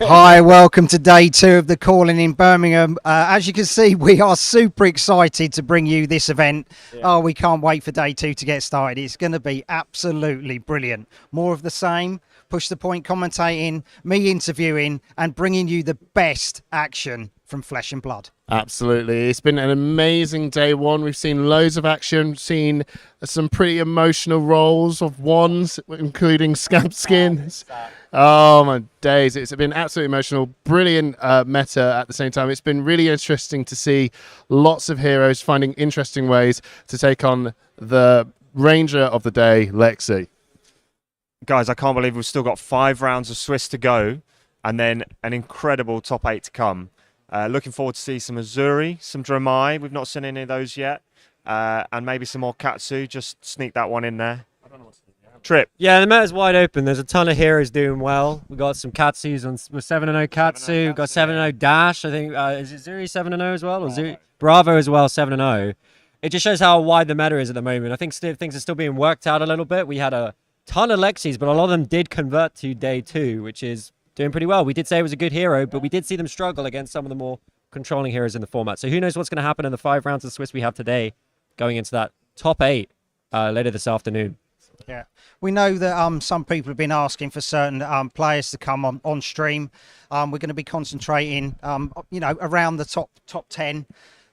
Hi, welcome to day 2 of the calling in Birmingham. As you can see, we are super excited to bring you this event. Yeah. Oh, we can't wait for day 2 to get started. It's going to be absolutely brilliant. More of the same, push the point commentating, me interviewing and bringing you the best action from Flesh and Blood. Absolutely. It's been an amazing day 1. We've seen loads of action, seen some pretty emotional rolls of wands, including scamp skins. Oh my days, it's been absolutely emotional, brilliant meta at the same time. It's been really interesting to see lots of heroes finding interesting ways to take on the ranger of the day, Lexi. Guys, I can't believe we've still got 5 rounds of Swiss to go and then an incredible top 8 to come. Looking forward to see some Azuri, some Dromai. We've not seen any of those yet. And maybe some more Katsu. Just sneak that one in there. I don't know what's Trip. Yeah, the meta's wide open. There's a ton of heroes doing well. We got some Katsus on with 7-0 Katsu. We've got 7-0 Dash. I think is it Zuri 7-0 as well, or Zuri Bravo as well 7-0. It just shows how wide the meta is at the moment. I think things are still being worked out a little bit. We had a ton of Lexis, but a lot of them did convert to day 2, which is doing pretty well. We did say it was a good hero, but we did see them struggle against some of the more controlling heroes in the format. So who knows what's going to happen in the 5 rounds of Swiss we have today, going into that top 8 later this afternoon. Yeah, we know that some people have been asking for certain players to come on stream. We're going to be concentrating, around the top 10.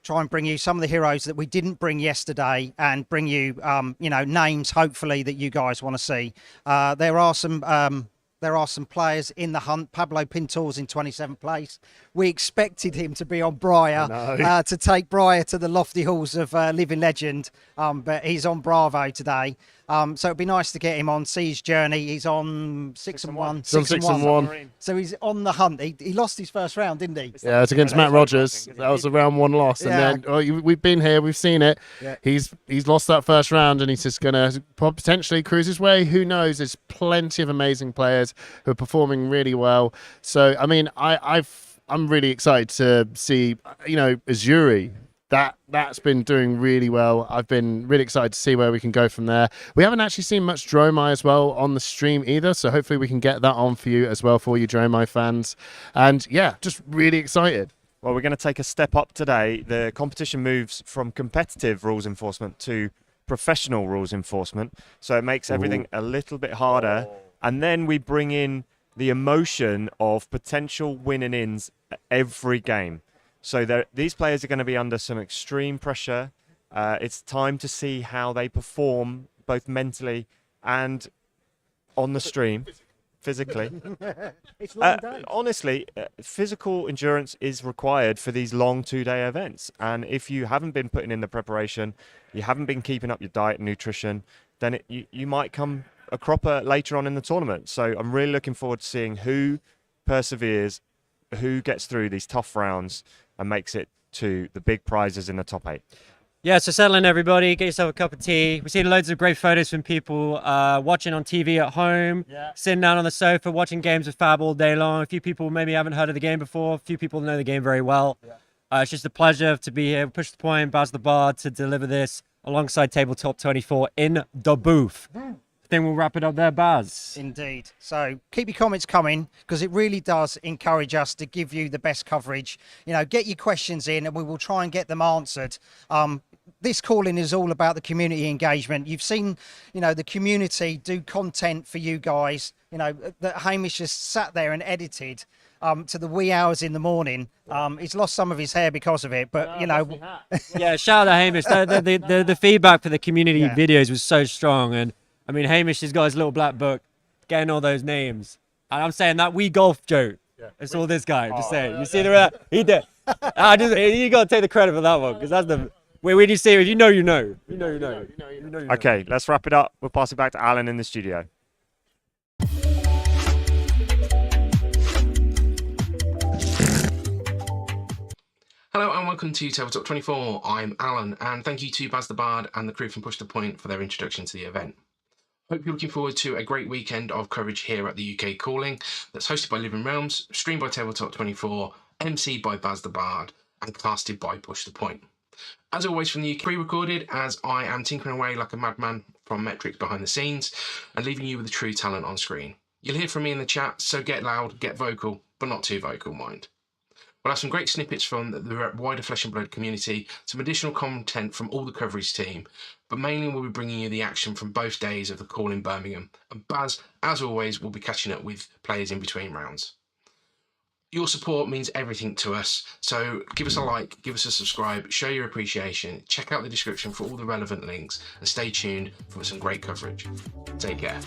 Try and bring you some of the heroes that we didn't bring yesterday, and bring you, names hopefully that you guys want to see. There are some players in the hunt. Pablo Pintor's in 27th place. We expected him to be on Briar, to take Briar to the lofty halls of Living Legend, but he's on Bravo today. So it'd be nice to get him on, see his journey. He's on 6-1. 6-1. So he's on the hunt. He lost his first round, didn't he? Yeah, it's against Matt Rogers. That was a round 1 loss. Yeah. And then we've been here, we've seen it. Yeah. He's lost that first round, and he's just going to potentially cruise his way. Who knows? There's plenty of amazing players who are performing really well. So, I mean, I'm really excited to see, Azuri. That's been doing really well. I've been really excited to see where we can go from there. We haven't actually seen much Dromai as well on the stream either, so hopefully we can get that on for you as well, for you Dromai fans. And yeah, just really excited. Well, we're going to take a step up today. The competition moves from competitive rules enforcement to professional rules enforcement, so it makes everything a little bit harder. And then we bring in the emotion of potential win-and-ins every game. So these players are going to be under some extreme pressure. It's time to see how they perform, both mentally and on the stream, physically. It's long days. Honestly, physical endurance is required for these long 2-day events. And if you haven't been putting in the preparation, you haven't been keeping up your diet and nutrition, then you might come a cropper later on in the tournament. So I'm really looking forward to seeing who perseveres, who gets through these tough rounds and makes it to the big prizes in the top 8. Yeah, so settle in, everybody. Get yourself a cup of tea. We've seen loads of great photos from people watching on TV at home, sitting down on the sofa, watching games with Fab all day long. A few people maybe haven't heard of the game before. A few people know the game very well. It's just a pleasure to be here. Push the point, Baz the Bard, to deliver this alongside Tabletop 24 in the booth. I think we'll wrap it up there, Baz. Indeed. So keep your comments coming, because it really does encourage us to give you the best coverage. Get your questions in and we will try and get them answered. This calling is all about the community engagement. You've seen, the community do content for you guys, that Hamish has sat there and edited to the wee hours in the morning. He's lost some of his hair because of it, but Yeah, shout out to Hamish. The feedback for the community videos was so strong. And I mean, Hamish has got his little black book, getting all those names. And I'm saying that wee golf joke. It's all this guy. Just saying. You see the he did. You got to take the credit for that one, because that's the. When you see it, you know. You know. Okay, let's wrap it up. We'll pass it back to Alan in the studio. Hello and welcome to Tabletop 24. I'm Alan, and thank you to Baz the Bard and the crew from Push the Point for their introduction to the event. Hope you're looking forward to a great weekend of coverage here at the UK Calling that's hosted by Living Realms, streamed by Tabletop 24, MC'd by Baz the Bard, and casted by Push the Point. As always from the UK, pre-recorded, as I am tinkering away like a madman from metrics behind the scenes and leaving you with the true talent on screen. You'll hear from me in the chat, so get loud, get vocal, but not too vocal, mind. We'll have some great snippets from the wider Flesh and Blood community, some additional content from all the coverage team, but mainly we'll be bringing you the action from both days of the call in Birmingham. And Baz, as always, will be catching up with players in between rounds. Your support means everything to us, so give us a like, give us a subscribe, show your appreciation, check out the description for all the relevant links, and stay tuned for some great coverage. Take care.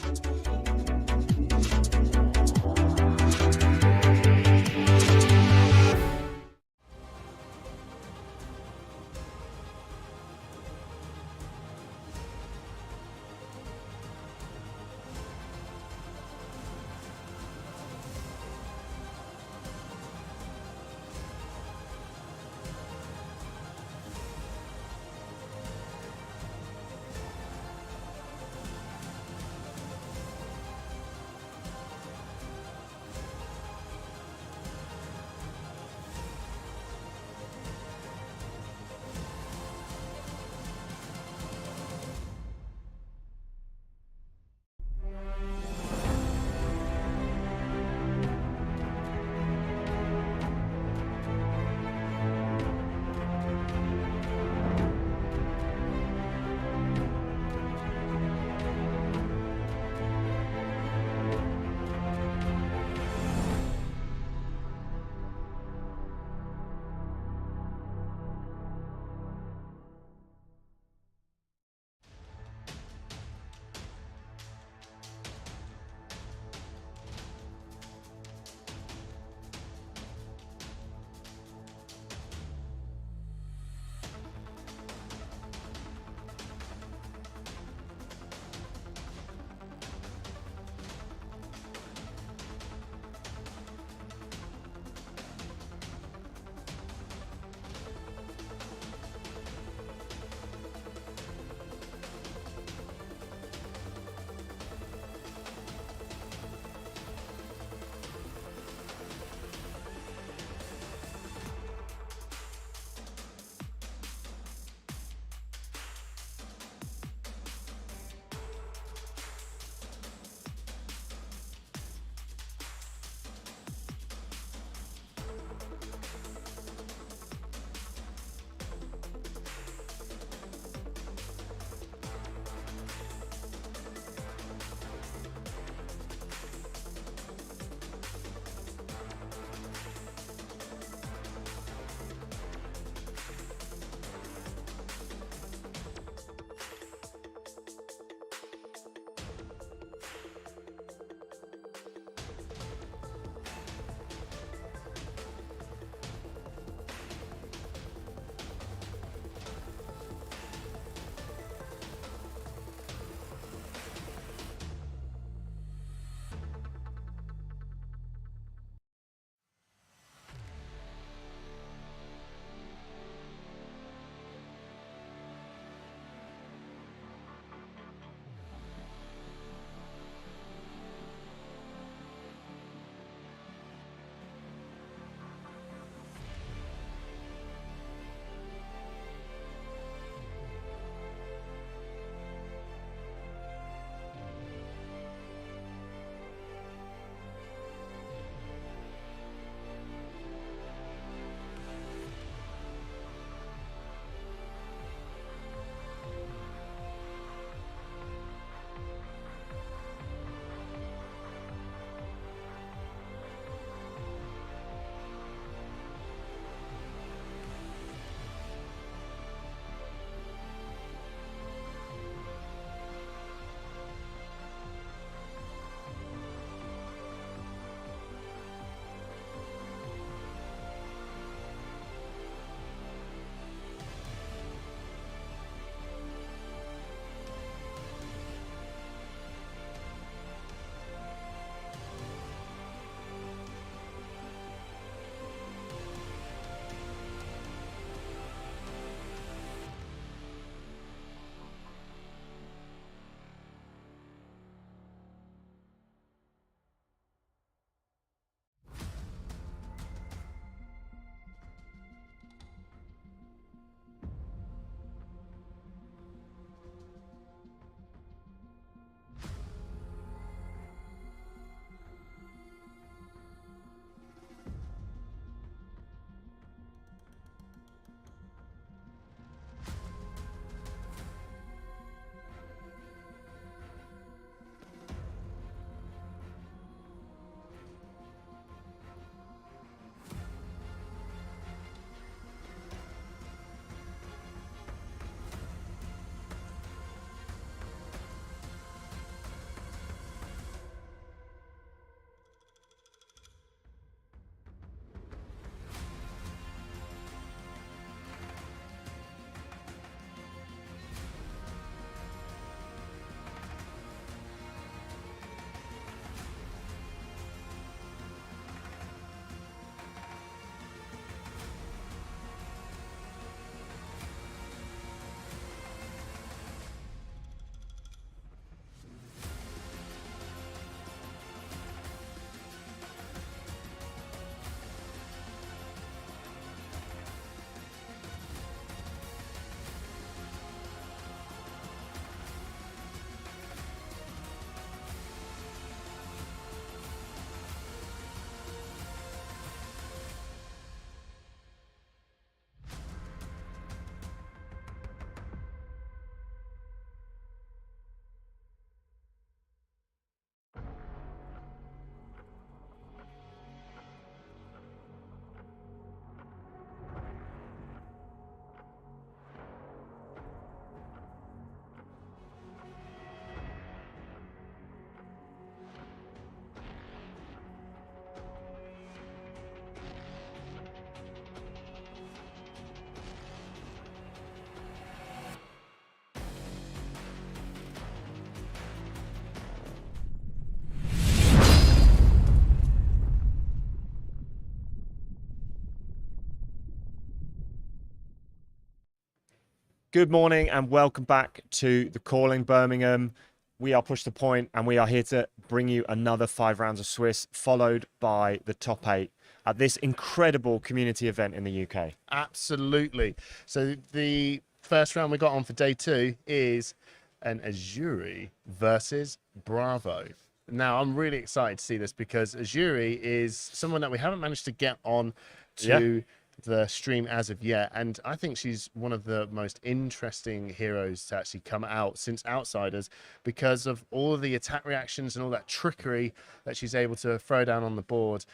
Good morning and welcome back to the Calling Birmingham. We are Push the Point and we are here to bring you another 5 rounds of Swiss, followed by the top 8 at this incredible community event in the UK. Absolutely. So the first round we got on for day 2 is an Azuri versus Bravo. Now, I'm really excited to see this because Azuri is someone that we haven't managed to get on to the stream as of yet, and I think she's one of the most interesting heroes to actually come out since Outsiders because of all of the attack reactions and all that trickery that she's able to throw down on the board.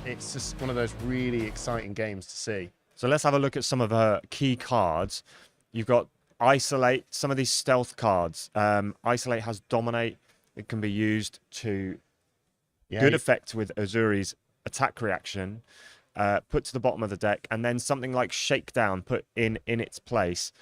It's just one of those really exciting games to see. So let's have a look at some of her key cards. You've got Isolate, some of these stealth cards. Isolate has Dominate. It can be used to good effect with Azuri's attack reaction. Put to the bottom of the deck, and then something like Shakedown put in its place,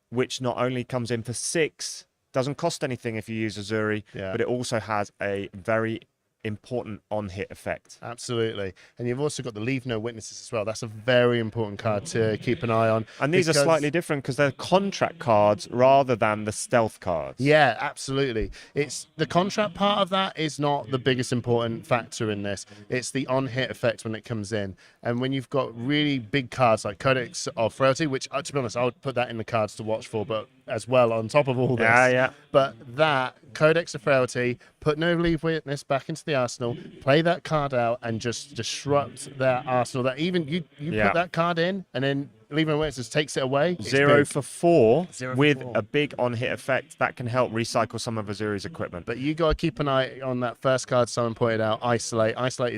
which not only comes in for 6, doesn't cost anything if you use Azuri, but it also has a very important on-hit effect. Absolutely. And you've also got the Leave No Witnesses as well. That's a very important card to keep an eye on. And these are slightly different because they're contract cards rather than the stealth cards. Yeah, absolutely. It's the contract part of that is not the biggest important factor in this. It's the on-hit effect when it comes in. And when you've got really big cards like Codex of Frailty, which, to be honest, I would put that in the cards to watch for, but as well on top of all this. But that Codex of Frailty, put no Leave Witness back into the arsenal, play that card out, and just disrupt their arsenal. That even you put that card in, and then Leave No Witness takes it away. 0 for 4 with 4. a big on-hit effect that can help recycle some of Azuri's equipment. But you got to keep an eye on that first card someone pointed out, Isolate. Isolate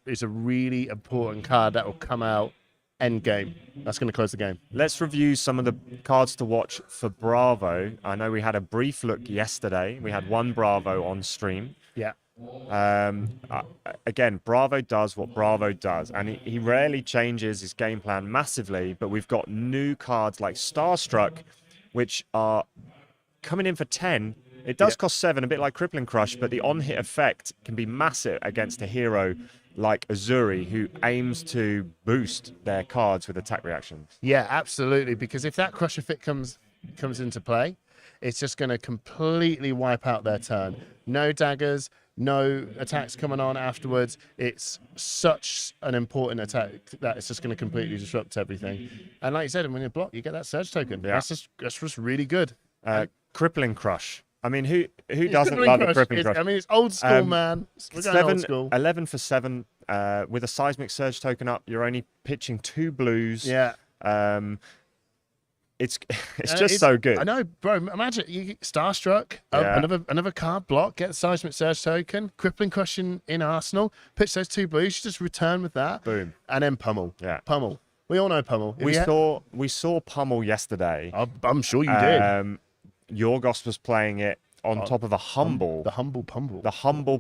is a really important card that will come out end game. That's going to close the game. Let's review some of the cards to watch for Bravo. I know we had a brief look yesterday. We had one Bravo on stream. Yeah. Again, Bravo does what Bravo does, and he rarely changes his game plan massively, but we've got new cards like Starstruck, which are coming in for 10. It does cost 7, a bit like Crippling Crush, but the on-hit effect can be massive against a hero like Azuri, who aims to boost their cards with attack reactions. Yeah, absolutely. Because if that Crusher Fit comes into play, it's just going to completely wipe out their turn. No daggers, no attacks coming on afterwards. It's such an important attack that it's just going to completely disrupt everything. And like you said, when you block, you get that Surge token. Yeah. That's just really good. Crippling Crush. I mean, who doesn't love a Crippling Crush? I mean, it's old school, man. We're going old school. 11 for 7 with a Seismic Surge token up. You're only pitching 2 blues. Yeah. It's just so good. I know, bro. Imagine you Starstruck, another card block, get the Seismic Surge token, Crippling Crush in Arsenal, pitch those 2 blues, you just return with that. Boom. And then Pummel. Yeah. Pummel. We all know Pummel. We saw Pummel yesterday. I'm sure you did. Yorgos was playing it on top of a Humble. The Humble Pummel. The Humble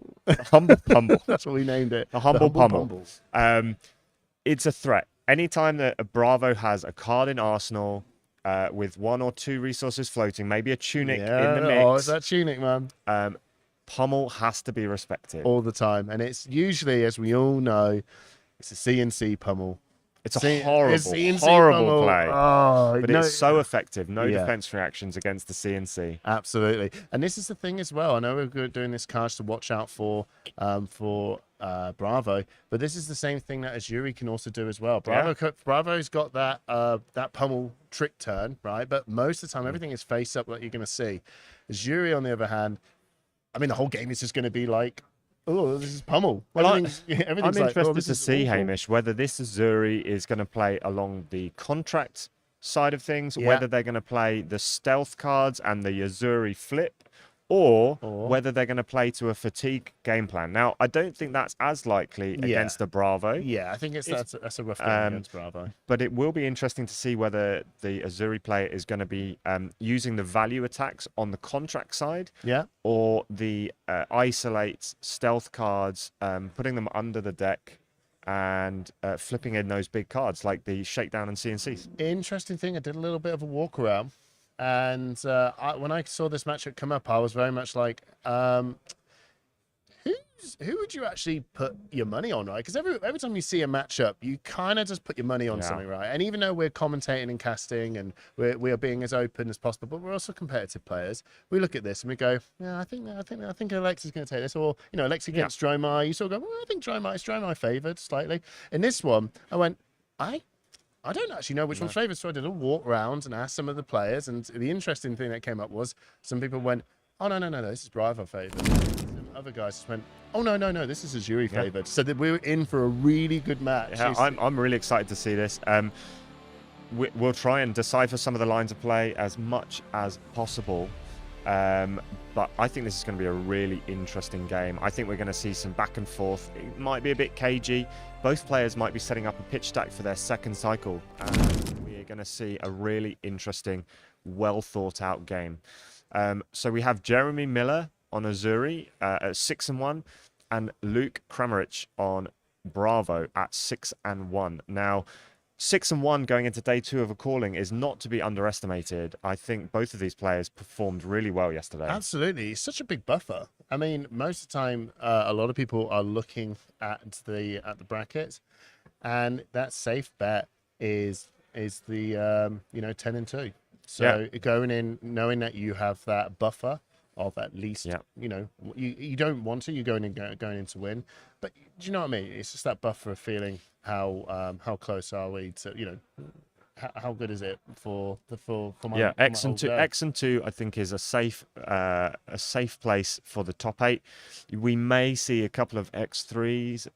Pummel. That's what we named it. The Humble Pummel. It's a threat. Anytime that a Bravo has a card in Arsenal with 1 or 2 resources floating, maybe a Tunic in the mix. Oh, it's that Tunic, man. Pummel has to be respected. All the time. And it's usually, as we all know, it's a CNC Pummel. It's a horrible play. But it's so effective. No defense reactions against the CNC. Absolutely. And this is the thing as well. I know we're doing this cards to watch out for Bravo, but this is the same thing that Azuri can also do as well. Bravo's got that Pummel trick turn, right? But most of the time, everything is face up like you're going to see. Azuri, on the other hand, I mean, the whole game is just going to be like, oh, this is Pummel. Well, I'm like, interested to see, Hamish, whether this Azuri is going to play along the contract side of things, whether they're going to play the stealth cards and the Azuri flip, or whether they're going to play to a fatigue game plan. Now, I don't think that's as likely against a Bravo. Yeah, I think that's a rough game against Bravo. But it will be interesting to see whether the Azuri player is going to be using the value attacks on the contract side, or the isolate stealth cards, putting them under the deck and flipping in those big cards like the Shakedown and CNCs. Interesting thing, I did a little bit of a walk around. And when I saw this matchup come up, I was very much like, who's would you actually put your money on, right? Because every time you see a matchup, you kind of just put your money on something, right? And even though we're commentating and casting and we are being as open as possible, but we're also competitive players, we look at this and we go, yeah, I think Alexi's going to take this, or Lexi against Dromai. You sort of go, well, I think Dromai favoured slightly. In this one, I went, I don't actually know which one's favoured, so I did a walk round and asked some of the players, and the interesting thing that came up was some people went, oh, no, this is Bravo favoured. Other guys just went, oh, no, this is Azuri favoured. So that we were in for a really good match. Yeah, I'm really excited to see this. We'll try and decipher some of the lines of play as much as possible. But I think this is going to be a really interesting game. I think we're going to see some back and forth. It might be a bit cagey. Both players might be setting up a pitch stack for their second cycle. And we're going to see a really interesting, well thought out game. So we have Jeremy Miller on Azuri at 6-1 and Luke Kramerich on Bravo at 6-1. Now, 6-1 going into day 2 of a calling is not to be underestimated. I think both of these players performed really well yesterday. Absolutely. It's such a big buffer. I mean, most of the time, a lot of people are looking at the brackets, and that safe bet is the 10-2. So going in knowing that you have that buffer of at least, you don't want to, you're going in to win, but do you know what I mean? It's just that buffer of feeling how close are we to, how good is it for my X and 2 I think is a safe place for the top 8. We may see a couple of X3s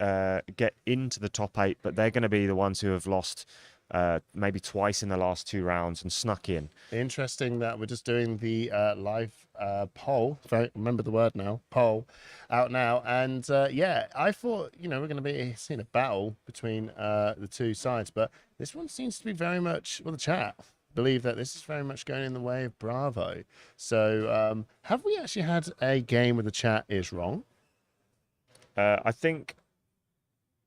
get into the top 8, but they're going to be the ones who have lost maybe twice in the last 2 rounds and snuck in. Interesting that we're just doing the live poll, if I remember the word now, poll out now, and I thought we're going to be seeing a battle between the two sides, but this one seems to be very much, well, the chat believe that this is very much going in the way of Bravo. So have we actually had a game where the chat is wrong? I think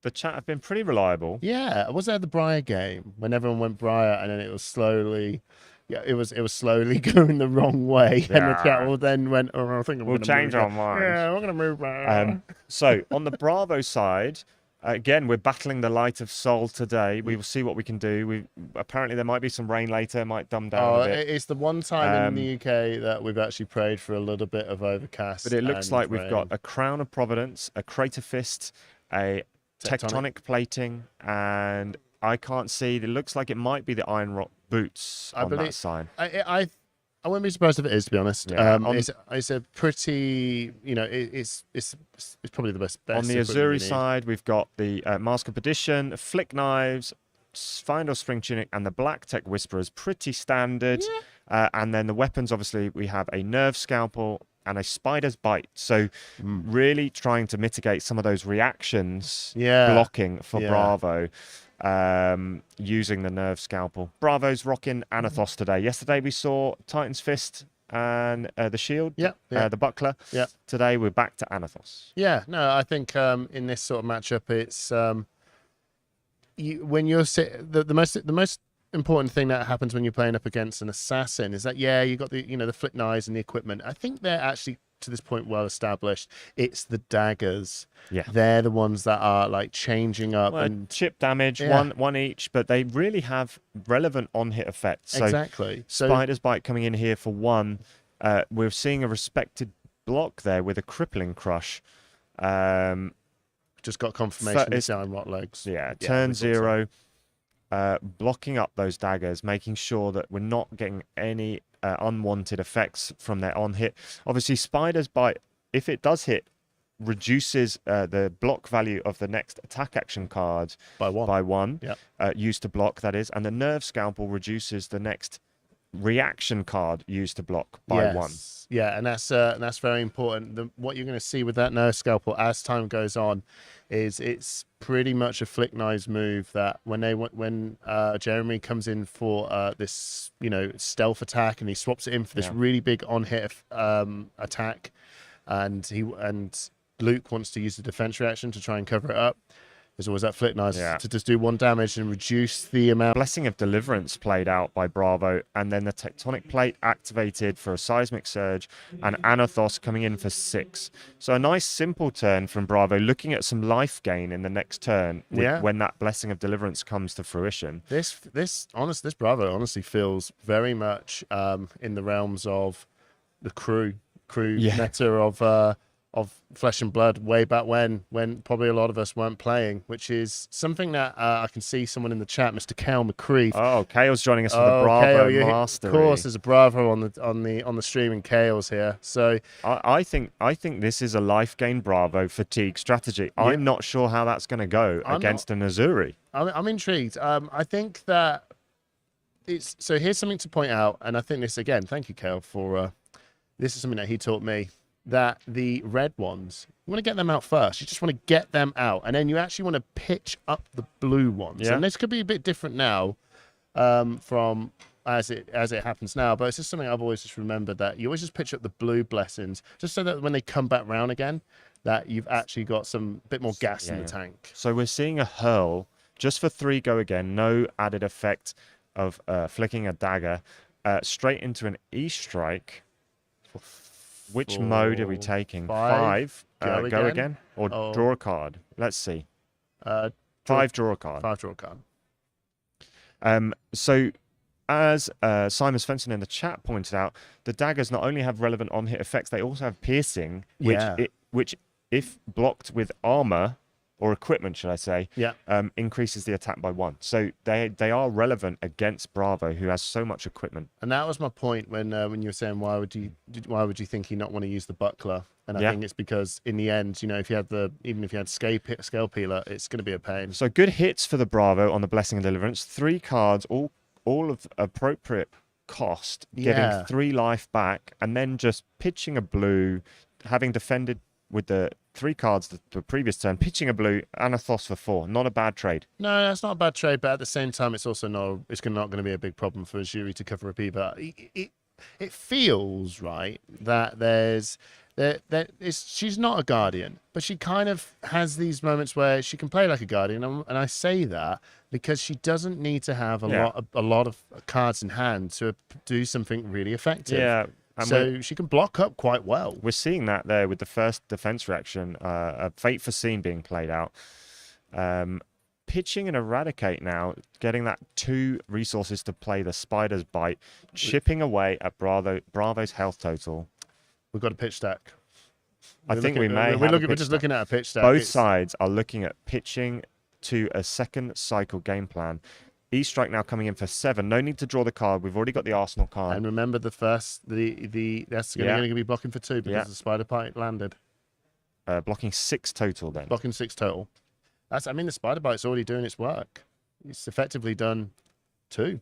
the chat have been pretty reliable. Yeah, was there the Briar game when everyone went Briar and then it was slowly, it was slowly going the wrong way, and the chat all then went, I think we'll change our minds. Yeah, we're gonna move back. So on the Bravo side, again, we're battling the light of Sol today. We will see what we can do. Apparently there might be some rain later, might dumb down a bit. It's the one time in the UK that we've actually prayed for a little bit of overcast. But it looks like rain. We've got a Crown of Providence, a Crater Fist, a tectonic plating, and I can't see. It looks like it might be the Iron Rock Boots on that sign. I wouldn't be surprised if it is, to be honest. Yeah, it's a pretty, it's probably the best. On the Azuri side, we've got the Mask of Perdition, Flick Knives, Find or Spring Tunic, and the Black Tech Whisperers. Pretty standard. Yeah. And then the weapons, obviously, we have a Nerve Scalpel and a Spider's Bite. So really trying to mitigate some of those reactions blocking for Bravo. Using the Nerve Scalpel. Bravo's rocking Anathos today. Yesterday we saw Titan's Fist and the Shield, the Buckler. Yeah. Today we're back to Anathos. Yeah, no, I think in this sort of matchup, it's when you're the most important thing that happens when you're playing up against an assassin is that you got the flick knives and the equipment. I think they're actually to this point well established. It's the daggers. Yeah, they're the ones that are like changing up and chip damage, one each, but they really have relevant on-hit effects. So exactly. Spider's Bite coming in here for 1. We're seeing a respected block there with a crippling crush. Just got confirmation it's Iron Rock legs. Yeah, turn 0. Blocking up those daggers, making sure that we're not getting any unwanted effects from their on-hit. Obviously, Spider's Bite, if it does hit, reduces the block value of the next attack action card by 1. Used to block, that is. And the Nerve Scalpel reduces the next reaction card used to block by 1. Yeah, and that's very important. What you're going to see with that Nerve Scalpel as time goes on is it's pretty much a Flick Knives move that when Jeremy comes in for this stealth attack and he swaps it in for this really big on-hit attack, and Luke wants to use the defense reaction to try and cover it up. There's always that flick knife Yeah. to just do 1 damage and reduce the amount. Blessing of Deliverance played out by Bravo, and then the Tectonic Plate activated for a Seismic Surge, and Anathos coming in for 6. So a nice simple turn from Bravo, looking at some life gain in the next turn when that Blessing of Deliverance comes to fruition. This Bravo honestly feels very much in the realms of the crew meta of Flesh and Blood way back when probably a lot of us weren't playing, which is something that I can see someone in the chat, Mr. Cal McCree. Oh, Kale's joining us for the Bravo Mastery. Of course, there's a Bravo on the stream, and Kale's here. So I think this is a life gain Bravo fatigue strategy. Yeah. I'm not sure how that's going to go against an Azuri. I'm intrigued. I think that it's so. Here's something to point out, and I think this again. Thank you, Kale, for this is something that he taught me. That the red ones, you want to get them out first. You just want to get them out, and then you actually want to pitch up the blue ones. Yeah. And this could be a bit different now from as it happens now, but it's just something I've always just remembered, that you always just pitch up the blue blessings, just so that when they come back round again, that you've actually got some bit more gas in the tank. So we're seeing a hurl just for 3 go again, no added effect of flicking a dagger, straight into an E-strike. Which mode are we taking? 5. Go again? Or draw a card? Let's see. 5, draw a card. 5, draw a card. So, as Simon Svensson in the chat pointed out, the daggers not only have relevant on-hit effects, they also have piercing, which if blocked with armor, or equipment, should I say, increases the attack by 1. So they are relevant against Bravo, who has so much equipment. And that was my point when you were saying why would you think you not want to use the buckler? And I think it's because in the end, if you had even if you had scale peeler, it's going to be a pain. So good hits for the Bravo on the Blessing and Deliverance. 3 cards, all of appropriate cost, getting 3 life back, and then just pitching a blue, having defended with the 3 cards the previous turn, pitching a blue, Anathos for 4. Not a bad trade. No, that's not a bad trade, but at the same time, it's also not going to be a big problem for Azuri to cover up either. It feels right that she's not a Guardian, but she kind of has these moments where she can play like a Guardian, and I say that because she doesn't need to have a lot of cards in hand to do something really effective. Yeah. So she can block up quite well. We're seeing that there with the first defense reaction, a Fate Foreseen being played out. Pitching and Eradicate now, getting that 2 resources to play the Spider's Bite, chipping away at Bravo's health total. We've got a pitch stack. We're just looking at a pitch stack. Both sides are looking at pitching to a second cycle game plan. E-Strike now coming in for 7. No need to draw the card. We've already got the Arsenal card. And remember that's going to be blocking for 2 because the Spider Bite landed. Blocking 6 total then. Blocking 6 total. The Spider Bite's already doing its work. It's effectively done 2.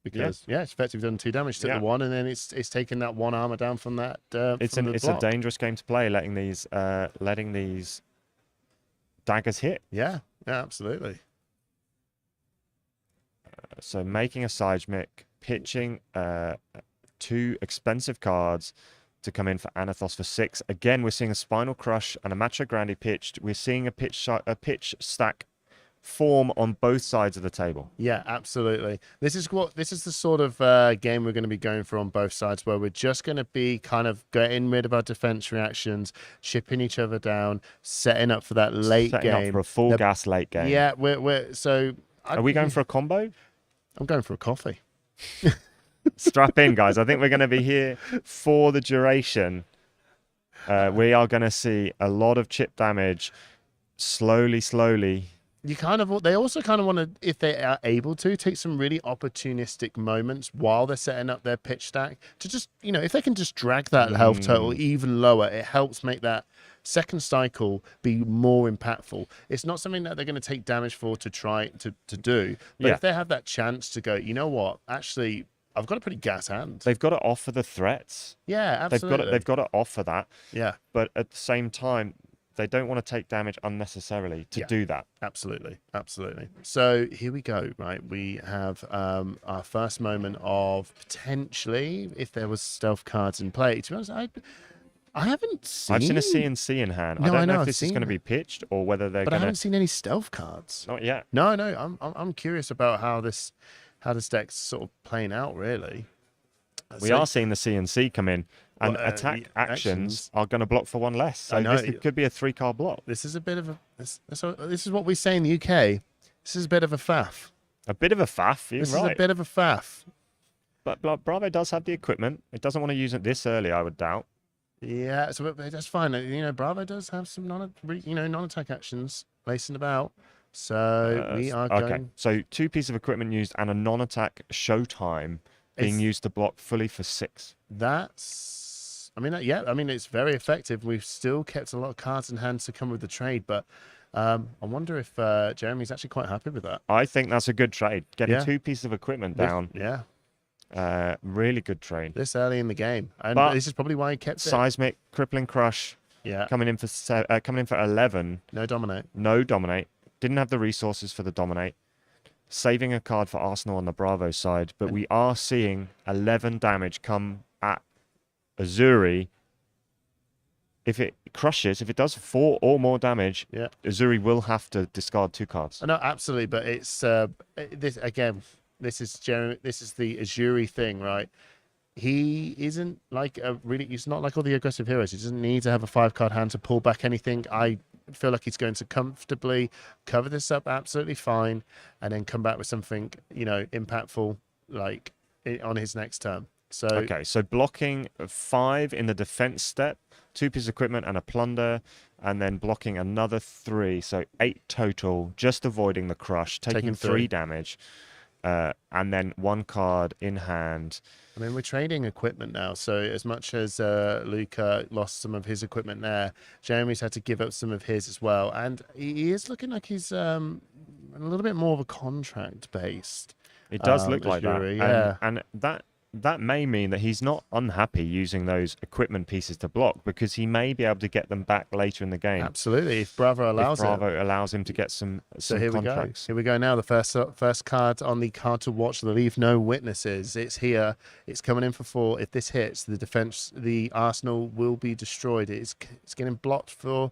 Because it's effectively done 2 damage to the 1, and then it's taking that 1 armor down from that. It's a dangerous game to play, letting these daggers hit. Yeah, absolutely. So making a seismic, pitching 2 expensive cards to come in for Anathos for 6. Again, we're seeing a Spinal Crush and a Macho Grande pitched. We're seeing a pitch stack form on both sides of the table. Yeah, absolutely. This is the sort of game we're going to be going for on both sides, where we're just going to be kind of getting rid of our defense reactions, chipping each other down, setting up for that late game. Setting up for a full gas late game. Yeah, Are we going for a combo? I'm going for a coffee. Strap in, guys. I think we're going to be here for the duration. We are going to see a lot of chip damage slowly. They also kind of want to, if they are able to, take some really opportunistic moments while they're setting up their pitch stack to just, if they can just drag that health total even lower, it helps make that second cycle be more impactful. It's not something that they're going to take damage for to try to do, but if they have that chance to go, you know what, actually, I've got a pretty gas hand. They've got to offer the threats. Yeah, absolutely. They've got to offer that. Yeah. But at the same time, they don't want to take damage unnecessarily to do that. Absolutely. So here we go, right? We have our first moment of potentially, if there was stealth cards in play. To be honest, I haven't seen. I've seen a CNC in hand. No, I don't know I've if this is seen going to it. be pitched or whether they're But I going haven't to. seen any stealth cards. Not yet. No, I'm curious about how this deck's sort of playing out, really. We are seeing the CNC come in, and Well, attack the actions are going to block for one less. So I know. this could be a 3-card block. This is a bit of a. This is what we say in the UK. This is a bit of a faff. A bit of a faff, you're This right. is a bit of a faff. But Bravo does have the equipment. It doesn't want to use it this early, I would doubt. Yeah, so that's fine. Bravo does have some non-attack actions racing about. So we are okay. going. So 2 pieces of equipment used and a non-attack showtime being used to block fully for 6. That's. I mean, it's very effective. We've still kept a lot of cards in hand to come with the trade, but I wonder if Jeremy's actually quite happy with that. I think that's a good trade. Getting Yeah. 2 pieces of equipment down. Yeah, Really good trade. this early in the game, and But this is probably why he kept it. Seismic, Crippling Crush, Yeah, coming in for 11. no dominate. No dominate. Didn't have the resources for the dominate. Saving a card for Arsenal on the Bravo side, but we are seeing 11 damage come at Azuri. If it crushes, if it does 4 or more damage, Yeah. Azuri will have to discard 2 cards. No, absolutely, but it's this again. This is Jeremy. This is the Azuri thing, right? He isn't like he's not like all the aggressive heroes. He doesn't need to have a 5-card hand to pull back anything. I feel like he's going to comfortably cover this up absolutely fine, and then come back with something impactful like on his next turn. So Okay, so blocking 5 in the defense step, 2 pieces of equipment and a plunder, and then blocking another 3, so 8 total, just avoiding the crush, taking 3 damage, and then 1 card in hand. I mean, we're trading equipment now, so as much as Luca lost some of his equipment there, Jeremy's had to give up some of his as well, and he is looking like he's a little bit more of a contract based. It does look like that, Azuri, yeah. and that may mean that he's not unhappy using those equipment pieces to block, because he may be able to get them back later in the game. Absolutely, if Bravo allows if Bravo allows him to get some So here contracts. we go. Here we go now. The first card on the card to watch. Leave no witnesses. It's here. It's coming in for 4. If this hits, the Arsenal will be destroyed. It's getting blocked for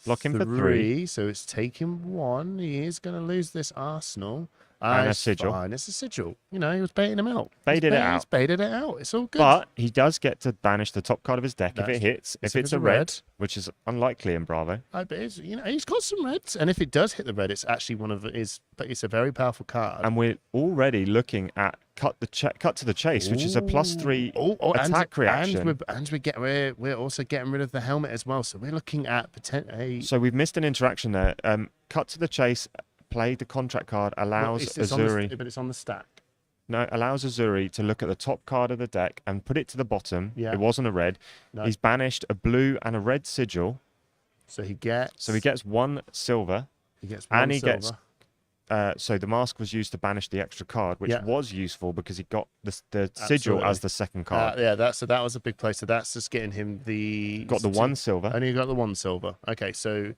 Blocking for 3. So it's taking 1. He is going to lose this Arsenal. And a It's sigil. fine. It's a sigil. He was baiting him out. Baited it out. He's baited it out. It's all good. But he does get to banish the top card of his deck if That's- it hits. If if it's a red, which is unlikely in Bravo. But he's got some reds, and if it does hit the red, it's actually it's a very powerful card. And we're already looking at cut to the chase, which is a +3 attack reaction. And we're also getting rid of the helmet as well. So we're looking at potentially. So we've missed an interaction there. Cut to the chase, play the contract card, allows Azuri. But it's on the stack. No, allows Azuri to look at the top card of the deck and put it to the bottom. Yeah. It wasn't a red. No. He's banished a blue and a red sigil. So he gets. So he gets 1 silver. He gets one And he silver. gets so the mask was used to banish the extra card, which Yeah. was useful because he got the sigil Absolutely. as the second card. that was a big play. So that's just getting him the. Got the 1 silver. Only got the 1 silver. Okay, so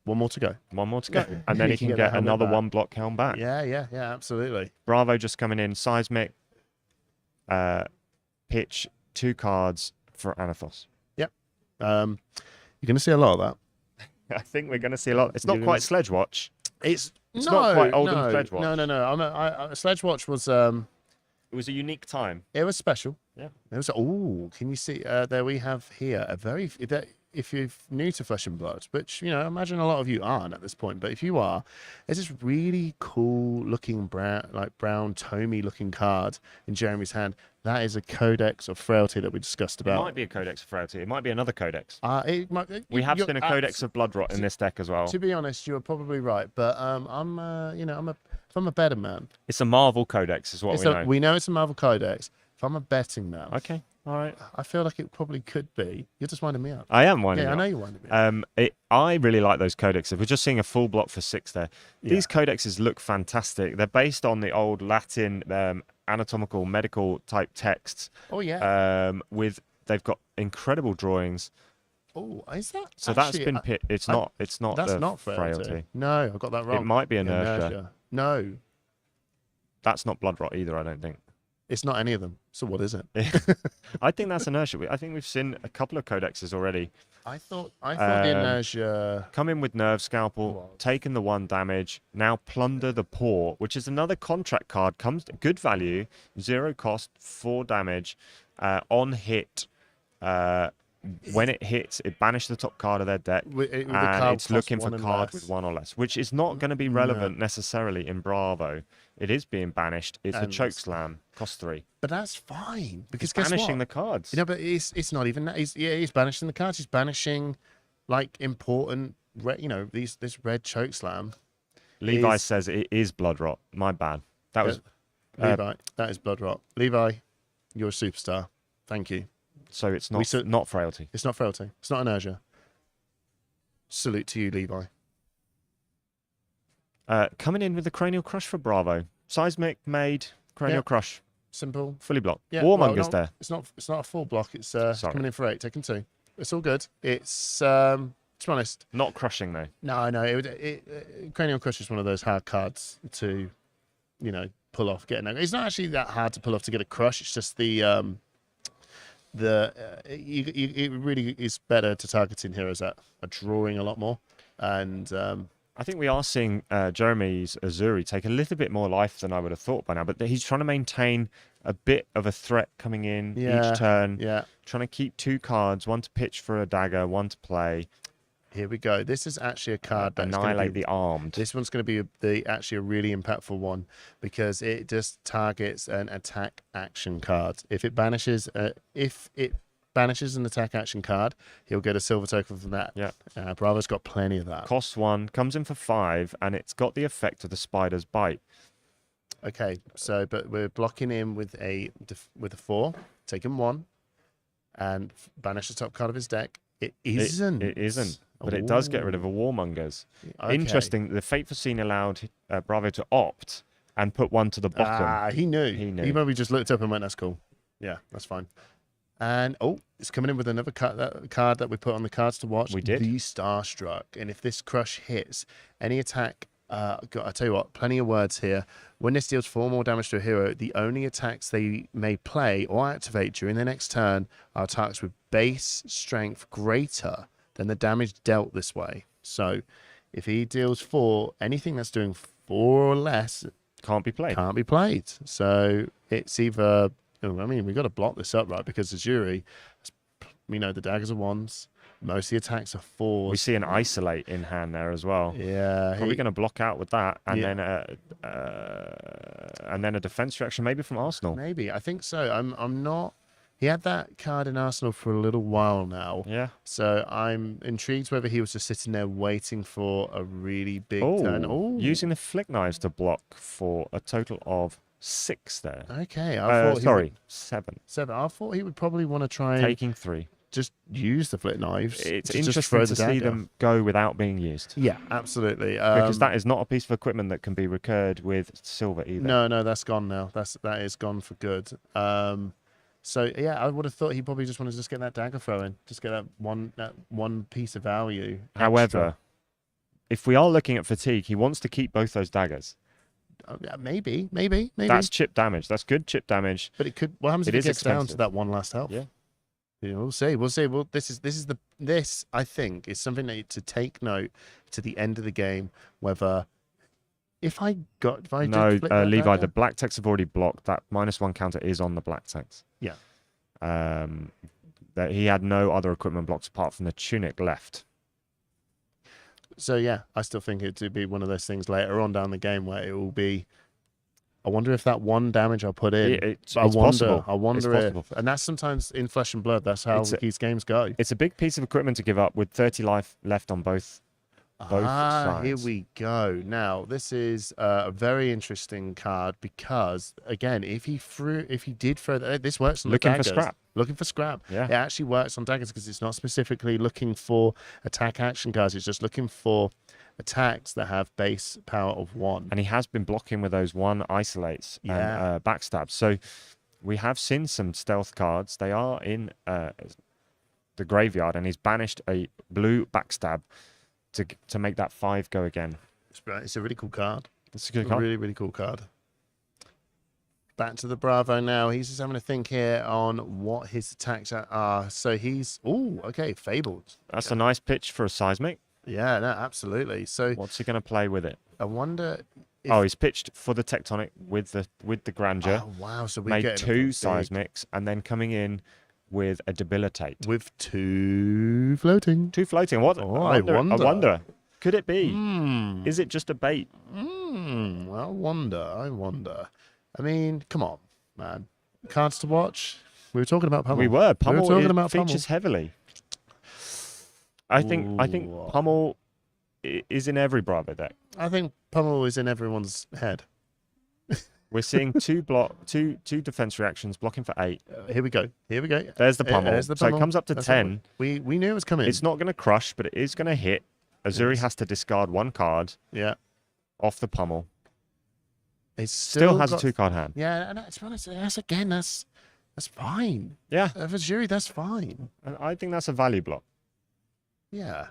1 more to go. 1 more to go. And then he can the get helmet another back. 1 block helm back. Yeah, absolutely. Bravo just coming in. Seismic. Pitch 2 cards for Anathos. You're going to see a lot of that. I think we're going to see a lot. It's not You're quite gonna- Sledge Watch. It's not quite Oldham Sledge Watch. No. Sledge Watch was It was a unique time. it was special. Yeah. It was. Oh, can you see? There we have here a very. If you're new to Flesh and Blood, which I imagine a lot of you aren't at this point, but if you are, there's this really cool looking brown Tommy looking card in Jeremy's hand. That is a Codex of Frailty that we discussed It about. might be a Codex of Frailty. It might be another Codex. We We have seen a Codex of Blood Rot in this deck as well. To be honest, you are probably right, but I'm a better man. It's a Marvel Codex, is what we know. We know it's a Marvel Codex. If I'm a betting man, Okay, all right. I feel like it probably could be. You're just winding me up. I am winding Yeah, I up. know you're winding me up. I really like those codexes. We're just seeing a full block for 6 there. These codexes look fantastic. They're based on the old Latin anatomical medical type texts. Oh yeah. They've got incredible drawings. Oh, is that? So that's actually- been pit. It's not. It's not. That's the not frailty. No, I got that wrong. It might be inertia. No, That's not blood rot either. I don't think. It's not any of them. So what is it? I think that's inertia. I think we've seen a couple of codexes already. I thought the inertia come in with Nerve Scalpel, taking the 1 damage. Now Plunder the Poor, which is another contract card. Comes good value, 0 cost, 4 damage. On hit, when it hits, it banishes the top card of their deck, and it's looking for cards with 1 or less, which is not going to be relevant necessarily in Bravo. It is being banished. It's a choke slam, cost 3. But that's fine because He's guess banishing what? the cards. But it's not even that. He's banishing the cards. He's banishing like important, this red choke slam. Levi says it is blood rot. My bad. That was Levi. That is blood rot. Levi, you're a superstar. Thank you. So it's not frailty. It's not frailty. It's not inertia. Salute to you, Levi. Coming in with the Cranial Crush for Bravo. Seismic made Cranial Crush. Simple. Fully blocked. Yeah, Warmonger's there. It's not a full block. It's coming in for 8, taking 2. It's all good. It's to be honest. Not crushing though. No. Cranial Crush is one of those hard cards to, pull off. It's not actually that hard to pull off to get a crush. It's just it really is better to target in heroes that are drawing a lot more, and I think we are seeing Jeremy's Azuri take a little bit more life than I would have thought by now, but he's trying to maintain a bit of a threat coming in each turn. Yeah, trying to keep 2 cards, 1 to pitch for a dagger, 1 to play. Here we go. This is actually a card that annihilate the armed. This one's going to be actually a really impactful one because it just targets an attack action card. If it banishes an attack action card, he'll get a silver token from that. Yeah. Bravo's got plenty of that. Costs 1, comes in for 5, and it's got the effect of the spider's bite. Okay, but we're blocking him with a 4, taking 1, and banish the top card of his deck. It isn't. It isn't. But it does get rid of a Warmongers. Okay. Interesting. The Fate Foreseen allowed Bravo to opt and put 1 to the bottom. He knew. He probably just looked up and went, "That's cool." Yeah, that's fine. And it's coming in with another card that we put on the cards to watch. We did. The Starstruck. And if this crush hits, any attack. I tell you what, plenty of words here. When this deals 4 more damage to a hero, the only attacks they may play or activate during the next turn are attacks with base strength greater than the damage dealt this way. So if he deals 4, anything that's doing 4 or less can't be played. So it's either, we've got to block this up, right? Because Azuri, the daggers are 1s. Most of the attacks are 4s. We see an Isolate in hand there as well. Yeah. Probably going to block out with that. And then a defense reaction maybe from Arsenal. Maybe. I think so. I'm not. He had that card in Arsenal for a little while now. Yeah. So I'm intrigued whether he was just sitting there waiting for a really big turn. Oh, using the Flick Knives to block for a total of 6 there. Okay. 7. 7. I thought he would probably want to try and taking 3. Just use the Flick Knives. It's just interesting to see them go without being used. Yeah, absolutely. Because that is not a piece of equipment that can be recurred with silver either. No, that's gone now. That is gone for good. So yeah, I would have thought he probably just wanted to just get that dagger throw in, just get that one piece of value. However, if we are looking at fatigue, he wants to keep both those daggers. Maybe. That's chip damage. That's good chip damage. But it could. What happens if it gets down to that 1 last health? Yeah. We'll see. Well, this I think is something to take note to the end of the game. Whether Levi, the black text have already blocked. That -1 counter is on the black text. Yeah. That he had no other equipment blocks apart from the tunic left. So yeah, I still think it to be one of those things later on down the game where it will be. I wonder if that 1 damage I put in. It's possible. I wonder if, and that's sometimes in Flesh and Blood. That's how these games go. It's a big piece of equipment to give up with 30 life left on both sides. Here we go. Now this is a very interesting card because again, if he did throw this works on the daggers. Looking for scrap. Yeah. It actually works on daggers because it's not specifically looking for attack action cards. It's just looking for attacks that have base power of 1. And he has been blocking with those 1 isolates and backstabs. So we have seen some stealth cards. They are in the graveyard, and he's banished a blue backstab to make that 5 go again. It's a really cool card. It's a good card. Really, really cool card. back to the Bravo now. He's just having a think here on what his attacks are. So he's okay, Fabled. That's a nice pitch for a seismic. Yeah, no, absolutely. So What's he going to play with it? I wonder. He's pitched for the tectonic with the grandeur. Oh wow! So we made get 2 seismics and then coming in with a debilitate. with 2 floating. 2 floating. What? Oh, I wonder. Could it be? Hmm. Is it just a bait? I wonder. I mean, come on, man. Cards to watch. We were talking about Pummel. We were. Pummel talking about features heavily. I think Pummel is in every Bravo deck. I think Pummel is in everyone's head. We're seeing 2 defense reactions blocking for 8. Here we go. There's the Pummel. There's the So it Pummel. comes up to That's 10. We knew it was coming. It's not going to crush, but it is going to hit. Azuri has to discard 1 card Yeah. off the Pummel. It's Still has got, a 2-card hand. Yeah, and to be honest, that's fine. Yeah, For jury, that's fine. and I think that's a value block. Yeah.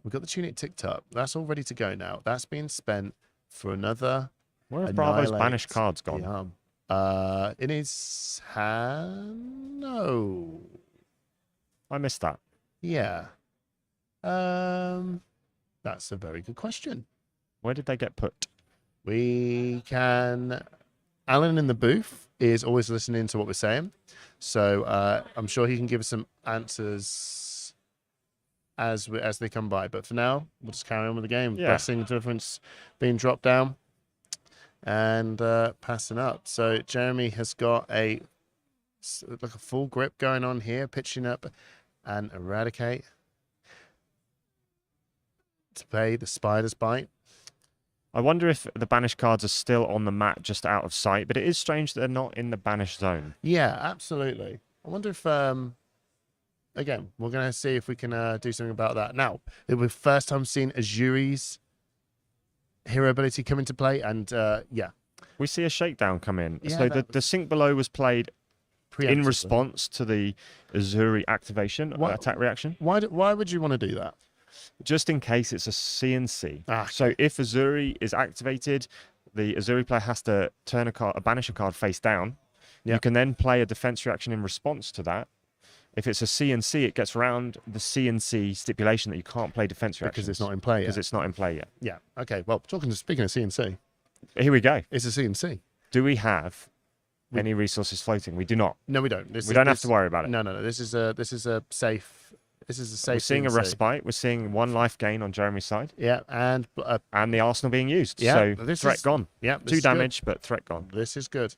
We've got the tunic ticked up. That's all ready to go now. That's been spent for another. Where have Bravo's Annihilate banished cards gone? In his hand. No. I missed that. Yeah. That's a very good question. Where did they get put? We can. Alan in the booth is always listening to what we're saying, so I'm sure he can give us some answers as they come by. But for now, we'll just carry on with the game. Yeah. Pressing difference being dropped down and passing up. So Jeremy has got a full grip going on here, pitching up and eradicate to play the Spider's Bite. I wonder if the banished cards are still on the mat, just out of sight. But it is strange that they're not in the banished zone. Yeah, absolutely. I wonder if, again, we're going to see if we can do something about that. Now, it was first time seeing Azuri's hero ability come into play, and yeah. We see a shakedown come in. Yeah, So that the sink below was played in preemptively. response to the Azuri activation, What- attack reaction, Why would you want to do that? just in case it's a CNC. Ah, So if Azuri is activated, the Azuri player has to turn a banisher card face down. Yeah. You can then play a defense reaction in response to that. If it's a CNC, it gets around the CNC stipulation that you can't play defense reactions. Because it's not in play Because yet. it's not in play yet. Yeah, okay. Well, speaking of CNC, Here we go. it's a CNC. Do we have any resources floating? We do not. No, we don't. We don't have to worry about it. No. This is a safe. This is a safe. We're seeing a CNC. respite. We're seeing 1 life gain on Jeremy's side. Yeah, and And the Arsenal being used. Yeah, So this threat is- gone. yeah, this 2 is good. damage, but threat gone. This is good.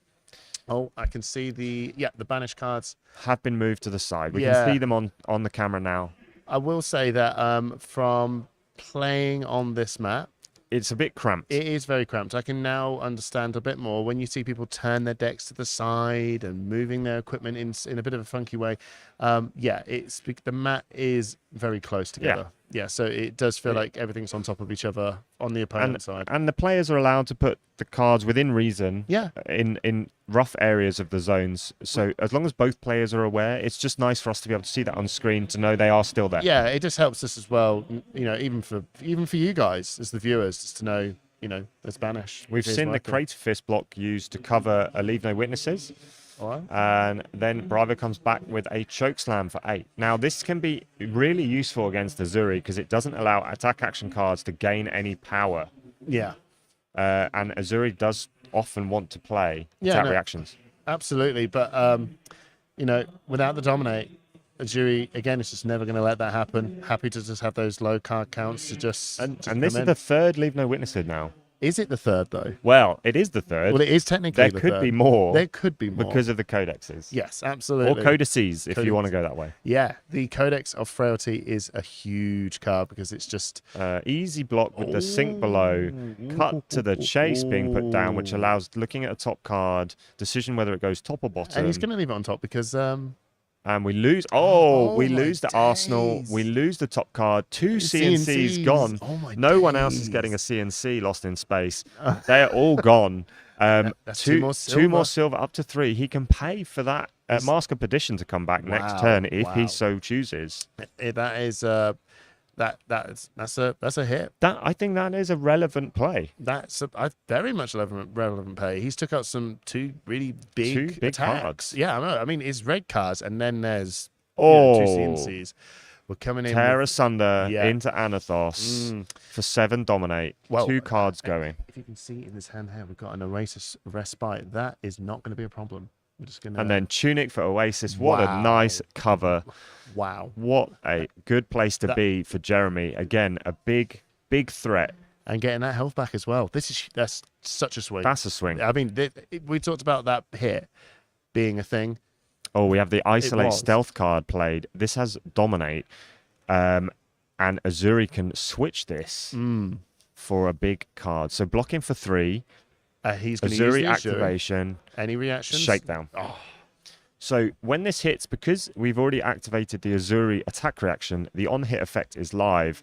Oh, I can see the banished cards. Have been moved to the side. We Yeah. can see them on the camera now. I will say that from playing on this map, It's a bit cramped. it is very cramped. I can now understand a bit more when you see people turn their decks to the side and moving their equipment in a bit of a funky way. Yeah, the mat is very close together. Yeah, so it does feel like everything's on top of each other on the opponent's side. And the players are allowed to put the cards within reason Yeah. in rough areas of the zones. So as long as both players are aware, it's just nice for us to be able to see that on screen, to know they are still there. Yeah, it just helps us as well. You know, even for you guys as the viewers, just to know, there's banish. We've Here's seen the working. Creative Fist block used to cover a Leave No Witnesses. All right. And then Bravo comes back with a choke slam for 8. Now, this can be really useful against Azuri because it doesn't allow attack action cards to gain any power. Yeah. And Azuri does often want to play Yeah, attack no. reactions. Absolutely, but without the dominate, Azuri again is just never going to let that happen. Happy to just have those low card counts to just And come this is in. the 3rd Leave No Witnesses now. Is it the 3rd though? Well, it is the 3rd. Well, it is technically. There the could 3rd. be more. There could be more Because of the codexes. yes, Or absolutely. codices, if you want to go that way. Yeah, the Codex of Frailty is a huge card because it's just Easy block with the sink below, cut to the chase being put down, which allows looking at a top card, decision whether it goes top or bottom. and he's going to leave it on top because And we lose. Oh, We my lose the Arsenal. days. We lose the top card. 2 CNCs CNCs. gone. Oh, my No one else is days. getting a CNC lost in space. They're all gone. That's two more Two more silver. silver, up to 3. He can pay for that Mask of Perdition to come back next Wow, turn if wow. he so chooses. that is That's a hit. I think that is a relevant play. That's a very much relevant play. He's took out two really big attacks. cards. Yeah, I know. I mean, it's red cards, and then there's two CNCs. We're coming in. Tear asunder Yeah. into Anathos for 7 dominate. Well, 2 cards going. If you can see in this hand here, we've got an Oasis Respite. That is not going to be a problem. We're just going to. And then Tunic for Oasis. What a nice cover. Wow. What a good place to be for Jeremy. Again, a big threat. And getting that health back as well. That's such a swing. That's a swing. I mean, we talked about that hit being a thing. Oh, we have the Isolate was. Stealth card played. This has Dominate. And Azuri can switch this for a big card. So blocking for 3. He's going to use Azuri the activation. Any reactions? Shakedown. Oh. So when this hits, because we've already activated the Azuri attack reaction, the on-hit effect is live.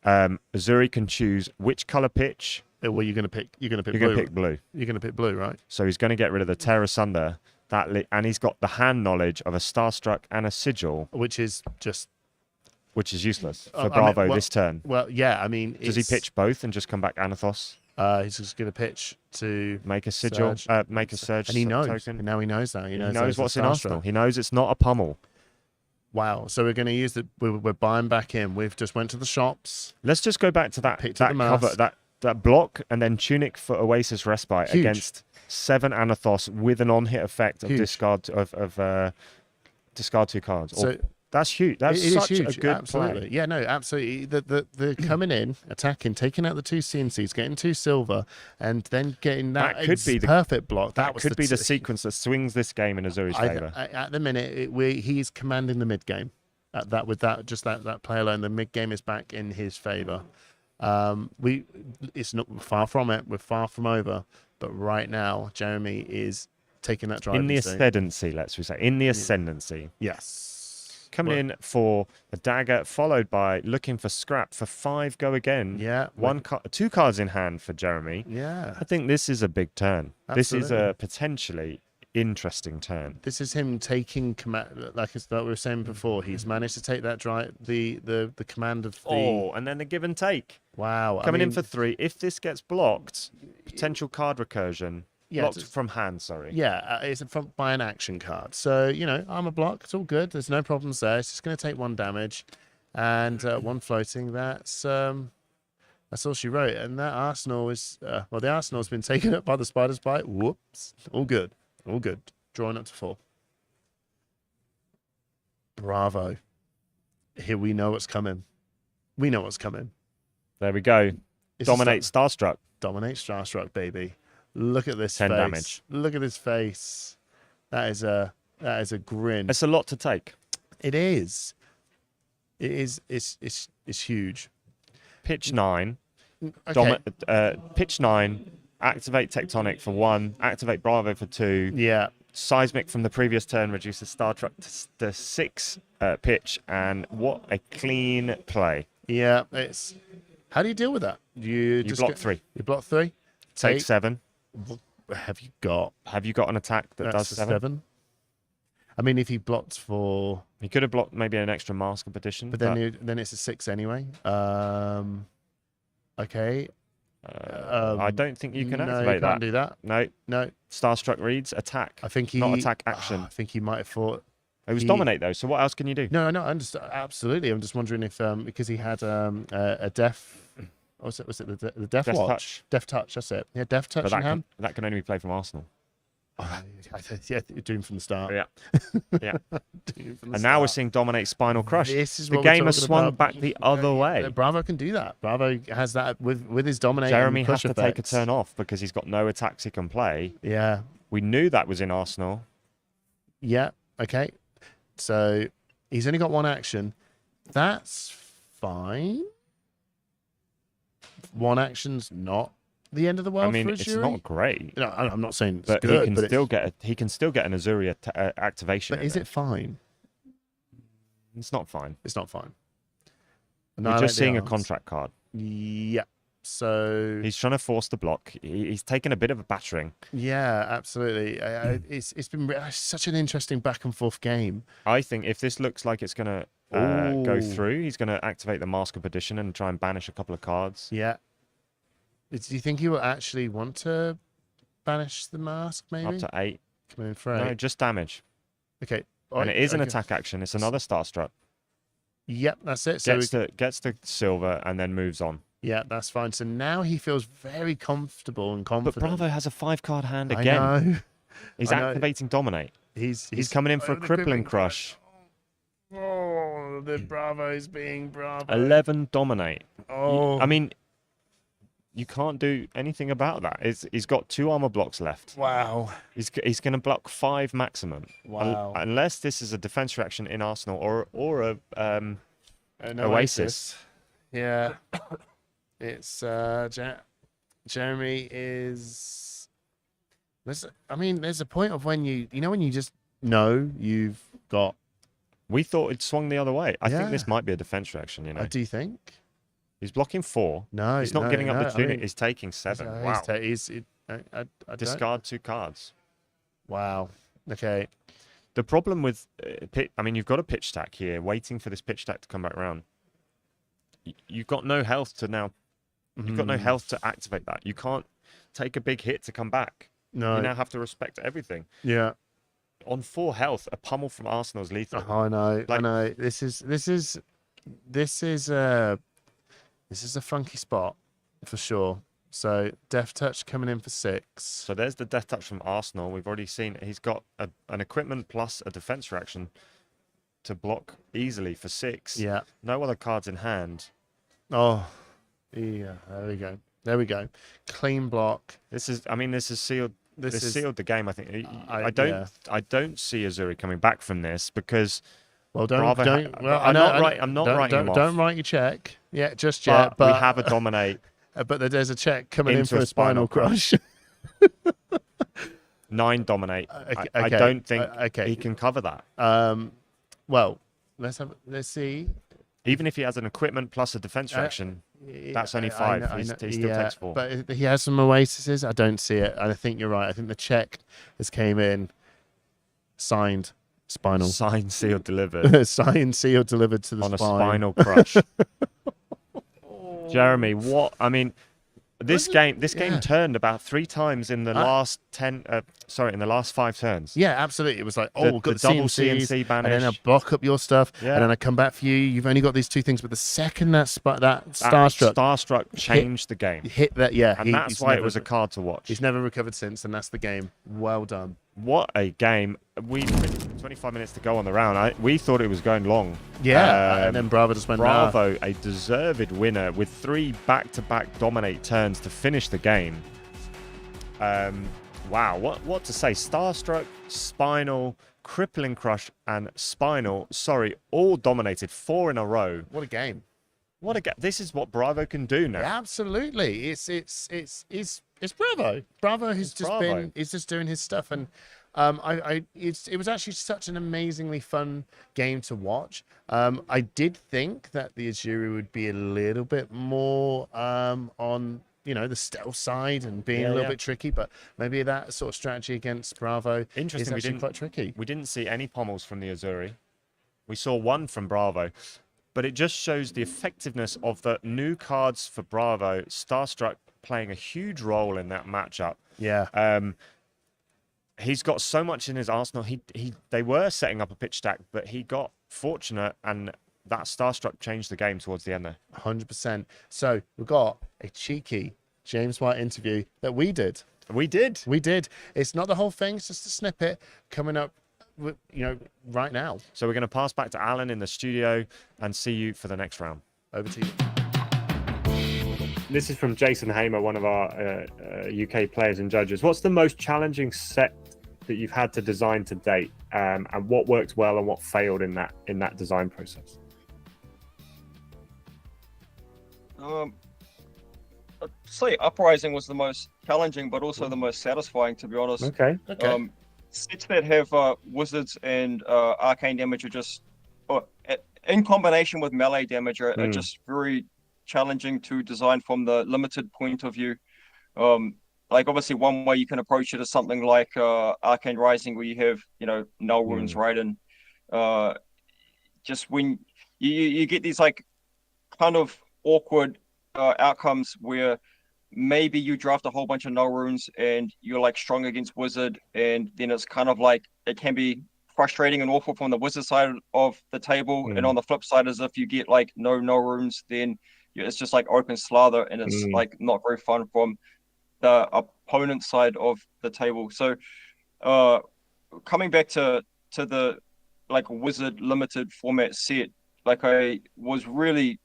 Azuri can choose which color pitch. Well, you're going to pick. You're going to pick You're blue. going to pick blue. You're going to pick blue, right? So he's going to get rid of the Tear Asunder. And he's got the hand knowledge of a Starstruck and a Sigil, Which is just. which is useless for I mean, Bravo this turn. Well, yeah. I mean, Does he pitch both and just come back Anathos? He's just going to pitch to Make a Sigil, Surge. make a Surge and he knows. token. And now he knows that. He knows, He knows that what's it's a in Starstruck. Arsenal. He knows it's not a pummel. Wow. So we're going to use the. We're buying back in. We've just went to the shops. Let's just go back to that Picked up the cover, mask. that block, and then Tunic for Oasis Respite Huge. against 7 Anathos with an on-hit effect of Huge. discard 2 cards. So That's huge. That's it is such huge. a good Absolutely. play. Yeah, no, absolutely. The coming in, attacking, taking out the 2 CNCs, getting 2 silver, and then getting that, That could be the perfect block. That was could be the sequence that swings this game in Azuri's favor. At the minute, he's commanding the mid game. That play alone, the mid game is back in his favor. It's not far from it. We're far from over. But right now, Jeremy is taking that drive. In the ascendancy, let's say. In the ascendancy. Yes. Coming in for a dagger, followed by looking for scrap for 5 go again. Yeah. 2 cards in hand for Jeremy. Yeah. I think this is a big turn. This is Absolutely. a potentially interesting turn. This is him taking command, like we were saying before. He's managed to take that drive, the command of the. Oh, and then the give and take. Wow! Coming in for 3. If this gets blocked, potential card recursion. Yeah, blocked from hand, sorry. Yeah, it's by an action card. So, armor block, it's all good. There's no problems there. It's just going to take 1 damage and 1 floating. That's all she wrote. And that Arsenal is, the Arsenal's been taken up by the Spider's Bite. Whoops. All good. All good. Drawing up to 4. Bravo. Here we know what's coming. We know what's coming. There we go. Dominate Starstruck. Dominate Starstruck, baby. Look at this 10 face. damage. Look at his face. That is a grin. It's a lot to take. It is. It is. It's huge. Pitch 9. Okay. Pitch 9. Activate Tectonic for 1. Activate Bravo for 2. Yeah. Seismic from the previous turn reduces Starstruck to 6 pitch. And what a clean play. Yeah. It's. How do you deal with that? You just block 3. You block 3. Take 7. Have you got an attack that does 7? I mean, if he blocked for. He could have blocked maybe an extra Mask of Petition. But then it's a 6 anyway. Okay. I don't think you can no, activate you that. can't do that. No. Starstruck reads attack. I think he not attack action. I think he might have thought. It was dominate though. So what else can you do? No, I understand absolutely. I'm just wondering if because he had a deaf. Was it the Death Death Watch? Touch. Death Touch, that's it. Yeah, Death Touch But in hand. that can only be played from Arsenal. Yeah, doomed from the start. Yeah. Yeah. Doomed from the And now we're start. seeing Dominate Spinal Crush. This is The what we're game has talking swung about. back the other way. Bravo can do that. Bravo has that with his dominate. Jeremy and has push to take a effects. turn off because he's got no attacks he can play. Yeah. We knew that was in Arsenal. Yeah. Okay. So he's only got 1 action. That's fine. 1 action's not the end of the world. I mean, for it's Azuri. not great, No, I'm not saying it's but good. he can but still get an Azuri activation. But is it fine? It's not fine. It's not fine. We're just seeing a contract card. Yeah. So He's trying to force the block. He's taken a bit of a battering. yeah, absolutely. It's been such an interesting back and forth game. I think if this looks like it's going to go through. He's going to activate the Mask of Perdition and try and banish a couple of cards. Yeah. Do you think he will actually want to banish the mask, maybe? Up to 8. Come in for 8. No, just damage. Okay. And it is an attack action. It's another Starstruck. Yep, that's it. So Gets the silver and then moves on. yeah, that's fine. So now he feels very comfortable and confident. But Bravo has a 5-card hand I again. know. He's I know. activating Dominate. He's coming in for a the crippling crush. Oh, the Bravo's being Bravo. 11 Dominate. Oh. I mean, you can't do anything about that. He's got 2 armor blocks left. Wow. He's going to block 5 maximum. Wow. Unless this is a defense reaction in Arsenal or a An Oasis. Yeah. It's Jeremy is. There's a point of when when you just know you've got. We thought it swung the other way. I think Yeah. this might be a defense reaction. Do you think? He's blocking 4. No, He's not giving up the tunic. He's taking 7. Wow. I Discard 2 cards. Wow. Okay. The problem with you've got a pitch stack here, waiting for this pitch stack to come back around. You've got no health to now. You've got no health to activate that. You can't take a big hit to come back. No. You now have to respect everything. Yeah. On 4 health, a pummel from Arsenal's lethal. I know. I Like- know. This is a funky spot for sure. So Death Touch coming in for 6. So there's the death touch from Arsenal. We've already seen it. He's got an equipment plus a defense reaction to block easily for 6. Yeah. No other cards in hand. Oh. Yeah. There we go. Clean block. This is sealed. This is sealed the game. I think. I- I don't see Azuri coming back from this because. Well, Bravo I'm not writing him off. Don't write your check. Yeah, just yet. But we have a dominate. But there's a check coming in Into for a a spinal spinal crush. 9 dominate. Okay, I don't think okay. he can cover that. Well, let's see. Even if he has an equipment plus a defense reaction, that's only 5. He still takes 4. But he has some oases. I don't see it. I think you're right. I think the check has came in, signed, spinal. Signed, sealed, delivered. Signed, sealed, delivered to the On spine. a spinal crush. Jeremy, this game turned about 3 times in the last 5 turns. Yeah, absolutely. It was like, The- we've got the double CNCs, CNC and then I banish. block up your stuff, Yeah. and then I come back for you. You've only got these 2 things, but the second that Starstruck Starstruck changed the game. hit that, And that's why it was a card to watch. He's never recovered since, and that's the game. Well done. What a game. 25 minutes to go on the round. We thought it was going long. Yeah, and then Bravo just went, nah. Bravo, a deserved winner with 3 back-to-back dominate turns to finish the game. Wow, what to say? Starstruck, Spinal, Crippling Crush, and Spinal. Sorry, all dominated 4 in a row. What a game. What a This is what Bravo can do now. Absolutely. It's Bravo. Bravo has Bravo. is just doing his stuff, and it was actually such an amazingly fun game to watch. I did think that the Azuri would be a little bit more on the stealth side and being a little bit tricky, but maybe that sort of strategy against Bravo Interesting, is actually quite tricky. We didn't see any pommels from the Azuri. We saw 1 from Bravo. But it just shows the effectiveness of the new cards for Bravo. Starstruck playing a huge role in that matchup. Yeah. He's got so much in his arsenal. They were setting up a pitch stack, but he got fortunate, and that Starstruck changed the game towards the end there. 100%. So we've got a cheeky James White interview that we did. We did. It's not the whole thing. It's just a snippet coming up, right now. So we're going to pass back to Alan in the studio and see you for the next round. Over to you. This is from Jason Hamer, one of our UK players and judges. What's the most challenging set that you've had to design to date, and what worked well and what failed in that design process? I'd say Uprising was the most challenging, but also the most satisfying, to be honest. Okay. Sets that have wizards and arcane damage are just, in combination with melee damage, are just very challenging to design from the limited point of view. Like obviously one way you can approach it is something like Arcane Rising, where you have null runes, right? And just when you get these like kind of awkward outcomes where maybe you draft a whole bunch of null runes and you're like strong against wizard, and then it's kind of like it can be frustrating and awful from the wizard side of the table. And on the flip side is if you get like no null runes, then it's just like open slather, and it's like not very fun from the opponent side of the table. So coming back to the like wizard limited format set, like I was really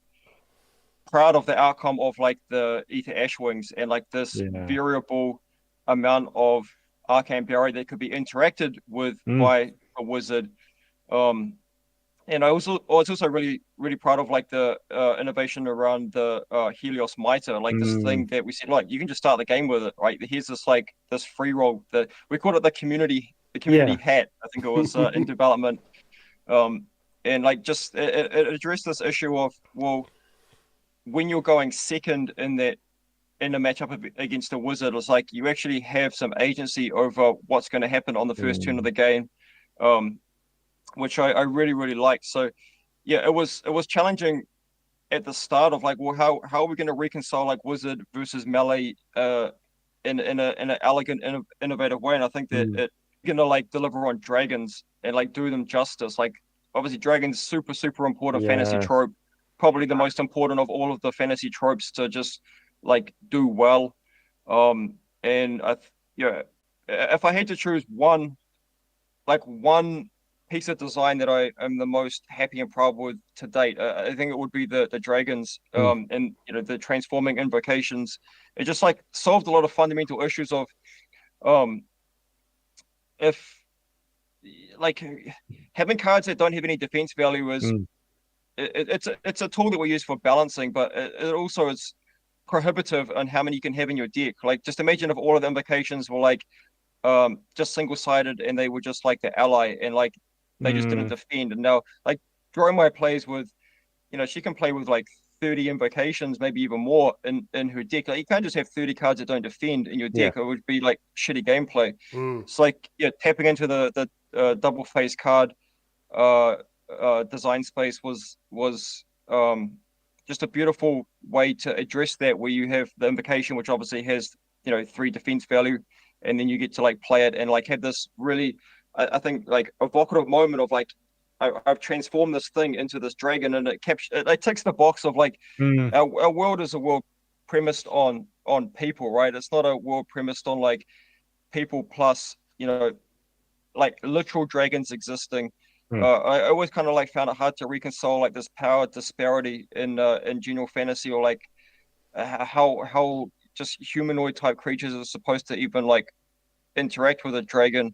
proud of the outcome of like the Ether Ashwings and like this variable amount of arcane barrier that could be interacted with by a wizard. And I was also really proud of like the innovation around the Helios Mitre, like this thing that we said, like you can just start the game with it, right? Here's this like this free roll. We called it the community hat, I think it was in development. And like just it addressed this issue of, well, when you're going second in a matchup against a wizard, it's like you actually have some agency over what's going to happen on the first turn of the game, which I really liked. So yeah, it was challenging at the start of like, well, how are we going to reconcile like wizard versus melee in an elegant, innovative way? And I think that it's going to like deliver on dragons and like do them justice. Like obviously dragons super important fantasy trope, probably the most important of all of the fantasy tropes to just like do well. And if I had to choose one piece of design that I am the most happy and proud with to date, I think it would be the dragons, and the transforming invocations. It just like solved a lot of fundamental issues of if like having cards that don't have any defense value is it's a tool that we use for balancing, but it also is prohibitive on how many you can have in your deck. Like just imagine if all of the invocations were like just single-sided and they were just like the ally and like they just didn't defend. And now like Dromai plays with, she can play with like 30 invocations, maybe even more in her deck. Like you can't just have 30 cards that don't defend in your deck. It would be like shitty gameplay. It's like tapping into the double face card design space was just a beautiful way to address that, where you have the invocation, which obviously has 3 defense value, and then you get to like play it and like have this really I think like evocative moment of like I've transformed this thing into this dragon, and it ticks the box of like our world is a world premised on people, right? It's not a world premised on like people plus like literal dragons existing. I always kind of like found it hard to reconcile like this power disparity in general fantasy, or like how just humanoid type creatures are supposed to even like interact with a dragon.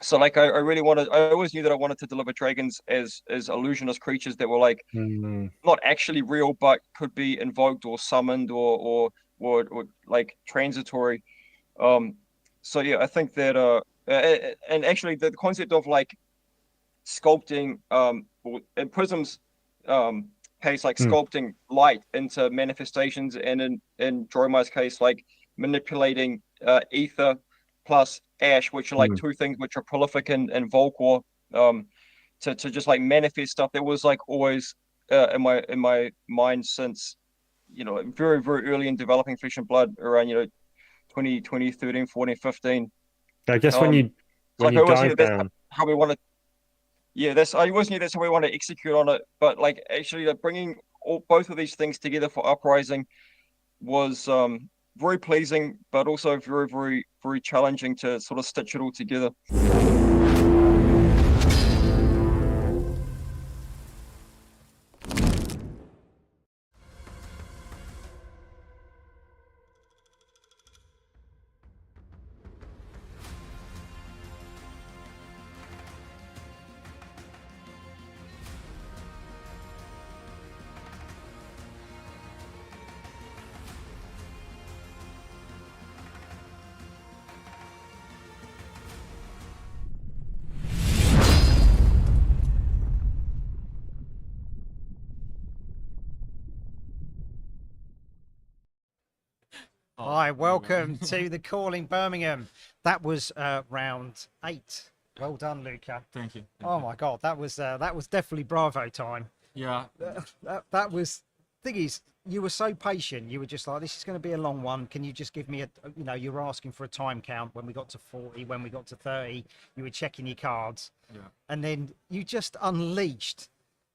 So like I always knew that I wanted to deliver dragons as illusionist creatures that were like not actually real, but could be invoked or summoned or like transitory. So yeah, I think that and actually the concept of like sculpting in Prism's case, like sculpting light into manifestations, and in Dromai's case, like manipulating ether plus ash, which are like 2 things which are prolific in Volcor, to just like manifest stuff that was like always in my mind since very early in developing Flesh and Blood, around 2013, 14, 15. I guess when you dive down, how we want to. Yeah, I always knew that's how we want to execute on it. But like actually, bringing both of these things together for Uprising was very pleasing, but also very challenging to sort of stitch it all together. Hi, welcome to the Calling Birmingham. That was round 8 Well done, Luca. Thank you. Oh my God, that was definitely Bravo time. Yeah. That was. Thing is, you were so patient. You were just like, this is going to be a long one. Can you just give me a? You know, you were asking for a time count when we got to 40, when we got to 30. You were checking your cards, Yeah. and then you just unleashed.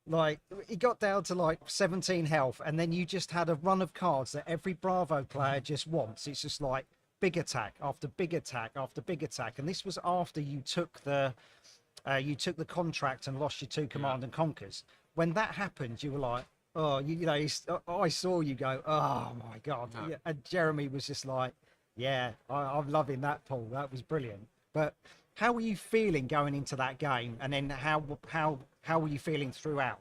Like it got down to like 17 health, and then you just had a run of cards that every Bravo player just wants. It's just like big attack after big attack after big attack, and this was after you took the contract and lost your 2 command and conquers. When that happened, you were like, oh, I saw you go, oh my God. No. Yeah. And Jeremy was just like, yeah, I'm loving that, Paul. That was brilliant. But how were you feeling going into that game, and then how were you feeling throughout?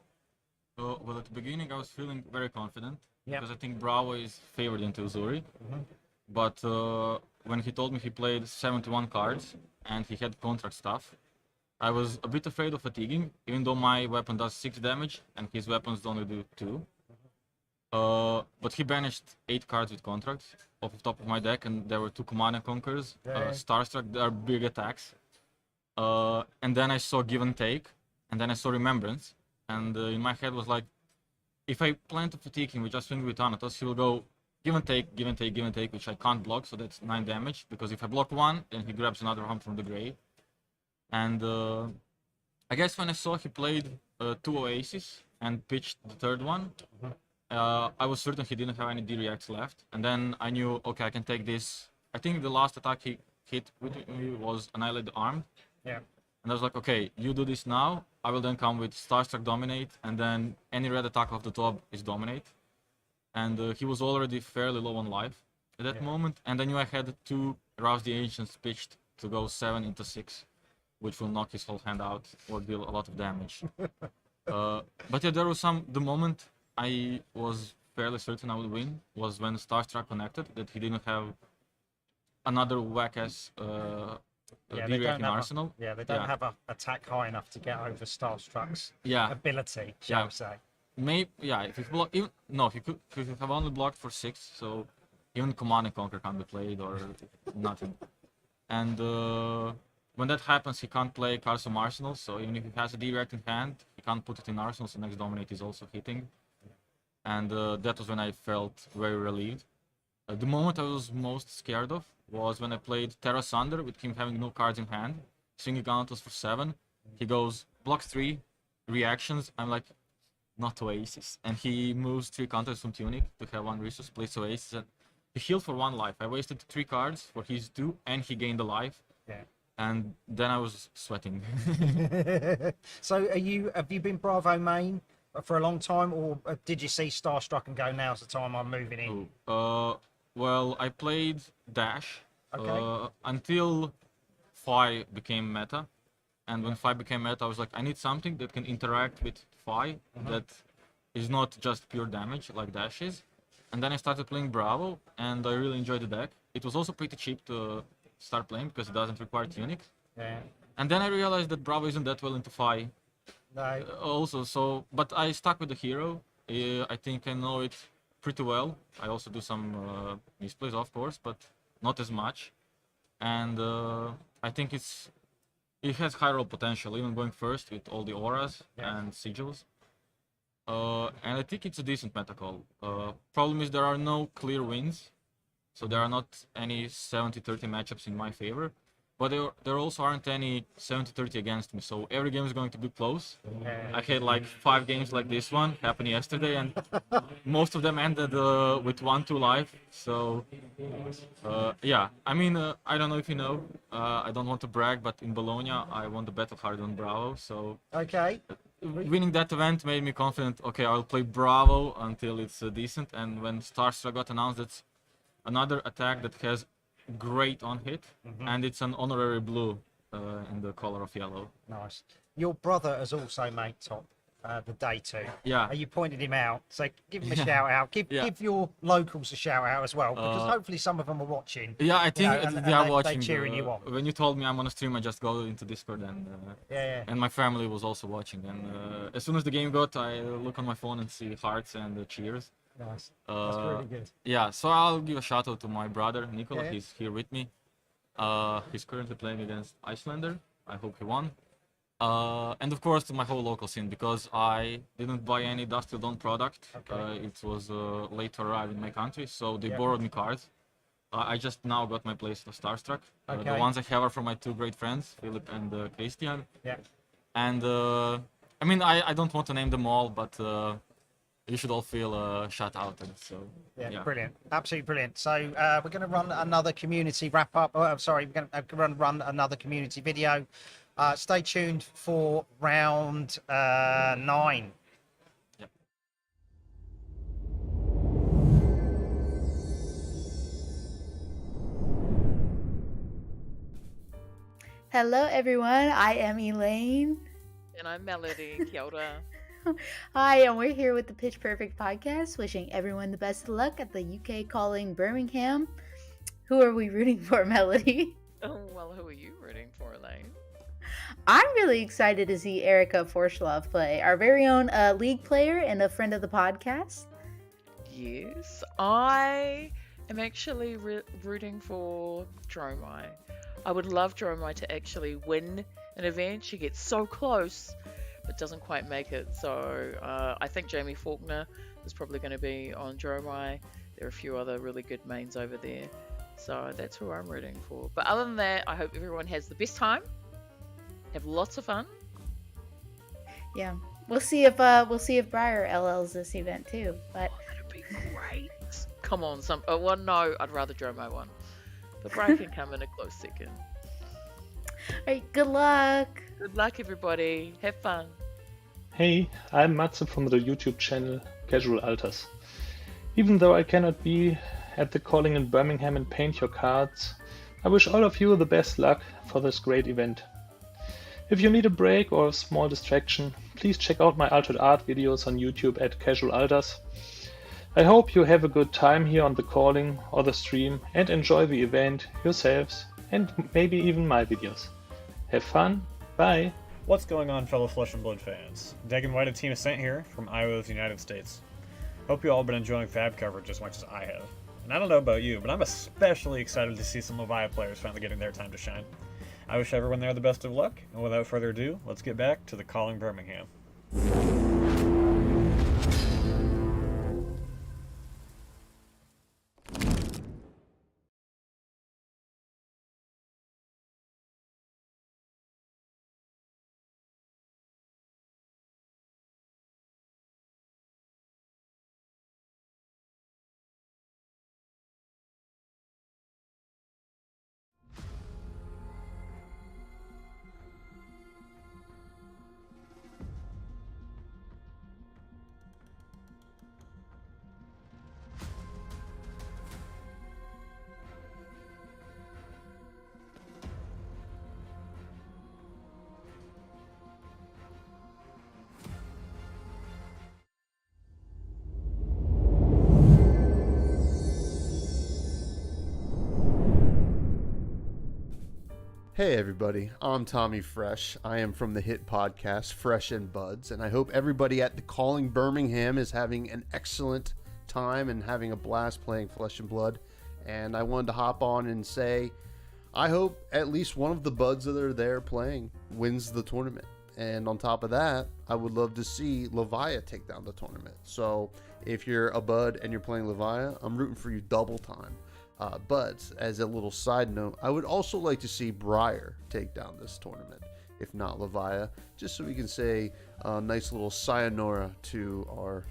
Well, at the beginning, I was feeling very confident Yeah. because I think Bravo is favored into Azuri. But when he told me he played 71 cards and he had contract stuff, I was a bit afraid of fatiguing, even though my weapon does 6 damage and his weapons only do 2. But he banished 8 cards with contracts off the top of my deck, and there were 2 Command and Conquerors, Starstruck, they are big attacks. And then I saw Give and Take, and then I saw Remembrance, and in my head was like, if I plan to fatigue him with just swing with Thanatos, he will go Give and Take, Give and Take, Give and Take, which I can't block, so that's 9 damage, because if I block 1, then he grabs another one from the grave. And I guess when I saw he played 2 Oasis and pitched the 3rd one, I was certain he didn't have any D-reacts left. And then I knew, okay, I can take this. I think the last attack he hit with me was Annihilate Armed. Yeah. And I was like, okay, you do this now. I will then come with Starstruck Dominate, and then any red attack off the top is Dominate. And he was already fairly low on life at that moment. And I knew I had 2 Rouse the Ancients pitched to go 7 into 6, which will knock his whole hand out or deal a lot of damage. But yeah, there was the moment I was fairly certain I would win was when Starstruck connected, that he didn't have another whack-ass D-react in Arsenal. They don't have a attack high enough to get over Starstruck's Yeah. ability, shall we say. Maybe, yeah, if you block, if you have only blocked for 6, so even Command and Conquer can't be played or nothing. And when that happens, he can't play cards from Arsenal, so even if he has a D-react in hand, he can't put it in Arsenal, so next Dominate is also hitting. And that was when I felt very relieved. The moment I was most scared of was when I played Terra Sunder with him having no cards in hand, swinging Ganatos for 7. He goes, blocks 3, reactions, I'm like, not Oasis. And he moves 3 counters from Tunic to have 1 resource, plays Oasis, and he healed for 1 life. I wasted 3 cards for his 2, and he gained a life. Yeah. And then I was sweating. So have you been Bravo main for a long time, or did you see Starstruck and go, now's the time I'm moving in? Well, I played Dash Okay. until Phi became meta. And when Phi became meta, I was like, I need something that can interact with Phi that is not just pure damage like Dash is. And then I started playing Bravo, and I really enjoyed the deck. It was also pretty cheap to start playing because it doesn't require Tunic. Yeah. And then I realized that Bravo isn't that well into Phi No. also, so, but I stuck with the hero. I think I know it pretty well. I also do some misplays, of course, but not as much. And I think it has high roll potential, even going first with all the auras and sigils. And I think it's a decent meta call. Problem is there are no clear wins, so there are not any 70-30 matchups in my favor. But there also aren't any 70-30 against me, so every game is going to be close. I had like 5 games like this one happen yesterday, and most of them ended with 1-2 life. So yeah, I mean, I don't know if you know, I don't want to brag, but in Bologna I won the Battle Hard on Bravo, so Okay. winning that event made me confident. Okay, I'll play Bravo until it's decent, and when Starstruck got announced, that's another attack that has great on hit, and it's an honorary blue in the color of yellow. Nice. Your brother has also made top the day 2. Yeah. You pointed him out, so give him a shout out. Give your locals a shout out as well, because hopefully some of them are watching. Yeah, I think they are watching. They're cheering you on. When you told me I'm on a stream, I just go into Discord, and and my family was also watching. And as soon as the game got, I look on my phone and see hearts and cheers. Nice. That's really good. Yeah, so I'll give a shout out to my brother Nicola. Yeah. He's here with me. He's currently playing against Icelander. I hope he won. And of course to my whole local scene, because I didn't buy any Dust Till Dawn product. It was late to arrive in my country, so they borrowed me cards. I just now got my place of Starstruck. The ones I have are from my two great friends, Philip and Christian. Yeah. And I mean, I don't want to name them all, but you should all feel shout out. And so Yeah, brilliant, absolutely brilliant. So we're going to run another community wrap up. Oh, I'm sorry, we're going to run another community video. Stay tuned for round 9. Hello everyone, I am Elaine. And I'm Melody. Kia ora. Hi, and we're here with the Pitch Perfect podcast, wishing everyone the best of luck at the UK Calling Birmingham. Who are we rooting for, Melody? Oh, well, who are you rooting for, Elaine? I'm really excited to see Erica Forschlov play, our very own league player and a friend of the podcast. Yes, I am actually rooting for Dromai. I would love Dromai to actually win an event. She gets so close, but doesn't quite make it. So I think Jamie Faulkner is probably going to be on Dromai. There are a few other really good mains over there. So that's who I'm rooting for. But other than that, I hope everyone has the best time. Have lots of fun. Yeah, we'll see if Briar LLs this event too. But that'd be great. Come on, well, no, I'd rather Dromai one. But Brian can come in a close second. Alright, good luck. Good luck, everybody. Have fun. Hey, I'm Matze from the YouTube channel Casual Alters. Even though I cannot be at the calling in Birmingham and paint your cards, I wish all of you the best luck for this great event. If you need a break or a small distraction, please check out my altered art videos on YouTube at Casual Alters. I hope you have a good time here on the calling or the stream and enjoy the event yourselves and maybe even my videos. Have fun, bye! What's going on, fellow Flesh and Blood fans? Dagan White of Team Ascent here from Iowa, United States. Hope you all been enjoying Fab coverage as much as I have. And I don't know about you, but I'm especially excited to see some Leviathan players finally getting their time to shine. I wish everyone there the best of luck, and without further ado, let's get back to the Calling Birmingham. Hey everybody, I'm Tommy Fresh. I am from the hit podcast Fresh and Buds, and I hope everybody at the Calling Birmingham is having an excellent time and having a blast playing Flesh and Blood. And I wanted to hop on and say, I hope at least one of the buds that are there playing wins the tournament. And on top of that, I would love to see Levia take down the tournament. So if you're a bud and you're playing Levia, I'm rooting for you double time. But as a little side note, I would also like to see Briar take down this tournament, if not Levia, just so we can say a nice little sayonara to our...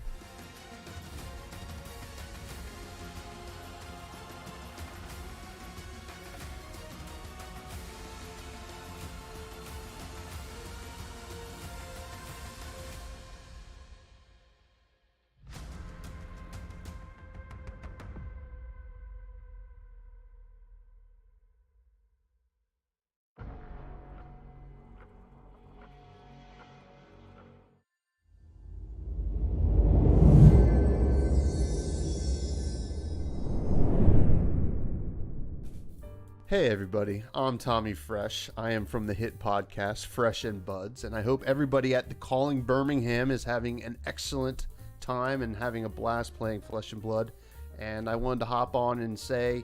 Hey everybody, I'm Tommy Fresh. I am from the hit podcast Fresh and Buds, and I hope everybody at the Calling Birmingham is having an excellent time and having a blast playing Flesh and Blood. And I wanted to hop on and say,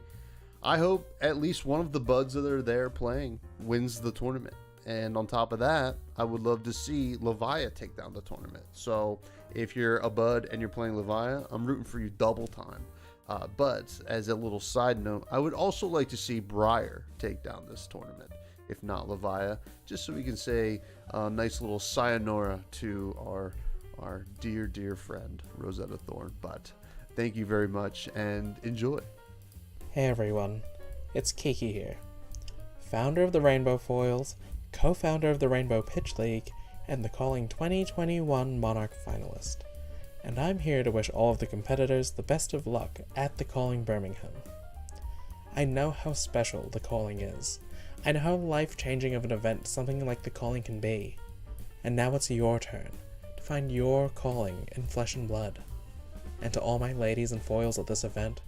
I hope at least one of the buds that are there playing wins the tournament. And on top of that, I would love to see Levia take down the tournament. So if you're a Bud and you're playing Levia, I'm rooting for you double time. But as a little side note, I would also like to see Briar take down this tournament, if not Levia, just so we can say a nice little sayonara to our dear friend Rosetta Thorn. But thank you very much and enjoy. Hey everyone, it's Kiki here, founder of the Rainbow Foils, co-founder of the Rainbow Pitch League, and the Calling 2021 Monarch finalist. And I'm here to wish all of the competitors the best of luck at the Calling Birmingham. I know how special the Calling is. I know how life-changing of an event something like the Calling can be. And now it's your turn to find your calling in flesh and blood. And to all my ladies and foils at this event,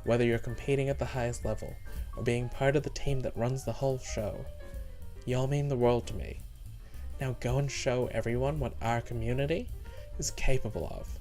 whether you're competing at the highest level or being part of the team that runs the whole show, y'all mean the world to me. Now go and show everyone what our community is capable of.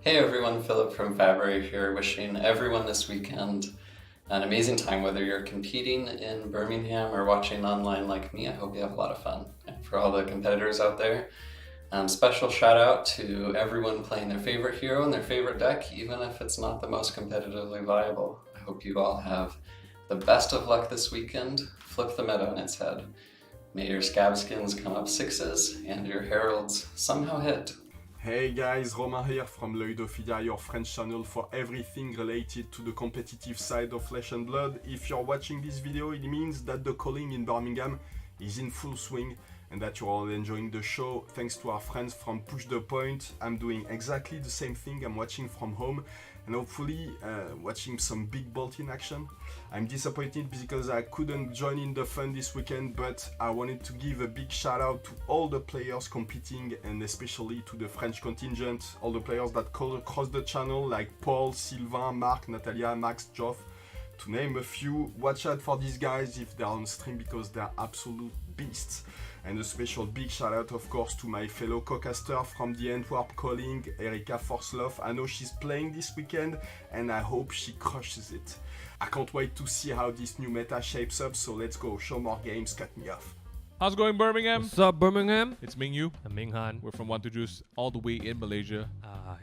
Hey everyone, Philip from Fabry here, wishing everyone this weekend an amazing time, whether you're competing in Birmingham or watching online like me. I hope you have a lot of fun. And for all the competitors out there, special shout out to everyone playing their favorite hero and their favorite deck, even if it's not the most competitively viable. I hope you all have the best of luck this weekend. Flip the meta on its head. May your scab skins come up sixes and your heralds somehow hit. Hey guys, Romain here from Leudophilia, your French channel for everything related to the competitive side of Flesh and Blood. If you're watching this video, it means that the calling in Birmingham is in full swing and that you're all enjoying the show. Thanks to our friends from Push the Point, I'm doing exactly the same thing. I'm watching from home and hopefully watching some big bolt in action. I'm disappointed because I couldn't join in the fun this weekend, but I wanted to give a big shout out to all the players competing and especially to the French contingent, all the players that call across the channel like Paul, Sylvain, Marc, Natalia, Max, Joff, to name a few. Watch out for these guys if they're on stream because they're absolute beasts. And a special big shout out of course to my fellow co-caster from the Antwerp Calling, Erika Forsloff. I know she's playing this weekend and I hope she crushes it. I can't wait to see how this new meta shapes up, so let's go, show more games, cut me off. How's it going, Birmingham? What's up, Birmingham? It's Mingyu. I'm Minghan. We're from One to Juice, all the way in Malaysia.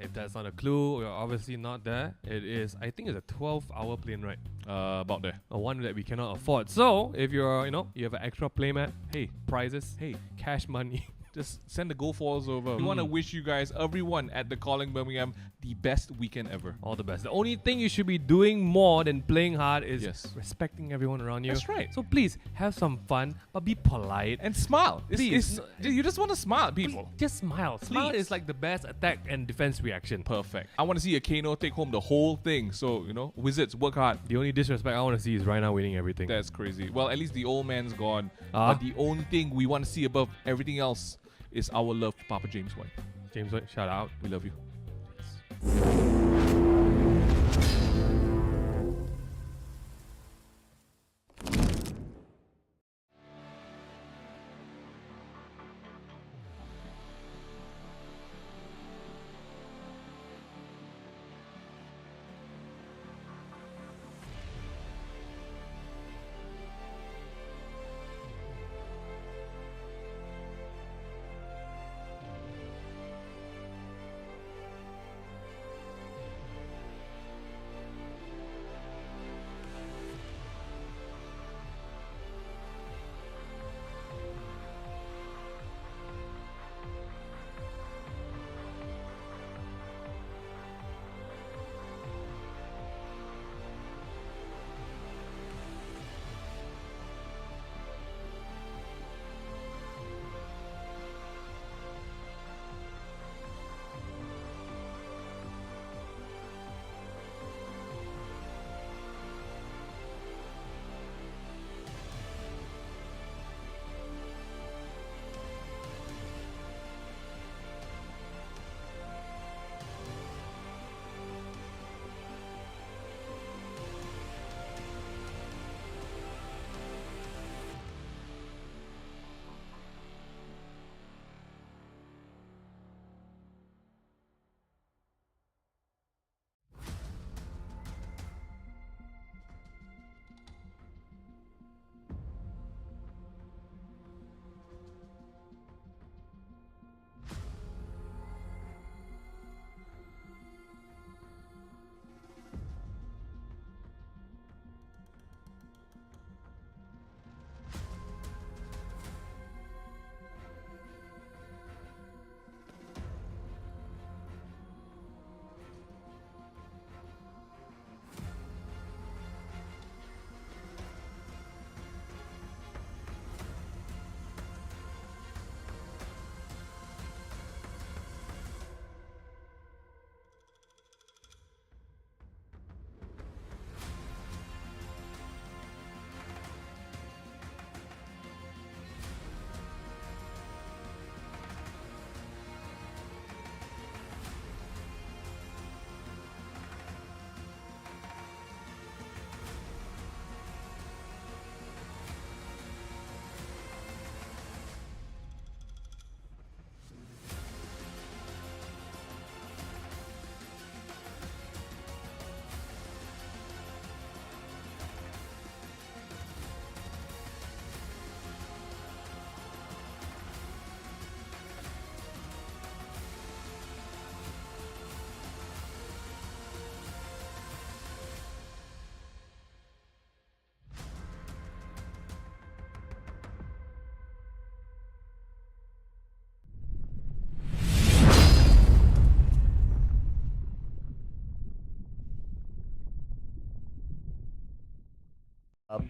If that's not a clue, you're obviously not there. It is, I think it's a 12-hour plane ride. About there. A one that we cannot afford. So, if you're, you have an extra playmat, hey, prizes, hey, cash money. just send the gold foils over. We want to wish you guys, everyone at the Calling Birmingham, the best weekend ever. All the best. The only thing you should be doing more than playing hard is Yes. respecting everyone around you. That's right. So please have some fun, but be polite. And smile. Please. You just want to smile at people. Just smile. Smile Please. is like the best attack and defense reaction. Perfect. I want to see a Kano take home the whole thing. So, Wizards, work hard. The only disrespect I want to see is right now winning everything. That's crazy. Well, at least the old man's gone. Ah. But the only thing we want to see above everything else is our love for Papa James White. James White, shout out. We love you.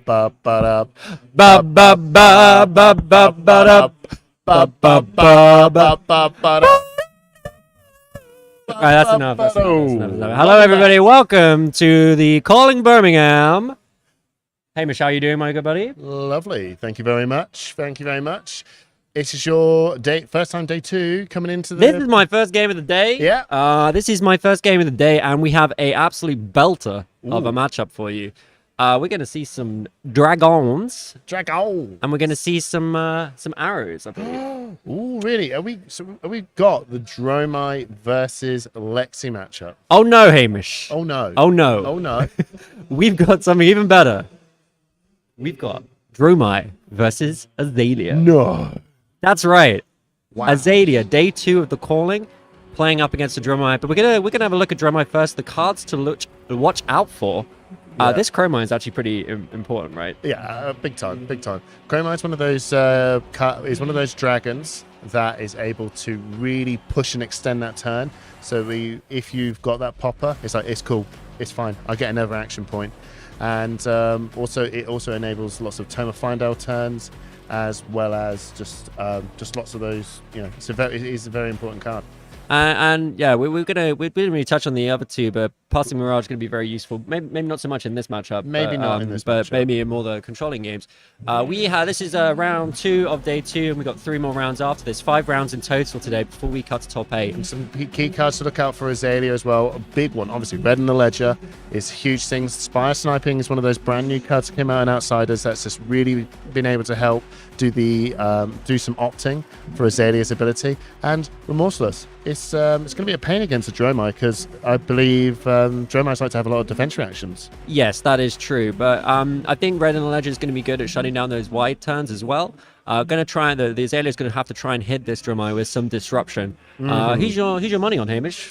Ba-ba-da. Ba-ba-ba-ba-ba-ba-da. Ba-ba-ba-ba-ba-ba-da. All right, that's enough. That's enough. Hello, everybody. Welcome to the Calling Birmingham. Hey, Michelle, how you doing, my good buddy? Lovely. Thank you very much. Thank you very much. This is your first time day 2 coming into the... This is my first game of the day. Yeah. This is my first game of the day, and we have a absolute belter of a matchup for you. We're going to see some dragons. Dragon. And we're going to see some arrows, I believe. Ooh, really? Have we got the Dromai versus Lexi matchup? Oh, no, Hamish. Oh, no. Oh, no. Oh, no. We've got something even better. We've got Dromai versus Azalea. No. That's right. Wow. Azalea, day 2 of the calling, playing up against the Dromai. But we're gonna have a look at Dromai first. The cards to watch out for. Yeah. This Chromite is actually pretty important, right? Yeah, big time, big time. Chromite's one of those is one of those dragons that is able to really push and extend that turn. So if you've got that popper, it's like, it's cool, it's fine, I get another action point. And it also enables lots of Tome of Findale turns, as well as just lots of those. It is a very important card. And yeah, we didn't really touch on the other two, but Passing Mirage is going to be very useful. Maybe not so much in this matchup. Maybe not in this but matchup. maybe in more the controlling games. This is round 2 of day 2, and we got 3 more rounds after this. 5 rounds in total today before we cut to top 8. And some key cards to look out for Azalea as well. A big one, obviously, Red in the Ledger is huge things. Spire Sniping is one of those brand new cards that came out in Outsiders that's just really been able to help do some opting for Azalea's ability. And Remorseless. It's going to be a pain against the Dromai, because I believe Dromai's like to have a lot of defense reactions. Yes, that is true. But I think Red in the Ledger is going to be good at shutting down those wide turns as well. Going to try the Azalea is going to have to try and hit this Dromai with some disruption. Who's your money on, Hamish?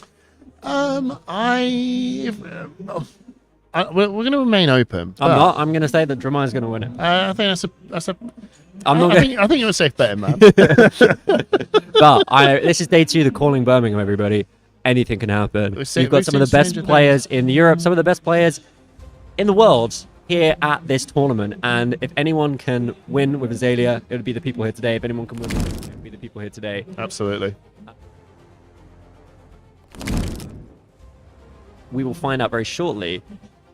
We're going to remain open. I'm not. I'm going to say that Dromai is going to win it. I think that's a. I think you're a safe bet, man. But this is day 2, the Calling Birmingham, everybody. Anything can happen. You've got some of the best players in Europe, some of the best players in the world here at this tournament. And if anyone can win with Azalea, it would be the people here today. If anyone can win, it would be the people here today. Absolutely. We will find out very shortly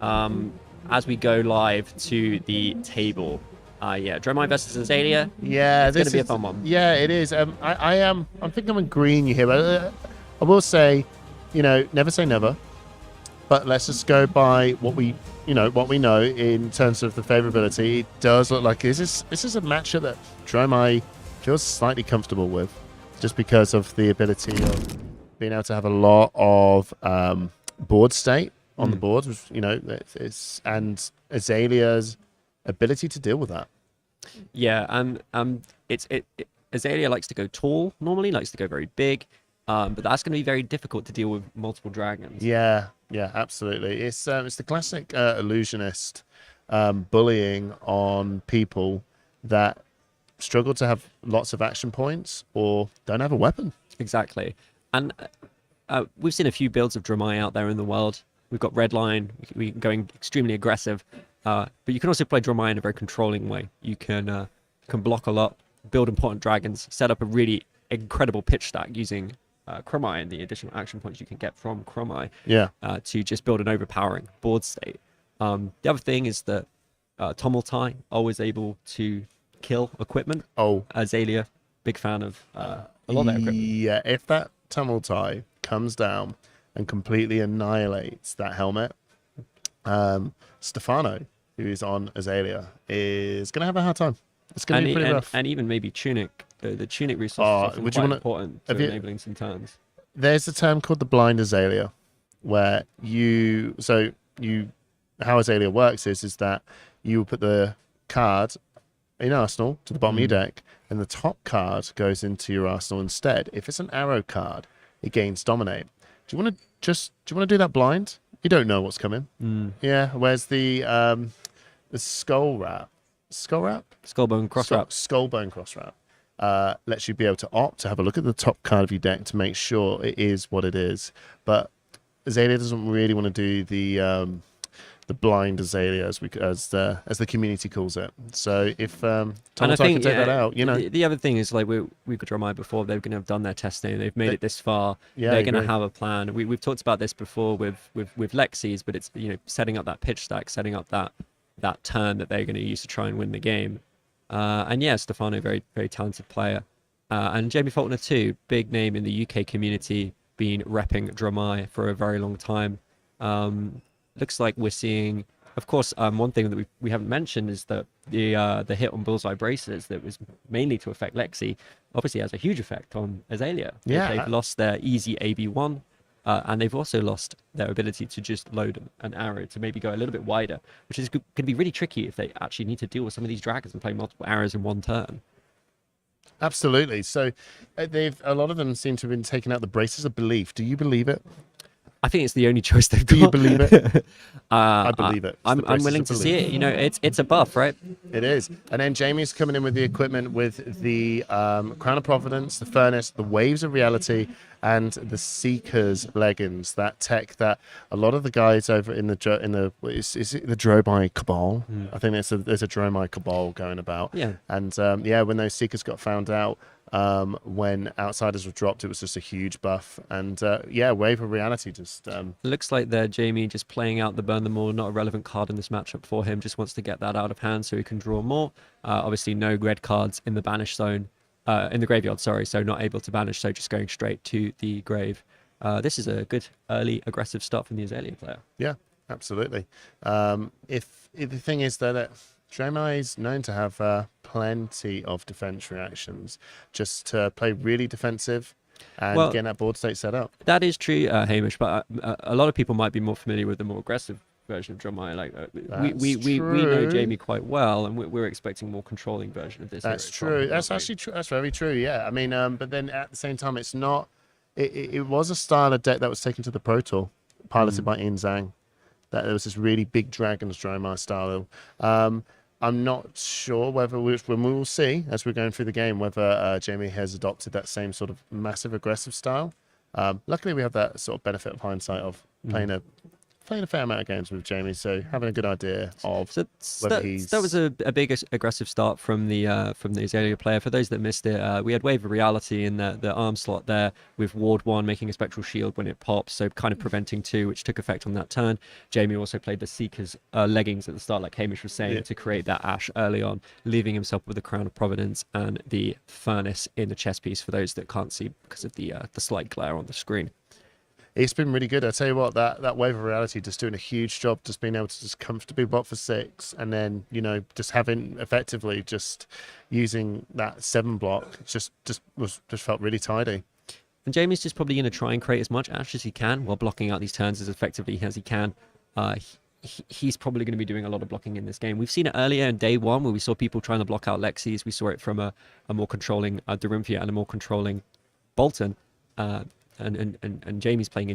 as we go live to the table. Dromai versus Azalea. Yeah, it's going to be a fun one. Yeah, it is. I think I'm agreeing you here, but I will say, never say never. But let's just go by what we know in terms of the favorability. It does look like this is a matchup that Dromai feels slightly comfortable with, just because of the ability of being able to have a lot of board state on the board. And Azalea's ability to deal with that. Yeah, and Azalea likes to go tall normally, likes to go very big, but that's going to be very difficult to deal with multiple dragons. Yeah, absolutely. It's the classic illusionist bullying on people that struggle to have lots of action points or don't have a weapon. Exactly. And we've seen a few builds of Dromai out there in the world. We've got Redline, we're going extremely aggressive. But you can also play Dromai in a very controlling way. You can block a lot, build important dragons, set up a really incredible pitch stack using Cromai and the additional action points you can get from Cromai to just build an overpowering board state. The other thing is that Tomultai, always able to kill equipment. Azalea, big fan of a lot of that equipment. Yeah, if that Tomultai comes down and completely annihilates that helmet, Stefano, who is on Azalea, is going to have a hard time. It's going to be pretty rough. And even maybe Tunic. The Tunic resource is quite important to enabling some turns. There's a term called the blind Azalea, where how Azalea works is that you put the card in Arsenal to the bottom of your deck, and the top card goes into your Arsenal instead. If it's an arrow card, it gains Dominate. Do you want to do that blind? You don't know what's coming. Yeah. Where's the skull wrap? Skullbone cross wrap. Skullbone cross wrap. Lets you be able to opt to have a look at the top card of your deck to make sure it is what it is. But Azalea doesn't really want to do the blind Azalea as the community calls it. So if Tomultai can take that out, the other thing is, like, we've got Dromai before. They're going to have done their testing. They've made it this far. Yeah, they're going to have a plan. We've talked about this before with Lexi's, but it's setting up that pitch stack, setting up that turn that they're going to use to try and win the game. Stefano, very very talented player, and Jamie Faulkner too, big name in the UK community, been repping Dromai for a very long time. Looks like we're seeing, of course, one thing that we haven't mentioned is that the hit on Bullseye Braces that was mainly to affect Lexi obviously has a huge effect on Azalea. Yeah. They've lost their easy AB1, and they've also lost their ability to just load an arrow to maybe go a little bit wider, which is going to be really tricky if they actually need to deal with some of these dragons and play multiple arrows in one turn. Absolutely. So a lot of them seem to have been taking out the Braces of Belief. Do you believe it? I think it's the only choice they've got. Do you believe it? I believe it. I'm willing to see it. You know, it's a buff, right? It is. And then Jamie's coming in with the equipment with the Crown of Providence, the Furnace, the Waves of Reality, and the Seeker's leggings. That tech that a lot of the guys over in the is it the Dromai Cabal? I think there's a Dromai Cabal going about. Yeah. And when those Seekers got found out, when Outsiders were dropped, it was just a huge buff. And Wave of Reality just Looks like they're Jamie just playing out the Burn Them All, not a relevant card in this matchup for him, just wants to get that out of hand so he can draw more. Obviously no red cards in the banish zone, in the graveyard, sorry, so not able to banish, so just going straight to the grave. This is a good early aggressive start from the Azalea player. Yeah, absolutely. If the thing is that Dromai is known to have plenty of defense reactions, just to play really defensive and getting that board state set up. That is true, Hamish, but a lot of people might be more familiar with the more aggressive version of Dromai. Like we know Jamie quite well, and we're expecting more controlling version of this. That's true. That's actually true. That's very true. Yeah, I mean, but then at the same time, it's not. It was a style of deck that was taken to the Pro Tour, piloted by Ian Zhang. That there was this really big Dragons Dromai style. I'm not sure when we will see as we're going through the game whether Jamie has adopted that same sort of massive aggressive style. Luckily, we have that sort of benefit of hindsight of playing a fair amount of games with Jamie, so having a good idea of whether he's... That was a big aggressive start from the Azalea player. For those that missed it, we had Wave of Reality in the arm slot there with Ward 1 making a Spectral Shield when it pops, so kind of preventing 2, which took effect on that turn. Jamie also played the Seeker's leggings at the start, like Hamish was saying, to create that Ash early on, leaving himself with the Crown of Providence and the Furnace in the chess piece for those that can't see because of the slight glare on the screen. It's been really good. I tell you what, that Wave of Reality just doing a huge job, just being able to just comfortably block for 6, and then just having effectively just using that 7 block just felt really tidy. And Jamie's just probably going to try and create as much Ash as he can while blocking out these turns as effectively as he can. He's probably going to be doing a lot of blocking in this game. We've seen it earlier in day 1 where we saw people trying to block out Lexis. We saw it from a more controlling Darumphia and a more controlling Bolton. And Jamie's playing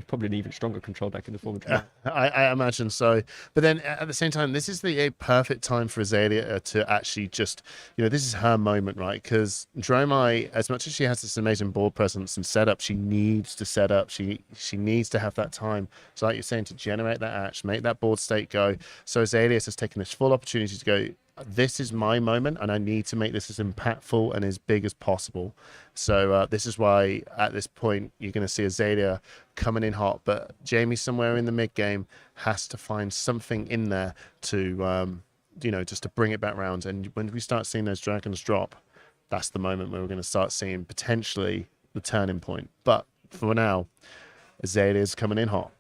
probably an even stronger control deck in the form of Dromai. I imagine so. But then at the same time, this is the perfect time for Azalea to actually just, this is her moment, right? Because Dromai, as much as she has this amazing board presence and setup, she needs to set up. She needs to have that time. So like you're saying, to generate that Ash, make that board state go. So Azalea has taken this full opportunity to go, this is my moment, and I need to make this as impactful and as big as possible. So this is why at this point you're going to see Azalea coming in hot, but Jamie somewhere in the mid game has to find something in there to just to bring it back round. And when we start seeing those dragons drop, that's the moment where we're going to start seeing potentially the turning point. But for now, Azalea's coming in hot.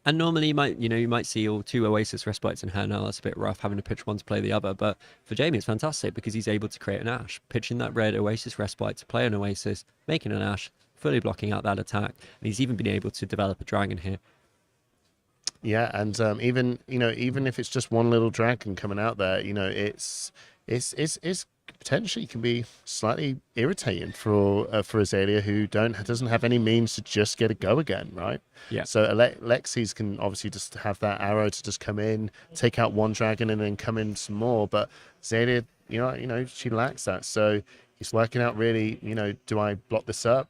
And normally you might see all 2 Oasis Respites in hand. Now that's a bit rough having to pitch one to play the other, but for Jamie it's fantastic because he's able to create an Ash, pitching that red Oasis Respite to play an Oasis, making an Ash, fully blocking out that attack, and he's even been able to develop a dragon here. Yeah, and even if it's just one little dragon coming out there, it's potentially can be slightly irritating for Azalea, who doesn't have any means to just get a go again, right? Yeah. So Lexi's can obviously just have that arrow to just come in, take out one dragon, and then come in some more. But Azalea, she lacks that. So he's working out really, do I block this up?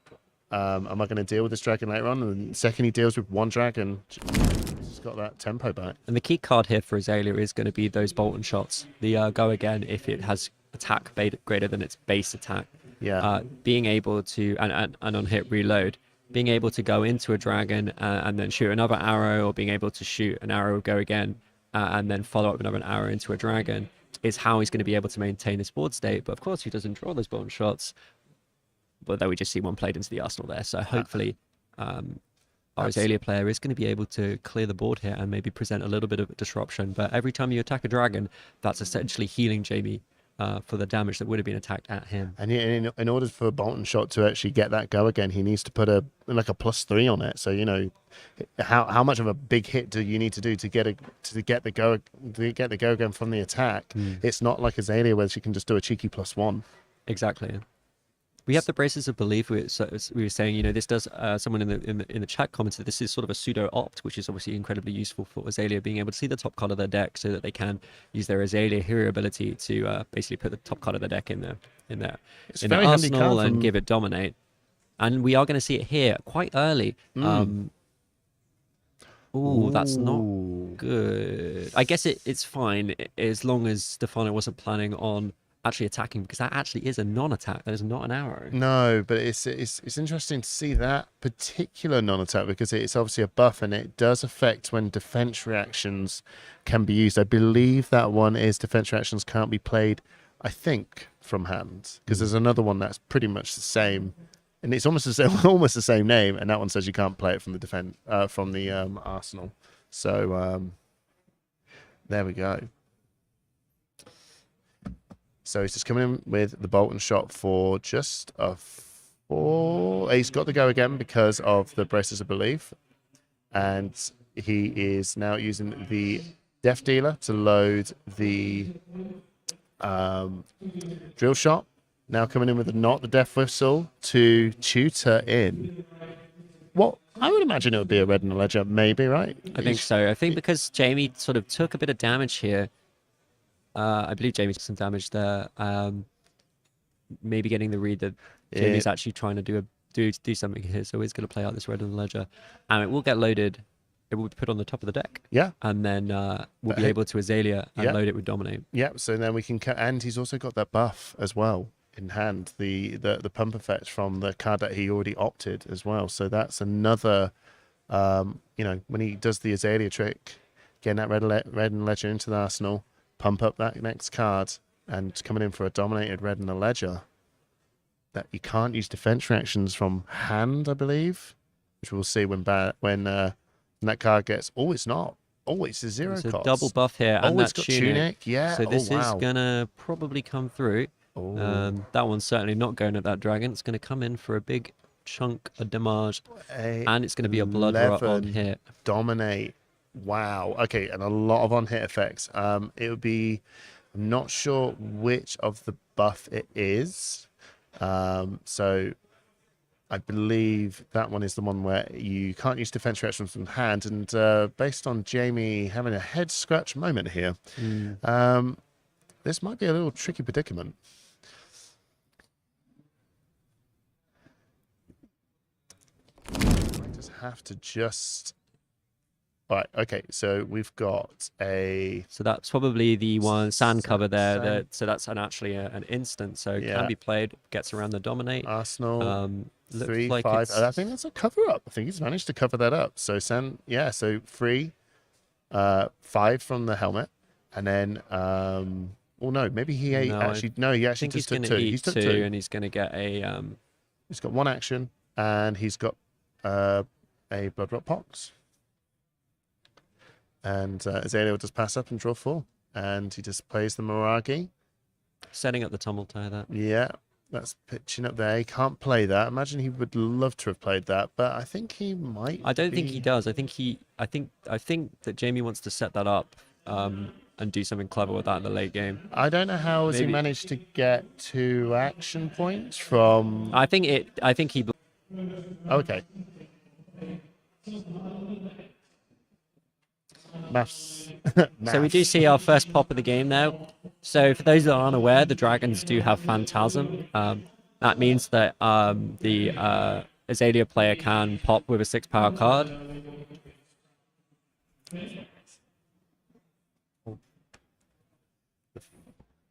Am I going to deal with this dragon later on? And the second he deals with one dragon, he's got that tempo back. And the key card here for Azalea is going to be those Bolton shots. The go again if it has attack greater than its base attack. Yeah. Being able to and on hit reload, being able to go into a dragon and then shoot another arrow, or being able to shoot an arrow, go again, and then follow up another arrow into a dragon is how he's going to be able to maintain his board state. But of course, he doesn't draw those Bolton shots. But then we just see one played into the arsenal there. So hopefully, our Azalea player is going to be able to clear the board here and maybe present a little bit of disruption. But every time you attack a dragon, that's essentially healing Jamie for the damage that would have been attacked at him. And in order for Bolton shot to actually get that go again, he needs to put a +3 on it. So how much of a big hit do you need to do to get the go again from the attack? It's not like Azalea where she can just do a cheeky +1. Exactly. We have the braces of belief. We were saying, this does. Someone in the chat commented this is sort of a pseudo opt, which is obviously incredibly useful for Azalea being able to see the top card of their deck, so that they can use their Azalea hero ability to basically put the top card of their deck in their arsenal and give it dominate. And we are going to see it here quite early. Ooh, that's not good. I guess it's fine as long as Stefano wasn't planning on actually attacking, because that actually is a non-attack. That is not an arrow. No, but it's interesting to see that particular non-attack, because it's obviously a buff and it does affect when defense reactions can be used. I believe that one is defense reactions can't be played, I think, from hand, because there's another one that's pretty much the same, and it's almost the same name, and that one says you can't play it from the arsenal. So there we go. So he's just coming in with the bolt and shot for just a 4. He's got to go again because of the braces of belief. And he is now using the Death Dealer to load the drill shot. Now coming in with the Death Whistle to tutor in. What? I would imagine it would be a red and a ledger, maybe, right? I think so. I think because Jamie sort of took a bit of damage here. I believe Jamie took some damage there. Maybe getting the read that Jamie's actually trying to do something here, so he's going to play out this red and ledger, and it will get loaded. It will be put on the top of the deck. Yeah, and then we'll be able to Azalea and load it with dominate. Yeah, so then we can and he's also got that buff as well in hand, the pump effect from the card that he already opted as well. So that's another, when he does the Azalea trick, getting that red and ledger into the arsenal. Pump up that next card, and coming in for a dominated red and a ledger. That you can't use defense reactions from hand, I believe, which we'll see when that card gets. Oh, it's not. Oh, it's a 0 It's a cost. double buff here, and it's that got tunic. Yeah. So this wow. is gonna probably come through. That one's certainly not going at that dragon. It's going to come in for a big chunk of damage, and it's going to be a blood rot on hit. Dominate. Wow. Okay, and a lot of on-hit effects. It would be... I'm not sure which of the buff it is. So I believe that one is the one where you can't use defense reactions from hand. And based on Jamie having a head scratch moment here, this might be a little tricky predicament. I just have to Right, okay, so we've got a... So that's probably the one sand cover there. So that's actually an instant, so it can be played, gets around the dominate. Arsenal, looks 3, like 5. it's... I think that's a cover-up. I think he's managed to cover that up. So, so 3, 5 from the helmet, and then... well, no, maybe he ate... he actually just took 2. He's took 2, and he's going to get a... He's got 1 action, and he's got a Blood Rot Pox. And Azalea will just pass up and draw 4. And he just plays the Miragi. Setting up the tumble tie there. Yeah, that's pitching up there. He can't play that. Imagine he would love to have played that, but I think he might. I don't think he does. I think that Jamie wants to set that up and do something clever with that in the late game. I don't know how has he managed to get 2 action points from... I think he... Okay. Maths. So we do see our first pop of the game now. So for those that aren't aware, the dragons do have Phantasm. That means that the Azalea player can pop with a 6 power card.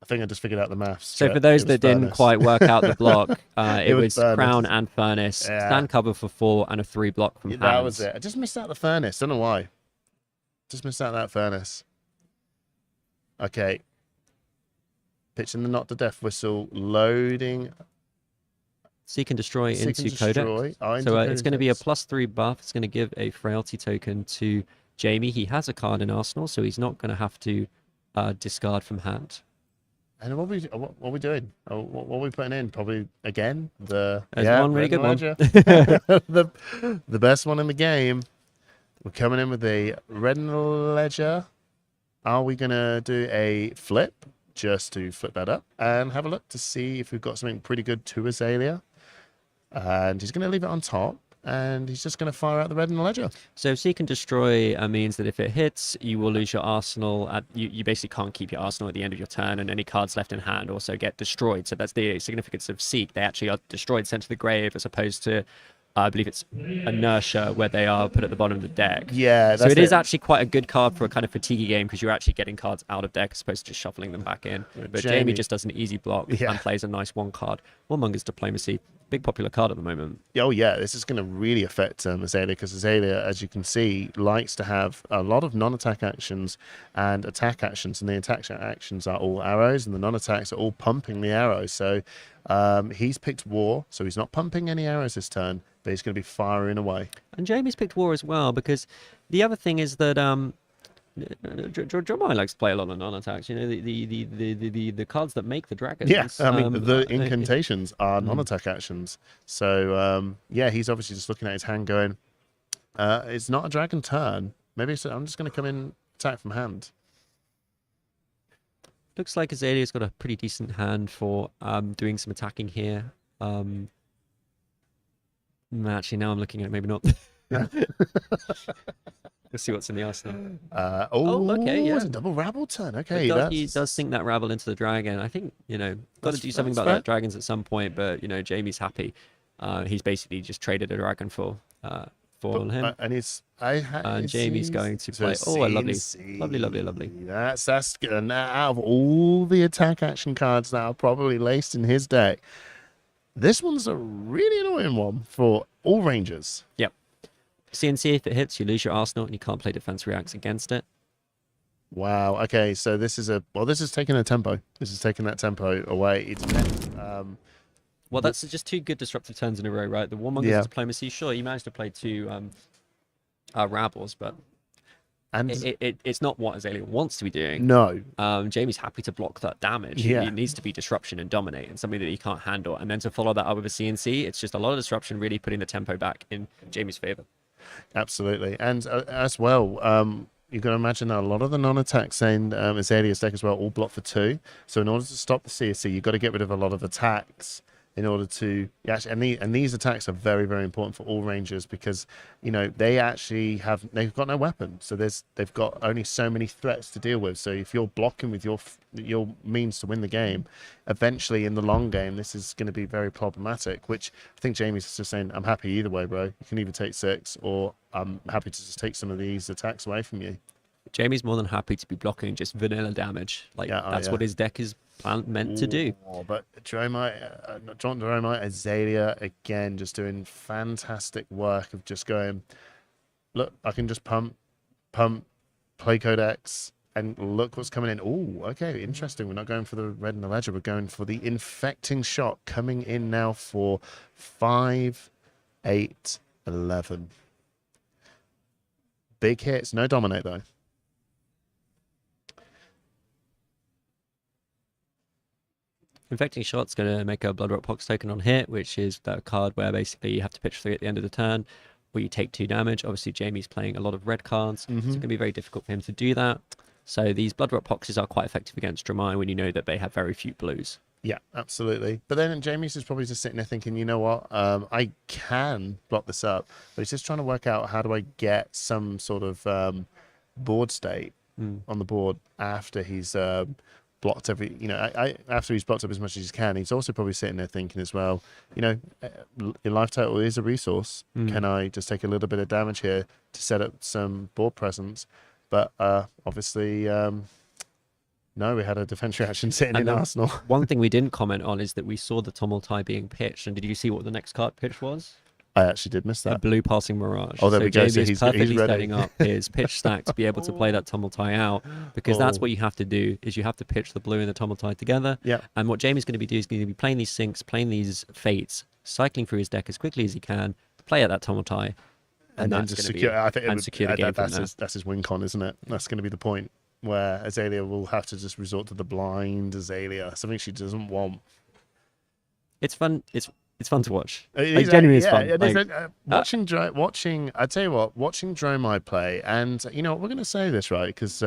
I think I just figured out the maths. So for those that didn't quite work out the block, it was Crown and Furnace. Stand cover for 4 and a 3 block from hands. That was it. I just missed out the Furnace. Don't know why. Just missed out that Furnace. Okay. Pitching the Not to Death Whistle. Loading. Seek and Destroy into Codex. So it's going to be a +3 buff. It's going to give a Frailty token to Jamie. He has a card in Arsenal, so he's not going to have to discard from hand. And what are we doing? What are we putting in? Probably, again, There's one really good one. The best one in the game. We're coming in with a red and ledger. Are we going to do a flip? just to flip that up and have a look to see if we've got something pretty good to Azalea. And he's going to leave it on top, and he's just going to fire out the red and the ledger. So Seek and Destroy means that if it hits, you will lose your arsenal. You basically can't keep your arsenal at the end of your turn, and any cards left in hand also get destroyed. So that's the significance of Seek. They actually are destroyed, sent to the grave, as opposed to, I believe it's Inertia, where they are put at the bottom of the deck. Yeah, so it is actually quite a good card for a kind of fatigue game, because you're actually getting cards out of deck as opposed to just shuffling them back in. But Jamie just does an easy block and plays a nice one card. Warmonger's Diplomacy, big popular card at the moment. Oh yeah, this is going to really affect Azalea, because Azalea, as you can see, likes to have a lot of non-attack actions and attack actions, and the attack actions are all arrows, and the non-attacks are all pumping the arrows. So he's picked War, so he's not pumping any arrows this turn, but he's going to be firing away. And Jamie's picked War as well, because the other thing is that Dromai likes to play a lot of non-attacks. You know, the cards that make the dragons. Yeah, I mean, the incantations are non-attack actions. So, yeah, he's obviously just looking at his hand going, it's not a dragon turn. Maybe I'm just going to come in, attack from hand. Looks like Azalea's got a pretty decent hand for doing some attacking here. Actually, now I'm looking at it, maybe not. Let's see what's in the arsenal. Okay, yeah. It's a double rabble turn. Okay, he does sink that rabble into the dragon. I think, got to do something about that dragons at some point, but, Jamie's happy. He's basically just traded a dragon for him. And Jamie's going to play. Oh, lovely. That's good. Out of all the attack action cards that are probably laced in his deck, this one's a really annoying one for all rangers. Yep. CNC, if it hits, you lose your arsenal and you can't play defense reacts against it. Wow. Okay, so this is taking a tempo. This is taking that tempo away. It's well, that's just two good disruptive turns in a row, right? The Warmonger's Diplomacy, sure, you managed to play two Rabbles, but it's not what Azalea wants to be doing. No. Jamie's happy to block that damage. Yeah. It needs to be disruption and dominate, and something that he can't handle. And then to follow that up with a CNC, it's just a lot of disruption, really putting the tempo back in Jamie's favor. Absolutely. And as well, you can imagine that a lot of the non-attacks in Azalea's deck as well all block for 2. So in order to stop the CSC, you've got to get rid of a lot of attacks in order to and these attacks are very, very important for all rangers, because they've got no weapon, so they've got only so many threats to deal with. So if you're blocking with your means to win the game, eventually in the long game this is going to be very problematic, which I think Jamie's just saying, I'm happy either way, bro. You can either take 6, or I'm happy to just take some of these attacks away from you. Jamie's more than happy to be blocking just vanilla damage. That's what his deck is meant to do. But Dromai, Azalea, again, just doing fantastic work of just going, look, I can just pump, play Codex, and look what's coming in. Oh, okay, interesting. We're not going for the red and the ledger. We're going for the infecting shot, coming in now for 5, 8, 11. Big hits, no dominate though. Infecting Shot's going to make a Bloodrock Pox token on hit, which is that card where basically you have to pitch 3 at the end of the turn, where you take 2 damage. Obviously, Jamie's playing a lot of red cards, so it's going to be very difficult for him to do that. So these Bloodrock Poxes are quite effective against Dromai when you know that they have very few blues. Yeah, absolutely. But then Jamie's is probably just sitting there thinking, you know what, I can block this up, but he's just trying to work out, how do I get some sort of board state on the board after he's blocked after he's blocked up as much as he can. He's also probably sitting there thinking as well, your life total is a resource. Can I just take a little bit of damage here to set up some board presence? But obviously, no, we had a defense reaction sitting in Arsenal. One thing we didn't comment on is that we saw the Tumultai being pitched. And did you see what the next card pitch was? I actually did miss that. A blue passing Mirage. Oh, there we go. So he's perfectly ready. setting up his pitch stack to be able to play that Tumultai out, because that's what you have to do, is you have to pitch the blue and the Tumultai together. Yeah. And what Jamie's going to be doing is going to be playing these syncs, playing these fates, cycling through his deck as quickly as he can, play at that Tumultai, and then just secure. I think secure the game that's his win con, isn't it? That's going to be the point where Azalea will have to just resort to the blind Azalea, something she doesn't want. It's fun. It's fun to watch. Like, genuinely, it's fun. Watching. I tell you what, watching Dromai play, and what, we're going to say this, right? Because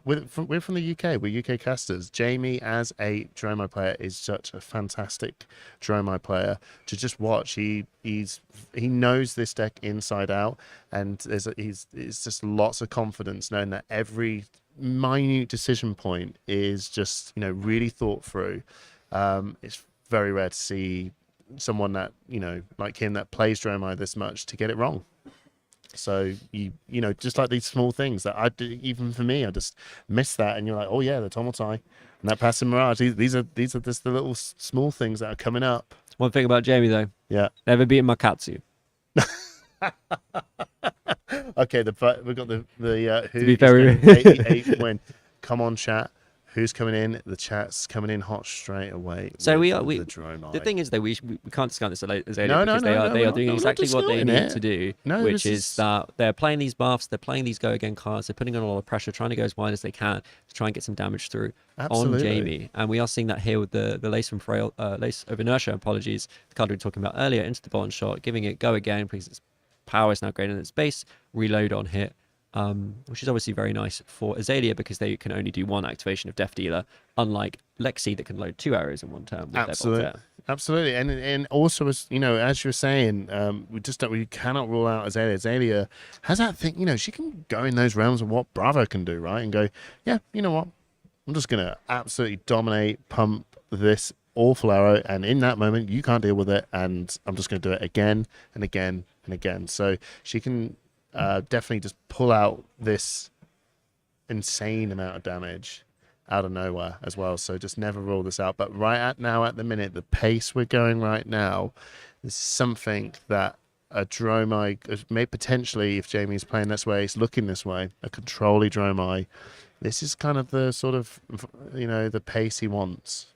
we're from the UK. We're UK casters. Jamie, as a Dromai player, is such a fantastic Dromai player to just watch. He knows this deck inside out, and it's just lots of confidence knowing that every minute decision point is just really thought through. It's very rare to see someone that like him that plays Dromai this much to get it wrong. So just like these small things that I do, even for me, I just miss that, and you're like, oh yeah, the Tomotai and that passing mirage. These are just the little small things that are coming up. One thing about Jamie though, never beaten my Katsu. Okay, we've got the who to be very 88 win. Come on, chat. Who's coming in? The chat's coming in hot straight away. So the Dromai. The thing is, though, we can't discount this as they No, because they are doing exactly what they need to do, No, which is that they're playing these buffs, they're playing these go again cards, they're putting on a lot of pressure, trying to go as wide as they can to try and get some damage through on Jamie. And we are seeing that here with the Lace from Frail, Lace of Inertia. Apologies, the card we were talking about earlier, into the bottom shot, giving it go again because its power is now greater than its base. Reload on hit. Which is obviously very nice for Azalea because they can only do one activation of Death Dealer, unlike Lexi that can load 2 arrows in one turn with Absolutely. their Voltaire. Absolutely, and also as as you were saying, we cannot rule out Azalea. Azalea has that thing, she can go in those realms of what Bravo can do, right? And go, yeah, you know what? I'm just gonna absolutely dominate, pump this awful arrow, and in that moment you can't deal with it, and I'm just gonna do it again and again and again. So she can definitely just pull out this insane amount of damage out of nowhere as well. So just never rule this out. But at the minute, the pace we're going right now, this is something that a Dromai may potentially, if Jamie's playing this way, it's looking this way, a control-y Dromai. This is kind of the sort of, the pace he wants.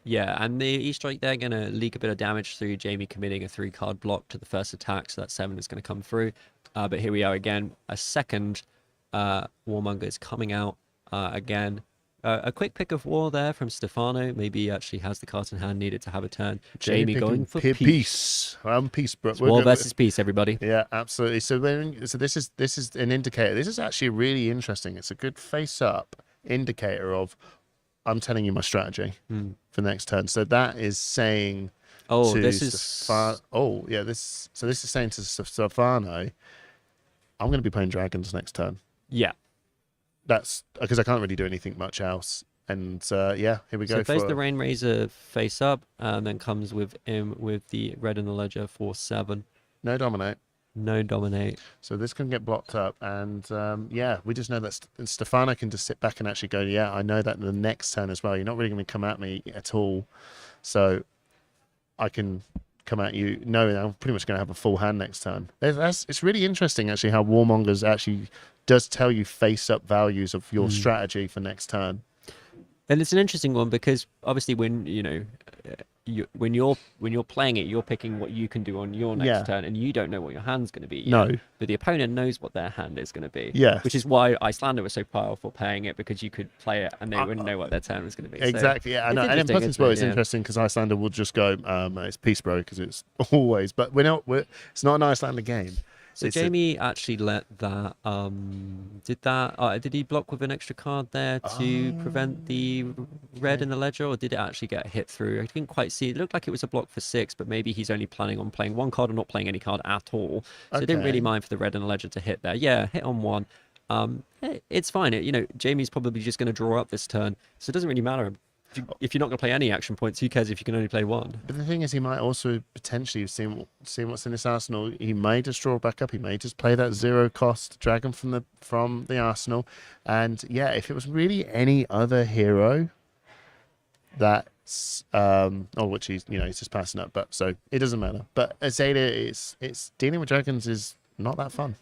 Yeah, and the E-Strike, they're going to leak a bit of damage through Jamie committing a 3-card block to the first attack, so that 7 is going to come through. But here we are again, a second Warmonger is coming out again. A quick pick of war there from Stefano. Maybe he actually has the cards in hand needed to have a turn. Jamie going for peace. Peace, bro. War versus peace, everybody. Yeah, absolutely. So this is an indicator. This is actually really interesting. It's a good face-up indicator of I'm telling you my strategy for next turn. So that is saying this is saying to Stefano, I'm going to be playing dragons next turn. Yeah. That's because I can't really do anything much else. And here we go. So plays the Rain Razor face up, and then comes with him with the red in the ledger for 7. No dominate. No dominate. So this can get blocked up, and we just know that Stefano can just sit back and actually go, yeah, I know that the next turn as well. You're not really going to come at me at all, so I can come at you. No, I'm pretty much going to have a full hand next turn. It's really interesting actually how Warmongers actually does tell you face-up values of your strategy for next turn. And it's an interesting one because obviously when when you're playing it, you're picking what you can do on your next turn, and you don't know what your hand's going to be. No, but the opponent knows what their hand is going to be. Yeah, which is why Icelander was so powerful playing it, because you could play it and they wouldn't know what their turn was going to be. Exactly. So yeah, and in plus as well, it's interesting because Icelander will just go, it's peace, bro, because it's always. But it's not an Icelander game. So Jamie actually let that. Did he block with an extra card there to prevent the red in the ledger, or did it actually get hit through? I didn't quite see. It looked like it was a block for 6, but maybe he's only planning on playing 1 card or not playing any card at all. So he didn't really mind for the red in the ledger to hit there. Yeah, hit on 1. It's fine. Jamie's probably just going to draw up this turn, so it doesn't really matter. If you're not going to play any action points, who cares if you can only play 1? But the thing is, he might also potentially see what's in this arsenal. He may just draw back up. He may just play that 0-cost dragon from the arsenal. And yeah, if it was really any other hero, that's which he's just passing up. But so it doesn't matter. But Azalea, it's dealing with dragons is not that fun.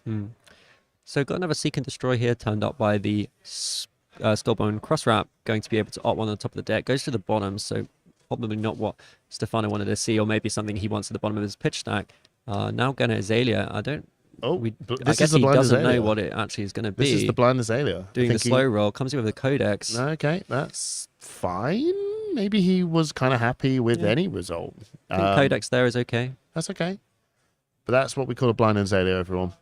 So got another Seek and Destroy here, turned up by the Stillbone Crosswrap, going to be able to opt 1 on the top of the deck. Goes to the bottom, so probably not what Stefano wanted to see, or maybe something he wants at the bottom of his pitch stack. Now going to Azalea. I guess he doesn't know what it actually is going to be. This is the blind Azalea. Doing the slow roll, comes in with a Codex. Okay, that's fine. Maybe he was kind of happy with any result. I think Codex there is okay. That's okay. But that's what we call a blind Azalea, everyone.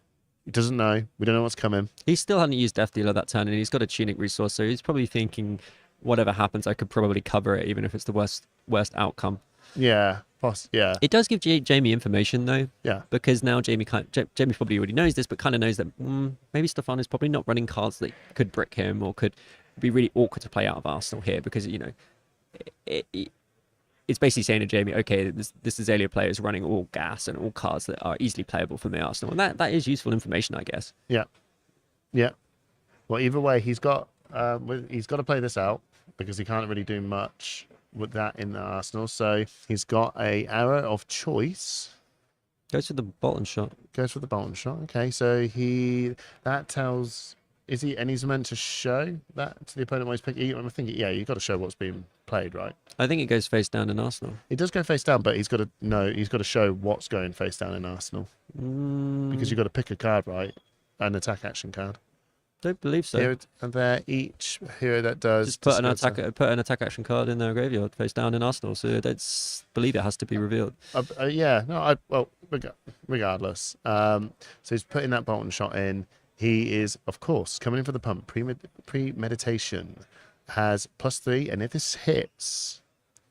He doesn't know. We don't know what's coming. He still hadn't used Death Dealer that turn, and he's got a tunic resource, so he's probably thinking, whatever happens, I could probably cover it, even if it's the worst outcome. Yeah. Yeah. It does give Jamie information, though. Yeah. Because now Jamie probably already knows this, but kind of knows that maybe Stefano's probably not running cards that could brick him or could be really awkward to play out of Arsenal here, because, you know, it's basically saying to Jamie, okay, this Azalea player is running all gas and all cards that are easily playable for me Arsenal, and that is useful information, I guess. Yeah. Yeah. Well, either way, he's got to play this out, because he can't really do much with that in the Arsenal. So he's got a arrow of choice. Goes for the Bolton shot. Goes for the Bolton shot. Okay, so that tells. He's meant to show that to the opponent while he's picking. I think, yeah, you've got to show what's being played, right? I think it goes face down in Arsenal. It does go face down, but he's got to show what's going face down in Arsenal. Because you've got to pick a card, right? An attack action card. Don't believe so. Here and there, each hero that does. Just put an attack action card in their graveyard face down in Arsenal, so that's believe it has to be revealed. Yeah, no, regardless. So he's putting that Bolton shot in. He is, of course, coming in for the pump. Premeditation has +3, and if this hits,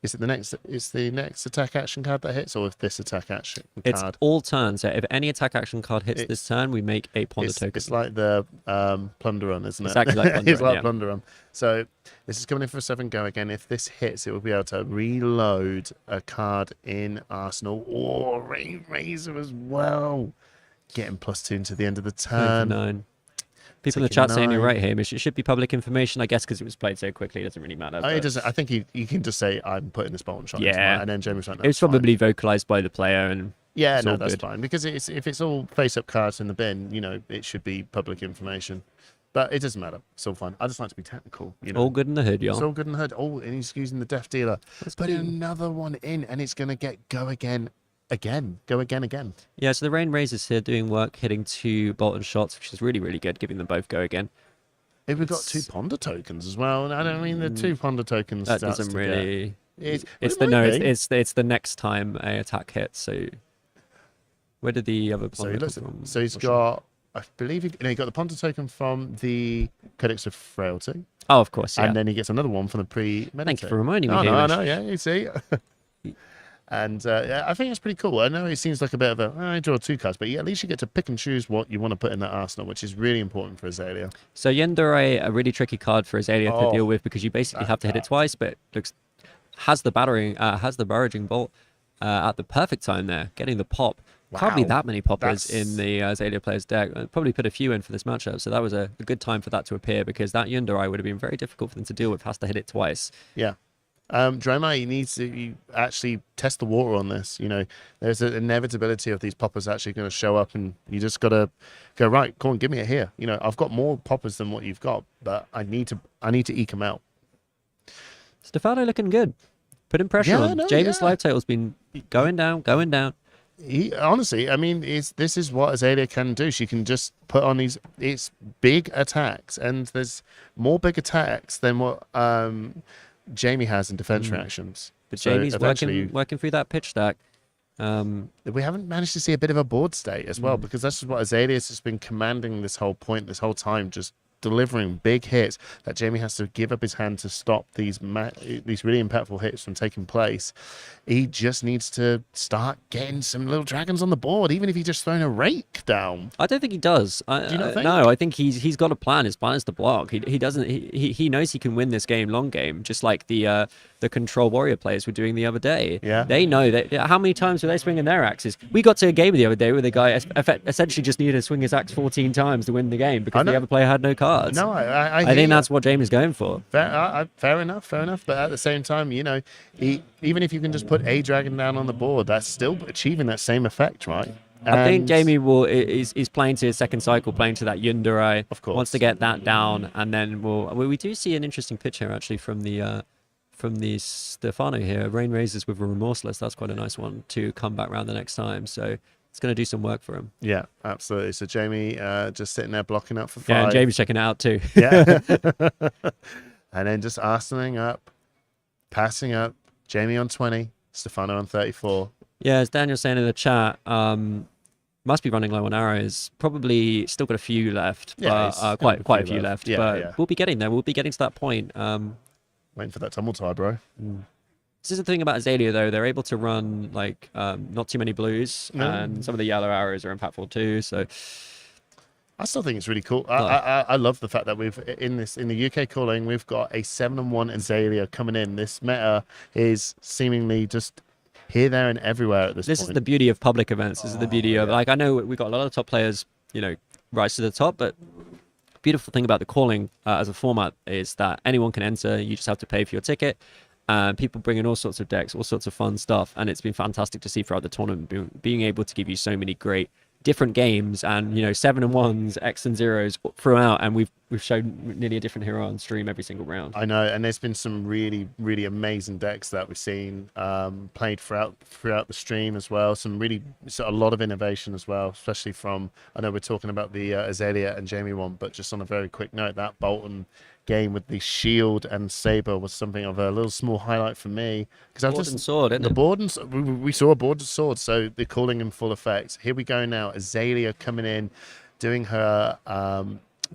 is it the next attack action card that hits, or if this attack action card? It's all turns. So if any attack action card hits this turn, we make a Ponder token. It's like the Plunder Run, isn't it? Exactly like Plunder It's Run, like Plunder Run. So this is coming in for a 7 go again. If this hits, it will be able to reload a card in Arsenal, or Rain Razor as well. Getting +2 into the end of the turn. 9. People in the chat saying you're right, Hamish. It should be public information, I guess, because it was played so quickly. It doesn't really matter. It doesn't. I think you can just say, I'm putting this Bolton shot into mine, and then Jamie's like, no, it was probably vocalized by the player. And yeah, no, that's good. fine. Because if it's all face-up cards in the bin, you know, it should be public information. But it doesn't matter. It's all fine. I just like to be technical. You know? All good in the hood, y'all. It's all good in the hood. Oh, and he's using the Death Dealer. Put another one in, and it's going to go again. Go again. Yeah, so the Rain Razors here doing work, hitting 2 Bolton shots, which is really, really good, giving them both go again. We've got 2 Ponder tokens as well. I don't mean the 2 Ponder tokens. That doesn't really. It's the next time a attack hits. So where did the other Ponder come from? So he's got, I believe, he got the Ponder token from the Codex of Frailty. Oh, of course, yeah. And then he gets another one from the Premeditate. Thank you for reminding me. I know, yeah, you see. And I think it's pretty cool. I know it seems like a bit of I draw 2 cards, but at least you get to pick and choose what you want to put in that arsenal, which is really important for Azalea. So Yendere, a really tricky card for Azalea to deal with, because you basically have to hit it twice, but has the barraging bolt at the perfect time there, getting the pop. Wow. Can't be that many poppers in the Azalea player's deck. Probably put a few in for this matchup, so that was a good time for that to appear, because that Yendere would have been very difficult for them to deal with. Has to hit it twice. Yeah. Dromai needs to actually test the water on this. You know, there's an inevitability of these poppers actually going to show up, and you just got to go, right, come on, give me it here. You know, I've got more poppers than what you've got, but I need to eke them out. Stefano looking good. Putting pressure on. Jamie's live total's been going down. Honestly, I mean, this is what Azalea can do. She can just put on it's big attacks, and there's more big attacks than what Jamie has in defense reactions. But Jamie's working through that pitch stack. We haven't managed to see a bit of a board state as well, because that's just what Azalea's has been commanding this whole time, just delivering big hits that Jamie has to give up his hand to stop these really impactful hits from taking place. He just needs to start getting some little dragons on the board, even if he's just throwing a rake down. I don't think he does. Do you not think? No, I think he's got a plan. His plan is to block. He doesn't. He knows he can win this game long game, just like the control warrior players were doing the other day. Yeah. They know that. How many times were they swinging their axes? We got to a game the other day where the guy essentially just needed to swing his axe 14 times to win the game because the other player had no cards. No, I think that's what Jamie's going for. Fair enough. But at the same time, you know, even if you can just put a dragon down on the board, that's still achieving that same effect, right? I think Jamie is playing to his second cycle, playing to that Yundere. Of course. Wants to get that down, and then we do see an interesting pitch here actually from the Stefano here. Rain Razors with a Remorseless. That's quite a nice one to come back round the next time. So it's going to do some work for him. Yeah, absolutely. So Jamie just sitting there blocking up for 5. Yeah, and Jamie's checking it out too. Yeah. And then just arsenaling up, passing up. Jamie on 20, Stefano on 34. Yeah, as Daniel's saying in the chat, must be running low on arrows. Probably still got a few left, but quite a few left. But we'll be getting there. We'll be getting to that point. Waiting for that tumble tie, bro. This is the thing about Azalea, though. They're able to run like not too many blues, and some of the yellow arrows are impactful too. So I still think it's really cool. I love the fact that we've in the UK calling, we've got a 7-1 Azalea coming in. This meta is seemingly just here, there, and everywhere at this point. This is the beauty of public events. This is the beauty of, like, I know we've got a lot of top players, you know, rise to the top, but beautiful thing about the calling as a format is that anyone can enter. You just have to pay for your ticket. People bring in all sorts of decks, all sorts of fun stuff, and it's been fantastic to see throughout the tournament being able to give you so many great different games, and 7-1s, X and zeros throughout, and we've shown nearly a different hero on stream every single round. I know, and there's been some really, really amazing decks that we've seen played throughout the stream as well. A lot of innovation as well, especially from, I know we're talking about the Azalea and Jamie one, but just on a very quick note, that Bolton game with the shield and saber was something of a little small highlight for me, because Board and sword, isn't it? Board and we saw a board and sword, so the calling in full effect. Here we go now. Azalea coming in, doing her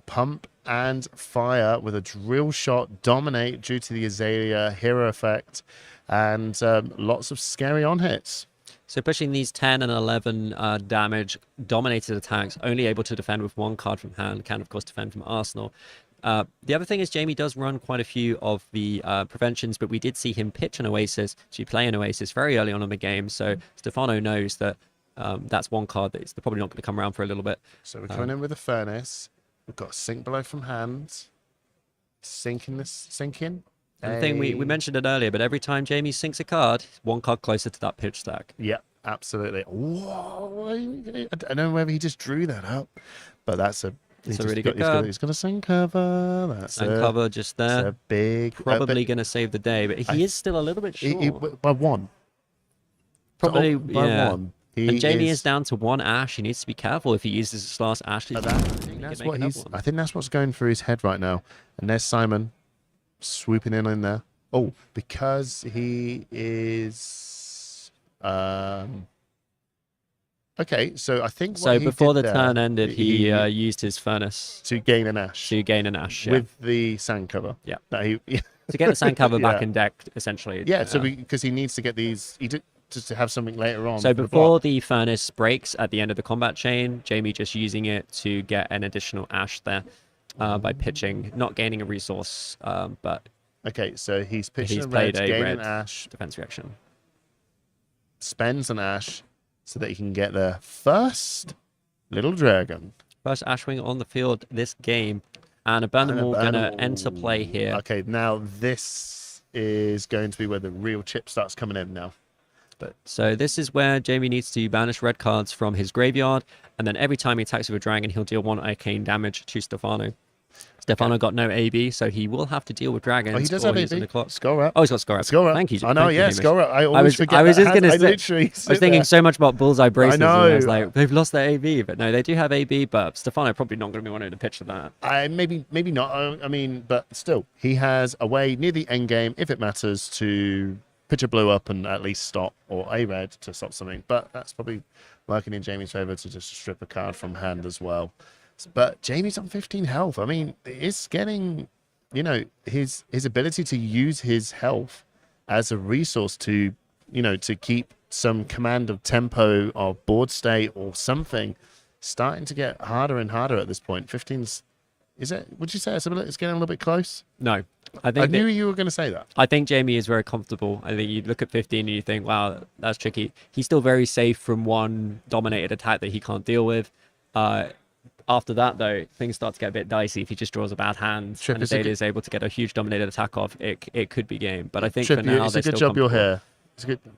pump and fire with a drill shot, dominate due to the Azalea hero effect, and lots of scary on hits. So pushing these 10 and 11 damage dominated attacks, only able to defend with one card from hand, can of course defend from arsenal. The other thing is Jamie does run quite a few of the preventions, but we did see him pitch an Oasis to play an Oasis very early on in the game. So Stefano knows that that's one card that's probably not going to come around for a little bit. So we're coming in with a Furnace. We've got a Sink Below from hand. Sinking. And the thing, we mentioned it earlier, but every time Jamie sinks a card, one card closer to that pitch stack. Yeah, absolutely. Whoa, I don't know whether he just drew that up, but that's a... It's a really good card. He's got a sun cover. That's sun cover just there. That's a big... Probably going to save the day, but he is still a little bit short. By one. Probably, by one. And Jamie is down to one ash. He needs to be careful if he uses his last ash. I think that's what's going through his head right now. And there's Simon swooping in there. Oh, because he is... Okay, so I think so before the turn ended, he used his Furnace to gain an ash. With the sand cover. Yeah. To get the sand cover back in deck, essentially. Yeah, so because he needs to get these, just to have something later on. So before the Furnace breaks at the end of the combat chain, Jamie just using it to get an additional ash there by pitching, not gaining a resource, but... Okay, so he's pitching he's a red, played a gain red an ash. Defense reaction. Spends an ash so that he can get the first little dragon. First Ashwing on the field this game. And a Burn Wall going to enter play here. Okay, now this is going to be where the real chip starts coming in now. So this is where Jamie needs to banish red cards from his graveyard. And then every time he attacks with a dragon, he'll deal 1 arcane damage to Stefano. Stefano got no AB, so he will have to deal with dragons. Oh, he does have AB. Skull Up. Oh, he's got Skull Up. Skull Up. Thank you. I know, yeah, Skull Up. I always forget. I was just going to say. I was thinking so much about Bullseye Braces. I know. And I was like, they've lost their AB, but no, they do have AB. But Stefano probably not going to be wanting to pitch to that. Maybe not. I mean, but still, he has a way near the end game, if it matters, to pitch a blue up and at least stop, or a red to stop something. But that's probably working in Jamie's favor to just strip a card from hand as well. But Jamie's on 15 health. I mean, it's getting, his ability to use his health as a resource to, to keep some command of tempo or board state or something, starting to get harder and harder at this point. 15's, would you say it's getting a little bit close? No. I knew you were going to say that. I think Jamie is very comfortable. I think you look at 15 and you think, wow, that's tricky. He's still very safe from one dominated attack that he can't deal with. After that, though, things start to get a bit dicey. If he just draws a bad hand and Azalea is able to get a huge dominated attack off, it could be game. But I think for now, it's a good job you're here.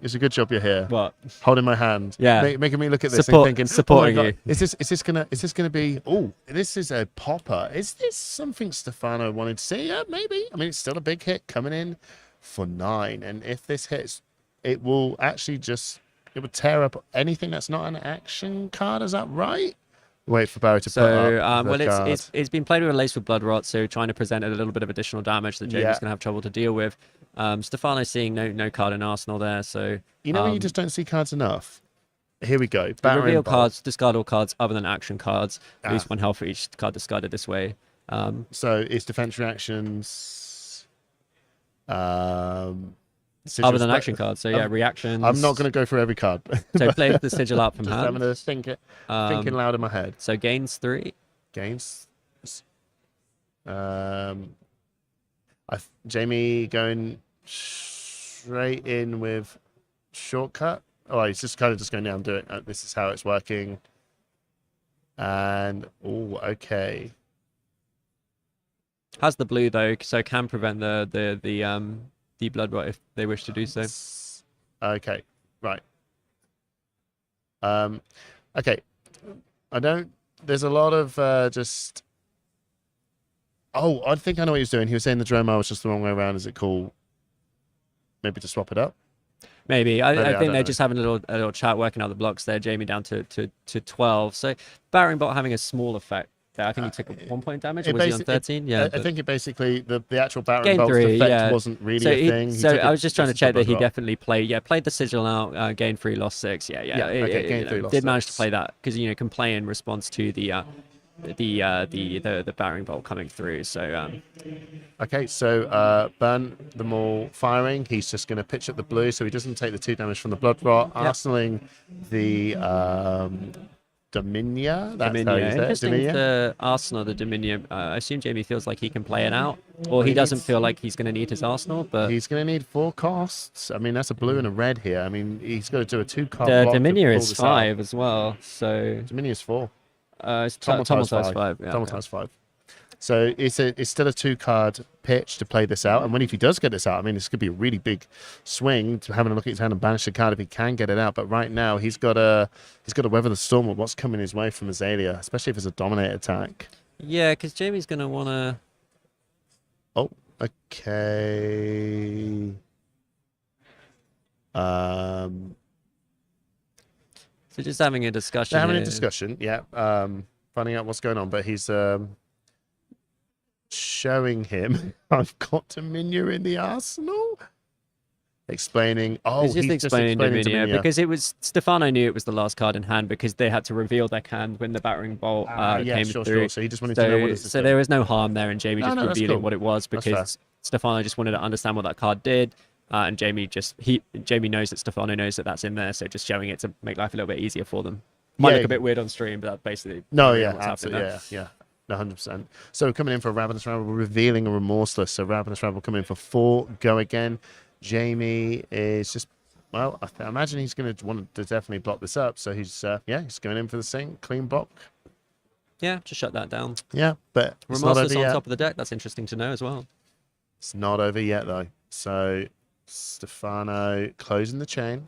It's a good job you're here. What? Holding my hand. Yeah. Making me look at this and thinking, supporting you. Is this gonna be? Oh, this is a popper. Is this something Stefano wanted to see? Yeah, maybe. I mean, it's still a big hit coming in for 9, and if this hits, it will actually it would tear up anything that's not an action card. Is that right? Wait for Barry to put up the card. It's been played with a Lace with Blood Rot, so trying to present a little bit of additional damage that Jamie's going to have trouble to deal with. Stefano seeing no card in Arsenal there, so... when you just don't see cards enough? here we go. The Battering reveal bolt. cards, discard all cards other than action cards. Lose 1 health for each card discarded this way. So it's defense reactions. Other than action cards, so yeah, reactions. I'm not going to go through every card. So play the sigil out from Just hand. having to thinking loud in my head. So gains 3. Gains. Jamie going straight in with shortcut. Oh, he's just kind of just going down and do it. This is how it's working. And okay. Has the blue though, so can prevent the blood rot if they wish to do so. Okay, right. Okay. There's a lot of just. Oh, I think I know what he was doing. He was saying the Dromai was just the wrong way around. Is it cool? Maybe to swap it up. Maybe. I think they're know. just having a little chat, working out the blocks there. Jamie down to 12. So Battering Bolt having a small effect there. I think he took 1 point damage. Or was he on 13? Yeah. I think it basically the actual Battering Game Bolt's 3, effect yeah. wasn't really So a thing. So I was just trying to check that he definitely played the sigil out, gain 3, lost 6. Yeah. Okay, gain 3, lost did 6. manage to play that because can play in response to the Battering Bolt coming through. So okay, so burn them all firing. He's just going to pitch at the blue, so he doesn't take the 2 damage from the blood rot. Arsenaling the Dominia. That's how you say it. Interesting Dominia. to Arsenal, the Dominion. I assume Jamie feels like he can play it out, or he doesn't feel like he's going to need his Arsenal. But he's going to need 4 costs. I mean, that's a blue and a red here. I mean, he's got to do a 2-card the block to Dominia pull is this 5 out. as well. So Dominia is 4. It's Tumultize 5. Yeah, Tumultize 5. So it's still a 2-card pitch to play this out. And if he does get this out, I mean, this could be a really big swing to having a look at his hand and banish the card if he can get it out. But right now, he's got to weather the storm of what's coming his way from Azalea, especially if it's a dominate attack. Yeah, because Jamie's going to want to. Oh, okay. So just having a discussion. They're having here. a discussion, yeah. Finding out what's going on, but he's showing him I've got Dominia in the arsenal. Explaining. Oh, he's just explaining Dominia Dominia. because it was Stefano knew it was the last card in hand because they had to reveal their hand when the Battering Bolt came through. Sure. So he just wanted to know what this is. So there was no harm there, and Jamie just that's revealing cool. what it was because Stefano just wanted to understand what that card did. And Jamie knows that Stefano knows that that's in there, so just showing it to make life a little bit easier for them. Might look a bit weird on stream, but that's basically what's absolutely, happening yeah, 100%. So coming in for Ravenous Rabble, revealing a Remorseless. So Ravenous Rabble coming in for 4, go again. Jamie is just, well, I imagine he's going to want to definitely block this up. So he's going in for the sink, clean block. Yeah, just shut that down. Yeah, but it's not Remorseless over on yet. top of the deck. That's interesting to know as well. It's not over yet though. So Stefano closing the chain,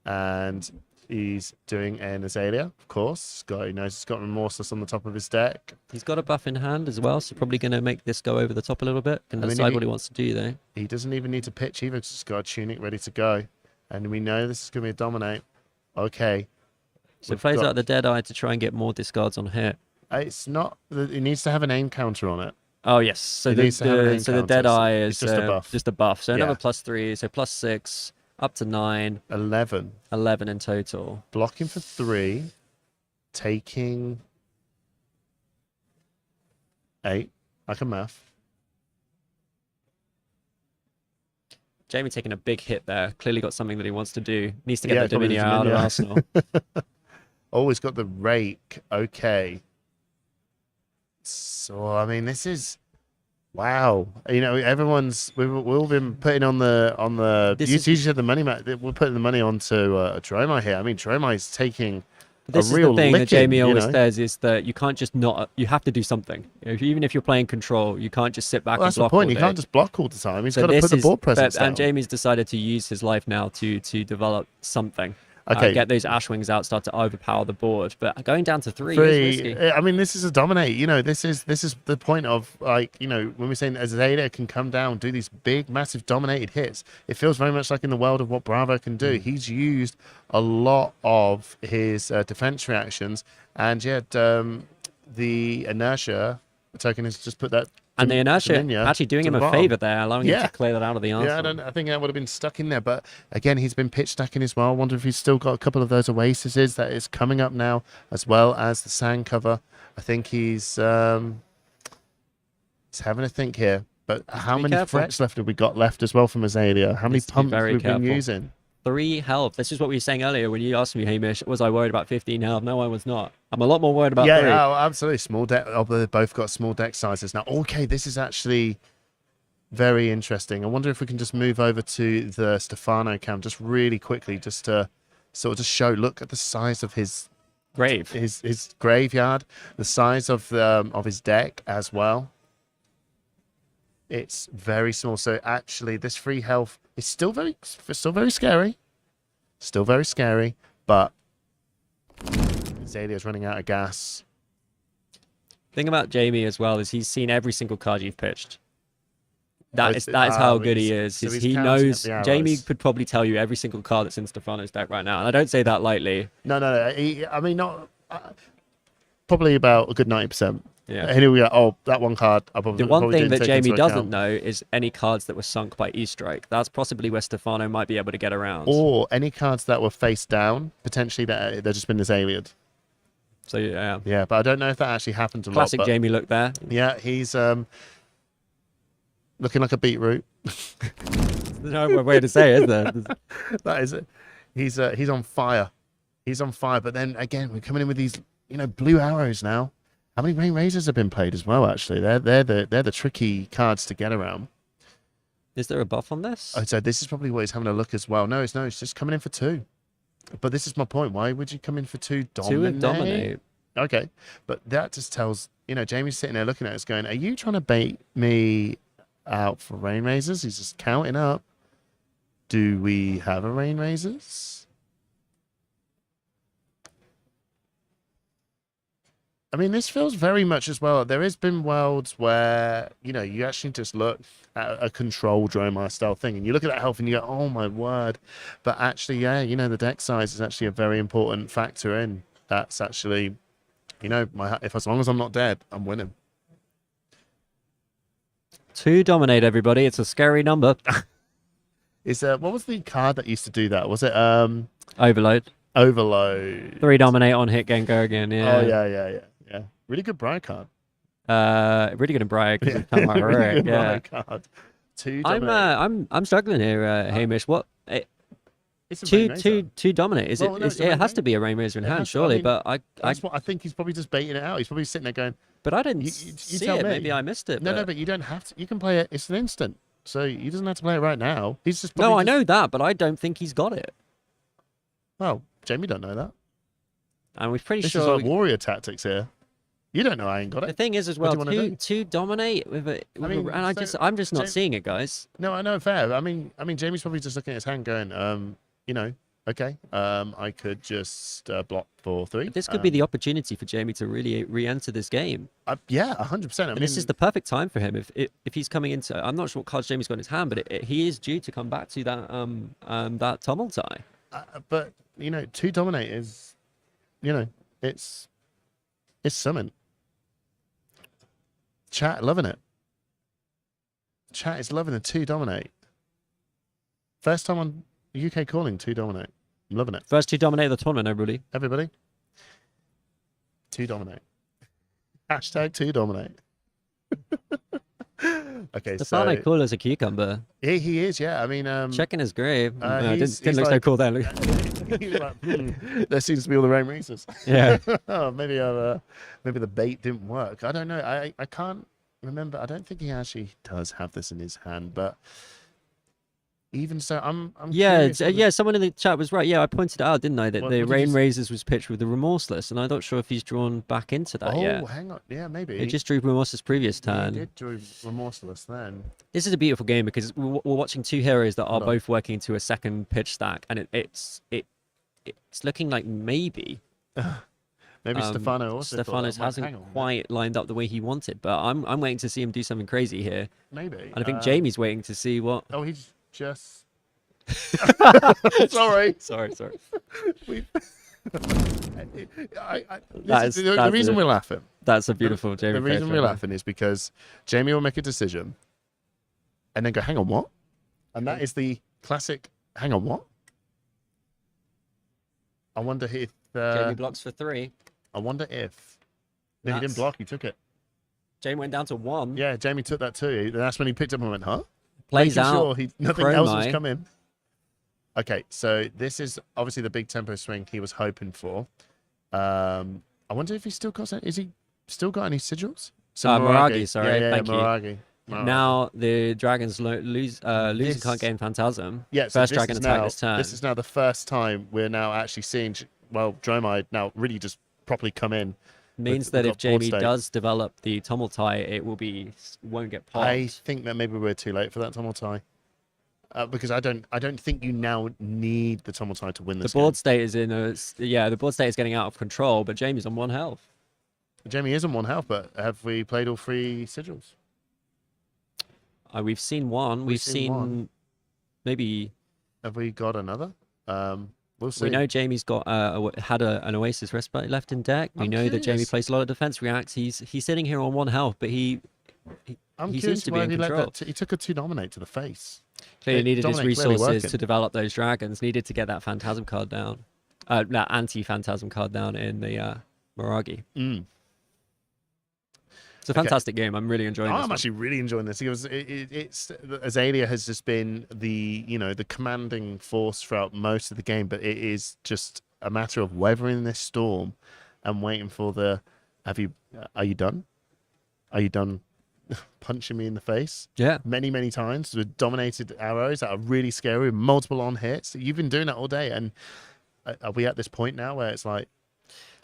and he's doing an Azalea, of course. He knows he's got Remorseless on the top of his deck. He's got a buff in hand as well, so probably going to make this go over the top a little bit. Can decide what he wants to do though. He doesn't even need to pitch either. He's got a Tunic ready to go, and we know this is going to be a dominate. Okay. So plays out the Deadeye to try and get more discards on hit. It's not. It needs to have an aim counter on it. Oh yes. So the Deadeye is just a buff. Just a buff. So another +3, so +6. Up to 9. 11. 11 in total. Blocking for 3. Taking 8. I can math. Jamie taking a big hit there. Clearly got something that he wants to do. Needs to get the Dominia out of Arsenal. Oh, he's got the rake. Okay. So, I mean, this is... Wow, we've all been putting on the. You said the money. We're putting the money onto Dromai here. I mean, Dromai is taking This a real is the thing that Jamie always licking, says is that you can't just not. You have to do something. Even if you're playing control, you can't just sit back Well, and that's block the point. all You day. can't just block all the time. He's So got to this put the is- board presence down. And Jamie's decided to use his life now to develop something. Okay. Get those Ashwings out, start to overpower the board. But going down to 3 is risky. I mean, this is a dominate. This is the point of when we're saying Azalea can come down, do these big, massive dominated hits. It feels very much like in the world of what Bravo can do. He's used a lot of his defense reactions, and yet the inertia token has just put that And the inertia Dominion actually doing to him the a bottom. favour there, allowing him to clear that out of the arsenal. Yeah, I think that would have been stuck in there. But again, he's been pitch stacking as well. I wonder if he's still got a couple of those oases that is coming up now, as well as the sand cover. I think he's having a think here. But how many threats left have we got left as well from Azalea? How many pumps have we been using? 3 health. This is what we were saying earlier when you asked me, Hamish, was I worried about 15 health? No, I was not. I'm a lot more worried about 3. Yeah, oh, absolutely. Small deck. Oh, they've both got small deck sizes now. Okay, this is actually very interesting. I wonder if we can just move over to the Stefano cam just really quickly, just to sort of just show. Look at the size of his grave, his graveyard, the size of his deck as well. It's very small. So actually, this free health is still very scary. Still very scary, but Azalea's running out of gas. Thing about Jamie as well is he's seen every single card you've pitched. That is how good he is. So he knows. Jamie could probably tell you every single card that's in Stefano's deck right now, and I don't say that lightly. No. I mean, not probably about a good 90%. Yeah. And here we go. Oh, that one card. The one thing that Jamie doesn't know is any cards that were sunk by E-Strike. That's possibly where Stefano might be able to get around. Or any cards that were face down, potentially that they've just been Azalea'd. So yeah. Yeah, but I don't know if that actually happened a lot. Classic Jamie look there. Yeah, he's looking like a beetroot. There's no way to say it, is there? That is it. He's on fire. He's on fire. But then again, we're coming in with these, blue arrows now. How many Rain Razors have been played as well? Actually, they're the tricky cards to get around. Is there a buff on this? Oh, so this is probably what he's having a look as well. No, it's just coming in for 2. But this is my point. Why would you come in for 2? Dominate. Okay, but that just tells Jamie's sitting there looking at us, going, "Are you trying to bait me out for Rain Razors?" He's just counting up. Do we have a Rain Razors? I mean, this feels very much as well. There has been worlds where, you actually just look at a control Dromai style thing and you look at that health and you go, oh my word. But actually, yeah, the deck size is actually a very important factor in. That's actually, if as long as I'm not dead, I'm winning. 2 dominate, everybody. It's a scary number. What was the card that used to do that? Was it Overload? 3 dominate on hit, go again. Yeah. Oh yeah. Really good Briar card. Really good in Briar because it's kind of my really yeah. Card. 2 dominate. I'm struggling here, Hamish. What? It's a two dominate. Is it? It has to be a Rain Razor in hand, surely. But that's what I think. He's probably just baiting it out. He's probably sitting there going. But I didn't see it. Maybe I missed it. No, but you don't have to. You can play it. It's an instant, so he doesn't have to play it right now. He's just. No, I know that, but I don't think he's got it. Well, Jamie don't know that. And we're pretty this sure. This is like warrior tactics here. You don't know I ain't got it. The thing is, as well, two dominate with it. And I'm just not seeing it, guys. No, I know, fair. I mean, Jamie's probably just looking at his hand, going, okay, I could just block for 3. But this could be the opportunity for Jamie to really re-enter this game. Yeah, 100%. I mean, this is the perfect time for him if he's coming into. I'm not sure what cards Jamie's got in his hand, but he is due to come back to that that Tumultai. But 2 dominate is, it's something. Chat loving it. Chat is loving the 2 dominate. First time on UK calling 2 dominate. I'm loving it. First 2 dominate of the tournament, everybody. Everybody. 2 dominate. Hashtag 2 dominate. Okay, Stefano cool as a cucumber. Yeah, he is. Yeah, I mean, checking his grave. Didn't look like, so cool there. There seems to be all the Rain Razors. Yeah. Oh, maybe the bait didn't work. I don't know. I can't remember. I don't think he actually does have this in his hand, but even so, I'm someone in the chat was right. Yeah, I pointed out, didn't I, that the Rain Razors was pitched with the Remorseless, and I'm not sure if he's drawn back into that yet. Oh, hang on. Yeah, maybe. He just drew Remorseless previous turn. He did draw Remorseless then. This is a beautiful game because we're watching 2 heroes that are both working into a second pitch stack, and it's looking like maybe Stefano also Stefano's hasn't quite lined up the way he wanted, but I'm waiting to see him do something crazy here. Maybe. And I think Jamie's waiting to see what. Oh, he's just. Sorry. Sorry. The reason we're laughing. That's a beautiful Jamie. The reason we're laughing is because Jamie will make a decision and then go, hang on, what? And that is the classic, hang on, what? I wonder if... Jamie blocks for 3. I wonder if... No, he didn't block, he took it. Jamie went down to 1. Yeah, Jamie took that too. That's when he picked up and went, huh? Plays Making out. Sure nothing else was Dromai. coming. Okay, so this is obviously the big tempo swing he was hoping for. I wonder if he's still got... Is he still got any sigils? Miragi, sorry. Yeah, Thank Miragi. you. Now the dragons losing can't gain Phantasm. Yeah, so first this dragon is attack now, this turn. This is now the first time we're now actually seeing, well, Dromai now really just properly come in. Means that if Jamie does develop the Tumultai, won't get popped. I think that maybe we're too late for that Tumultai. Because I don't think you now need the Tumultai to win this The board state is the board state is getting out of control, but Jamie's on 1 health. Jamie is on 1 health, but have we played all 3 sigils? We've seen one. We've seen one. Maybe. Have we got another? We'll see. We know Jamie's got had an Oasis Respite left in deck. We know that Jamie plays a lot of defense reacts. He's sitting here on 1 health, but he seems to be in control. He took a 2 dominate to the face. Clearly needed his Dominate clearly resources working. to develop those dragons. Needed to get that Phantasm card down. That anti-Phantasm card down in the Miragi. It's a fantastic game. I'm really enjoying this. I'm actually really enjoying this. It's Azalea has just been the commanding force throughout most of the game, but it is just a matter of weathering this storm and waiting for the. Are you done? Are you done punching me in the face? Yeah. Many times with dominated arrows that are really scary, with multiple on hits. You've been doing that all day, and are we at this point now where it's like?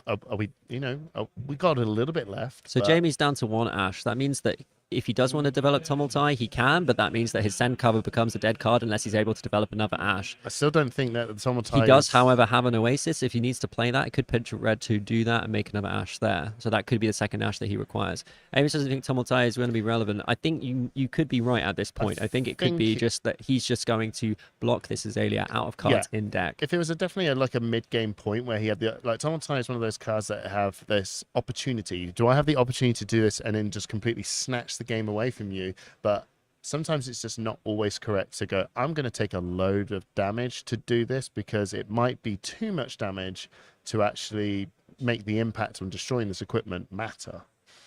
Are we, we got a little bit left. So Jamie's down to 1 Ash. That means that if he does want to develop Tumultai, he can, but that means that his send cover becomes a dead card unless he's able to develop another Ash. I still don't think that the Tumultai... He does, however, have an Oasis. If he needs to play that, it could pinch red to do that and make another Ash there. So that could be the second Ash that he requires. Amos doesn't think Tumultai is going to be relevant. I think you could be right at this point. I think it could be just that he's just going to block this Azalea out of cards in deck. If it was definitely a mid-game point where he had the... Like, Tumultai is one of those cards that have this opportunity. Do I have the opportunity to do this and then just completely snatch the game away from you? But sometimes it's just not always correct to go, I'm going to take a load of damage to do this because it might be too much damage to actually make the impact on destroying this equipment matter.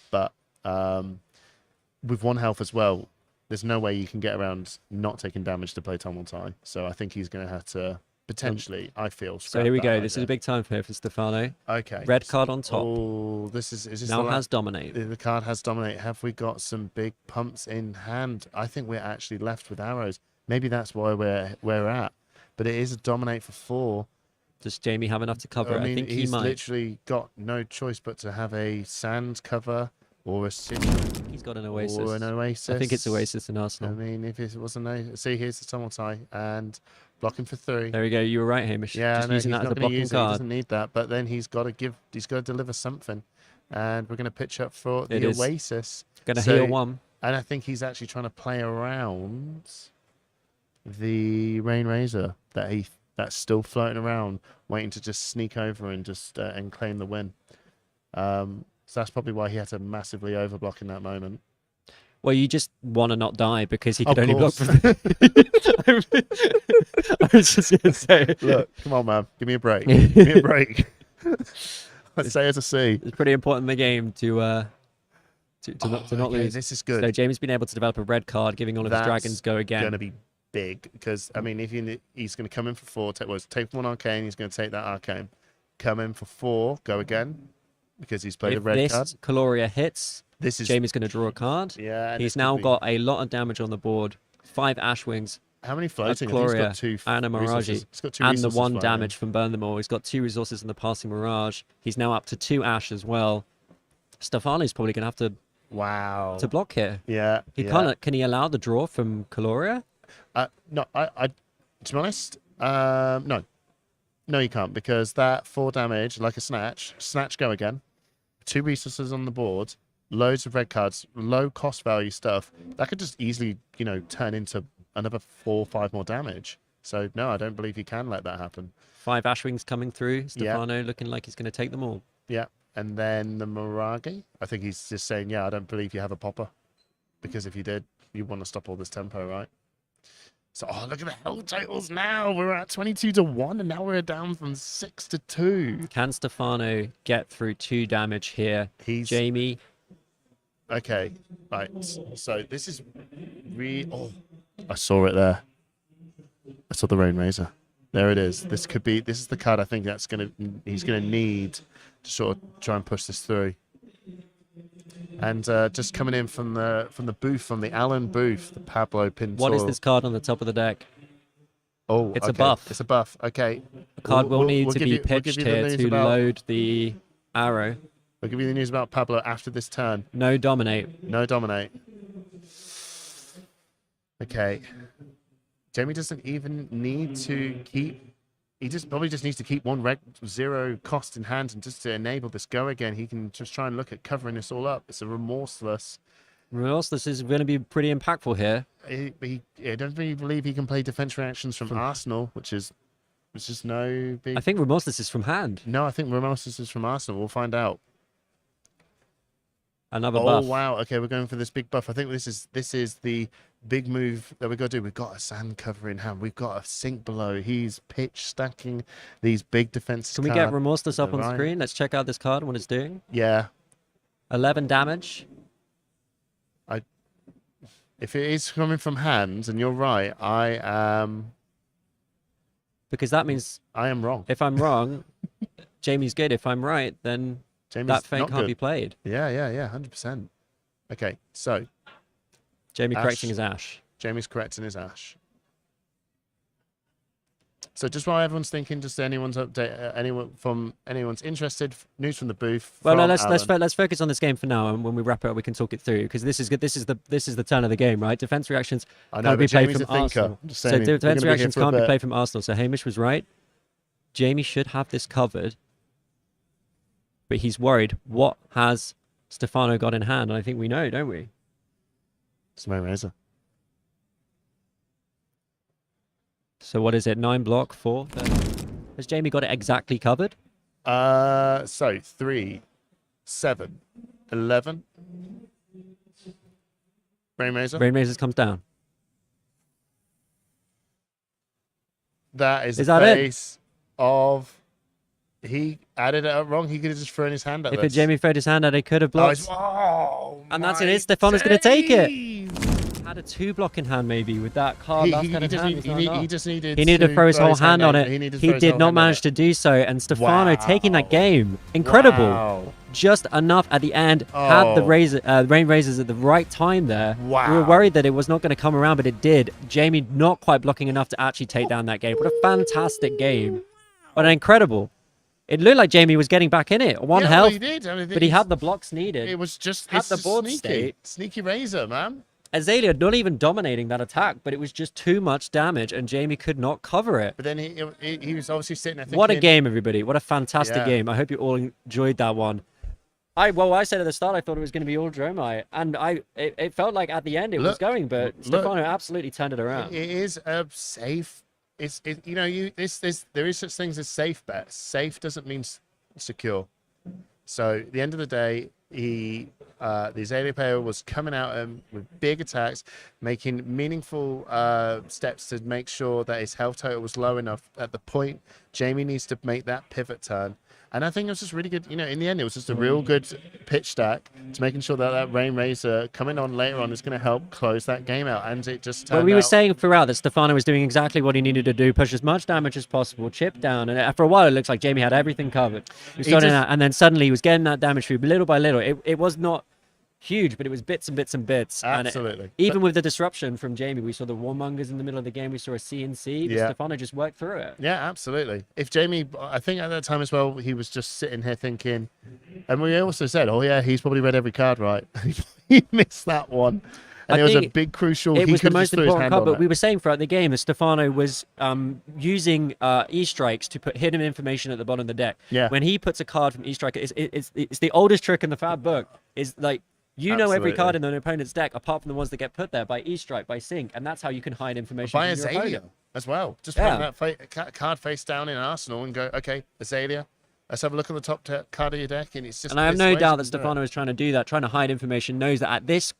But with 1 health as well, there's no way you can get around not taking damage to play Tumultai. So I think he's going to have to potentially, I feel. So here we go. This is a big time for Stefano. Okay. Red card on top. Oh, is this now has Dominate. The card has Dominate. Have we got some big pumps in hand? I think we're actually left with arrows. Maybe that's why we're at. But it is a Dominate for 4. Does Jamie have enough to cover it? I think he might. He's literally got no choice but to have a sand cover or a sigil. He's got an Oasis. Or an Oasis. I think it's Oasis in Arsenal. I mean, if it wasn't a... See, here's the Tumultai and blocking for 3. There we go. You were right, Hamish. Yeah, just no, using he's that as not a going to blocking use it. He card. doesn't need that. But then he's got to deliver something. And we're going to pitch up for the Oasis. Going to heal 1. And I think he's actually trying to play around the Rain Razor that's still floating around, waiting to just sneak over and just and claim the win. So that's probably why he had to massively overblock in that moment. Well, you just want to not die because he could only block for... I was just going to say... Look, come on, man. Give me a break. Give me a break. I say as I see. It's pretty important in the game to not lose. This is good. So Jamie's been able to develop a red card, giving all of his dragons go again. Going to be big because, I mean, if he's going to come in for 4, take 1 arcane, he's going to take that arcane. Come in for 4, go again because he's played a red card. If Caloria hits... Jamie's going to draw a card. Yeah, he's now got a lot of damage on the board. 5 Ashwings. How many floating? Gloria, he's got 2 and a Mirage. He's got 2 and the 1 floating. damage from Burn Them All. He's got 2 resources in the passing Mirage. He's now up to 2 Ash as well. Stefano's probably going to have to block here. Yeah. Can he allow the draw from Caloria? No, to be honest, no. No, you can't because that 4 damage, like a snatch go again. 2 resources on the board. Loads of red cards, low cost value stuff that could just easily, turn into another 4 or 5 more damage. So no, I don't believe he can let that happen. 5 Ashwings coming through. Stefano looking like he's going to take them all. Yeah, and then the Mirage. I think he's just saying, yeah, I don't believe you have a popper, because if you did, you want to stop all this tempo, right? So, oh, look at the hell totals now. We're at 22-1, and now we're down from 6-2. Can Stefano get through 2 damage here? Jamie. Okay, right. So this is oh, I saw it there. I saw the Rain Razor. There it is. This is the card I think he's gonna need to sort of try and push this through. And just coming in from the booth, from the Allen booth, the Pablo Pintor. What is this card on the top of the deck? Oh, it's okay. a buff. It's a buff. Okay. The card will need to be pitched here to about, load the arrow. We'll give you the news about Pablo after this turn. No dominate. No dominate. Okay. Jamie doesn't even need to keep. He probably just needs to keep 1 0 cost in hand, and just to enable this go again, he can just try and look at covering this all up. It's a remorseless. Remorseless is going to be pretty impactful here. I don't really believe he can play defense reactions from Arsenal, which is no big. I think Remorseless is from hand. No, I think Remorseless is from Arsenal. We'll find out. Another buff. Oh wow! Okay, we're going for this big buff. I think this is the big move that we've got to do. We've got a sand cover in hand. We've got a sink below. He's pitch stacking these big defenses. Can we get Remorseless up on screen? Let's check out this card and what it's doing. Yeah. 11 damage. If it is coming from hands, and you're right, I am. Because that means I am wrong. If I'm wrong, Jamie's good. If I'm right, then that feint can't be played. Yeah, 100%. Okay, so Jamie correcting his Ash. Jamie's correcting his Ash. So just while everyone's thinking, just anyone's update, anyone's interested, news from the booth. Well, no, let's focus on this game for now, and when we wrap it up, we can talk it through, because this is good. This is the turn of the game, right? Defense reactions can't be played from Arsenal. So defense reactions can't be played from Arsenal. So Hamish was right. Jamie should have this covered, but he's worried. What has Stefano got in hand? And I think we know, don't we? Smoke Razor. So what is it? 9 block, 4? Has Jamie got it exactly covered? So 3, 7, 11. Rain Razor. Rain Razor comes down. That is the that face of. He added it up wrong. He could have just thrown his hand at If this. Jamie threw his hand at it, could have blocked. And that's it. Stefano's going to take it. Had a 2 block in hand maybe with that card. He just needed to throw his whole hand on it. He did not manage to do so, and Stefano taking that game. Incredible. Wow. Just enough at the end. Had the Rain Razors at the right time there. Wow. We were worried that it was not going to come around, but it did. Jamie not quite blocking enough to actually take down that game. What a fantastic game. What an incredible. It looked like Jamie was getting back in it. 1 health. Well, he did. But he had the blocks needed. It was just had the board state. Sneaky Razor, man. Azalea not even dominating that attack, but it was just too much damage, and Jamie could not cover it. But then he was obviously sitting there thinking... What a game, everybody. What a fantastic game. I hope you all enjoyed that one. I said at the start I thought it was going to be all Dromai, and it felt like at the end it was going, but Stefano absolutely turned it around. It is a safe... there is such things as safe bets. Safe doesn't mean secure. So at the end of the day, the Azalea player was coming out with big attacks, making meaningful steps to make sure that his health total was low enough at the point Jamie needs to make that pivot turn. And I think it was just really good. In the end, it was just a real good pitch stack to making sure that Rain Razor coming on later on is going to help close that game out. And it just turned Well, we were out... saying throughout that Stefano was doing exactly what he needed to do, push as much damage as possible, chip down. And for a while, it looks like Jamie had everything covered. He was starting out, and then suddenly he was getting that damage through little by little. It was not huge, but it was bits and bits and bits. Absolutely. And even with the disruption from Jamie, we saw the Warmongers in the middle of the game. We saw a CNC, but Stefano just worked through it. Yeah, absolutely. If Jamie, I think at that time as well, he was just sitting here thinking, and we also said, oh yeah, he's probably read every card right. He missed that one. And it was a big crucial. It was the most important important card, but we were saying throughout the game that Stefano was using E-strikes to put hidden information at the bottom of the deck. Yeah. When he puts a card from E-strike, it's the oldest trick in the Fab book. Is like, you know every card in an opponent's deck, apart from the ones that get put there by E-strike, by sync, and that's how you can hide information by from your Azalea. opponent. as well. Just Yeah. put that card face down in Arsenal and go, okay, Azalea, let's have a look at the top card of your deck, and it's just. And I have this no way doubt you that can do it. Stefano is trying to do that, trying to hide information, knows that at this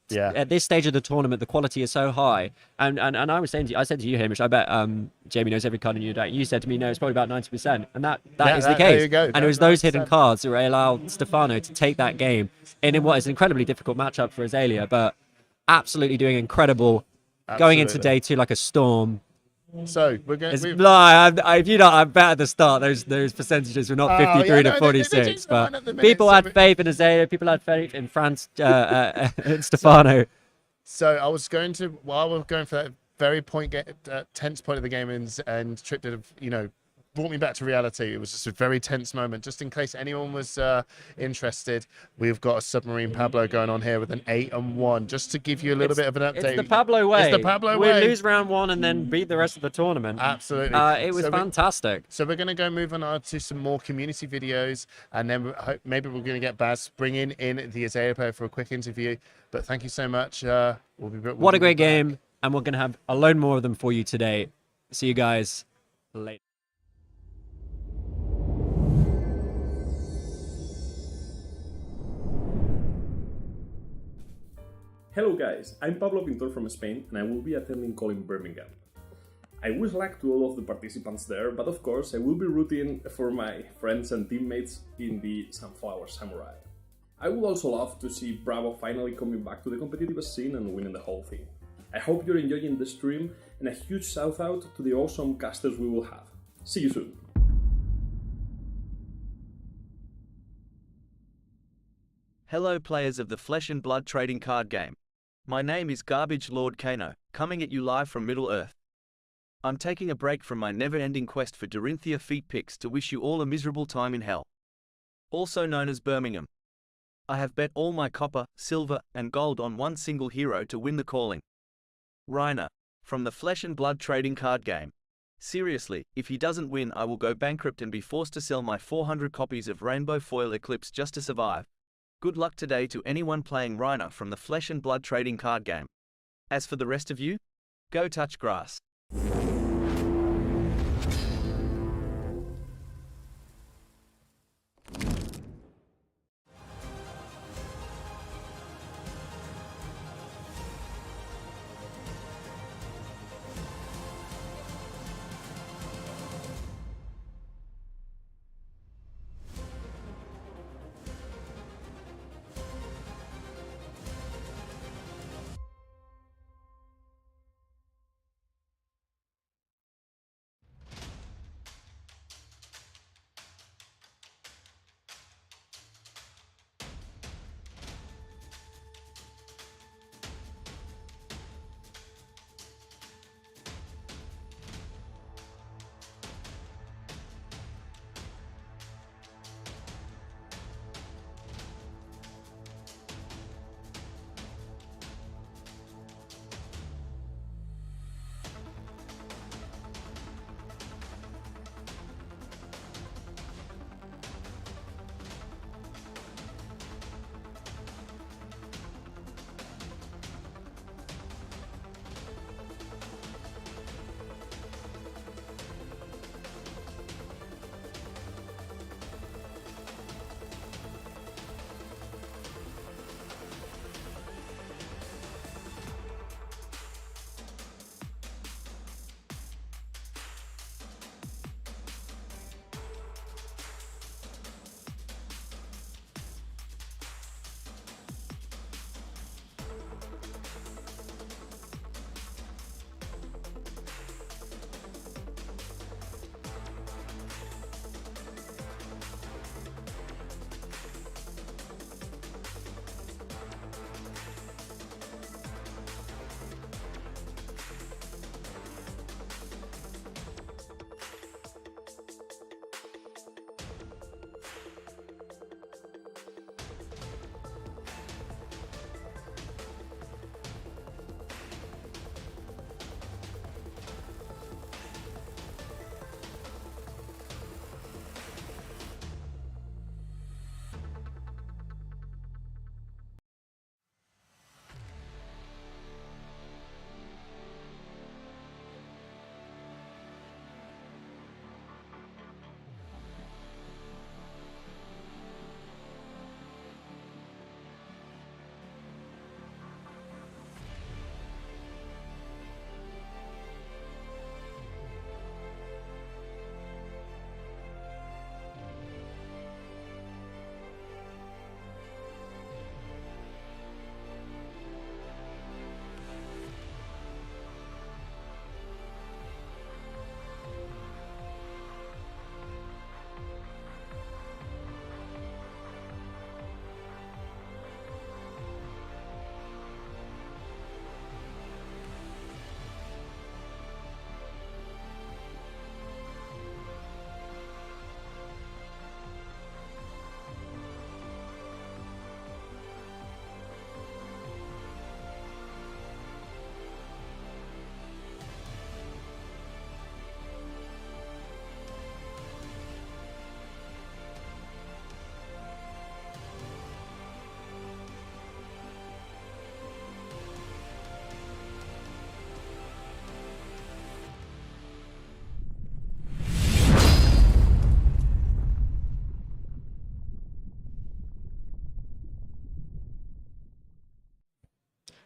stage of the tournament, the quality is so high. And I was saying to you, I said to you, Hamish, I bet Jamie knows every card in your deck. You said to me, no, it's probably about 90%. And that is the case. There you go. And it was those hidden cards that allowed Stefano to take that game in what is an incredibly difficult matchup for Azalea, but absolutely doing incredible. Going into day 2 like a storm. So we're going. If you don't, I bet at the start those percentages were not 53 to 46, but people had faith in Azalea. People had faith in France, in Stefano. So I was going to, while we're going for that very tense point of the game, and Trip did, brought me back to reality. It was just a very tense moment. Just in case anyone was interested, we've got a Submarine Pablo going on here with an 8-1, just to give you a little bit of an update. It's the Pablo way. It's the Pablo we way. lose round 1 and then beat the rest of the tournament. Absolutely. It was fantastic. So we're going to go move on to some more community videos, and then maybe we're going to get Baz bringing in the Azalea player for a quick interview. But thank you so much. What a great game, and we're going to have a load more of them for you today. See you guys later. Hello guys, I'm Pablo Pintor from Spain and I will be attending Calling Birmingham. I wish luck to all of the participants there, but of course I will be rooting for my friends and teammates in the Sunflower Samurai. I would also love to see Bravo finally coming back to the competitive scene and winning the whole thing. I hope you're enjoying the stream, and a huge shout out to the awesome casters we will have. See you soon! Hello players of the Flesh and Blood trading card game. My name is Garbage Lord Kano, coming at you live from Middle Earth. I'm taking a break from my never-ending quest for Dorinthia feet picks to wish you all a miserable time in hell. Also known as Birmingham. I have bet all my copper, silver, and gold on one single hero to win the calling. Reiner, from the Flesh and Blood trading card game. Seriously, if he doesn't win I will go bankrupt and be forced to sell my 400 copies of Rainbow Foil Eclipse just to survive. Good luck today to anyone playing Reiner from the Flesh and Blood trading card game. As for the rest of you, go touch grass.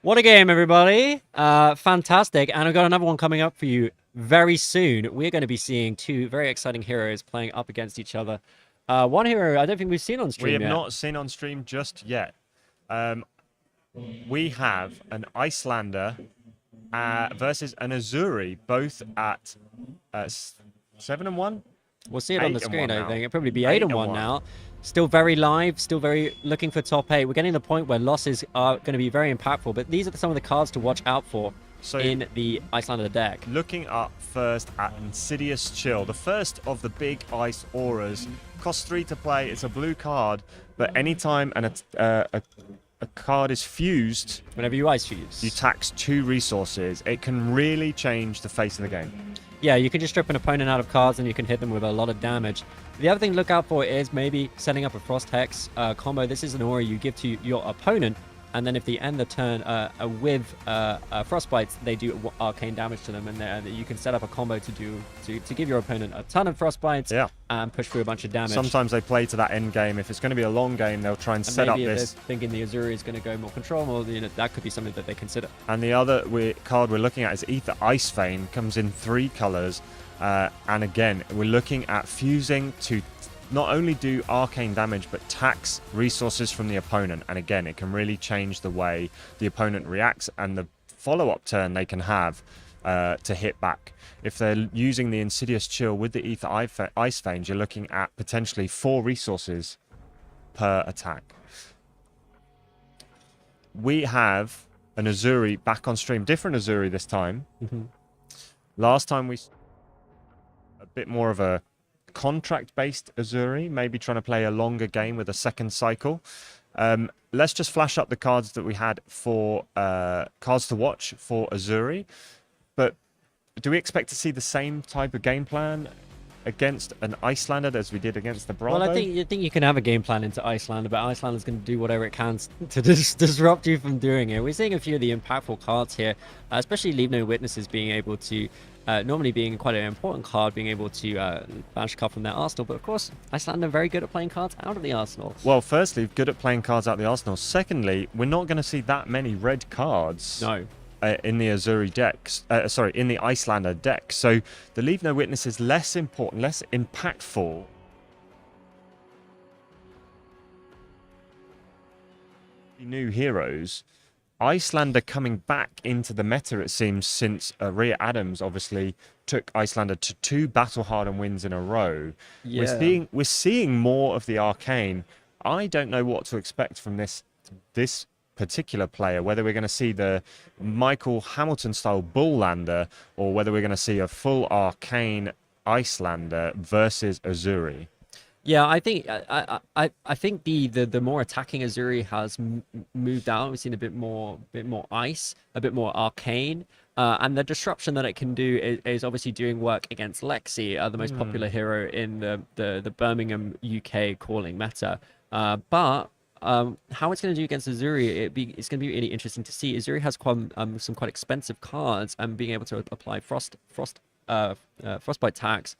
What a game, everybody. Fantastic. And I've got another one coming up for you very soon. We're going to be seeing two very exciting heroes playing up against each other. One hero I don't think we've seen on stream We have yet. not seen on stream just yet. We have an Icelander versus an Azuri, both at 7-1. We'll see it on the 8-1 screen, I now. think. It'll probably be 8-1 now. Still very live, still very looking for top 8. We're getting to the point where losses are going to be very impactful, but these are some of the cards to watch out for in the Icelander deck. Looking up first at Insidious Chill, the first of the big ice auras. Costs 3 to play, it's a blue card, but anytime a card is fused, whenever you ice fuse, you tax 2 resources. It can really change the face of the game. Yeah, you can just strip an opponent out of cards and you can hit them with a lot of damage. The other thing to look out for is maybe setting up a Frost Hex combo. This is an aura you give to your opponent, and then if they end the turn with Frostbites, they do arcane damage to them, and you can set up a combo to give your opponent a ton of Frostbites and push through a bunch of damage. Sometimes they play to that end game. If it's going to be a long game, they'll try and set up maybe if this. they're thinking the Azuri is going to go more control, or that could be something that they consider. And the other card we're looking at is Ether Ice Vein. Comes in 3 colors. And again, we're looking at fusing to not only do arcane damage, but tax resources from the opponent. And again, it can really change the way the opponent reacts and the follow-up turn they can have to hit back. If they're using the Insidious Chill with the Ether Ice Veins, you're looking at potentially 4 resources per attack. We have an Azuri back on stream. Different Azuri this time. Last time we... a bit more of a contract-based Azuri, maybe trying to play a longer game with a second cycle. Let's just flash up the cards that we had for cards to watch for Azuri. But do we expect to see the same type of game plan against an Icelander as we did against the Bravo? Well, I think you can have a game plan into Icelander, but Icelander's going to do whatever it can to disrupt you from doing it. We're seeing a few of the impactful cards here, especially Leave No Witnesses being able to, normally being quite an important card, being able to banish a card from their arsenal. But of course, Icelander very good at playing cards out of the arsenal. Well, firstly, good at playing cards out of the arsenal. Secondly, we're not going to see that many red cards. No. In the Azuri decks, in the Icelander deck. So the Leave No Witness is less important, less impactful. New heroes. Icelander coming back into the meta, it seems, since Rhea Adams obviously took Icelander to 2 battle-hardened wins in a row. Yeah. We're seeing more of the arcane. I don't know what to expect from this particular player, whether we're going to see the Michael Hamilton style Bulllander or whether we're going to see a full arcane Icelander versus Azuri. Yeah, I think I think the more attacking Azuri has moved out. We've seen a bit more ice, a bit more arcane, and the disruption that it can do is obviously doing work against Lexi, the most popular hero in the Birmingham UK calling meta. But how it's going to do against Azuri, it's going to be really interesting to see. Azuri has some quite expensive cards, and being able to apply frostbite tax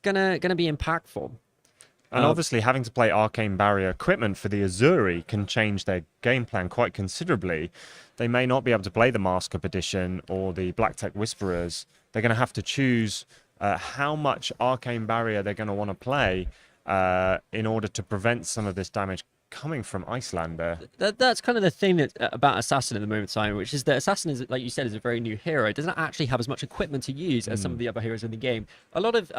gonna be impactful. And obviously having to play Arcane Barrier equipment for the Azuri can change their game plan quite considerably. They may not be able to play the Mask Up Edition or the Black Tech Whisperers. They're going to have to choose how much Arcane Barrier they're going to want to play in order to prevent some of this damage coming from Icelander. That's kind of the thing about Assassin at the moment, Simon, which is that Assassin is, like you said, is a very new hero. It doesn't actually have as much equipment to use as some of the other heroes in the game. A lot of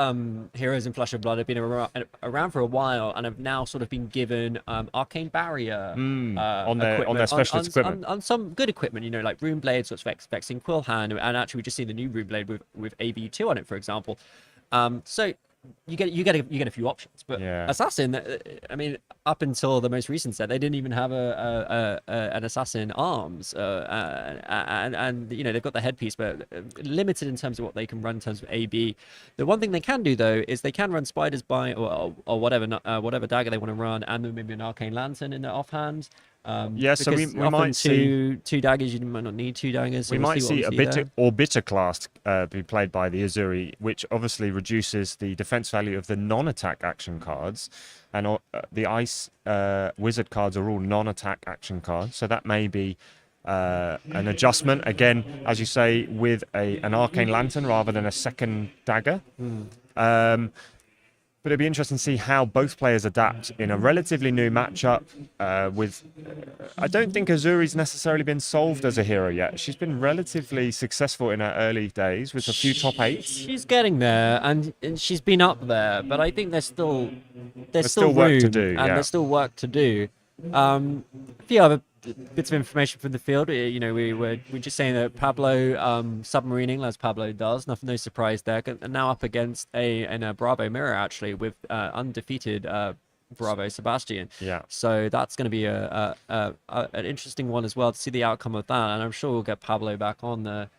heroes in Flesh and Blood have been around for a while and have now sort of been given Arcane Barrier on their specialist equipment. On some good equipment, you know, like Rune Blades, what's Vexing Quillhand, and actually we just seen the new Rune Blade with AV2 on it, for example. So you get a few options, but Assassin, I mean, up until the most recent set, they didn't even have an Assassin arms, and you know, they've got the headpiece, but limited in terms of what they can run in terms of AB. The one thing they can do though is they can run Spiders by or whatever dagger they want to run, and then maybe an Arcane Lantern in their offhand. So we might see two daggers. You might not need 2 daggers. So we might see a bitter class be played by the Azuri, which obviously reduces the defense value of the non-attack action cards, and the Ice Wizard cards are all non-attack action cards. So that may be an adjustment again, as you say, with an arcane lantern rather than a second dagger. But it'd be interesting to see how both players adapt in a relatively new matchup. I don't think Azuri's necessarily been solved as a hero yet. She's been relatively successful in her early days with a few top 8s. She's getting there, and she's been up there. But I think there's still work to room, do, and yeah. there's still work to do. A few other bits of information from the field. We're just saying that Pablo submarining, as Pablo does. No surprise there. And now up against a Bravo mirror actually with undefeated Bravo Sebastian. Yeah. So that's going to be an interesting one as well to see the outcome of that. And I'm sure we'll get Pablo back on the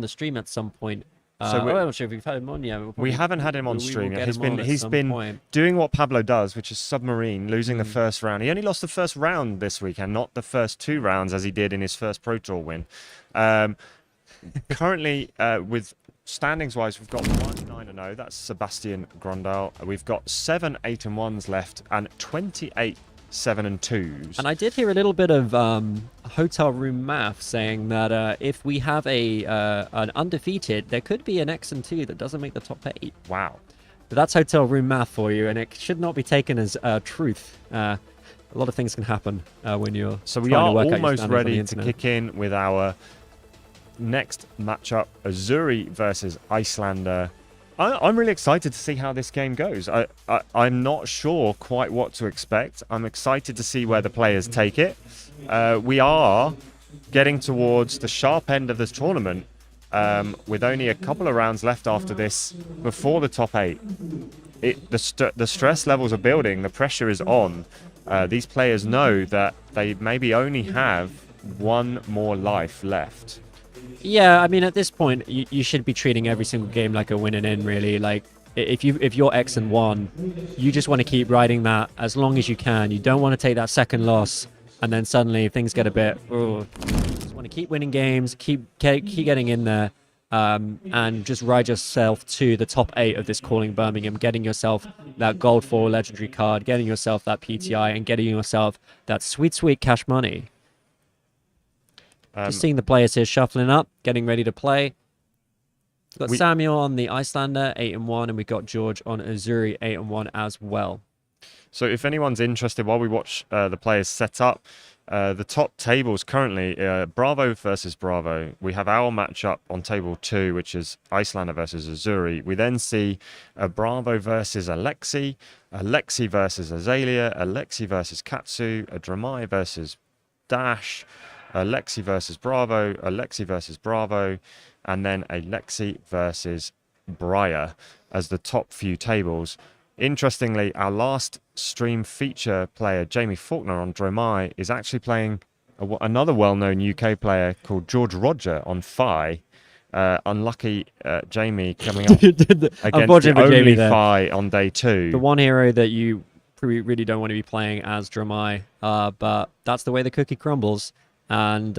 stream at some point. I'm not sure if we've had him on yet. We haven't had him on stream yet. He's been doing what Pablo does, which is submarine, losing the first round. He only lost the first round this weekend, not the first 2 rounds as he did in his first Pro Tour win. Currently, with standings-wise, we've got 1-9-0. That's Sebastian Grondal. We've got 7 8-1s left and 28 7-2s. And I did hear a little bit of hotel room math saying that if we have an undefeated, there could be an X&2 that doesn't make the top 8. Wow. But that's hotel room math for you, and it should not be taken as truth. A lot of things can happen when you're So we trying are to work out your almost standings on the ready to internet. kick in with our next matchup, Azuri versus Icelander. I'm really excited to see how this game goes. I'm not sure quite what to expect. I'm excited to see where the players take it. We are getting towards the sharp end of this tournament with only a couple of rounds left after this before the top 8. The stress levels are building. The pressure is on. These players know that they maybe only have one more life left. Yeah, I mean, at this point, you should be treating every single game like a win and in, really. Like, if you're X and 1, you just want to keep riding that as long as you can. You don't want to take that second loss, and then suddenly things get a bit. You just want to keep winning games, keep getting in there, and just ride yourself to the top 8 of this Calling Birmingham, getting yourself that Gold 4 legendary card, getting yourself that PTI, and getting yourself that sweet, sweet cash money. Just seeing the players here shuffling up, getting ready to play. We've got Samuel on the Icelander, 8-1, and we've got George on Azuri, 8-1 as well. So if anyone's interested, while we watch the players set up, the top tables currently, Bravo versus Bravo. We have our matchup on table 2, which is Icelander versus Azuri. We then see a Bravo versus a Lexi versus Azalea, a Lexi versus Katsu, a Dromai versus Dash, a Lexi versus Bravo, a Lexi versus Bravo, and then a Lexi versus Briar as the top few tables. Interestingly, our last stream feature player, Jamie Faulkner on Dromai, is actually playing another well-known UK player called George Roger on Fi. Unlucky Jamie coming up against the only Fi on day 2. The one hero that you really don't want to be playing as Dromai, but that's the way the cookie crumbles. And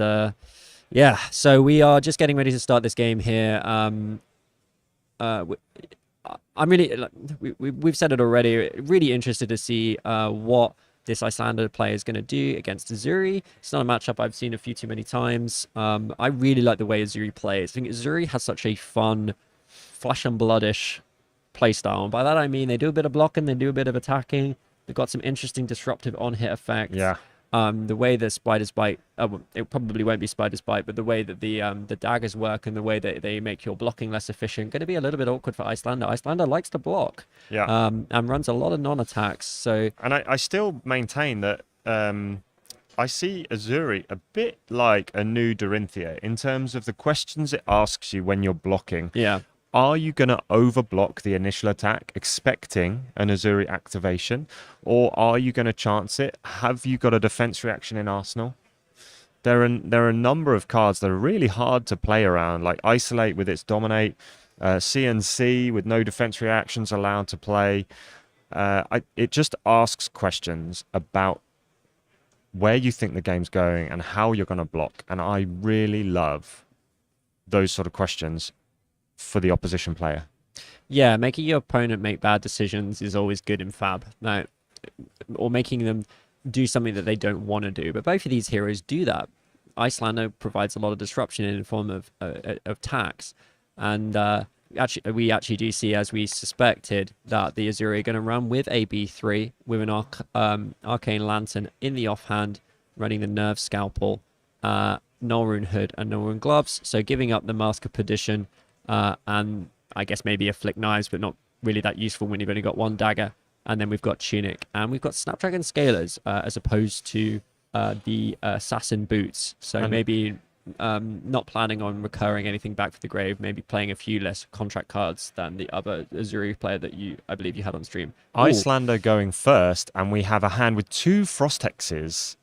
yeah, so we are just getting ready to start this game here. I'm really, we've said it already, really interested to see what this Icelander player is going to do against Azuri. It's not a matchup I've seen a few too many times. I really like the way Azuri plays. I think Azuri has such a fun, flesh and bloodish playstyle. And by that I mean they do a bit of blocking, they do a bit of attacking. They've got some interesting disruptive on-hit effects. Yeah. The way the Spider's Bite, it probably won't be Spider's Bite, but the way that the daggers work and the way that they make your blocking less efficient, going to be a little bit awkward for Icelander. Icelander likes to block, and runs a lot of non-attacks. So, and I still maintain that I see Azuri a bit like a new Dorinthia in terms of the questions it asks you when you're blocking. Yeah. Are you going to overblock the initial attack, expecting an Azuri activation, or are you going to chance it? Have you got a defense reaction in Arsenal? There are a number of cards that are really hard to play around, like Isolate with its Dominate, CNC with no defense reactions allowed to play. It just asks questions about where you think the game's going and how you're going to block, and I really love those sort of questions for the opposition player. Yeah, making your opponent make bad decisions is always good in Fab. No, or making them do something that they don't want to do. But both of these heroes do that. Icelander provides a lot of disruption in the form of tax, and we actually do see, as we suspected, that the Azuri are going to run with a B3 with an Arcane Lantern in the offhand, running the Nerve Scalpel, Null-Rune Hood, and Null-Rune Gloves. So giving up the Mask of Perdition, and I guess maybe a Flick Knives, but not really that useful when you've only got one dagger. And then we've got Tunic, and we've got Snapdragon Scalers, as opposed to the Assassin Boots. So And- maybe not planning on recurring anything back for the grave, maybe playing a few less contract cards than the other Azuri player that I believe you had on stream. Ooh. Icelander going first, and we have a hand with 2 Frost Hexes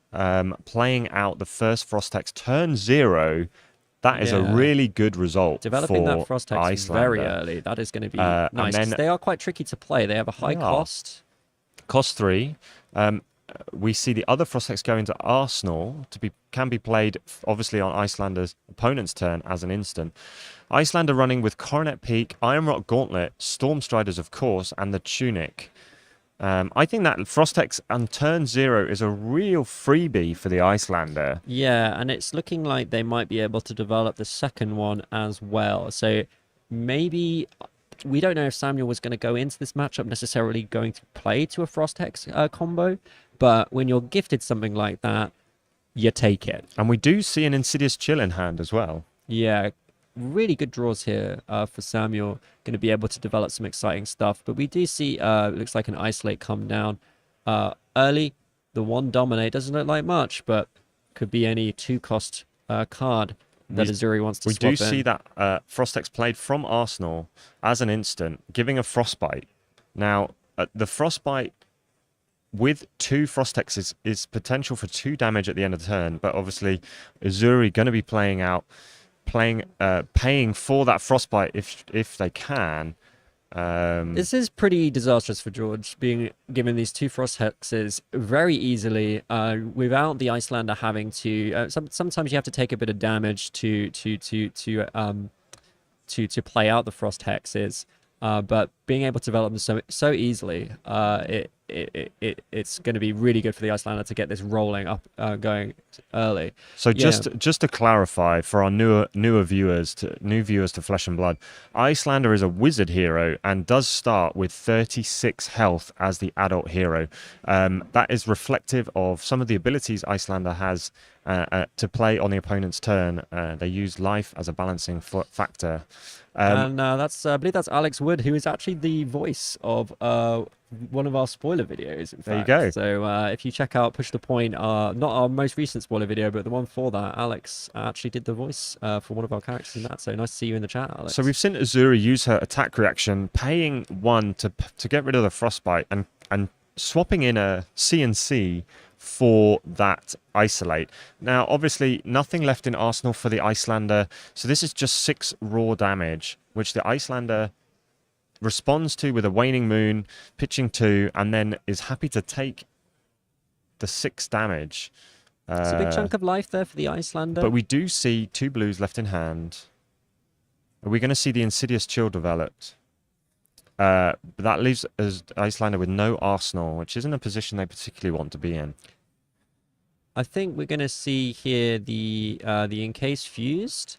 playing out the first Frost Hex turn 0. That is a Yeah. really good result Developing for that Frost Hex Icelander. very early. That is going to be And nice, 'cause then- they are quite tricky to play. They have a high They are. Cost 3. We see the other Frost Hex go into Arsenal can be played obviously on Icelander's opponent's turn as an instant. Icelander running with Coronet Peak, Iron Rock Gauntlet, Storm Striders of course, and the Tunic. I think that Frost Hex on turn 0 is a real freebie for the Icelander. Yeah, and it's looking like they might be able to develop the second one as well. So maybe we don't know if Samuel was going to go into this matchup necessarily going to play to a Frost Hex combo, but when you're gifted something like that, you take it. And we do see an Insidious Chill in hand as well. Yeah, really good draws here for Samuel. Going to be able to develop some exciting stuff. But we do see, it looks like an Isolate come down early. The 1 Dominate doesn't look like much, but could be any 2-cost card that Azuri wants to We swap do see that Frost Hex played from Arsenal as an instant, giving a Frostbite. Now, the Frostbite with 2 Frost Hexes is potential for 2 damage at the end of the turn, but obviously Azuri going to be paying for that Frostbite if they can. This is pretty disastrous for George, being given these 2 Frost Hexes very easily without the Icelander having to. Sometimes you have to take a bit of damage to play out the Frost Hexes, but being able to develop them so easily, it's going to be really good for the Icelander to get this rolling up, going early. So just to clarify for our new viewers to Flesh and Blood, Icelander is a wizard hero and does start with 36 health as the adult hero. That is reflective of some of the abilities Icelander has to play on the opponent's turn. They use life as a balancing factor. And I believe that's Alex Wood, who is actually the voice of one of our spoiler videos. In fact. There you go. So if you check out Push the Point, not our most recent spoiler video, but the one for that, Alex actually did the voice for one of our characters in that. So nice to see you in the chat, Alex. So we've seen Azuri use her attack reaction, paying 1 to get rid of the Frostbite and swapping in a CNC for that Isolate. Now, obviously, nothing left in Arsenal for the Icelander, so this is just 6 raw damage, which the Icelander responds to with a Waning Moon, pitching 2, and then is happy to take the 6 damage. It's a big chunk of life there for the Icelander. But we do see 2 blues left in hand. Are we going to see the Insidious Chill developed? But that leaves us Icelander with no Arsenal, which isn't a position they particularly want to be in. I think we're going to see here the Encase fused,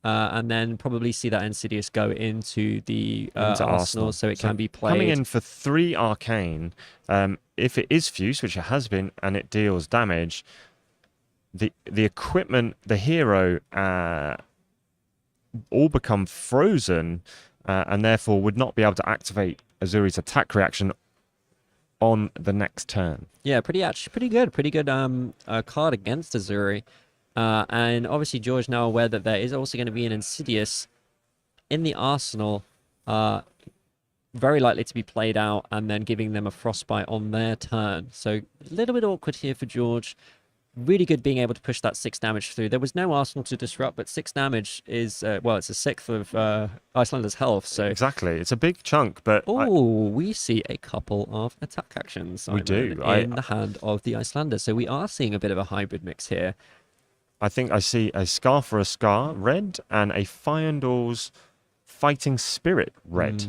and then probably see that Insidious go into the Arsenal, so it can be played. Coming in for 3 Arcane, if it is fused, which it has been, and it deals damage, the equipment, the hero, all become frozen, and therefore would not be able to activate Azuri's attack reaction on the next turn. Yeah, pretty good card against Azuri. And obviously George now aware that there is also going to be an Insidious in the Arsenal, very likely to be played out, and then giving them a Frostbite on their turn. So a little bit awkward here for George. Really good being able to push that 6 damage through. There was no Arsenal to disrupt, but 6 damage is, it's a 1/6 of Icelander's health. So exactly. It's a big chunk, but... we see a couple of attack actions, Simon, in the hand of the Icelander. So we are seeing a bit of a hybrid mix here. I think I see a Scar for a Scar, red, and a Fyendal's Fighting Spirit, red.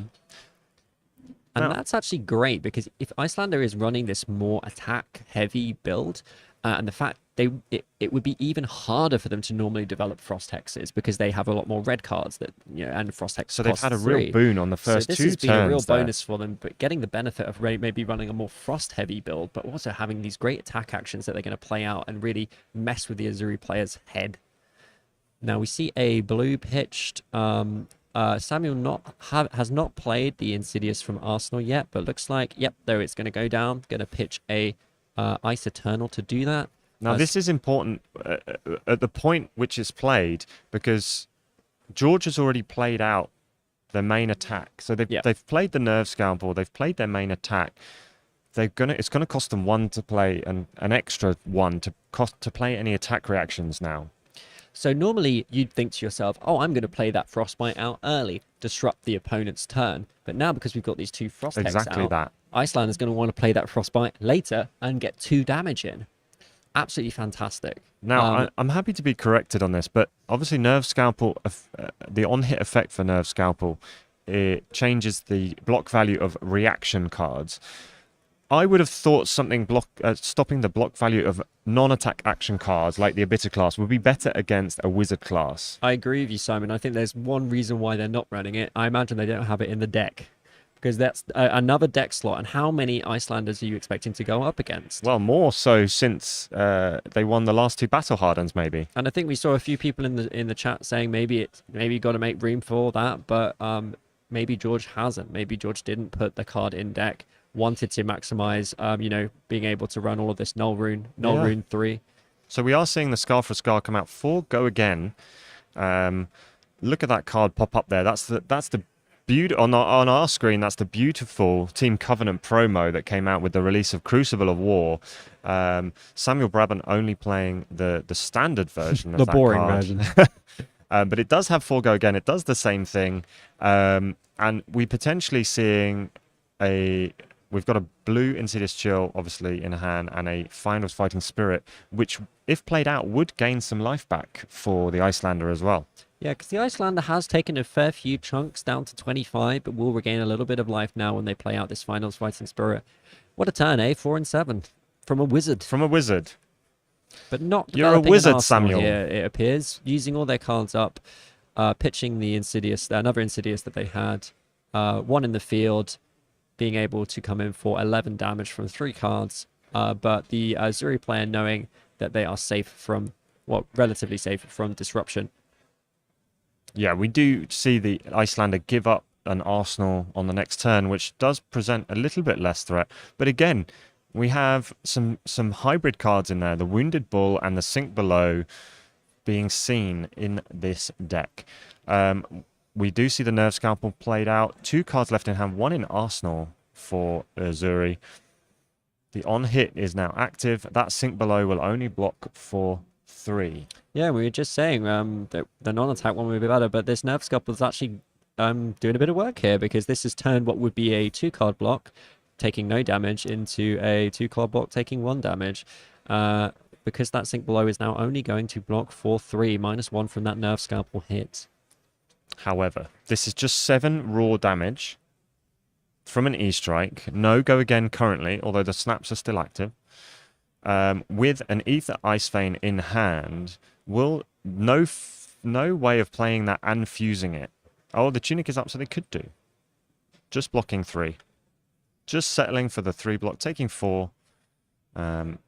And that's actually great, because if Icelander is running this more attack-heavy build, and the fact it would be even harder for them to normally develop Frost Hexes because they have a lot more red cards that and Frost Hex. So they've costs had a 3. real boon on the first so this 2 has been a real turns there. bonus for them, but getting the benefit of maybe running a more Frost heavy build, but also having these great attack actions that they're going to play out and really mess with the Azuri player's head. Now we see a blue pitched. Samuel has not played the Insidious from Arsenal yet, but looks like, yep, there it's going to go down. Going to pitch a Ice Eternal to do that. Now, this is important at the point which is played, because George has already played out their main attack. So they've played the Nerve Scalpel, they've played their main attack. It's gonna cost them 1 to play, and an extra 1 to play any attack reactions now. So normally you'd think to yourself, oh, I'm going to play that Frostbite out early, disrupt the opponent's turn. But now because we've got these 2 Frost Hex Exactly out, that. Icelander's going to want to play that Frostbite later and get 2 damage in. Absolutely fantastic. Now, I'm happy to be corrected on this, but obviously Nerve Scalpel, the on-hit effect for Nerve Scalpel, it changes the block value of reaction cards. I would have thought something stopping the block value of non-attack action cards like the Abitter class would be better against a Wizard class. I agree with you, Simon. I think there's one reason why they're not running it. I imagine they don't have it in the deck, because that's another deck slot. And how many Icelanders are you expecting to go up against? Well, more so since they won the last 2 Battle Hardens, maybe. And I think we saw a few people in the chat saying maybe you got to make room for that, but maybe George hasn't. Maybe George didn't put the card in deck. Wanted to maximize, being able to run all of this Null Rune 3. So we are seeing the Scar for Scar come out for Go Again. Look at that card pop up there. That's the beauty on our screen. That's the beautiful Team Covenant promo that came out with the release of Crucible of War. Samuel Brabant only playing the standard version of the that boring card. version. But it does have For Go Again. It does the same thing, and we potentially seeing We've got a blue Insidious Chill, obviously, in hand, and a Finals Fighting Spirit, which, if played out, would gain some life back for the Icelander as well. Yeah, because the Icelander has taken a fair few chunks down to 25, but will regain a little bit of life now when they play out this Finals Fighting Spirit. What a turn, eh? 4 and 7 from a Wizard. From a Wizard. But not You're a developing an wizard, arsenal Samuel. here, it appears. Using all their cards up, pitching the Insidious, another Insidious that they had, 1 in the field, being able to come in for 11 damage from 3 cards, but the Azuri player knowing that they are safe from, relatively safe from disruption. Yeah, we do see the Icelander give up an arsenal on the next turn, which does present a little bit less threat. But again, we have some hybrid cards in there, the Wounded Bull and the Sink Below being seen in this deck. We do see the Nerve Scalpel played out. 2 cards left in hand, 1 in Arsenal for Azuri. The on-hit is now active. That Sink Below will only block for 3. Yeah, we were just saying that the non-attack one would be better, but this Nerve Scalpel is actually doing a bit of work here, because this has turned what would be a 2-card block, taking no damage, into a 2-card block, taking 1 damage. Because that Sink Below is now only going to block for 3, -1 from that Nerve Scalpel hit. However, this is just 7 raw damage from an E-Strike. No Go Again currently, although the snaps are still active. With an Ether Ice Vein in hand, no way of playing that and fusing it. Oh, the Tunic is up, so they could do. Just blocking 3. Just settling for the 3 block, taking 4. And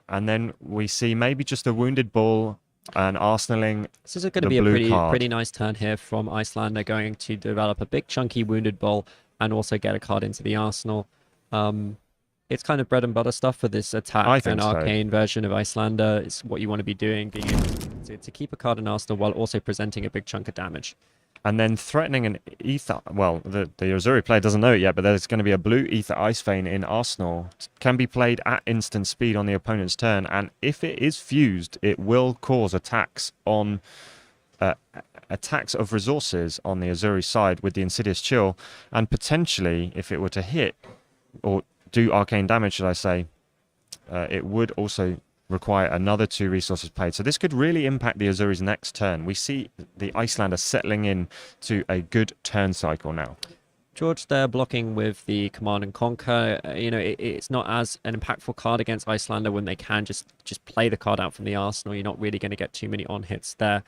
then we see maybe just a Wounded Bull and arsenaling. This is going to be a pretty nice turn here from Icelander, going to develop a big chunky Wounded Bull and also get a card into the arsenal. It's kind of bread and butter stuff for this attack and arcane version of Icelander. It's what you want to be doing, being able to keep a card in arsenal while also presenting a big chunk of damage. And then threatening an Ether... Well, the Azuri player doesn't know it yet, but there's going to be a blue Ether Ice Vein in Arsenal. Can be played at instant speed on the opponent's turn, and if it is fused, it will cause attacks on... attacks of resources on the Azuri side with the Insidious Chill, and potentially, if it were to hit, or do arcane damage, should I say, it would also require another 2 resources played. So this could really impact the Azuri's next turn. We see the Icelander settling in to a good turn cycle now. George there blocking with the Command and Conquer. You know, it's not as an impactful card against Icelander when they can just play the card out from the arsenal. You're not really going to get too many on hits there.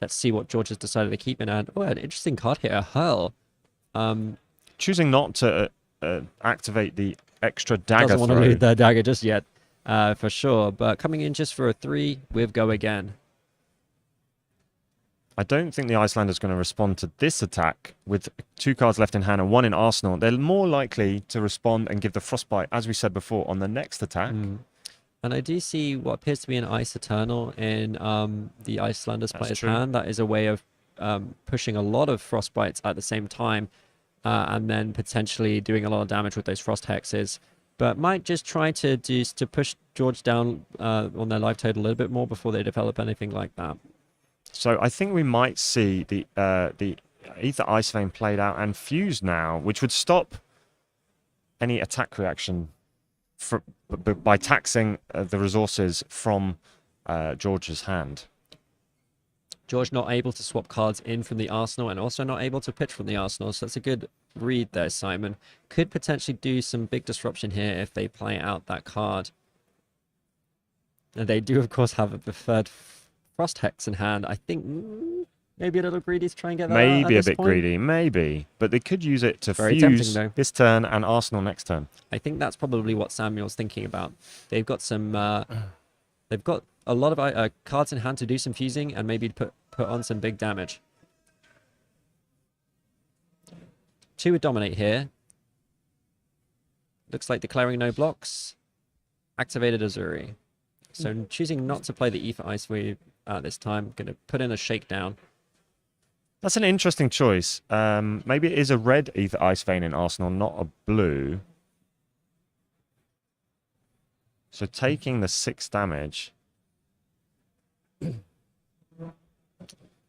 Let's see what George has decided to keep in hand. Oh, an interesting card here, a Hurl. Choosing not to activate the extra dagger Doesn't want to throw. loot the dagger just yet, for sure. But coming in just for a 3 with Go Again. I don't think the Icelander's going to respond to this attack with 2 cards left in hand and 1 in arsenal. They're more likely to respond and give the Frostbite, as we said before, on the next attack. And I do see what appears to be an Ice Eternal in the Icelander's player's true. hand. That is a way of pushing a lot of Frostbites at the same time, and then potentially doing a lot of damage with those Frost Hexes. But might just try to push George down on their life total a little bit more before they develop anything like that. So I think we might see the Aether Ice Vein played out and fused now, which would stop any attack reaction by taxing the resources from George's hand. George not able to swap cards in from the arsenal and also not able to pitch from the arsenal. So that's a good read there, Simon. Could potentially do some big disruption here if they play out that card. And they do, of course, have a preferred Frost Hex in hand. I think maybe a little greedy to try and get that Maybe at a this bit point. greedy, maybe. But they could use it to Very fuse tempting, though. this turn and arsenal next turn. I think that's probably what Samuel's thinking about. They've got some... they've got a lot of cards in hand to do some fusing and maybe put on some big damage. 2 would dominate here. Looks like declaring no blocks. Activated Azuri. So choosing not to play the Aether Ice Wave this time. Going to put in a shakedown. That's an interesting choice. Maybe it is a red Aether Ice Vein in arsenal, not a blue. So taking the 6 damage.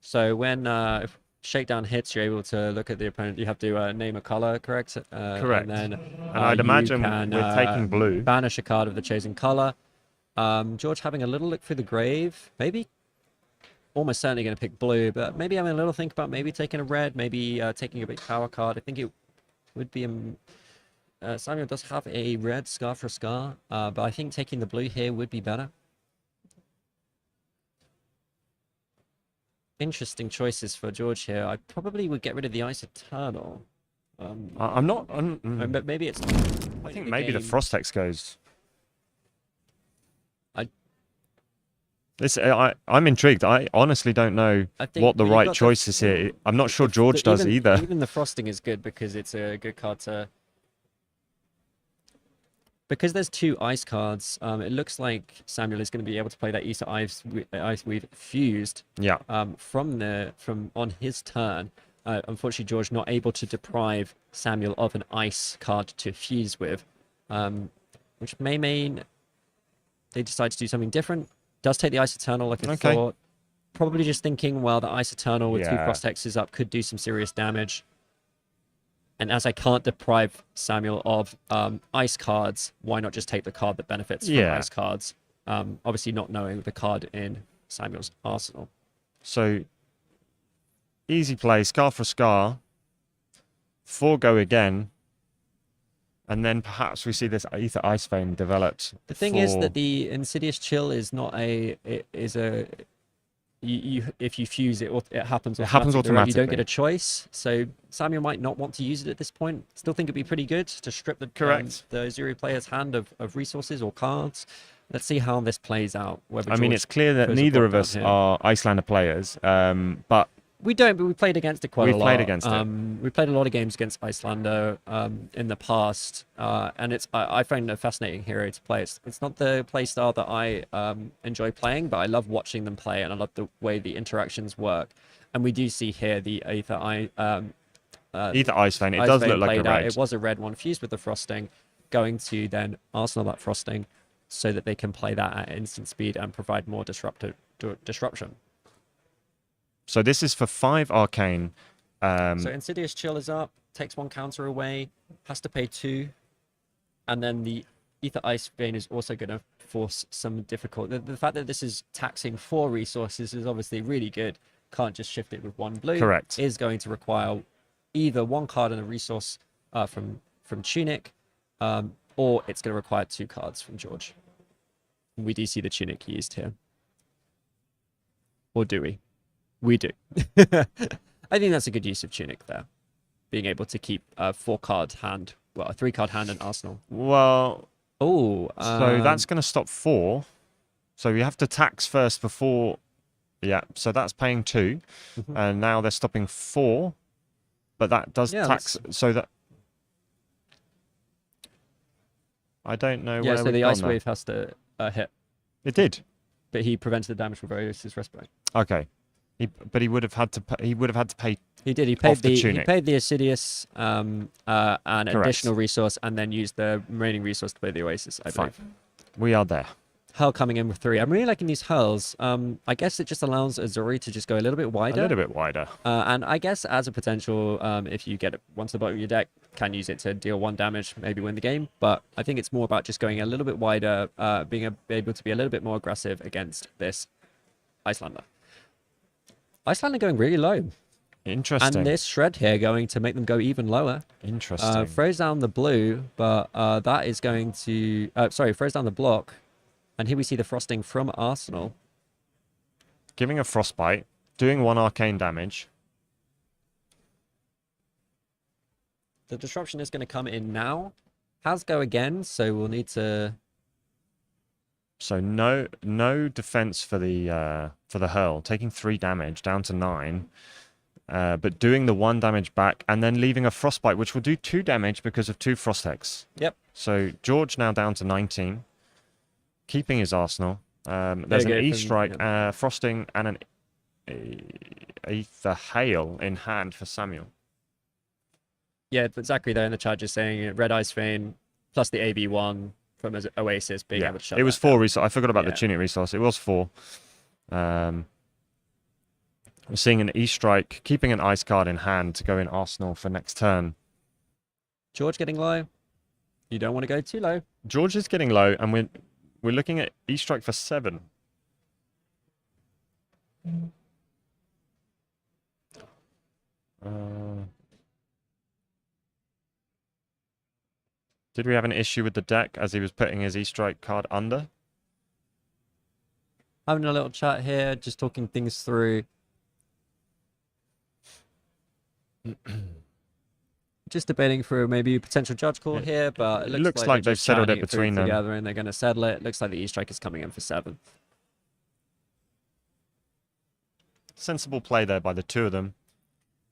So when if shakedown hits, you're able to look at the opponent. You have to name a color, correct? Correct. And then And I'd you imagine can, we're taking blue. Banish a card of the chosen color. George having a little look through the grave. Maybe almost certainly going to pick blue, but maybe having a little think about maybe taking a red, maybe taking a big power card. I think it would be Samuel does have a red Scar for Scar, but I think taking the blue here would be better. Interesting choices for George here. I probably would get rid of the Ice Eternal. I'm not... but maybe it's... I think maybe the Frost Hex goes. I'm intrigued. I honestly don't know what the you've right got choice is here. I'm not sure George does even, either. Even the frosting is good because it's a good card to... Because there's 2 ice cards, it looks like Samuel is going to be able to play that Aether Ice Weave fused. Yeah. From on his turn. Unfortunately, George not able to deprive Samuel of an ice card to fuse with, which may mean they decide to do something different. Does take the Ice Eternal like a thought. Probably just thinking, well, the Ice Eternal with 2 Frost Hexes up could do some serious damage. And as I can't deprive Samuel of ice cards, why not just take the card that benefits from ice cards? Obviously not knowing the card in Samuel's arsenal. So, easy play, Scar for Scar. 4 go again. And then perhaps we see this Aether Ice Vein developed. The thing is that the Insidious Chill is not a... if you fuse it, it happens automatically. It happens automatically. You don't get a choice. So Samuel might not want to use it at this point. Still think it'd be pretty good to strip the Azuri player's hand of resources or cards. Let's see how this plays out. I mean, it's clear that neither of us are Icelander players, but... We don't, but we played against it quite a lot. We played against it. We played a lot of games against Icelander in the past, and I find it a fascinating hero to play. It's not the play style that I enjoy playing, but I love watching them play, and I love the way the interactions work. And we do see here the Aether Ice Vein. It does look like a red. It was a red one, fused with the frosting, going to then arsenal that frosting so that they can play that at instant speed and provide more disruption. So this is for 5 arcane. So Insidious Chill is up, takes 1 counter away, has to pay 2, and then the Aether Ice Vein is also going to force some difficult. The fact that this is taxing 4 resources is obviously really good. Can't just shift it with 1 blue. Correct. Is going to require either one card and a resource from Tunic, or it's going to require 2 cards from George. We do see the Tunic used here. Or do we? We do. I think that's a good use of Tunic there. Being able to keep a 4-card hand, well, a 3-card hand in Arsenal. Well, so that's going to stop 4. So you have to tax first before. Yeah, so that's paying 2, and now they're stopping 4, but that does tax. So that I don't know. Yeah, where so the we've Ice gone Wave has to hit. It did, but he prevented the damage from Vario's Respite. Okay, but he would have had to. He would have had to pay. He did. He paid the Tunic. he paid the Assidious an Correct. additional resource, and then used the remaining resource to play the Oasis. I believe. We are there. Hurl coming in with 3. I'm really liking these hurls. I guess it just allows Azuri to just go a little bit wider. A little bit wider. And I guess as a potential, if you get it once the bottom of your deck, can use it to deal 1 damage, maybe win the game. But I think it's more about just going a little bit wider, being able to be a little bit more aggressive against this Icelander. Icelander going really low. Interesting. And this shred here going to make them go even lower. Interesting. Throws down the blue, but that is going to... throws down the block. And here we see the frosting from Arsenal. Giving a frostbite, doing 1 arcane damage. The disruption is going to come in now. Has go again, so we'll need to... So no defense for the hurl, taking 3 damage down to 9, but doing the 1 damage back and then leaving a frostbite, which will do 2 damage because of 2 frost hex. Yep. So George now down to 19, keeping his arsenal. There's an E-strike, frosting, and an Aether Hail in hand for Samuel. Yeah, but Zachary there in the chat just saying Red Ice Vein plus the AB1 from his Oasis being able to shut it was that 4 down. resource. I forgot about the Tunic resource. It was 4. We're seeing an E-strike, keeping an ice card in hand to go in Arsenal for next turn. George getting low. You don't want to go too low. George is getting low, and we're looking at E-strike for 7. Did we have an issue with the deck as he was putting his E-strike card under? Having a little chat here, just talking things through. Just debating through maybe a potential judge call here, but it looks like they've just settled chatting it between them together, and they're going to settle it. Looks like the E-strike is coming in for 7. Sensible play there by the 2 of them.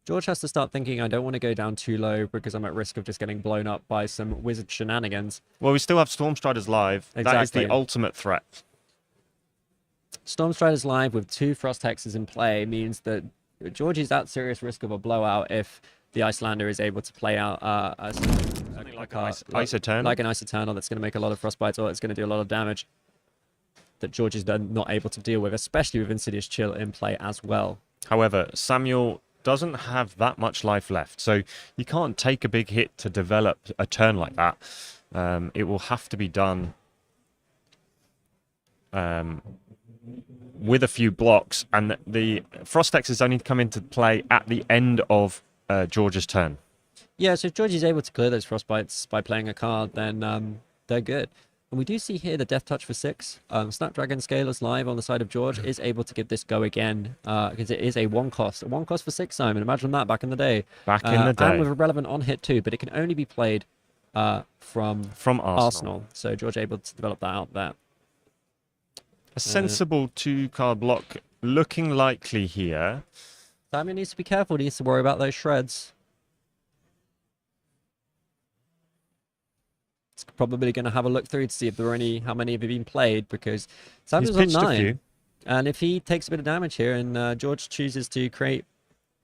George has to start thinking, I don't want to go down too low because I'm at risk of just getting blown up by some wizard shenanigans. Well, we still have Stormstriders live. Exactly. That is the ultimate threat. Stormstriders live with 2 frost hexes in play means that George is at serious risk of a blowout if the Icelander is able to play out like an Ice Eternal. Like an Ice Eternal that's going to make a lot of frostbites, or it's going to do a lot of damage that George is then not able to deal with, especially with Insidious Chill in play as well. However, Samuel doesn't have that much life left, so you can't take a big hit to develop a turn like that. It will have to be done with a few blocks, and the Frost Hexes only come into play at the end of George's turn. Yeah, so if George is able to clear those frostbites by playing a card, then they're good. And we do see here the Death Touch for 6. Snapdragon Scalers live on the side of George is able to give this go again, because it is a 1 cost. A 1 cost for 6, Simon. Imagine that back in the day. Back in the day. And with a relevant on hit too, but it can only be played from Arsenal. So George able to develop that out there. A sensible 2-card block looking likely here. Simon needs to be careful. He needs to worry about those shreds. It's probably going to have a look through to see if there are how many have been played, because Simon's on 9. And if he takes a bit of damage here and George chooses to create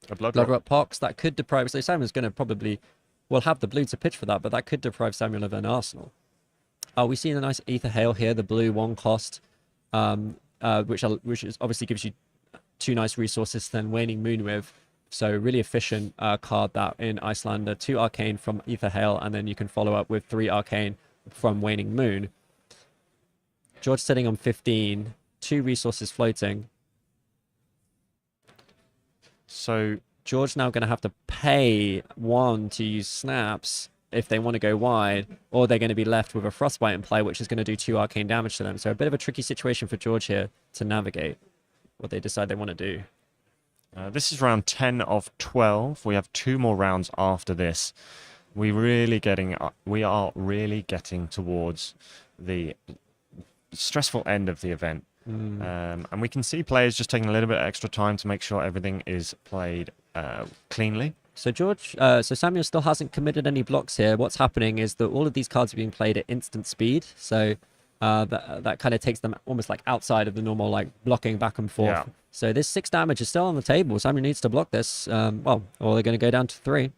a Blood Rot Pox, that could deprive... So Simon's going to probably... will have the blue to pitch for that, but that could deprive Samuel of an arsenal. We see a nice Aether Hail here, the blue 1 cost, which obviously gives you 2 nice resources to then Waning Moon with. So really efficient card that in Icelander. 2 Arcane from Aether Hail, and then you can follow up with 3 Arcane from Waning Moon. George sitting on 15, 2 resources floating. So George now going to have to pay 1 to use snaps if they want to go wide, or they're going to be left with a Frostbite in play, which is going to do 2 arcane damage to them. So a bit of a tricky situation for George here to navigate what they decide they want to do. This is round 10 of 12. We have 2 more rounds after this. We are really getting towards the stressful end of the event. And we can see players just taking a little bit of extra time to make sure everything is played cleanly. So Samuel still hasn't committed any blocks here. What's happening is that all of these cards are being played at instant speed. So that kind of takes them almost like outside of the normal like blocking back and forth. Yeah. So this 6 damage is still on the table. Samuel needs to block this. Or they're going to go down to 3.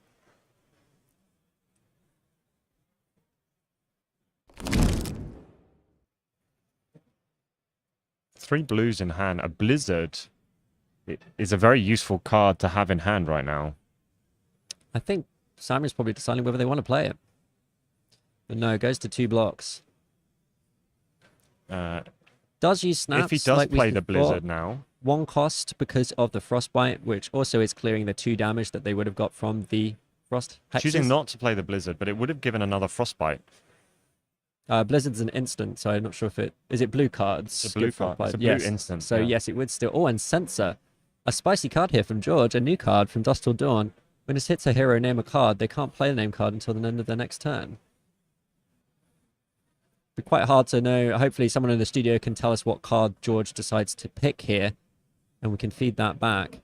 Three blues in hand. A Blizzard is a very useful card to have in hand right now. I think Samuel's probably deciding whether they want to play it. But no, it goes to 2 blocks. Does use snaps. If he does play the Blizzard now. 1 cost because of the Frostbite, which also is clearing the 2 damage that they would have got from the Frost hexes. Choosing not to play the Blizzard, but it would have given another Frostbite. Blizzard's an instant, so I'm not sure if it... Is it blue cards? It's a blue card. It's a blue instant. So yes, it would still... Oh, and Censor. A spicy card here from George. A new card from Dusk Till Dawn. When it hits a hero, name a card. They can't play the name card until the end of their next turn. Be quite hard to know. Hopefully someone in the studio can tell us what card George decides to pick here, and we can feed that back.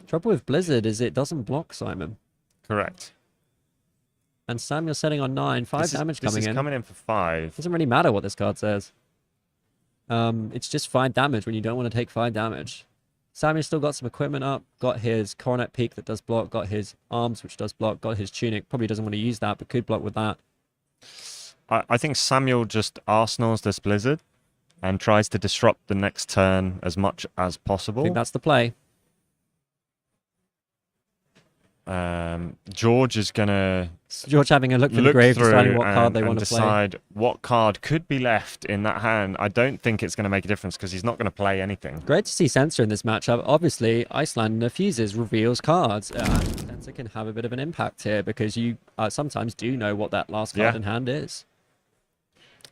Trouble with Blizzard is it doesn't block, Simon. Correct. And Samuel's setting on 9. 5 damage coming in. This is coming in for 5. Doesn't really matter what this card says. It's just 5 damage when you don't want to take 5 damage. Samuel's still got some equipment up. Got his Coronet Peak that does block. Got his arms, which does block. Got his tunic. Probably doesn't want to use that, but could block with that. I think Samuel just arsenals this Blizzard and tries to disrupt the next turn as much as possible. I think that's the play. George is gonna having a look for the grave, deciding what card they want to play. Decide what card could be left in that hand. I don't think it's going to make a difference because he's not going to play anything. Great to see Censor in this matchup. Obviously, Icelander fuses, reveals cards. Censor can have a bit of an impact here because you sometimes do know what that last card in hand is.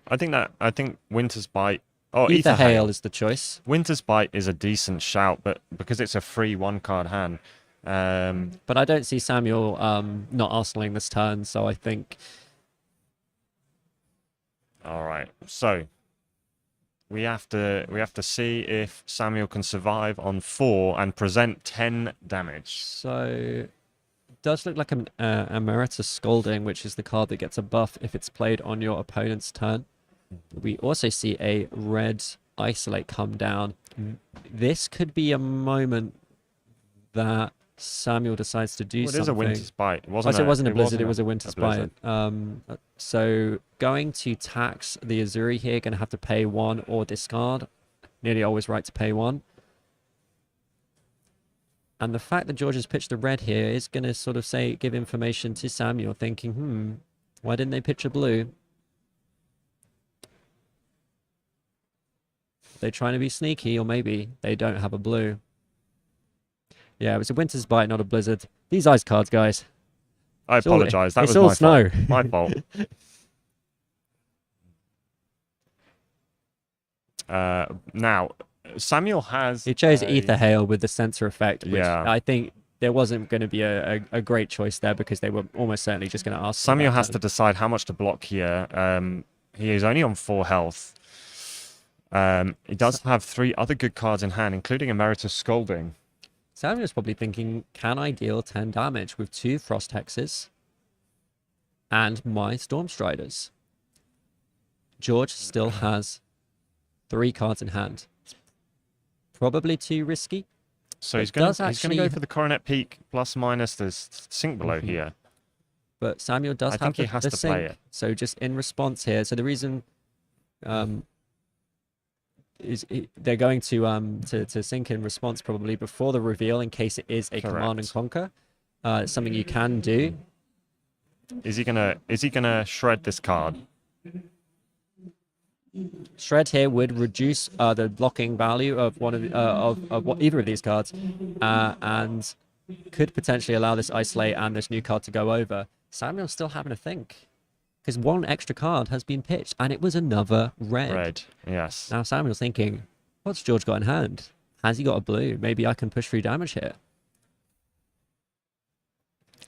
I think Winter's Bite. Oh, Ether Hail is the choice. Winter's Bite is a decent shout, but because it's a free 1-card hand. But I don't see Samuel not arsenaling this turn, so I think... All right, so we have to see if Samuel can survive on 4 and present 10 damage. So it does look like a Emeritus Scolding, which is the card that gets a buff if it's played on your opponent's turn. We also see a red Isolate come down. This could be a moment that Samuel decides to do something. It is a Winter's Bite. It wasn't a Blizzard, it was a Winter's Bite. So going to tax the Azuri here, going to have to pay 1 or discard. Nearly always right to pay 1. And the fact that George has pitched a red here is going to sort of give information to Samuel, thinking, why didn't they pitch a blue? They're trying to be sneaky, or maybe they don't have a blue. Yeah, it was a Winter's Bite, not a Blizzard. These ice cards, guys. I apologize. That was all my snow. fault. My fault. Now, Samuel has... He chose Ether Hail with the Censor effect, which Yeah. I think there wasn't going to be a great choice there because they were almost certainly just going to ask. Samuel has to decide how much to block here. He is only on 4 health. He does have 3 other good cards in hand, including Emeritus Scolding. Samuel's probably thinking, can I deal 10 damage with 2 Frost Hexes and my Stormstriders? George still has 3 cards in hand. Probably too risky. So he's going to go for the Coronet Peak plus minus the sink below here. But Samuel does I think he has to sink. play it. So just in response here. So the reason they're going to sink in response probably before the reveal in case it is a command and conquer. It's something you can do. Is he gonna shred this card? Shred here would reduce the blocking value of one of either of these cards, and could potentially allow this Isolate and this new card to go over. Samuel's still having to think, because one extra card has been pitched, and it was another red. Red, yes. Now Samuel's thinking, what's George got in hand? Has he got a blue? Maybe I can push through damage here.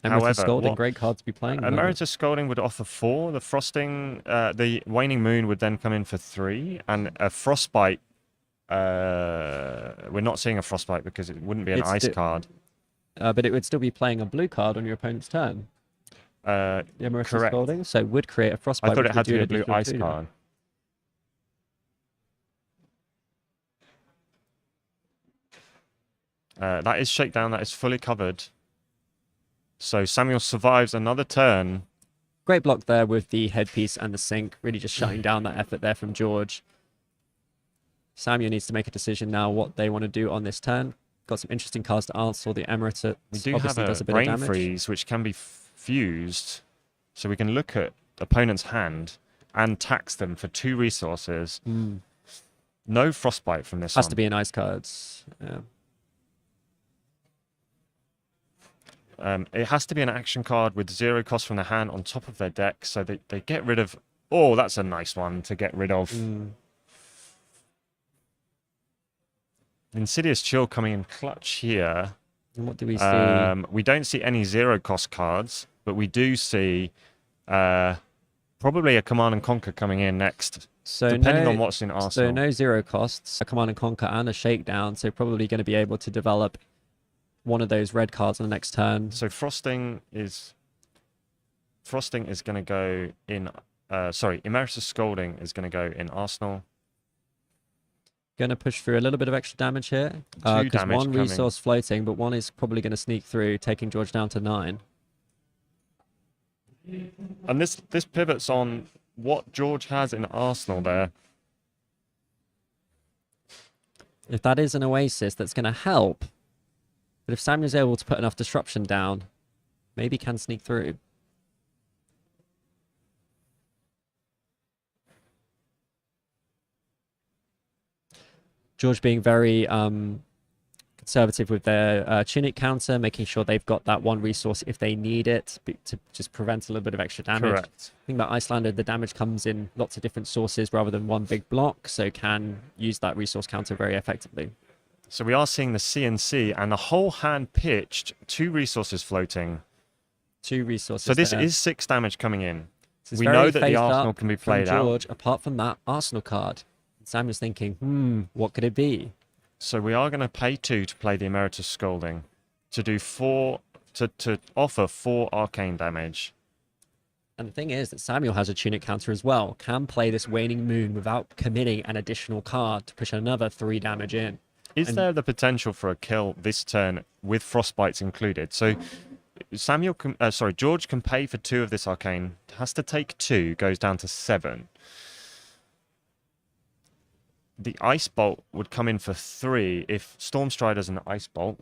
Emeritus Scolding, great card to be playing. Emeritus Scolding would offer 4. The Frosting, the Waning Moon would then come in for 3. And a Frostbite, we're not seeing a Frostbite because it wouldn't be an ice card. But it would still be playing a blue card on your opponent's turn. The Emeritus Correct. Scolding, so it would create a Frostbite. I thought which it had would to be do a blue additional ice 2. card. That is Shakedown, that is fully covered. So Samuel survives another turn. Great block there with the headpiece and the sink, really just shutting down that effort there from George. Samuel needs to make a decision now what they want to do on this turn. Got some interesting cards to answer. The Emeritus We do obviously have does a a bit of Brain damage. Freeze, which can be fused. So we can look at opponent's hand and tax them for 2 resources. No Frostbite from this Has one. to be an ice cards. Yeah. It has to be an action card with 0 cost from the hand on top of their deck, so they get rid of... Oh, that's a nice one to get rid of. Insidious Chill coming in clutch here. And what do we see? We don't see any 0 cost cards, but we do see probably a Command and Conquer coming in next, So depending no, on what's in Arsenal. So no 0 costs, a Command and Conquer and a Shakedown, so probably going to be able to develop one of those red cards on the next turn. So Frosting is going to go in... sorry, Emeritus Scolding is going to go in Arsenal. Going to push through a little bit of extra damage here. 2 Because damage one coming. resource floating, but one is probably going to sneak through, taking George down to 9. And this pivots on what George has in Arsenal there. If that is an Oasis, that's going to help. But if Samuel's able to put enough disruption down, maybe can sneak through. George being very conservative with their tunic counter, making sure they've got that one resource if they need it to just prevent a little bit of extra damage. Correct. I think that Icelander, the damage comes in lots of different sources rather than one big block, so can use that resource counter very effectively. So we are seeing the CNC and the whole hand pitched, 2 resources floating. 2 resources. So this there. is 6 damage coming in. This is We very know that the phased Arsenal up can be from played George, out. apart from that Arsenal card. Samuel's thinking, what could it be? So we are going to pay 2 to play the Emeritus Scolding to do 4 to offer 4 arcane damage. And the thing is that Samuel has a tunic counter as well. Can play this Waning Moon without committing an additional card to push another 3 damage in. Is there the potential for a kill this turn with Frostbites included? So George can pay for 2 of this arcane, has to take 2, goes down to 7. The Ice Bolt would come in for 3 if Stormstrider's an Ice Bolt.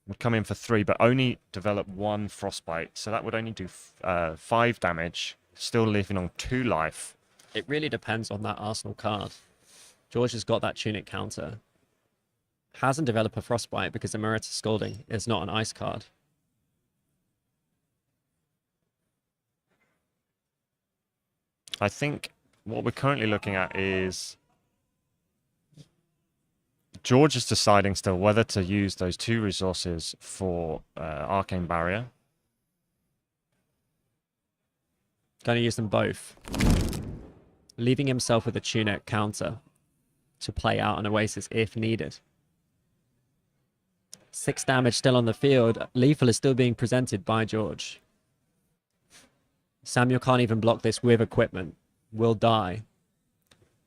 Would come in for 3, but only develop 1 Frostbite. So that would only do 5 damage, still living on 2 life. It really depends on that Arsenal card. George has got that tunic counter. Hasn't developed a Frostbite because Emeritus Scolding is not an ice card. I think what we're currently looking at is George is deciding still whether to use those 2 resources for Arcane Barrier. Going to use them both. Leaving himself with a tunic counter to play out an Oasis if needed. 6 damage still on the field. Lethal is still being presented by George. Samuel can't even block this with equipment. Will die.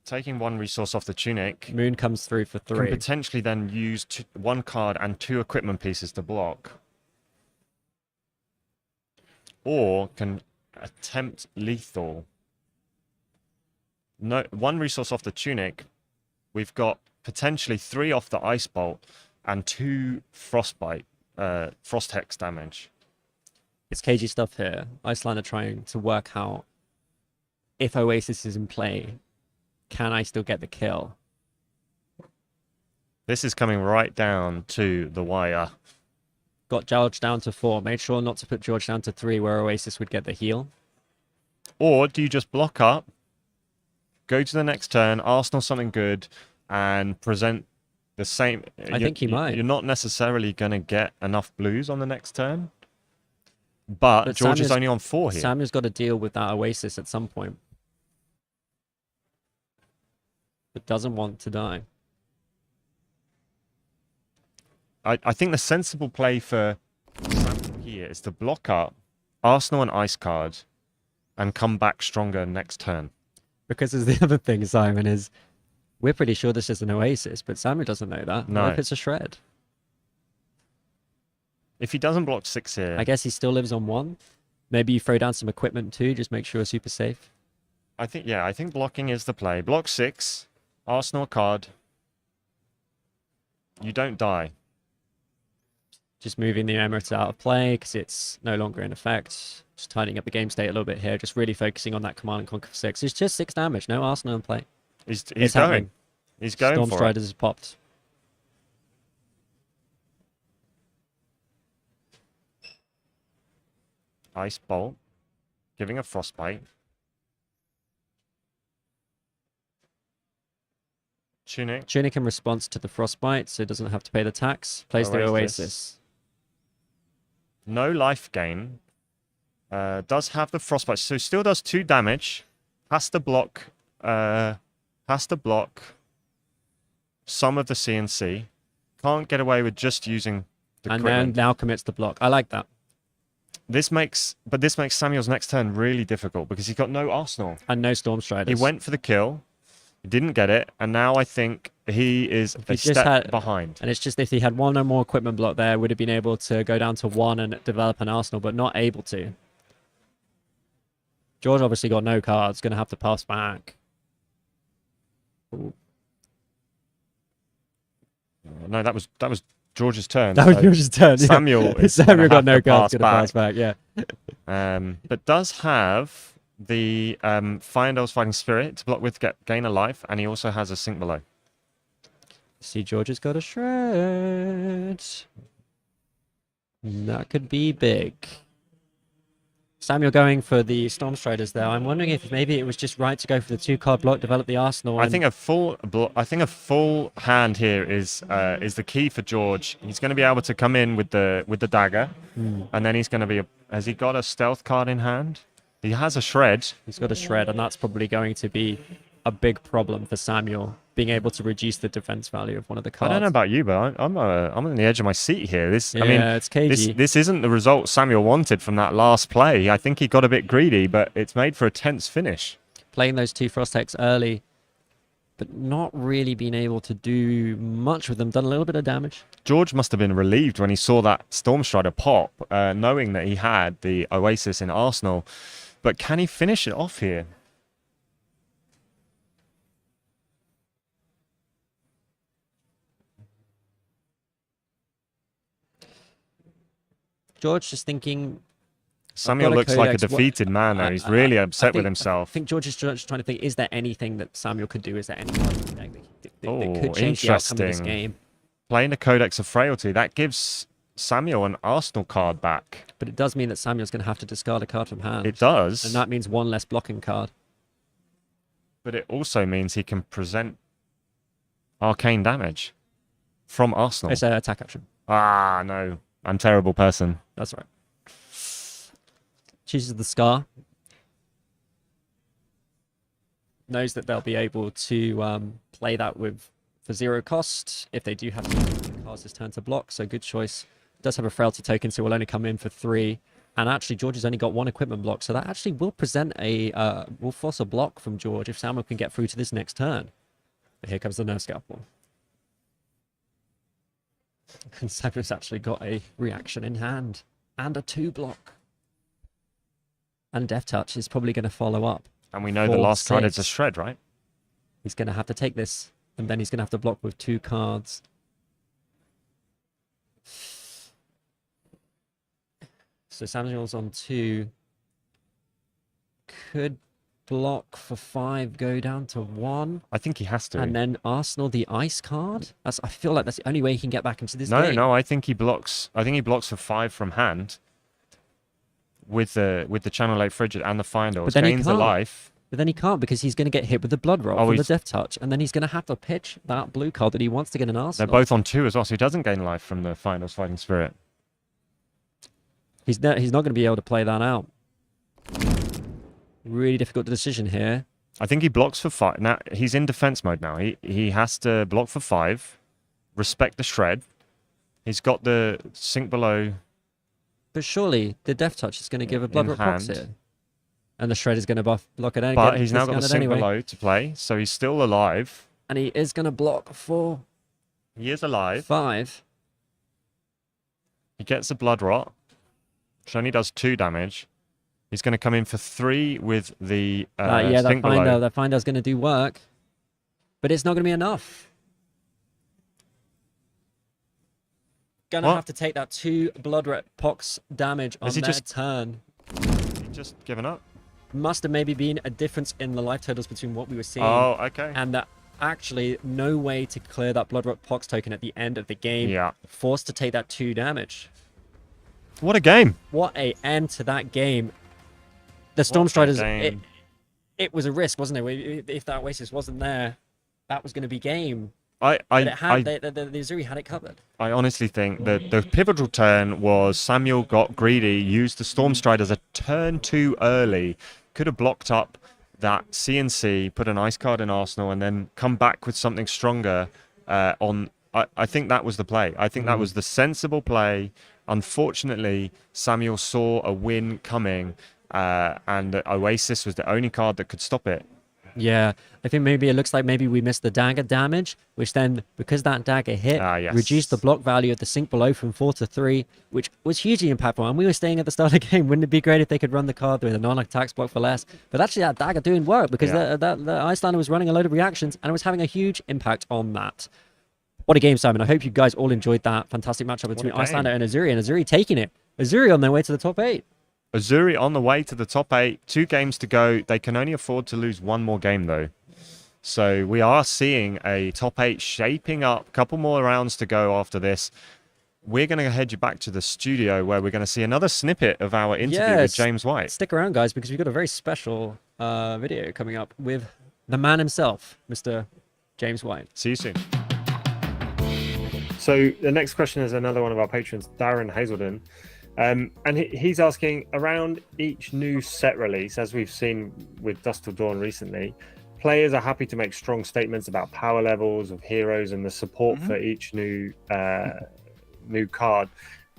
Taking 1 resource off the tunic. Moon comes through for 3. Can potentially then use 1 card and 2 equipment pieces to block. Or can attempt lethal. No, 1 resource off the tunic. We've got potentially 3 off the Ice Bolt and 2 Frostbite, Frost Hex damage. It's cagey stuff here. Icelander trying to work out if Oasis is in play, Can I still get the kill? This is coming right down to the wire. Got George down to 4. Made sure not to put George down to 3 where Oasis would get the heal. Or do you just block up, go to the next turn, Arsenal something good, and present the same? I think he might. You're not necessarily going to get enough blues on the next turn. But George is only on 4 here. Samuel's got to deal with that Oasis at some point. But doesn't want to die. I think the sensible play for Samuel here is to block up Arsenal and Ice Card and come back stronger next turn. Because there's the other thing, Simon, is we're pretty sure this is an Oasis, but Samuel doesn't know that. No. What if it's a shred? If he doesn't block 6 here... I guess he still lives on 1. Maybe you throw down some equipment too, just make sure it's super safe. I think blocking is the play. Block 6, Arsenal card. You don't die. Just moving the Emirates out of play because it's no longer in effect. Just tidying up the game state a little bit here. Just really focusing on that Command and Conquer for 6. It's just 6 damage. No Arsenal in play. He's It's going. happening. He's going Storm for it. Striders has popped. Ice Bolt. Giving a Frostbite. Tunic. Tunic in response to the Frostbite, so it doesn't have to pay the tax. Plays the Oasis. No life gain. Does have the Frostbite, so still does 2 damage. Has to block. Has to block some of the CNC. Can't get away with just using the And equipment. then now commits the block. I like that. This makes Samuel's next turn really difficult because he's got no Arsenal. And no Storm Striders. He went for the kill. He didn't get it. And now I think he is a step behind. And it's just if he had 1 or more equipment block there, would have been able to go down to 1 and develop an Arsenal, but not able to. George obviously got no cards. Going to have to pass back. Ooh. No, that was George's turn. That was so George's turn. Yeah. Samuel is Samuel got gonna no have to cards. Going to pass back. Yeah. But does have the Fire Devils Fighting Spirit to block with, gain a life, and he also has a Sink Below. See, George has got a shred. That could be big. Samuel going for the Storm Striders there. I'm wondering if maybe it was just right to go for the 2-card block, develop the Arsenal. I think a full hand here is the key for George. He's going to be able to come in with the dagger, and then he's going to be. Has he got a stealth card in hand? He has a shred. He's got a shred, and that's probably going to be a big problem for Samuel, being able to reduce the defense value of one of the cards. I don't know about you, but I'm on the edge of my seat here. It's cagey. This isn't the result Samuel wanted from that last play. I think he got a bit greedy, but it's made for a tense finish. Playing those 2 Frost Hex early, but not really being able to do much with them. Done a little bit of damage. George must have been relieved when he saw that Storm Strider pop, knowing that he had the Oasis in Arsenal. But can he finish it off here? George just thinking... Samuel looks like a defeated man there. He's really upset with himself. I think George is just trying to think, is there anything that Samuel could do? Is there anything that could change the outcome of this game? Playing the Codex of Frailty, that gives Samuel an Arsenal card back. But it does mean that Samuel's going to have to discard a card from hand. It does. And that means 1 less blocking card. But it also means he can present arcane damage from Arsenal. It's an attack action. Ah, no. I'm a terrible person. That's right. Chooses the Scar. Knows that they'll be able to play that for 0 cost if they do have to cast this turn to block. So good choice. Does have a frailty token, so will only come in for 3. And actually, George has only got 1 equipment block, so that actually will present will force a block from George if Samuel can get through to this next turn. But here comes the Nerf Scalpel. And Samuel's actually got a reaction in hand and a 2 block. And Death Touch is probably going to follow up. And we know the last card is a shred, right? He's going to have to take this, and then he's going to have to block with 2 cards. So Samuel's on 2. Could block for 5 go down to 1? I think he has to. And then Arsenal the ice card? I feel like that's the only way he can get back into this No, game. no, I think he blocks. I think he blocks for 5 from hand with the Channel 8 Frigid and the Finder. But then he Gains a can't. life. But then he can't because he's going to get hit with the blood roll from the death touch, and then he's going to have to pitch that blue card that he wants to get an Arsenal. They're both on 2 as well, so he doesn't gain life from the Finder's Fighting Spirit. He's not going to be able to play that out. Really difficult decision here. I think he blocks for 5. Now he's in defense mode now. He has to block for 5, respect the shred. He's got the sink below. But surely the death touch is going to give a blood rock prox hand. here. And the shred is going to block it out. But he's now got the sink below to play, so he's still alive. And he is going to block for... He is alive. 5. He gets a blood rot, which only does 2 damage. He's going to come in for 3 with the yeah, sink below. that Finder's going to do work. But it's not going to be enough. Gonna have to take that 2 blood red pox damage on their turn. He just given up? Must have maybe been a difference in the life totals between what we were seeing. Oh, okay. And that actually no way to clear that blood rot pox token at the end of the game. Yeah. Forced to take that 2 damage. What a game! What a end to that game. The Stormstriders, it was a risk, wasn't it? If that Oasis wasn't there, that was going to be game. The Azuri had it covered. I honestly think that the pivotal turn was Samuel got greedy, used the Stormstriders a turn too early, could have blocked up that CNC, put an ice card in Arsenal, and then come back with something stronger on. I think that was the play. I think that was the sensible play. Unfortunately, Samuel saw a win coming, and Oasis was the only card that could stop it. Yeah, I think maybe it looks like maybe we missed the dagger damage, which then, because that dagger hit, reduced the block value of the sink below from 4 to 3, which was hugely impactful. And we were staying at the start of the game. Wouldn't it be great if they could run the card with a non-attacks block for less? But actually, that dagger doing work because the Icelander was running a load of reactions and it was having a huge impact on that. What a game, Simon. I hope you guys all enjoyed that fantastic matchup between Icelander and Azuri taking it. Azuri on their way to the top 8. Azuri on the way to the top 8, 2 games to go. They can only afford to lose 1 more game, though. So we are seeing a top 8 shaping up. A couple more rounds to go after this. We're going to head you back to the studio where we're going to see another snippet of our interview with James White. Stick around, guys, because we've got a very special video coming up with the man himself, Mr. James White. See you soon. So the next question is another one of our patrons, Darren Hazelden. And he's asking, around each new set release, as we've seen with Dusk Till Dawn recently, players are happy to make strong statements about power levels of heroes and the support for each new card.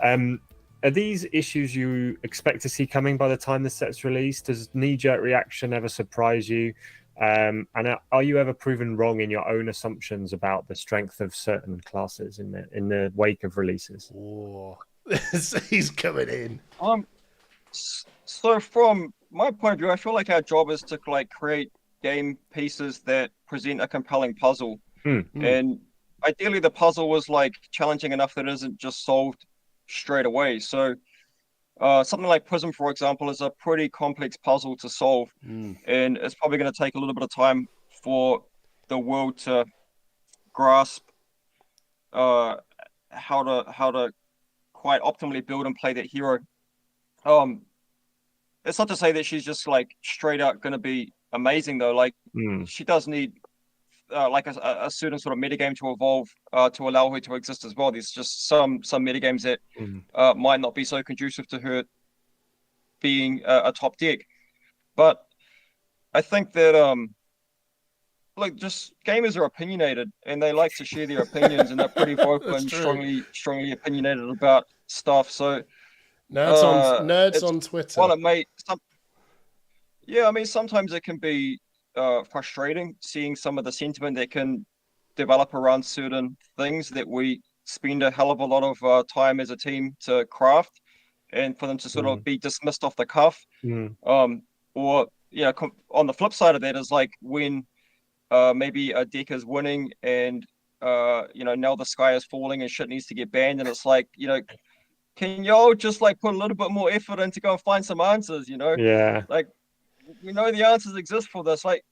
Are these issues you expect to see coming by the time the set's released? Does knee-jerk reaction ever surprise you? And are you ever proven wrong in your own assumptions about the strength of certain classes in the wake of releases? Whoa. He's coming in. So from my point of view, I feel like our job is to create game pieces that present a compelling puzzle. And ideally the puzzle was challenging enough that it isn't just solved straight away. So something like Prism, for example, is a pretty complex puzzle to solve, and it's probably going to take a little bit of time for the world to grasp how to quite optimally build and play that hero. It's not to say that she's just straight out going to be amazing though. She does need a certain sort of metagame to evolve to allow her to exist as well. There's just some metagames that might not be so conducive to her being a top deck. But I think that just gamers are opinionated and they like to share their opinions, and they're pretty vocal and strongly opinionated about stuff. So nerds on Twitter. Well, I mean, sometimes it can be frustrating seeing some of the sentiment that can develop around certain things that we spend a hell of a lot of time as a team to craft, and for them to sort of be dismissed off the cuff. Or on the flip side of that is when maybe a deck is winning and now the sky is falling and shit needs to get banned, and it's can y'all just put a little bit more effort in to go and find some answers? we know the answers exist for this. Like,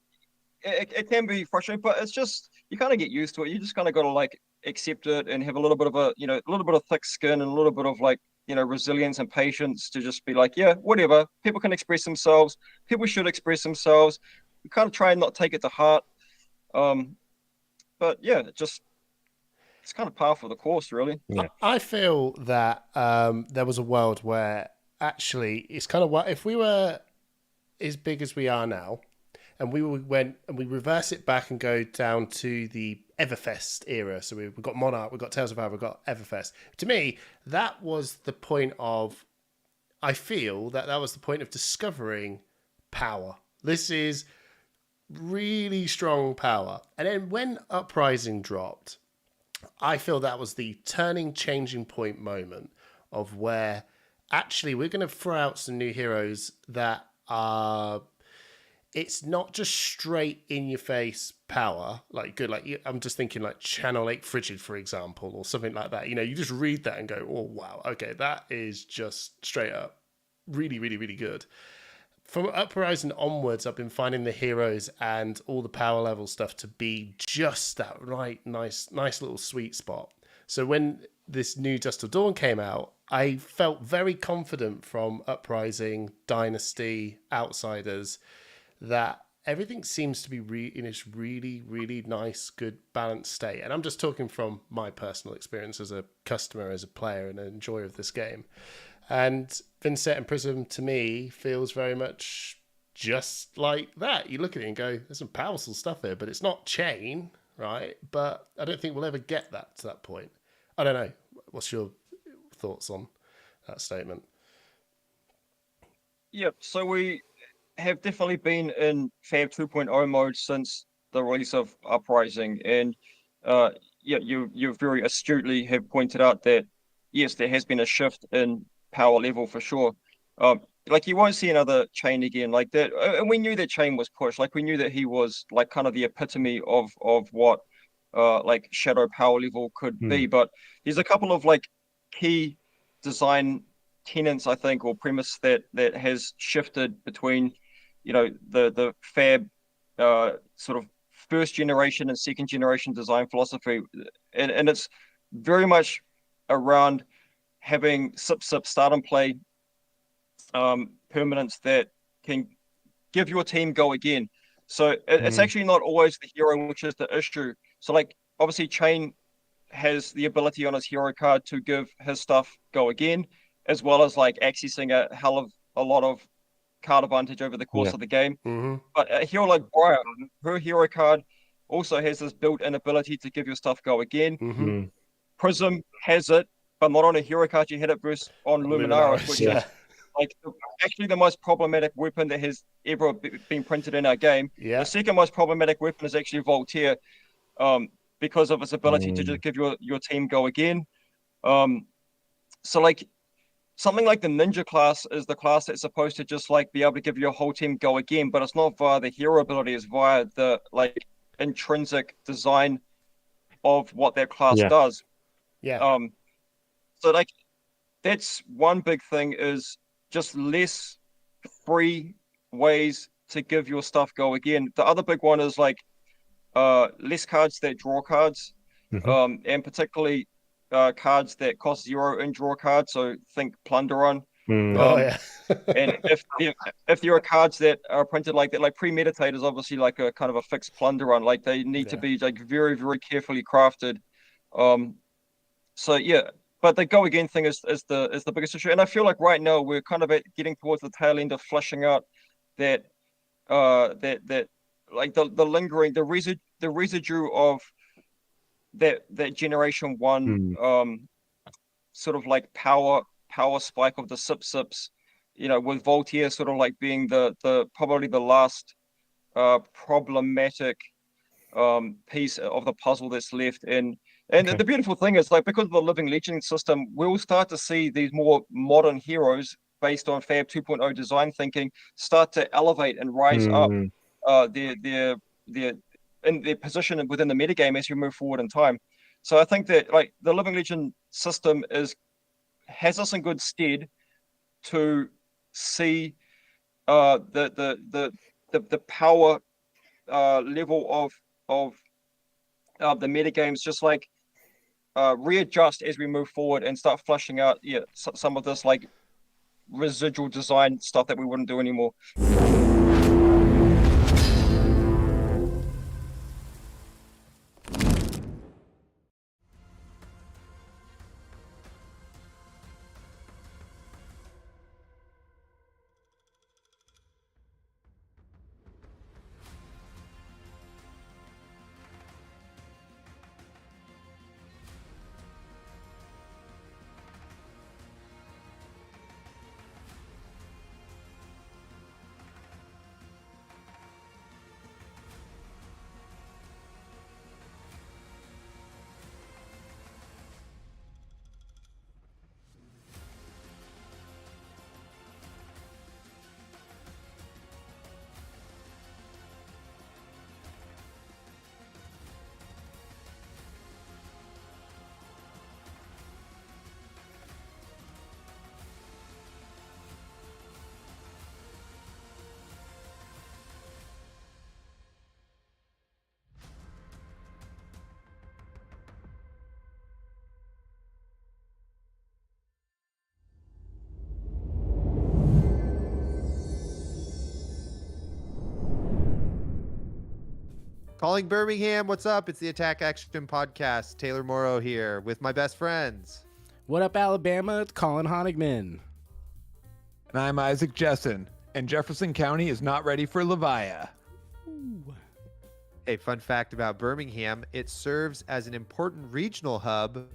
it can be frustrating, but it's just you kind of get used to it. You just kind of got to like accept it and have a little bit of a little bit of thick skin and a little bit of like resilience and patience to just be like, yeah, whatever. People can express themselves. People should express themselves. We kind of try and not take it to heart. But yeah, it's kind of par for the course, really. I feel that there was a world where actually it's kind of what if we were as big as we are now, and we went and we reverse it back and go down to the Everfest era. So we've got Monarch, we've got Tales of Power, we've got Everfest. To me, that was the point of. I feel that was the point of discovering power. This is really strong power, and then when Uprising dropped, I feel that was the changing point moment of where actually we're going to throw out some new heroes that are. It's not just straight in your face power, like good. Like I'm just thinking like Channel 8 Frigid, for example, or something like that. You just read that and go, oh wow, okay, that is just straight up really, really, really good. From Uprising onwards, I've been finding the heroes and all the power level stuff to be just that right, nice little sweet spot. So when this new Dust of Dawn came out, I felt very confident from Uprising, Dynasty, Outsiders, that everything seems to be in its really, really nice, good, balanced state. And I'm just talking from my personal experience as a customer, as a player, and an enjoyer of this game. And Vincent and Prism, to me, feels very much just like that. You look at it and go, there's some powerful stuff here, but it's not chain, right? But I don't think we'll ever get that to that point. I don't know. What's your thoughts on that statement? Yeah, so we have definitely been in Fab 2.0 mode since the release of Uprising, and you very astutely have pointed out that yes, there has been a shift in power level for sure. Like you won't see another chain again like that, and we knew that chain was pushed. Like we knew that he was like kind of the epitome of what like shadow power level could be. But there's a couple of like key design tenets, I think, or premise that has shifted between the Fab sort of first generation and second generation design philosophy, and it's very much around having sip start and play permanents that can give your team go again. So it's actually not always the hero which is the issue. So like obviously Chain has the ability on his hero card to give his stuff go again, as well as like accessing a hell of a lot of card advantage over the course of the game. But a hero like Briar, her hero card also has this built-in ability to give your stuff go again. Prism has it, but not on a hero card. You hit it versus on Luminaris, which is like actually the most problematic weapon that has ever been printed in our game. The second most problematic weapon is actually Voltaire, because of its ability to just give your team go again. So like something like the ninja class is the class that's supposed to just like be able to give your whole team go again, but it's not via the hero ability, it's via the like intrinsic design of what that class does. So like that's one big thing, is just less free ways to give your stuff go again. The other big one is like less cards that draw cards, and particularly cards that cost 0 in draw cards. So think Plunderon. And if there are cards that are printed like that, like Premeditate is obviously like a kind of a fixed Plunderon. Like they need to be like very, very carefully crafted. So yeah, but the go again thing is the biggest issue. And I feel like right now we're kind of getting towards the tail end of fleshing out that like the lingering, the residue of that generation 1 sort of like power spike of the sips, with Voltaire sort of like being the probably the last problematic piece of the puzzle that's left. And the beautiful thing is, like, because of the Living Legend system, we'll start to see these more modern heroes based on Fab 2.0 design thinking start to elevate and rise up their in their position within the metagame as we move forward in time. So I think that like the Living Legend system has us in good stead to see the power level of the metagames just like readjust as we move forward and start flushing out some of this like residual design stuff that we wouldn't do anymore. Calling Birmingham, what's up? It's the Attack Action Podcast. Taylor Morrow here with my best friends. What up, Alabama? It's Colin Honigman. And I'm Isaac Jessen. And Jefferson County is not ready for Levia. A fun fact about Birmingham, it serves as an important regional hub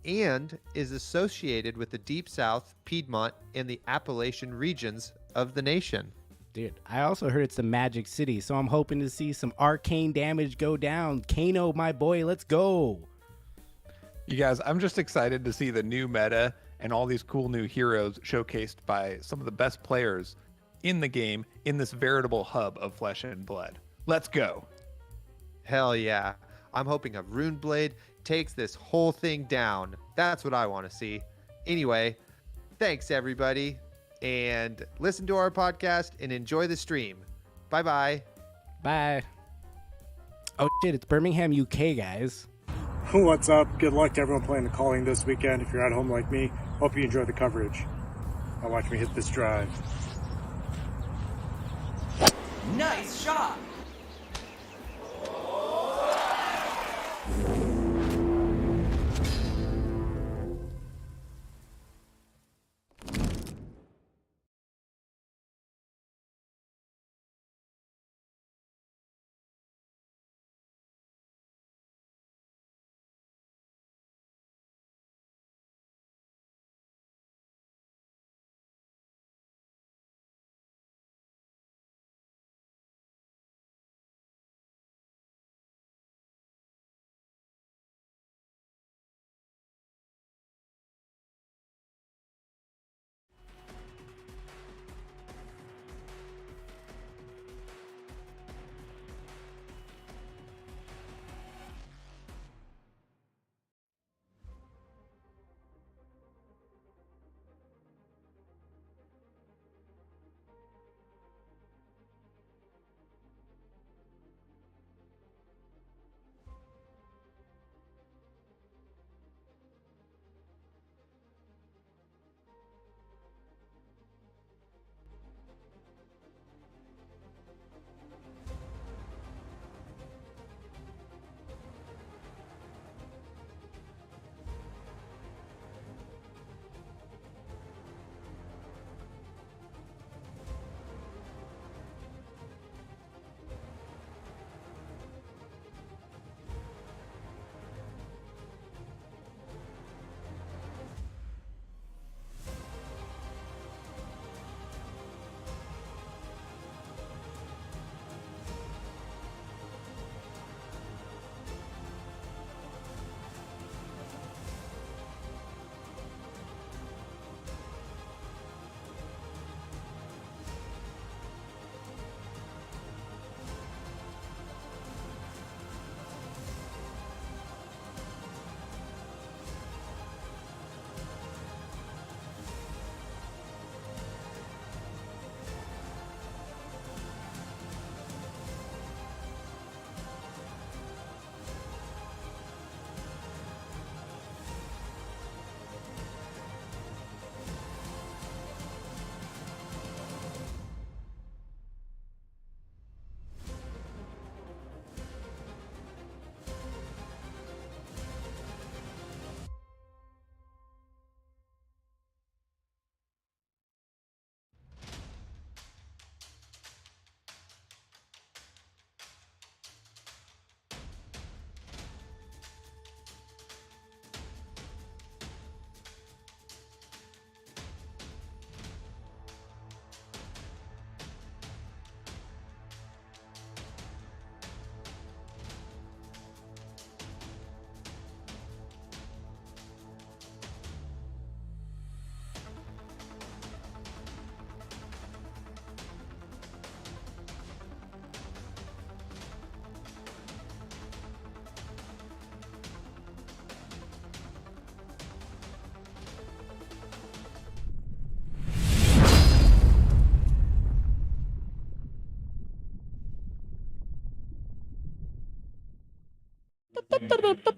and is associated with the Deep South, Piedmont, and the Appalachian regions of the nation. Dude, I also heard it's the Magic City, so I'm hoping to see some arcane damage go down. Kano, my boy, let's go. You guys, I'm just excited to see the new meta and all these cool new heroes showcased by some of the best players in the game in this veritable hub of flesh and blood. Let's go. Hell yeah. I'm hoping a Rune Blade takes this whole thing down. That's what I want to see. Anyway, thanks everybody. And listen to our podcast and enjoy the stream. Bye-bye. Bye. Oh shit, it's Birmingham, UK, guys. What's up? Good luck to everyone playing the calling this weekend. If you're at home like me, hope you enjoy the coverage. Now watch me hit this drive. Nice shot!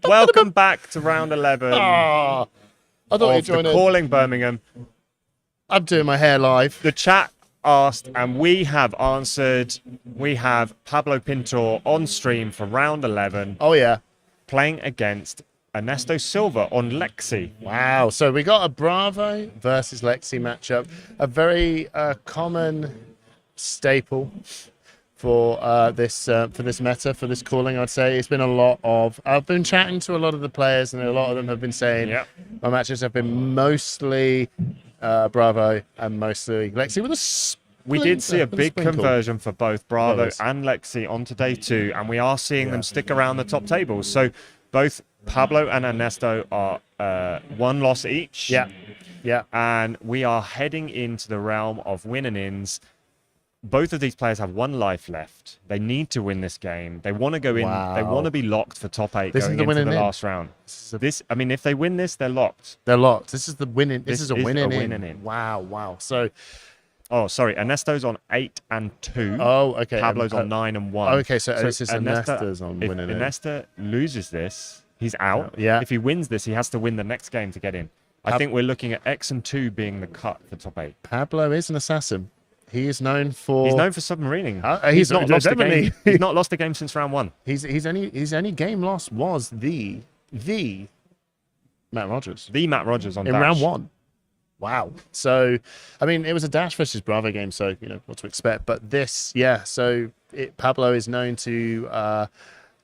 Welcome back to round 11 Ah, I thought of you'd join the in. Calling Birmingham. I'm doing my hair live. The chat asked, and we have answered. We have Pablo Pintor on stream for round 11. Oh, yeah. Playing against Ernesto Silva on Lexi. Wow. So we got a Bravo versus Lexi matchup. A very common staple for this meta, for this calling, I'd say. It's been a lot of... I've been chatting to a lot of the players, and a lot of them have been saying my matches have been mostly Bravo and mostly Lexi with a We did see a with big sprinkle. conversion for both Bravo Yes. and Lexi on today too, and we are seeing them stick around the top tables. So both Pablo and Ernesto are one loss each. Yeah. And we are heading into the realm of win and ins. Both of these players have one life left. They need to win this game. They want to go in. They want to be locked for top 8 This is going the into win the and in. last round. I mean, if they win this, they're locked. They're locked. This is the winning. This is a win and win in. and in. Wow. So... Oh, sorry. Ernesto's on 8 and 2. Oh, okay. Pablo's on 9 and 1. Okay, so this is Ernesto's on if winning it. Ernesto loses this, he's out. Yeah. If he wins this, he has to win the next game to get in. I think we're looking at X and 2 being the cut for top 8. Pablo is an assassin. He is known for... He's known for submarining. He's not lost a definitely- game. He's not lost a game since round 1. His only game loss was the Matt Rogers. The Matt Rogers on in Dash. round 1. Wow. So, I mean, it was a Dash versus Bravo game, so, you know, what to expect. But this, so Pablo is known to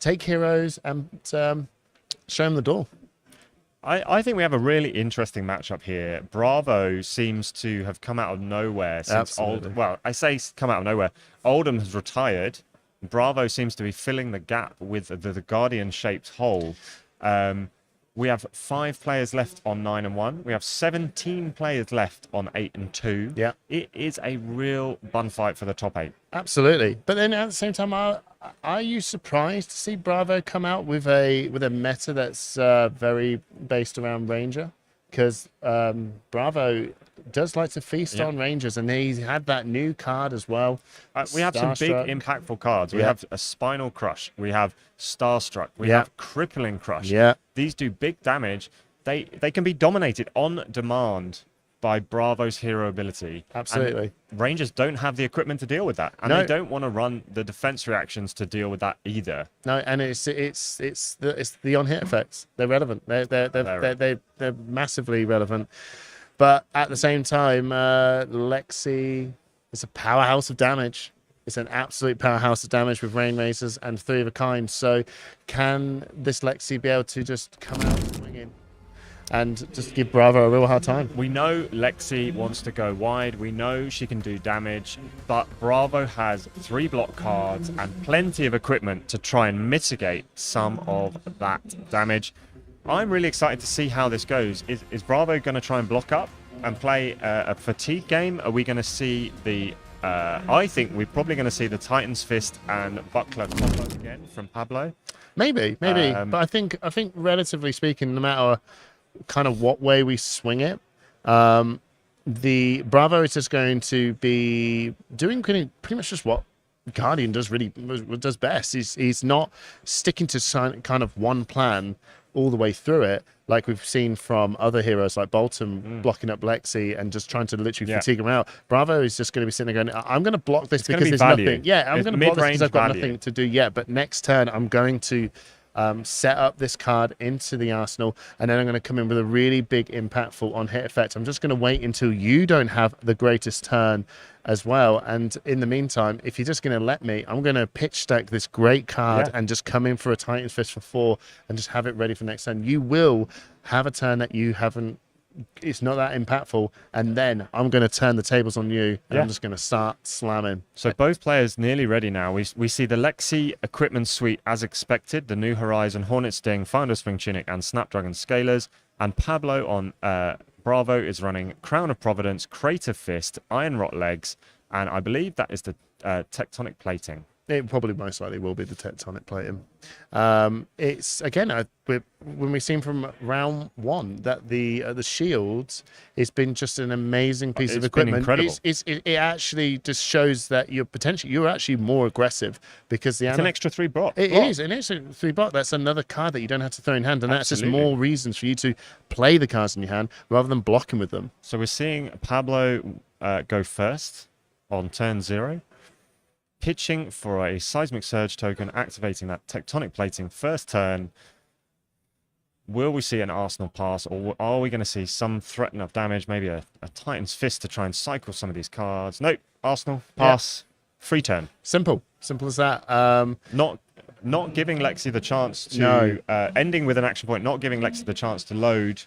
take heroes and show him the door. I think we have a really interesting matchup here. Bravo seems to have come out of nowhere since Absolutely. Well, I say come out of nowhere. Oldham has retired. Bravo seems to be filling the gap with the Guardian-shaped hole. We have 5 players left on 9 and 1. We have 17 players left on 8 and 2. Yeah. It is a real bun fight for the top 8. Absolutely. But then at the same time, are you surprised to see Bravo come out with a meta that's very based around Ranger? Because Bravo does like to feast on Rangers, and he's had that new card as well. We have some big Starstruck. impactful cards. We Yeah. have a Spinal Crush. We have Starstruck. We Yeah. have Crippling Crush. Yeah. These do big damage. They can be dominated on demand by Bravo's hero ability. Absolutely. And Rangers don't have the equipment to deal with that, and No. they don't want to run the defense reactions to deal with that either. No, and it's the on hit effects. They're relevant. They're massively relevant. But at the same time, Lexi is a powerhouse of damage. It's an absolute powerhouse of damage with Rain Razors and 3 of a kind. So can this Lexi be able to just come out swinging and just give Bravo a real hard time? We know Lexi wants to go wide. We know she can do damage, but Bravo has 3 block cards and plenty of equipment to try and mitigate some of that damage. I'm really excited to see how this goes. Is Bravo going to try and block up and play a fatigue game? Are we going to see the... I think we're probably going to see the Titan's Fist and Buckler combos again from Pablo. Maybe. But I think relatively speaking, no matter kind of what way we swing it, the Bravo is just going to be doing pretty much just what Guardian does best. He's not sticking to kind of one plan all the way through it, like we've seen from other heroes like Bolton blocking up Lexi and just trying to literally fatigue him out. Bravo is just going to be sitting there going, I'm going to block this because there's nothing. Yeah, I'm going to block this because I've got nothing to do yet. But next turn, I'm going to set up this card into the arsenal, and then I'm going to come in with a really big impactful on hit effect. I'm just going to wait until you don't have the greatest turn as well. And in the meantime, if you're just going to let me, I'm going to pitch stack this great card and just come in for a Titan's Fist for 4 and just have it ready for next turn. You will have a turn that you haven't, it's not that impactful, and then I'm going to turn the tables on you, and I'm just going to start slamming. So both players nearly ready now. We see the Lexi equipment suite as expected, the New Horizon, Hornet Sting, Finder Spring Tunic, and Snapdragon Scalers. And Pablo on Bravo is running Crown of Providence, Crater Fist, Iron Rot Legs, and I believe that is the Tectonic Plating. It probably most likely will be the tectonic plating. It's again when we've seen from round 1 that the shields has been just an amazing piece of It's been equipment. incredible. It actually just shows that you're actually more aggressive because It's an extra 3 block. It is an extra 3 block. That's another card that you don't have to throw in hand, and that's just Absolutely. more reasons for you to play the cards in your hand rather than blocking with them. So we're seeing Pablo go first on turn 0. Pitching for a Seismic Surge token, activating that tectonic plating first turn. Will we see an Arsenal pass, or are we going to see some threat enough damage, maybe a Titan's Fist to try and cycle some of these cards? Nope, Arsenal, pass, free turn. Simple as that. Not giving Lexi the chance to, ending with an action point, not giving Lexi the chance to load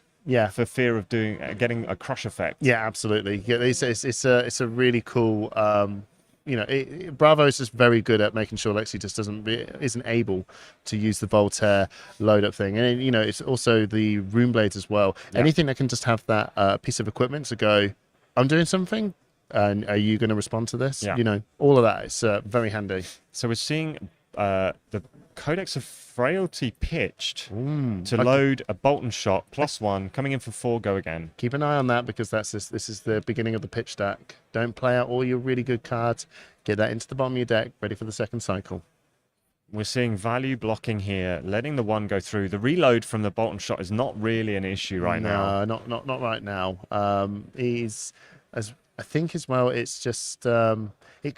for fear of getting a crush effect. Yeah, absolutely. Yeah, it's a really cool. Bravo is just very good at making sure Lexi just isn't able to use the Voltaire load up thing, and it's also the Rune Blades as well. Yeah. Anything that can just have that piece of equipment to go, I'm doing something, and are you going to respond to this? Yeah. All of that is very handy. So we're seeing the Codex of Frailty pitched to load a Bolton shot +1, coming in for 4, go again. Keep an eye on that because this is the beginning of the pitch stack. Don't play out all your really good cards. Get that into the bottom of your deck, ready for the second cycle. We're seeing value blocking here, letting the 1 go through. The reload from the Bolton shot is not really an issue right now. No, not right now. I think as well. It's just to be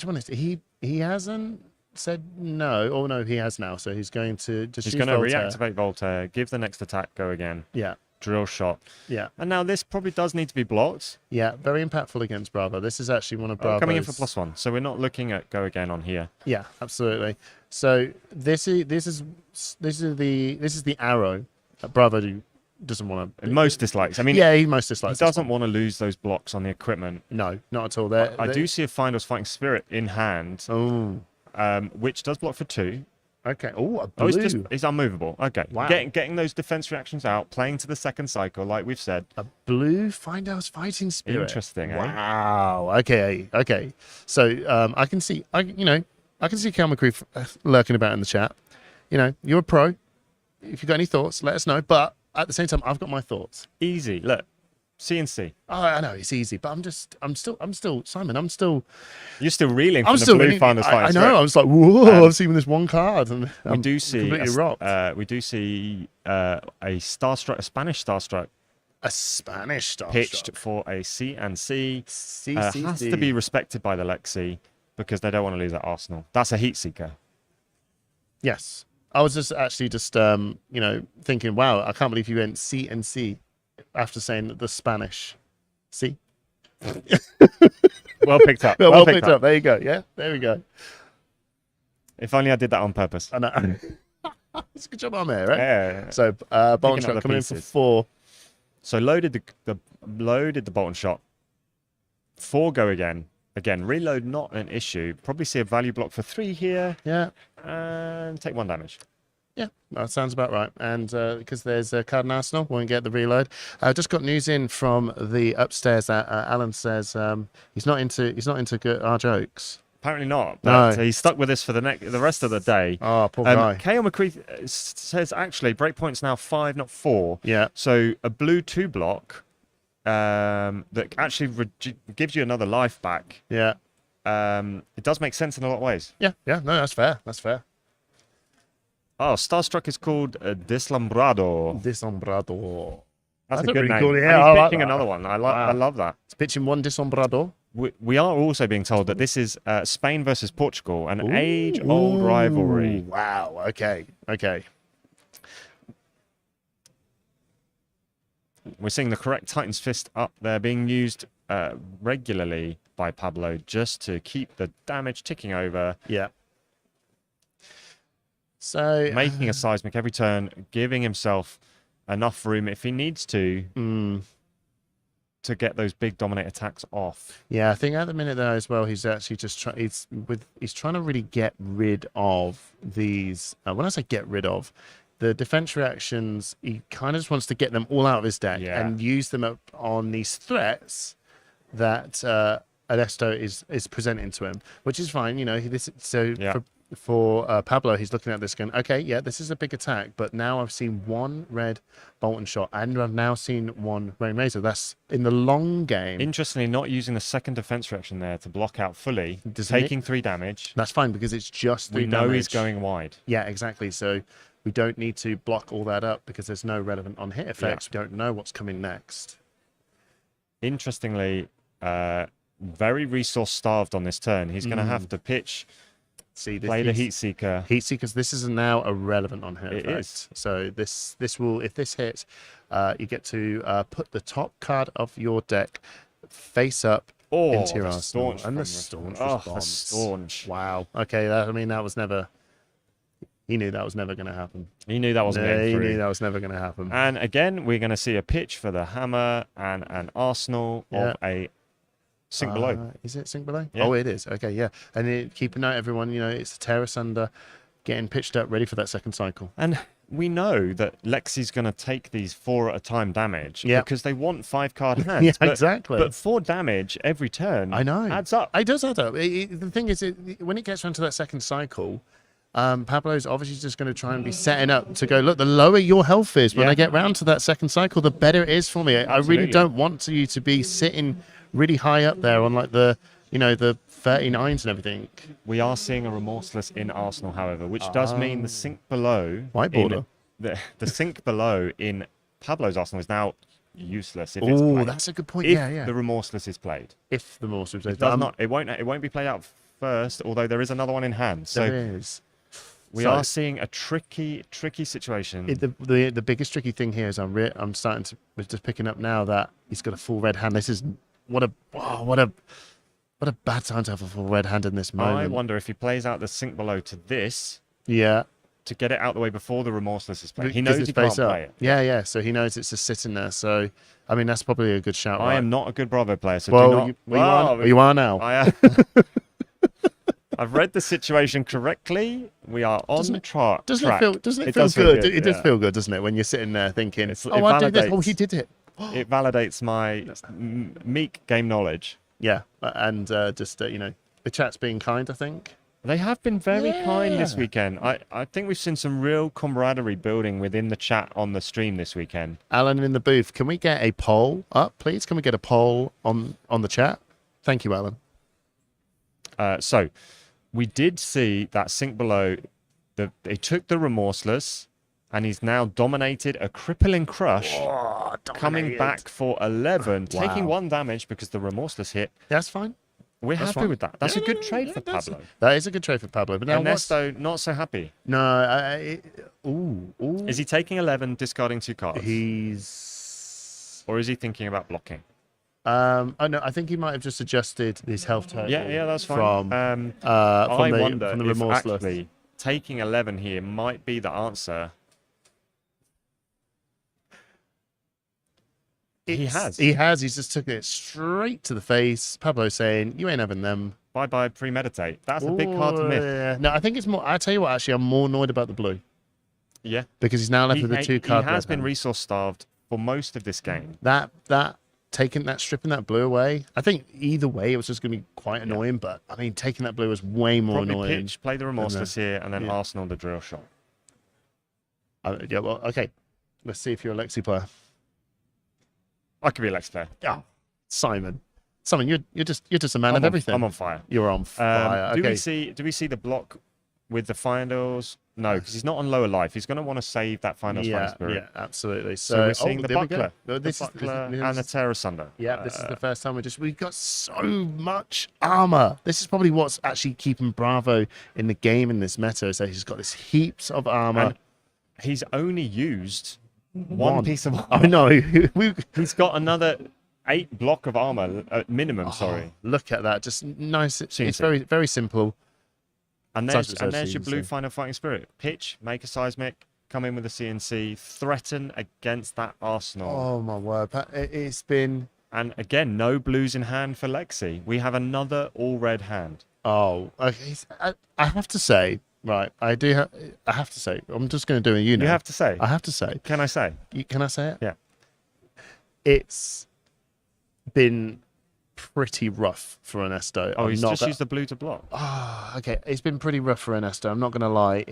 honest, he hasn't said no. Oh no, he has now. So he's going to just. He's going to reactivate Voltaire, give the next attack, go again. Yeah. Drill shot. Yeah. And now this probably does need to be blocked. Yeah, very impactful against Bravo. This is actually one of Bravo's... coming in for +1, so we're not looking at go again on here. Yeah, absolutely. So this is the arrow that Bravo doesn't want to... Most dislikes. I mean, he most dislikes. He doesn't want to lose those blocks on the equipment. No, not at all. I do see a Finder's Fighting Spirit in hand. Oh. Which does block for 2. Okay. Oh, a blue. It's unmovable. Okay. Wow. Getting those defense reactions out, playing to the second cycle, like we've said. A blue Finder's Fighting Spirit. Interesting. Wow. Okay. So I can see Cal McCree lurking about in the chat. You're a pro. If you've got any thoughts, let us know. But at the same time, I've got my thoughts. Easy. Look. CNC. Oh, I know it's easy, but I'm still Simon. You're still reeling from I'm the still blue Finder's Fighting I Spirit. know. I was like, whoa! I've seen this one card, and We do see completely rocked. we do see a Starstruck, a Spanish Starstruck. A Spanish Starstruck pitched for a CNC. CCC. Has to be respected by the Lexi because they don't want to lose at Arsenal. That's a Heat Seeker. Yes, I was just thinking, wow, I can't believe you went CNC after saying the Spanish. See? Well picked up. Well picked up. There you go. Yeah, there we go. If only I did that on purpose. I know. It's a good job I'm here, right? Yeah. So Bolton shot coming in for 4. So loaded the Bolton shot. 4 go again. Again, reload not an issue. Probably see a value block for 3 here. Yeah. And take 1 damage. Yeah, that sounds about right. And because there's a card in Arsenal, won't get the reload. I just got news in from the upstairs that Alan says he's not into our jokes. Apparently not. But No. he's stuck with us for the rest of the day. Oh, poor guy. K.O. McCree says actually breakpoint's now 5, not 4. Yeah. So a blue 2 block that actually gives you another life back. Yeah. It does make sense in a lot of ways. Yeah. No, that's fair. That's fair. Oh, Starstruck is called Deslumbrado. Deslumbrado. That's a a good really name. cool. And Yeah, he's I like pitching that. another one. I Wow. love that. It's pitching 1 Deslumbrado. We are also being told that this is Spain versus Portugal, an age-old rivalry. Wow. Okay. We're seeing the correct Titan's Fist up there being used regularly by Pablo just to keep the damage ticking over. Yeah. So making a seismic every turn, giving himself enough room if he needs to get those big dominate attacks off. Yeah, I think at the minute though as well, he's actually just he's trying to really get rid of these. When I say get rid of, the defense reactions, he kind of just wants to get them all out of his deck and use them up on these threats that Adesto is presenting to him, which is fine. For Pablo, he's looking at this going, okay, yeah, this is a big attack, but now I've seen one red Bolton shot, and I've now seen one Rain Razor. That's in the long game. Interestingly, not using the second defense reaction there to block out fully, taking 3 damage. That's fine because it's just 3 damage. We know he's going wide. Yeah, exactly. So we don't need to block all that up because there's no relevant on-hit effects. We don't know what's coming next. Interestingly, very resource starved on this turn. He's going to have to pitch. Play the Heat Seeker. Heat Seekers. This is now a relevant on-hit effect. It is. So this will, if this hits, you get to put the top card of your deck face up into your arsenal. And the Staunch response. The Staunch. Wow. Okay. That was never. He knew that was never going to happen. He knew that wasn't getting through. He knew that was never going to happen. And again, we're going to see a pitch for the Hammer and an Arsenal of a Sink Below. Is it Sink Below? Yeah. Oh, it is. Okay, yeah. And keep a note, everyone, it's a Terrace Under getting pitched up, ready for that second cycle. And we know that Lexi's going to take these 4 at a time damage because they want 5-card hands. Yeah, exactly. But 4 damage every turn adds up. It does add up. The thing is, when it gets around to that second cycle, Pablo's obviously just going to try and be setting up to go, look, the lower your health is when I get round to that second cycle, the better it is for me. I really don't want you to be sitting really high up there on like the 39s and everything. We are seeing a Remorseless in Arsenal, however, which does mean the Sink Below... White border. The Sink Below in Pablo's Arsenal is now useless if it's Oh, played. that's a good point. If Yeah. the Remorseless is played. If the Remorseless is played. It won't be played out first, although there is another one in hand. So there is. We are seeing a tricky situation. The biggest tricky thing here is I'm starting to... We're just picking up now that he's got a full red hand. This is... What a bad time to have a full red hand in this moment. I wonder if he plays out the Sink Below to this. Yeah. To get it out the way before the Remorseless is played. He knows he face can't up. play it. Yeah. So he knows it's just sitting there. So, I mean, that's probably a good shout. I am not a good Bravo player, so well, do not... you are now. I've read the situation correctly. We are on track. Doesn't it feel good? It does feel good, doesn't it, when you're sitting there thinking, I did this. Oh, he did it. It validates my meek game knowledge. Yeah, and the chat's being kind, I think. They have been very kind this weekend. I think we've seen some real camaraderie building within the chat on the stream this weekend. Alan in the booth, can we get a poll up, please? Can we get a poll on the chat? Thank you, Alan. So we did see that Sink Below. They took the Remorseless, and he's now dominated a crippling crush, coming back for 11, taking 1 damage because the Remorseless hit. That's fine. We're happy with that. That's a good trade for Pablo. That is a good trade for Pablo. But now Ernesto, not so happy. No. Is he taking 11, discarding 2 cards? Or is he thinking about blocking? Oh no, I think he might have just adjusted his health total. Yeah, that's fine. From wonder the if Remorseless. actually taking 11 here might be the answer. He has. He's just took it straight to the face. Pablo saying, "You ain't having them." Bye, premeditate. That's a big card to miss. Yeah. No, I think it's more. I tell you what, actually, I'm more annoyed about the blue. Yeah, because he's now left with the 2 card. He has been resource starved for most of this game. That stripping that blue away. I think either way, it was just going to be quite annoying. But I mean, taking that blue was way more annoying. Pitch, play the Remorseless here, and then Arsenal the drill shot. Yeah. Well, okay. Let's see if you're a Lexi player. I could be a Lexi player. Yeah. Simon, you're just a man of everything. I'm on fire. You're on fire. Okay. Do we see the block with the finals? No, because he's not on lower life. He's going to want to save that finals fighting spirit. Yeah, absolutely. So we're seeing the Buckler, and the Terror Sunder. Yeah, this is the first time we've got so much armor. This is probably what's actually keeping Bravo in the game in this meta. So he's got this heaps of armor. And he's only used one piece of armor. I know. He's got another 8 block of armor minimum. Sorry. Look at that. Just nice. It's very, very simple. And there's your blue final fighting spirit. Pitch, make a seismic, come in with a CNC, threaten against that Arsenal. Oh my word. It's been... And again, no blues in hand for Lexi. We have another all red hand. Oh, okay. I have to say, right, I have to say, I'm just going to do a You have to say. I have to say. Can I say? Can I say it? Yeah. It's been pretty rough for Ernesto. Oh, I'm he's not just that- used the blue to block. Okay, it's been pretty rough for Ernesto. I'm not going to lie.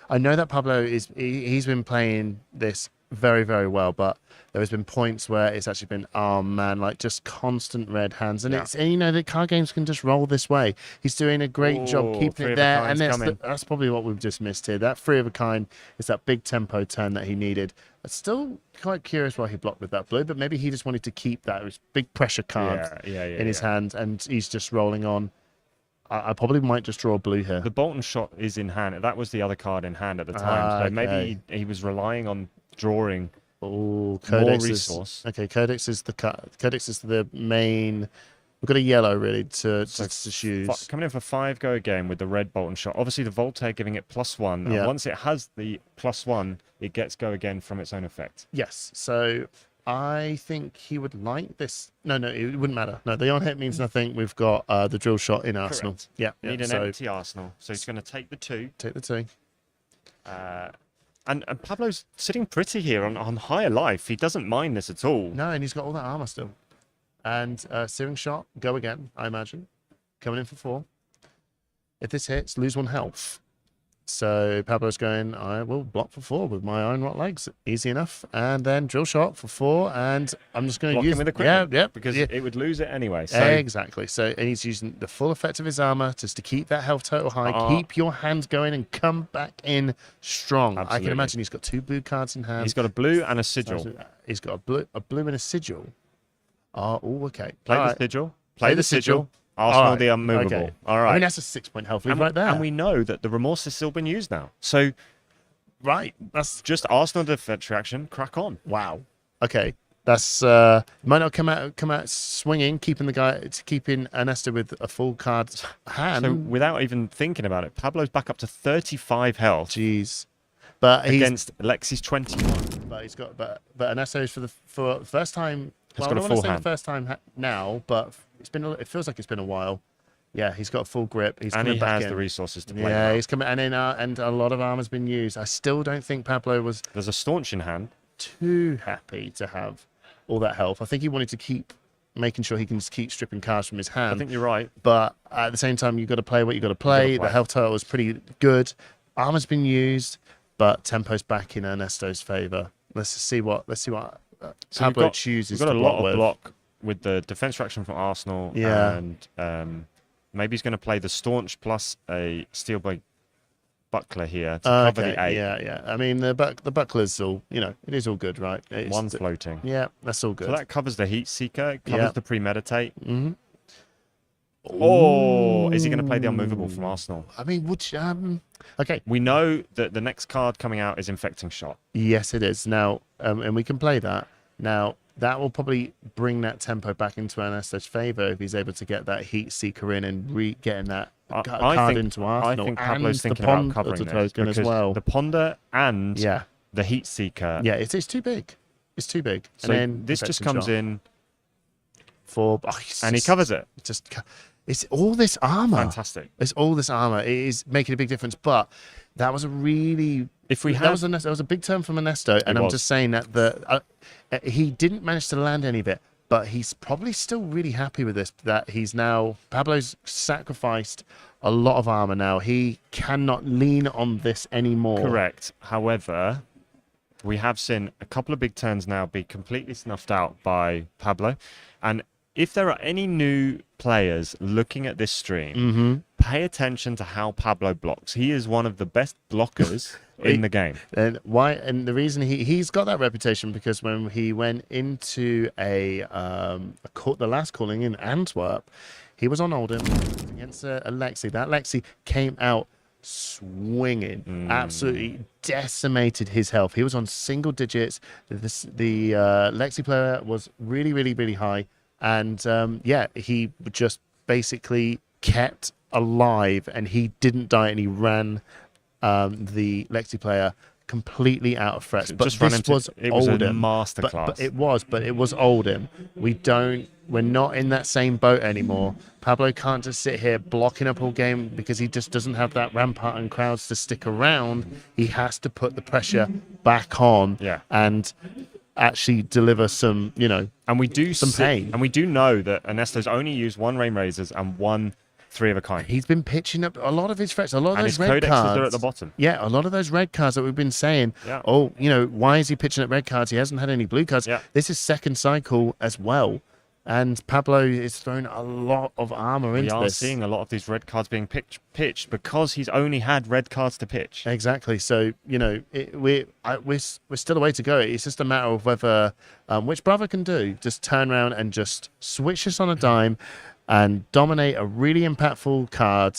I know that Pablo he's been playing this very, very well, but there has been points where it's actually been, oh man, like just constant red hands, and the card games can just roll this way. He's doing a great job keeping three it of a there, kind's and coming. that's probably what we've just missed here. That 3 of a kind is that big tempo turn that he needed. I'm still quite curious why he blocked with that blue, but maybe he just wanted to keep that big pressure card in his hand, and he's just rolling on. I probably might just draw a blue here. The Bolton shot is in hand. That was the other card in hand at the time. So maybe he was relying on drawing more resource. Codex is the main. We've got a yellow really to use. Coming in for 5 go again with the red Bolton shot. Obviously the Voltaire giving it +1. And once it has the +1, it gets go again from its own effect. Yes. So I think he would like this. No, it wouldn't matter. No, the on-hit means nothing. We've got the drill shot in Arsenal. Correct. Yeah. Need an empty Arsenal. So he's going to take the 2. Take the 2. And Pablo's sitting pretty here on higher life. He doesn't mind this at all. No, and he's got all that armor still. And searing shot, go again, I imagine. Coming in for 4. If this hits, lose 1 health. So Pablo's going, I will block for 4 with my iron rot legs. Easy enough. And then drill shot for 4. And I'm just going to use with equipment. Because it would lose it anyway. So. Exactly. So and he's using the full effect of his armor just to keep that health total high. Keep your hand going and come back in strong. Absolutely. I can imagine he's got 2 blue cards in hand. He's got a blue and a sigil. He's got a blue and a sigil. Okay. Play the sigil. Play the sigil. Arsenal the unmovable. Okay. All right. I mean, that's a 6-point health lead right there. And we know that the remorse has still been used now. So, that's just Arsenal defense reaction. Crack on. Wow. Okay. That's might not come out swinging, keeping Ernesto with a full card hand. So without even thinking about it, Pablo's back up to 35 health. Jeez. But against Lexi's 21. But he's got but Ernesto's for the first time. He's Well, got I a don't want full to say hand. the first time now, but it feels like it's been a while. Yeah, he's got a full grip. He's coming he back has in. the resources to play. Yeah, he's coming and a lot of armor's been used. I still don't think Pablo was. There's a staunch in hand. Too happy to have all that health. I think he wanted to keep making sure he can just keep stripping cards from his hand. I think you're right. But at the same time, you've got to play what you've got to play. The health total is pretty good. Armor's been used, but tempo's back in Ernesto's favor. Let's see what Pablo chooses. We've got to a lot block of block with the defense reaction from Arsenal. Yeah. And maybe he's going to play the staunch plus a steel blade buckler here to cover the 8. Yeah. I mean, the buckler's all, it is all good, right? One's floating. Yeah, that's all good. So that covers the heat seeker. It covers the premeditate. Mm-hmm. Oh, is he going to play the unmovable from Arsenal? I mean, okay. We know that the next card coming out is infecting shot. Yes, it is. Now, and we can play that. Now, that will probably bring that tempo back into Ernesto's favor if he's able to get that heat seeker in and getting that card into Arsenal. I think Pablo's thinking about covering this because as well. the ponder and the heat seeker. Yeah, it's too big. It's too big. So and then this just comes in for, and he covers it. It's all this armor. Fantastic. It's all this armor. It is making a big difference. But that was a really that was a big turn from Ernesto, and I'm just saying that he didn't manage to land any of it, but he's probably still really happy with this. That Pablo's sacrificed a lot of armor now. He cannot lean on this anymore. Correct. However, we have seen a couple of big turns now be completely snuffed out by Pablo, and if there are any new players looking at this stream, pay attention to how Pablo blocks. He is one of the best blockers in the game. And why? And the reason he's got that reputation because when he went into the last calling in Antwerp, he was on Oldham against a Lexi. That Lexi came out swinging, absolutely decimated his health. He was on single digits. The Lexi player was really, really, really high. And he just basically kept alive and he didn't die and he ran the Lexi player completely out of threats. But just this was it was a Oldham. masterclass. But it was Oldham. We're not in that same boat anymore. Pablo can't just sit here blocking up all game because he just doesn't have that rampart and crowds to stick around. He has to put the pressure back on. Yeah. And actually deliver some, and we do some pain. And we do know that Ernesto's only used 1 Rain Razors and 1 3 of a kind. He's been pitching up a lot of his threats, a lot of and those his red codexes cards are at the bottom. Yeah, a lot of those red cards that we've been saying. Yeah. Oh, why is he pitching up red cards? He hasn't had any blue cards. Yeah. This is second cycle as well, and Pablo is throwing a lot of armor into this. We are seeing a lot of these red cards being pitched because he's only had red cards to pitch. Exactly. So we're still a way to go. It's just a matter of whether which Bravo can do. Just turn around and just switch this on a dime, and dominate a really impactful card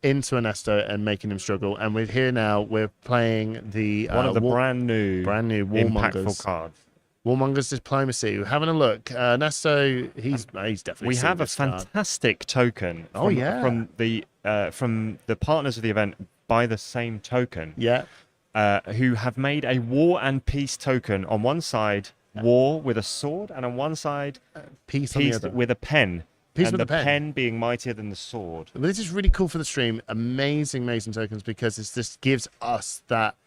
into Ernesto and making him struggle. And we're here now. We're playing the one of the brand new Warmongers impactful cards. Warmongers Diplomacy. We're having a look. Ernesto, he's definitely. We seen have a this card. fantastic token. From the partners of the event by the same token. Yeah. Who have made a War and Peace token on one side, war with a sword, and on one side, peace on the other. with a pen. Peace and with the a pen. pen being mightier than the sword. But this is really cool for the stream. Amazing tokens, because it just gives us that,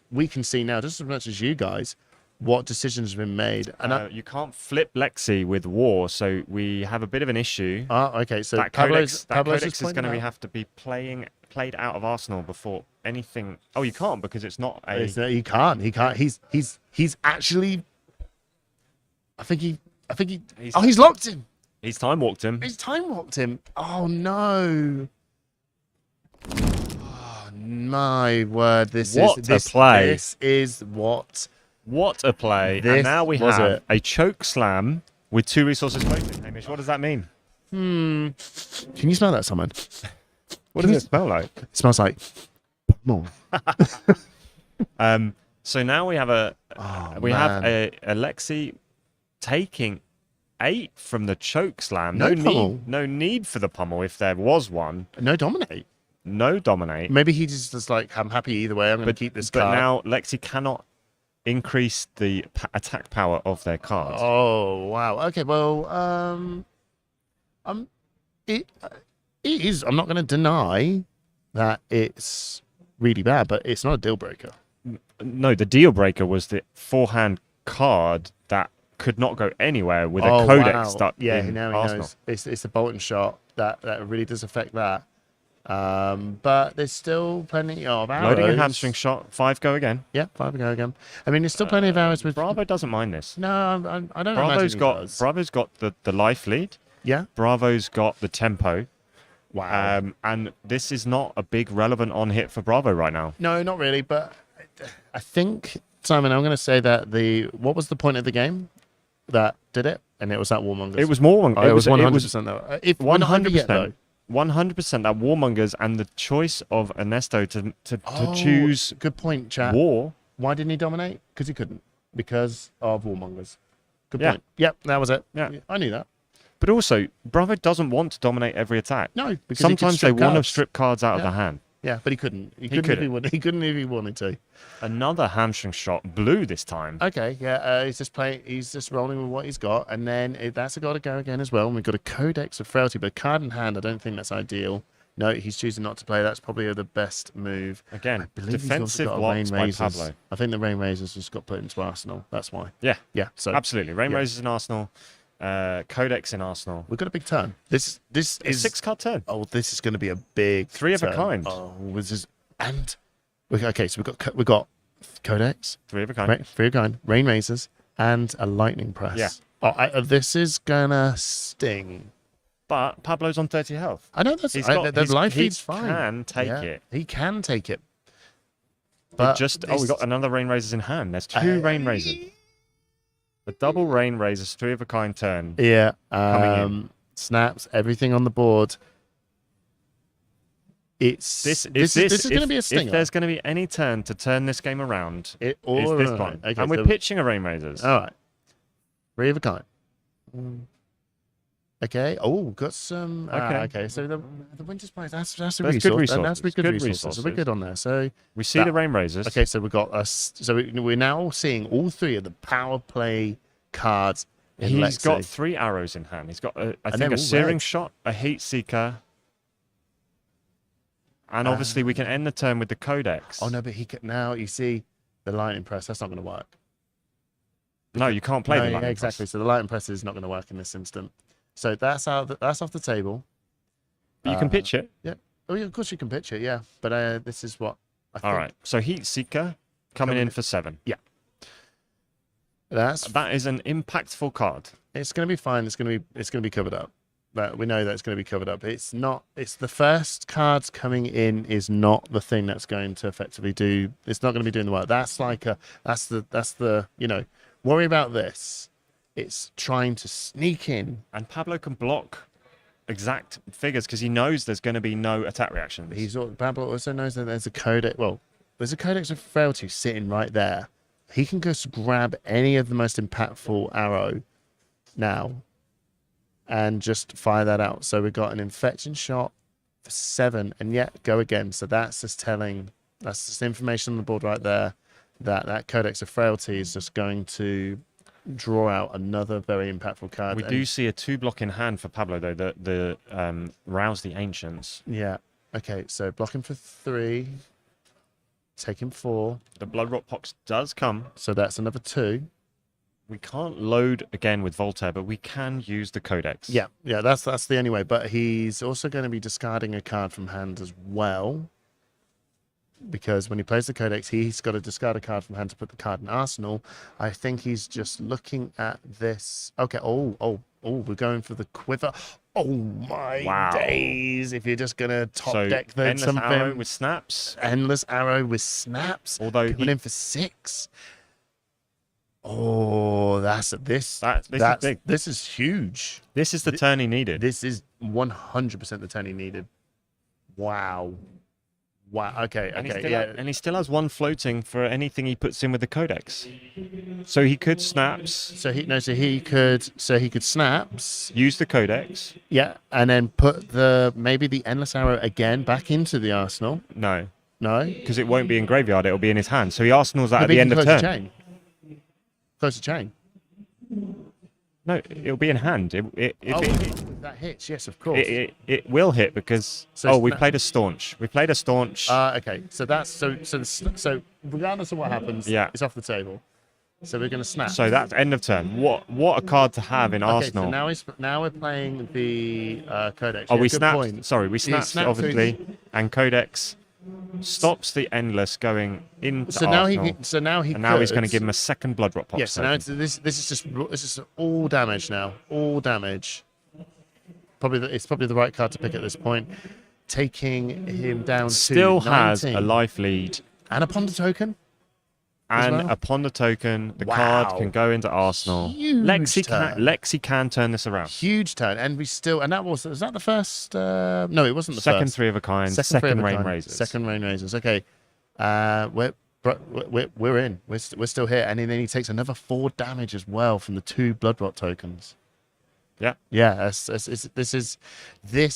we can see now, just as much as you guys, what decisions have been made. And you can't flip Lexi with war, so we have a bit of an issue. Okay, so that Pablo's codex just is going to pointing have to be played out of Arsenal before anything. Oh, you can't, because it's not a. He can't. He's actually. I think he. He's locked him. He's time walked him. He's time walked him. Oh no. Oh, my word! This is what. What a play! This and now we was have it. a choke slam with 2 resources waiting. Hamish, what does that mean? Can you smell that, Simon? What does it smell like? It smells like more. So now we have a Lexi taking 8 from the choke slam. No pummel. No need for the pummel if there was one. No dominate. No dominate. Maybe he just was like, I'm happy either way. I'm going to keep this card. But now Lexi cannot increase the attack power of their cards. Oh wow. Okay. Well, it is. I'm not going to deny that it's really bad, but it's not a deal breaker. No, the deal breaker was the forehand card that could not go anywhere with a codex stuck in now he Arsenal. knows. It's a Bolton shot that really does affect that. But there's still plenty of arrows. Loading a hamstring shot, 5 go again. Yeah, 5 go again. I mean, there's still plenty of arrows with. Bravo doesn't mind this. No, I don't. Bravo's imagine got the life lead. Yeah. Bravo's got the tempo. Wow. And this is not a big relevant on hit for Bravo right now. No, not really. But I think, Simon, I'm going to say that what was the point of the game that did it? And it was that Warmongers. It was more. It was 100% though. If 100%. 100% that Warmongers and the choice of Ernesto to choose. Good point, chat. War. Why didn't he dominate? Because he couldn't. Because of Warmongers. Good Yeah. point. Yep, that was it. Yeah. I knew that. But also, Bravo doesn't want to dominate every attack. No, because sometimes they want to strip cards out of the hand. Yeah, but he couldn't. He couldn't if he wanted to. Another hamstring shot, blue this time. Okay, yeah, he's just playing. He's just rolling with what he's got, and then that's got to go again as well. And we've got a Codex of Frailty, but card in hand, I don't think that's ideal. No, he's choosing not to play. That's probably the best move. Again, I believe defensive he's also got blocks Rain by Razors. Pablo. I think the Rain Razors just got put into Arsenal. That's why. Yeah, So absolutely. Rain yeah. Razors in Arsenal. Codex in Arsenal. We've got a big turn. This is a 6-card turn. Oh, this is going to be a big 3 of a turn. kind. Oh, this is okay. So we've got Codex, 3 of a kind, 3 of a kind, Rain Razors, and a Lightning Press. Yeah. This is gonna sting. But Pablo's on 30 health. I know that's the life feed's fine. He can take it. He can take it. But we got another Rain Razors in hand. There's 2 Rain Razors. The double Rain Razors, 3 of a kind turn. Yeah. Coming in. Snaps everything on the board. This is going to be a stinger. If there's going to be any turn to turn this game around, it's this one. Okay, and we're pitching a Rain Razors. All right. 3 of a kind. Okay. Oh, got some. Okay. So the Winter's Place. That's a resource. Good resources. That's good resources. So we're good on there. So we see the Rain Razors. Okay. So we've got us. So we're now seeing all 3 of the power play cards. He's got 3 arrows in hand. He's got I think a Searing Shot, a Heat Seeker. And obviously, we can end the turn with the Codex. Oh no, but he can now. You see, the Lightning Press. That's not going to work. No, you can't play the yeah, lightning exactly. press. So the lightning press is not going to work in this instant. So that's off the table. But you can pitch it. Yeah. Oh, yeah, of course you can pitch it. Yeah, but this is what I think. All right. So Heat Seeker coming in for 7. Yeah. That is an impactful card. It's going to be fine. It's going to be covered up. But we know that it's going to be covered up. It's not. It's the first cards coming in is not the thing that's going to effectively do. It's not going to be doing the work. That's like that's the worry about this. It's trying to sneak in. And Pablo can block exact figures because he knows there's going to be no attack reactions. Pablo also knows that there's a codex. Well, there's a codex of frailty sitting right there. He can just grab any of the most impactful arrow now and just fire that out. So we've got an infection shot for 7 and yet go again. So that's just information on the board right there that codex of frailty is just going to draw out another very impactful card. We do see a 2 block in hand for Pablo though, the Rouse the Ancients. Yeah. Okay, so blocking for 3. Taking 4. The Bloodrot Pox does come. So that's another 2. We can't load again with Voltaire, but we can use the Codex. Yeah, that's the only way. But he's also going to be discarding a card from hand as well. Because when he plays the Codex, he's got to discard a card from hand to put the card in Arsenal. I think he's just looking at this. Okay, we're going for the quiver. Oh my days! If you're just gonna top deck something, arrow with snaps. Endless arrow with snaps. Although coming in for 6. Oh, this is big. This is huge. This is the turn he needed. This is 100% the turn he needed. Wow. Okay. And he still has 1 floating for anything he puts in with the Codex. So he could snaps. So he could snaps. Use the Codex. Yeah, and then put maybe the endless arrow again back into the arsenal. No, because it won't be in graveyard. It'll be in his hand. So he arsenals that at the end of turn. Close the chain. No, it'll be in hand. That hits, yes, of course. It will hit because we played a staunch. We played a staunch. Okay, so that's so regardless of what happens, it's off the table. So we're going to snap. So that's end of turn. What a card to have in Arsenal. So now we're playing the Codex. Oh, we snapped. Sorry, we snapped obviously, and Codex stops the endless going into Arsenal. Now he's going to give him a second Bloodrot Pop. Yes. So now this is just all damage now. All damage. It's probably the right card to pick at this point. Taking him down Still to has 19. a life lead. And a Ponder token. And upon the token, the card can go into Arsenal. Lexi can turn this around. Huge turn, and was that the first? No, it wasn't the second first. 3 of a kind. Second Rain Razors. Second Rain Razors. Okay, we're in. We're still here, and then he takes another 4 damage as well from the 2 Bloodrot tokens. Yeah. This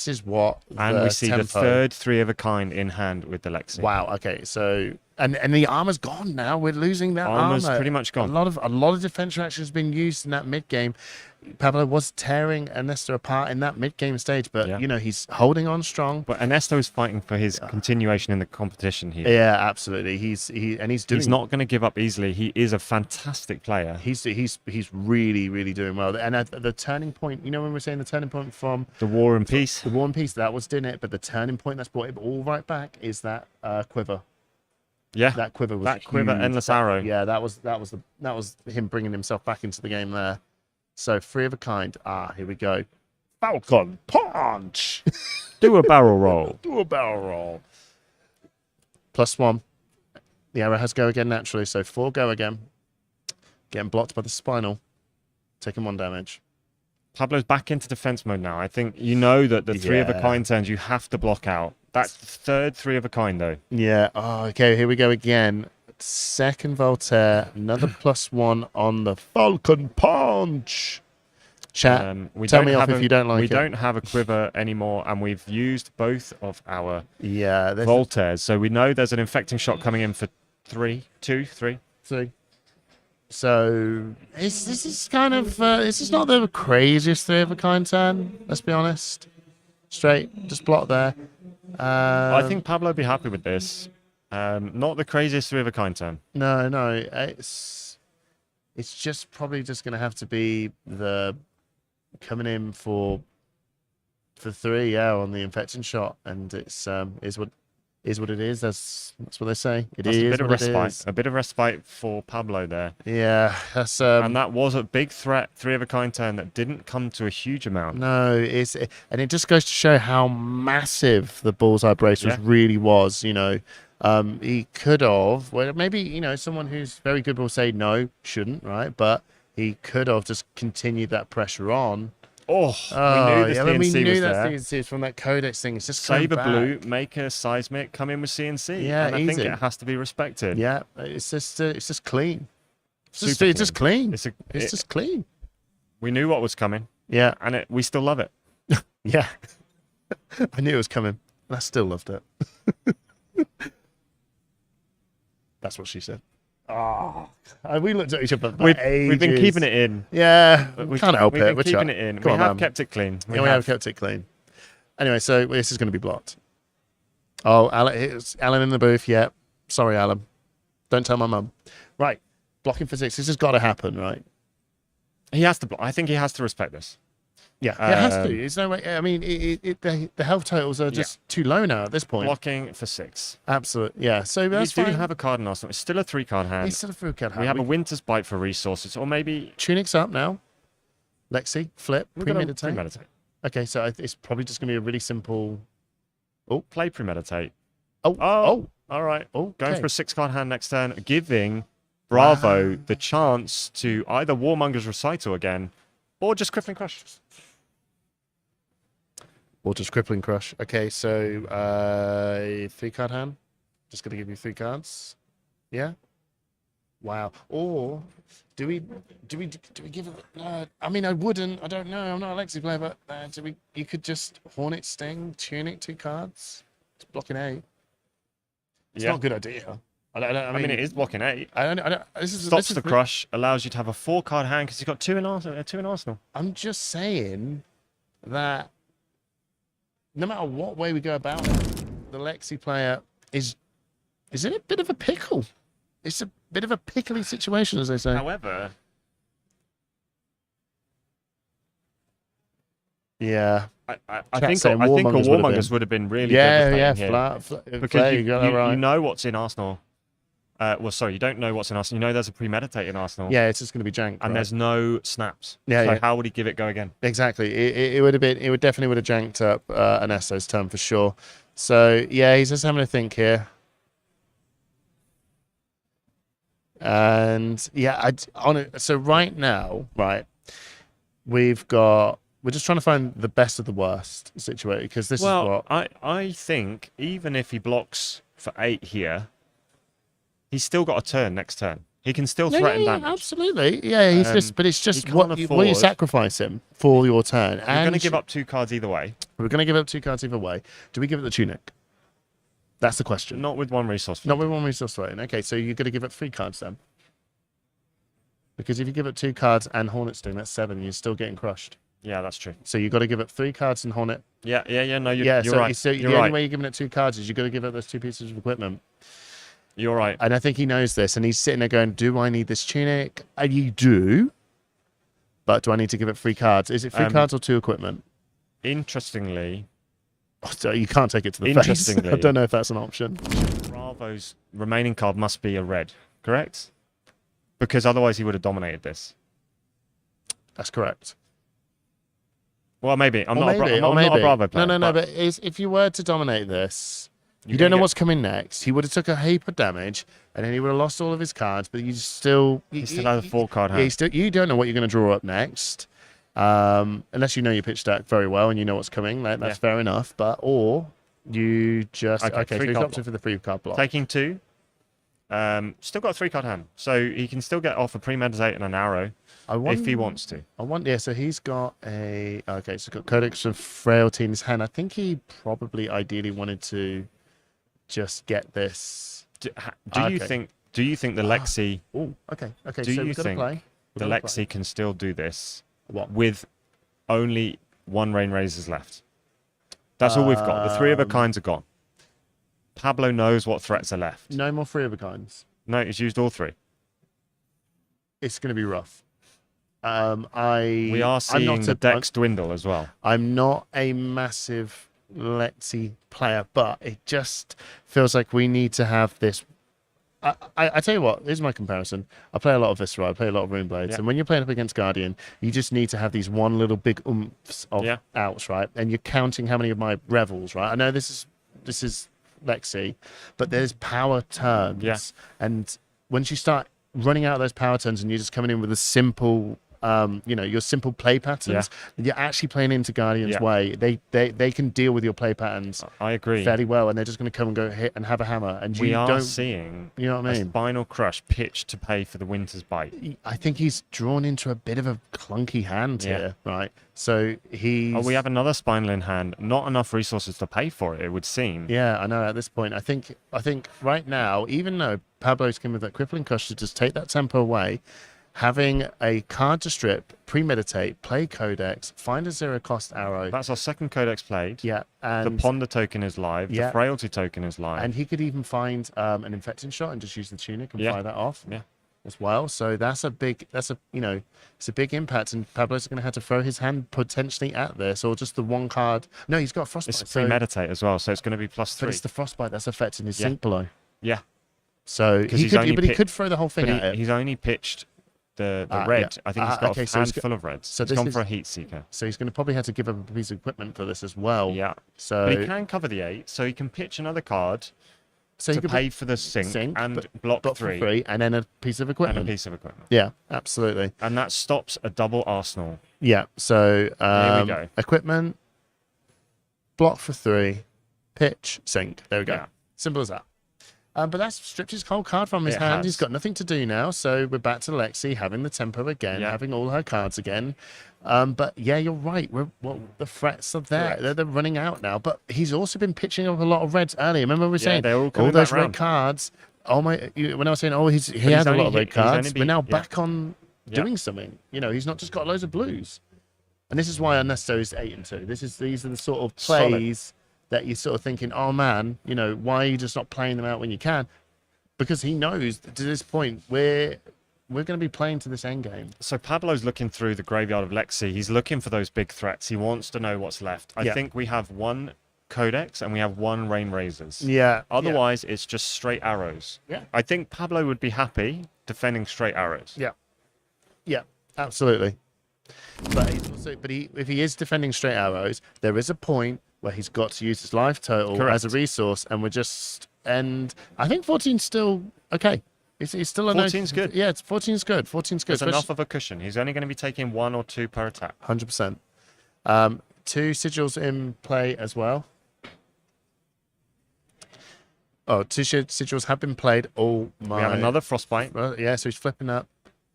is what. And we see the third 3 of a kind in hand with the Lexi. Wow. Okay. So and the armor's gone now. We're losing that armor's armor. Pretty much gone. A lot of defense reaction has been used in that mid game. Pablo was tearing Ernesto apart in that mid game stage, but he's holding on strong. But Ernesto is fighting for his continuation in the competition here. Yeah, absolutely. He's not going to give up easily. He is a fantastic player. He's really, really doing well. And the turning point, when we're saying the turning point from the War and Peace, that was doing it. But the turning point that's brought it all right back is that quiver. Yeah, that quiver was huge. Endless arrow. Yeah, that was him bringing himself back into the game there. So 3 of a kind. Here we go. Falcon punch. Do a barrel roll. +1. The arrow has go again naturally, so 4 go again. Getting blocked by the spinal. Taking 1 damage. Pablo's back into defense mode now. I think that the 3 of a kind turns you have to block out. That's the third 3 of a kind though. Yeah. Oh, okay. Here we go again. Second Voltaire. Another +1 on the Falcon punch. Chat. Tell me off if you don't like it. We don't have a quiver anymore, and we've used both of our Voltaires. So we know there's an infecting shot coming in for 3. So this is kind of this is not the craziest 3 of a kind turn. Let's be honest. Straight, just block there. I think Pablo would be happy with this. Not the craziest 3 of a kind turn. No, it's just probably just going to have to be the coming in for 3, on the infection shot, and it's is what it is. That's what they say. That's a bit of respite. A bit of respite for Pablo there. Yeah, that's and that was a big threat, 3 of a kind turn that didn't come to a huge amount. No, and it just goes to show how massive the bullseye brace really was. You know, he could have. Well, maybe someone who's very good will say no, shouldn't, right? But he could have just continued that pressure on. Oh, we knew the CNC was there. CNC from that Codex thing. It's just Saber Blue, make a seismic, come in with CNC. Yeah, and I easy. think it has to be respected. Yeah, it's just clean. It's just clean. It's just clean. We knew what was coming. Yeah, and we still love it. Yeah, I knew it was coming, and I still loved it. That's what she said. Oh, we looked at each other for ages. We've been keeping it in. Yeah, we can't help we've it. Been keeping it in. We have kept it clean. We have kept it clean. Anyway, so this is going to be blocked. Oh, it's Alan in the booth. Yeah, sorry, Alan. Don't tell my mum. Right, blocking physics. This has got to happen, right? He has to block. I think he has to respect this. Yeah, it has to. There's no way. I mean, the health totals are just too low now at this point. Blocking for 6. Absolutely. Yeah. So that's we fine. do have a card in Arsenal. It's still a 3-card hand. It's still a 3-card hand. We have a Winter's Bite for resources, or maybe Tunic's up now. Lexi, flip, premeditate. Premeditate. Okay, so it's probably just going to be a really simple. Oh, play premeditate. Oh. All right. Oh, going for a 6-card hand next turn, giving Bravo the chance to either Warmonger's Recital again, or just Crippling Crush. Or just Crippling Crush. Okay, so 3-card hand. Just going to give you 3 cards. Yeah. Wow. Or do we give it? I mean, I wouldn't. I don't know. I'm not a Lexi player, but you could just Hornet Sting, Tunic, 2 cards. It's blocking 8. It's not a good idea. I mean, it is blocking 8. Stops the crush, allows you to have a 4-card hand because you've got 2 in Arsenal. I'm just saying that no matter what way we go about it, the Lexi player is in a bit of a pickle. It's a bit of a pickly situation, as they say. However, yeah, I think a Warmongers would have been really devastating here. Because you know what's in Arsenal. You don't know what's in Arsenal. You know there's a premeditate in Arsenal. Yeah, it's just going to be jank. And there's no snaps. Yeah, so how would he give it go again? Exactly. It would have been. It would definitely have janked up an Esso's turn for sure. So yeah, he's just having to think here. And yeah, so right now, we're just trying to find the best of the worst situation because this is what I think. Even if he blocks for 8 here, he's still got a turn next turn. He can still threaten damage. Absolutely. Yeah, but it's just will you sacrifice him for your turn? We're going to give up 2 cards either way. We're going to give up 2 cards either way. Do we give it the Tunic? That's the question. Not with 1 resource. Not with 1 resource rating. Okay, so you're going to give up 3 cards then. Because if you give up 2 cards and Hornet Sting, that's 7. You're still getting crushed. Yeah, that's true. So you've got to give up 3 cards and Hornet. Yeah. No, you're right. So the only way you're giving it 2 cards is you've got to give up those 2 pieces of equipment. You're right. And I think he knows this, and he's sitting there going, do I need this Tunic? And you do. But do I need to give it 3 cards? Is it 3 cards or 2 equipment? Interestingly... So you can't take it to the face. I don't know if that's an option. Bravo's remaining card must be a red, correct? Because otherwise he would have dominated this. That's correct. Well, maybe. I'm not a Bravo player. No, but if you were to dominate this... You don't know what's coming next. He would have took a heap of damage, and then he would have lost all of his cards. But he still had a 4-card hand. You don't know what you're going to draw up next, unless you know your pitch stack very well and you know what's coming. That's fair enough. Or you just okay. So he's opted for the 3-card block. Taking 2. Still got a 3-card hand, so he can still get off a premeditate and an arrow if he wants to. So he's got so he's got Codex of Frailty in his hand. I think he probably ideally wanted to just get this. Do you think the Lexi? Okay. Do you think the Lexi can still do this? With only 1 Rain Razors left? That's all we've got. The 3 of a kinds are gone. Pablo knows what threats are left. No more 3 of a kinds. No, he's used all 3. it's going to be rough. We are seeing the decks dwindle as well. I'm not a massive Lexi player, but it just feels like we need to have this. I tell you what, here's my comparison. I play a lot of Viscera, I play a lot of Runeblades, and when you're playing up against Guardian, you just need to have these one little big oomphs of outs, right? And you're counting how many of my revels, right? I know this is Lexi, but there's power turns, and once you start running out of those power turns and you're just coming in with a simple your simple play patterns, you're actually playing into Guardian's way. They can deal with your play patterns. I agree fairly well, and they're just going to come and go hit and have a hammer. And we are don't, seeing, you know what I mean? A Spinal Crush pitched to pay for the Winter's Bite. I think he's drawn into a bit of a clunky hand here, right? So he's. We have another Spinal in hand. Not enough resources to pay for it. It would seem. Yeah, I know. At this point, I think right now, even though Pablo's come with that crippling crush to just take that tempo away. Having a card to strip, premeditate, play Codex, find a 0-cost arrow. That's our second Codex played. Yeah. And the Ponder token is live. The Frailty token is live. And he could even find an Infecting Shot and just use the Tunic and fire that off as well. So it's a big impact. And Pablo's going to have to throw his hand potentially at this, or just the one card. No, he's got Frostbite. It's premeditate as well, so it's going to be +3. But it's the Frostbite that's affecting his sink below. Yeah. So he could throw the whole thing at it. He's only pitched the red. I think he's got a handful of reds. So he's gone for a Heat Seeker. So he's going to probably have to give up a piece of equipment for this as well. Yeah. So but he can cover the 8, so he can pitch another card to pay for the sink and block 3. And then a piece of equipment. Yeah, absolutely. And that stops a double arsenal. Yeah. So here we go. Equipment, block for 3, pitch, sink. There we go. Yeah. Simple as that. But that's stripped his whole card from his hand. He's got nothing to do now. So we're back to Lexi having the tempo again, having all her cards again. But yeah, you're right. The threats are there. They're running out now. But he's also been pitching up a lot of reds earlier. Remember we were saying all those red cards. When I was saying, he has a lot of red cards. We're now back on doing something. He's not just got loads of blues. And this is why Ernesto is 8 and 2. These are the sort of plays that you're sort of thinking, oh man, why are you just not playing them out when you can? Because he knows that to this point we're going to be playing to this end game. So Pablo's looking through the graveyard of Lexi. He's looking for those big threats. He wants to know what's left. I think we have 1 Codex and we have 1 Rain Razors. Yeah. Otherwise, it's just straight arrows. Yeah. I think Pablo would be happy defending straight arrows. Yeah. Yeah, absolutely. But if he is defending straight arrows, there is a point where he's got to use his life total as a resource, and I think 14's still okay. It's still a 14's good. Yeah, 14's good. 14's good. It's enough of a cushion. He's only going to be taking 1 or 2 per attack. 100%. 2 sigils in play as well. Oh, 2 sigils have been played. Oh my! We have another Frostbite. Yeah, so he's flipping up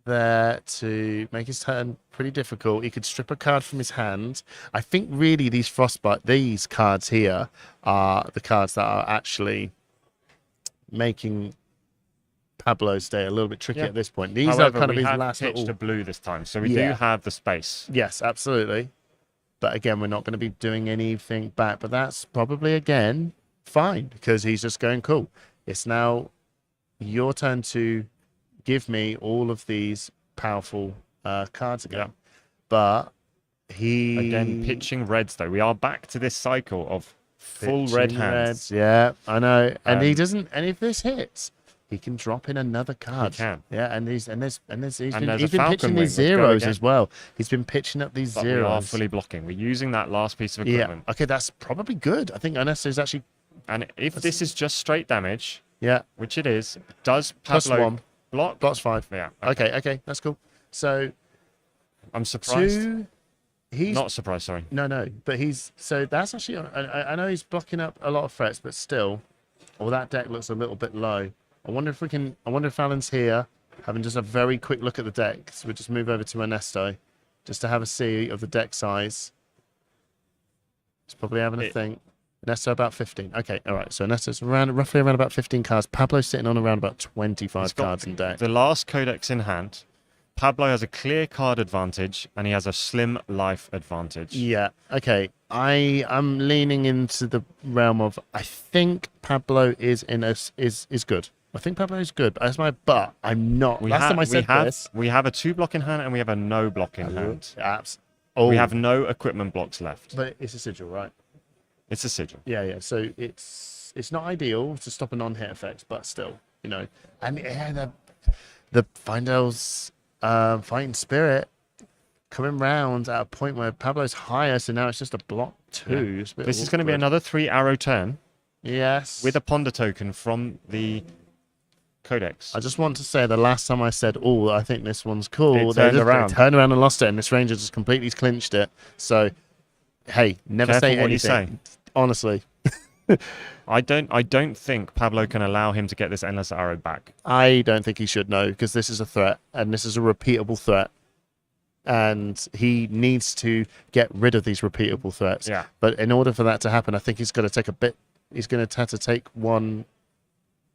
there to make his turn pretty difficult. He could strip a card from his hand. I think really these cards here are the cards that are actually making Pablo's day a little bit tricky at this point. These are kind of his last little... we have pitched a blue this time, so we do have the space. Yes, absolutely. But again, we're not going to be doing anything back. But that's probably, again, fine, because he's just going, cool. It's now your turn to give me all of these powerful cards again. But again pitching reds though. We are back to this cycle of full red hands. Yeah, I know. And he doesn't. And if this hits, he can drop in another card. He can. Yeah, and he's been pitching these zeros as well. He's been pitching up these zeros. We are fully blocking. We're using that last piece of equipment. Yeah. Okay, that's probably good. I think Ernesto's actually. And if this is just straight damage, which it is, does Pablo +1 block? Blocks 5. Yeah. Okay, that's cool. So I'm surprised. He's not surprised. Sorry. No. But that's actually. I know he's blocking up a lot of threats, but still, that deck looks a little bit low. I wonder if Alan's here, having just a very quick look at the deck. So we'll just move over to Ernesto, just to have a see of the deck size. He's probably having a think. Ernesto about 15. Okay, all right. So Ernesto's roughly around about 15 cards. Pablo's sitting on around about 25 cards in deck. The last Codex in hand. Pablo has a clear card advantage, and he has a slim life advantage. Yeah. Okay. I'm leaning into the realm of I think Pablo is good. I think Pablo's good. That's my but. I'm not. Last time I said this. We have a 2 block in hand and we have a no block in hand. Apps. We have no equipment blocks left. But it's a sigil, right? It's a sigil. Yeah. So it's not ideal to stop a non-hit effect, but still, And yeah, the Findel's fighting spirit coming round at a point where Pablo's higher, so now it's just a block 2. Yeah. This is going to be another 3 arrow turn. Yes. With a ponder token from the Codex. I just want to say the last time I said, "Oh, I think this one's cool," They turned around and lost it, and this ranger just completely clinched it. So, hey, never Careful say what you anything. say. Honestly, I don't think Pablo can allow him to get this endless arrow back. I don't think he should know, because this is a threat, and this is a repeatable threat, and he needs to get rid of these repeatable threats. Yeah. But in order for that to happen, I think he's got to take a bit. He's going to have to take one.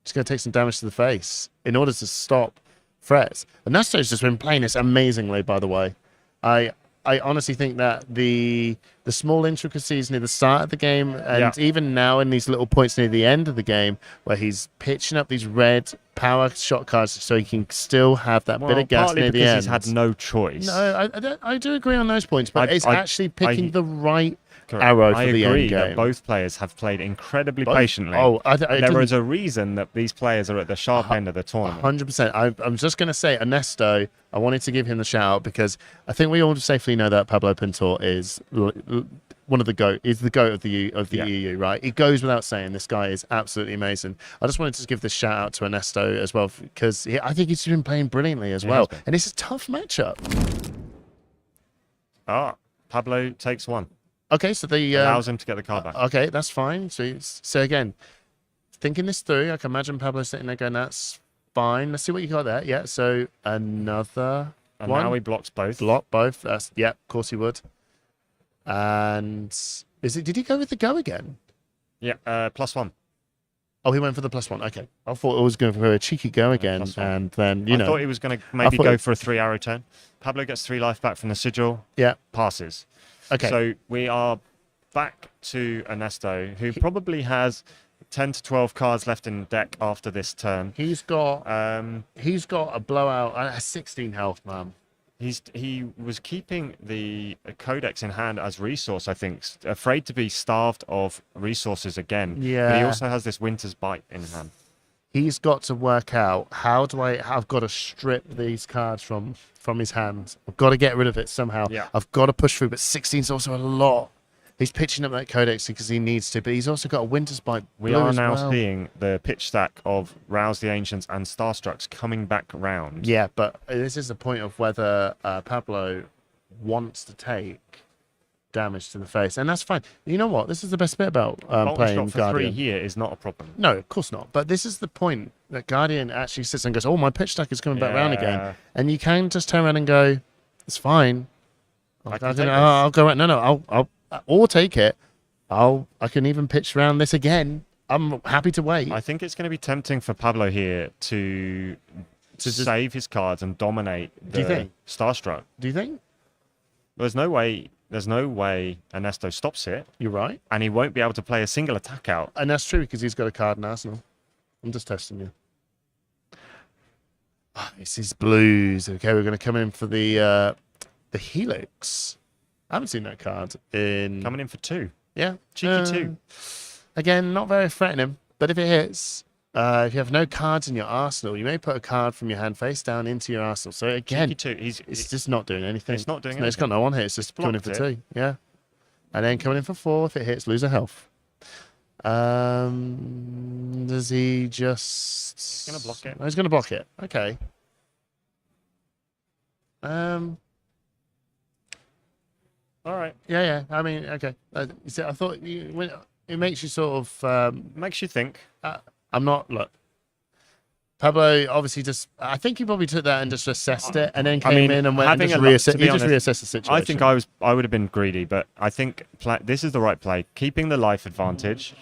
He's going to take some damage to the face in order to stop threats. And Nesto's just been playing this amazingly, by the way. I honestly think that the small intricacies near the start of the game, and even now in these little points near the end of the game, where he's pitching up these red power shot cards so he can still have that bit of gas near the end. He's had no choice. No, I do agree on those points, but it's actually picking the right Correct. arrow for I the agree end game. that both players have played incredibly patiently. There is a reason that these players are at the sharp end of the tournament. 100%. I'm just going to say, Ernesto, I wanted to give him the shout out because I think we all safely know that Pablo Pintor is one of the GOAT. Is the GOAT of the EU, right? It goes without saying. This guy is absolutely amazing. I just wanted to give this shout out to Ernesto as well because I think he's been playing brilliantly as well. And it's a tough matchup. Pablo takes 1. Okay, so the allows him to get the card back. Okay, that's fine. So again, thinking this through, I can imagine Pablo sitting there going, "That's fine. Let's see what you got there." Yeah. So another one. Now he blocks both. Block both. That's of course he would. And did he go with the go again? Yeah. +1. Oh, he went for the +1. Okay. I thought it was going for a cheeky go again, and then I thought he was going to maybe go for a 3 arrow turn. Pablo gets 3 life back from the sigil. Yeah. Passes. Okay. So we are back to Ernesto, who probably has 10 to 12 cards left in the deck after this turn. He's got a blowout, 16 health, man. He was keeping the Codex in hand as resource, I think, afraid to be starved of resources again. Yeah. But he also has this Winter's Bite in hand. He's got to work out I've got to strip these cards from his hands. I've got to get rid of it somehow. Yeah. I've got to push through, but 16 is also a lot. He's pitching up that Codex because he needs to, but he's also got a Winter's Bite. We are now seeing the pitch stack of Rouse the Ancients and Starstrucks coming back round. Yeah, but this is the point of whether Pablo wants to take damage to the face, and that's fine. You know what? This is the best bit about playing for Guardian. 3 here is not a problem. No, of course not. But this is the point that Guardian actually sits and goes, "Oh, my pitch stack is coming back round again," and you can just turn around and go, "It's fine. I'll go right. No, I'll take it. I can even pitch around this again. I'm happy to wait." I think it's going to be tempting for Pablo here to save his cards and dominate the Do you think? Starstruck. Do you think? There's no way Ernesto stops it. You're right. And he won't be able to play a single attack out. And that's true because he's got a card in Arsenal. I'm just testing you. It's his blues. Okay, we're going to come in for the Helix. I haven't seen that card in... Coming in for 2. Yeah. Cheeky 2. Again, not very threatening, but if it hits, if you have no cards in your arsenal, you may put a card from your hand face down into your arsenal. So again, Cheeky 2. It's just not doing anything. It's not doing anything. It's got no one hit. It's just coming in for 2. Yeah. And then coming in for 4. If it hits, lose a health. Does he just... He's going to block it. Oh, he's going to block it. Okay. All right. Yeah. I mean, okay. I thought it makes you sort of... makes you think. I'm not... Look. Pablo obviously just... I think he probably took that and just assessed it and then came in and went and just reassessed the situation. I think I would have been greedy, but I think this is the right play. Keeping the life advantage.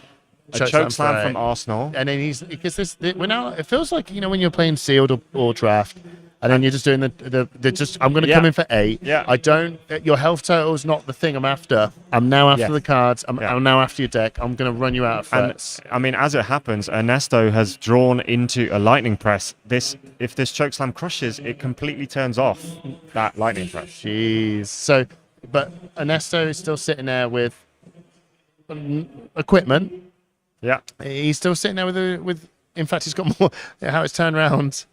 A chokeslam from Arsenal. And then because we're now... It feels like, when you're playing sealed or draft, And then you're just doing I'm going to come in for 8. Yeah. I don't. Your health total is not the thing I'm after. I'm now after the cards. I'm now after your deck. I'm going to run you out of threats. And I mean, as it happens, Ernesto has drawn into a lightning press. If this chokeslam crushes, it completely turns off that lightning press. Jeez. So, but Ernesto is still sitting there with equipment. Yeah. He's still sitting there with. In fact, he's got more. How it's turned around.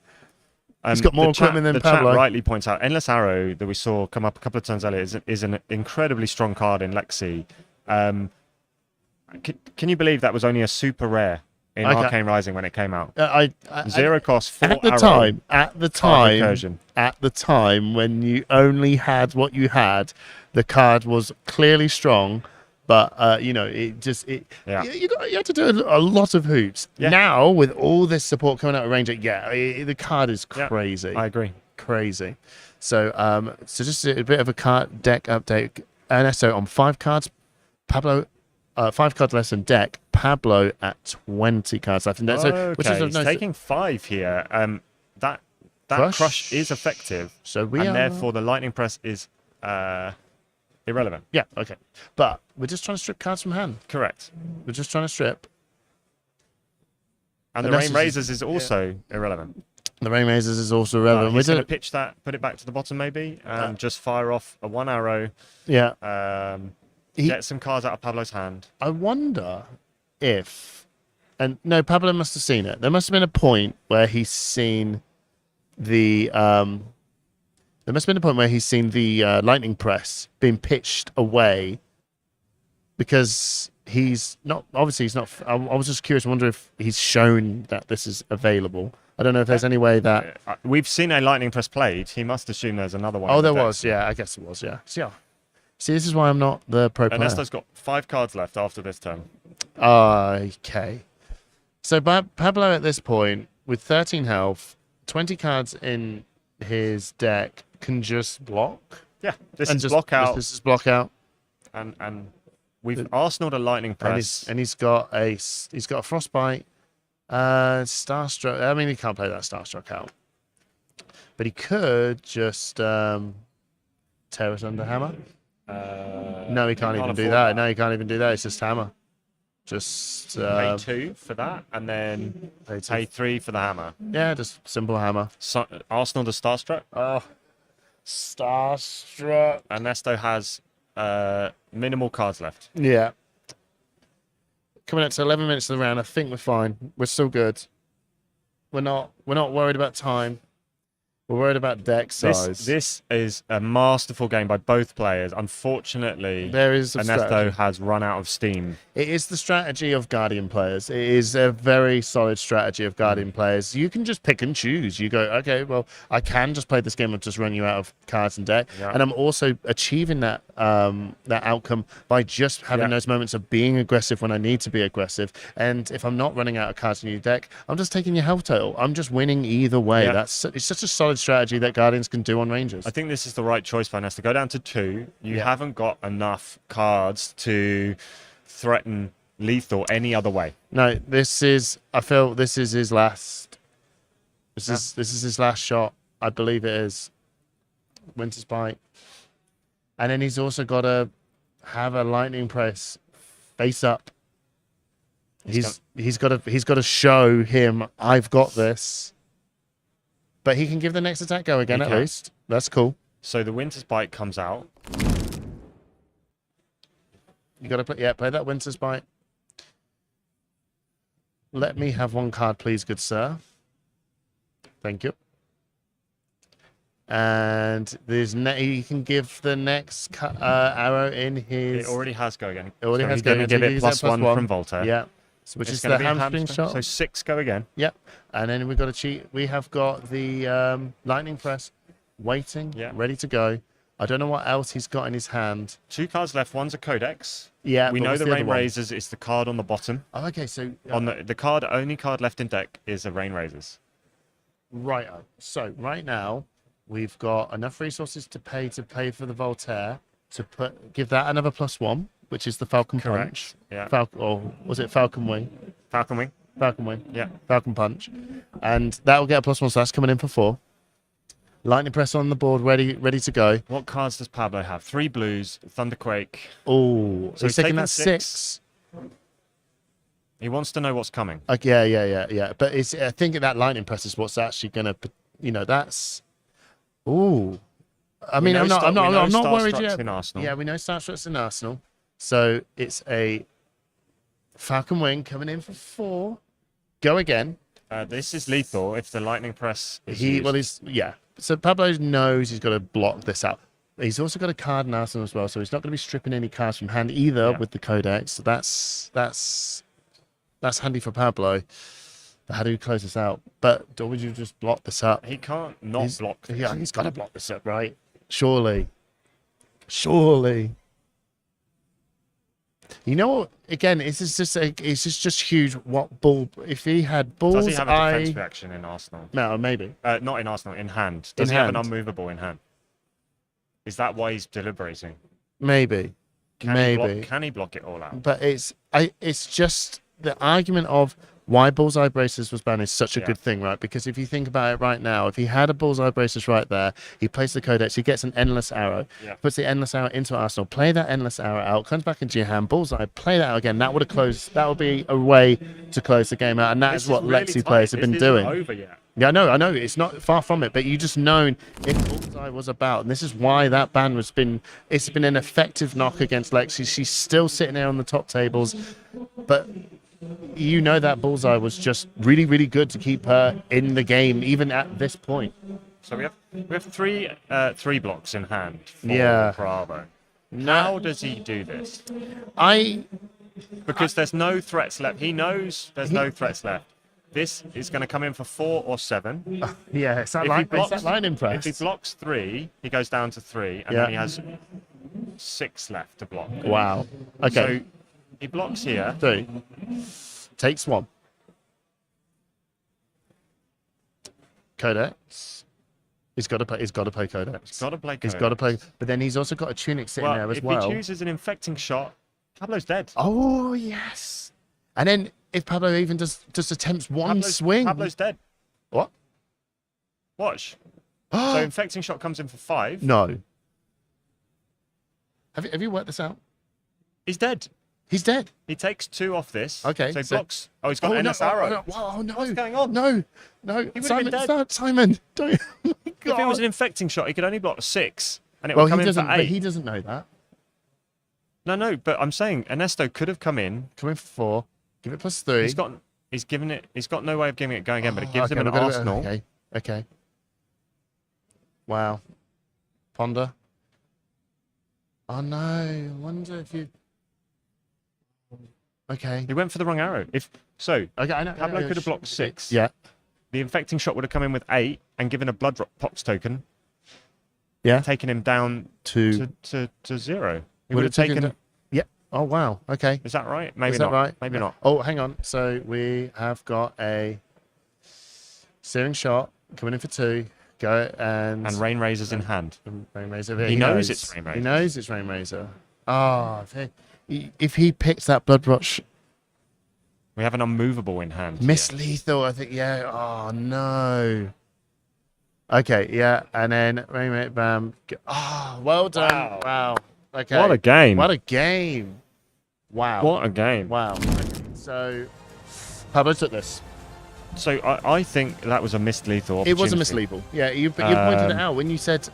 He's got more equipment than Pablo. The chat rightly points out, Endless Arrow that we saw come up a couple of turns earlier is an incredibly strong card in Lexi. Can you believe that was only a super rare in Arcane Rising when it came out? 0 cost, 4 at the time when you only had what you had, the card was clearly strong. But you had to do a lot of hoops. Yeah. Now with all this support coming out of Ranger, the card is crazy. I agree, crazy. So just a bit of a card deck update. Ernesto on 5 cards, Pablo 5 cards less than deck. Pablo at 20 cards left in deck. So which is he's taking 5 here. That crush is effective. So therefore the lightning press is irrelevant. Yeah, okay. But we're just trying to strip cards from hand. Correct. We're just trying to strip. And the Rain Razors is also irrelevant. The Rain Razors is also irrelevant. We're going to pitch that, put it back to the bottom maybe, and just fire off a 1 arrow. Yeah. Get some cards out of Pablo's hand. I wonder if... And no, Pablo must have seen it. There must have been a point where he's seen the... There must have been a point where he's seen the lightning press being pitched away because he's not. Obviously, he's not. I was just curious. I wonder if he's shown that this is available. I don't know if there's any way that we've seen a lightning press played. He must assume there's another one. Oh, there was. Yeah, I guess it was. Yeah. So, see, this is why I'm not the pro player. Ernesto's got 5 cards left after this turn. Okay. So Pablo at this point with 13 health, 20 cards in his deck. Can just block. Yeah, this is block out. This is block out. And we've arsenaled a lightning press. And he's got a frostbite. Starstruck. I mean, he can't play that Starstruck out. But he could just tear us under hammer. No, he can't even do that. No, he can't even do that. It's just hammer. Just pay 2 for that, and then pay 3 for the hammer. Yeah, just simple hammer. Arsenal the Starstruck. Oh, Starstruck. Ernesto has minimal cards left. Yeah. Coming up to 11 minutes of the round, I think we're fine. We're still good. We're not worried about time. We're worried about deck size. This is a masterful game by both players. Unfortunately, Ernesto has run out of steam. It is the strategy of Guardian players. It is a very solid strategy of Guardian players. You can just pick and choose. You go, okay, well, I can just play this game and just run you out of cards and deck. Yeah. And I'm also achieving that that outcome by just having those moments of being aggressive when I need to be aggressive. And if I'm not running out of cards in your deck, I'm just taking your health total. I'm just winning either way. Yeah. It's such a solid strategy that Guardians can do on Rangers. I think this is the right choice for Ernesto. Go down to 2. You haven't got enough cards to threaten lethal any other way. No, I feel this is his last. This is his last shot. I believe it is. Winter's Bite. And then he's also got to have a lightning press face up. He's got to show him I've got this. But he can give the next attack go again at least. That's cool. So the Winter's Bite comes out. You got to play that Winter's Bite. Let me have 1 card, please, good sir. Thank you. And he can give the next arrow in his. It already has go again. It already has go again. Give it +1 from Voltaire. Yeah. Which is the hamstring shot. So 6 go again. Yep. And then we've got a cheat. We have got the lightning press waiting, ready to go. I don't know what else he's got in his hand. 2 cards left. One's a Codex. Yeah. We know the Rain Razors is the card on the bottom. Oh, okay. So on the only card left in deck is a Rain Razors. Right. So right now we've got enough resources to pay for the Voltaire to give that another +1. Which is the Falcon Punch. Yeah. Or was it Falcon Wing? Falcon Wing. Falcon Wing. Yeah. Falcon Punch. And that will get a +1, so that's coming in for 4. Lightning Press on the board, ready to go. What cards does Pablo have? 3 blues, Thunderquake. Oh, so he's taking that 6. He wants to know what's coming. Yeah. But I think that Lightning Press is what's actually going to, that's. Ooh. I mean, I'm not worried yet. In Arsenal. Yeah, we know Starstruck's in Arsenal. So it's a Falcon Wing coming in for 4. Go again. This is lethal if the Lightning Press is used. Well, so Pablo knows he's got to block this out. He's also got a card in Arsenal as well, so he's not going to be stripping any cards from hand either with the Codex. So that's handy for Pablo. But how do we close this out? But would you just block this up? He can't not block this. Yeah, he's got to block this up, right? Surely. You know what? Again, it's just huge. What bull? If he had balls, does he have a defense reaction in Arsenal? No, maybe. Not in Arsenal. In hand. Does he have an unmovable in hand? Is that why he's deliberating? Maybe. Can he block it all out? But it's just the argument of why Bullseye Braces was banned is such a good thing, right? Because if you think about it right now, if he had a Bullseye Braces right there, he plays the Codex, he gets an Endless Arrow, puts the Endless Arrow into Arsenal, play that Endless Arrow out, comes back into your hand, Bullseye, play that out again. That would have closed. That would be a way to close the game out, and that is what Lexi players have been doing. Over yet. Yeah, I know. It's not far from it, but you just known if Bullseye was about, and this is why that ban it's been an effective knock against Lexi. She's still sitting there on the top tables, but you know that Bullseye was just really, really good to keep her in the game, even at this point. So we have 3 blocks in hand for Bravo. No. How does he do this? Because there's no threats left. He knows there's no threats left. This is going to come in for 4 or 7. Yeah, it's that Lightning Press. If he blocks 3, he goes down to 3, and then he has 6 left to block. Wow. Okay. So he blocks here. 2. Takes 1. Codex. He's got to play Codex. He's got to play Codex. He's got to play. But then he's also got a Tunic sitting there as well. If he chooses an infecting shot, Pablo's dead. Oh, yes. And then if Pablo even just attempts one swing. Pablo's dead. What? Watch. So infecting shot comes in for 5. No. Have you worked this out? He's dead. He's dead. He takes 2 off this. Okay. So he blocks. Oh, he's got an NS arrow. Oh, no. What's going on? No. Simon, don't. Oh, if it was an infecting shot, he could only block 6, and it would come in for 8. But he doesn't know that. No. But I'm saying Ernesto could have come in for 4. Give it +3. He's got no way of giving it going again, but it gives him an arsenal. Okay. Wow. Ponder. Oh no! I wonder if you. Okay. He went for the wrong arrow. Pablo could have blocked 6. Yeah. The infecting shot would have come in with 8 and given a blood drop pox token. Yeah. Taking him down to 0. He would have taken. Yeah. Oh wow. Okay. Is that right? Maybe Is not. that right? Maybe not. Oh, hang on. So we have got a searing shot coming in for 2. Go and Rain Razor's in hand. Rain Razor. He knows it's Rain Razor. He knows it's Rain Razor. If he picks that Blood Rush, we have an unmovable in hand. Miss Lethal, I think. Yeah. Oh no. Okay. Yeah. And then Rain Bam. Oh, well done. Wow. Okay. What a game. What a game. Wow. What a game. Wow. So Pablo took this. So I think that was a missed lethal opportunity. It was a missed lethal. Yeah, you pointed it out when you said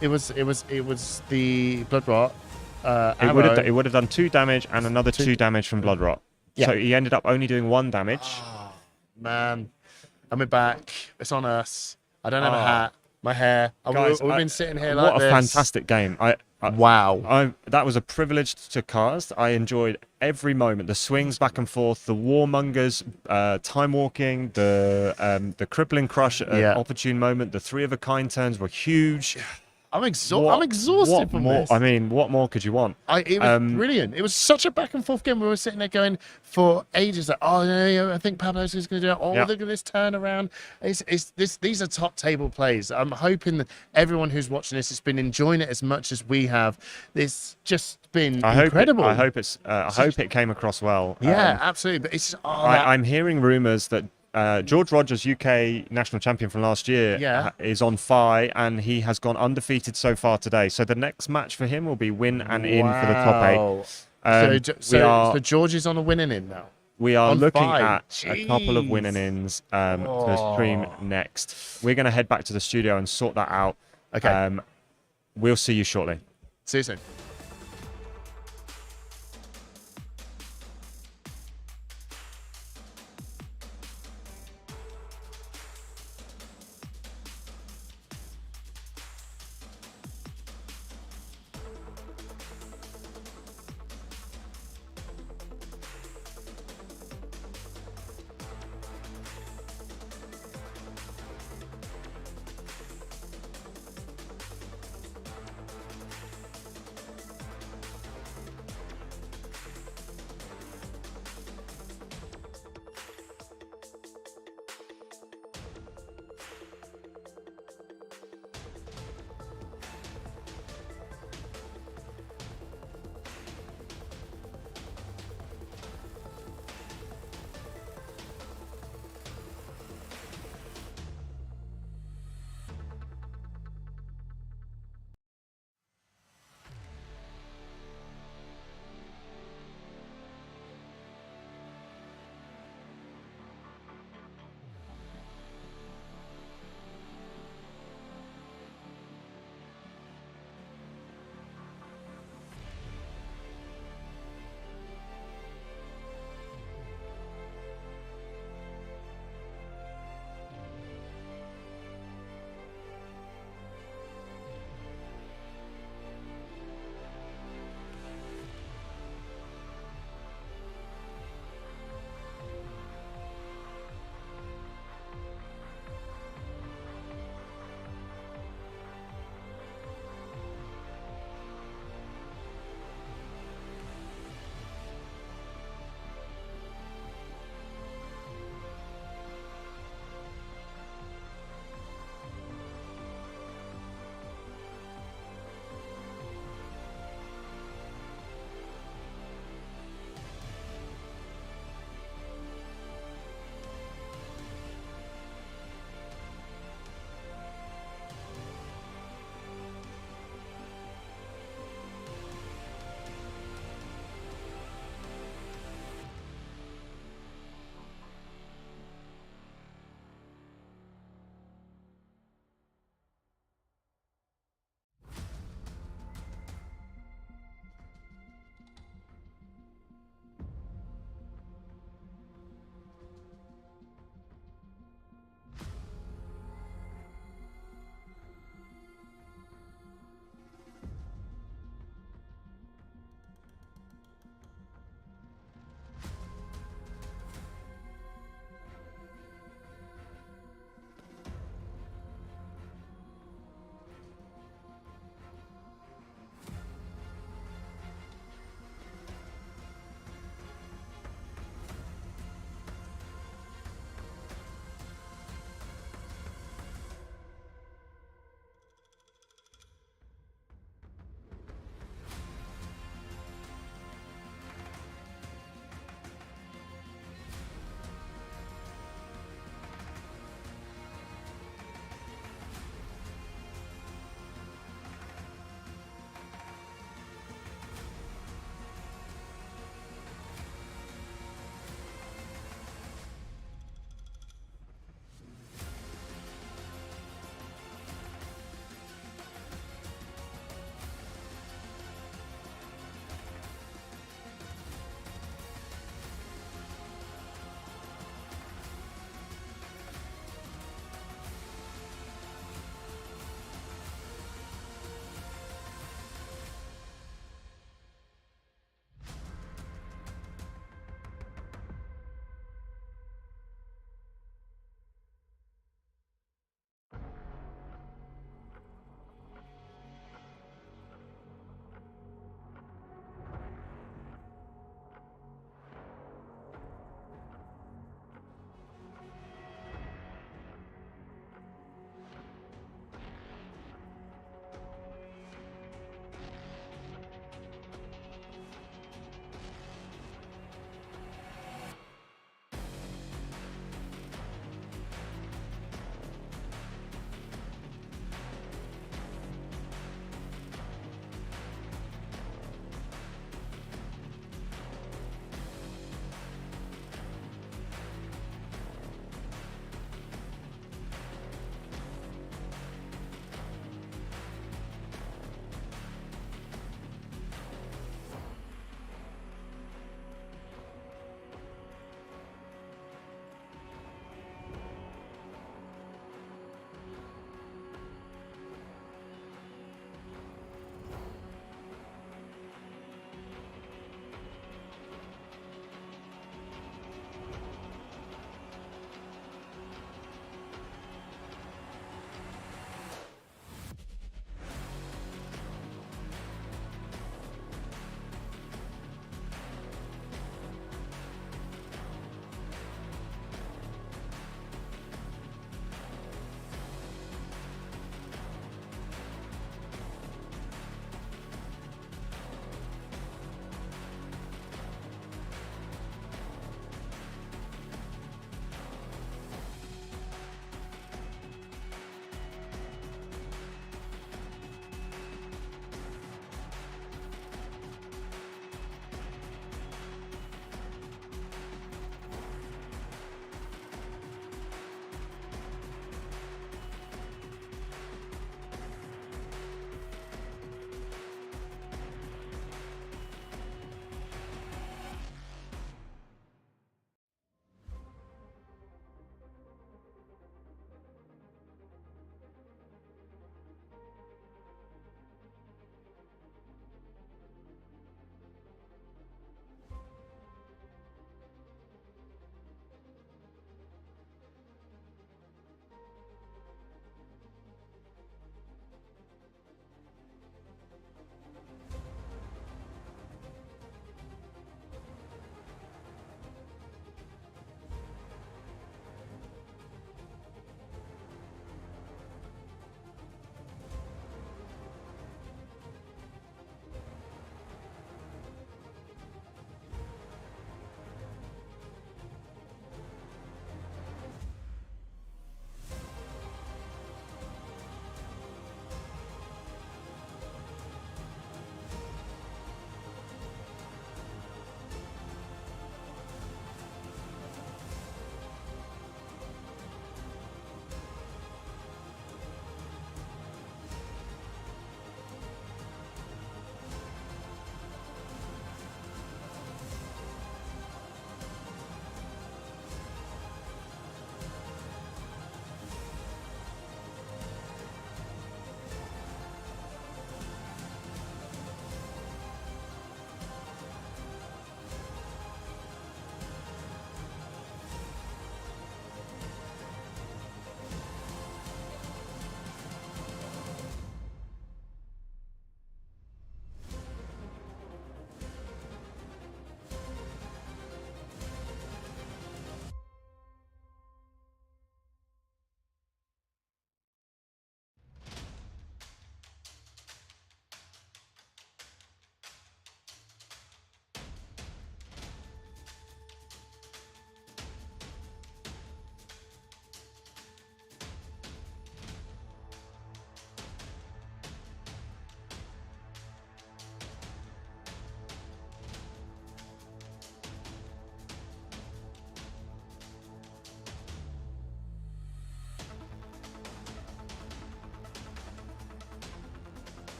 it was the Blood Rot. It would have done 2 damage and another 2 damage from Blood Rot. Yeah. So he ended up only doing 1 damage. Oh, man, and we're back. It's on us. I don't have a hat. My hair. Guys, we've been sitting here like this. What a fantastic game. Wow. That was a privilege to cast. I enjoyed every moment. The swings back and forth, the warmongers, time walking, the crippling crush at opportune moment. The 3 of a kind turns were huge. I'm exhausted from this. I mean, what more could you want? It was brilliant. It was such a back and forth game. We were sitting there going for ages. Like, oh no, I think Pablo's is going to do it. Oh, look at this turnaround. These are top table plays. I'm hoping that everyone who's watching this has been enjoying it as much as we have. It's just been incredible. I hope it came across well. Yeah, absolutely. But it's I'm hearing rumours that George Rogers, UK national champion from last year, is on Fi, and he has gone undefeated so far today. So the next match for him will be win and in for the top 8. So George is on a winning in now. We are On looking 5. at a couple of win and ins to stream next. We're going to head back to the studio and sort that out. Okay. We'll see you shortly. See you soon.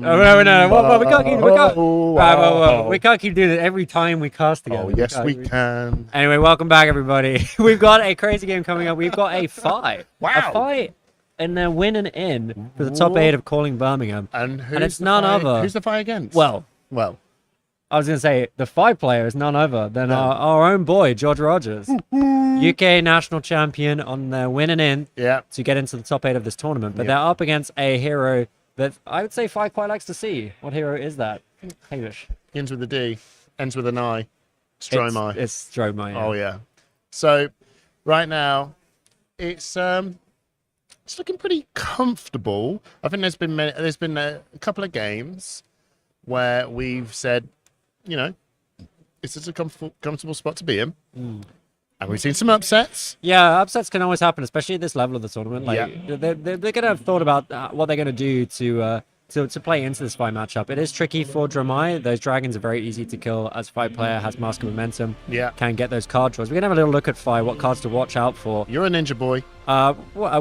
No. Well, we can't keep. We can't keep doing it every time we cast together. Oh, yes, we can. Anyway, welcome back, everybody. We've got a crazy game coming up. We've got a fight. Wow. A fight. And they're winning in for the top 8 of Calling Birmingham. And it's none other. Who's the fight against? Well, I was going to say the 5 player is none other than our own boy, George Rogers. UK national champion on their winning in to get into the top 8 of this tournament. But they're up against a hero that I would say Fi quite likes to see. What hero is that? Hamish. Begins with a D, ends with an I. It's Dromai. It's Dromai. Oh, yeah. So, right now, it's looking pretty comfortable. I think there's been a couple of games where we've said, you know, this is a comfortable spot to be in. And we've seen some upsets. Yeah, upsets can always happen, especially at this level of the tournament. Like they're going to have thought about what they're going to do to play into this fight matchup. It is tricky for Dromai. Those dragons are very easy to kill as fight player has Mask of Momentum. Can get those card draws. We're going to have a little look at fight, what cards to watch out for. You're a ninja boy.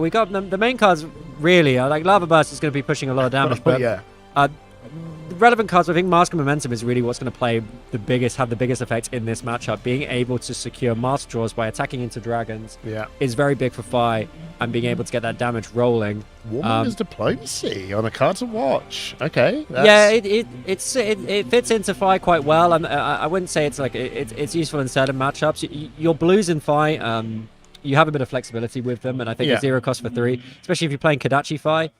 We got the main cards really. Like Lava Burst is going to be pushing a lot of damage. But the relevant cards, I think Mask of Momentum is really what's going to have the biggest effect in this matchup. Being able to secure mask draws by attacking into dragons is very big for Fi, and being able to get that damage rolling. Warmongers Diplomacy on a card to watch. Okay. Yeah, it fits into Fi quite well. I wouldn't say it's like it's useful in certain matchups. Your blues in Fi, you have a bit of flexibility with them, and I think a 0 cost for 3, especially if you're playing Kadachi Fi.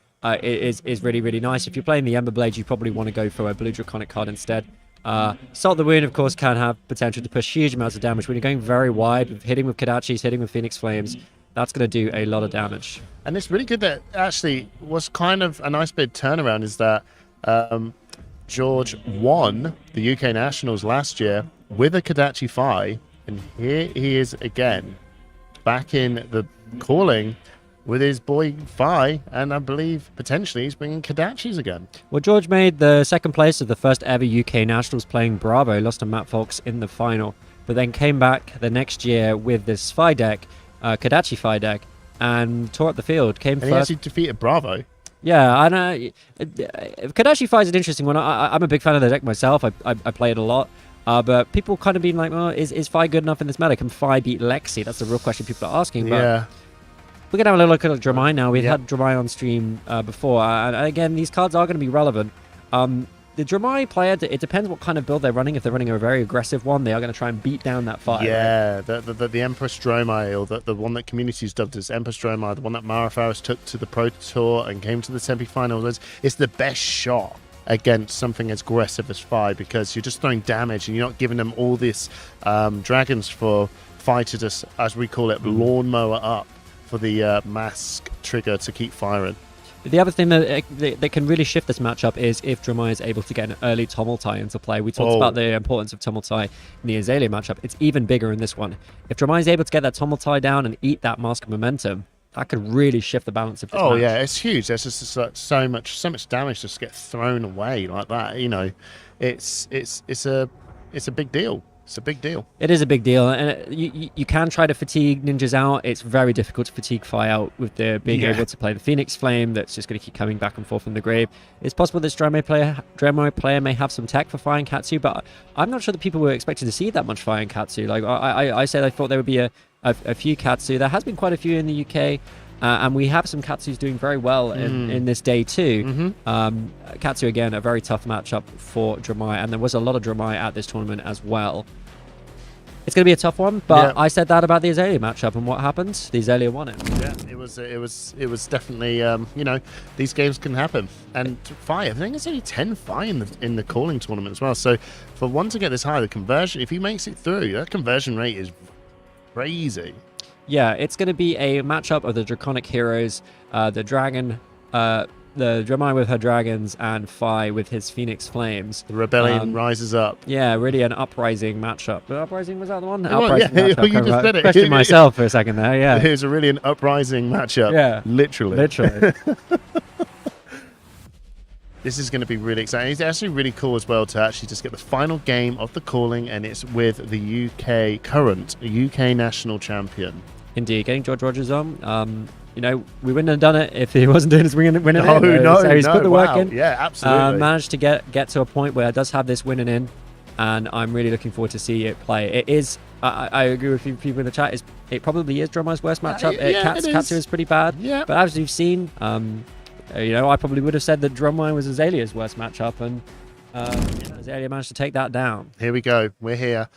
Is really, really nice. If you're playing the Ember Blade, you probably want to go for a blue Draconic card instead. Salt the Wound, of course, can have potential to push huge amounts of damage. When you're going very wide, hitting with Kadachis, hitting with Phoenix Flames, that's going to do a lot of damage. And it's really good that actually was kind of a nice bit turnaround is that George won the UK Nationals last year with a Kadachi Fi, and here he is again, back in the calling with his boy Fi, and I believe potentially he's bringing Kadachis again. Well, George made the second place of the first ever UK Nationals playing Bravo, lost to Matt Fox in the final, but then came back the next year with this Fi deck, Kadachi Fi deck, and tore up the field. Came and first. He actually defeated Bravo. Yeah, I know. Kadachi Fi is an interesting one. I'm a big fan of the deck myself. I play it a lot. But people kind of been like, well, is Fi good enough in this meta? Can Fi beat Lexi? That's the real question people are asking. But we're going to have a little look at Dromai now. We've had Dromai on stream before. And again, these cards are going to be relevant. The Dromai player, it depends what kind of build they're running. If they're running a very aggressive one, they are going to try and beat down that fight. Yeah, right? the Empress Dromai, or the one that community's dubbed as Empress Dromai, the one that Mara Faris took to the Pro Tour and came to the semi-finals, it's the best shot against something as aggressive as Fi, because you're just throwing damage and you're not giving them all this dragons for Fi to just, as we call it, lawnmower up for the mask trigger to keep firing. The other thing that can really shift this matchup is if Dromai is able to get an early Tumultai into play. We talked about the importance of Tumultai in the Azalea matchup. It's even bigger in this one. If Dromai is able to get that Tumultai down and eat that Mask of Momentum, that could really shift the balance of this match. Yeah, it's huge. There's just like so much damage just get thrown away like that. You know, it's a big deal. It's a big deal. It is a big deal, and you can try to fatigue ninjas out. It's very difficult to fatigue Fi out with the being able to play the Phoenix Flame that's just going to keep coming back and forth from the grave. It's possible this Dromai player may have some tech for Fi and Katsu, but I'm not sure that people were expecting to see that much Fi and Katsu. Like I said, I thought there would be a few Katsu. There has been quite a few in the UK. And we have some Katsus doing very well in this day too. Katsu, again, a very tough matchup for Dromai, and there was a lot of Dromai at this tournament as well. It's going to be a tough one, but I said that about the Azalea matchup, and what happened? The Azalea won it. Yeah, it was definitely, you know, these games can happen. And Fi, I think it's only 10 Fi in the calling tournament as well. So for one to get this high, the conversion, if he makes it through, that conversion rate is crazy. Yeah, it's going to be a matchup of the Draconic heroes, the Dragon, the Dromai with her dragons, and Fi with his Phoenix Flames. The Rebellion rises up. Yeah, really an uprising matchup. The uprising, was that the one? Uprising matchup. You just said it. Questioned myself for a second there, yeah. It was a really an uprising matchup. Yeah. Literally. This is going to be really exciting. It's actually really cool as well to actually just get the final game of the calling, and it's with the current UK national champion. Indeed, getting George Rogers on. you know, we wouldn't have done it if he wasn't doing his winning in. No, So he's put the work in. Yeah, absolutely. Managed to get to a point where it does have this winning in, and I'm really looking forward to see it play. It is. I agree with you people in the chat. It probably is Dromai's worst matchup. Katsu is pretty bad. Yeah. But as you've seen, you know, I probably would have said that Dromai was Azalea's worst matchup, and Azalea managed to take that down. Here we go. We're here.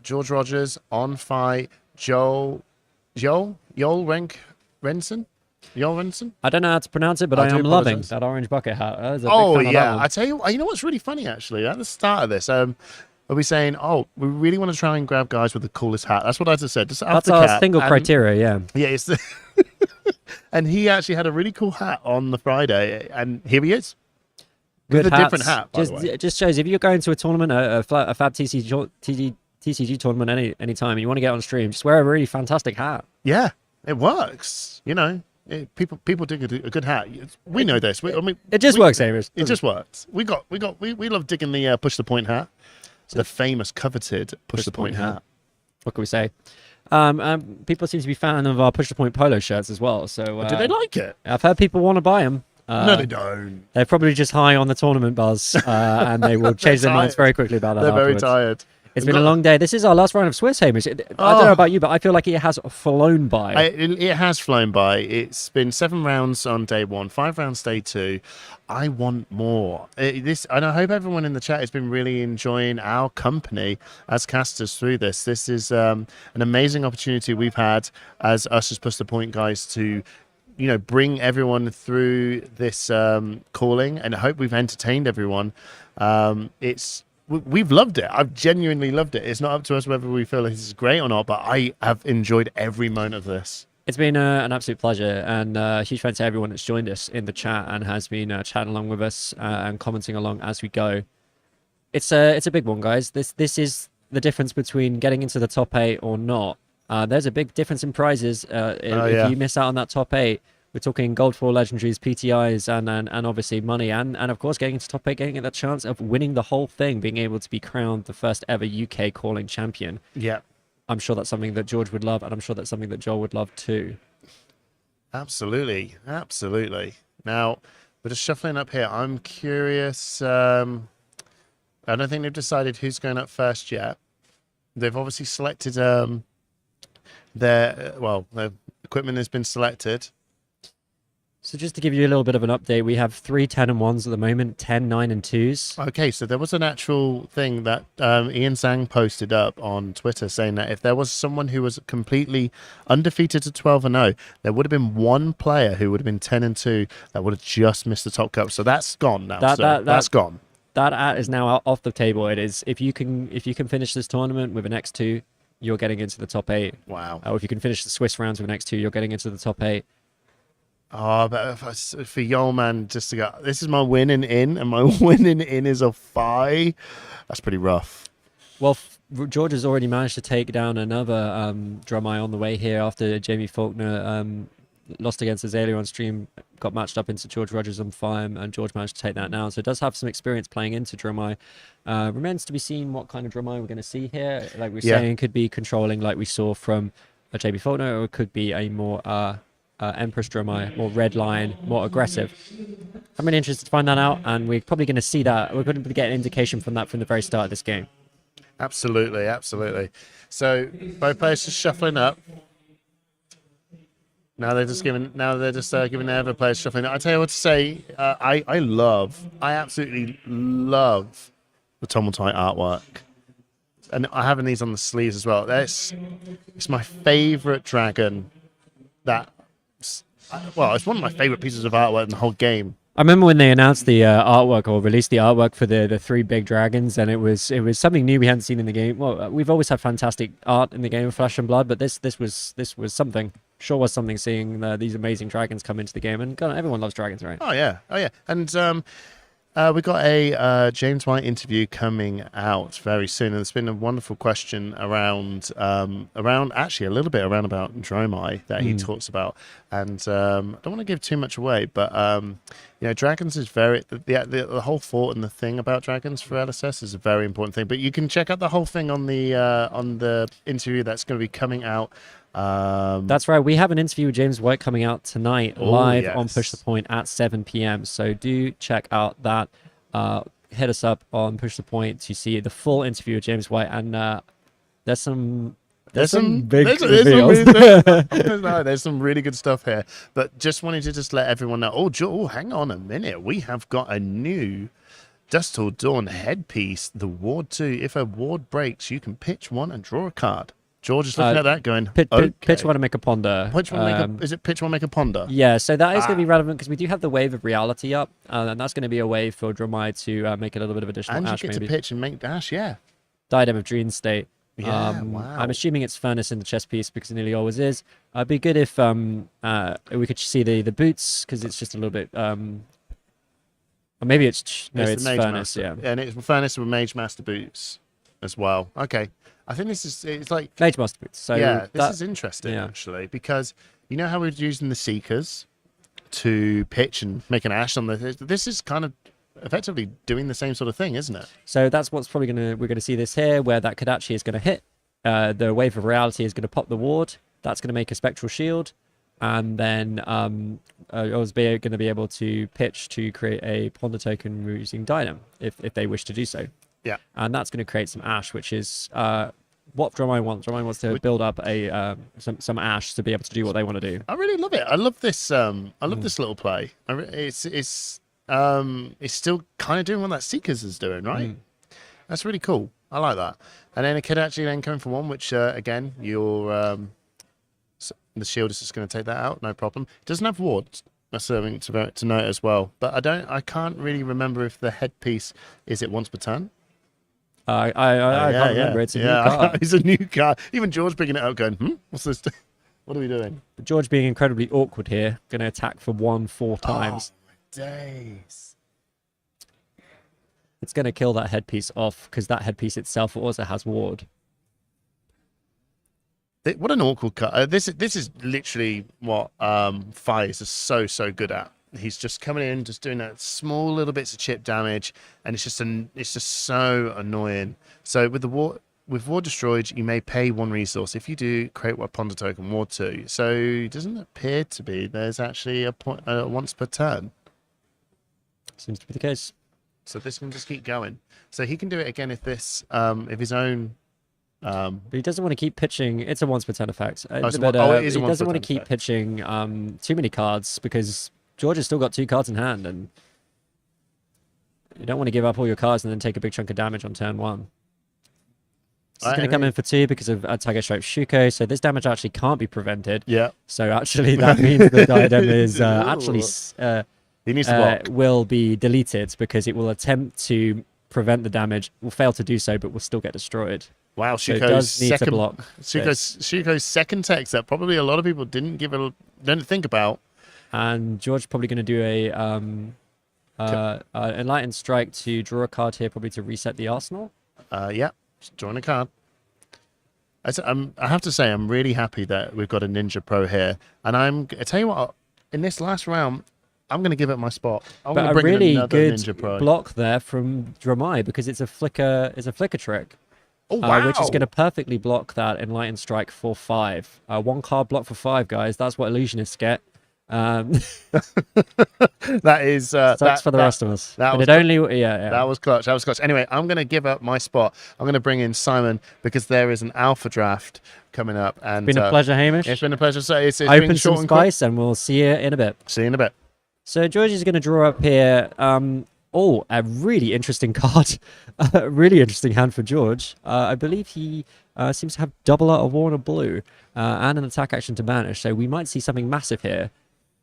George Rogers on fight. Joel Renson? Joel Renson? I don't know how to pronounce it, but I am loving that orange bucket hat. Oh, yeah. I tell you know what's really funny, actually? At the start of this, are we saying, we really want to try and grab guys with the coolest hat? That's what I just said. Just that's our single criteria, yeah. Yeah, it's and he actually had a really cool hat on the Friday, and here he is. Good with hats. a different hat, by the way. It just shows if you're going to a tournament, a Fab TCG tournament anytime, and you want to get on stream, just wear a really fantastic hat. Yeah, it works. You know, people dig a good hat. We know this. It just works, Amos. It just works. We love digging the push the point hat. The famous, coveted push the point hat. What can we say? People seem to be fan of our push the point polo shirts as well. So do they like it? I've heard people want to buy them. No, they don't. They're probably just high on the tournament buzz, and they will change their minds very quickly about that. They're very afterwards. tired. It's been a long day. This is our last round of Swiss, Hamish. I don't know about you, but I feel like it has flown by. It has flown by. It's been 7 rounds on day 1, 5 rounds day 2. I want more. And I hope everyone in the chat has been really enjoying our company as casters through this. This is an amazing opportunity we've had as us as Push the Point guys to, you know, bring everyone through this calling, and I hope we've entertained everyone. We've loved it. I've genuinely loved it. It's not up to us whether we feel like this is great or not, but I have enjoyed every moment of this. It's been an absolute pleasure, and huge thanks to everyone that's joined us in the chat and has been chatting along with us and commenting along as we go. It's a big one, guys. This is the difference between getting into the top 8 or not. There's a big difference in prizes. If you miss out on that top 8, we're talking gold 4 legendaries, PTIs, and obviously money, and of course getting into top 8, getting that chance of winning the whole thing, being able to be crowned the first ever UK calling champion. Yeah. I'm sure that's something that George would love, and I'm sure that's something that Joel would love too. Absolutely. Now, we're just shuffling up here. I'm curious. I don't think they've decided who's going up first yet. They've obviously selected their equipment has been selected. So just to give you a little bit of an update, we have 3 10 and 1s at the moment, 10, 9 and 2s. Okay, so there was an actual thing that Ian Zhang posted up on Twitter saying that if there was someone who was completely undefeated to 12 and 0, there would have been one player who would have been 10 and 2 that would have just missed the top cup. So that's gone now. That's gone. That is now off the table. It is if you can finish this tournament with an X2, you're getting into the top 8. Wow. Or if you can finish the Swiss rounds with an X2, you're getting into the top 8. Oh, but for Yolman just to go, this is my winning in, and my winning in is a 5. That's pretty rough. Well, George has already managed to take down another Dromai on the way here after Jamie Faulkner lost against Azalea on stream, got matched up into George Rogers on fire, and George managed to take that down. So it does have some experience playing into Dromai. Remains to be seen what kind of Dromai we're going to see here. Like we're saying, could be controlling like we saw from Jamie Faulkner, or it could be a more Empress Dromai, more red line, more aggressive. I'm really interested to find that out, and we're probably going to see that. We're going to get an indication from that from the very start of this game. Absolutely. So both players just shuffling up. Now they're just giving their other players shuffling up. I tell you what to say. I absolutely love the Tumultite artwork, and I having these on the sleeves as well. It's my favorite dragon. It's one of my favorite pieces of artwork in the whole game. I remember when they announced the artwork or released the artwork for the 3 big dragons, and it was something new we hadn't seen in the game. Well, we've always had fantastic art in the game of Flesh and Blood, but this was something. Sure was something seeing these amazing dragons come into the game, and God, everyone loves dragons, right? Oh yeah. And we got a James White interview coming out very soon, and there's been a wonderful question around actually a little bit around about Dromai that he talks about, and I don't want to give too much away, but dragons is the whole thought and the thing about dragons for LSS is a very important thing. But you can check out the whole thing on the interview that's going to be coming out. That's right. We have an interview with James White coming out tonight live on Push the Point at 7 p.m. So do check out that. Hit us up on Push the Point to see the full interview with James White, and there's some big reveals. There's some really good stuff here. But just wanted to just let everyone know. Oh, hang on a minute. We have got a new Dusk Till Dawn headpiece, the Ward 2. If a ward breaks, you can pitch one and draw a card. George is looking at that going, pitch one and make a ponder. Is it pitch one, make a ponder? Yeah, so that is going to be relevant because we do have the Wave of Reality up, and that's going to be a way for Dromai to make a little bit of additional and ash. And you get to pitch and make dash, yeah. Diadem of Dream State. Yeah, wow. I'm assuming it's Furnace in the chess piece because it nearly always is. It'd be good if we could see the boots because it's just a little bit... or maybe it's Furnace, Master. yeah. And it's Furnace with Mage Master boots as well. Okay. I think it's like Mage Master boots. So yeah, this is interesting actually because you know how we're using the Seekers to pitch and make an ash on this is kind of effectively doing the same sort of thing, isn't it? So that's what's probably we're gonna see this here, where that Kodachi is gonna hit. The Wave of Reality is gonna pop the ward. That's gonna make a Spectral Shield, and then Osbe are gonna be able to pitch to create a Ponder token using Diadem if they wish to do so. Yeah, and that's gonna create some ash, which is what Dromai wants. Dromai wants to build up a some ash to be able to do what they want to do. I really love it. I love this. I love this little play. It's still kind of doing what that Seekers is doing, right? That's really cool. I like that. And then a kid actually then coming for one, which again, the shield is just going to take that out, no problem. It doesn't have wards. That's something to note as well. But I can't really remember if the headpiece is it once per turn. I can't remember. It's a new card. It's a new card. Even George picking it up, going, what's this? What are we doing? George being incredibly awkward here, going to attack for 4 times. Days. It's going to kill that headpiece off because that headpiece itself also has ward. What an awkward cut. This is literally what Fires is so good at. He's just coming in, just doing that small little bits of chip damage, and it's just so annoying. So with ward destroyed, you may pay 1 resource. If you do, create a Ponder token, ward 2. So it doesn't appear to be there's actually a once per turn. Seems to be the case. So this can just keep going. So he can do it again if if his own. But he doesn't want to keep pitching. It's a once per turn effect. It is a he doesn't want to keep pitching too many cards because George has still got 2 cards in hand, and you don't want to give up all your cards and then take a big chunk of damage on turn 1. This is going to come in for 2 because of Tiger Stripe Shuko, so this damage actually can't be prevented. Yeah. So actually that means the Diadem is actually he needs to block. Will be deleted because it will attempt to prevent the damage, will fail to do so, but will still get destroyed. Wow, Shuko's second text that probably a lot of people didn't think about. And George probably going to do a Enlightened Strike to draw a card here, probably to reset the arsenal. Yeah, just drawing a card. I have to say, I'm really happy that we've got a Ninja Pro here. And I tell you what, in this last round, I'm going to give it my spot. I'm going to bring really in another good Ninja Pro. block there from Dromai because it's a flicker trick. Oh, wow. Which is going to perfectly block that Enlightened Strike for 5. 1 card block for 5, guys. That's what illusionists get. That is that's for the rest of us. That was clutch. Anyway, I'm going to give up my spot. I'm going to bring in Simon because there is an alpha draft coming up. And it's been a pleasure, Hamish. It's been a pleasure. So it's open been some spice, and we'll see you in a bit. See you in a bit. So George is going to draw up here. A really interesting card. A really interesting hand for George. I believe he seems to have double Art of War and a blue and an attack action to banish. So we might see something massive here.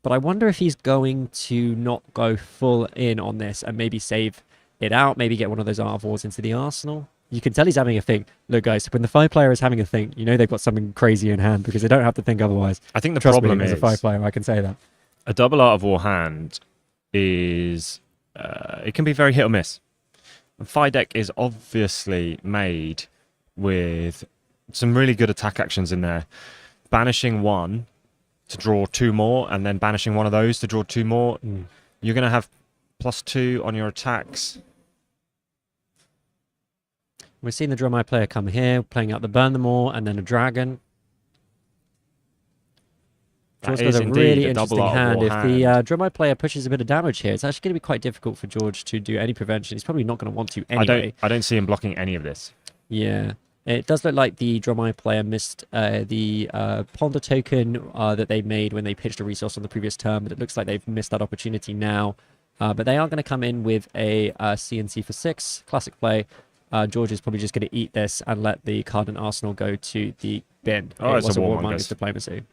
But I wonder if he's going to not go full in on this and maybe save it out, maybe get one of those Art of Wars into the arsenal. You can tell he's having a think. Look, guys, when the 5-player is having a think, you know they've got something crazy in hand because they don't have to think otherwise. I think the Trust problem me, is... as a 5-player, I can say that. A double Art of War hand is... it can be very hit or miss. Fire deck is obviously made with some really good attack actions in there. Banishing 1 to draw 2 more, and then banishing one of those to draw 2 more. You're going to have +2 on your attacks. We're seeing the Dromai player come here, playing out the Burn Them All, and then a Dragon. That George is got a indeed really a interesting double Art of hand. War If the Dromai player pushes a bit of damage here, it's actually going to be quite difficult for George to do any prevention. He's probably not going to want to anyway. I don't see him blocking any of this. Yeah. It does look like the Dromai player missed the Ponder token that they made when they pitched a resource on the previous turn, but it looks like they've missed that opportunity now. But they are going to come in with a CNC for 6. Classic play. George is probably just going to eat this and let the card and arsenal go to the bin. Oh, it it's was a war Warmongers. minus diplomacy.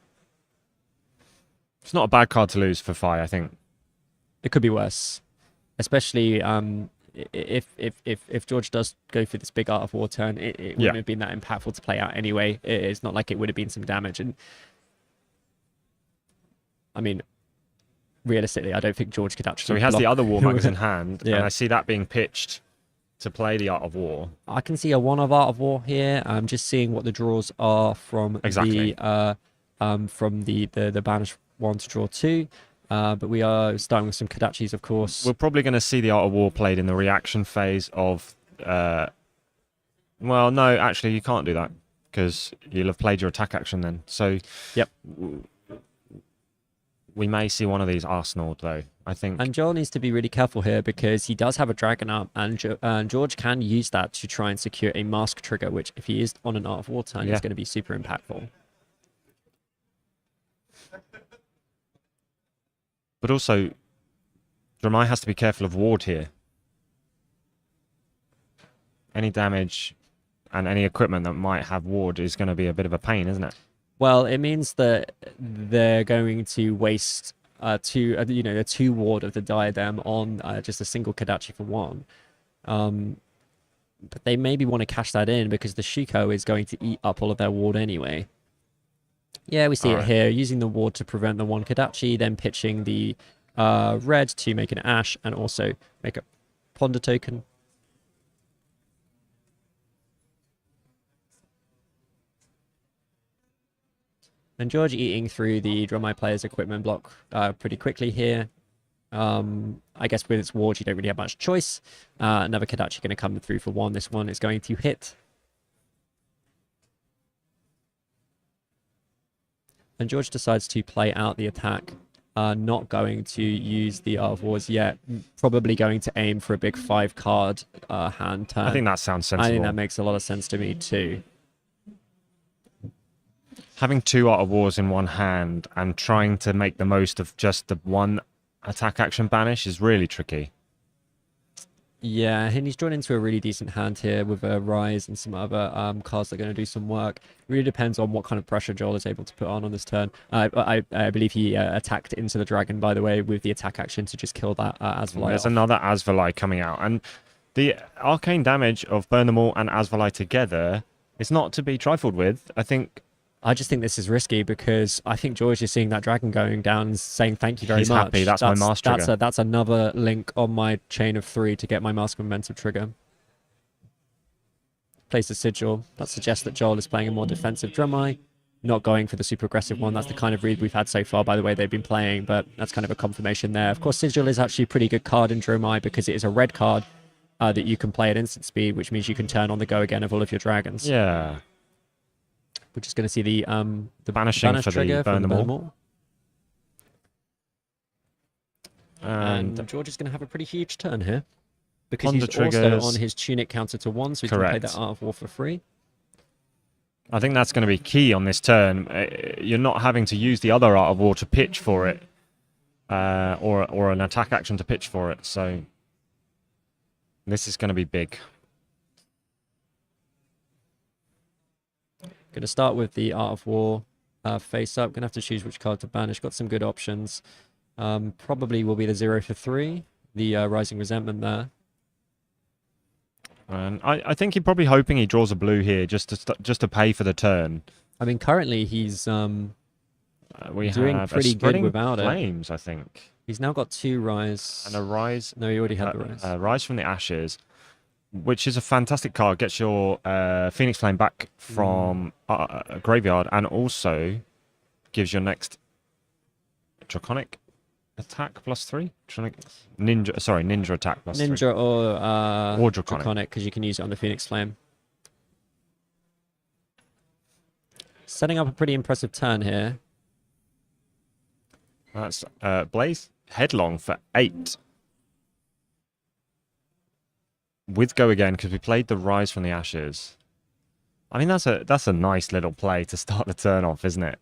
It's not a bad card to lose for Fi, I think. It could be worse, especially if George does go for this big Art of War turn. It wouldn't have been that impactful to play out anyway. It's not like it would have been some damage. And I mean, realistically, I don't think George could actually. So he has the block. other Warmongers in hand, Yeah. and I see that being pitched to play the Art of War. I can see a 1 of Art of War here. I'm just seeing what the draws are from Exactly. the banish 1 to draw 2. But we are starting with some Kadachis, of course. We're probably going to see the Art of War played in the reaction phase of... well, no, actually, you can't do that, because you'll have played your attack action then. So yep, we may see one of these arsenaled, though, I think. And Joel needs to be really careful here, because he does have a Dragon up, and George can use that to try and secure a mask trigger, which, if he is on an Art of War turn, is going to be super impactful. But also, Dromai has to be careful of ward here. Any damage and any equipment that might have ward is going to be a bit of a pain, isn't it? Well, it means that they're going to waste a 2 ward of the diadem on just a single Kadachi for 1. But they maybe want to cash that in, because the Shiko is going to eat up all of their ward anyway. Yeah, we see it here, using the ward to prevent the 1 Kadachi, then pitching the red to make an Ash, and also make a Ponder token. And George eating through the Dromai player's equipment block pretty quickly here. I guess with its ward, you don't really have much choice. Another Kadachi going to come through for 1. This one is going to hit. And George decides to play out the attack, not going to use the Art of Wars yet, probably going to aim for a big 5-card hand turn. I think that sounds sensible. I think that makes a lot of sense to me too. Having 2 Art of Wars in one hand and trying to make the most of just the 1 attack action banish is really tricky. Yeah, and he's drawn into a really decent hand here with a Rise and some other cards that are going to do some work. Really depends on what kind of pressure Joel is able to put on this turn. I believe he attacked into the Dragon, by the way, with the attack action to just kill that Azalea. There's another Azalea coming out. And the arcane damage of Burn Them All and Azalea together is not to be trifled with. I just think this is risky, because I think George is seeing that Dragon going down and saying thank you very He's much. happy. That's my mask trigger. That's another link on my chain of 3 to get my Mask of Momentum trigger. Plays the Sigil. That suggests that Joel is playing a more defensive Dromai, not going for the super aggressive one. That's the kind of read we've had so far, by the way they've been playing, but that's kind of a confirmation there. Of course, Sigil is actually a pretty good card in Dromai, because it is a red card that you can play at instant speed, which means you can turn on the go again of all of your dragons. Yeah. We're just going to see the banishing banish for trigger the Burn Them Burn All. And George is going to have a pretty huge turn here, because Ponder he's also triggers. on his tunic counter to 1, so he can play that Art of War for free. I think that's going to be key on this turn. You're not having to use the other Art of War to pitch for it, or an attack action to pitch for it. So this is going to be big. Going to start with the Art of War face up. Going to have to choose which card to banish. Got some good options. Probably will be the 0 for 3, the Rising Resentment there. And I think you're probably hoping he draws a blue here just to pay for the turn. I mean, currently he's we doing have pretty a good Spreading without Flames, I think. He's now got 2 Rise. And a Rise. No, he already had the Rise. Rise from the Ashes, which is a fantastic card. Gets your Phoenix Flame back from graveyard, and also gives your next Draconic attack +3? Ninja attack +3. Ninja or Draconic. because you can use it on the Phoenix Flame. Setting up a pretty impressive turn here. That's Blaze Headlong for 8. With Go Again, because we played the Rise from the Ashes. I mean, that's a nice little play to start the turn off, isn't it?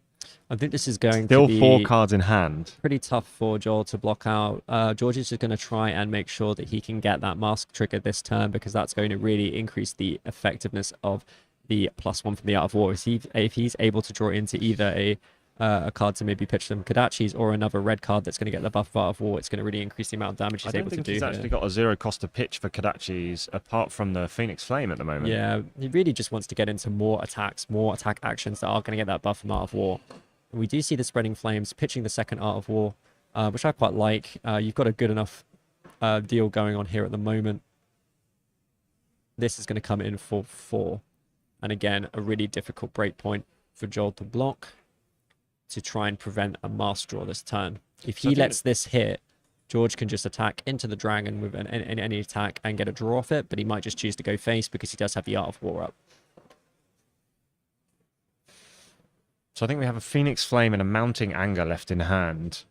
I think this is going Still to be 4 cards in hand. pretty tough for Joel to block out. George is just going to try and make sure that he can get that mask trigger this turn, because that's going to really increase the effectiveness of the +1 from the Art of War. If he's able to draw into either a card to maybe pitch some Kodachis or another red card that's going to get the buff of Art of War, it's going to really increase the amount of damage he's able to do. I don't think he's actually got a 0 cost to pitch for Kodachis apart from the Phoenix Flame at the moment. Yeah, he really just wants to get into more attacks, more attack actions that are going to get that buff from Art of War. And we do see the Spreading Flames pitching the second Art of War, which I quite like. You've got a good enough deal going on here at the moment. This is going to come in for 4. And again, a really difficult breakpoint for Joel to block to try and prevent a mask draw this turn. If he lets this hit, George can just attack into the dragon with any attack and get a draw off it, but he might just choose to go face because he does have the Art of War up. So I think we have a Phoenix Flame and a Mounting Anger left in hand.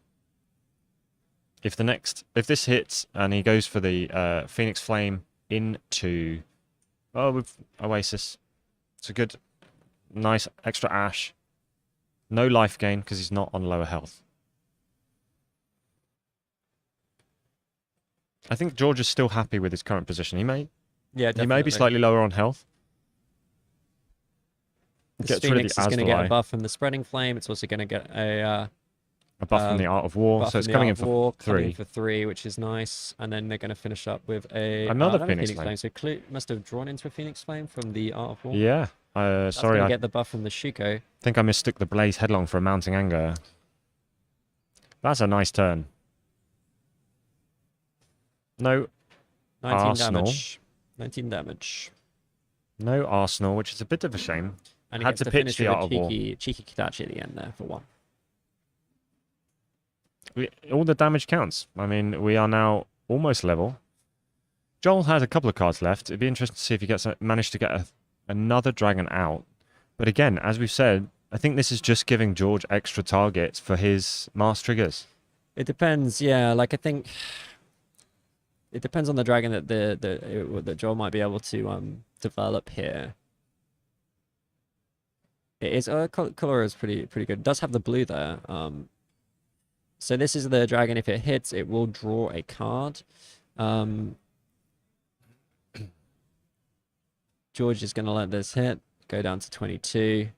If this hits and he goes for the Phoenix Flame into with Oasis, it's a good, nice extra Ash. No life gain because he's not on lower health. I think George is still happy with his current position. He may be slightly lower on health. The Phoenix is going to get a buff from the Spreading Flame. It's also going to get a buff from the Art of War. So it's coming in for 3. Coming in for 3, which is nice. And then they're going to finish up with another Phoenix Flame. So Clue must have drawn into a Phoenix Flame from the Art of War. Yeah. Sorry, I get the buff from the Shuko. I think I mistook the Blaze Headlong for a Mounting Anger. That's a nice turn. No 19 Arsenal. damage. 19 damage. No Arsenal, which is a bit of a shame. And he had gets to to pitch finish the with Art of War. cheeky Kodachi at the end there for 1. All the damage counts. I mean, we are now almost level. Joel has a couple of cards left. It'd be interesting to see if he managed to get another dragon out. But again, as we've said, I think this is just giving George extra targets for his mask triggers. It depends, yeah. Like, I think it depends on the dragon that Joel might be able to develop here. It is color is pretty good. It does have the blue there. So this is the dragon. If it hits, it will draw a card. George is going to let this hit, go down to 22.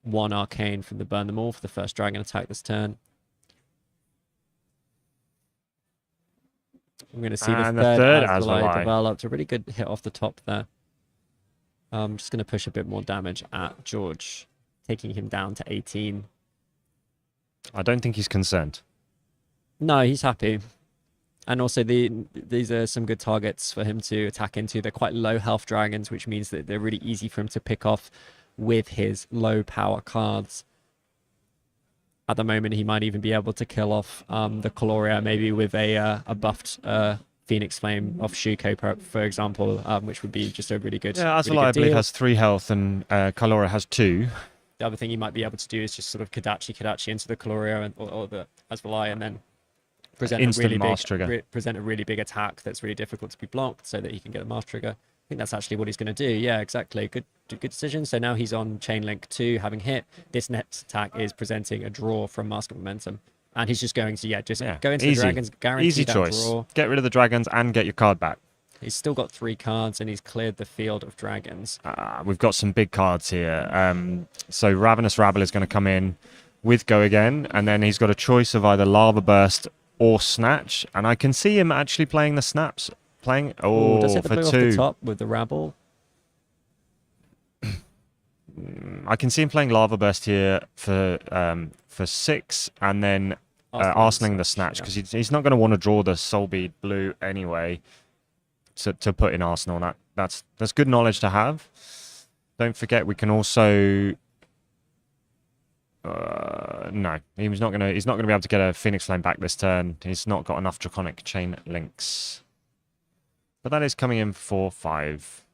One arcane from the Burn Them All for the first dragon attack this turn. I'm going to see the third Azalea developed. A really good hit off the top there. I'm just going to push a bit more damage at George, taking him down to 18. I don't think he's concerned. No, he's happy. And also, these are some good targets for him to attack into. They're quite low health dragons, which means that they're really easy for him to pick off with his low power cards. At the moment, he might even be able to kill off the Caloria, maybe with a buffed Phoenix Flame off Shuko, for example, which would be just a really good. Yeah, Azalea, I believe, has 3 health and Caloria has 2. The other thing he might be able to do is just sort of Kodachi into the Caloria or the Azalea, and then present a really big attack that's really difficult to be blocked, so that he can get a mask trigger. I think that's actually what he's going to do. Yeah, exactly. Good decision. So now he's on Chain Link 2, having hit. This next attack is presenting a draw from Mask of Momentum. And he's just going to, go into the dragons, guarantee Easy that choice. draw. Get rid of the dragons and get your card back. He's still got 3 cards and he's cleared the field of dragons. We've got some big cards here. So Ravenous Rabble is going to come in with Go Again, and then he's got a choice of either Lava Burst or Snatch. And I can see him actually playing the snaps. Does hit the for blue 2. off the top with the Rabble. I can see him playing Lava Burst here for 6, and then arsenaling the Snatch, because he's not going to want to draw the Soul Bead blue anyway to put in Arsenal. That's good knowledge to have. Don't forget, we can also No, he's not gonna be able to get a Phoenix Flame back this turn. He's not got enough Draconic Chain links. But that is coming in for 5.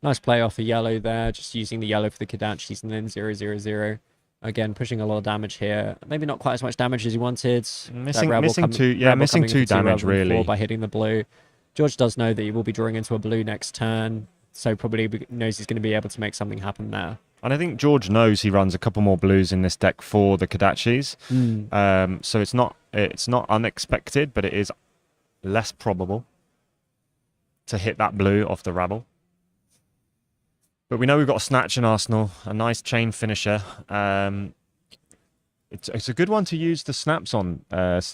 Nice play off the yellow there, just using the yellow for the Kodachis and then 0/0/0. Again, pushing a lot of damage here. Maybe not quite as much damage as he wanted. Missing 2 damage really by hitting the blue. George does know that he will be drawing into a blue next turn, so probably knows he's going to be able to make something happen there. And I think George knows he runs a couple more blues in this deck for the Kodachis. So it's not unexpected, but it is less probable to hit that blue off the Rabble. But we know we've got a Snatch in Arsenal, a nice chain finisher. It's a good one to use the snaps on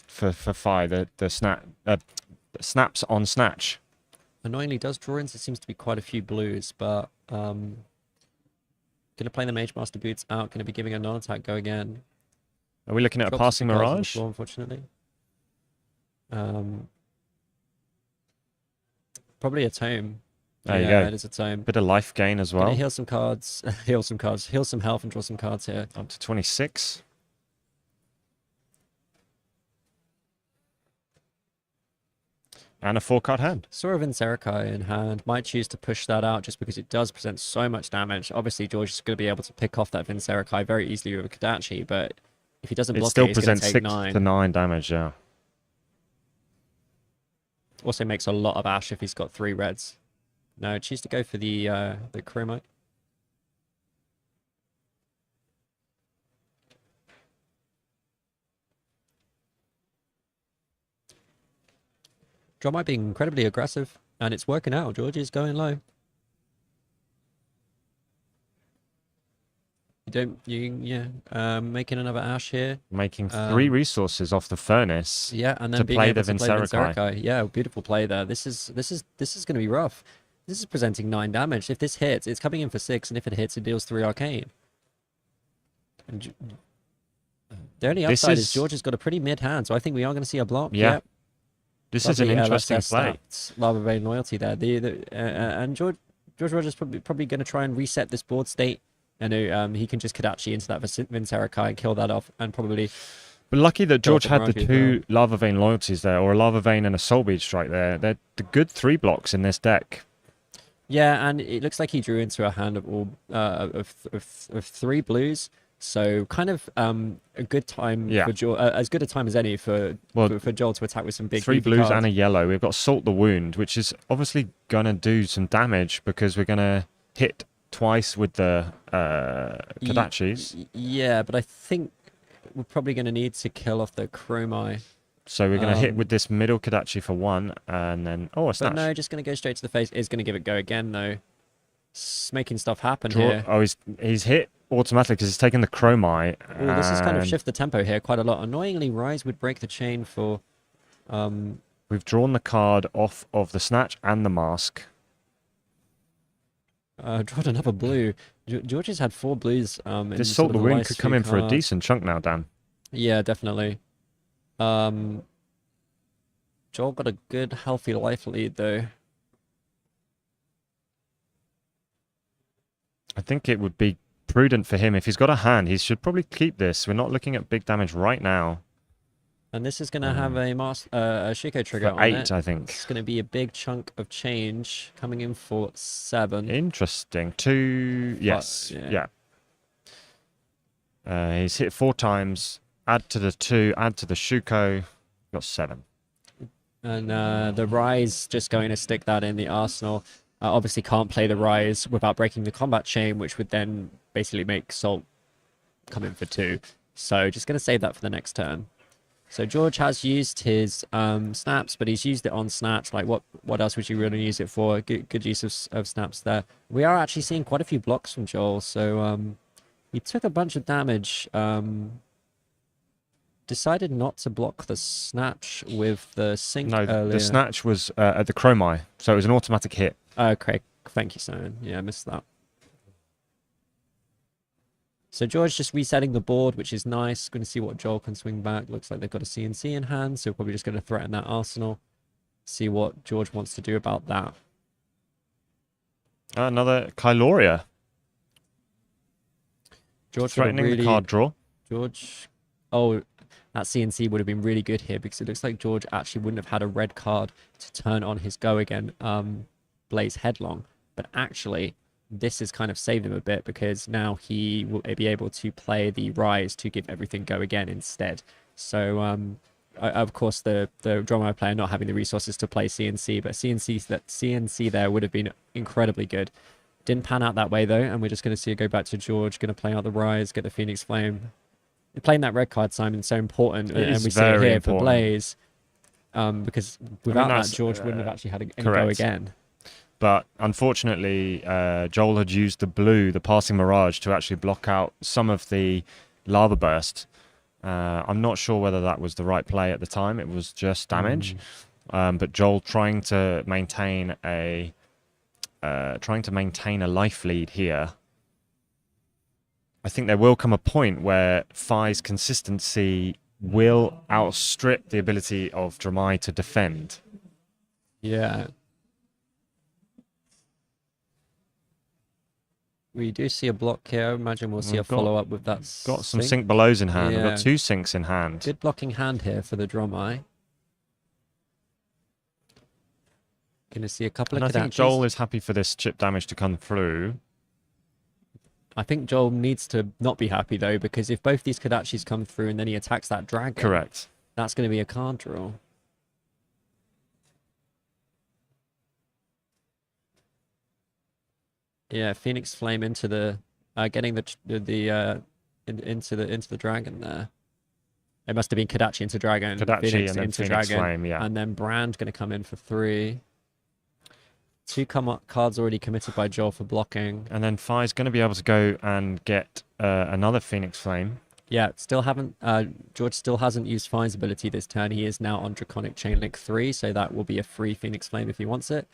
for Fi, the snaps on Snatch. Annoyingly does draw in, so it seems to be quite a few blues, but going to play the Mage Master Boots out, going to be giving a non-attack go again. Are we looking at a Passing Mirage? Floor, unfortunately. Probably a Tome. There you go. It is a Tome. Bit of life gain as well. Gonna heal some cards, heal some health and draw some cards here. Up to 26. And a 4-card hand. Saw a Vincerakai in hand. Might choose to push that out just because it does present so much damage. Obviously, George is going to be able to pick off that Vincerakai very easily with a Kodachi, but if he doesn't block it still he's presents take 6 9. to 9 damage, yeah. Also makes a lot of ash if he's got 3 reds. No, choose to go for the Chromite. Dromai being incredibly aggressive, and it's working out. George is going low. Making another ash here. Making 3 resources off the Furnace. Yeah, and then to being play able the to play Vincerakai. Yeah, beautiful play there. This is going to be rough. This is presenting 9 damage. If this hits, it's coming in for 6, and if it hits, it deals 3 arcane. And the only upside is George has got a pretty mid hand, so I think we are going to see a block. Yeah. Yep. This is an interesting play. Lava Vein Loyalty there. And George Rogers probably going to try and reset this board state. And he can just Kodachi into that Vincerakai and kill that off, and probably. But lucky that George had the Mirage 2 Lava Vein Loyalties there, or a Lava Vein and a Soul Bead Strike there. They're the good 3 blocks in this deck. Yeah, and it looks like he drew into a hand of all of 3 blues. So kind of a good time for Joel, as good a time as any for Joel to attack with some big 3 blues cards. and a yellow. We've got Salt the Wound, which is obviously gonna do some damage because we're gonna hit twice with the Kodachis. Yeah, but I think we're probably going to need to kill off the Dromai. So we're going to hit with this middle Kodachi for 1, and then a Snatch. But no, just going to go straight to the face. Is going to give it go again though. Making stuff happen here. Oh, he's hit automatically because he's taken the Dromai. Oh, this is kind of shift the tempo here quite a lot. Annoyingly, Rise would break the chain for. We've drawn the card off of the Snatch and the Mask. Drawed another blue. George has had 4 blues. This Salt the Wound could come in for a decent chunk now, Dan. Yeah, definitely. Joel got a good, healthy life lead, though. I think it would be prudent for him. If he's got a hand, he should probably keep this. We're not looking at big damage right now. And this is going to have a Shiko trigger for on 8, it. I think. It's going to be a big chunk of change coming in for 7. Interesting. 2, yes, yeah. He's hit 4 times. Add to the 2, add to the Shuko. Got 7. And the Rise just going to stick that in the arsenal. Obviously can't play the Rise without breaking the combat chain, which would then basically make Salt come in for 2. So just going to save that for the next turn. So George has used his snaps, but he's used it on Snatch. Like, what else would you really use it for? Good use of snaps there. We are actually seeing quite a few blocks from Joel. So he took a bunch of damage. Decided not to block the Snatch with the Sync earlier. The Snatch was at the Dromai, so it was an automatic hit. Okay, thank you, Simon. Yeah, I missed that. So George just resetting the board, which is nice. Going to see what Joel can swing back. Looks like they've got a CNC in hand, so probably just going to threaten that arsenal. See what George wants to do about that. Another Kyloria. George threatening really, the card draw. George, oh, that CNC would have been really good here because it looks like George actually wouldn't have had a red card to turn on his go again, Blaze Headlong. But actually, this has kind of saved him a bit because now he will be able to play the Rise to give everything go again instead. So, of course, the Dromai player not having the resources to play CNC, but CNC there would have been incredibly good. Didn't pan out that way though, and we're just going to see it go back to George, going to play out the Rise, get the Phoenix Flame. Playing that red card, Simon, is so important, and we see it here for Blaze, because without that, George wouldn't have actually had any go again. But unfortunately, Joel had used the blue, the passing Mirage, to actually block out some of the lava burst. I'm not sure whether that was the right play at the time. It was just damage. But Joel trying to maintain a life lead here. I think there will come a point where Phi's consistency will outstrip the ability of Dromai to defend. Yeah. We do see a block here. I imagine we'll see a follow-up with that. Got some sink belows in hand. Yeah. We've got 2 sinks in hand. Good blocking hand here for the Dromai. Going to see a couple and of I think Joel is happy for this chip damage to come through. I think Joel needs to not be happy though, because if both these Kodachis come through and then he attacks that dragon, correct, that's going to be a card draw. Yeah, Phoenix Flame into the getting into the dragon there. It must have been Kodachi into dragon, Kodachi Phoenix and then into Phoenix dragon, Flame, yeah. And then Brand going to come in for 3. 2 cards already committed by Joel for blocking. And then Phi's going to be able to go and get another Phoenix Flame. Yeah, still haven't. George still hasn't used Phi's ability this turn. He is now on Draconic Chain Link 3, so that will be a free Phoenix Flame if he wants it.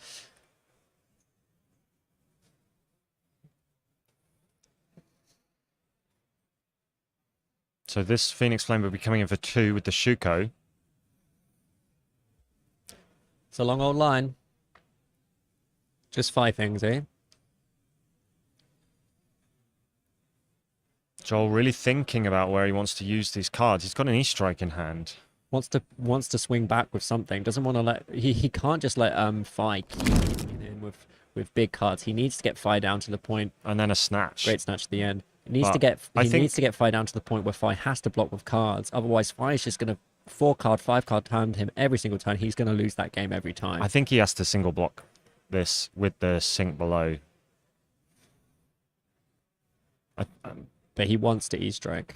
So this Phoenix Flame will be coming in for 2 with the Shuko. It's a long old line. Just 5 things, eh? Joel really thinking about where he wants to use these cards. He's got an E-Strike in hand. Wants to swing back with something. Doesn't want to let he can't just let Phi keep in with big cards. He needs to get Phi down to the point. And then a snatch. Great snatch at the end. He needs to get Phi down to the point where Phi has to block with cards. Otherwise, Phi is just going to 4-card, 5-card time him every single turn. He's going to lose that game every time. I think he has to single block this with the sink below. But he wants to E-Strike.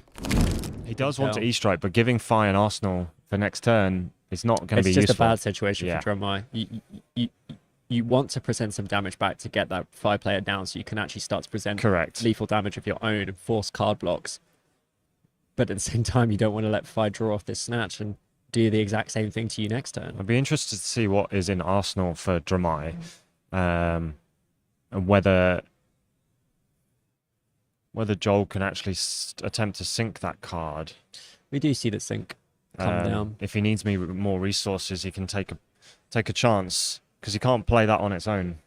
He does want to E-Strike, but giving Phi an Arsenal for next turn is not going to be useful. It's just a bad situation for Dromai. You want to present some damage back to get that Phi player down so you can actually start to present lethal damage of your own and force card blocks. But at the same time, you don't want to let Phi draw off this snatch and do the exact same thing to you next turn. I'd be interested to see what is in Arsenal for Dromai, and whether Joel can actually attempt to sink that card. We do see the sink come down. If he needs more resources, he can take a chance, because he can't play that on its own.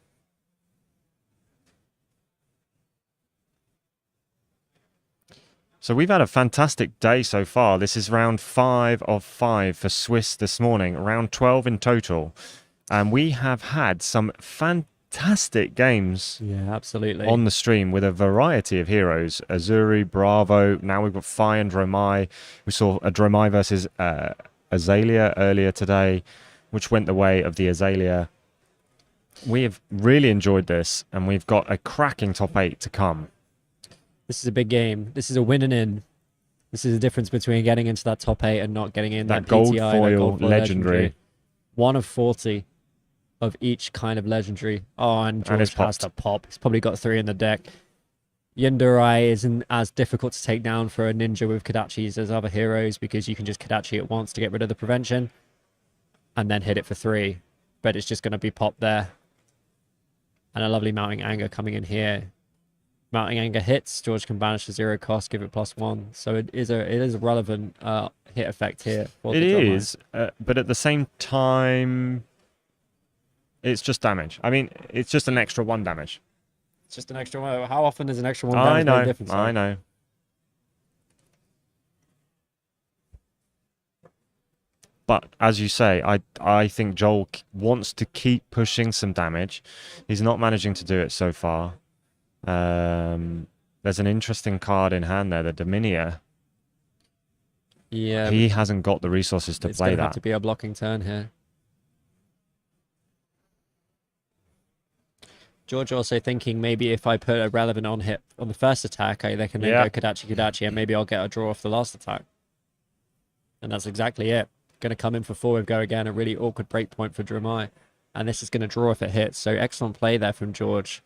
So we've had a fantastic day so far. This is round 5 of 5 for Swiss this morning, round 12 in total. And we have had some fantastic games absolutely on the stream with a variety of heroes. Azuri, Bravo, now we've got Phi and Dromai. We saw a Dromai versus Azalea earlier today, which went the way of the Azalea. We have really enjoyed this, and we've got a cracking top 8 to come. This is a big game. This is a win and in. This is the difference between getting into that top 8 and not getting in. That gold PTI, foil that gold foil legendary. 1 of 40 of each kind of legendary. Oh, and George has to pop. He's probably got 3 in the deck. Yundurai isn't as difficult to take down for a ninja with Kodachis as other heroes, because you can just Kodachi it once to get rid of the prevention and then hit it for 3. But it's just going to be popped there. And a lovely Mounting Anger coming in here. Mounting Anger hits, George can banish the 0 cost, give it +1. So it is a relevant hit effect here. It is, but at the same time, it's just damage. I mean, it's just an extra 1 damage. It's just an extra 1. How often is an extra 1 damage make a difference? I know. But as you say, I think Joel wants to keep pushing some damage. He's not managing to do it so far. There's an interesting card in hand there, the Dominia. Yeah, he hasn't got the resources to it's play gonna that. have to be a blocking turn here. George also thinking maybe if I put a relevant on hit on the first attack, they can then Yeah. go Kodachi, and maybe I'll get a draw off the last attack. And that's exactly it. Going to come in for 4 with go again, a really awkward break point for Dromai. And this is going to draw if it hits. So excellent play there from George.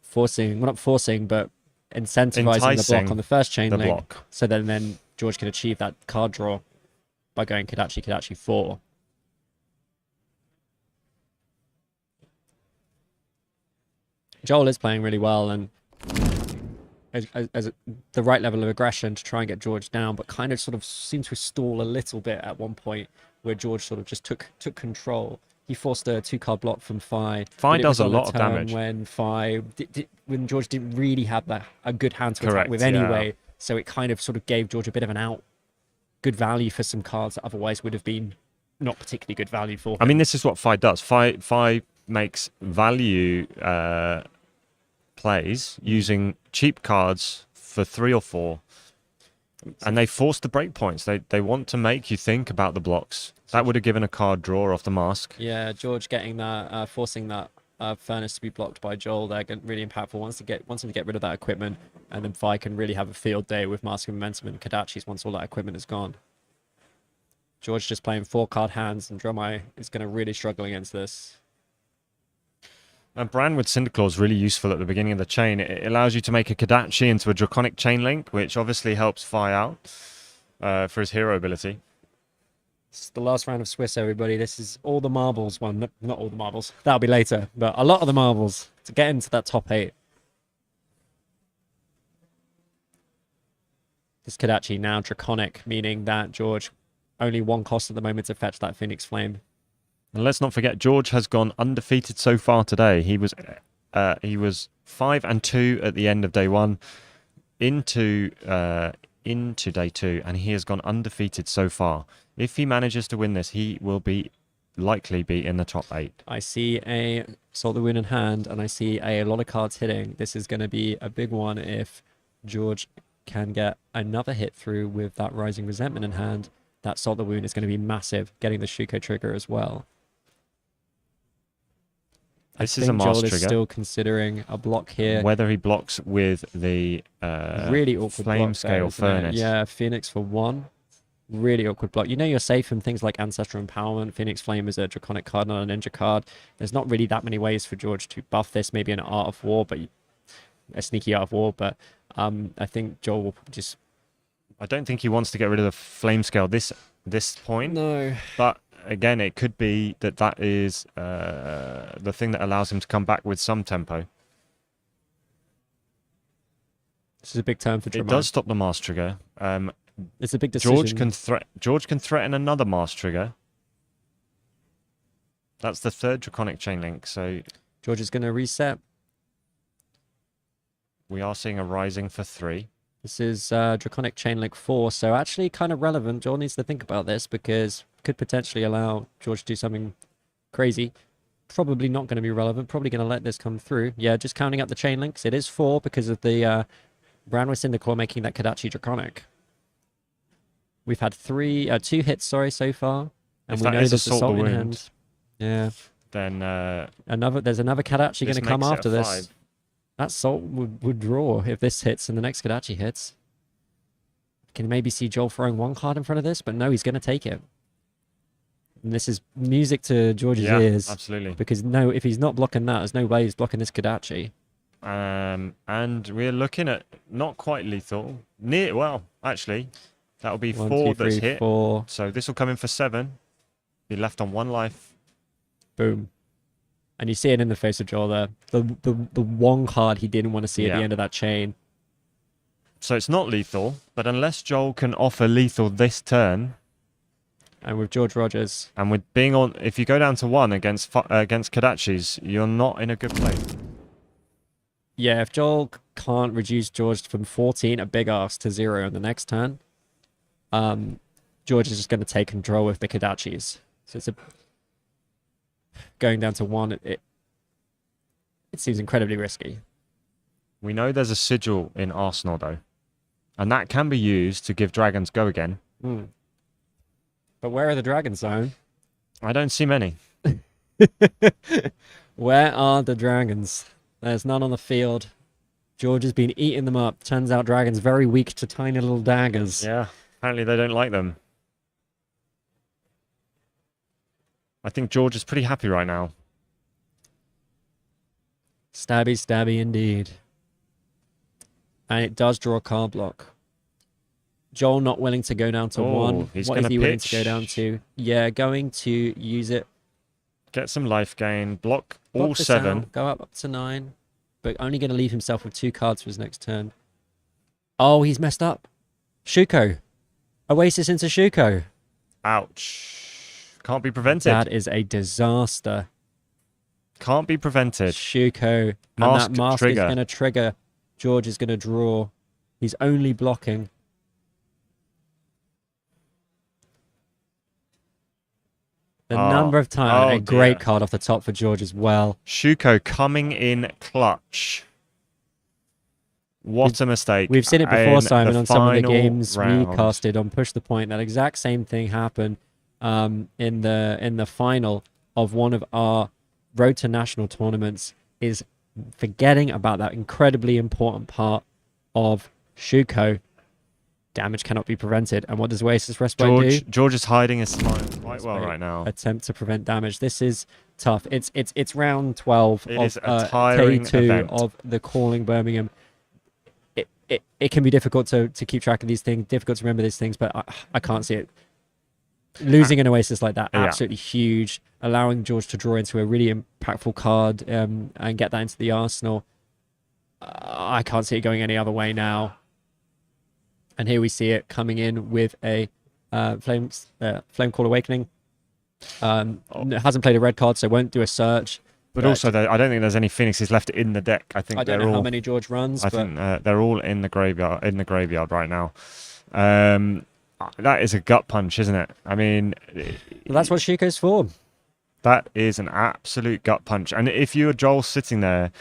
Forcing, well, not forcing, but incentivizing the Enticing block on the first chain the link. block. So then George can achieve that card draw by going Kodachi 4. Joel is playing really well and as the right level of aggression to try and get George down, but kind of sort of seemed to stall a little bit at one point where George sort of just took control. He forced a 2-card block from Fi. Fi but it does was a on lot of turn damage. when when George didn't really have a good hand to attack Correct, with yeah. anyway. So it kind of sort of gave George a bit of an out. Good value for some cards that otherwise would have been not particularly good value for him. I mean, this is what Fi does. Fi makes value plays using cheap cards for 3 or 4. And they force the breakpoints. They want to make you think about the blocks. That would have given a card draw off the mask. Yeah, George getting that, forcing that furnace to be blocked by Joel. They're really impactful. Wants him to get rid of that equipment, and then Fi can really have a field day with Mask of Momentum and Kodachi's once all that equipment is gone. George just playing 4-card hands, and Dromai is going to really struggle against this. And Bran with Cinderclaw is really useful at the beginning of the chain. It allows you to make a Kodachi into a Draconic chain link, which obviously helps Fi out for his hero ability. It's the last round of Swiss, everybody. This is all the marbles. Well, not all the marbles. That'll be later. But a lot of the marbles to get into that top 8. This Kodachi now Draconic, meaning that George only 1 cost at the moment to fetch that Phoenix Flame. And let's not forget, George has gone undefeated so far today. He was 5-2 at the end of day 1 into day 2, and he has gone undefeated so far. If he manages to win this, he will likely be in the top 8. I see a Salt the Wound in hand, and I see a lot of cards hitting. This is going to be a big one if George can get another hit through with that Rising Resentment in hand. That Salt the Wound is going to be massive, getting the Shuko trigger as well. This I is a think Mars Joel trigger. is still considering a block here. Whether he blocks with the Really awkward Flame block there, Scale isn't it? Furnace. Yeah, Phoenix for 1. Really awkward block. You know you're safe from things like Ancestral Empowerment. Phoenix Flame is a Draconic card, not a Ninja card. There's not really that many ways for George to buff this. Maybe an Art of War, but a sneaky Art of War. But I think Joel will just... I don't think he wants to get rid of the Flame Scale this point. No. But again, it could be that is the thing that allows him to come back with some tempo. This is a big turn for Dromai. It does stop the Mars trigger. It's a big decision. George can threaten another Mars trigger. That's the 3rd Draconic chain link. So George is going to reset. We are seeing a Rising for 3. This is Draconic Chain Link 4, so actually kind of relevant. Joel needs to think about this because could potentially allow George to do something crazy. Probably not going to be relevant. Probably going to let this come through. Yeah, just counting up the chain links. It is 4 because of the Bran with Cinderclaw making that Kodachi Draconic. We've had 2 hits, so far. And If we that know is there's Assault the Assault in Wound, hand. Yeah. then There's another Kodachi going this to come makes it a after this. 5. That Salt would draw if this hits and the next Kodachi hits. Can maybe see Joel throwing 1 card in front of this, but no, he's going to take it. And this is music to George's ears. Absolutely. Because no, if he's not blocking that, there's no way he's blocking this Kodachi. And we're looking at not quite lethal. Well, actually, that'll be 1, 4 2, that's 3, hit. 4. So this will come in for 7. Be left on 1 life. Boom. And you see it in the face of Joel there. The 1 card he didn't want to see at the end of that chain. So it's not lethal, but unless Joel can offer lethal this turn, and with George Rogers, and with being on, if you go down to 1 against Kodachi's, you're not in a good place. Yeah, if Joel can't reduce George from 14, a big ass, to 0 on the next turn, George is just going to take control with the Kodachis. So it's going down to 1. It seems incredibly risky. We know there's a sigil in Arsenal, though. And that can be used to give dragons go again. But where are the dragons, Zone? I don't see many. Where are the dragons? There's none on the field. George has been eating them up. Turns out dragons very weak to tiny little daggers. Yeah, apparently they don't like them. I think George is pretty happy right now. Stabby, stabby indeed. And it does draw a card block. Joel not willing to go down to 1. He's What is gonna he willing to pitch. go down to? Yeah, going to use it. Get some life gain. Block Block all this 7. out, go up to 9. But only going to leave himself with 2 cards for his next turn. Oh, he's messed up. Shuko. Oasis into Shuko. Ouch. Can't be prevented. That is a disaster. Can't be prevented. Shuko. Mask and that mask trigger. is going to trigger. George is going to draw. He's only blocking. The number of times, a great card off the top for George as well. Shuko coming in clutch. What a mistake. We've seen it before, in Simon, the on some of the final games round. we casted on Push the Point. That exact same thing happened in the final of one of our Road to National tournaments, is forgetting about that incredibly important part of Shuko. Damage cannot be prevented. And what does Oasis Respite do? George is hiding his smile quite well right now. Attempt to prevent damage. This is tough. It's round 12 It of is a tiring K2 event. of the Calling Birmingham. It can be difficult to keep track of these things, difficult to remember these things, but I can't see it. Losing an Oasis like that, Yeah. absolutely huge. Allowing George to draw into a really impactful card and get that into the arsenal. I can't see it going any other way now. And here we see it coming in with a Flame Call Awakening. Hasn't played a red card, so won't do a search. But also, I don't think there's any Phoenixes left in the deck. I think I don't know how many George runs. I think they're all in the graveyard right now. That is a gut punch, isn't it? I mean, Well, that's what Shuko's for. That is an absolute gut punch. And if you were Joel sitting there,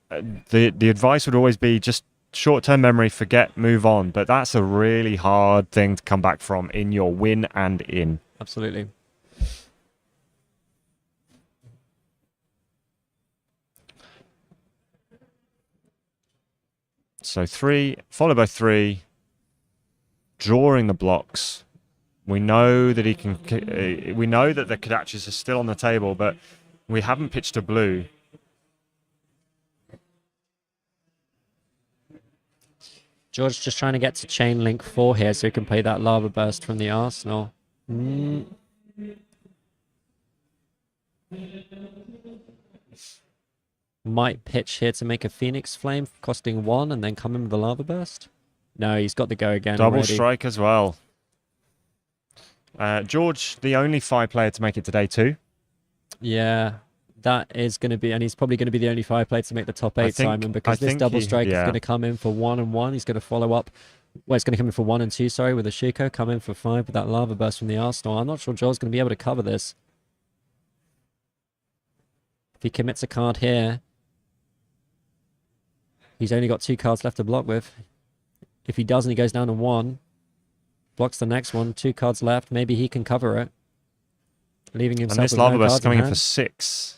the advice would always be just short-term memory, forget, move on. But that's a really hard thing to come back from in your win and in. Absolutely. So 3, followed by 3, drawing the blocks. We know that he can. We know that the Kodachis are still on the table, but we haven't pitched a blue. George just trying to get to Chain Link 4 here so he can play that Lava Burst from the Arsenal. Might pitch here to make a Phoenix Flame, costing 1, and then come in with the Lava Burst. No, he's got to go again. Double already. strike as well. George, the only 5 player to make it today too. Yeah, that is going to be, and he's probably going to be the only 5 player to make the top 8, Simon, because this double strike is going to come in for 1 and 1. He's going to follow up. Well, it's going to come in for 1 and 2, sorry, with a Shuko, come in for 5 with that Lava Burst from the Arsenal. I'm not sure Joel's going to be able to cover this. If he commits a card here, he's only got 2 cards left to block with. If he doesn't, he goes down to 1. Blocks the next one, 2 cards left. Maybe he can cover it. Leaving himself And this with Lava no Burst is cards coming in hand. for 6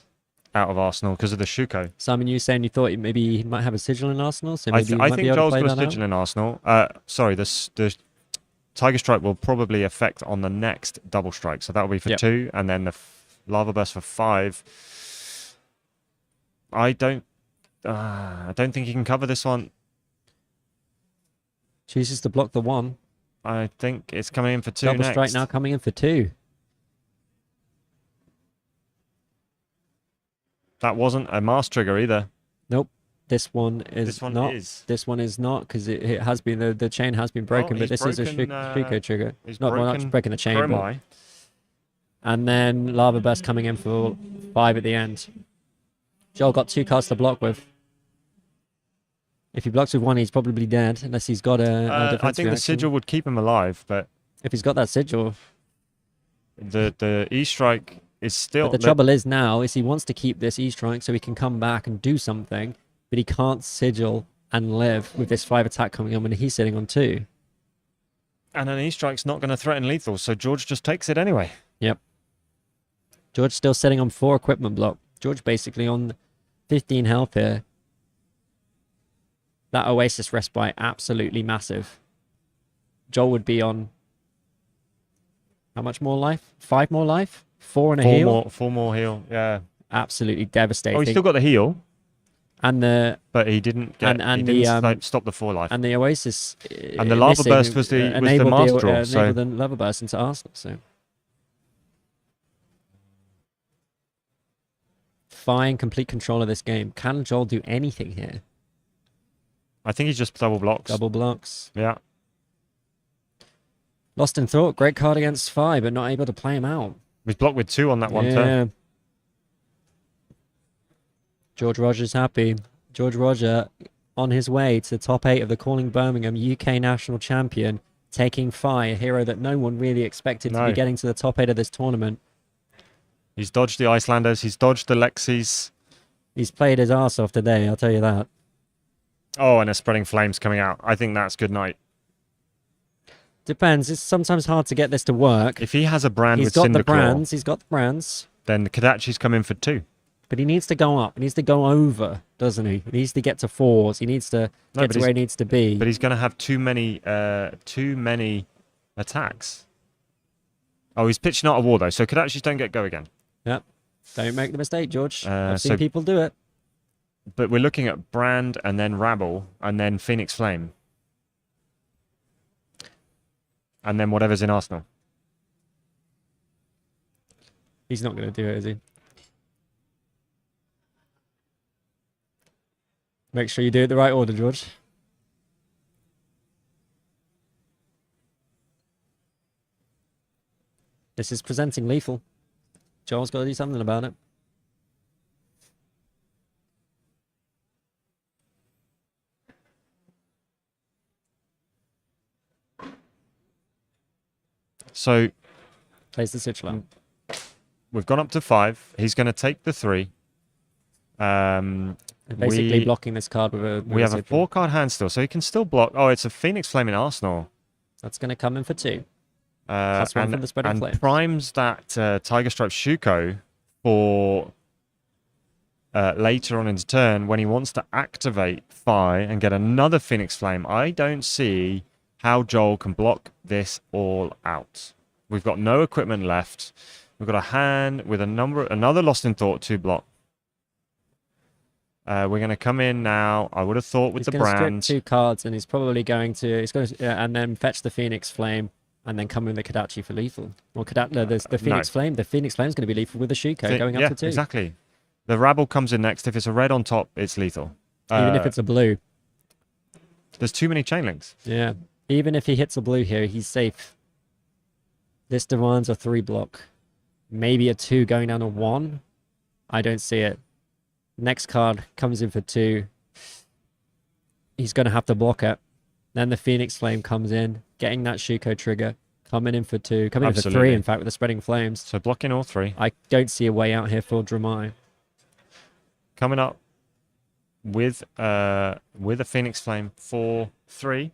out of Arsenal because of the Shuko. Simon, you saying you thought maybe he might have a sigil in Arsenal, so I maybe he might think be able Joel's to play got a that sigil out? in Arsenal. Sorry, the Tiger Strike will probably affect on the next double strike, so that will be for 2, and then the Lava Burst for 5. I don't think he can cover this one. Chooses to block the 1. I think it's coming in for 2 Double next. strike now coming in for 2. That wasn't a mask trigger either. Nope. This one is This one not. is. This one is not, because it has been, the chain has been broken, but he's this is a broken, Shuko trigger. he's Not broken breaking the chain, but... Dromai. And then Lava Burst coming in for 5 at the end. Joel got 2 cards to block with. If he blocks with 1, he's probably dead, unless he's got a defensive I think the reaction. sigil would keep him alive, but If he's got that sigil. The E-Strike is still... But the trouble is now is he wants to keep this E-Strike so he can come back and do something, but he can't sigil and live with this 5 attack coming on when he's sitting on 2. And an E-Strike's not going to threaten lethal, so George just takes it anyway. Yep. George still sitting on 4 equipment block. George basically on 15 health here. That Oasis respite absolutely massive. Joel would be on how much more life? 5 more life? 4 and a heal? 4 more heal, yeah. Absolutely devastating. Oh, he's still got the heal. And the... But he didn't get... and he the, didn't stop the 4 life. And the Oasis... and the Lava Burst was the master draw, so... enabled the Lava Burst into Arsenal, so... Fine, complete control of this game. Can Joel do anything here? I think he's just double blocks. Double blocks. Yeah. Lost in Thought, great card against 5, but not able to play him out. He's blocked with 2 on that one turn. George Rogers happy. George Roger on his way to the top 8 of the Calling Birmingham UK National Champion, taking Fi, a hero that no one really expected to be getting to the top 8 of this tournament. He's dodged the Icelanders. He's dodged the Lexis. He's played his arse off today, I'll tell you that. Oh, and a Spreading Flames coming out. I think that's good night. Depends. It's sometimes hard to get this to work. If he has a brand he's with got the Cinderclaw, brands. He's got the brands. then the Kadachi's come in for 2. But he needs to go up. He needs to go over, doesn't he? He needs to get to 4s. He needs to get to where he needs to be. But he's going to have too many attacks. Oh, he's pitching out a war, though, so Kadachis don't get go again. Yep. Don't make the mistake, George. I've so seen people do it. But we're looking at Brand and then Rabble and then Phoenix Flame. And then whatever's in Arsenal. He's not going to do it, is he? Make sure you do it the right order, George. This is presenting lethal. Joel's got to do something about it. So plays the Sigil. We've gone up to 5. He's going to take the 3. Basically blocking this card with a... We have a 4-card hand still, so he can still block. Oh, it's a Phoenix Flame in Arsenal. That's going to come in for 2. Plus 1 from the Spreading Flame. And primes that Tiger Stripe Shuko for later on in his turn when he wants to activate Phi and get another Phoenix Flame. I don't see how Joel can block this all out. We've got no equipment left. We've got a hand with another Lost in Thought 2 block. We're going to come in now. I would have thought with the brand. He's going to strip 2 cards, and he's probably going to. He's going to, and then fetch the Phoenix Flame, and then come in the Kadachi for lethal. Or the Phoenix Flame. The Phoenix Flame is going to be lethal with the Shuko going up to 2. Exactly. The Rabble comes in next. If it's a red on top, it's lethal. Even if it's a blue. There's too many chain links. Yeah. Even if he hits a blue here, he's safe. This demands a 3 block. Maybe a 2 going down to 1. I don't see it. Next card comes in for 2. He's going to have to block it. Then the Phoenix Flame comes in, getting that Shuko trigger. Coming in for 2. Coming in for 3, in fact, with the Spreading Flames. So blocking all 3. I don't see a way out here for Dromai. Coming up with a Phoenix Flame for 3.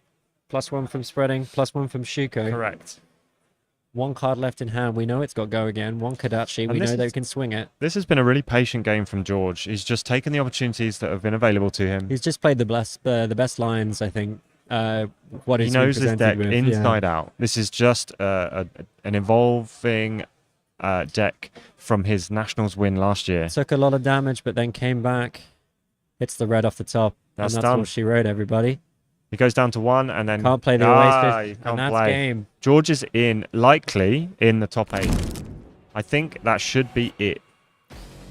Plus 1 from Spreading, plus 1 from Shuko. Correct. 1 card left in hand. We know it's got go again. 1 Kadachi. We know that we can swing it. This has been a really patient game from George. He's just taken the opportunities that have been available to him. He's just played the best lines, I think. He knows his deck inside out. This is just an evolving deck from his Nationals win last year. Took a lot of damage, but then came back. Hits the red off the top. That's and done. What she wrote, everybody. He goes down to 1 and then... Can't play the Oasis. And that's game. George is likely in the top 8. I think that should be it.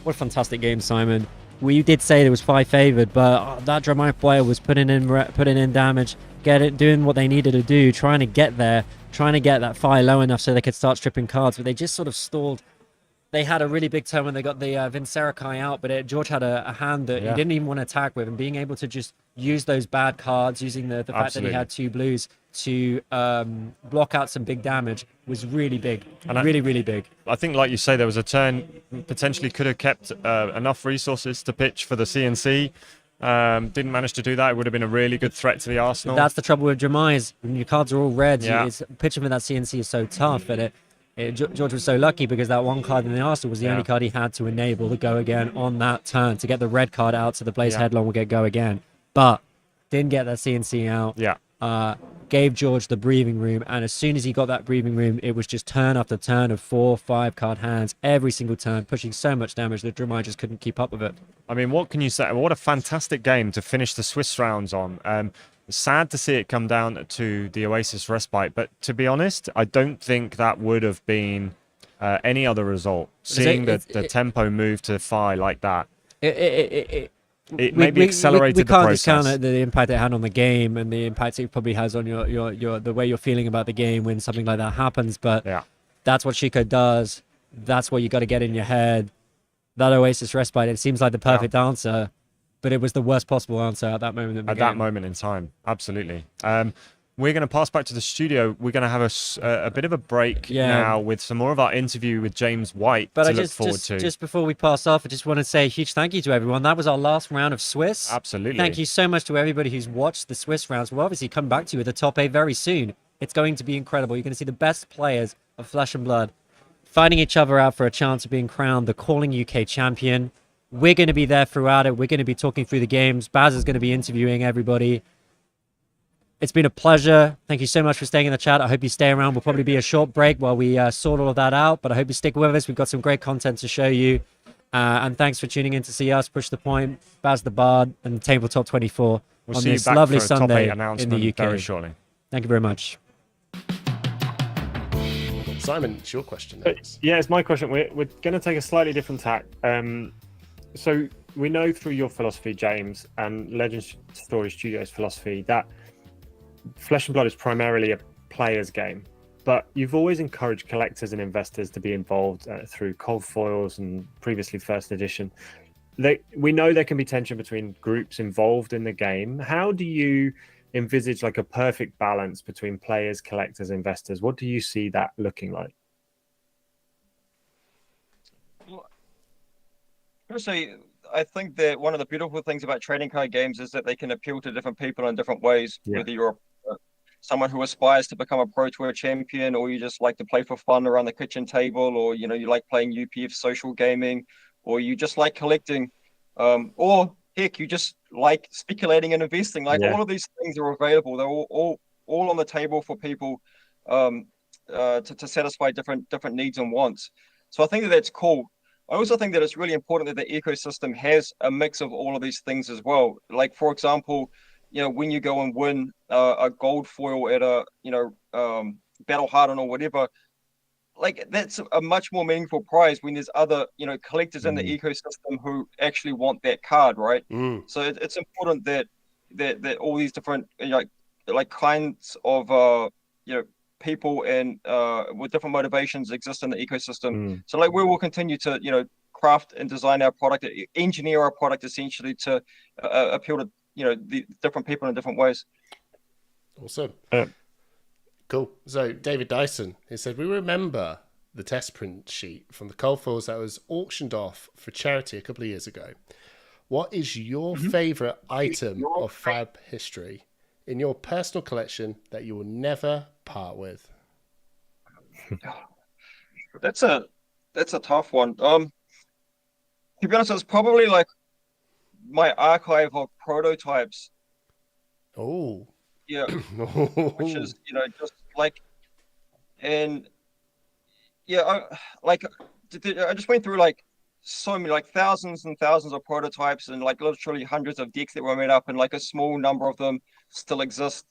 What a fantastic game, Simon. We did say there was 5 favored, but that Dromai player was putting in damage, doing what they needed to do, trying to get there, trying to get that 5 low enough so they could start stripping cards, but they just sort of stalled they had a really big turn when they got the Vincerakai out, but George had a hand that he Yeah. didn't even want to attack with, and being able to just use those bad cards, using the fact that he had 2 blues to block out some big damage was really big, And really big. I think, like you say, there was a turn potentially could have kept enough resources to pitch for the CNC. Didn't manage to do that. It would have been a really good threat to the Arsenal. That's the trouble with Dromai. When your cards are all red, Yeah. it's, pitching for that CNC is so tough. And George was so lucky because that one card in the Arsenal was the only card he had to enable the go again on that turn to get the red card out so the Blaze Headlong will get go again. But didn't get that CNC out. Yeah. Gave George the breathing room, and as soon as he got that breathing room, it was just turn after turn of 4, 5 card hands every single turn, pushing so much damage that Dromai just couldn't keep up with it. I mean, what can you say? What a fantastic game to finish the Swiss rounds on. Sad to see it come down to the Oasis Respite, but to be honest, I don't think that would have been any other result. Seeing the tempo move to Phi like that. It maybe accelerated we the can't process. discount the impact it had on the game and the impact it probably has on your the way you're feeling about the game when something like that happens. But that's what Chico does. That's what you got to get in your head. That Oasis Respite, it seems like the perfect answer, but it was the worst possible answer at that moment in the game. That moment in time, absolutely. We're going to pass back to the studio. We're going to have a bit of a break now with some more of our interview with James White But to I look forward to. just before we pass off, I just want to say a huge thank you to everyone. That was our last round of Swiss. Absolutely. Thank you so much to everybody who's watched the Swiss rounds. We'll obviously come back to you with the top 8 very soon. It's going to be incredible. You're going to see the best players of Flesh and Blood fighting each other out for a chance of being crowned the Calling UK champion. We're going to be there throughout it. We're going to be talking through the games. Baz is going to be interviewing everybody. It's been a pleasure. Thank you so much for staying in the chat. I hope you stay around. We'll probably be a short break while we sort all of that out, but I hope you stick with us. We've got some great content to show you. And thanks for tuning in to see us push the point, Baz the Bard, and Tabletop 24 We'll on see you this back lovely for a top Sunday 8 in announcement the UK. very shortly. Thank you very much. Simon, it's your question next. Yeah, it's my question. We're going to take a slightly different tack. So we know through your philosophy, James, and Legend Story Studios philosophy that Flesh and Blood is primarily a player's game, but you've always encouraged collectors and investors to be involved through cold foils and previously first edition. We know there can be tension between groups involved in the game. How do you envisage like a perfect balance between players, collectors, investors? What do you see that looking like? Firstly, I think that one of the beautiful things about trading card games is that they can appeal to different people in different ways. Yeah. Whether you're someone who aspires to become a Pro Tour champion, or you just like to play for fun around the kitchen table, or you like playing UPF social gaming, or you just like collecting, or heck, you just like speculating and investing. Like all of these things are available. They're all on the table for people to satisfy different needs and wants. So I think that that's cool. I also think that it's really important that the ecosystem has a mix of all of these things as well. Like, for example, when you go and win a gold foil at a, Battle Hardened or whatever, like that's a much more meaningful prize when there's other, collectors in the ecosystem who actually want that card, right? So it's important that all these different, like kinds of, people and with different motivations exist in the ecosystem. So like we will continue to, craft and design our product, engineer our product essentially to appeal to, the different people in different ways. Awesome. Cool. So David Dyson, he said, we remember the test print sheet from the cold foils that was auctioned off for charity a couple of years ago. What is your favorite item of Fab history in your personal collection that you will never part with? That's a tough one. To be honest, it's probably like my archive of prototypes. Oh. Yeah. Which is, just like, and yeah, I just went through like so many, like thousands and thousands of prototypes and like literally hundreds of decks that were made up, and like a small number of them still exist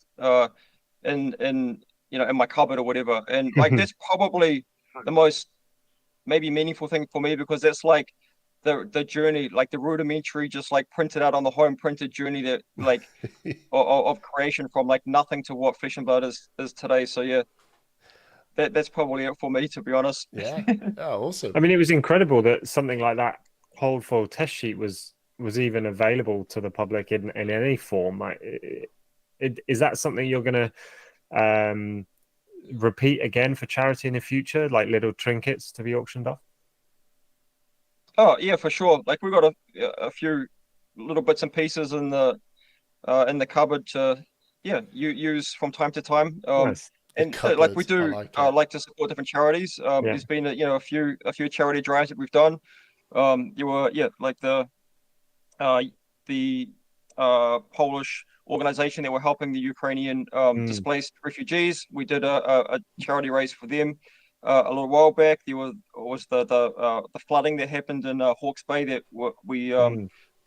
in my cupboard or whatever. And like that's probably the most maybe meaningful thing for me, because that's like the journey, like the rudimentary, just like printed out on the home printed journey that like of creation from like nothing to what Flesh and Blood is today. So yeah. that's probably it for me, to be honest. Yeah. Oh, awesome. I mean, it was incredible that something like that cold foil test sheet was even available to the public in any form. Like, is that something you're going to repeat again for charity in the future, like little trinkets to be auctioned off? Oh yeah, for sure. Like we got a few little bits and pieces in the cupboard to use from time to time. Nice. And like we do like to support different charities. There's been a few charity drives that we've done. You were like the Polish organization that were helping the Ukrainian displaced refugees. We did a charity race for them a little while back. There was the flooding that happened in Hawke's Bay that we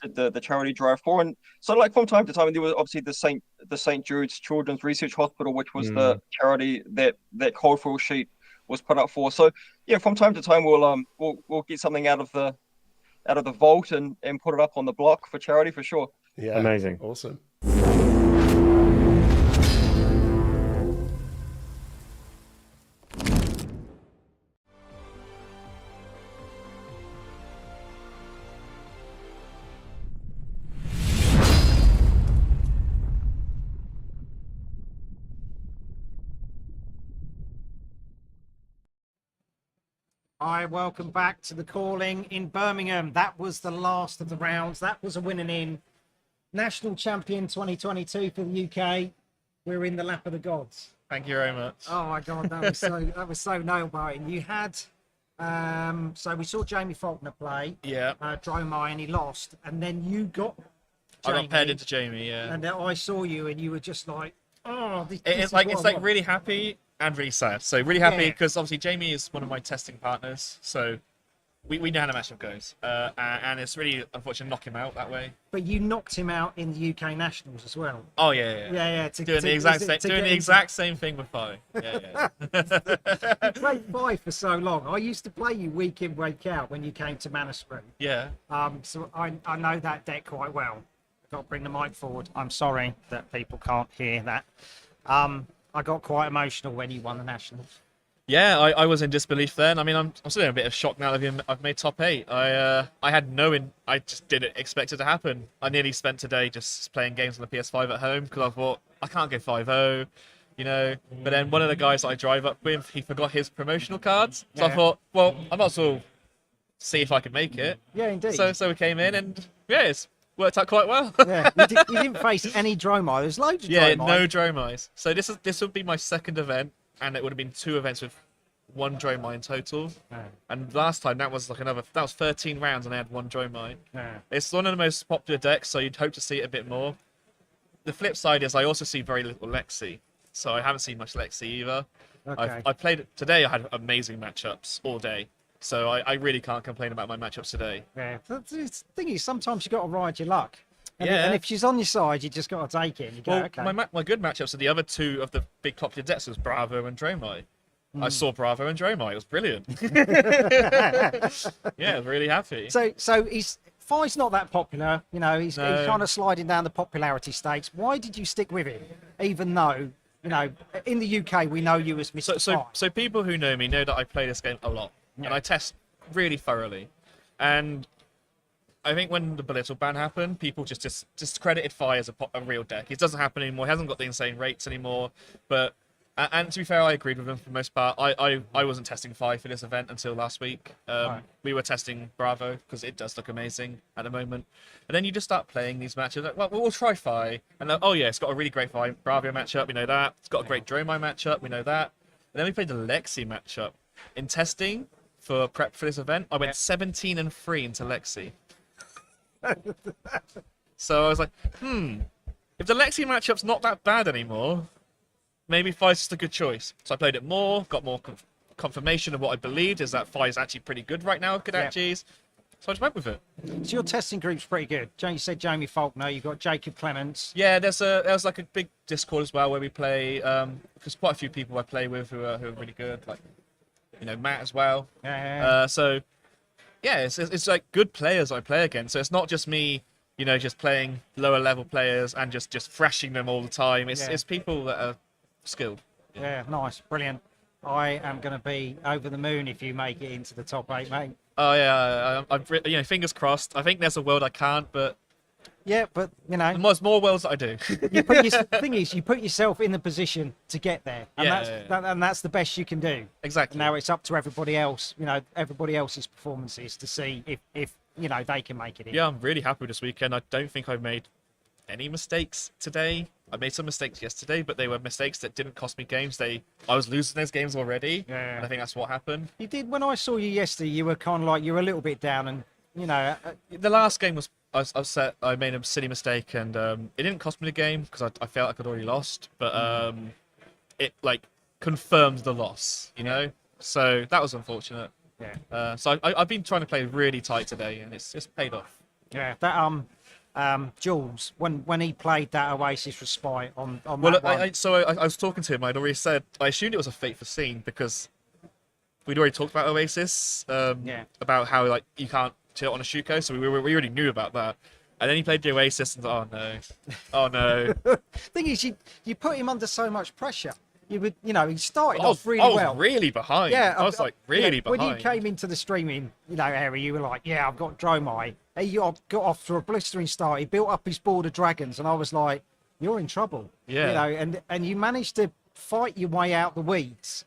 did the charity drive for. And so like from time to time, there was obviously the St. Jude's Children's Research Hospital, which was the charity that cold foil sheet was put up for. So yeah, from time to time we'll get something out of the vault and put it up on the block for charity for sure. Yeah, amazing, awesome. Hi, welcome back to the calling in Birmingham. That was the last of the rounds. That was a winning in. National champion 2022 for the UK. We're in the lap of the gods. Thank you very much. Oh my God, that was so nail biting. You had so we saw Jamie Faulkner play. Yeah. Dromai, and he lost, and then you got Jamie, I got paired into Jamie. Yeah. And I saw you, and you were just like, oh, it's like really happy and really sad. So really happy because obviously Jamie is one of my testing partners, so we know how the matchup goes, and it's really unfortunate to knock him out that way. But you knocked him out in the UK Nationals as well. Oh yeah. Doing the exact same thing with Fi. Yeah. You played Fi for so long. I used to play you week in, week out when you came to Manuspree. Yeah. So I know that deck quite well. I've got to bring the mic forward. I'm sorry that people can't hear that. I got quite emotional when you won the Nationals. Yeah, I was in disbelief then. I mean, I'm still in a bit of shock now that I've made top 8. I just didn't expect it to happen. I nearly spent today just playing games on the PS5 at home because I thought I can't go 5-0, you know. But then one of the guys that I drive up with, he forgot his promotional cards, so I thought, well, I might as well see if I can make it. Yeah, indeed. So we came in and it's worked out quite well. Yeah, you didn't face any Dromai. There's loads of Dromai. Yeah, no Dromais. So this would be my second event, and it would have been 2 events with 1 Dromai in total. Yeah. And last time that was 13 rounds and I had 1 Dromai. Yeah. It's one of the most popular decks, so you'd hope to see it a bit more. The flip side is I also see very little Lexi, so I haven't seen much Lexi either. Okay. I played today. I had amazing matchups all day, so I really can't complain about my matchups today. Yeah, the thing is, sometimes you got to ride your luck. Yeah. And if she's on your side, you just got to take it. And you go, Well, okay. my good matchups are the other 2 of the big popular decks was Bravo and Dromai. I saw Bravo and Dromai. It was brilliant. Yeah, I was really happy. So Fi's not that popular. You know, he's kind of sliding down the popularity stakes. Why did you stick with him, even though, you know, in the UK we know you as Mr. Fi? So people who know me know that I play this game a lot, and I test really thoroughly. And I think when the Belittle ban happened, people just discredited Fi as a real deck. It doesn't happen anymore. He hasn't got the insane rates anymore. But and to be fair, I agreed with him for the most part. I wasn't testing Fi for this event until last week. Right. We were testing Bravo because it does look amazing at the moment. And then you just start playing these matches. Like, well, we'll try Fi. And then, oh yeah, it's got a really great Fi Bravo matchup. We know that. It's got a great Dromai matchup. We know that. And then we played the Lexi matchup. In testing for prep for this event, I went 17-3 into Lexi. So I was like, if the Lexi matchup's not that bad anymore, maybe Fi's just a good choice. So I played it more, got more confirmation of what I believed, is that Fi is actually pretty good right now with Kodachis. So I just went with it. So your testing group's pretty good. You said Jamie Faulkner, you've got Jacob Clements. Yeah, there's like a big Discord as well where we play, because quite a few people I play with who are really good, like, you know, Matt as well. Yeah. So yeah, it's like good players I play against. So it's not just me, you know, just playing lower level players and just thrashing them all the time. It's people that are skilled. Yeah, nice, brilliant. I am going to be over the moon if you make it into the top 8, mate. Oh yeah, fingers crossed. I think there's a world I can't, but yeah, but there's more worlds that I do. The thing is, you put yourself in the position to get there, and Yeah, and that's the best you can do. Exactly. Now it's up to everybody else, everybody else's performances to see if they can make it in. Yeah, I'm really happy with this weekend. I don't think I've made any mistakes today. I made some mistakes yesterday, but they were mistakes that didn't cost me games. I was losing those games already, and I think that's what happened. You did. When I saw you yesterday, you were kind of like, you were a little bit down, and the last game was I was upset. I made a silly mistake, and it didn't cost me the game because I felt like I'd already lost, but it like confirmed the loss, So that was unfortunate. Yeah. So I've been trying to play really tight today, and it's paid off. Yeah. That Jules, when he played that Oasis Respite on Well, that one. I was talking to him. I'd already said I assumed it was a fate for scene because we'd already talked about Oasis. About how like you can't tilt on a Shuko, so we already knew about that. And then he played the Oasis, and oh no. Thing is, you put him under so much pressure. You would, he started off really well. well. I was really behind. Yeah, I was like really behind. When you came into the streaming, area, you were like, "Yeah, I've got Dromai." He got off to a blistering start. He built up his board of dragons, and I was like, "You're in trouble." Yeah. And you managed to fight your way out the weeds.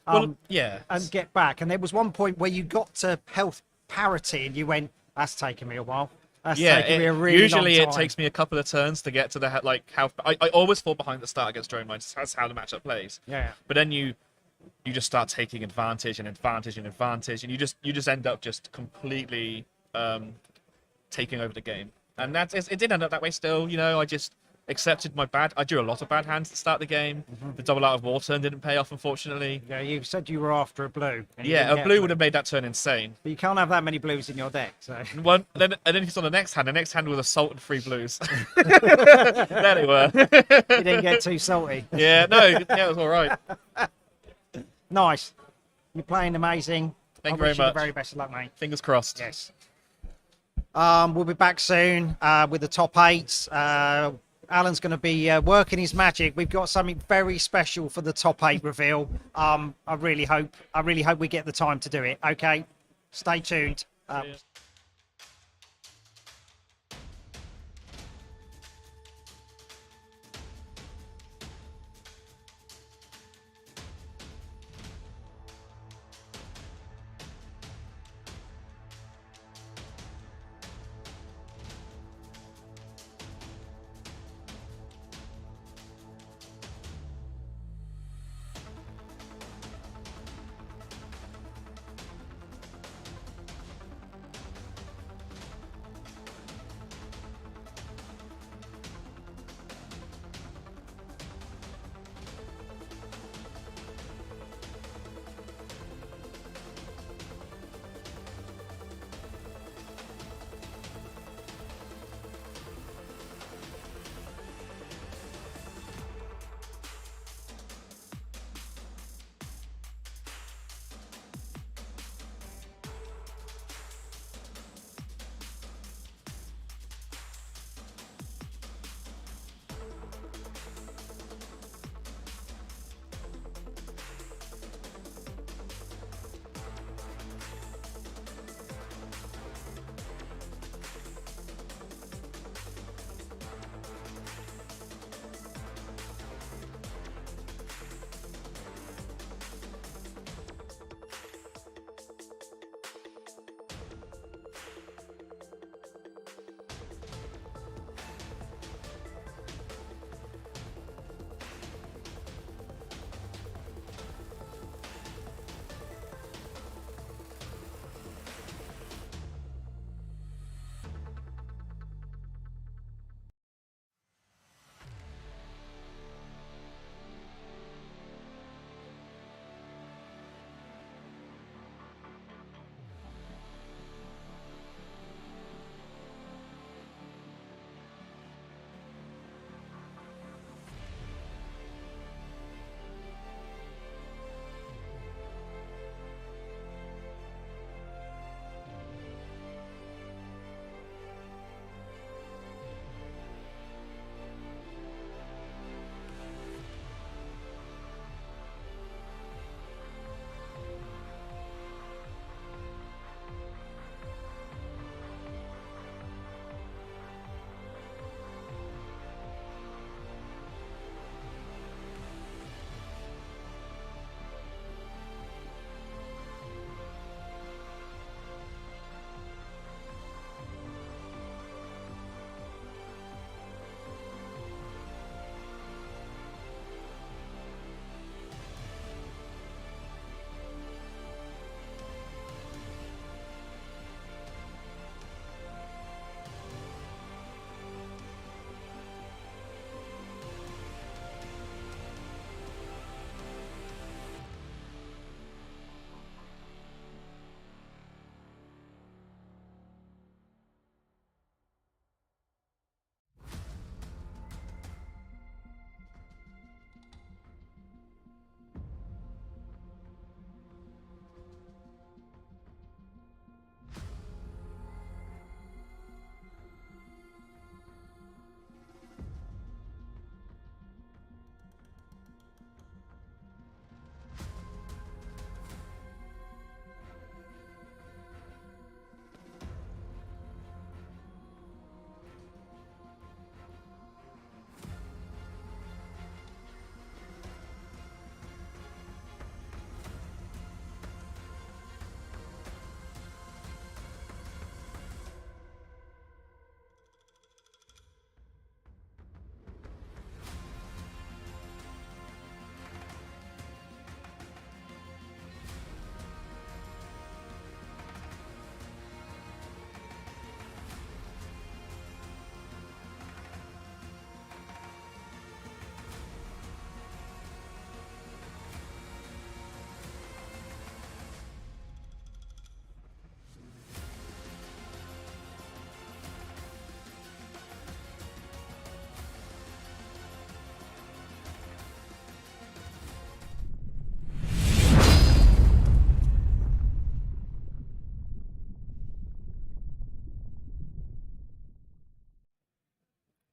Well, and get back. And there was one point where you got to health parity, and you went, "That's taken me a while." That's taken me a really usually long it time. takes me a couple of turns to get to the how I always fall behind at the start against Dromai. That's how the matchup plays. Yeah. But then you just start taking advantage and advantage and advantage, and you just end up just completely taking over the game. And it did end up that way still. I just accepted my bad. I drew a lot of bad hands to start the game. The double out of war turn didn't pay off, unfortunately. Yeah, you said you were after a blue. and you Yeah, didn't a get blue would have made that turn insane. But you can't have that many blues in your deck. So. And then he's on the next hand. The next hand was assault and 3 blues. There they were. You didn't get too salty. Yeah, it was all right. Nice. You're playing amazing. Thank I you very wish you much. the very best of luck, mate. Fingers crossed. Yes. We'll be back soon with the top 8. Alan's going to be working his magic. We've got something very special for the top 8 reveal. I really hope we get the time to do it. Okay, stay tuned.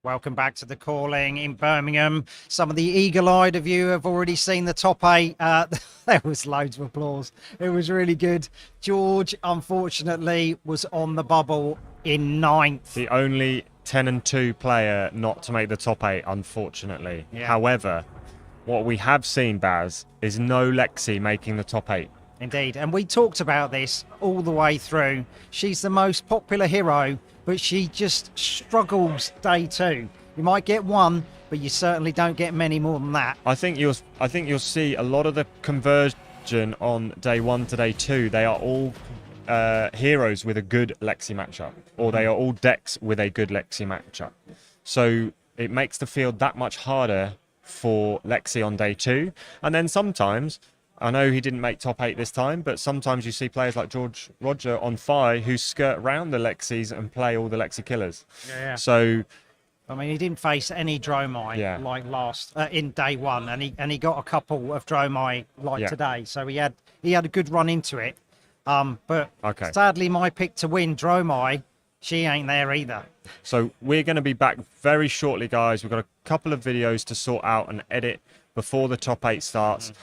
Welcome back to the calling in Birmingham. Some of the eagle-eyed of you have already seen the top 8. There was loads of applause. It was really good. George, unfortunately, was on the bubble in 9th. The only 10-2 player not to make the top 8, unfortunately. Yeah. However, what we have seen, Baz, is no Lexi making the top 8. Indeed, and we talked about this all the way through. She's the most popular hero, but she just struggles day 2. You might get 1, but you certainly don't get many more than that. I think you'll see a lot of the conversion on day 1 to day 2. They are all heroes with a good Lexi matchup, or they are all decks with a good Lexi matchup. So it makes the field that much harder for Lexi on day 2. And then sometimes, I know he didn't make top 8 this time, but sometimes you see players like George Roger on Fi who skirt around the Lexis and play all the Lexi killers. Yeah. So, I mean, he didn't face any Dromai like last in day 1, and he got a couple of Dromai like today. So he had a good run into it. But sadly, my pick to win, Dromai, she ain't there either. So we're going to be back very shortly, guys. We've got a couple of videos to sort out and edit before the top 8 starts.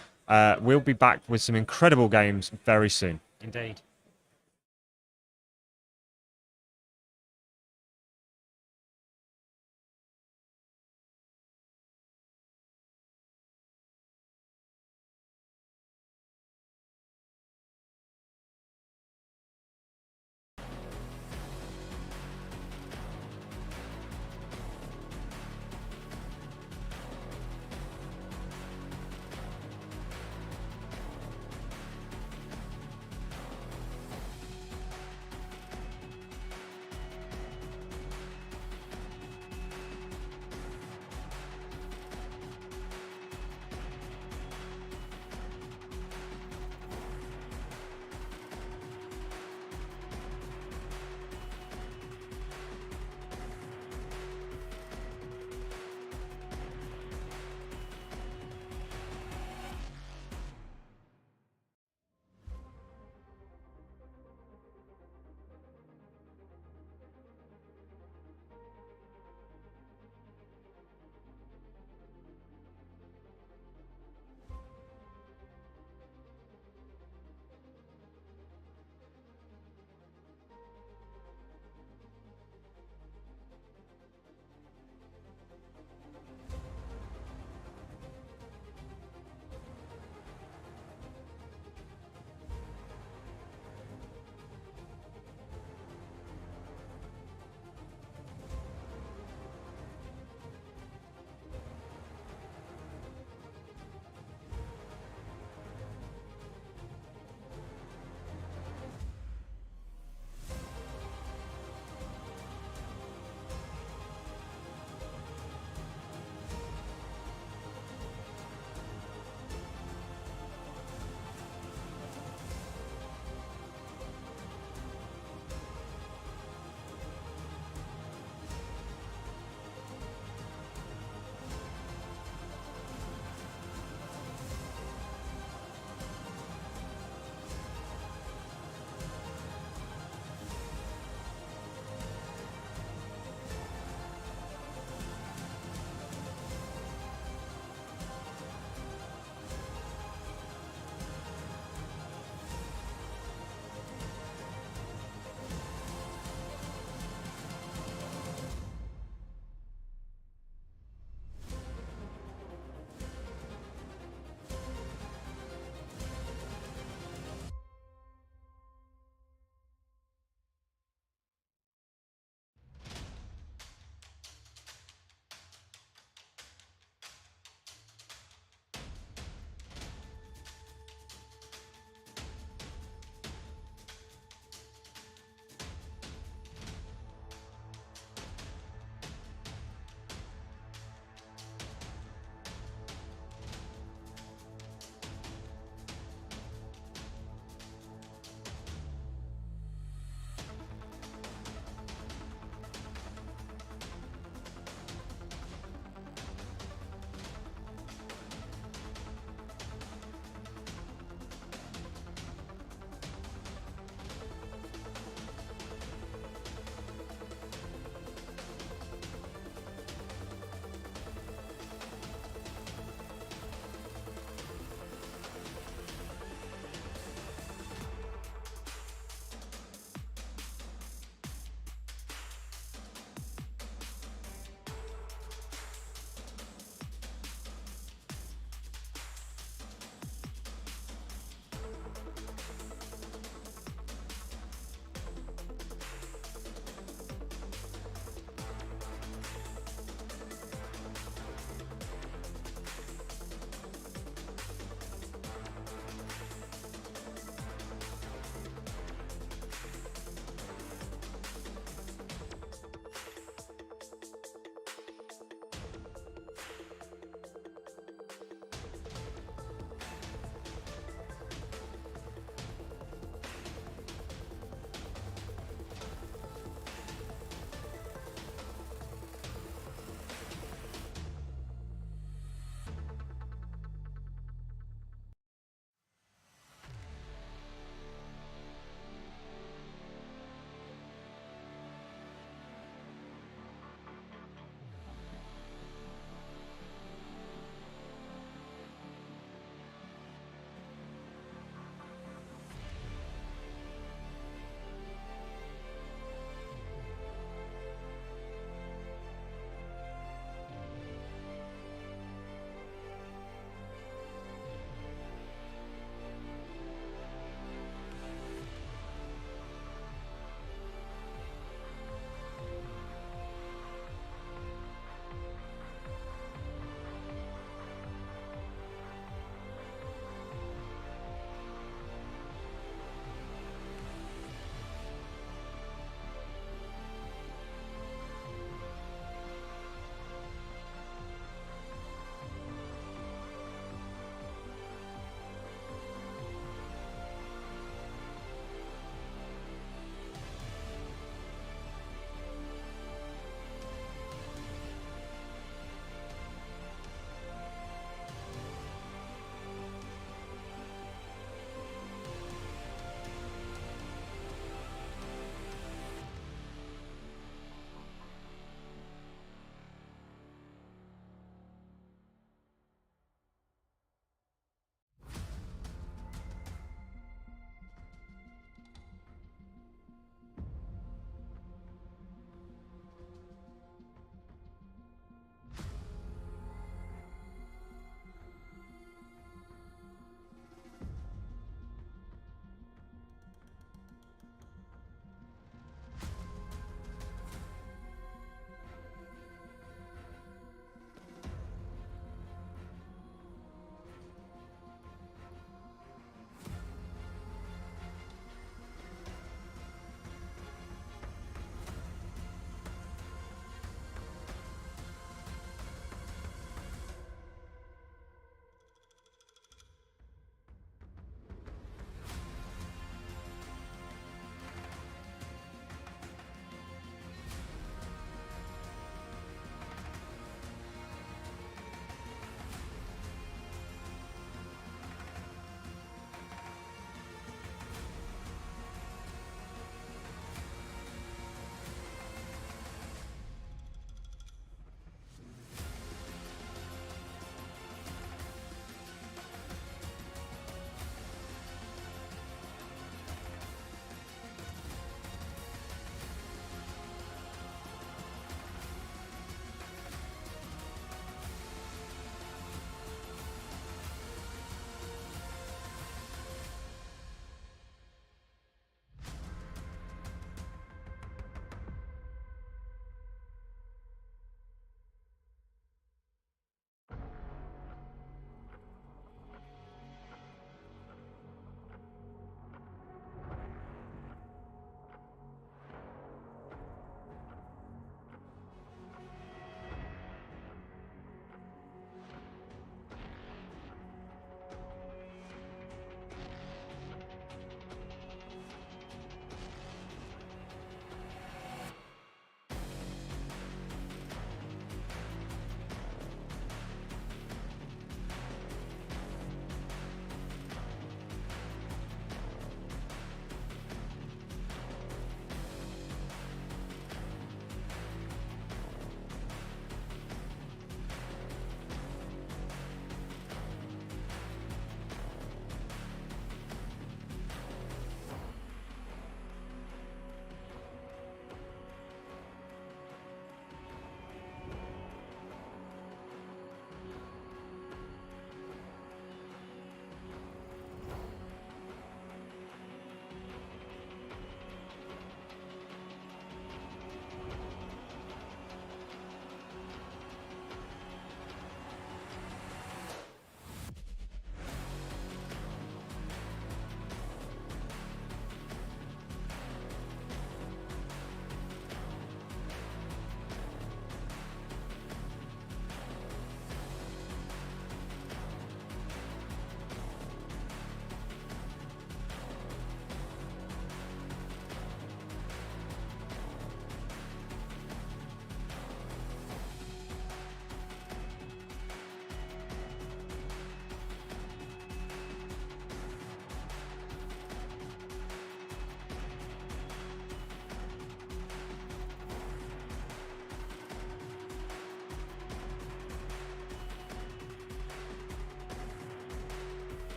We'll be back with some incredible games very soon. Indeed.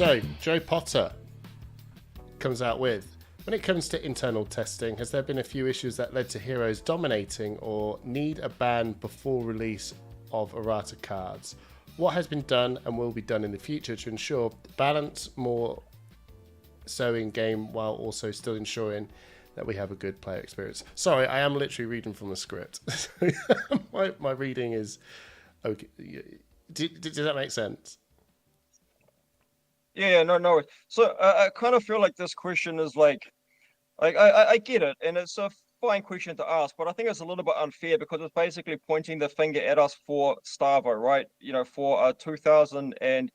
So, Joe Potter comes out with, when it comes to internal testing, has there been a few issues that led to heroes dominating or need a ban before release of errata cards? What has been done and will be done in the future to ensure balance more so in game while also still ensuring that we have a good player experience? Sorry, I am literally reading from the script. my reading is okay. Does that make sense? Yeah, no. So I kind of feel like this question is like I get it, and it's a fine question to ask, but I think it's a little bit unfair because it's basically pointing the finger at us for Starvo, right? For 2000 and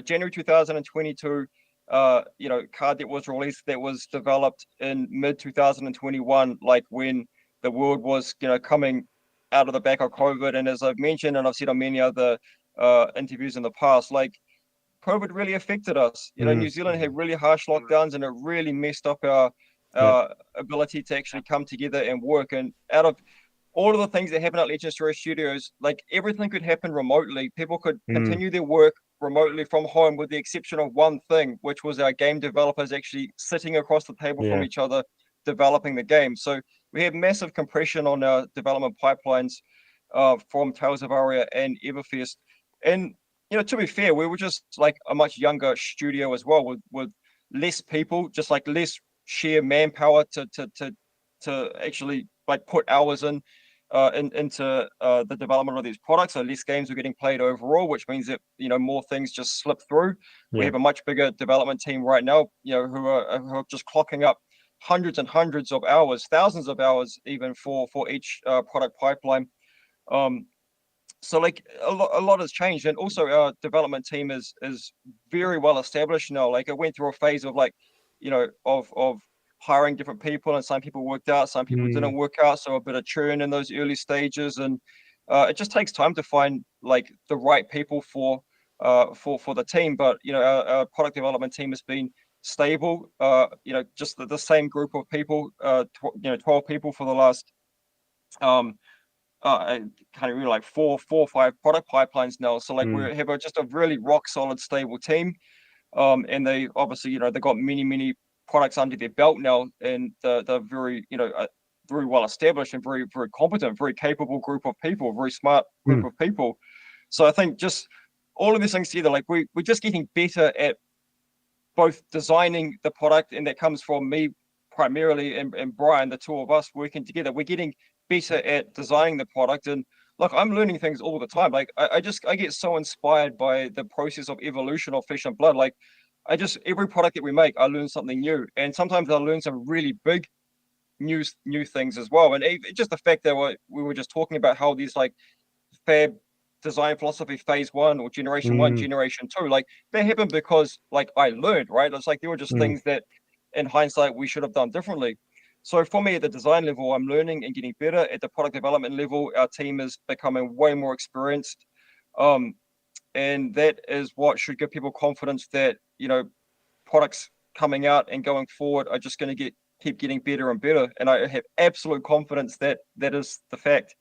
January 2022, card that was released that was developed in mid 2021, like when the world was coming out of the back of COVID, and as I've mentioned and I've said on many other interviews in the past, like COVID really affected us. New Zealand had really harsh lockdowns, and it really messed up our ability to actually come together and work. And out of all of the things that happen at Legend Story Studios, like everything could happen remotely. People could continue their work remotely from home, with the exception of one thing, which was our game developers actually sitting across the table from each other, developing the game. So we had massive compression on our development pipelines from Tales of Aria and Everfest. And to be fair, we were just like a much younger studio as well, with less people, just like less sheer manpower to actually like put hours into the development of these products. So less games were getting played overall, which means that more things just slip through. We have a much bigger development team right now, who are just clocking up hundreds and hundreds of hours, thousands of hours even for each product pipeline. So like a lot has changed, and also our development team is very well established now. Like it went through a phase of of hiring different people, and some people worked out, some people didn't work out, so a bit of churn in those early stages, and it just takes time to find like the right people for the team. But our product development team has been stable. Just the same group of people, 12 people for the last I can't remember, like four or five product pipelines now. So like we have just a really rock solid, stable team. And they obviously, they've got many products under their belt now, and they're very, very well established and very, very competent, very capable group of people, very smart group of people. So I think just all of these things together, like we're just getting better at both designing the product, and that comes from me primarily and Brian, the two of us working together. We're getting better at designing the product, and look, I'm learning things all the time. Like I get so inspired by the process of evolution of Flesh and Blood. Like every product that we make, I learn something new, and sometimes I learn some really big new things as well. And just the fact that we were just talking about how these like fab design philosophy phase 1 or generation 1, generation 2, like they happened because like I learned, right? It's like there were just things that in hindsight we should have done differently. So for me, at the design level, I'm learning and getting better. At the product development level, our team is becoming way more experienced. And that is what should give people confidence that, products coming out and going forward are just going to keep getting better and better. And I have absolute confidence that that is the fact.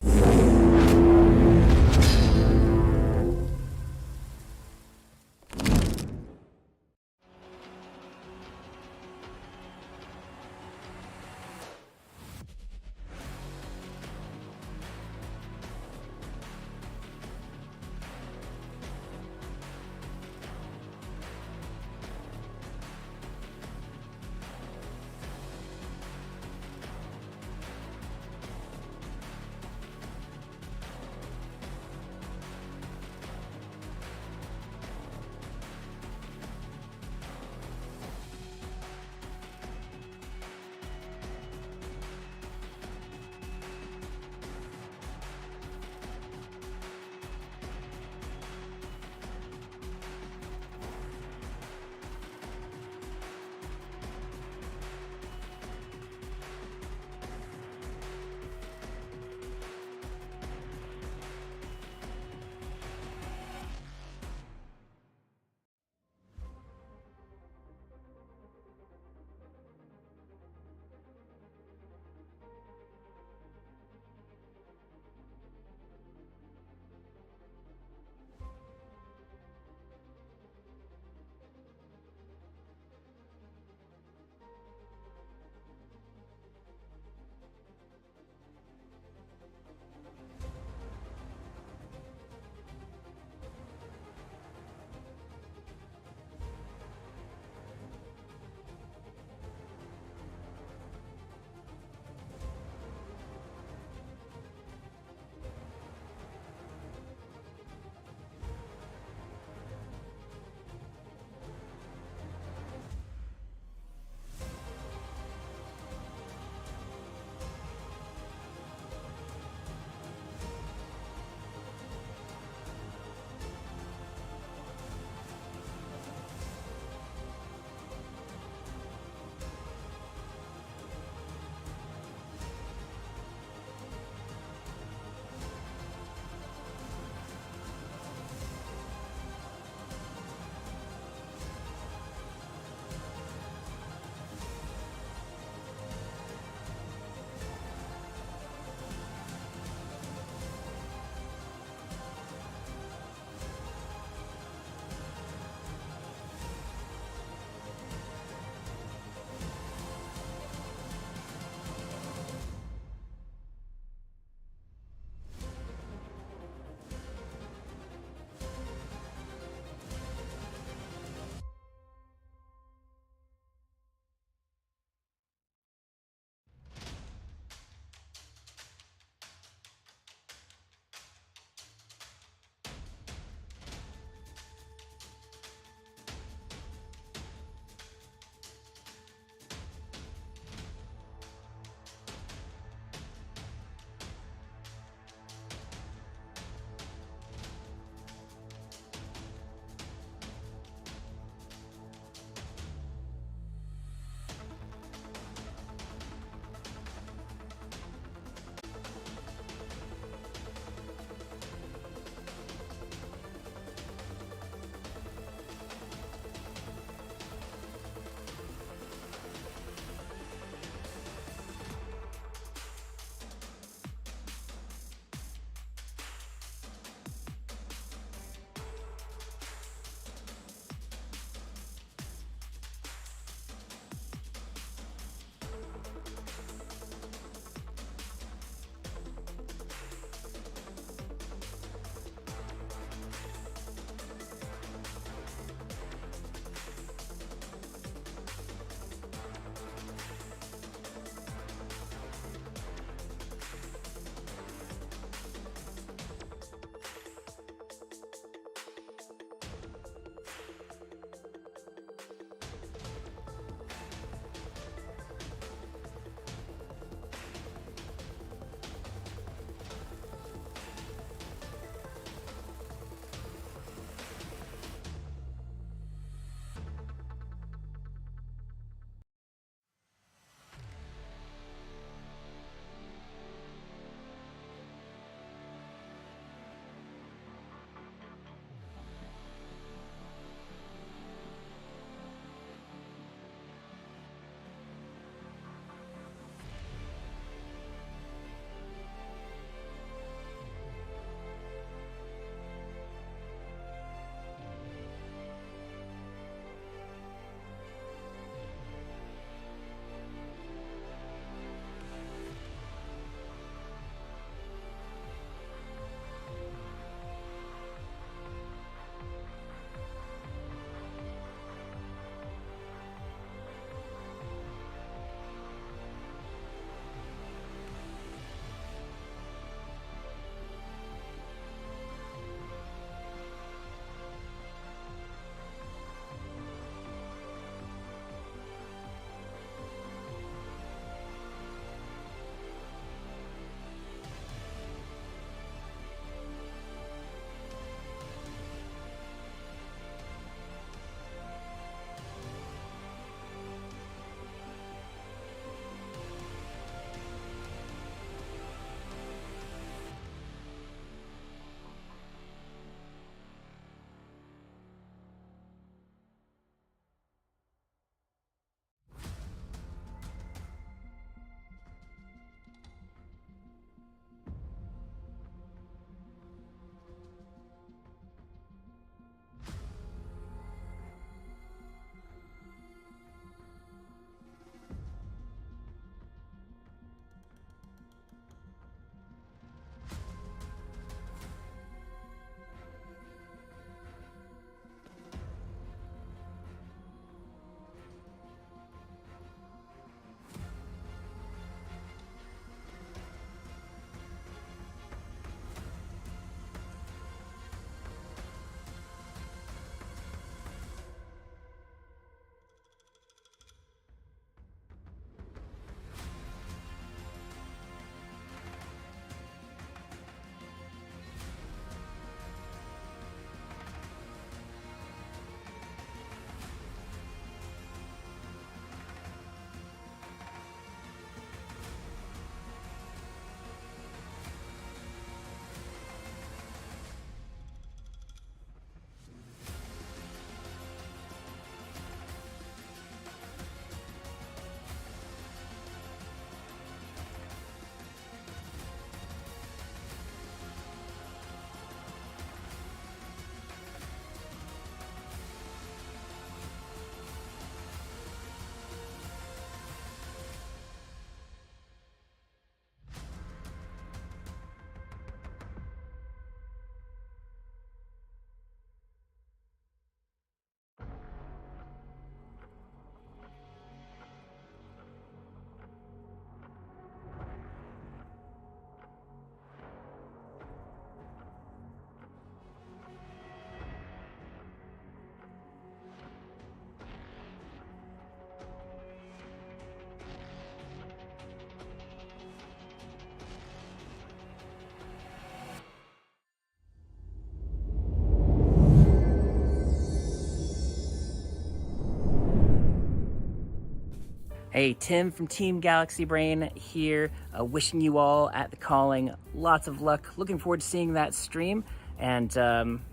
Hey, Tim from Team Galaxy Brain here, wishing you all at the calling lots of luck. Looking forward to seeing that stream, and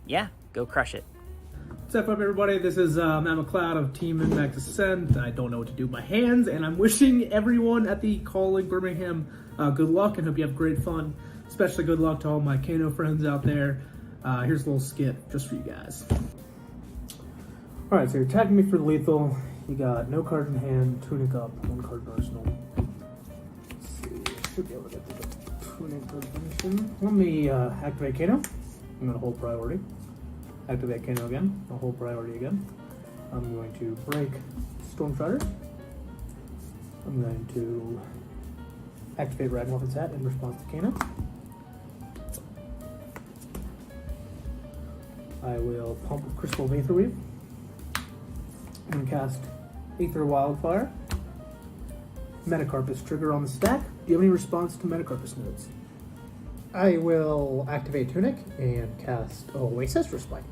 yeah, go crush it. What's up, everybody? This is Matt McLeod of Team Impact Ascent. I don't know what to do with my hands, and I'm wishing everyone at the Calling Birmingham good luck and hope you have great fun. Especially good luck to all my Kano friends out there. Here's a little skit just for you guys. Alright, so you're attacking me for lethal. You got no card in hand, tunic up, 1 card in arsenal. Let's see, should be able to get to the tunic position. Let me activate Kano. I'm going to hold priority. Activate Kano again. I'll hold priority again. I'm going to break Stormstrider. I'm going to activate Ragmuffin's Hat in response to Kano. I will pump with Crystal of Aetherweave and cast Aether Wildfire. Metacarpus trigger on the stack. Do you have any response to Metacarpus nodes? I will activate Tunic and cast Oasis Respite.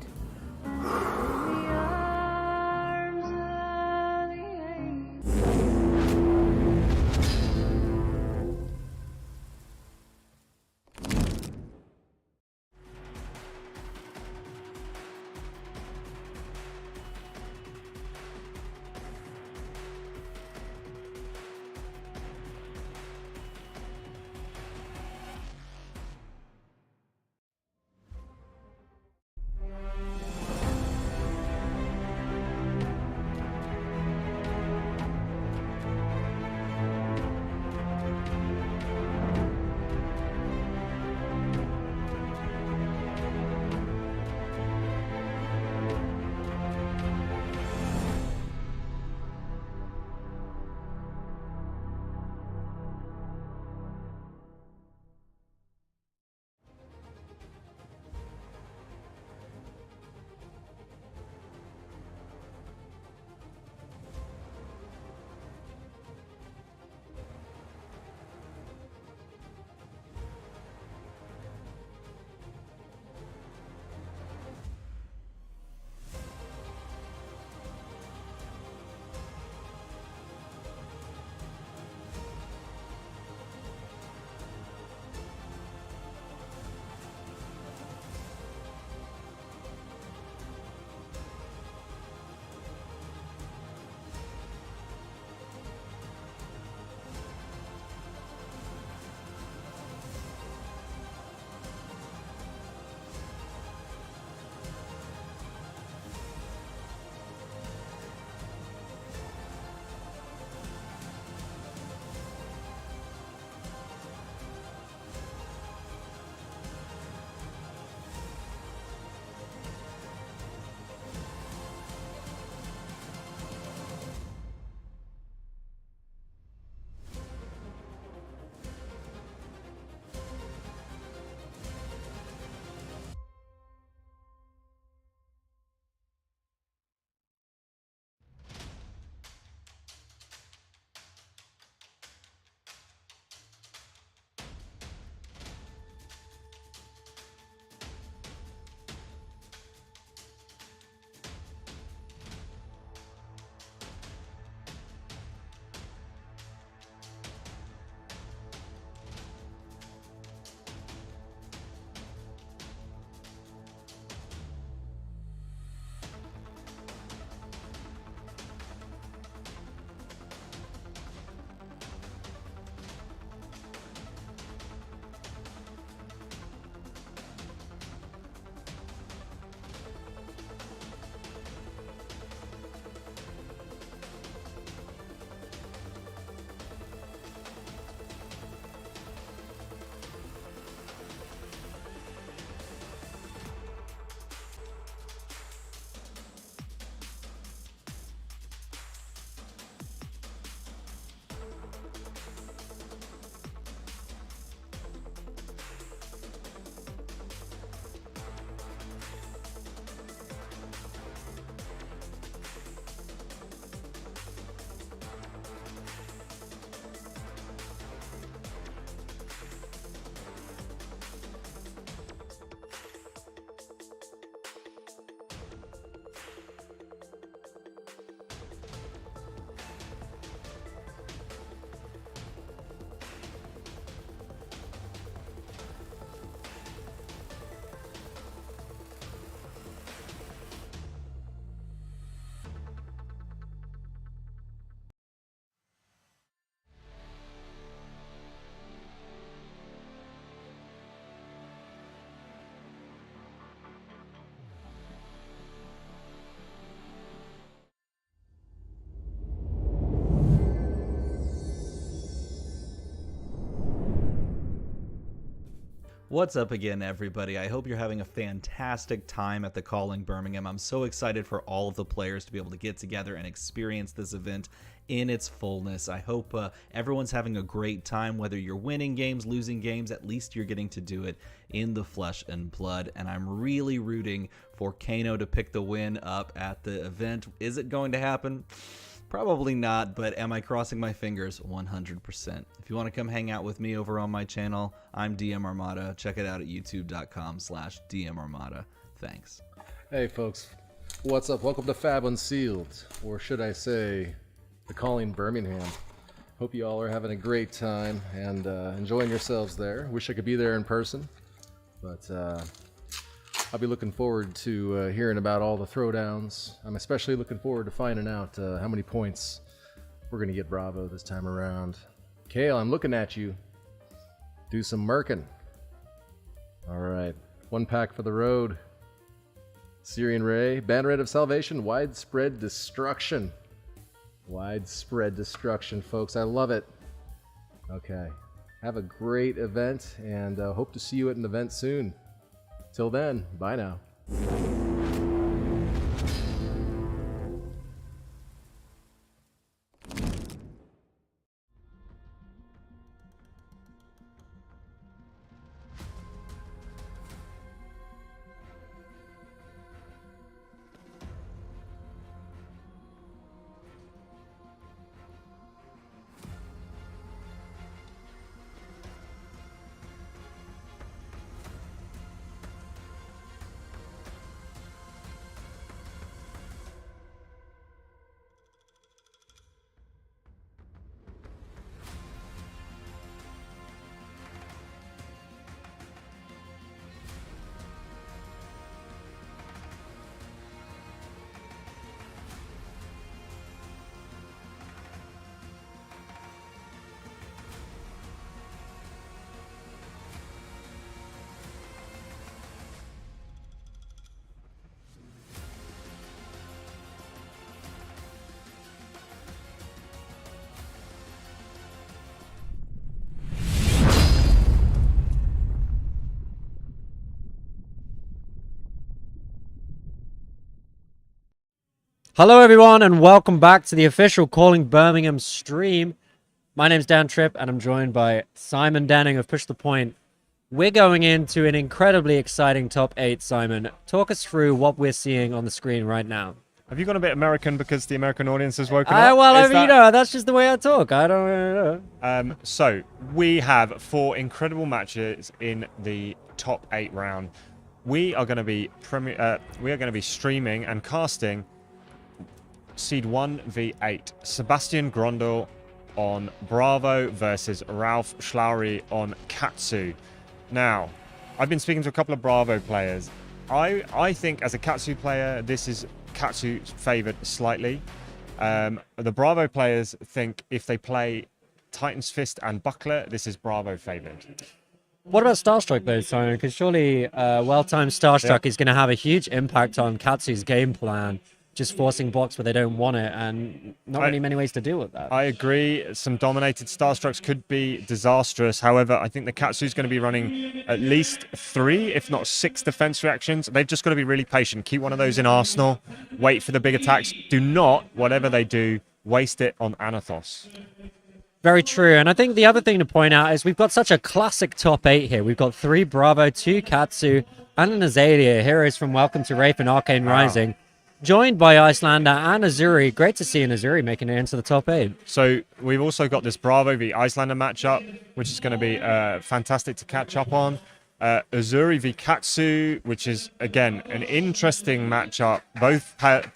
What's up again, everybody? I hope you're having a fantastic time at the Calling Birmingham. I'm so excited for all of the players to be able to get together and experience this event in its fullness. I hope everyone's having a great time, whether you're winning games, losing games, at least you're getting to do it in the flesh and blood. And I'm really rooting for Kano to pick the win up at the event. Is it going to happen? Probably not, but am I crossing my fingers? 100%. If you want to come hang out with me over on my channel, I'm DM Armada. Check it out at youtube.com/DM Armada. Thanks. Hey folks, what's up? Welcome to Fab Unsealed, or should I say, the Calling Birmingham. Hope you all are having a great time and enjoying yourselves there. Wish I could be there in person, but I'll be looking forward to hearing about all the throwdowns. I'm especially looking forward to finding out how many points we're going to get Bravo this time around. Kale, I'm looking at you. Do some merkin. All right, 1 pack for the road. Syrian Ray, Banner of Salvation, Widespread Destruction. Widespread Destruction, folks. I love it. Okay, have a great event, and hope to see you at an event soon. Till then, bye now. Hello everyone and welcome back to the official Calling Birmingham stream. My name's Dan Tripp and I'm joined by Simon Denning of Push the Point. We're going into an incredibly exciting top 8, Simon. Talk us through what we're seeing on the screen right now. Have you gone a bit American because the American audience has woken up? Well, you know, that's just the way I talk. I don't know. So we have 4 incredible matches in the top 8 round. We are going to be streaming and casting Seed 1v8. Sebastian Grondel on Bravo versus Ralph Schlaury on Katsu. Now, I've been speaking to a couple of Bravo players. I think as a Katsu player, this is Katsu favored slightly. The Bravo players think if they play Titan's Fist and Buckler, this is Bravo favored. What about Starstruck though, Simon? Because surely well-timed Starstruck is going to have a huge impact on Katsu's game plan. Just forcing blocks where they don't want it, and not really many ways to deal with that. I agree. Some dominated Starstrucks could be disastrous. However, I think the Katsu's going to be running at least 3, if not 6 defense reactions. They've just got to be really patient. Keep one of those in arsenal. Wait for the big attacks. Do not, whatever they do, waste it on Anathos. Very true. And I think the other thing to point out is we've got such a classic top 8 here. We've got 3 Bravo, 2 Katsu, and an Azalea. Heroes from Welcome to Wraith and Arcane Rising. Joined by Icelander and Azuri. Great to see an Azuri making it into the top 8. So we've also got this Bravo v Icelander matchup, which is going to be fantastic to catch up on. Azuri v Katsu, which is, again, an interesting matchup.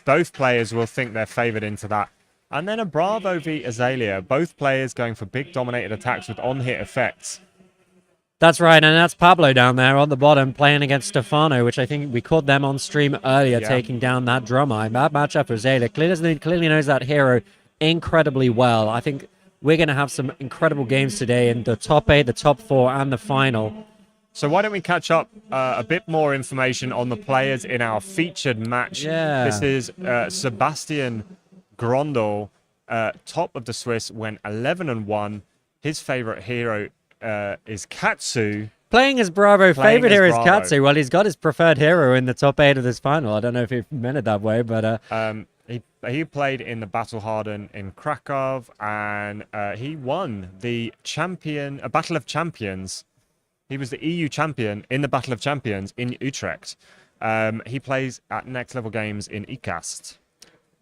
Both players will think they're favored into that. And then a Bravo v Azalea. Both players going for big dominated attacks with on-hit effects. That's right, and that's Pablo down there on the bottom playing against Stefano, which I think we caught them on stream earlier, taking down that Dromai. Bad matchup for Azalea. Clearly knows that hero incredibly well. I think we're going to have some incredible games today in the top 8, the top 4, and the final. So why don't we catch up a bit more information on the players in our featured match. Yeah. This is Sebastian Grondel, top of the Swiss, went 11-1. His favorite hero is Katsu. Playing as Bravo, Playing favorite as hero is Bravo. Katsu. Well, he's got his preferred hero in the top 8 of this final. I don't know if he meant it that way, but he played in the Battle Harden in Krakow, and he won the Battle of Champions. He was the EU champion in the Battle of Champions in Utrecht. He plays at Next Level Games in ECAST.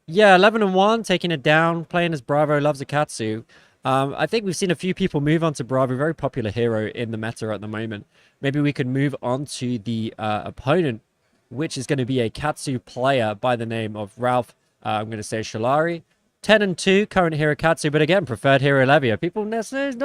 yeah, 11-1, taking it down, playing as Bravo, loves a Katsu. I think we've seen a few people move on to Bravo, very popular hero in the meta at the moment. Maybe we could move on to the opponent, which is going to be a Katsu player by the name of Ralph, I'm going to say Shalari. 10-2, current hero Katsu, but again, preferred hero Levia. People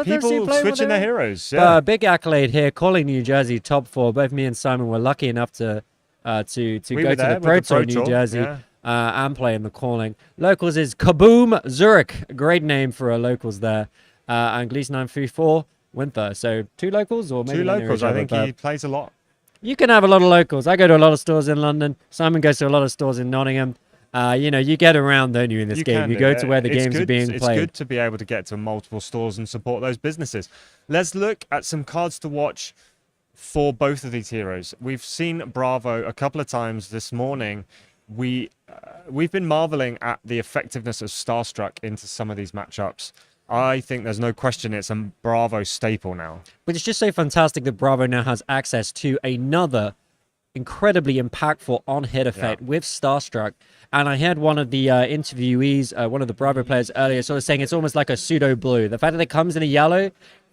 People switching their heroes, yeah. Big accolade here, calling New Jersey top 4. Both me and Simon were lucky enough to go to the Pro Tour New Jersey. Yeah. And play in the calling. Locals is Kaboom Zurich. Great name for a locals there. And Gleason 934, Winther. So 2 locals or maybe 2 they're near locals. each I other, think but he plays a lot. you can have a lot of locals. I go to a lot of stores in London. Simon goes to a lot of stores in Nottingham. You get around, don't you, in this game? You go to where the games are being played. It's good to be able to get to multiple stores and support those businesses. Let's look at some cards to watch for both of these heroes. We've seen Bravo a couple of times this morning. We've been marveling at the effectiveness of Starstruck into some of these matchups. I think there's no question it's a Bravo staple now. But it's just so fantastic that Bravo now has access to another incredibly impactful on-hit effect with Starstruck. And I heard one of the interviewees, one of the Bravo players earlier, sort of saying it's almost like a pseudo blue. The fact that it comes in a yellow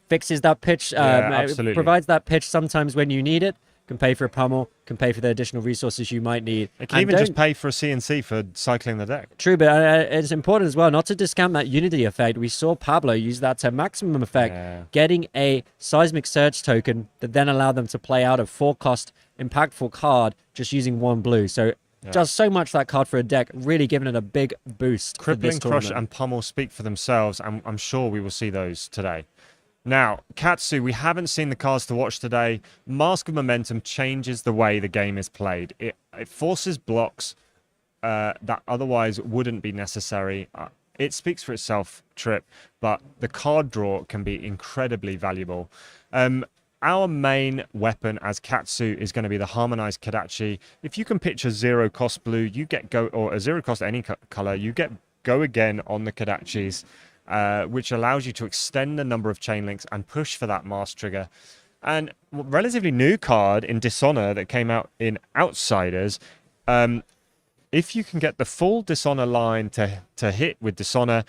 fixes that pitch, absolutely. provides that pitch sometimes when you need it. Can pay for a pummel, can pay for the additional resources you might need. It can even just pay for a CNC for cycling the deck. True, but it's important as well not to discount that unity effect. We saw Pablo use that to maximum effect, getting a seismic surge token that then allowed them to play out a 4-cost impactful card just using 1 blue. So does so much that card for a deck, really giving it a big boost. Crippling for this Crush tournament. and Pummel speak for themselves, and I'm sure we will see those today. Now, Katsu, we haven't seen the cards to watch today. Mask of Momentum changes the way the game is played. It forces blocks that otherwise wouldn't be necessary. It speaks for itself, Trip, but the card draw can be incredibly valuable. Our main weapon as Katsu is going to be the Harmonized Kadachi. If you can pitch a 0-cost blue, you get go, or a 0-cost any color, you get go again on the Kadachis. Which allows you to extend the number of chain links and push for that mask trigger. And a relatively new card in Dishonor that came out in Outsiders, if you can get the full Dishonor line to hit with Dishonor,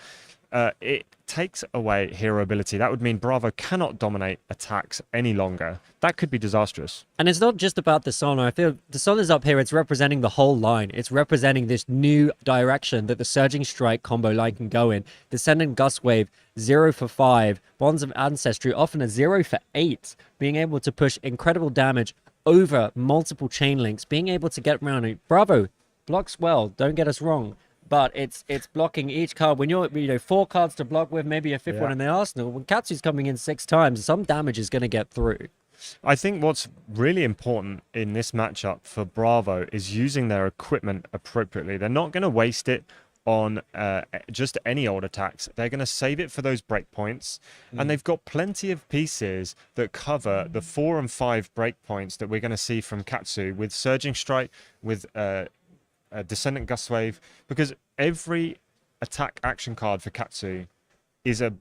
it takes away hero ability. That would mean Bravo cannot dominate attacks any longer. That could be disastrous. And it's not just about Dishonor. I feel Dishonor's up here. It's representing the whole line. It's representing this new direction that the Surging Strike combo line can go in. Descendant Gust Wave, 0 for 5. Bonds of Ancestry, often a 0 for 8. Being able to push incredible damage over multiple chain links. Being able to get around it. Bravo blocks well. Don't get us wrong. But it's blocking each card. When you're 4 cards to block with, maybe a 5th one in the arsenal. When Katsu's coming in 6 times, some damage is going to get through. I think what's really important in this matchup for Bravo is using their equipment appropriately. They're not going to waste it on just any old attacks. They're going to save it for those breakpoints. And they've got plenty of pieces that cover the 4 and 5 breakpoints that we're going to see from Katsu with Surging Strike, with Descendant Gust Wave, because every attack action card for Katsu is a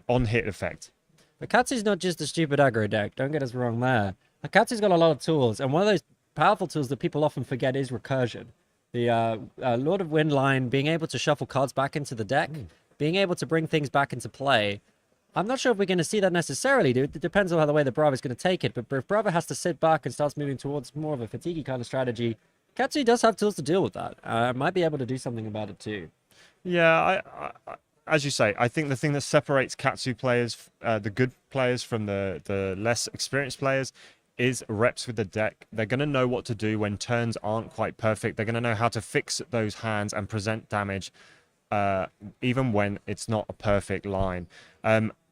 on-hit effect. But Katsu's not just a stupid aggro deck. Don't get us wrong there. Katsu's got a lot of tools, and one of those powerful tools that people often forget is recursion. The Lord of Wind line, being able to shuffle cards back into the deck, being able to bring things back into play. I'm not sure if we're going to see that necessarily, dude. It depends on how the way that Bravo's going to take it, but if Bravo has to sit back and starts moving towards more of a fatigue kind of strategy, Katsu does have tools to deal with that. Might be able to do something about it too. Yeah, I as you say, I think the thing that separates Katsu players, the good players from the less experienced players, is reps with the deck. They're going to know what to do when turns aren't quite perfect. They're going to know how to fix those hands and present damage, even when it's not a perfect line.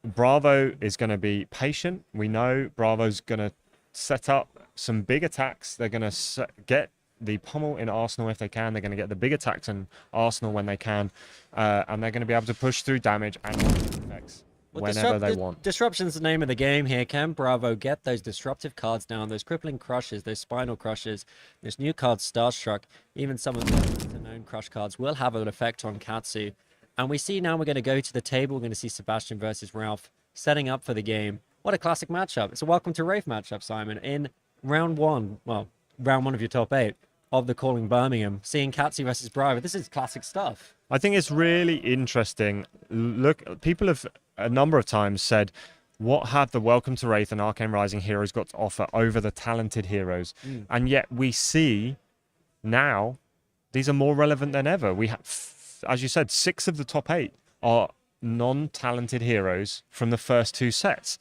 Bravo is going to be patient. We know Bravo's going to set up some big attacks. They're going to get the pummel in Arsenal if they can. They're going to get the big attacks in Arsenal when they can. And they're going to be able to push through damage and effects. whenever they want. Disruption's the name of the game here. Can Bravo get those disruptive cards down, those crippling crushes, those spinal crushes, this new card Starstruck, even some of the known crush cards will have an effect on Katsu. And we see now we're going to go to the table. We're going to see Sebastian versus Ralph setting up for the game. What a classic matchup. It's a welcome to Wraith matchup, Simon. In round one of your top 8 of the Calling Birmingham, seeing Katsu versus Bravo. This is classic stuff. I think it's really interesting. Look, people have a number of times said, what have the Welcome to Wraith and Arcane Rising heroes got to offer over the talented heroes? And yet we see now these are more relevant than ever. We have, as you said, 6 of the top 8 are non-talented heroes from the first 2 sets.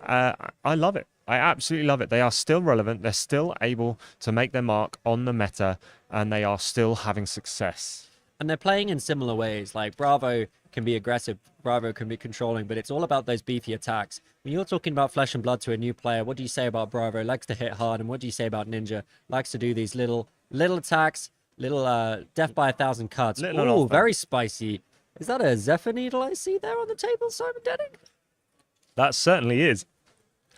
I love it. I absolutely love it. They are still relevant. They're still able to make their mark on the meta, and they are still having success. And they're playing in similar ways. Like Bravo can be aggressive, Bravo can be controlling, but it's all about those beefy attacks. When you're talking about Flesh and Blood to a new player, what do you say about Bravo? Likes to hit hard, and what do you say about Ninja? Likes to do these little attacks, little death by 1,000 cuts. Oh, very spicy. Is that a Zephyr Needle I see there on the table, Simon Denning? That certainly is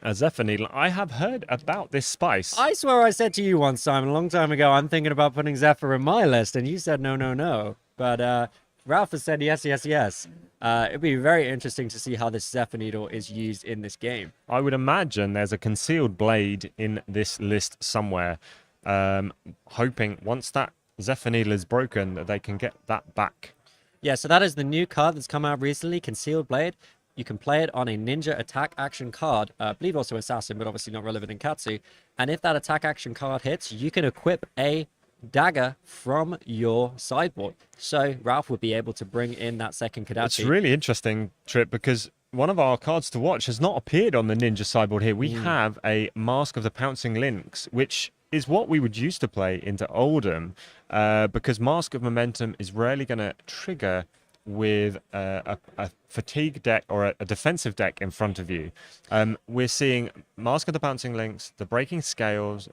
a Zephyr Needle. I have heard about this spice. I swear I said to you once, Simon, a long time ago, I'm thinking about putting Zephyr in my list, and you said no, no, no. But Ralph has said yes, yes, yes. It'd be very interesting to see how this Zephyr Needle is used in this game. I would imagine there's a concealed blade in this list somewhere, hoping once that Zephyr Needle is broken, that they can get that back. Yeah, so that is the new card that's come out recently, Concealed Blade. You can play it on a ninja attack action card. I believe also assassin, but obviously not relevant in Katsu. And if that attack action card hits, you can equip a dagger from your sideboard. So Ralph would be able to bring in that second Kadachi. It's really interesting, Trip, because one of our cards to watch has not appeared on the ninja sideboard here. We have a Mask of the Pouncing Lynx, which is what we would used to play into Oldham, because Mask of Momentum is rarely going to trigger with a fatigue deck or a defensive deck in front of you. We're seeing Mask of the Pouncing Lynx, the Breaking Scales,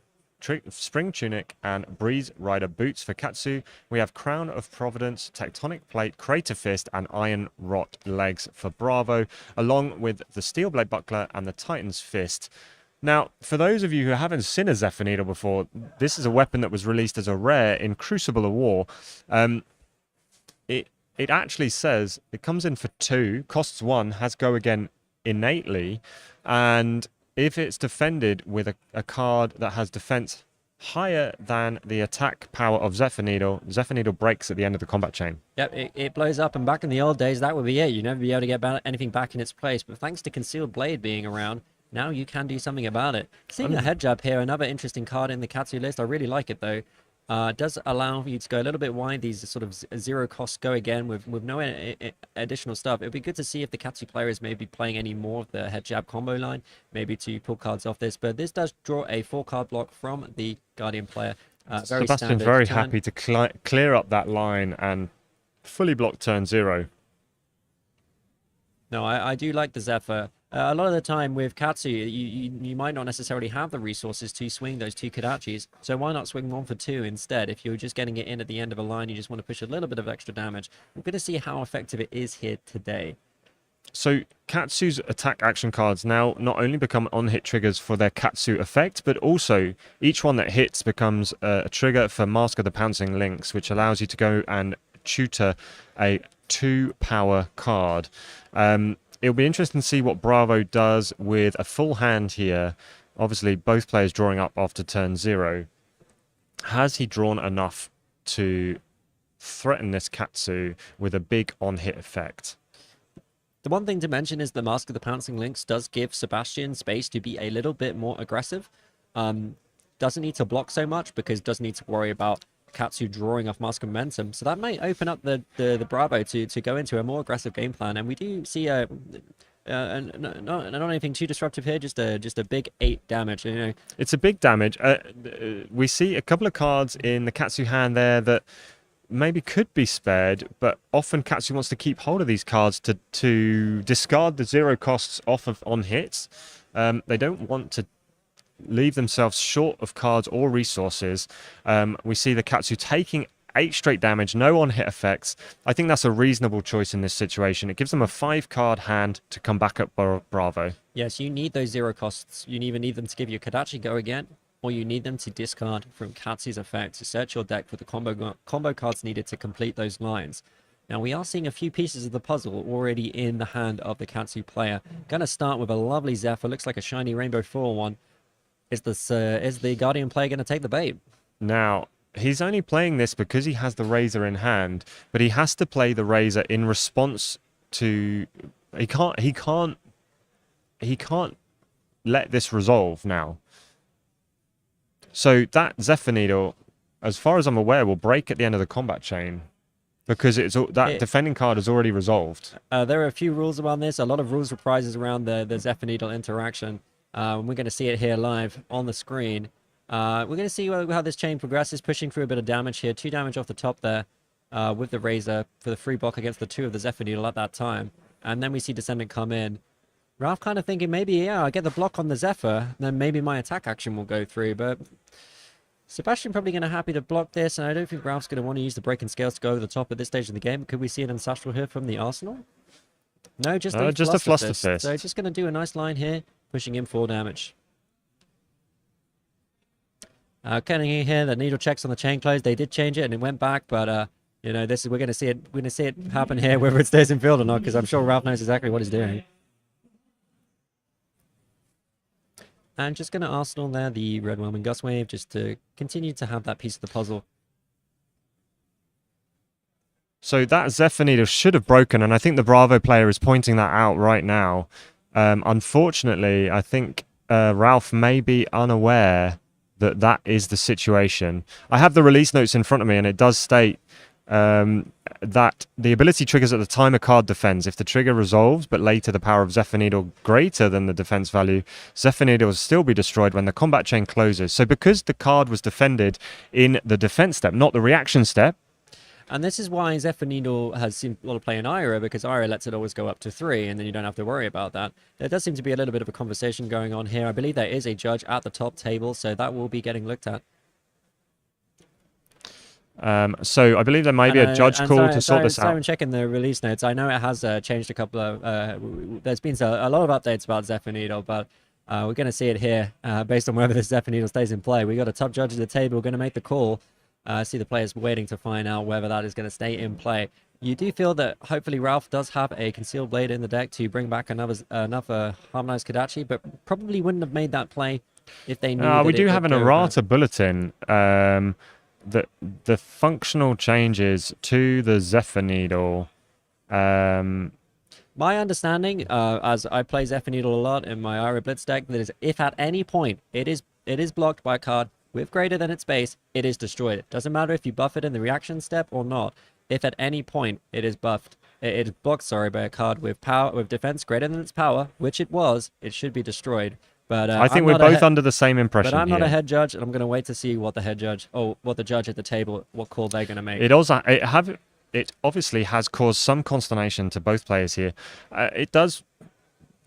Spring Tunic, and Breeze Rider Boots for Katsu. We have Crown of Providence, Tectonic Plate, Crater Fist, and Iron Rot Legs for Bravo, along with the Steel Blade Buckler and the Titan's Fist. Now, for those of you who haven't seen a Zephyr Needle before, this is a weapon that was released as a rare in Crucible of War. It actually says it comes in for 2, costs 1, has go again innately, and if it's defended with a card that has defense higher than the attack power of Zephyr Needle breaks at the end of the combat chain. Yep, it blows up, and back in the old days, that would be it. You'd never be able to get anything back in its place, but thanks to Concealed Blade being around, now you can do something about it. Seeing a head jab here, another interesting card in the Katsu list. I really like it, though. Does allow you to go a little bit wide. These sort of zero costs go again with no additional stuff. It would be good to see if the Katsu player is maybe playing any more of the head jab combo line, maybe to pull cards off this. But this does draw a 4-card block from the Guardian player. Sebastian's very happy to clear up that line and fully block turn 0. No, I do like the Zephyr. A lot of the time with Katsu, you might not necessarily have the resources to swing those 2 Kadachis, so why not swing 1 for 2 instead? If you're just getting it in at the end of a line, you just want to push a little bit of extra damage. We're going to see how effective it is here today. So Katsu's attack action cards now not only become on-hit triggers for their Katsu effect, but also each one that hits becomes a trigger for Mask of the Pouncing Lynx, which allows you to go and tutor a 2-power card. It'll be interesting to see what Bravo does with a full hand here. Obviously, both players drawing up after turn 0. Has he drawn enough to threaten this Katsu with a big on-hit effect? The one thing to mention is the Mask of the Pouncing Lynx does give Sebastian space to be a little bit more aggressive. Doesn't need to block so much because doesn't need to worry about Katsu drawing off Mask of Momentum, so that might open up the Bravo to go into a more aggressive game plan, and we do see not anything too disruptive here, just a big 8 damage. You know, it's a big damage. We see a couple of cards in the Katsu hand there that maybe could be spared, but often Katsu wants to keep hold of these cards to discard the 0 costs off of on hits. They don't want to leave themselves short of cards or resources. We see the Katsu taking 8 straight damage, no on-hit effects. I think that's a reasonable choice in this situation. It gives them a 5-card hand to come back up Bravo. Yes, you need those 0 costs. You either need them to give you Kadachi go again, or you need them to discard from Katsu's effect to search your deck for the combo cards needed to complete those lines. Now, we are seeing a few pieces of the puzzle already in the hand of the Katsu player. Going to start with a lovely Zephyr. Looks like a shiny Rainbow 4-1. Is the Guardian player going to take the bait? Now, he's only playing this because he has the Razor in hand, but he has to play the Razor in response to... He can't let this resolve now. So that Zephyr Needle, as far as I'm aware, will break at the end of the combat chain. Because defending card is already resolved. There are a few rules around this, a lot of rules reprises around the Zephyr Needle interaction. We're going to see it here live on the screen. We're going to see how this chain progresses, pushing through a bit of damage here. 2 damage off the top there with the Razor for the free block against the 2 of the Zephyr Needle at that time. And then we see Descendant come in. Ralph kind of thinking maybe, yeah, I get the block on the Zephyr, then maybe my attack action will go through, but... Sebastian probably going to happy to block this, and I don't think Ralph's going to want to use the breaking scales to go over the top at this stage of the game. Could we see an Ancestral here from the Arsenal? No, just a Fluster Fist. So just going to do a nice line here, pushing in 4 damage. Kenny here, the needle checks on the chain close. They did change it, and it went back, but you know, we're going to see it happen here, whether it stays in field or not, because I'm sure Ralph knows exactly what he's doing. And just going to Arsenal there, the Red Whelming Gust Wave, just to continue to have that piece of the puzzle. So that Zephyr Needle should have broken, and I think the Bravo player is pointing that out right now. Unfortunately, I think Ralph may be unaware that that is the situation. I have the release notes in front of me, and it does state that the ability triggers at the time a card defends. If the trigger resolves, but later the power of Zephyr Needle greater than the defense value, Zephyr Needle will still be destroyed when the combat chain closes. So because the card was defended in the defense step, not the reaction step. And this is why Zephyr Needle has seen a lot of play in Ira, because Ira lets it always go up to 3, and then you don't have to worry about that. There does seem to be a little bit of a conversation going on here. I believe there is a judge at the top table, so that will be getting looked at. So I believe there may be a judge call to sort this out. I'm checking the release notes. I know it has changed a couple of... there's been a lot of updates about Zephyr Needle, but we're going to see it here based on whether the Zephyr Needle stays in play. We got a top judge at the table. We're going to make the call. See the players waiting to find out whether that is going to stay in play. You do feel that hopefully Ralph does have a Concealed Blade in the deck to bring back another Harmonized Kadachi, but probably wouldn't have made that play if they knew we do have an errata bulletin. The functional changes to the Zephyr Needle. My understanding, as I play Zephyr Needle a lot in my Ira Blitz deck, that is if at any point it is blocked by a card with greater than its base, it is destroyed. It doesn't matter if you buff it in the reaction step or not. If at any point it is buffed, it is blocked, by a card with power, with defense greater than its power, which it was, it should be destroyed. But I think we're both under the same impression. But I'm not a head judge, and I'm going to wait to see what the head judge, or what the judge at the table, what call they're going to make. It obviously has caused some consternation to both players here. It does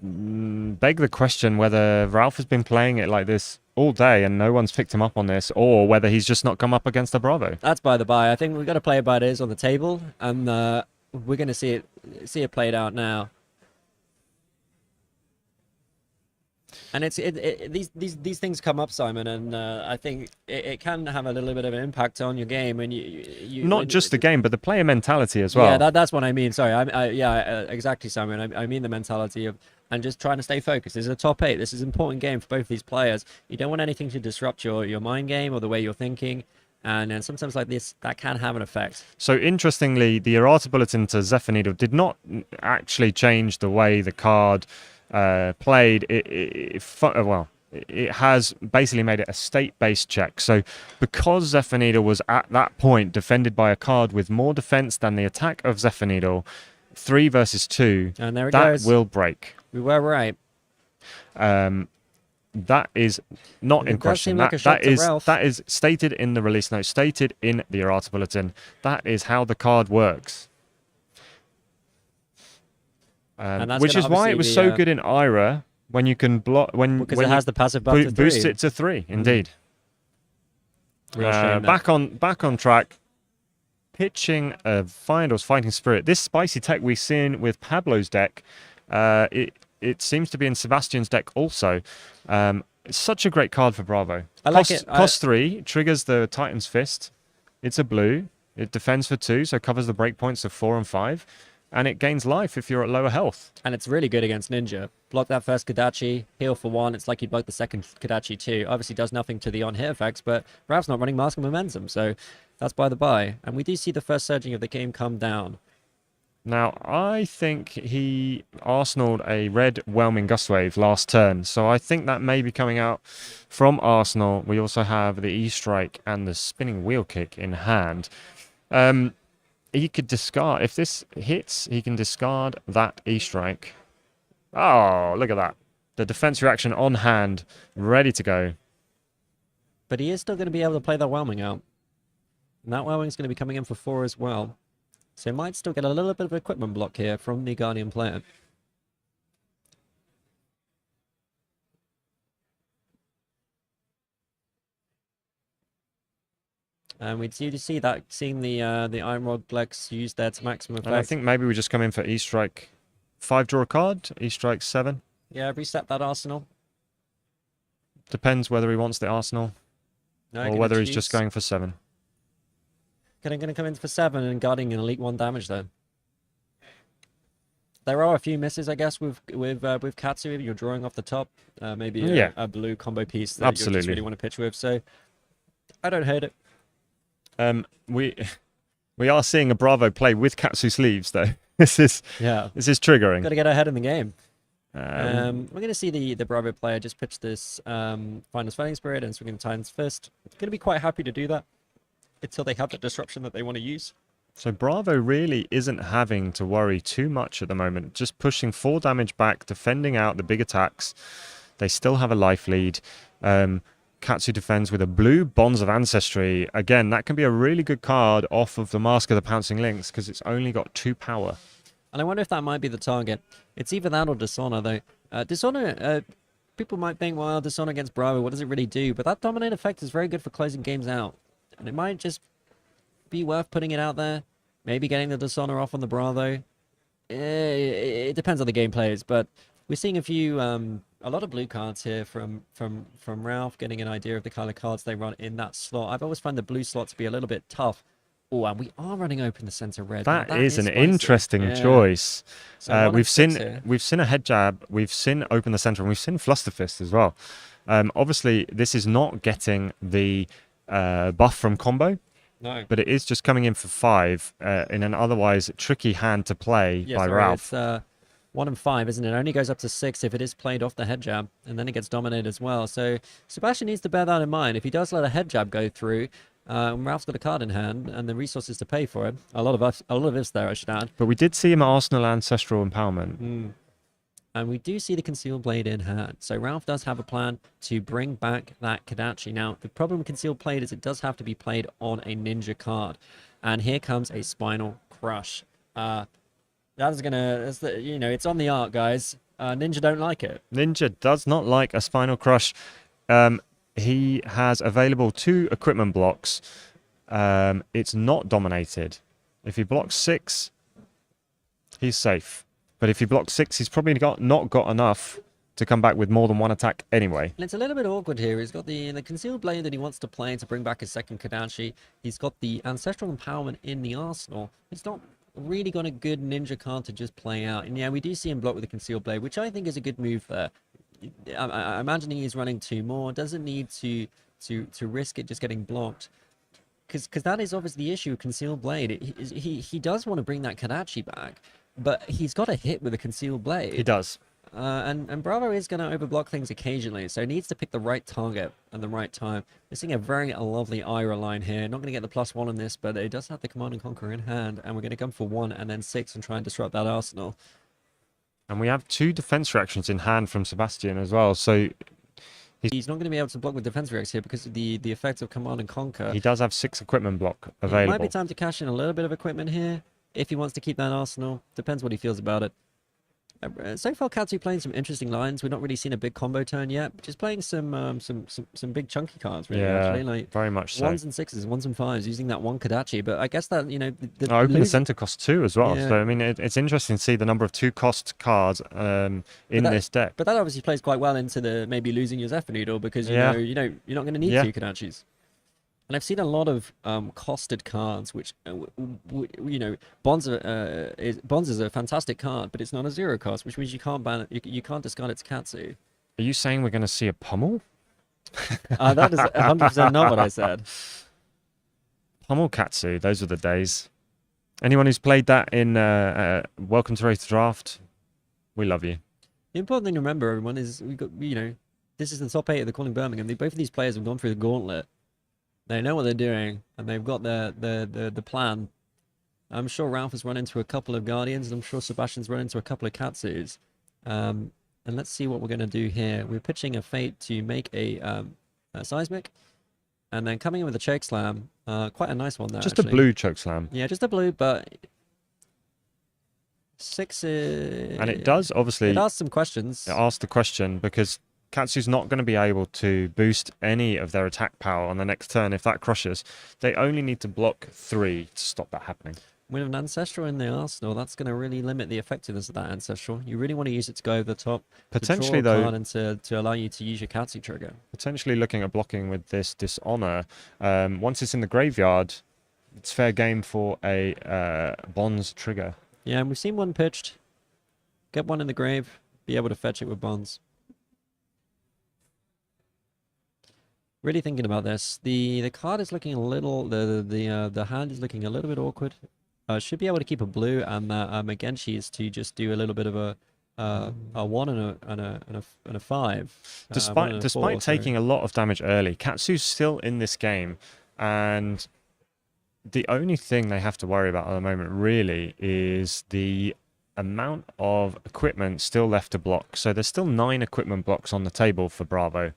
beg the question whether Ralph has been playing it like this all day and no one's picked him up on this, or whether he's just not come up against a Bravo. That's by the by. I think we've got to play it by it is on the table, and we're going to see it played out now. And these things come up, Simon, and I think it can have a little bit of an impact on your game, and you not just the game, but the player mentality as well. Yeah, that's what I mean. Sorry, exactly, Simon. I mean the mentality of and just trying to stay focused. This is a top 8. This is an important game for both these players. You don't want anything to disrupt your mind game or the way you're thinking. And sometimes like this, that can have an effect. So interestingly, the errata bulletin to Zephyr Needle did not actually change the way the card played. It has basically made it a state-based check. So because Zephyr Needle was at that point defended by a card with more defense than the attack of Zephyr Needle, 3 versus 2, and there it that goes. Will break. We were right. That is not in question. That is stated in the release note, stated in the errata bulletin. That is how the card works. Which is why it was so good in Ira when you can block because it has the passive buff to 3. Boost it to 3. Indeed. Back on track. pitching a Findor's Fighting Spirit. This spicy tech we've seen with Pablo's deck, it seems to be in Sebastian's deck also. It's such a great card for Bravo. I like it. Cost 3, triggers the Titan's Fist. It's a blue. It defends for 2, so covers the breakpoints of 4 and 5. And it gains life if you're at lower health. And it's really good against Ninja. Block that first Kodachi, heal for 1. It's like you block the second Kodachi too. Obviously does nothing to the on-hit effects, but Rav's not running Mask of Momentum, so that's by the by. And we do see the first surging of the game come down. Now, I think he arsenaled a red Whelming Gustwave last turn, so I think that may be coming out from Arsenal. We also have the E-Strike and the Spinning Wheel Kick in hand. He could discard, if this hits, he can discard that E-Strike. Oh, look at that. The defense reaction on hand, ready to go. But he is still going to be able to play that Whelming out. And that Whelming is going to be coming in for 4 as well. So he might still get a little bit of equipment block here from the Guardian player. And we do see that, seeing the Iron Rod Lex used there to maximum effect. And I think maybe we just come in for E-Strike 5, draw a card, E-Strike 7. Yeah, reset that Arsenal. Depends whether he wants the Arsenal or whether he's just going for 7. Going to come in for 7 and guarding an Elite 1 damage though. There are a few misses, I guess, with Katsu. If you're drawing off the top, maybe a blue combo piece that you just really want to pitch with. So I don't hate it. We are seeing a Bravo play with Katsu sleeves though. This is triggering. Got to get ahead in the game. We're going to see the Bravo player just pitch this Finder's Fighting Spirit and swing Titan's Fist. Going to be quite happy to do that until they have the disruption that they want to use. So Bravo really isn't having to worry too much at the moment. Just pushing 4 damage back, defending out the big attacks. They still have a life lead. Katsu defends with a blue Bonds of Ancestry. Again, that can be a really good card off of the Mask of the Pouncing Lynx because it's only got 2 power. And I wonder if that might be the target. It's either that or Dishonor, though. Dishonor, people might think, well, Dishonor against Bravo, what does it really do? But that Dominate effect is very good for closing games out. And it might just be worth putting it out there. Maybe getting the Dishonor off on the Bravo. It depends on the game plays, but we're seeing a lot of blue cards here from Ralph, getting an idea of the kind of cards they run in that slot. I've always found the blue slot to be a little bit tough. Oh, and we are running open the center red. That is an interesting choice. So we've seen a head jab, we've seen open the center, and we've seen Fluster Fist as well. Obviously, this is not getting the buff from combo. No. But it is just coming in for 5 in an otherwise tricky hand to play by Ralph. It's 1 and 5, isn't it? It only goes up to 6 if it is played off the head jab, and then it gets dominated as well. So Sebastian needs to bear that in mind. If he does let a head jab go through, Ralph's got a card in hand and the resources to pay for it. A lot of ifs there, I should add. But we did see him at Arsenal Ancestral Empowerment. And we do see the Concealed Blade in hand. So Ralph does have a plan to bring back that Kodachi. Now, the problem with Concealed Blade is it does have to be played on a Ninja card. And here comes a Spinal Crush. That is going to, it's on the art, guys. Ninja don't like it. Ninja does not like a Spinal Crush. He has available 2 equipment blocks. It's not dominated. If he blocks 6, he's safe. But if he blocks 6, he's probably not got enough to come back with more than 1 attack anyway. And it's a little bit awkward here. He's got the Concealed Blade that he wants to play to bring back his second Kodachi. He's got the Ancestral Empowerment in the arsenal. He's not really got a good Ninja card to just play out. And yeah, we do see him block with the Concealed Blade, which I think is a good move there. I'm imagining he's running 2 more. Doesn't need to risk it just getting blocked. Because that is obviously the issue with Concealed Blade. He does want to bring that Kodachi back, but he's got a hit with a Concealed Blade. He does. And Bravo is going to overblock things occasionally, so he needs to pick the right target and the right time. We're seeing a very lovely Ira line here. Not going to get the +1 on this, but it does have the Command and Conquer in hand, and we're going to come for 1 and then 6 and try and disrupt that arsenal. And we have 2 defense reactions in hand from Sebastian as well, so he's not going to be able to block with defense reacts here because of the effect of Command and Conquer. He does have 6 equipment block available. It might be time to cash in a little bit of equipment here if he wants to keep that arsenal. Depends what he feels about it. So far, Katsu playing some interesting lines. We've not really seen a big combo turn yet. Just playing some big chunky cards, really. Yeah, actually, like very much so. 1s and 6s, 1s and 5s, using that one Kodachi. But I guess that Open the center cost 2 as well. Yeah. So I mean, it's interesting to see the number of 2-cost cards in this deck. But that obviously plays quite well into the maybe losing your Zephyr Needle because you know you're not going to need 2 Kodachis. And I've seen a lot of costed cards, which Bonza is a fantastic card, but it's not a 0 cost, which means you can't ban it. You can't discard its Katsu. Are you saying we're going to see a pummel? That is 100% not what I said. Pummel Katsu, those were the days. Anyone who's played that in Welcome to Race Draft, we love you. The important thing to remember, everyone, is we got this is the top 8 of the Calling Birmingham. Both of these players have gone through the gauntlet. They know what they're doing, and they've got the plan. I'm sure Ralph has run into a couple of Guardians, and I'm sure Sebastian's run into a couple of Katsus. And let's see what we're going to do here. We're pitching a Fate to make a Seismic, and then coming in with a Choke Slam. Quite a nice one there, Just actually. a blue Choke Slam. Yeah, just a blue, but 6 is... And it does, obviously... It asks some questions. It asks the question, because Katsu's not going to be able to boost any of their attack power on the next turn if that crushes. They only need to block 3 to stop that happening. With an Ancestral in the arsenal, that's going to really limit the effectiveness of that Ancestral. You really want to use it to go over the top. Potentially, to draw a though, card and to allow you to use your Katsu trigger. Potentially looking at blocking with this Dishonor. Once it's in the graveyard, it's fair game for a Bonds trigger. Yeah, and we've seen one pitched. Get one in the grave, be able to fetch it with Bonds. Really thinking about this. The card is looking a little... The hand is looking a little bit awkward. Should be able to keep a blue, and Magenshi is to just do a little bit of a 1 and a 5. Despite taking a lot of damage early, Katsu's still in this game, and the only thing they have to worry about at the moment really is the amount of equipment still left to block. So there's still 9 equipment blocks on the table for Bravo.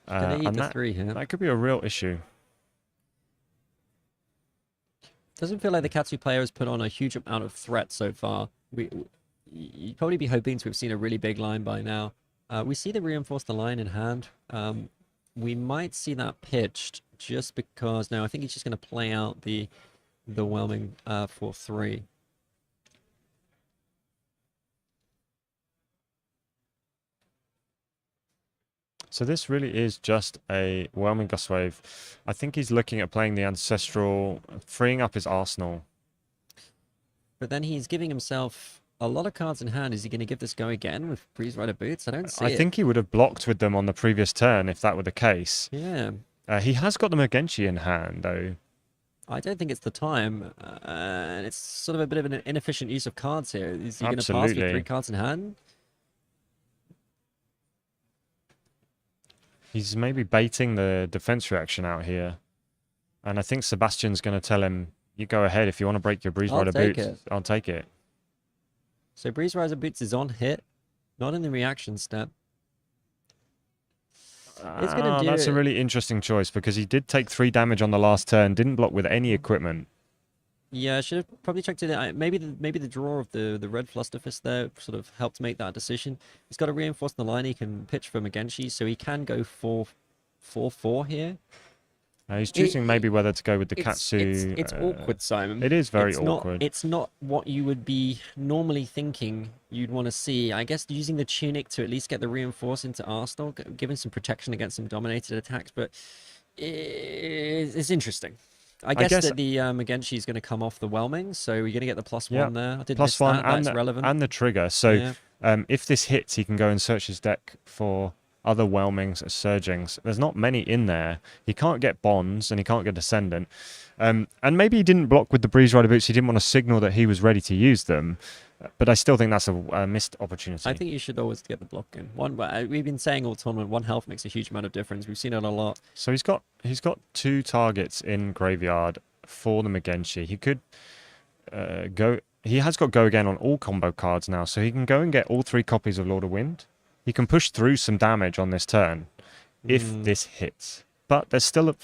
And that could be a real issue. Doesn't feel like the Katsu player has put on a huge amount of threat so far. You'd probably be hoping to have seen a really big line by now. We see the reinforce the line in hand. We might see that pitched just because... No, I think he's just going to play out the whelming for 3. So this really is just a whelming gust wave. I think he's looking at playing the Ancestral, freeing up his arsenal. But then he's giving himself a lot of cards in hand. Is he going to give this go again with Breeze Rider Boots? I don't see it. I think he would have blocked with them on the previous turn if that were the case. Yeah. He has got the Magenshi in hand, though. I don't think it's the time. And it's sort of a bit of an inefficient use of cards here. Is he going to pass with 3 cards in hand? He's maybe baiting the defense reaction out here. And I think Sebastian's going to tell him, you go ahead if you want to break your Breeze Rider Boots. I'll take it. So Breeze Rider Boots is on hit, not in the reaction step. It's gonna do that's a really interesting choice because he did take 3 damage on the last turn, didn't block with any equipment. Yeah, I should have probably checked it. Maybe the draw of the red Flusterfist there sort of helped make that decision. He's got to reinforce the line. He can pitch for Magenshi, so he can go 4-4 here. He's choosing maybe whether to go with the Katsu. It's awkward, Simon. It is very awkward. It's not what you would be normally thinking you'd want to see. I guess using the Tunic to at least get the reinforce into Arsenal, giving some protection against some dominated attacks, but it's interesting. I guess that the Magenshi is going to come off the whelming, so you're going to get the +1 there. I didn't miss that. That's relevant. And the trigger. So if this hits, he can go and search his deck for other whelmings, surgings. There's not many in there. He can't get Bonds and he can't get Descendant. And maybe he didn't block with the Breeze Rider Boots. He didn't want to signal that he was ready to use them. But I still think that's a missed opportunity. I think you should always get the block in. We've been saying all tournament, 1 health makes a huge amount of difference. We've seen it a lot. So he's got 2 targets in graveyard for the Magenshi. He could go. He has got go again on all combo cards now, so he can go and get all 3 copies of Lord of Wind. He can push through some damage on this turn if this hits. But there's still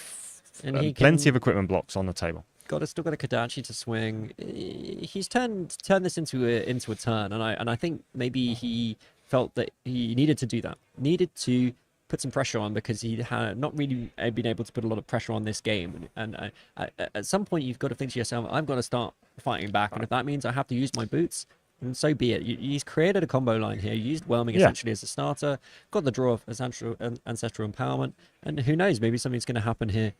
plenty of equipment blocks on the table. still got a Kodachi to swing. He's turned this into a turn, and I think maybe he felt that he needed to do that. Needed to put some pressure on because he had not really been able to put a lot of pressure on this game. And at some point, you've got to think to yourself, I've got to start fighting back, and if that means I have to use my boots, and so be it. He's created a combo line here. You used Whelming essentially as a starter, got the draw of Ancestral Empowerment, and who knows, maybe something's going to happen here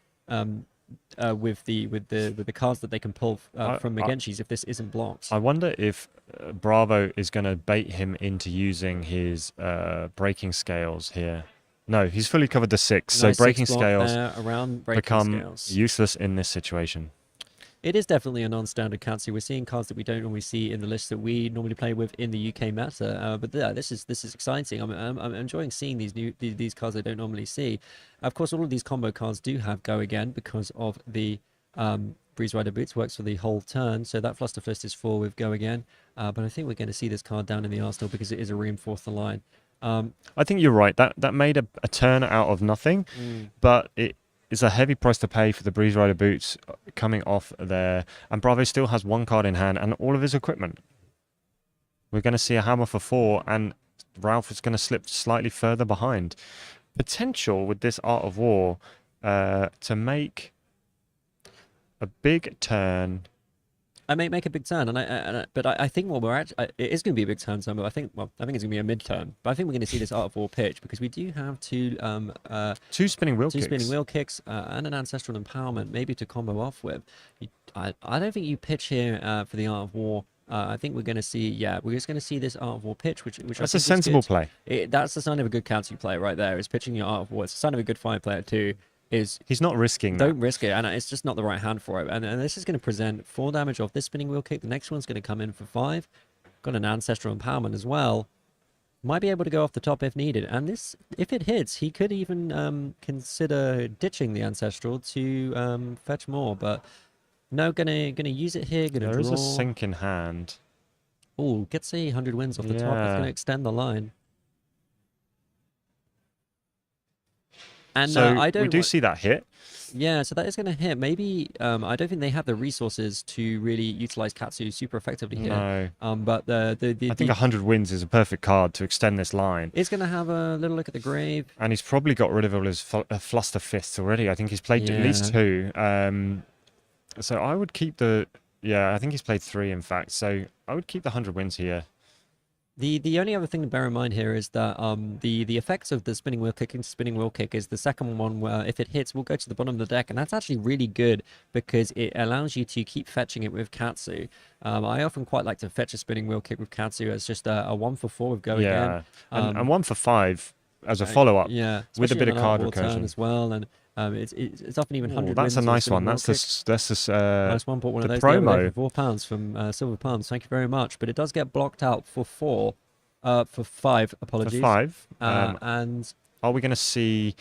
with the cards that they can pull from Megenchi's if this isn't blocked. I wonder if Bravo is going to bait him into using his breaking scales here. No, he's fully covered the 6, Nice so breaking 6 block scales there around breaking become scales. useless in this situation. It is definitely a non-standard Katsu. We're seeing cards that we don't normally see in the list that we normally play with in the UK meta. But yeah, this is exciting. I'm enjoying seeing these cards I don't normally see. Of course, all of these combo cards do have Go Again because of the Breeze Rider Boots. Works for the whole turn. So that Fluster Fist is 4 with Go Again. But I think we're going to see this card down in the arsenal because it is a reinforce the line. I think you're right. That made a turn out of nothing, but it is a heavy price to pay for the Breeze Rider Boots coming off there. And Bravo still has 1 card in hand and all of his equipment. We're going to see a hammer for 4, and Ralph is going to slip slightly further behind. Potential with this Art of War to make a big turn. I may make a big turn, but I think what we're actually it is going to be a big turn, but I think it's going to be a mid turn. But I think we're going to see this Art of War pitch because we do have two spinning wheel kicks and an Ancestral Empowerment maybe to combo off with. I don't think you pitch here for the Art of War. I think we're going to see we're just going to see this Art of War pitch, which That's I a think sensible is good. play. That's the sign of a good Katsu player right there. Is pitching your Art of War. It's a sign of a good fire player too. He's not risking Don't risk it, and it's just not the right hand for it. And this is going to present 4 damage off this spinning wheel kick. The next one's going to come in for 5. Got an Ancestral Empowerment as well. Might be able to go off the top if needed. And this, if it hits, he could even consider ditching the Ancestral to fetch more. But no, gonna use it here. Gonna There draw. is a sink in hand. Oh, gets a 100 wins off the top. That's going to extend the line. And So I don't. we do see that hit. Yeah, so that is going to hit. Maybe I don't think they have the resources to really utilize Katsu super effectively here. No. But I think 100 wins is a perfect card to extend this line. It's going to have a little look at the grave. And he's probably got rid of all his Fluster Fists already. I think he's played at least 2. So I would keep the... Yeah, I think he's played 3, in fact. So I would keep the 100 wins here. The only other thing to bear in mind here is that the effects of the spinning wheel kick into spinning wheel kick is the second one where if it hits, we'll go to the bottom of the deck, and that's actually really good because it allows you to keep fetching it with Katsu. I often quite like to fetch a spinning wheel kick with Katsu as just a 1 for 4 with Go Again. And 1 for 5 as a follow-up with a bit of card recursion as well. And it's often even 100 that's a wins nice on one. spinning That's this nice one. Bought one of the those the other day promo. for £4 from Silver Palms. Thank you very much. But it does get blocked out for 4. For 5, apologies. For 5. And are we going to see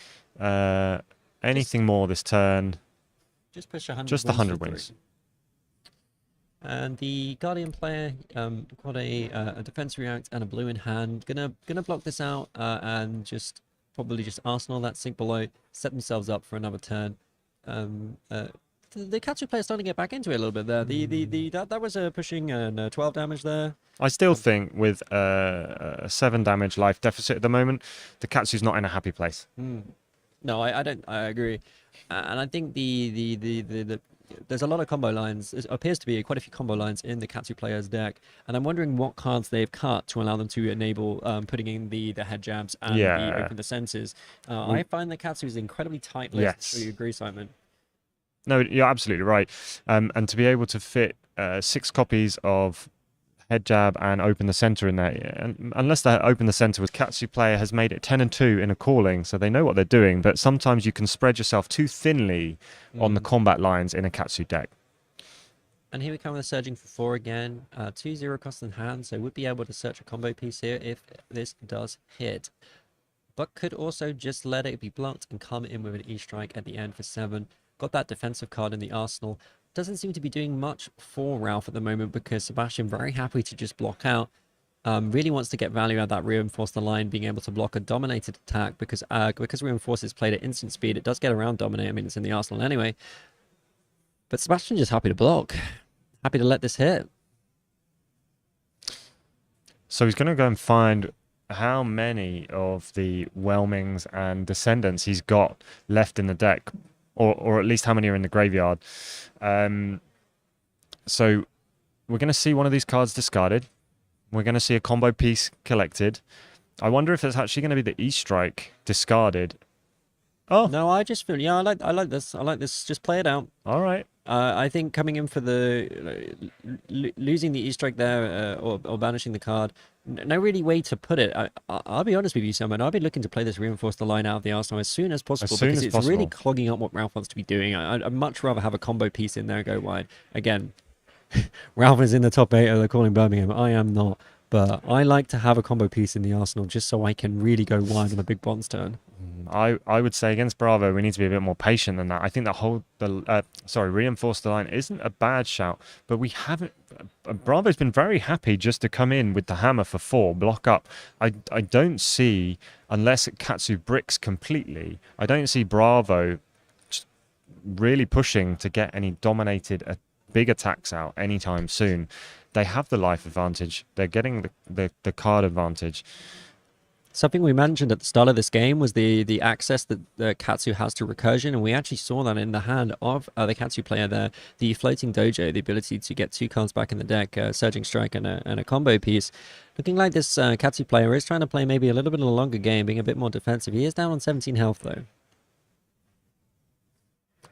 anything more this turn? Just push 100. Just the 100 wins. And the Guardian player got a defense react and a blue in hand. Gonna block this out and just probably just arsenal that sink below, set themselves up for another turn. The Katsu player starting to get back into it a little bit there. That was pushing 12 damage there. I still think with a 7 damage life deficit at the moment, the Katsu's not in a happy place. No, I don't. I agree, and I think there's a lot of combo lines. There appears to be quite a few combo lines in the Katsu player's deck, and I'm wondering what cards they've cut to allow them to enable putting in the head jabs and the open the senses. I find that Katsu is an incredibly tight list. Yes. Do you agree, Simon? No, you're absolutely right. And to be able to fit 6 copies of head jab and open the center in there, and unless they open the center with Katsu player has made it 10 and 2 in a calling, so they know what they're doing, but sometimes you can spread yourself too thinly on the combat lines in a Katsu deck. And here we come with a surging for 4 again. 2-0 cost in hand, so would be able to search a combo piece here if this does hit. But could also just let it be blocked and come in with an E-strike at the end for 7. Got that defensive card in the arsenal. Doesn't seem to be doing much for Ralph at the moment because Sebastian very happy to just block out. Really wants to get value out of that reinforce the line, being able to block a dominated attack because reinforce is played at instant speed. It does get around dominate. I mean, it's in the arsenal anyway. But Sebastian just happy to block. Happy to let this hit. So he's going to go and find how many of the Whelmings and Descendants he's got left in the deck, or at least how many are in the graveyard. So we're going to see one of these cards discarded. We're going to see a combo piece collected. I wonder if it's actually going to be the E-Strike discarded. Oh no, I just feel I like this. I like this. Just play it out. All right. I think coming in for the losing the E-Strike there or banishing the card, no really way to put it. I'll be honest with you, Simon. I'll be looking to play this Reinforce the Line out of the arsenal as soon as possible because it's really clogging up what Ralph wants to be doing. I'd much rather have a combo piece in there and go wide. Again, Ralph is in the top 8 of the Calling Birmingham. I am not. But I like to have a combo piece in the arsenal just so I can really go wide on a big bronze turn. I would say against Bravo, we need to be a bit more patient than that. I think Reinforce the Line isn't a bad shout, but we haven't. Bravo's been very happy just to come in with the hammer for 4, block up. I don't see, unless Katsu bricks completely, I don't see Bravo really pushing to get any dominated big attacks out anytime soon. They have the life advantage. They're getting the card advantage. Something we mentioned at the start of this game was the access that the Katsu has to recursion, and we actually saw that in the hand of the Katsu player there. The floating dojo, the ability to get 2 cards back in the deck, Surging Strike and a combo piece. Looking like this Katsu player is trying to play maybe a little bit of a longer game, being a bit more defensive. He is down on 17 health though.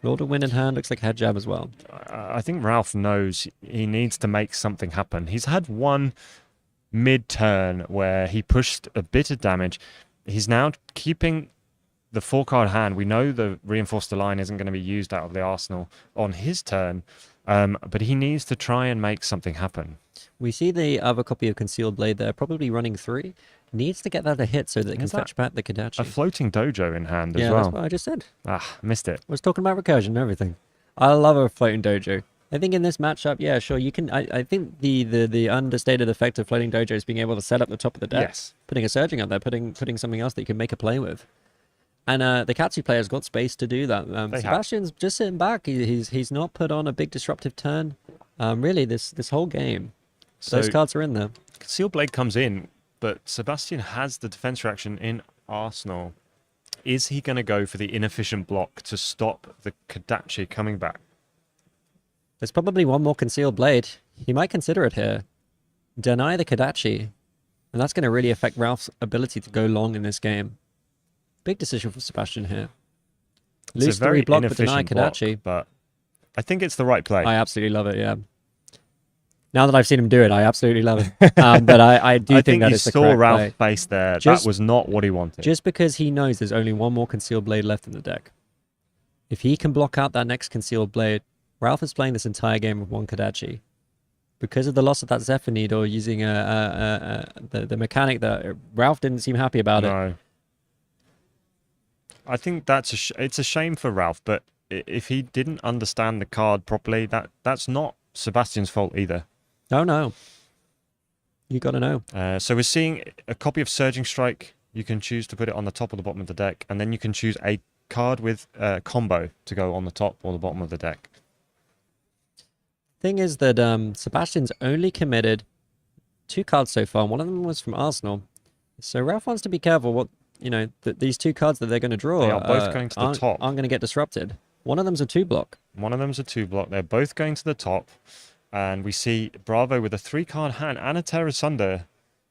Lord of Wind in hand, looks like head jab as well. I think Ralph knows he needs to make something happen. He's had one mid-turn where he pushed a bit of damage. He's now keeping the 4-card hand. We know the Reinforce the Line isn't going to be used out of the arsenal on his turn, but he needs to try and make something happen. We see the other copy of Concealed Blade there, probably running 3. Needs to get that a hit so that it can fetch back the Kadachi. A floating dojo in hand as yeah, well. That's what I just said. Missed it. I was talking about recursion and everything. I love a floating dojo. I think in this matchup, yeah, sure, you can. I think the understated effect of floating dojo is being able to set up the top of the deck. Yes. Putting a surging up there, putting something else that you can make a play with. And the Katsu player's got space to do that. Sebastian's just sitting back. He's not put on a big disruptive turn. Really, this whole game. So those cards are in there. Concealed Blade comes in, but Sebastian has the defense reaction in arsenal. Is he going to go for the inefficient block to stop the Kadachi coming back? There's probably one more Concealed Blade. He might consider it here. Deny the Kadachi. And that's going to really affect Ralph's ability to go long in this game. Big decision for Sebastian here. Lose 3 block, but deny Kadachi. But I think it's the right play. I absolutely love it, yeah. Now that I've seen him do it, I absolutely love it. But I do think that it's the correct saw Ralph play. face there. That was not what he wanted. Just because he knows there's only one more Concealed Blade left in the deck. If he can block out that next Concealed Blade, Ralph is playing this entire game with 1 Kadachi. Because of the loss of that Zephyr Needle using the mechanic that Ralph didn't seem happy about it. I think it's a shame for Ralph, but if he didn't understand the card properly, that's not Sebastian's fault either. No. You got to know. So we're seeing a copy of Surging Strike. You can choose to put it on the top or the bottom of the deck, and then you can choose a card with combo to go on the top or the bottom of the deck. Thing is that Sebastian's only committed 2 cards so far. One of them was from Arsenal. So Ralph wants to be careful what, these 2 cards that they're going to draw they are both going to the top. Aren't going to get disrupted. One of them's a 2-block. One of them's a 2-block. They're both going to the top. And we see Bravo with a 3-card hand and a Terra Sunder.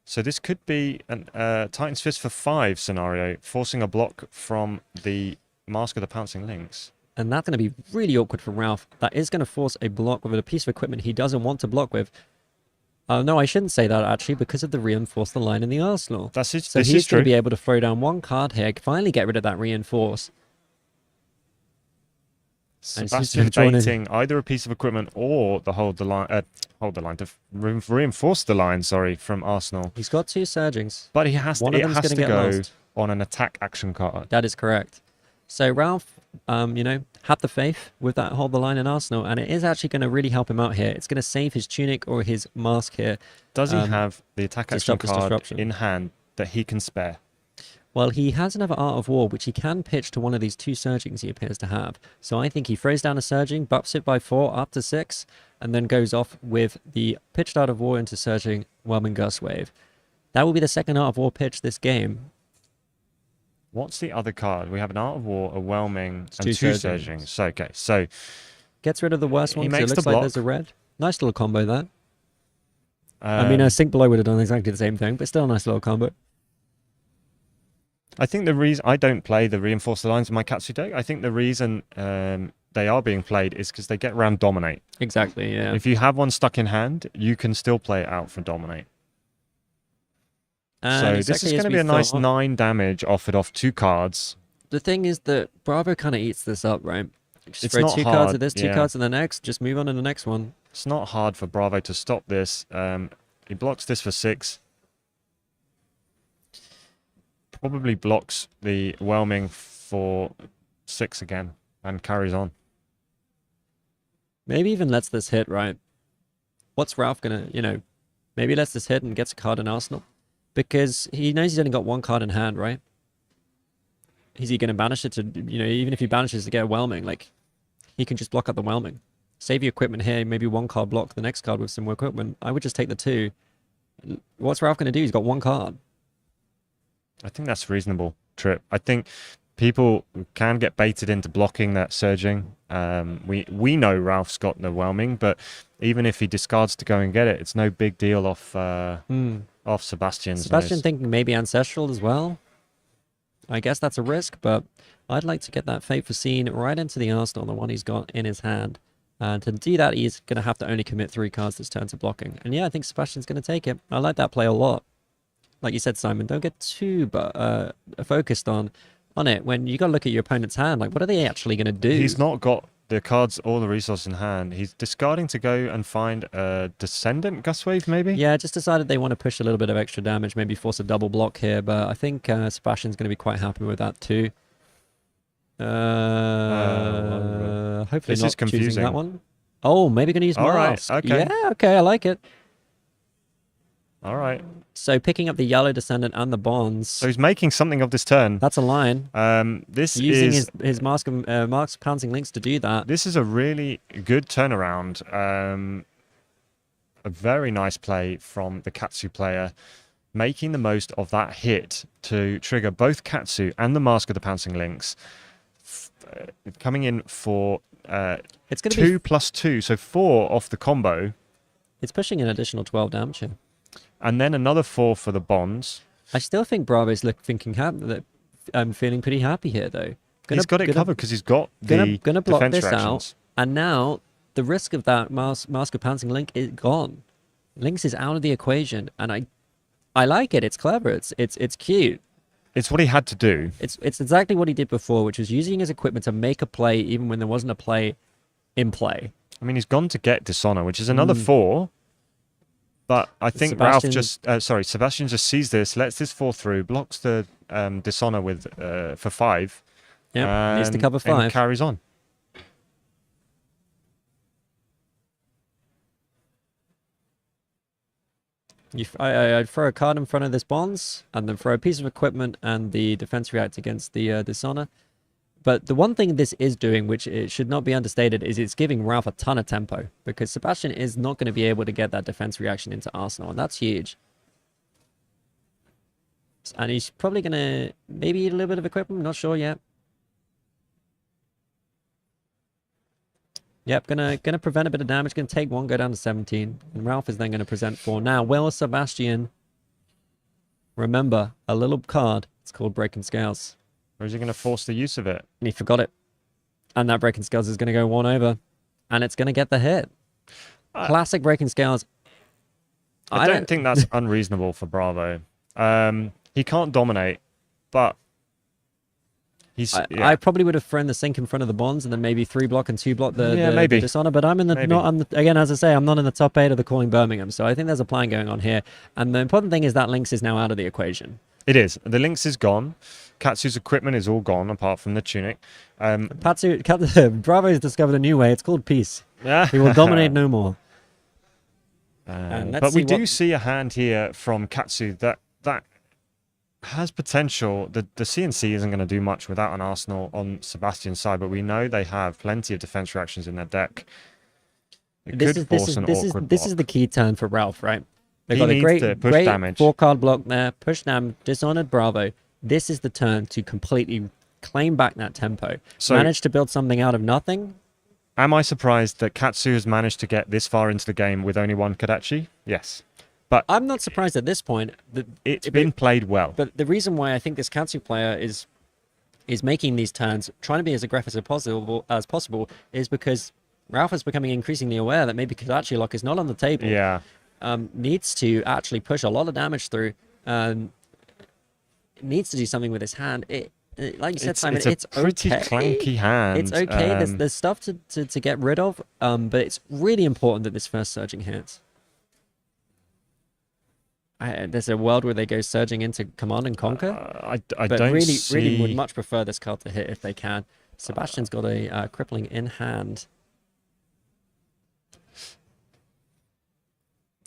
So this could be a Titan's Fist for 5 scenario, forcing a block from the Mask of the Pouncing Lynx. And that's going to be really awkward for Ralph. That is going to force a block with a piece of equipment he doesn't want to block with. No, I shouldn't say that, actually, because of the Reinforce the Line in the arsenal. So he's going to be able to throw down 1 card here, finally get rid of that Reinforce. Sebastian baiting either a piece of equipment or the hold the line to reinforce the line. Sorry, from Arsenal. He's got 2 surgings, but he has One to. of them's It has gonna to get go lost. On an attack action card. That is correct. So Ralph, had the faith with that hold the line in Arsenal, and it is actually going to really help him out here. It's going to save his tunic or his mask here. Does he have the attack action card disruption in hand that he can spare? Well, he has another Art of War, which he can pitch to one of these 2 Surgings he appears to have. So I think he throws down a Surging, buffs it by 4 up to 6, and then goes off with the pitched Art of War into Surging, Whelming Gust Wave. That will be the second Art of War pitch this game. What's the other card? We have an Art of War, a Whelming, and 2 2 Surgings. So, okay, so... Gets rid of the worst one, He so it makes looks the like block. there's a red. Nice little combo there. I mean, Sink Below would have done exactly the same thing, but still a nice little combo. I think the reason I don't play the Reinforced Lines in my Katsu deck, I think the reason they are being played is because they get around Dominate. Exactly, yeah. If you have one stuck in hand, you can still play it out for Dominate. So this is going to be a nice 9 damage offered off 2 cards. The thing is that Bravo kind of eats this up, right? Just It's throw not 2 cards hard, at this, 2 yeah. cards at the next, just move on to the next one. It's not hard for Bravo to stop this. He blocks this for 6. Probably blocks the Whelming for 6 again and carries on. Maybe even lets this hit, right? What's Ralph gonna, maybe lets this hit and gets a card in Arsenal? Because he knows he's only got 1 card in hand, right? Is he gonna banish it to, even if he banishes to get a Whelming, like, he can just block up the Whelming. Save your equipment here, maybe 1 card block the next card with some more equipment. I would just take the 2. What's Ralph gonna do? He's got 1 card. I think that's reasonable, Trip. I think people can get baited into blocking that Surging. We know Ralph's got the Whelming, but even if he discards to go and get it, it's no big deal off Sebastian's. Sebastian thinking maybe Ancestral as well. I guess that's a risk, but I'd like to get that Fate Foreseen right into the Arsenal, the one he's got in his hand. And to do that, he's going to have to only commit 3 cards this turn to blocking. And yeah, I think Sebastian's going to take it. I like that play a lot. Like you said, Simon, don't get too focused on it when you got to look at your opponent's hand. Like, what are they actually going to do? He's not got the cards or the resource in hand. He's discarding to go and find a Descendant Gustwave, maybe? Yeah, just decided they want to push a little bit of extra damage, maybe force a double block here, but I think Sebastian's going to be quite happy with that too. Hopefully this not is confusing. choosing that one. Oh, maybe going to use All right, Mask. okay. Yeah, okay, I like it. All right. So picking up the Yellow Descendant and the Bonds. So he's making something of this turn. That's a line. This using is his Mask of Pouncing Links to do that. This is a really good turnaround. A very nice play from the Katsu player, making the most of that hit to trigger both Katsu and the Mask of the Pouncing Links. Coming in for it's going to 2 plus 2, so 4 off the combo. It's pushing an additional 12 damage here. And then another 4 for the Bonds. I still think Bravo's thinking that I'm feeling pretty happy here, though. He's got it covered because he's got the gonna block defense this reactions. out, and now the risk of that Mask of Pouncing Link is gone. Lynx is out of the equation, and I like it. It's clever. It's cute. It's what he had to do. It's exactly what he did before, which was using his equipment to make a play even when there wasn't a play in play. I mean, he's gone to get Dishonor, which is another 4. But I think Sebastian just sees this, lets this 4 through, blocks the Dishonor with for 5. Yeah, needs to cover 5. And carries on. I'd throw a card in front of this Bonds, and then throw a piece of equipment and the defense react against the Dishonor. But the one thing this is doing, which it should not be understated, is it's giving Ralph a ton of tempo, because Sebastian is not going to be able to get that defense reaction into Arsenal, and that's huge. And he's probably going to maybe eat a little bit of equipment, not sure yet. Yep, gonna prevent a bit of damage, gonna take 1, go down to 17. And Ralph is then gonna present 4. Now, will Sebastian remember a little card? It's called Breaking Scales. Or is he gonna force the use of it? And he forgot it. And that Breaking Scales is gonna go 1 over. And it's gonna get the hit. Classic Breaking Scales. I don't think that's unreasonable for Bravo. He can't dominate, but I probably would have thrown the Sink in front of the Bonds and then maybe 3 block and 2 block the Dishonor, but I'm in the again, as I say, I'm not in the top 8 of the Calling Birmingham, so I think there's a plan going on here. And the important thing is that Lynx is now out of the equation. It is. The Lynx is gone. Katsu's equipment is all gone apart from the tunic. Bravo's discovered a new way. It's called peace. He will dominate no more. But we do see a hand here from Katsu that has potential. The CNC isn't going to do much without an Arsenal on Sebastian's side, but we know they have plenty of defense reactions in their deck. This is the key turn for Ralph, right? They've He got a needs great, to push great damage. 4-card block there. Push damage, Dishonored, Bravo. This is the turn to completely claim back that tempo. So- Manage to build something out of nothing. Am I surprised that Katsu has managed to get this far into the game with only one Kodachi? Yes. But I'm not surprised at this point. It's been played well. But the reason why I think this Katsu player is making these turns, trying to be as aggressive as possible, is because Ralph is becoming increasingly aware that maybe Kodachi lock is not on the table. Yeah. Needs to actually push a lot of damage through. Needs to do something with his hand. Like you said, Simon, it's a pretty okay. clanky hand. It's okay. There's stuff to get rid of, but it's really important that this first surging hits. There's a world where they go surging into Command and Conquer. I but don't really would see- much prefer this card to hit if they can. Sebastian's got a crippling in hand.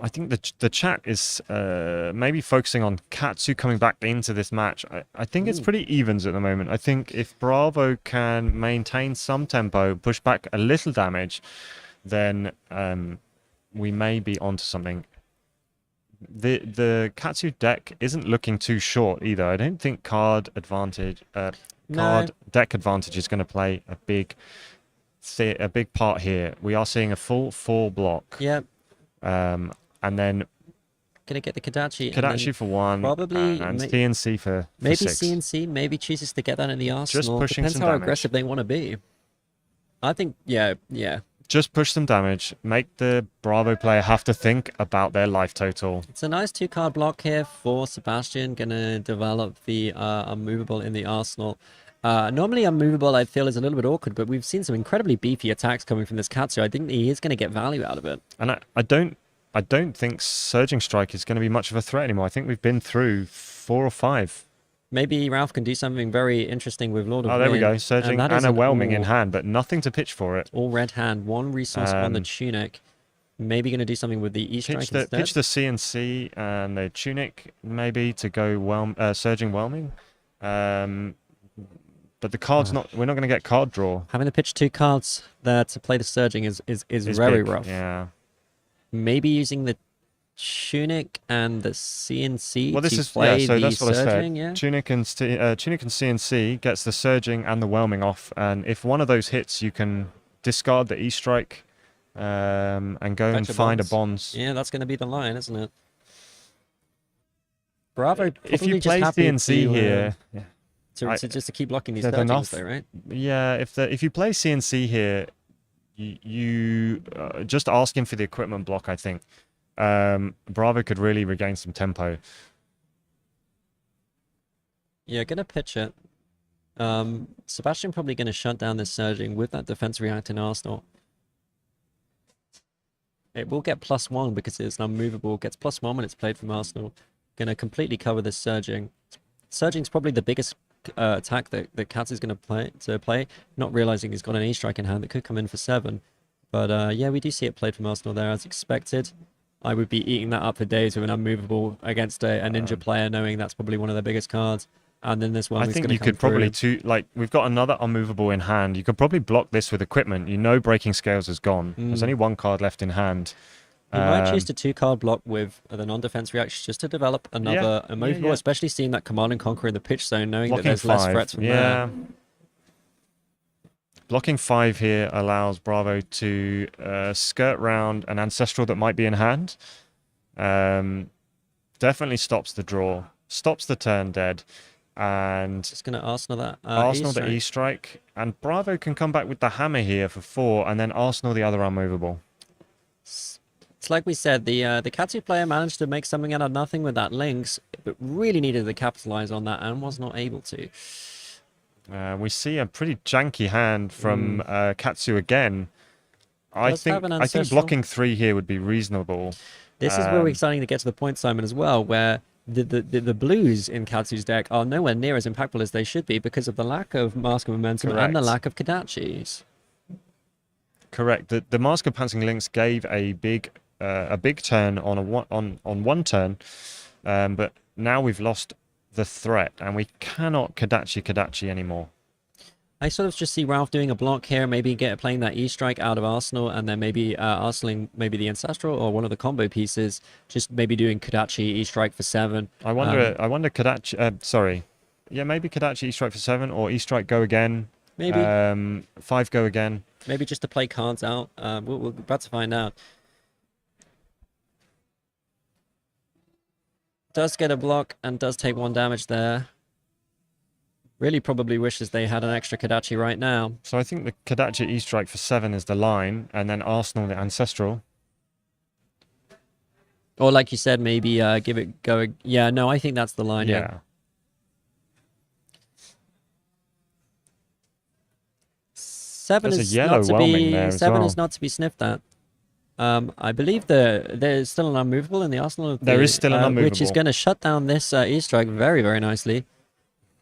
I think the chat is maybe focusing on Katsu coming back into this match. I think it's pretty evens at the moment. I think if Bravo can maintain some tempo, push back a little damage, then we may be onto something. The Katsu deck isn't looking too short either. I don't think deck advantage is going to play a big part here. We are seeing a full 4 block. Yep. And then Gonna get the Kodachi. Kodachi for 1, probably and CNC for maybe 6. CNC. Maybe chooses to get that in the arsenal. pushing Depends some how damage. aggressive they want to be. I think yeah. Just push some damage. Make the Bravo player have to think about their life total. It's a nice 2-card block here for Sebastian. Gonna develop the unmovable in the arsenal. Normally unmovable I feel is a little bit awkward, but we've seen some incredibly beefy attacks coming from this Katsu. I think he is going to get value out of it. And I don't think Surging Strike is going to be much of a threat anymore. I think we've been through 4 or 5. Maybe Ralph can do something very interesting with Lord of Oh, there we Wind, go. Surging that and is a an whelming in all- hand, but nothing to pitch for it. All red hand, 1 resource on the tunic. Maybe going to do something with the E-Strike instead. Pitch the CNC and the Tunic maybe to go Surging Whelming. But the card's we're not going to get card draw. Having to pitch 2 cards there to play the Surging is It's very big, rough. Yeah. Maybe using the Tunic and the CNC Well, this to is play so the that's what Surging, I said. yeah? Tunic and CNC gets the Surging and the Whelming off, and if one of those hits, you can discard the E-Strike and go and Gotcha, find bonds. a bonds. Yeah, that's going to be the line, isn't it? Bravo. If probably you just play happy CNC to, here, just to keep blocking these there's Surgings, enough. though, right? Yeah, if you play CNC here, you just asking for the equipment block. I think Bravo could really regain some tempo. Yeah, gonna pitch it. Sebastian probably gonna shut down this Surging with that defense react in Arsenal. It will get +1 because it's unmovable. Gets +1 when it's played from Arsenal. Gonna completely cover this Surging. Surging's probably the biggest attack that Katsu is gonna play. Not realizing he's got an E-Strike in hand that could come in for 7. But yeah, we do see it played from Arsenal there as expected. I would be eating that up for days with an unmovable against a ninja player, knowing that's probably one of their biggest cards. And then this one, I think you could probably we've got another unmovable in hand. You could probably block this with equipment. You know, Breaking Scales is gone. There's only 1 card left in hand. You might choose to 2-card block with the non-defense reaction just to develop another immovable, especially seeing that Command and Conquer in the pitch zone, knowing Blocking that there's less 5, threats from there. Blocking 5 here allows Bravo to skirt round an Ancestral that might be in hand. Definitely stops the draw, stops the turn dead, and just going to Arsenal that Arsenal the E-Strike, and Bravo can come back with the hammer here for 4, and then Arsenal the other unmovable. It's like we said, the Katsu player managed to make something out of nothing with that Lynx, but really needed to capitalize on that and was not able to. We see a pretty janky hand from Katsu again. I think blocking 3 here would be reasonable. This is where we're starting to get to the point, Simon, as well, where the blues in Katsu's deck are nowhere near as impactful as they should be because of the lack of Mask of Momentum and the lack of Kodachis. Correct. The Mask of Pouncing Lynx gave a big turn on one turn, but now we've lost the threat, and we cannot Kadachi anymore. I sort of just see Ralph doing a block here, maybe playing that E-Strike out of Arsenal, and then maybe Arsenaling maybe the Ancestral or one of the combo pieces, just maybe doing Kadachi E-Strike for 7. I wonder Kadachi, sorry. Yeah, maybe Kadachi E-Strike for 7, or E-Strike go again. Maybe. 5 go again. Maybe just to play cards out. We're about to find out. Does get a block and does take 1 damage there. Really probably wishes they had an extra Kadachi right now. So I think the Kadachi E-Strike for 7 is the line, and then Arsenal the Ancestral. Or like you said, maybe give it go. Yeah, no, I think that's the line. Yeah. Seven There's is a yellow not to whelming be there as 7 well. is not to be sniffed at. I believe there's still an unmovable in the Arsenal. There is still an which is unmovable. going to shut down this E-Strike very, very nicely.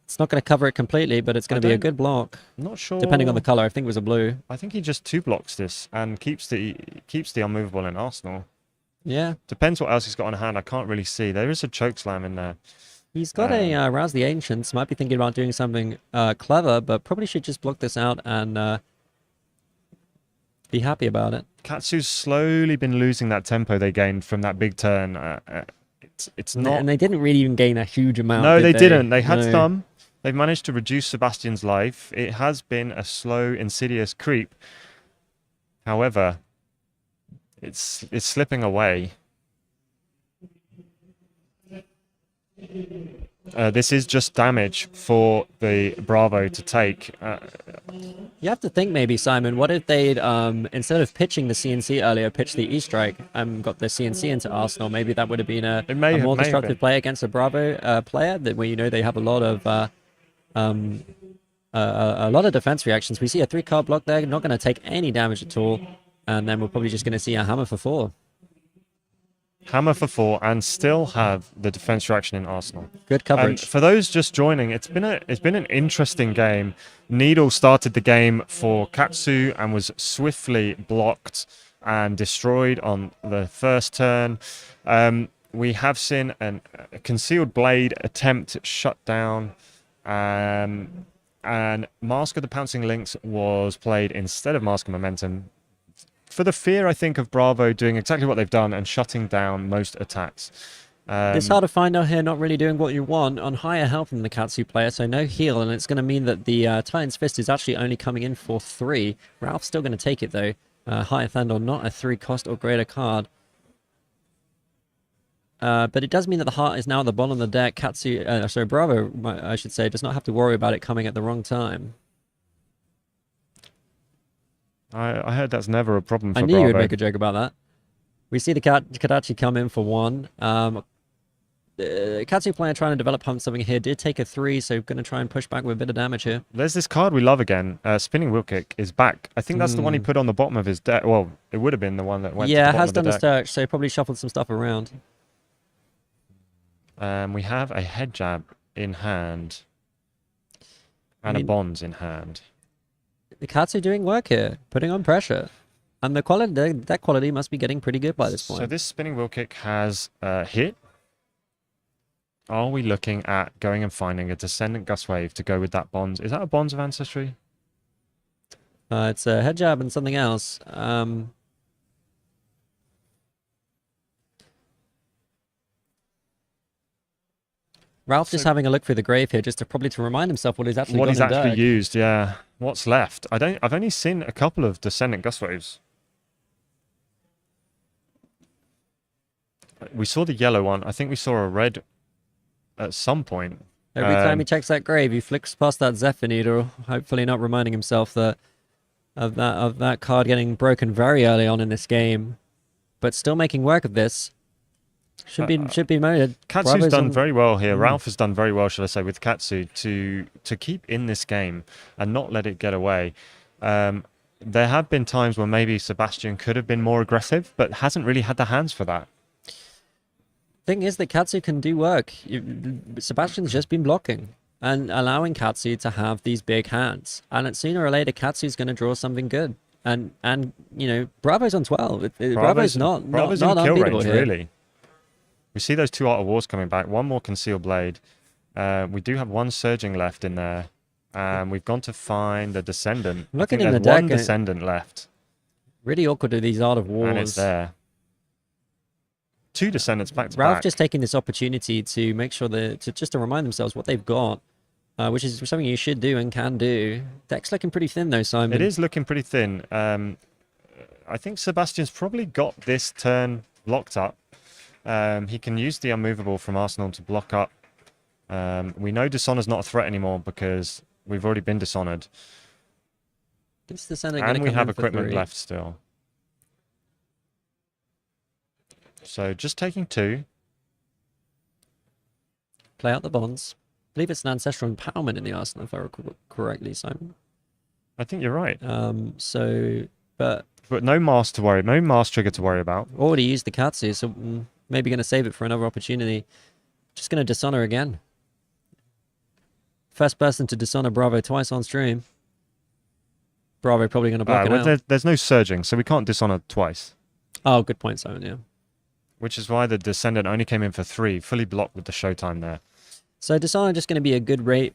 It's not going to cover it completely, but it's going to be a good block. Not sure. Depending on the color, I think it was a blue. I think he just 2 blocks this and keeps the unmovable in Arsenal. Yeah. Depends what else he's got on hand. I can't really see. There is a choke slam in there. He's got a Rouse the Ancients. Might be thinking about doing something clever, but probably should just block this out and be happy about it. Katsu's slowly been losing that tempo they gained from that big turn. It's not. And they didn't really even gain a huge amount. No, did they didn't. They had No. some. They've managed to reduce Sebastian's life. It has been a slow, insidious creep. However, it's slipping away. This is just damage for the Bravo to take. You have to think maybe, Simon, what if they'd, instead of pitching the CNC earlier, pitched the E-Strike and got the CNC into Arsenal? Maybe that would have been a more destructive play against a Bravo player, where you know they have a lot of defense reactions. We see a 3-card block there, not going to take any damage at all, and then we're probably just going to see a hammer for 4. Hammer for 4 and still have the defense reaction in Arsenal. Good coverage. For those just joining, it's been an interesting game. Needle started the game for Katsu and was swiftly blocked and destroyed on the first turn. We have seen a concealed blade attempt shut down, and Mask of the Pouncing Lynx was played instead of Mask of Momentum. For the fear, I think, of Bravo doing exactly what they've done and shutting down most attacks. It's hard to find out here, not really doing what you want, on higher health than the Katsu player, so no heal, and it's going to mean that the Titan's Fist is actually only coming in for 3. Ralph's still going to take it, though. Higher Thandor, not a 3-cost or greater card. But it does mean that the Heart is now at the bottom of the deck. Bravo, I should say, does not have to worry about it coming at the wrong time. I heard that's never a problem for I knew Bravo. you would make a joke about that. We see the Kadachi come in for 1. Katsu player trying to develop something here did take a 3, so going to try and push back with a bit of damage here. There's this card we love again. Spinning Wheel Kick is back. I think that's the one he put on the bottom of his deck. Well, it would have been the one that went to the Yeah, bottom has of the done a deck. search, so probably shuffled some stuff around. We have a head jab in hand and a bonds in hand. The Katsu doing work here, putting on pressure. And the quality, that quality must be getting pretty good by this point. So this Spinning Wheel Kick has hit. Are we looking at going and finding a Descendant Gust Wave to go with that bonds? Is that a bonds of Ancestry? It's a head jab and something else. Ralph just having a look through the grave here, just to probably to remind himself what he's actually What got he's in actually deck. used, yeah. What's left? I've only seen a couple of Descendant Gust Waves. We saw the yellow one. I think we saw a red at some point. Every time he checks that grave, he flicks past that Zephyr Needle, hopefully not reminding himself that of that card getting broken very early on in this game, but still making work of this. Should be noted. Katsu's done very well here. Ralph has done very well, should I say, with Katsu to keep in this game and not let it get away. There have been times where maybe Sebastian could have been more aggressive, but hasn't really had the hands for that. Thing is that Katsu can do work. Sebastian's just been blocking and allowing Katsu to have these big hands, and sooner or later Katsu's going to draw something good. And you know, Bravo's on 12. Bravo's not in not kill unbeatable range, here. really. We see those 2 Art of Wars coming back. One more Concealed Blade. We do have one Surging left in there. We've gone to find the Descendant. I Looking think in the there's one deck, Descendant left. Really awkward with these Art of Wars. And it's there. 2 Descendants back to Ralph back. just taking this opportunity to make sure to remind themselves what they've got, which is something you should do and can do. Deck's looking pretty thin though, Simon. It is looking pretty thin. I think Sebastian's probably got this turn locked up. He can use the unmovable from Arsenal to block up. We know Dishonor's not a threat anymore because we've already been dishonored. And we have equipment left still. So just taking 2. Play out the bonds. I believe it's an ancestral empowerment in the Arsenal, if I recall correctly, Simon. I think you're right. But no mask to worry. No mask trigger to worry about. Already used the Katsu, so maybe going to save it for another opportunity. Just going to dishonor again. First person to dishonor Bravo twice on stream. Bravo probably going to block it out. There's no surging, so we can't dishonor twice. Oh, good point, Simon, yeah. Which is why the Descendant only came in for 3, fully blocked with the showtime there. So Dishonor just going to be a good rate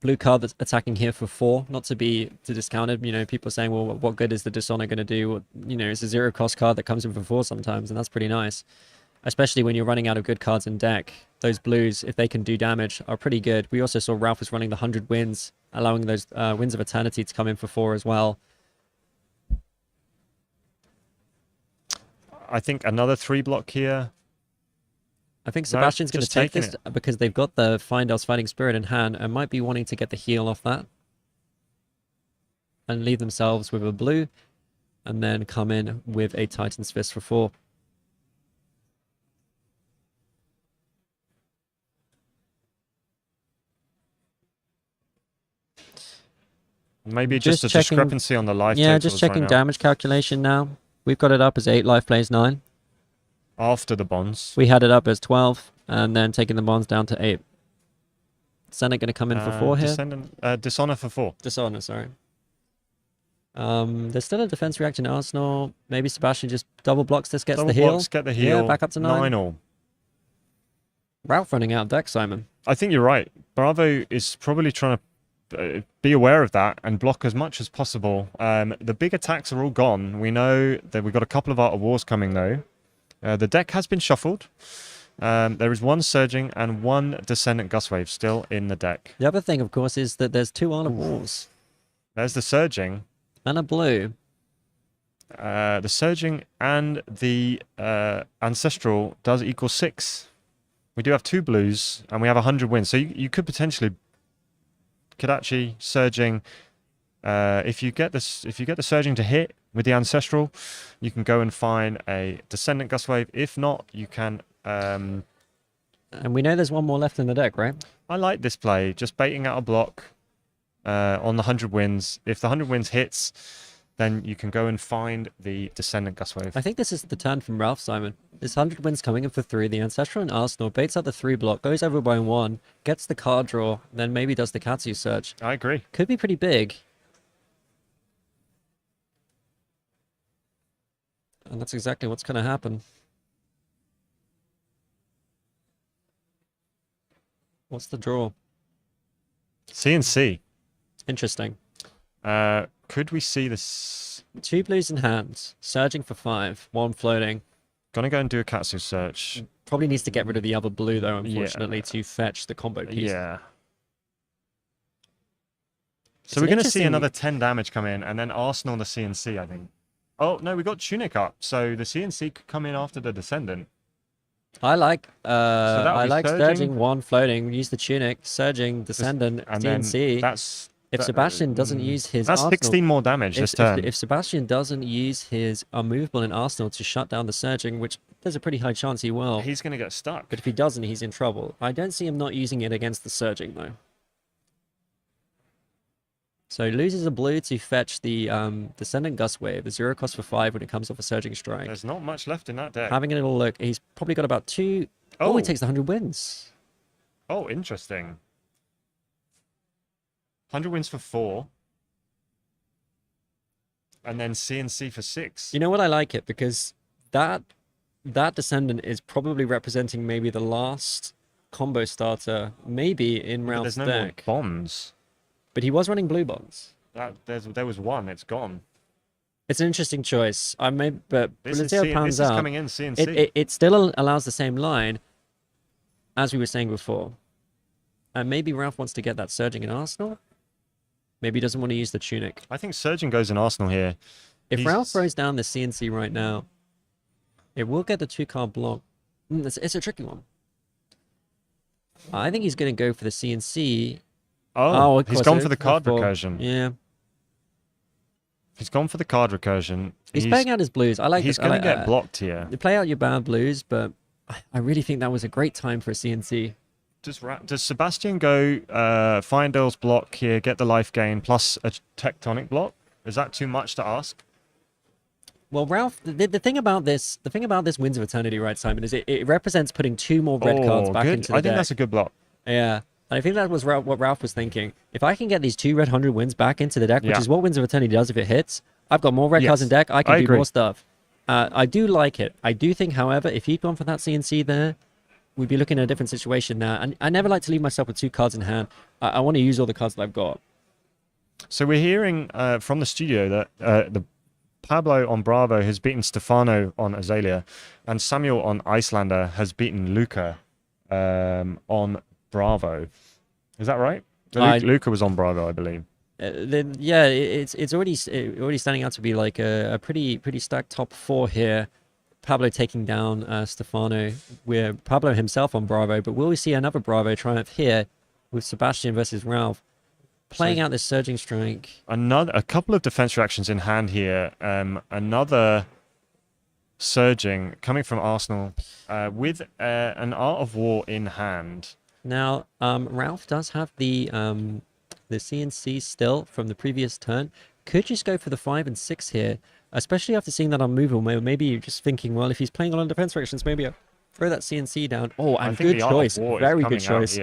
blue card that's attacking here for 4, not to be discounted. You know, people are saying, well, what good is the Dishonor going to do? Well, you know, it's a 0 cost card that comes in for 4 sometimes, and that's pretty nice. Especially when you're running out of good cards in deck. Those blues, if they can do damage, are pretty good. We also saw Ralph was running the 100 wins, allowing those Winds of Eternity to come in for 4 as well. I think another 3 block here. I think Sebastian's going to take this because they've got the Findel's Fighting Spirit in hand and might be wanting to get the heal off that. And leave themselves with a blue and then come in with a Titan's Fist for 4. Maybe just a discrepancy on the life. Yeah, just checking damage calculation now. We've got it up as 8, life plays 9. After the bonds. We had it up as 12, and then taking the bonds down to 8. Senate going to come in for 4 here. Dishonor for 4. Dishonor, sorry. There's still a defense reaction in Arsenal. Maybe Sebastian just double blocks this, gets the heal. Blocks, get the heal. Yeah, back up to 9. 9-all. Ralph running out of deck, Simon. I think you're right. Bravo is probably trying to be aware of that and block as much as possible. The big attacks are all gone. We know that we've got a couple of Art of Wars coming though. The deck has been shuffled. There is 1 Surging and 1 Descendant Gustwave still in the deck. The other thing, of course, is that there's 2 Art of Wars. There's the Surging. And a blue. The Surging and the Ancestral does equal 6. We do have 2 blues and we have 100 wins. So you could potentially actually Surging. If you get the Surging to hit with the Ancestral, you can go and find a Descendant Gustwave. If not, you can. And we know there's 1 more left in the deck, right? I like this play. Just baiting out a block on the 100 wins. If the 100 wins hits, then you can go and find the Descendant Gustwave. I think this is the turn from Ralph, Simon. This 100 wins coming in for 3. The Ancestral and Arsenal baits out the 3 block, goes over by 1, gets the card draw, then maybe does the Katsu search. I agree. Could be pretty big. And that's exactly what's going to happen. What's the draw? C&C. Interesting. Could we see this? 2 blues in hand, Surging for 5, 1 floating. Gonna go and do a Katsu search. Probably needs to get rid of the other blue though, unfortunately, to fetch the combo piece. Yeah. So we're going to see another 10 damage come in, and then Arsenal the CNC, I think. Oh, no, we got Tunic up, so the CNC could come in after the Descendant. I like Surging, 1 floating, use the Tunic, Surging, Descendant, and CNC. If Sebastian doesn't use his That's Arsenal, 16 more damage this turn. If Sebastian doesn't use his unmovable in Arsenal to shut down the Surging, which there's a pretty high chance he will. He's going to get stuck. But if he doesn't, he's in trouble. I don't see him not using it against the Surging, though. So he loses a blue to fetch the Descendant Gustwave, the 0 cost for 5 when it comes off a Surging Strike. There's not much left in that deck. Having a little look, he's probably got about 2... Oh, he takes the 100 wins. Oh, interesting. 100 wins for 4. And then CNC for 6. You know what? I like it because that Descendant is probably representing maybe the last combo starter, maybe in But Ralph's there's no more deck. bonds. But he was running blue bonds. There was one. It's gone. It's an interesting choice. I may, but This let's is see how it C- pans this is out. coming in CNC. It still allows the same line, as we were saying before. And maybe Ralph wants to get that surging in Arsenal. Maybe he doesn't want to use the tunic. I think Surgeon goes in Arsenal here. If Ralph throws down the CNC right now, it will get the 2-card block. It's a tricky one. I think he's going to go for the CNC. Oh, of he's course, gone it for the is card four. recursion. Yeah. He's gone for the card recursion. He's playing out his blues. I like. He's going to get blocked here. You play out your bad blues, but I really think that was a great time for a CNC. Does Sebastian go Findale's block here, get the life gain plus a tectonic block? Is that too much to ask? Well, Ralph, the thing about this Winds of Eternity, right, Simon, is it represents putting 2 more red cards back good. into the I think deck. that's a good block. Yeah. And I think that was what Ralph was thinking. If I can get these 2 red 100 wins back into the deck, which is what Winds of Eternity does if it hits, I've got more red cards in deck. I can do agree. more stuff. I do like it. I do think, however, if he'd gone for that CNC there, we'd be looking at a different situation now. And I never like to leave myself with 2 cards in hand. I want to use all the cards that I've got. So we're hearing from the studio that the Pablo on Bravo has beaten Stefano on Azalea, and Samuel on Icelander has beaten Luca on Bravo. Is that right? Luca was on Bravo, I believe. Yeah, it's already standing out to be like a pretty stacked top 4 here. Pablo taking down Stefano. We're Pablo himself on Bravo, but will we see another Bravo triumph here with Sebastian versus Ralph? Playing out this surging strike. A couple of defense reactions in hand here. Another surging coming from Arsenal with an Art of War in hand. Now, Ralph does have the CNC still from the previous turn. Could just go for the 5 and 6 here, especially after seeing that unmovable. Maybe you're just thinking, well, if he's playing on defense reactions, maybe I'll throw that CNC down. Oh, and good choice. Very good choice.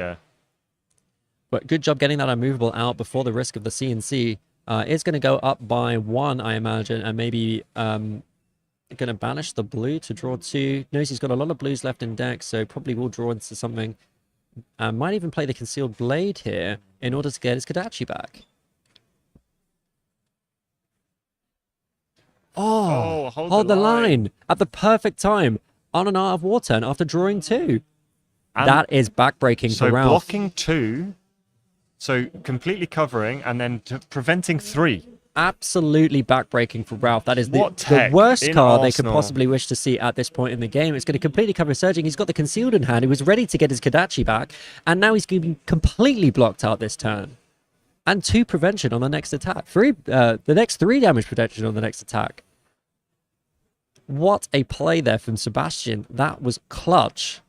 But good job getting that unmovable out before the risk of the CNC. It's going to go up by 1, I imagine, and maybe going to banish the blue to draw 2. Knows he's got a lot of blues left in deck, so probably will draw into something. Might even play the Concealed Blade here in order to get his Kodachi back. Oh, hold the line at the perfect time on an Art of War turn after drawing 2. And that is backbreaking for Ralph. Blocking 2, so completely covering, and then preventing 3. Absolutely backbreaking for Ralph. That is the worst card they could possibly wish to see at this point in the game. It's going to completely cover Surging. He's got the Concealed in hand. He was ready to get his Kodachi back, and now he's going to be completely blocked out this turn. And 2 prevention on the next attack. The next 3 damage protection on the next attack. What a play there from Sebastian. That was clutch.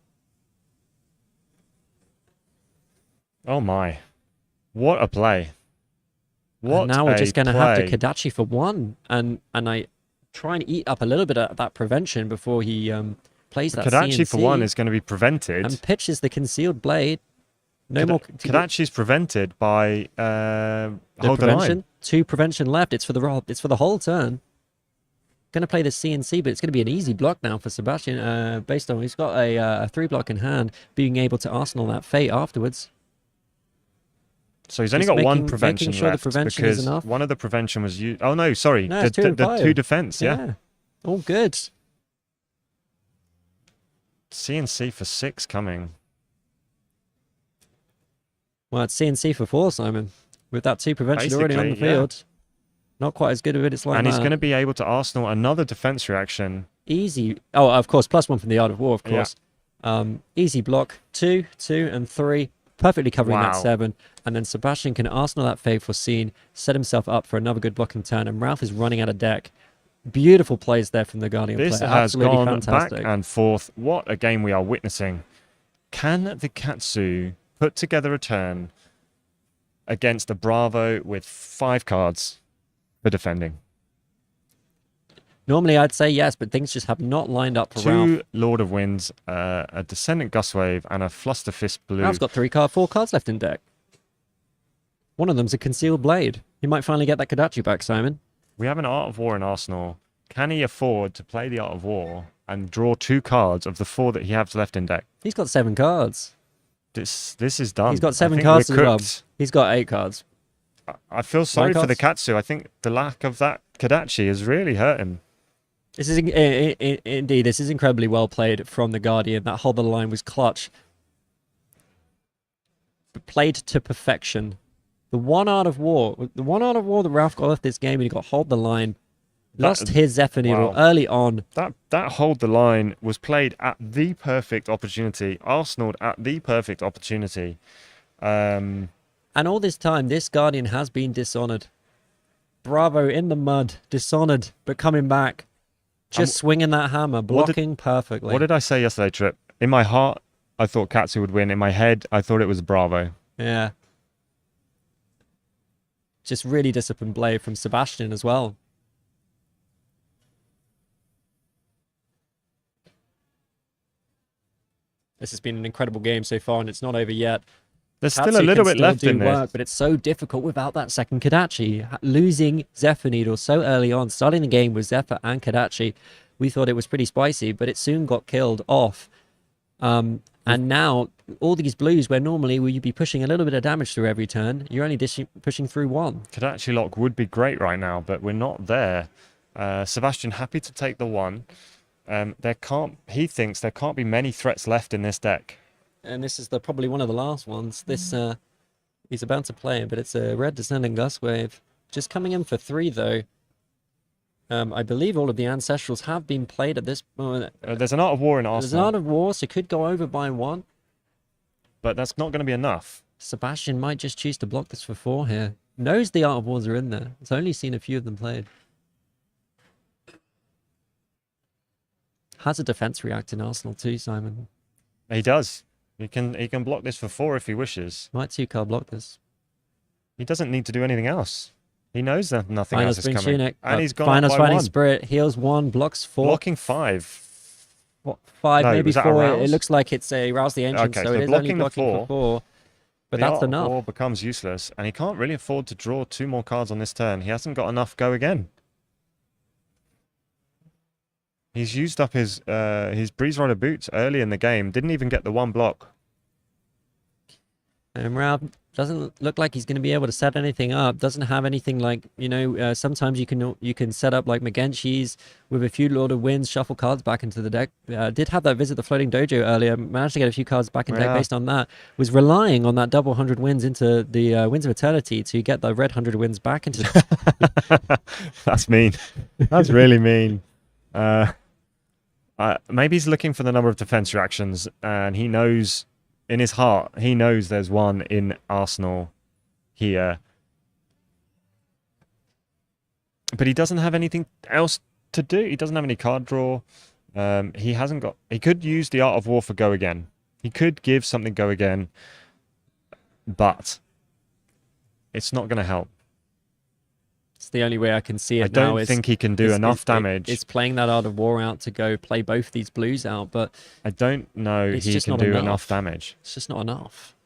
Oh my. What a play. And now we're just going to have to Kodachi for 1. And I try and eat up a little bit of that prevention before he plays that Kodachi CNC. for 1 is going to be prevented. And pitches the Concealed Blade. No more. Kodachi's prevented by the hold the prevention. line. 2 prevention left. It's for the whole turn. Going to play the CNC, but it's going to be an easy block now for Sebastian. Based on he's got a 3 block in hand, being able to Arsenal that fate afterwards. So he's only got 1 prevention making sure left the prevention because is enough. one of the prevention was used. Oh no, sorry, No, the it's 2 and 5. 2 defense. Yeah. All good. CNC for 6 coming. Well, it's CNC for 4, Simon. With that 2 prevention already on the Basically, yeah. field. Not quite as good of it. It's like And that. he's going to be able to Arsenal another defense reaction. Easy. Oh, of course, +1 from the Art of War, of course. Easy block. 2, 2, and 3. Perfectly covering that 7. And then Sebastian can Arsenal that Faithful Scene, set himself up for another good blocking turn. And Ralph is running out of deck. Beautiful plays there from the Guardian This player. has Absolutely gone fantastic. back and forth. What a game we are witnessing. Can the Katsu put together a turn against a Bravo with 5 cards for defending? Normally, I'd say yes, but things just have not lined up for 2 Ralph. Lord of Winds, a Descendant Gustwave, and a Flusterfist Blue. Ralph's got 4 cards left in deck. One of them's a Concealed Blade. He might finally get that Kodachi back, Simon. We have an Art of War in Arsenal. Can he afford to play the Art of War and draw 2 cards of the 4 that he has left in deck? He's got 7 cards. This is done. He's got I 7 think cards we're as well. cooked. He's got 8 cards. I feel sorry for the cards? Katsu. I think the lack of that Kadachi has really hurt him. This is indeed. This is incredibly well played from the Guardian. That hold the line was clutch. Played to perfection. The one art of war that Ralph got off this game, and he got hold the line. Lost his Zephyr Needle early on. That hold the line was played at the perfect opportunity. Arsenal at the perfect opportunity. And all this time, this Guardian has been dishonored. Bravo in the mud, dishonored, but coming back. Just swinging that hammer, blocking perfectly. What did I say yesterday, Trip? In my heart, I thought Katsu would win. In my head, I thought it was Bravo. Yeah. Just really disciplined play from Sebastian as well. This has been an incredible game so far, and it's not over yet. There's Katsu still a little can bit still left do in this. work, but it's so difficult without that second Kadachi. Losing Zephyr Needle so early on, starting the game with Zephyr and Kadachi, we thought it was pretty spicy, but it soon got killed off. And now, all these blues, where normally you'd be pushing a little bit of damage through every turn, you're only pushing through 1. Kadachi lock would be great right now, but we're not there. Sebastian happy to take the 1. He thinks there can't be many threats left in this deck. And this is probably one of the last ones. This he's about to play, but it's a red descending gust wave. Just coming in for 3 though. I believe all of the ancestrals have been played at this moment. There's an Art of War in Arsenal. There's an Art of War, so could go over by 1. But that's not going to be enough. Sebastian might just choose to block this for 4 here. Knows the Art of Wars are in there. It's only seen a few of them played. Has a defense react in Arsenal too, Simon. He does. He can block this for 4 if he wishes. Might 2-card block this. He doesn't need to do anything else. He knows that nothing Final else is Spring coming. Tunic. And he's gone Final up by Fighting 1. Spirit. Heals 1, blocks 4. Blocking 5. What, 5, No, maybe was that a 4. rouse? It looks like it's a Rouse the Ancient, Okay, so so it is only blocking for 4. But the that's Art of enough. War becomes useless, and he can't really afford to draw 2 more cards on this turn. He hasn't got enough go again. He's used up his Breeze Rider boots early in the game. Didn't even get the 1 block. And Ralph doesn't look like he's going to be able to set anything up. Doesn't have anything like, sometimes you can set up like Magenchi's with a few Lord of Winds, shuffle cards back into the deck. Did have that Visit the Floating Dojo earlier. Managed to get a few cards back in deck based on that. Was relying on that double 100 wins into the Winds of Eternity to get the red 100 wins back into That's mean. That's really mean. Maybe he's looking for the number of defense reactions, and he knows in his heart, he knows there's 1 in Arsenal here. But he doesn't have anything else to do. He doesn't have any card draw. He could use the Art of War for go again. He could give something go again, but it's not going to help. It's the only way I can see it I now. don't think he can do enough damage. It's playing that Art of War out to go play both these blues out, but I don't know he can do enough damage. It's just not enough.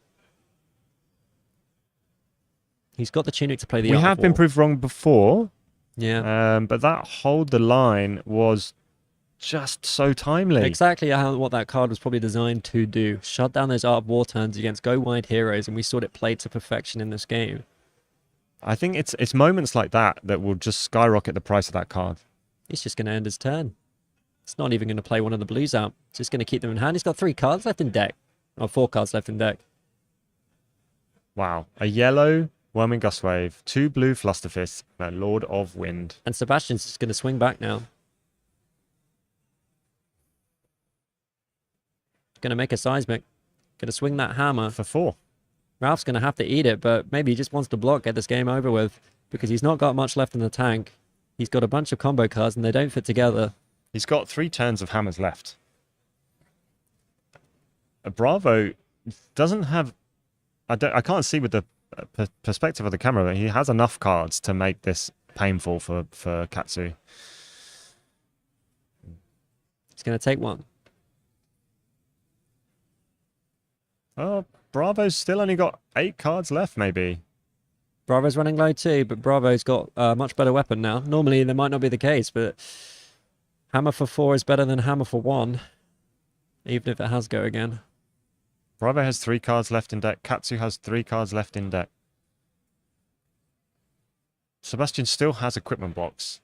He's got the Tunic to play the We Art have of been War. proved wrong before. Yeah. But that hold the line was just so timely. Exactly what that card was probably designed to do. Shut down those Art of War turns against go wide heroes, and we saw it played to perfection in this game. I think it's moments like that that will just skyrocket the price of that card. He's just going to end his turn. It's not even going to play one of the blues out. It's just going to keep them in hand. He's got 3 cards left in deck. Or 4 cards left in deck. Wow. A yellow Whirlwind Gustwave, 2 blue Flusterfists, and a Lord of Wind. And Sebastian's just going to swing back now. Going to make a seismic. Going to swing that hammer. For 4. Ralph's going to have to eat it, but maybe he just wants to block, get this game over with, because he's not got much left in the tank. He's got a bunch of combo cards, and they don't fit together. He's got 3 turns of hammers left. Bravo doesn't have... I can't see with the perspective of the camera, but he has enough cards to make this painful for Katsu. He's going to take 1. Oh, Bravo's still only got 8 cards left, maybe. Bravo's running low too, but Bravo's got a much better weapon now. Normally, that might not be the case, but Hammer for 4 is better than Hammer for 1, even if it has go again. Bravo has 3 cards left in deck. Katsu has 3 cards left in deck. Sebastian still has equipment blocks.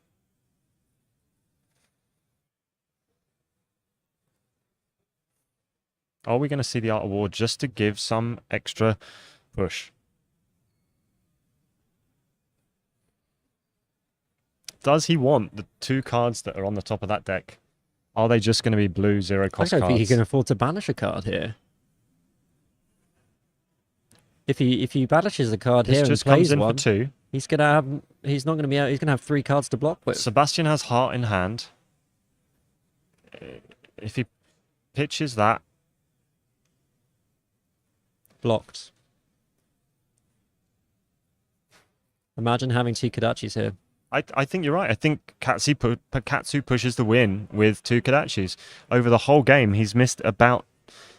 Are we going to see the Art of War just to give some extra push? Does he want the 2 cards that are on the top of that deck? Are they just going to be blue 0 cost I don't cards? think he can afford to banish a card here. If he banishes a card This here and just plays comes in for one, 2. he's not going to be out. He's going to have 3 cards to block with. Sebastian has Heart in hand. If he pitches that, blocked. Imagine having 2 Kodachis here. I think you're right. I think Katsu pushes the win with 2 Kodachis. Over the whole game, he's missed about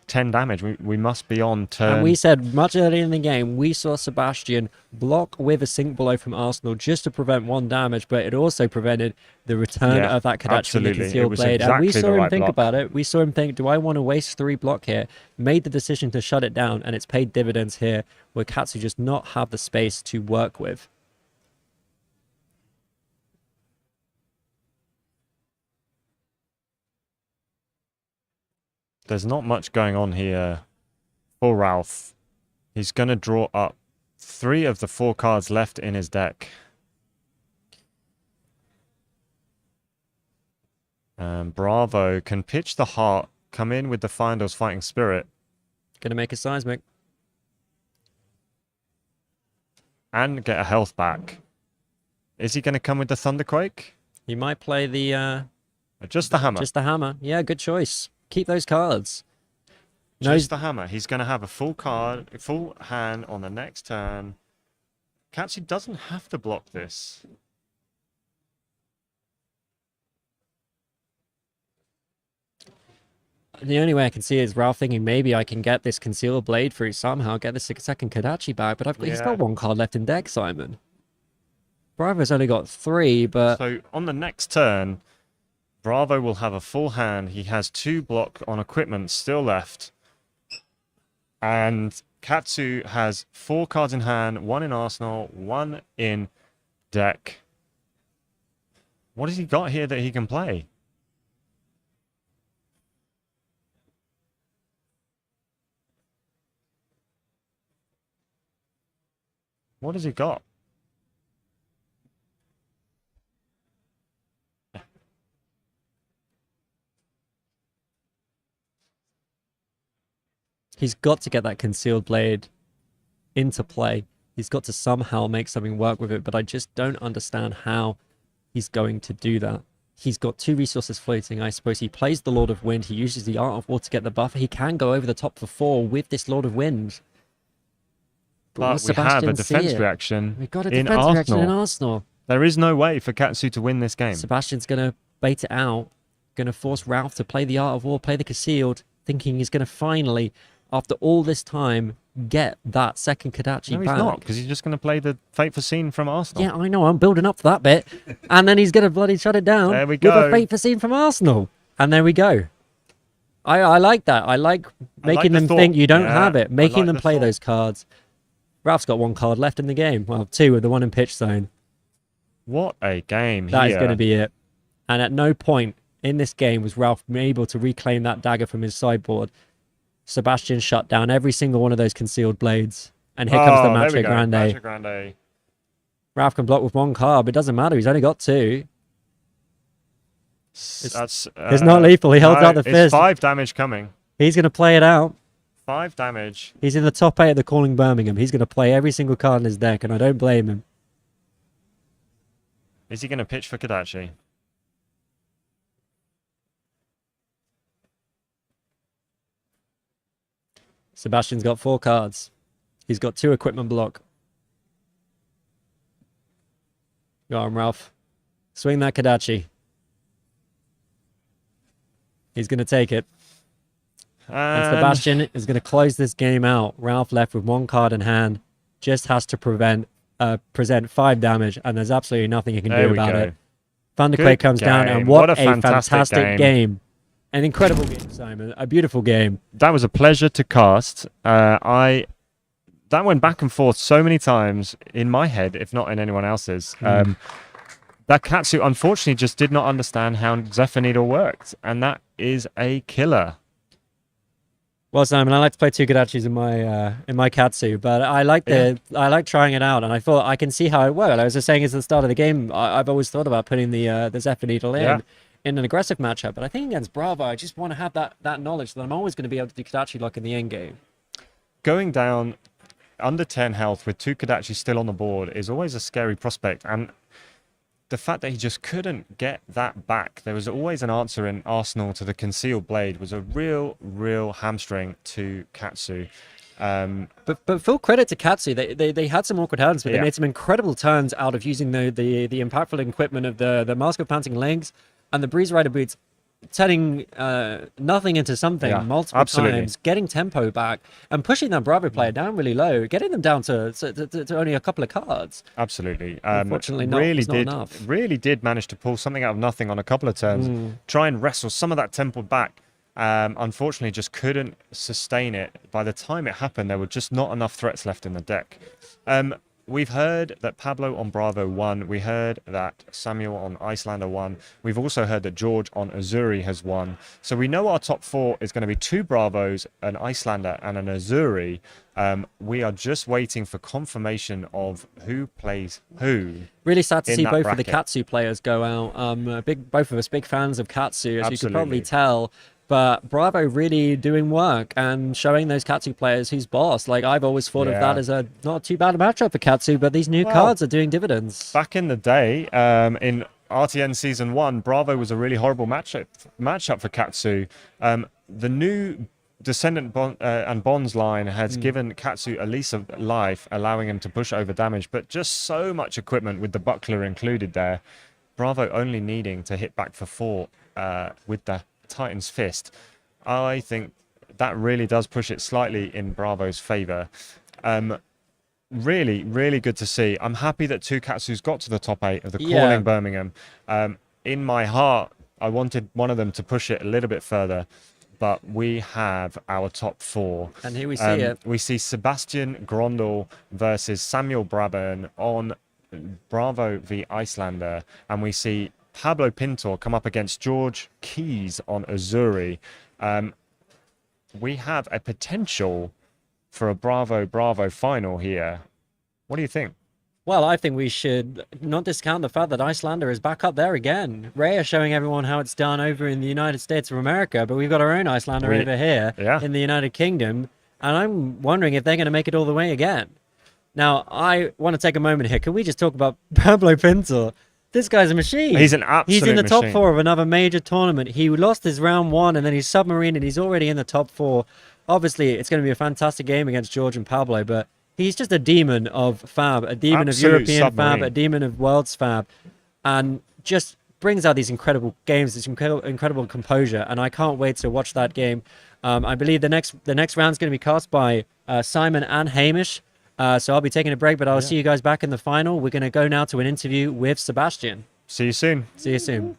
10 damage. We must be on turn. And we said much earlier in the game, we saw Sebastian block with a sink blow from Arsenal just to prevent 1 damage, but it also prevented the return of that Kodachi in the concealed blade. And we saw him think about it. We saw him think, do I want to waste 3 block here? Made the decision to shut it down, and it's paid dividends here, where Katsu just not have the space to work with. There's not much going on here for Ralph. He's going to draw up 3 of the 4 cards left in his deck. Bravo can pitch the Heart, come in with the Finder's Fighting Spirit. Going to make a seismic. And get a health back. Is he going to come with the Thunderquake? He might play the... just the hammer. Just the hammer. Yeah, good choice. Keep those cards. Just the hammer. He's going to have a full hand on the next turn. Katsu doesn't have to block this. The only way I can see is Ralph thinking maybe I can get this Concealed Blade through somehow, get the second Kodachi back, but he's got 1 card left in deck, Simon. Bravo's only got 3, but... So on the next turn, Bravo will have a full hand. He has 2 block on equipment still left. And Katsu has 4 cards in hand, 1 in arsenal, 1 in deck. What has he got here that he can play? What has he got? He's got to get that Concealed Blade into play. He's got to somehow make something work with it, but I just don't understand how he's going to do that. He's got 2 resources floating, I suppose. He plays the Lord of Wind. He uses the Art of War to get the buffer. He can go over the top for 4 with this Lord of Wind. But we have a defense reaction We've got a in defense reaction in Arsenal. Arsenal. There is no way for Katsu to win this game. Sebastian's going to bait it out, going to force Ralph to play the Art of War, play the Concealed, thinking he's going to finally, after all this time, get that second Kodachi No, he's back. not, because he's just going to play the Fate Foreseen from Arsenal. Yeah, I know. I'm building up for that bit. And then he's going to bloody shut it down There we with go. a Fate Foreseen from Arsenal. And there we go. I like that. I like making the them thought. think you don't Yeah, have it, I making like them the play thought. those cards. Ralph's got 1 card left in the game. Well, 2 with the 1 in pitch zone. What a game That is here. going to be it. And at no point in this game was Ralph able to reclaim that dagger from his sideboard. Sebastian shut down every single one of those Concealed Blades. And here comes the there we Macho go, Grande. Macho Grande. Ralph can block with 1 card, but it doesn't matter. He's only got 2. That's, It's not lethal. He holds out the it's fist. 5 damage coming. He's going to play it out. 5 damage. He's in the top 8 of the Calling Birmingham. He's going to play every single card in his deck, and I don't blame him. Is he going to pitch for Kodachi? Sebastian's got 4 cards. He's got 2 equipment block. Go on, Ralph. Swing that Kodachi. He's going to take it. And Sebastian is going to close this game out. Ralph left with 1 card in hand. Just has to present 5 damage, and there's absolutely nothing he can There do we about go. it. Thunderquake Good comes down, and game. what What a a fantastic fantastic game. An incredible game, Simon. A beautiful game. That was a pleasure to cast. That went back and forth so many times in my head, if not in anyone else's. That Katsu unfortunately just did not understand how Zephyr Needle worked, and that is a killer. Well, Simon, I like to play two Kodachis in my Katsu, but I like trying it out, and I thought I can see how it worked. I was just saying at the start of the game, I've always thought about putting the Zephyr Needle in an aggressive matchup, but I think against Bravo, I just want to have that knowledge that I'm always going to be able to do Kodachi lock in the end game. Going down under 10 health with two Kodachi still on the board is always a scary prospect, and the fact that he just couldn't get that back, there was always an answer in Arsenal to the concealed blade, was a real hamstring to Katsu. But full credit to Katsu, they had some awkward hands, but they made some incredible turns out of using the impactful equipment of the Mask of Panting Legs and the Breeze Rider boots, turning nothing into something multiple times, getting tempo back, and pushing that Bravo player down really low, getting them down to only a couple of cards. Absolutely. Unfortunately, not enough. Really did manage to pull something out of nothing on a couple of turns, try and wrestle some of that tempo back. Unfortunately, just couldn't sustain it. By the time it happened, there were just not enough threats left in the deck. We've heard that Pablo on Bravo won. We heard that Samuel on Icelander won. We've also heard that George on Azuri has won. So we know our top four is going to be two Bravos, an Icelander, and an Azuri. We are just waiting for confirmation of who plays who. Really sad to see both bracket. of the Katsu players go out. Both of us big fans of Katsu, as you can probably tell. But Bravo really doing work and showing those Katsu players who's boss. Like, I've always thought of that as a not too bad a matchup for Katsu, but these new cards are doing dividends. Back in the day, in RTN Season 1, Bravo was a really horrible matchup for Katsu. The new Descendant and Bonds line has given Katsu a lease of life, allowing him to push over damage, but just so much equipment with the buckler included there. Bravo only needing to hit back for 4 with the Titan's Fist. I think that really does push it slightly in Bravo's favor. Really good to see. I'm happy that two Katsus got to the top 8 of the Calling Birmingham. In my heart, I wanted one of them to push it a little bit further, but we have our top 4. And here we see it. We see Sebastian Grondel versus Samuel Brabern on Bravo v Icelander, and we see Pablo Pintor come up against George Keys on Azuri. We have a potential for a Bravo final here. What do you think? Well, I think we should not discount the fact that Icelander is back up there again. Ray is showing everyone how it's done over in the United States of America, but we've got our own Icelander over here in the United Kingdom, and I'm wondering if they're going to make it all the way again. Now, I want to take a moment here. Can we just talk about Pablo Pintor? This guy's a machine. He's an absolute He's in the top machine. 4 of another major tournament. He lost his round 1 and then he's submarine and he's already in the top 4. Obviously, it's going to be a fantastic game against George and Pablo, but he's just a demon of Fab, a demon of European Fab, a demon of World's Fab, and just brings out these incredible games, this incredible composure, and I can't wait to watch that game. I believe the next round's going to be cast by Simon and Hamish. So I'll be taking a break, but I'll see you guys back in the final. We're going to go now to an interview with Sebastian. See you soon. See you soon.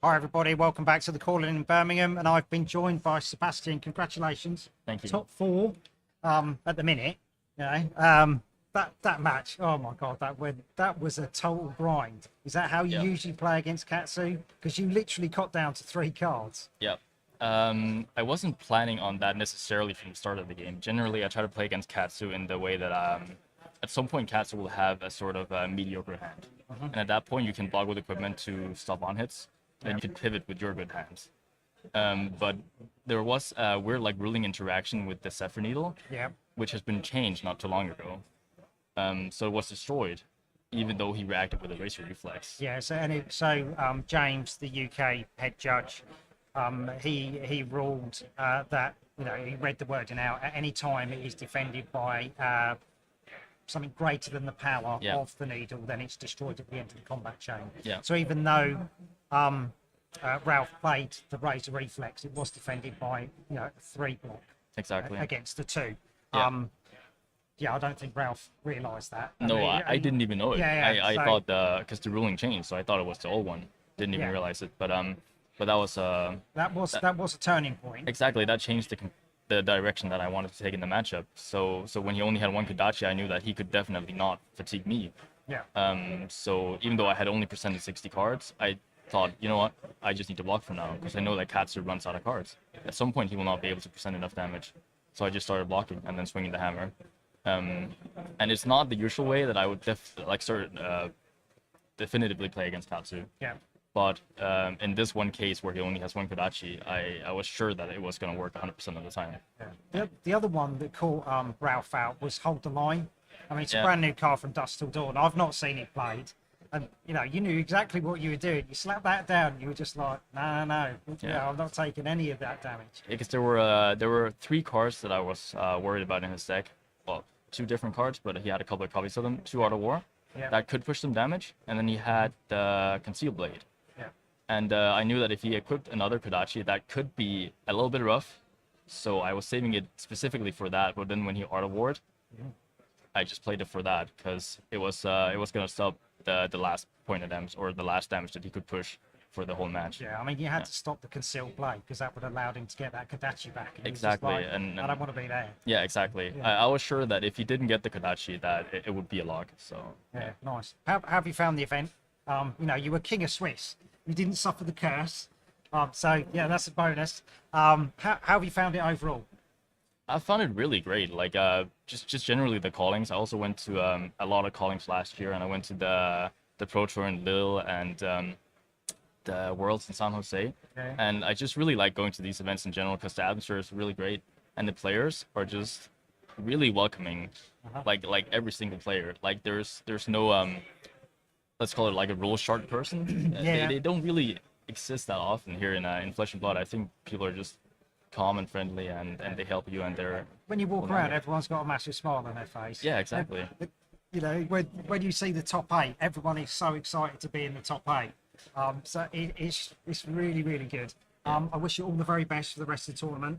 Hi everybody, welcome back to the Calling in Birmingham, and I've been joined by Sebastian. Congratulations. Thank you. Top 4 at the minute. You know, that match, oh my god, that was a total grind. Is that how you usually play against Katsu? Because you literally got down to 3 cards. Yep. I wasn't planning on that necessarily from the start of the game. Generally, I try to play against Katsu in the way that at some point Katsu will have a sort of mediocre hand. And at that point, you can block with equipment to stop on hits. Then you can pivot with your good hands. But there was a weird ruling interaction with the Zephyr Needle, which has been changed not too long ago. So it was destroyed, even though he reacted with a racer reflex. Yeah, so James, the UK head judge, he ruled that, you know, he read the wording out. At any time it is defended by something greater than the power of the needle, then it's destroyed at the end of the combat chain. Yeah. So even though Ralph played the razor reflex, it was defended by, you know, 3 block against the 2. Yeah, I don't think Ralph realised that. I didn't even know it. I so, thought because the ruling changed, so I thought it was the old one. Didn't even realize it. But that was that was a turning point. Exactly, that changed the direction that I wanted to take in the matchup. So when he only had 1 Kodachi, I knew that he could definitely not fatigue me. Yeah. So even though I had only presented 60 cards, I thought, you know what, I just need to block for now, because I know that Katsu runs out of cards. At some point, he will not be able to present enough damage. So I just started blocking and then swinging the hammer. And it's not the usual way that I would definitively play against Katsu. Yeah. But in this one case where he only has 1 Kodachi, I was sure that it was going to work 100% of the time. Yeah. The other one that caught Ralph out was Hold the Line. I mean, it's a brand new card from Dusk Till Dawn. I've not seen it played. And, you know, you knew exactly what you were doing. You slapped that down, you were just like, no. Yeah, I'm not taking any of that damage. Because there were 3 cards that I was worried about in his deck. Well, 2 different cards, but he had a couple of copies of them. 2 Art of War that could push some damage. And then he had the Conceal Blade. And I knew that if he equipped another Kodachi, that could be a little bit rough. So I was saving it specifically for that. But then when he Art of War'd, I just played it for that, because it was going to stop the last point of damage, or the last damage that he could push for the whole match. Yeah, I mean, you had to stop the Concealed Blade, because that would have allowed him to get that Kodachi back. And Exactly. Like, and I don't want to be there. Yeah, exactly. Yeah. I was sure that if he didn't get the Kodachi, that it would be a lock. So Yeah, nice. How have you found the event? You know, you were King of Swiss. You didn't suffer the curse. So, yeah, that's a bonus. How have you found it overall? I found it really great. Like, just generally the callings. I also went to a lot of callings last year, and I went to the Pro Tour in Lille and the Worlds in San Jose. Okay. And I just really like going to these events in general, because the atmosphere is really great, and the players are just really welcoming. Like every single player. Like there's no let's call it like a rule shark person. They don't really exist that often here in Flesh and Blood. I think people are just calm and friendly, and they help you, and they're... When you walk around, everyone's got a massive smile on their face. Yeah, exactly. You know, when you see the top 8, everyone is so excited to be in the top 8. So it's really, really good. I wish you all the very best for the rest of the tournament.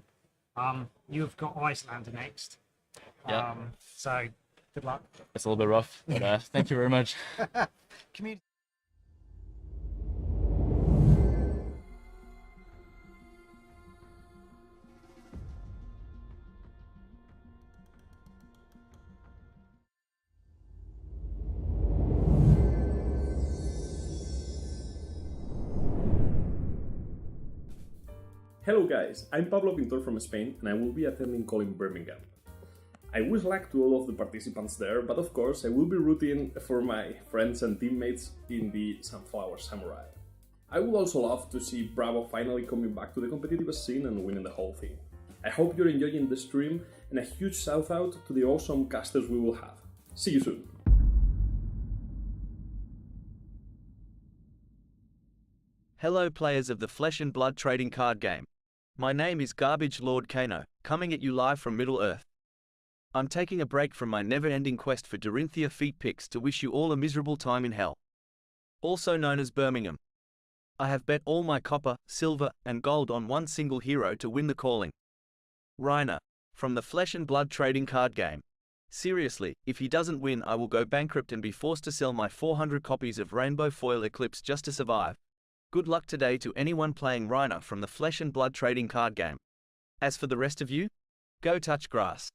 You've got Icelander next. Yeah. So good luck. It's a little bit rough, but thank you very much. Community. Hello guys, I'm Pablo Pintor from Spain, and I will be attending Calling Birmingham. I wish luck to all of the participants there, but of course I will be rooting for my friends and teammates in the Sunflower Samurai. I would also love to see Bravo finally coming back to the competitive scene and winning the whole thing. I hope you're enjoying the stream, and a huge shout out to the awesome casters we will have. See you soon! Hello players of the Flesh and Blood trading card game. My name is Garbage Lord Kano, coming at you live from Middle-earth. I'm taking a break from my never-ending quest for Dorinthia feet picks to wish you all a miserable time in hell. Also known as Birmingham. I have bet all my copper, silver, and gold on one single hero to win the calling. Reiner, from the Flesh and Blood trading card game. Seriously, if he doesn't win, I will go bankrupt and be forced to sell my 400 copies of Rainbow Foil Eclipse just to survive. Good luck today to anyone playing Reiner from the Flesh and Blood trading card game. As for the rest of you, go touch grass.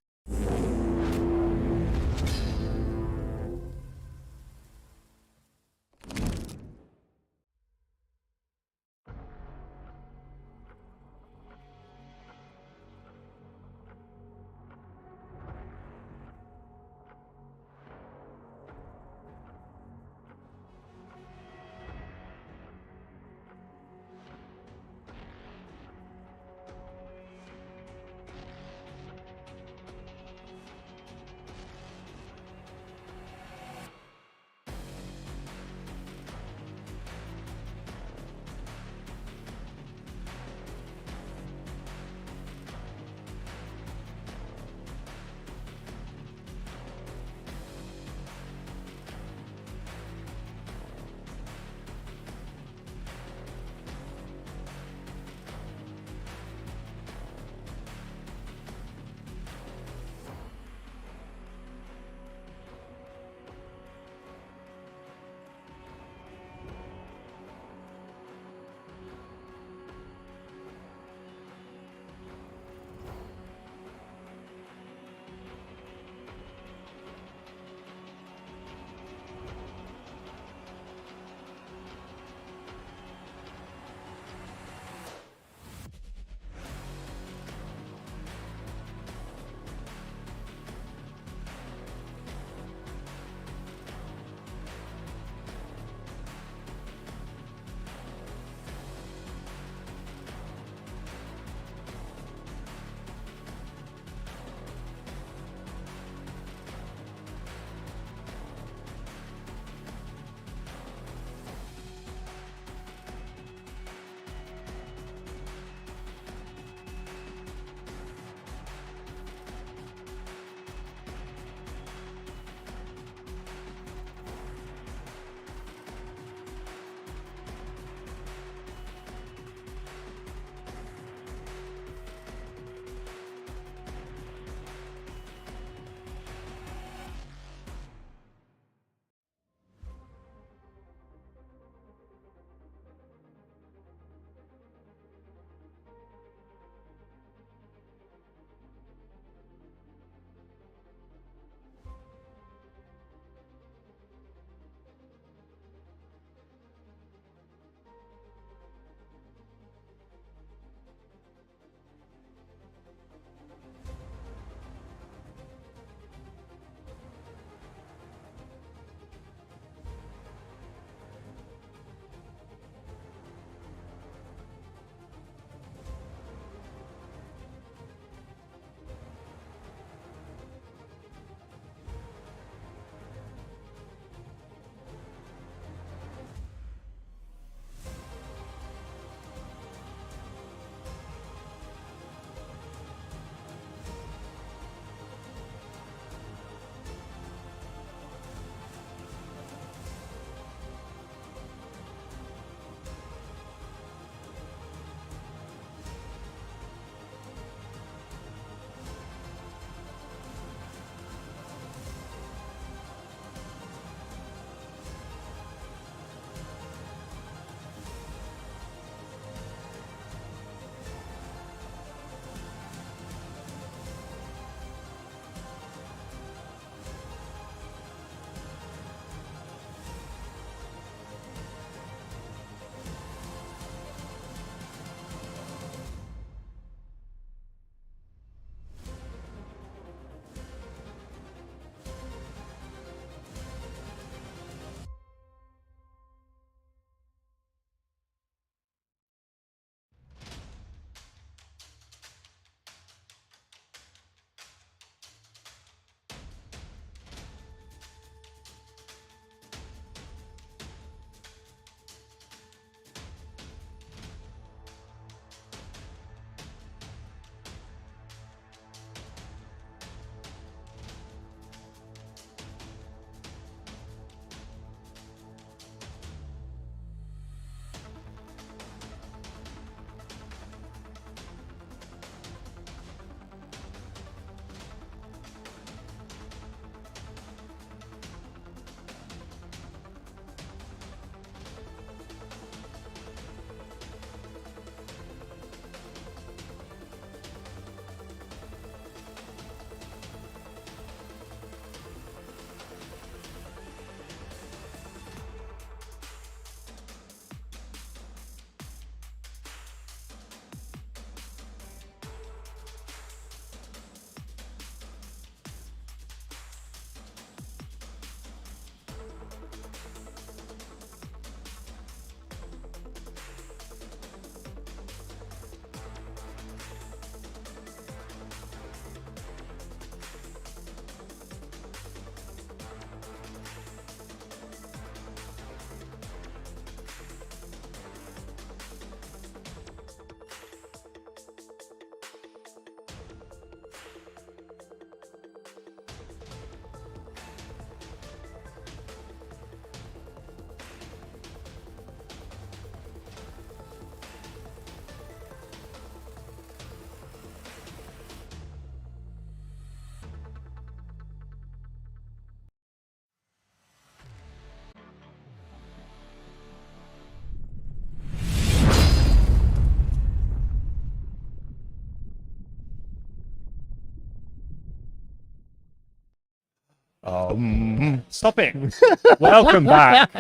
Stop it. Welcome back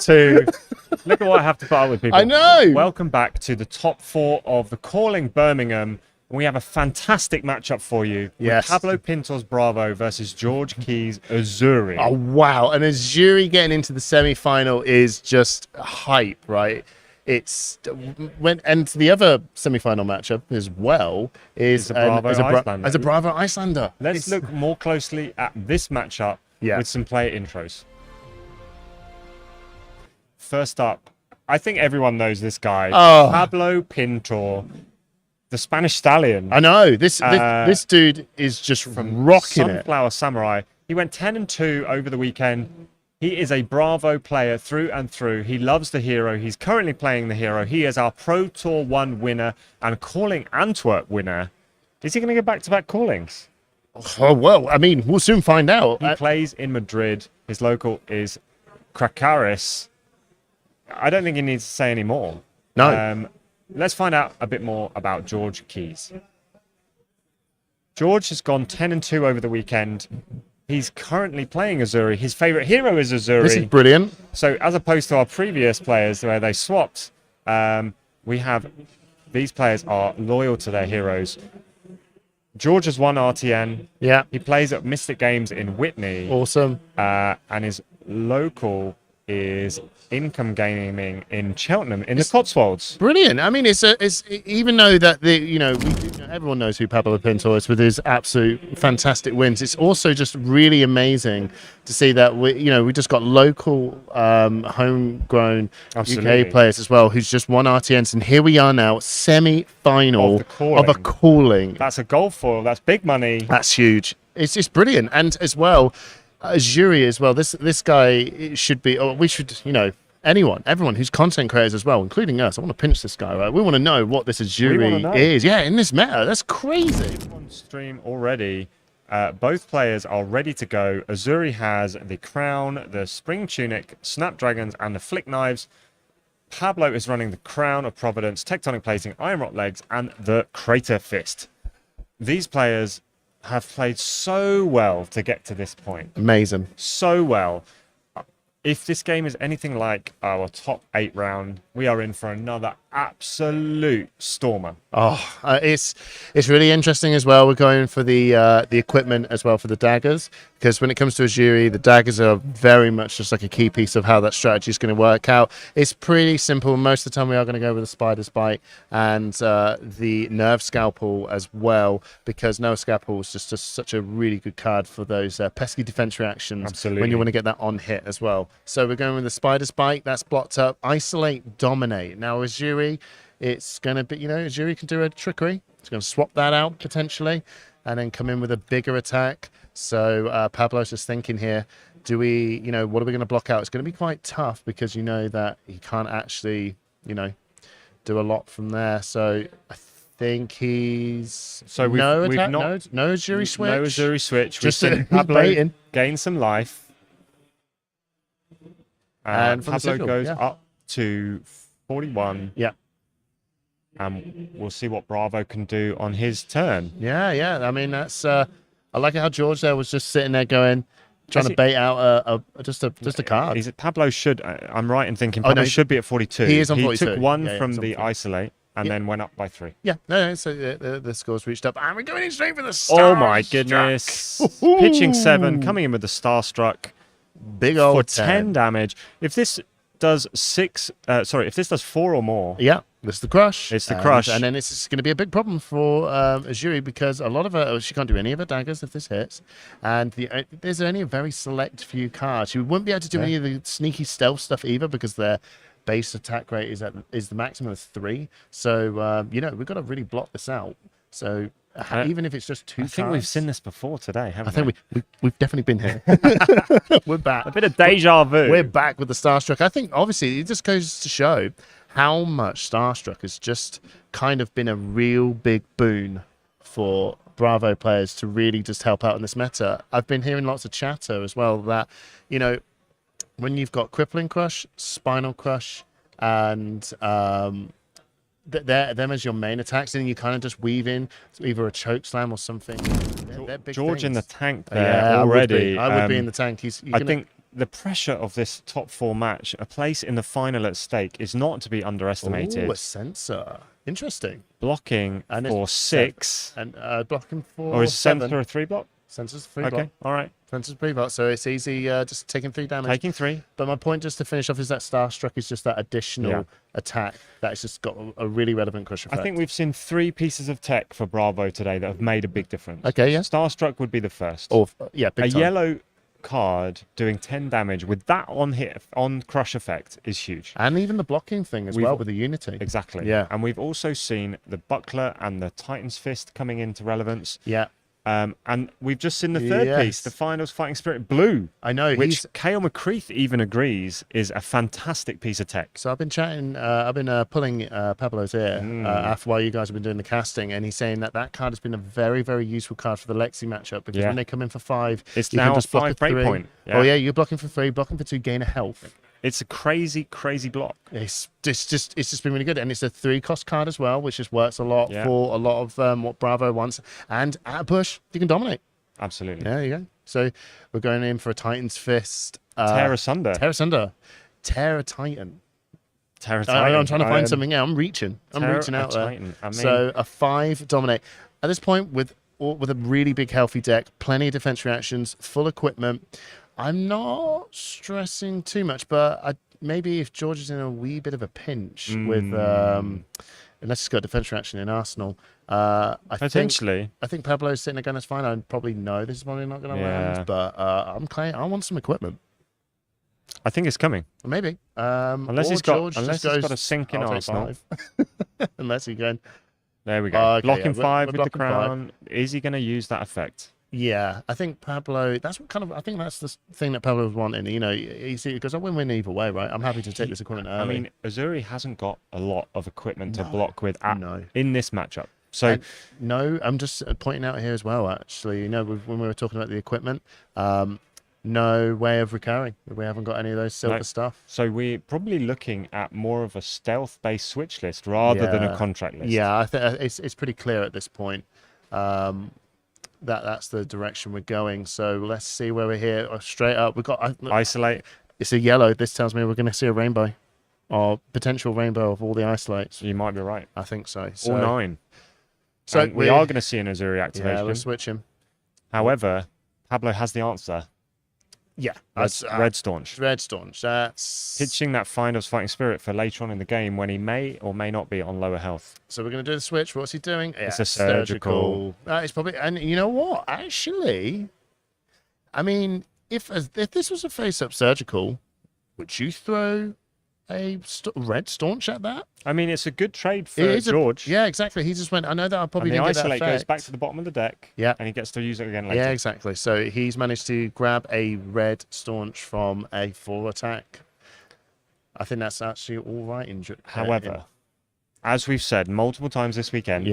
to... Look at what I have to put up with, people. I know. Welcome back to the top 4 of the Calling Birmingham. We have a fantastic matchup for you. Yes. With Pablo Pintor's Bravo versus George Key's Azuri. Oh, wow. And Azuri getting into the semi-final is just hype, right? And the other semi-final matchup as well is a Bravo Icelander. As a Bravo Icelander. Let's look more closely at this matchup with some player intros. First up, I think everyone knows this guy. Oh. Pablo Pintor, the Spanish Stallion. I know. This dude is just rocking it. Sunflower Samurai. He went 10-2 over the weekend. He is a Bravo player through and through. He loves the hero. He's currently playing the hero. He is our Pro Tour 1 winner and Calling Antwerp winner. Is he going to get back-to-back callings? Oh, well, I mean, we'll soon find out. He plays in Madrid. His local is Kracaris. I don't think he needs to say any more. No. Let's find out a bit more about George Keys. George has gone 10-2 over the weekend. He's currently playing Azuri. His favorite hero is Azuri. This is brilliant. So as opposed to our previous players where they swapped, we have these players are loyal to their heroes. George has won RTN. Yeah. He plays at Mystic Games in Whitney. Awesome. And his local is Income Gaming in Cheltenham in the Cotswolds. Brilliant. I mean, it's even though that everyone knows who Pablo Pintor is with his absolute fantastic wins. It's also just really amazing to see that we just got local homegrown Absolutely. UK players as well who's just won RTNs, and here we are now semi-final of a calling. That's a gold foil. That's big money. That's huge. It's just brilliant, and as well. Azuri as well. This guy should be. Or we should. Everyone who's content creators as well, including us. I want to pinch this guy. Right. We want to know what this Azuri is. Yeah, in this meta, that's crazy. On stream already. Both players are ready to go. Azuri has the crown, the spring tunic, snapdragons, and the flick knives. Pablo is running the crown of Providence, tectonic plating, iron rock legs, and the crater fist. These players have played so well to get to this point. Amazing. So well. If this game is anything like our top 8 round, we are in for another absolute stormer. Oh, it's really interesting as well. We're going for the equipment as well for the daggers, because when it comes to Azuri, the daggers are very much just like a key piece of how that strategy is going to work out. It's pretty simple. Most of the time we are going to go with the Spider's Bite and the Nerve Scalpel as well, because Nerve Scalpel is just such a really good card for those pesky defense reactions. Absolutely. When you want to get that on hit as well. So we're going with the Spider's Bite. That's blocked up. Isolate, Dominate. Now Azuri, it's going to be, Azuri can do a trickery. It's going to swap that out potentially and then come in with a bigger attack. So Pablo's just thinking here, what are we going to block out? It's going to be quite tough because you know that he can't actually, do a lot from there. So I think he's... So we've no not... No Azuri switch? No Azuri switch. Just We've seen Pablo baiting. gain some life. And from the Pablo signal, goes yeah. up to 41. Yeah. And we'll see what Bravo can do on his turn. Yeah. I mean, that's... I like how George there was just sitting there trying to bait out just a card. Pablo should... I'm right in thinking Pablo should be at 42. He is on 42. He took one Yeah, from he's on the 42. Isolate and then went up by 3. Yeah, no, so the scores reached up. And we're going in straight for the Starstruck. Oh my goodness. Pitching 7, coming in with the Starstruck. Big old for 10 damage. If this does 4 or more. Yeah, this is the crush. It's the crush. And then it's going to be a big problem for Azuri because a lot of her, she can't do any of her daggers if this hits. And there's only a very select few cards. She wouldn't be able to do any of the sneaky stealth stuff either because their base attack rate is the maximum of 3. So, we've got to really block this out. So even if it's just 2 cards. I think we've seen this before today, haven't we? I think we've definitely been here. We're back. A bit of deja vu. We're back with the Starstruck. I think, obviously, it just goes to show how much Starstruck has just kind of been a real big boon for Bravo players to really just help out in this meta. I've been hearing lots of chatter as well that, when you've got Crippling Crush, Spinal Crush, and them as your main attacks, and you kind of just weave in either a choke slam or something. They're big George in the things. tank there Yeah, already. I would be in the tank. I think the pressure of this top 4 match, a place in the final at stake, is not to be underestimated. Ooh, a sensor. Interesting. Blocking And for it's 6. And blocking for Or is 7. Sensor a 3 block? Sensor's 3 Okay, block. all right. Sensor's 3 block, so it's easy just taking 3 damage. Taking 3. But my point, just to finish off, is that Starstruck is just that additional attack that's just got a really relevant crush effect. I think we've seen 3 pieces of tech for Bravo today that have made a big difference. Okay, yeah. Starstruck would be the first. Or big a time. yellow card doing 10 damage with that on crush effect is huge. And even the blocking thing as well with the Unity. Exactly. Yeah. And we've also seen the Buckler and the Titan's Fist coming into relevance. Yeah. And we've just seen the third piece, Yes. the Finals Fighting Spirit Blue. I know, which Kale McCreath even agrees is a fantastic piece of tech. So I've been chatting, I've been pulling Pablo's ear after while you guys have been doing the casting, and he's saying that card has been a very, very useful card for the Lexi matchup because when they come in for 5, it's you now can just a block 5 break 3. point. Oh yeah, you're blocking for 3, blocking for 2, gain a health. It's a crazy, crazy block. It's just been really good, and it's a 3-cost card as well, which just works a lot for a lot of what Bravo wants. And at a push, you can dominate. Absolutely. There you go. So we're going in for a Titan's Fist. Tear Asunder. Tear Asunder. Tear a Titan. Tear a Titan. I'm trying to find something. Yeah, I'm reaching Tear out a there. Titan. I mean, So a 5 dominate. At this point, with a really big healthy deck, plenty of defense reactions, full equipment, I'm not stressing too much, but maybe if George is in a wee bit of a pinch with unless he's got a defense reaction in Arsenal. Potentially. I think Pablo's sitting there going, that's fine. I probably know this is probably not going to land, but I want some equipment. I think it's coming. Maybe. Unless or he's got George just a goes, sink in "I'll take Arsenal. 5." Unless he can. There we go. Okay, blocking yeah, 5 we're with the blocking 5. crown. Is he going to use that effect? Yeah, I think Pablo. That's what I think that's the thing that Pablo was wanting. You know, he goes, I win either way, right? I'm happy to take this equipment early. I mean, Azuri hasn't got a lot of equipment to block with in this matchup. So no, I'm just pointing out here as well. Actually, you know, when we were talking about the equipment, no way of recurring. We haven't got any of those silver stuff. So we're probably looking at more of a stealth-based switch list rather than a contract list. Yeah, I think it's pretty clear at this point. That's the direction we're going. So let's see where we're here. Straight up, we've got Isolate. It's a yellow. This tells me we're going to see a rainbow, or potential rainbow of all the isolates. You might be right. I think so. All 9. So and we are going to see an Azuri activation. Yeah, we'll switch him. However, Pablo has the answer. Yeah, Red Staunch. Red Staunch. That's pitching that Finals Fighting Spirit for later on in the game when he may or may not be on lower health. So we're going to do the switch. What's he doing? It's a surgical. It's probably, and you know what? Actually, I mean, if this was a face-up surgical, would you throw a red Staunch at that? I mean, it's a good trade for George. Yeah, exactly. He just went, I know that I probably and the didn't get that Isolate effect. goes back to the bottom of the deck. Yeah. And he gets to use it again later. Yeah, exactly. So he's managed to grab a red Staunch from a 4 attack. I think that's actually all right. However, as we've said multiple times this weekend,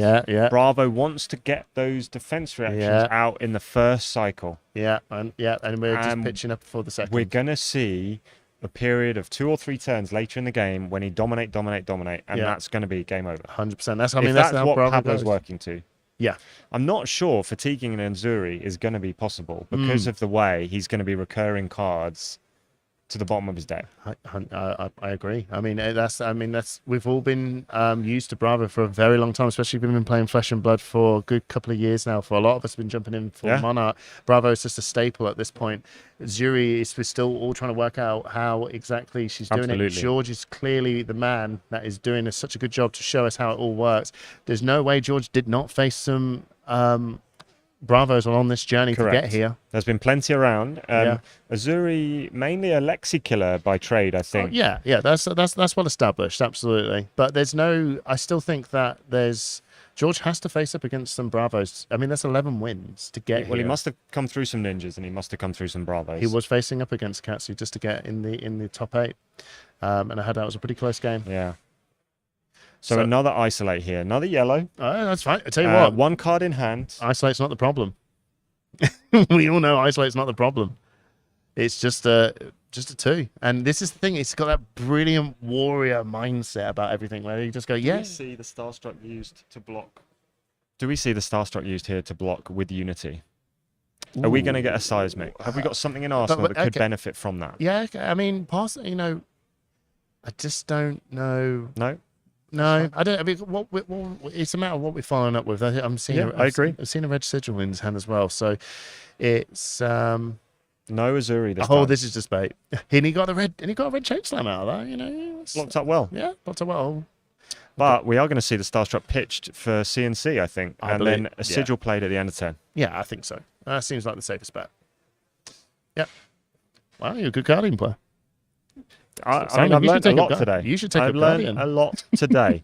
Bravo wants to get those defense reactions out in the first cycle. Yeah, and we're just pitching up for the second. We're going to see a period of 2 or 3 turns later in the game when he dominate, and that's going to be game over. 100%. That's how what Bravo Pablo's goes. working to. Yeah. I'm not sure fatiguing an Azuri is going to be possible because of the way he's going to be recurring cards to the bottom of his deck. I agree. I mean, that's we've all been used to Bravo for a very long time, especially if we've been playing Flesh and Blood for a good couple of years now. For a lot of us, have been jumping in for Monarch. Bravo is just a staple at this point. Zuri is still all trying to work out how exactly she's doing it. George is clearly the man that is doing such a good job to show us how it all works. There's no way George did not face some Bravos on this journey to get here. There's been plenty around. Azuri, mainly a Lexi killer by trade, I think. Oh, yeah, that's well established, absolutely. But there's no. I still think that George has to face up against some Bravos. I mean, that's 11 wins to get here. Well, he must have come through some ninjas and he must have come through some Bravos. He was facing up against Katsu just to get in the top 8, and I heard that was a pretty close game. Yeah. So another Isolate here, another yellow. Oh, that's fine. I tell you what, 1 card in hand. Isolate's not the problem. We all know Isolate's not the problem. It's just a 2. And this is the thing. It's got that brilliant warrior mindset about everything where you just go, Do yeah. we see the Starstruck used to block? Do we see the Starstruck used here to block with Unity? Are we going to get a seismic? Have we got something in Arsenal that could benefit from that? Yeah, okay. I mean, I just don't know. No? No, I don't. I mean, it's a matter of what we're following up with. I'm seeing. Yeah, I agree. I've seen a red sigil in his hand as well. So it's no Azuri this time. This is just bait. And he got a red choke slam out of that. You know, blocked up well. Yeah, blocked up well. But we are going to see the Starstruck pitched for CNC, I think, and then a sigil played at the end of 10. Yeah, I think so. That seems like the safest bet. Yep. Wow, you're a good Guardian player. I've learned a lot today. You should take I've a learned Guardian. a lot today.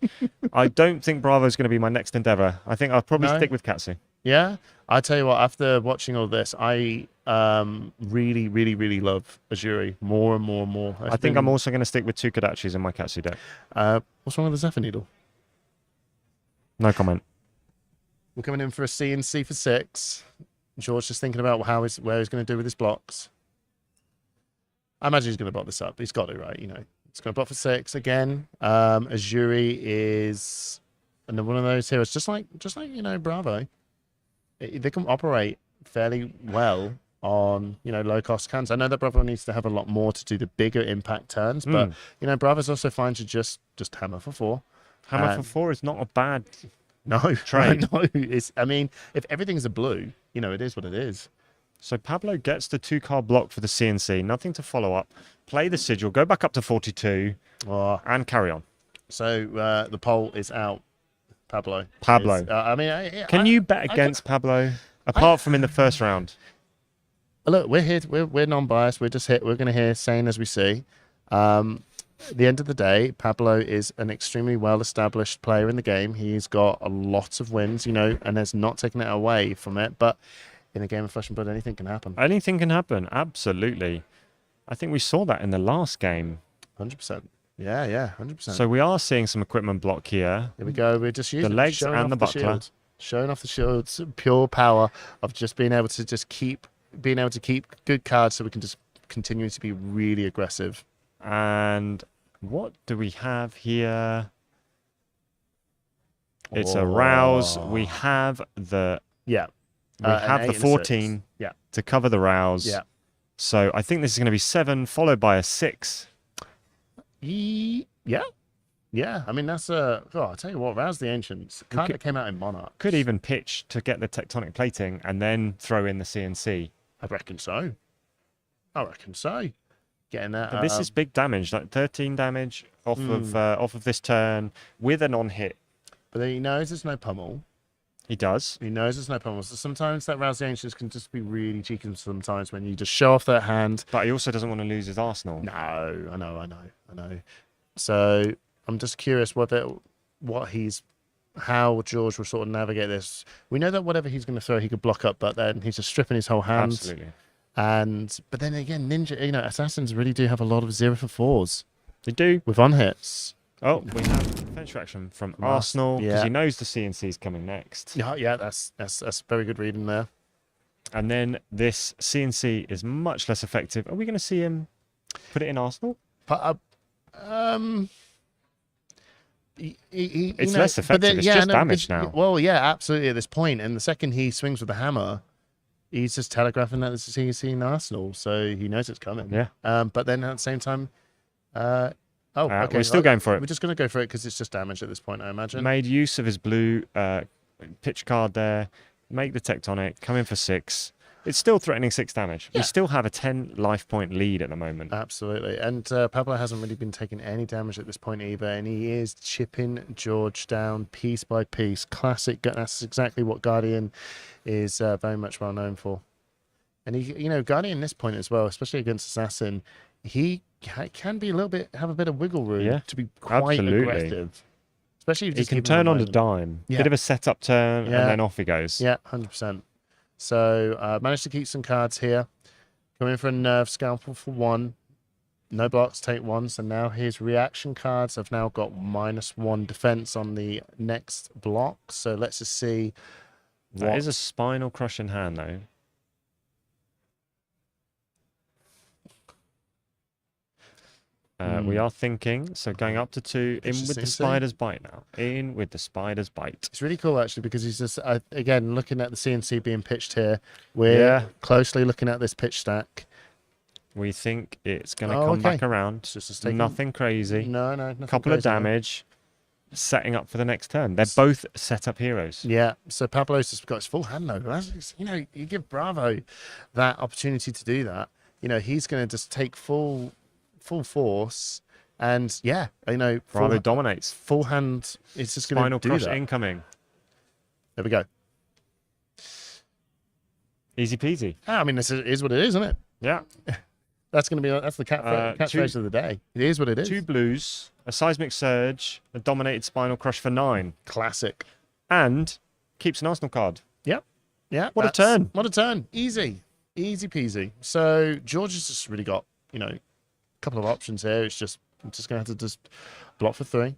I don't think Bravo is going to be my next endeavor. I think I'll probably stick with Katsu. Yeah, I tell you what. After watching all this, I really, really, really love Azuri more and more and more. I think I'm also going to stick with 2 Kodachis in my Katsu deck. What's wrong with the Zephyr Needle? No comment. We're coming in for a CNC for 6. George just thinking about where he's going to do with his blocks. I imagine he's going to block this up. He's got to, right? You know, he's going to block for 6 again. Azuri is another one of those heroes, just like Bravo. They can operate fairly well on low cost cans. I know that Bravo needs to have a lot more to do the bigger impact turns, but Bravo's also fine to just hammer for 4. Hammer for 4 is not a bad trade. No, I mean, if everything's a blue, it is what it is. So Pablo gets the 2-card block for the CNC, nothing to follow up. Play the sigil, go back up to 42, and carry on. So the poll is out. Pablo. Can you bet against Pablo apart from in the first round? Look, we're here. We're non-biased. We're just hit. We're going to hear saying as we see. At the end of the day, Pablo is an extremely well-established player in the game. He's got a lot of wins, and there's not taking it away from it. But in a game of Flesh and Blood, anything can happen. Anything can happen. Absolutely. I think we saw that in the last game. 100%. Yeah, 100%. So we are seeing some equipment block here. Here we go. We're just using the legs and the buckler. Shield. Showing off the shield's pure power of just being able to keep good cards so we can just continue to be really aggressive. And what do we have here? It's a rouse. We have the we have the 14 to cover the rouse. Yeah. So I think this is going to be 7 followed by a 6. Yeah. I mean, that's I'll tell you what, Rouse the Ancients card that came out in Monarch. Could even pitch to get the tectonic plating and then throw in the CNC. I reckon so. Getting that. But this is big damage, like 13 damage off of this turn with an on-hit. But then he knows there's no pummel. He does. He knows there's no pummel. So sometimes that Rouse the Ancients can just be really cheeky sometimes when you just show off that hand. But he also doesn't want to lose his arsenal. No, I know. So I'm just curious how George will sort of navigate this. We know that whatever he's going to throw, he could block up, but then he's just stripping his whole hand. Absolutely. But then again, Ninja, assassins really do have a lot of 0 for 4s. They do. With on-hits. Oh, we have defense reaction from Arsenal because he knows the CNC is coming next. Yeah, that's very good reading there. And then this CNC is much less effective. Are we going to see him put it in Arsenal? It's less effective. It's just damage now. Well, yeah, absolutely. At this point, and the second he swings with the hammer, he's just telegraphing that it's CNC in Arsenal, so he knows it's coming. Yeah. But then at the same time, okay. We're still going for it. We're just going to go for it because it's just damage at this point, I imagine. Made use of his blue pitch card there. Make the tectonic. Come in for 6. It's still threatening 6 damage. Yeah. We still have a 10 life point lead at the moment. Absolutely. And Pablo hasn't really been taking any damage at this point either. And he is chipping George down piece by piece. Classic. That's exactly what Guardian is very much well known for. And he, Guardian this point as well, especially against Assassin, he can be have a bit of wiggle room to be quite aggressive. Especially if he can turn on the dime. Bit of a setup turn, and then off he goes. Yeah, 100%. So managed to keep some cards here. Coming for a Nerve Scalpel for 1. No blocks, take 1. So now his reaction cards have now got -1 defense on the next block. So let's just see. That is a Spinal Crush in hand, though. We are thinking, so going up to 2, in Pitch with the CNC. spider's bite now. In with the spider's bite. It's really cool actually because he's just again looking at the CNC being pitched here. We're Yeah. closely looking at this pitch stack. We think it's going to come back around. Nothing crazy. No, nothing Couple of crazy, no. damage. Setting up for the next turn. They're both set up heroes. Yeah, so Pablo's just got his full hand though. You know, you give Bravo that opportunity to do that. You know, he's going to just take full force, and yeah, you know, Bravo dominates. Full hand. It's just going Spinal to do crush that. incoming. There we go. Easy peasy. I mean, this is what it is, isn't it? Yeah. That's going to be that's the catchphrase of the day. It is what it is. 2 blues, a seismic surge, a dominated spinal crush for 9. Classic. And keeps an Arsenal card. Yep. Yeah. What a turn. What a turn. Easy peasy. So George has just really got, you know, a couple of options here. It's just going to have to just block for 3.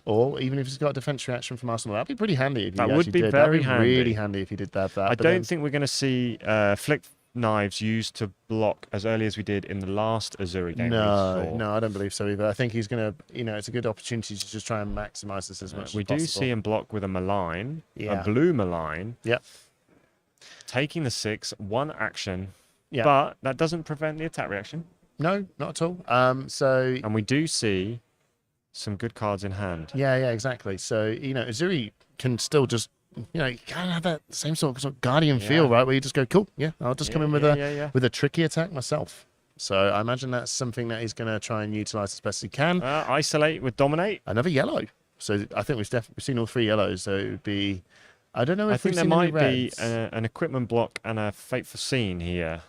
Or even if he's got a defense reaction from Arsenal, that'd be pretty handy. If That you would actually be did. very That'd be handy. really handy if he did that. I But don't then- think we're going to see flick knives used to block as early as we did in the last Azuri game. we saw. No, I don't believe so either. I think he's going to, you know, it's a good opportunity to just try and maximize this as much We as do possible. see him block with a malign, Yeah. a blue malign. Yep. Taking the 6, 1 action. Yeah. But that doesn't prevent the attack reaction. No, not at all. So And we do see some good cards in hand. yeah, exactly. So, you know, Azuri can still just, you know, you kind of have that same sort of guardian feel, right? Where you just go, cool, yeah, I'll just come in with with a tricky attack myself. So I imagine that's something that he's going to try and utilize as best as he can. Isolate with dominate. Another yellow. So I think we've seen all 3 yellows. So it would be, I don't know if I think we've there seen any might be reds. an equipment block and a fateful scene here.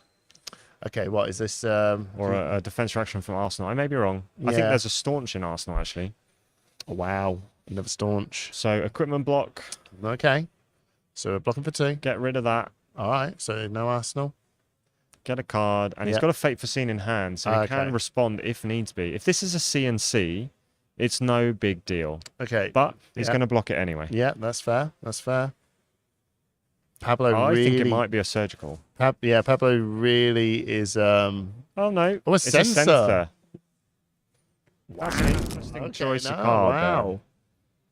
Okay, what is this? Or a defense reaction from Arsenal. I may be wrong. I think Yeah. there's a staunch in Arsenal, actually. Oh, wow. Another staunch. So equipment block. Okay. So we're blocking for 2. Get rid of that. All right. So no Arsenal. Get a card. And he's Yeah. got a fateful scene in hand, so he Okay. can respond if needs be. If this is a CNC, it's no big deal. Okay. But he's Yeah. going to block it anyway. Yeah, that's fair. That's fair. Pablo I really... think it might be a surgical. Pablo really is... Oh, no. Oh, a it's sensor. a sensor. That's an interesting choice of card. Wow. there.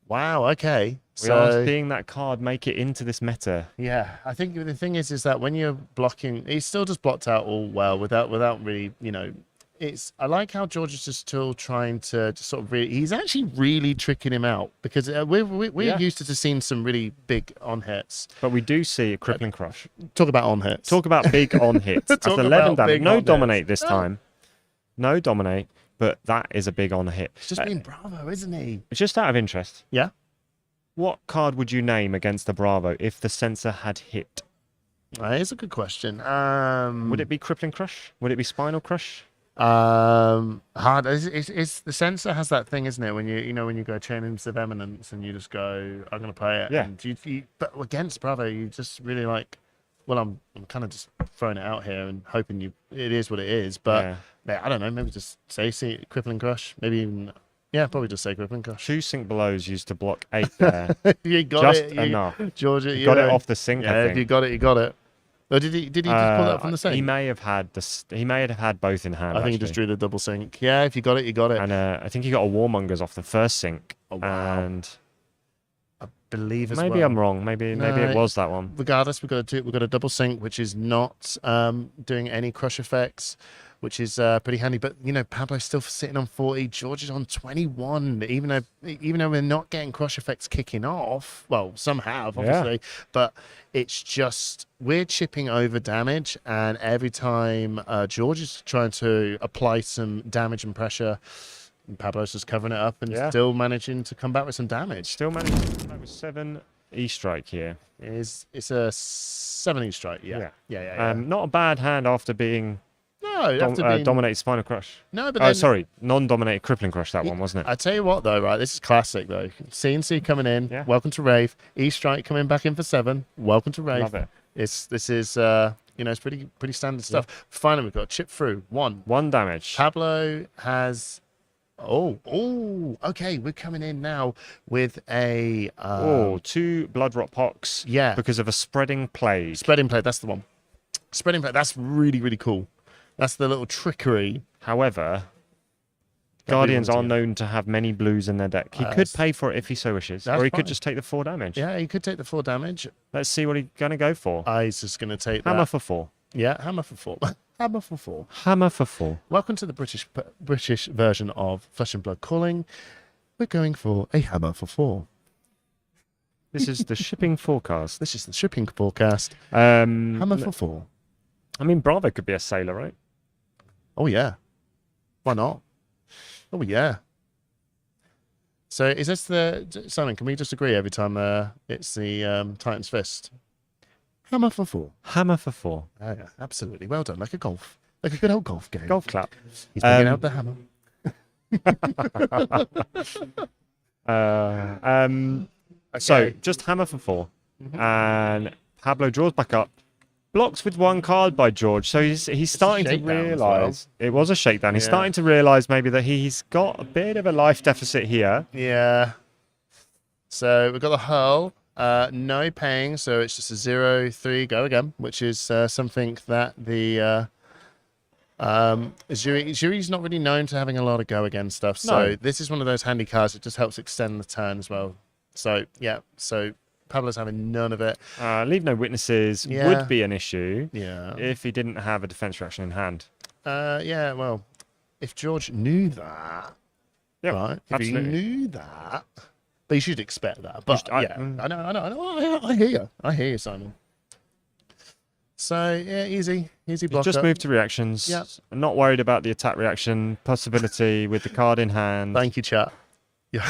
Wow, okay. We are seeing that card make it into this meta. Yeah, I think the thing is that when you're blocking, he's still just blocked out all well without really, you know, it's. I like how George is just still trying to just sort of really. He's actually really tricking him out because we're Yeah. used to seeing some really big on hits. But we do see a crippling crush. Talk about on hits. Talk about big on hits. That's Talk 11 about damage. big No on dominate hits. this time. No dominate, but that is a big on hit. It's just being Bravo, isn't he? Just out of interest. Yeah. What card would you name against the Bravo if the sensor had hit? That is a good question. Would it be crippling crush? Would it be spinal crush? Hard. It's the sensor has that thing, isn't it? When you know when you go Chains of Eminence and you just go, I'm gonna play it. Yeah. And but against Bravo, you just really like. Well, I'm kind of just throwing it out here and hoping it is what it is. But yeah, I don't know. Maybe just say crippling crush. Maybe even probably just say crippling crush. 2 sink belows used to block 8 there. You got just it, enough. Georgia. You got it off the sink. Yeah, I if think. you got it, you got it. Or did he just pull that from the sink? He may have had He may have had both in hand. I think he just drew the double sink. Yeah, if you got it, you got it. And I think he got a Warmongers off the first sink. Oh, wow. And I believe as maybe well. I'm wrong. Maybe it was that one. Regardless, we've got a double sync, which is not doing any crush effects, which is pretty handy. But you know, Pablo's still sitting on 40. George is on 21. Even though we're not getting crush effects kicking off. Well, some have obviously, but it's just we're chipping over damage, and every time George is trying to apply some damage and pressure, Pablo's just covering it up and still managing to come back with some damage. Still managing to come back with 7 E-strike here. It's a 7 E-strike. Yeah. Not a bad hand after being dominated spinal crush. No, but then, sorry, non-dominated crippling crush. That one wasn't it? I tell you what, though, right? This is classic, though. CNC coming in. Welcome to Rave. E-strike coming back in for 7. Welcome to Rave. Love it. This is it's pretty standard stuff. Finally, we've got chip through 1 damage. Pablo has. Okay. We're coming in now with a 2 blood rot pox. Yeah, because of a spreading plague. Spreading plague. That's the one. Spreading plague. That's really cool. That's the little trickery. However, Guardians are known to have many blues in their deck. He could pay for it if he so wishes, or he could just take the 4 damage. Yeah, he could take the 4 damage. Let's see what he's going to go for. He's just going to take Hammer that. for 4. Yeah, hammer for 4. Hammer for 4. Hammer for 4. Welcome to the British version of Flesh and Blood Calling. We're going for a hammer for 4. This is the shipping forecast. This is the shipping forecast. Hammer for 4. I mean, Bravo could be a sailor, right? Oh, yeah. Why not? Oh, yeah. So is this the... Simon, can we just agree every time it's the Titan's Fist? Hammer for 4. Hammer for 4. Yeah, absolutely. Well done. Like a golf. Like a good old golf game. Golf clap. He's bringing out the hammer. So, just hammer for 4. And Pablo draws back up. Blocks with 1 card by George. So he's starting to realise... It was a shakedown. He's starting to realise maybe that he's got a bit of a life deficit here. Yeah. So we've got the hurl. No paying, so it's just a 0-3 go again, which is something that the Azuri's not really known to having a lot of go again stuff. So this is one of those handy cards that just helps extend the turn as well. So yeah, so Pablo's having none of it. Leave no witnesses would be an issue. Yeah. If he didn't have a defense reaction in hand. Yeah. Well, if George knew that, right? If absolutely. he knew that. But you should expect that. But yeah, I know. I hear you, Simon. So yeah, easy block. Just move to reactions. Yep. I'm not worried about the attack reaction possibility with the card in hand. Thank you, chat. Yeah.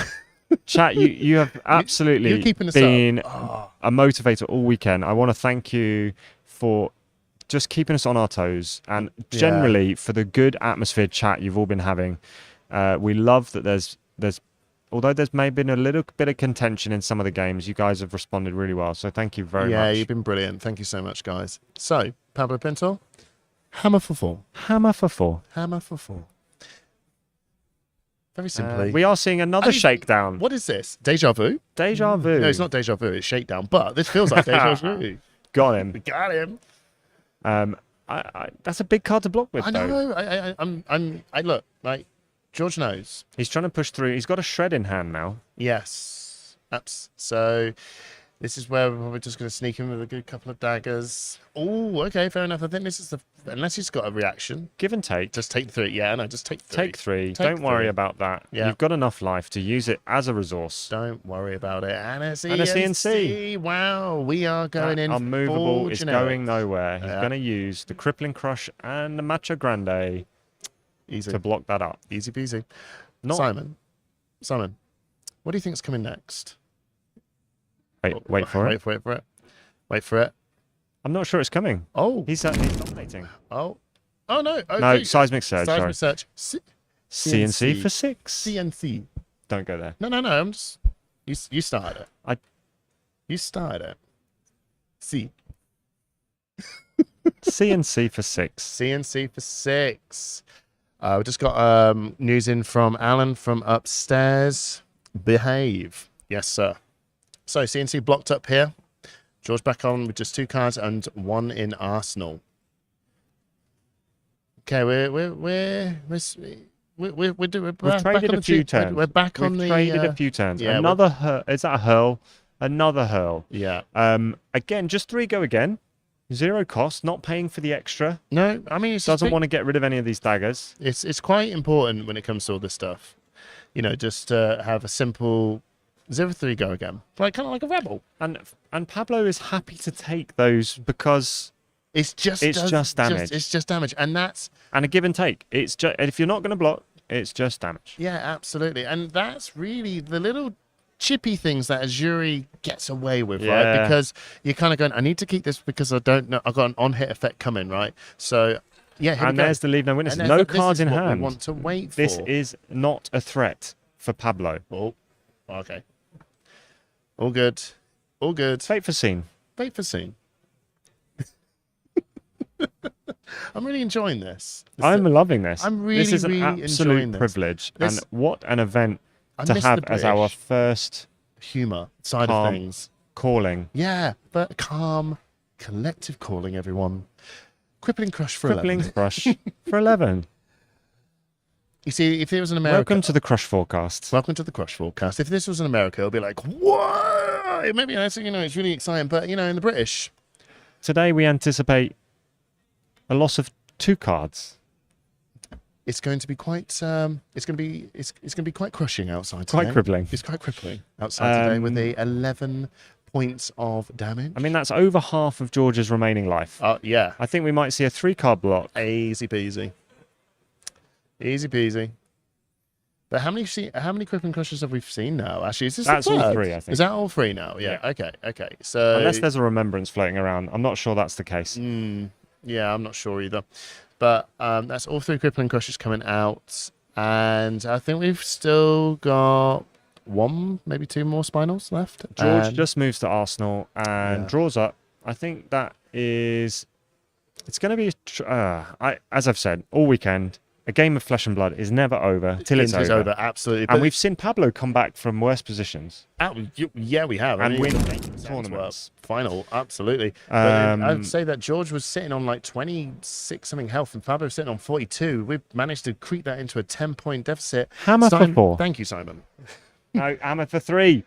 Chat, you have absolutely you're keeping us been up. a motivator all weekend. I want to thank you for just keeping us on our toes and generally for the good atmosphere chat you've all been having. We love that there's although there's maybe been a little bit of contention in some of the games, you guys have responded really well. So thank you very much. Yeah, you've been brilliant. Thank you so much, guys. So, Pablo Pinto, hammer for 4. Hammer for 4. Hammer for 4. Very simply. We are seeing another shakedown. What is this? Deja vu? Deja vu. No, it's not deja vu. It's shakedown. But this feels like deja vu. Got him. We got him. That's a big card to block with. I know. I look like George knows. He's trying to push through. He's got a shred in hand now. Yes. So this is where we're probably just going to sneak in with a good couple of daggers. Oh, okay, fair enough. I think this is unless he's got a reaction. Give and take. Just take 3. Yeah, no, just take 3. Take 3. Don't worry about that. Yeah. You've got enough life to use it as a resource. Don't worry about it. And a CNC. Wow, we are going in. Unmovable is generic. going nowhere. He's going to use the Crippling Crush and the Macho Grande to block that up. Easy peasy. Simon, what do you think's coming next? Wait for it. Wait for it. I'm not sure it's coming. Oh. He's dominating. Oh no. Okay. No, Seismic Surge. Seismic Surge. CNC for 6. CNC. Don't go there. No. I'm just. You started it. You started it. C. CNC for 6. CNC for 6. We just got news in from Alan from upstairs. Behave. Yes, sir. So CNC blocked up here. George back on with just 2 cards and 1 in Arsenal. Okay, We've traded a few turns. We're back on the. We've traded a few turns. Yeah, Another is that a hurl? Another hurl. Yeah. Again, just 3 go again. 0 cost, not paying for the extra. No, I mean, doesn't want to get rid of any of these daggers. It's quite important when it comes to all this stuff. You know, just have a simple 0-3 go again, kind of like a rebel. And Pablo is happy to take those because it's just damage. It's just damage, and a give and take. It's just if you're not going to block, it's just damage. Yeah, absolutely, and that's really the little chippy things that Azuri gets away with, right? Because you're kind of going, I need to keep this because I don't know. I've got an on-hit effect coming, right? So, yeah. And there's the leave no witnesses. No cards in hand. We want to wait for. This is not a threat for Pablo. Oh, okay. All good. All good. Fate for scene. Fate for scene. I'm really enjoying this. I'm loving this. I'm really, this is an really absolute enjoying privilege. This. And what an event I to miss have the as our British first humor side of things. Calling. Yeah, but calm, collective calling, everyone. Crippling Crush for 11. Crippling Crush for 11. You see, if it was in America... Welcome to the Crush Forecast. Welcome to the Crush Forecast. If this was in America, it'll be like, what? Maybe that's, it's really exciting. But, in the British... Today we anticipate a loss of 2 cards. It's going to be quite. It's going to be quite crushing outside today. Quite crippling. It's quite crippling outside today with the 11 points of damage. I mean, that's over half of George's remaining life. Yeah. I think we might see a 3-card block. Easy peasy. Easy peasy. But how many crippling crushes have we seen now? Actually, is this That's the third? all 3, I think. Is that all 3 now? Yeah. Okay. So unless there's a remembrance floating around, I'm not sure that's the case. Yeah, I'm not sure either. But that's all 3 crippling crushes coming out, and I think we've still got 1, maybe 2 more spinals left. George just moves to Arsenal and draws up. I think that is. It's going to be. As I've said all weekend, a game of flesh and blood is never over till it's over. Absolutely. And we've seen Pablo come back from worse positions. Yeah, we have. And win tournaments. Final, absolutely. But I'd say that George was sitting on like 26 something health, and Pablo was sitting on 42. We've managed to creep that into a 10-point deficit. Hammer for 4. Thank you, Simon. No, hammer for 3.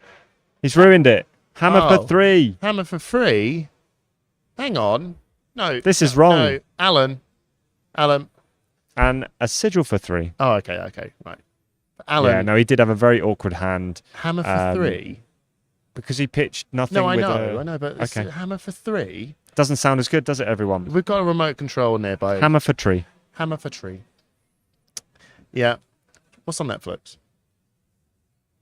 He's ruined it. Hammer for 3. Hammer for 3. Hang on. No. This is wrong. No, Alan. And a sigil for 3. Oh, okay, right. Alan. Yeah, no, he did have a very awkward hand. Hammer for 3. Because he pitched nothing. No, I with know, but okay. Hammer for 3. Doesn't sound as good, does it, everyone? We've got a remote control nearby. Hammer for tree. Hammer for tree. Yeah. What's on Netflix?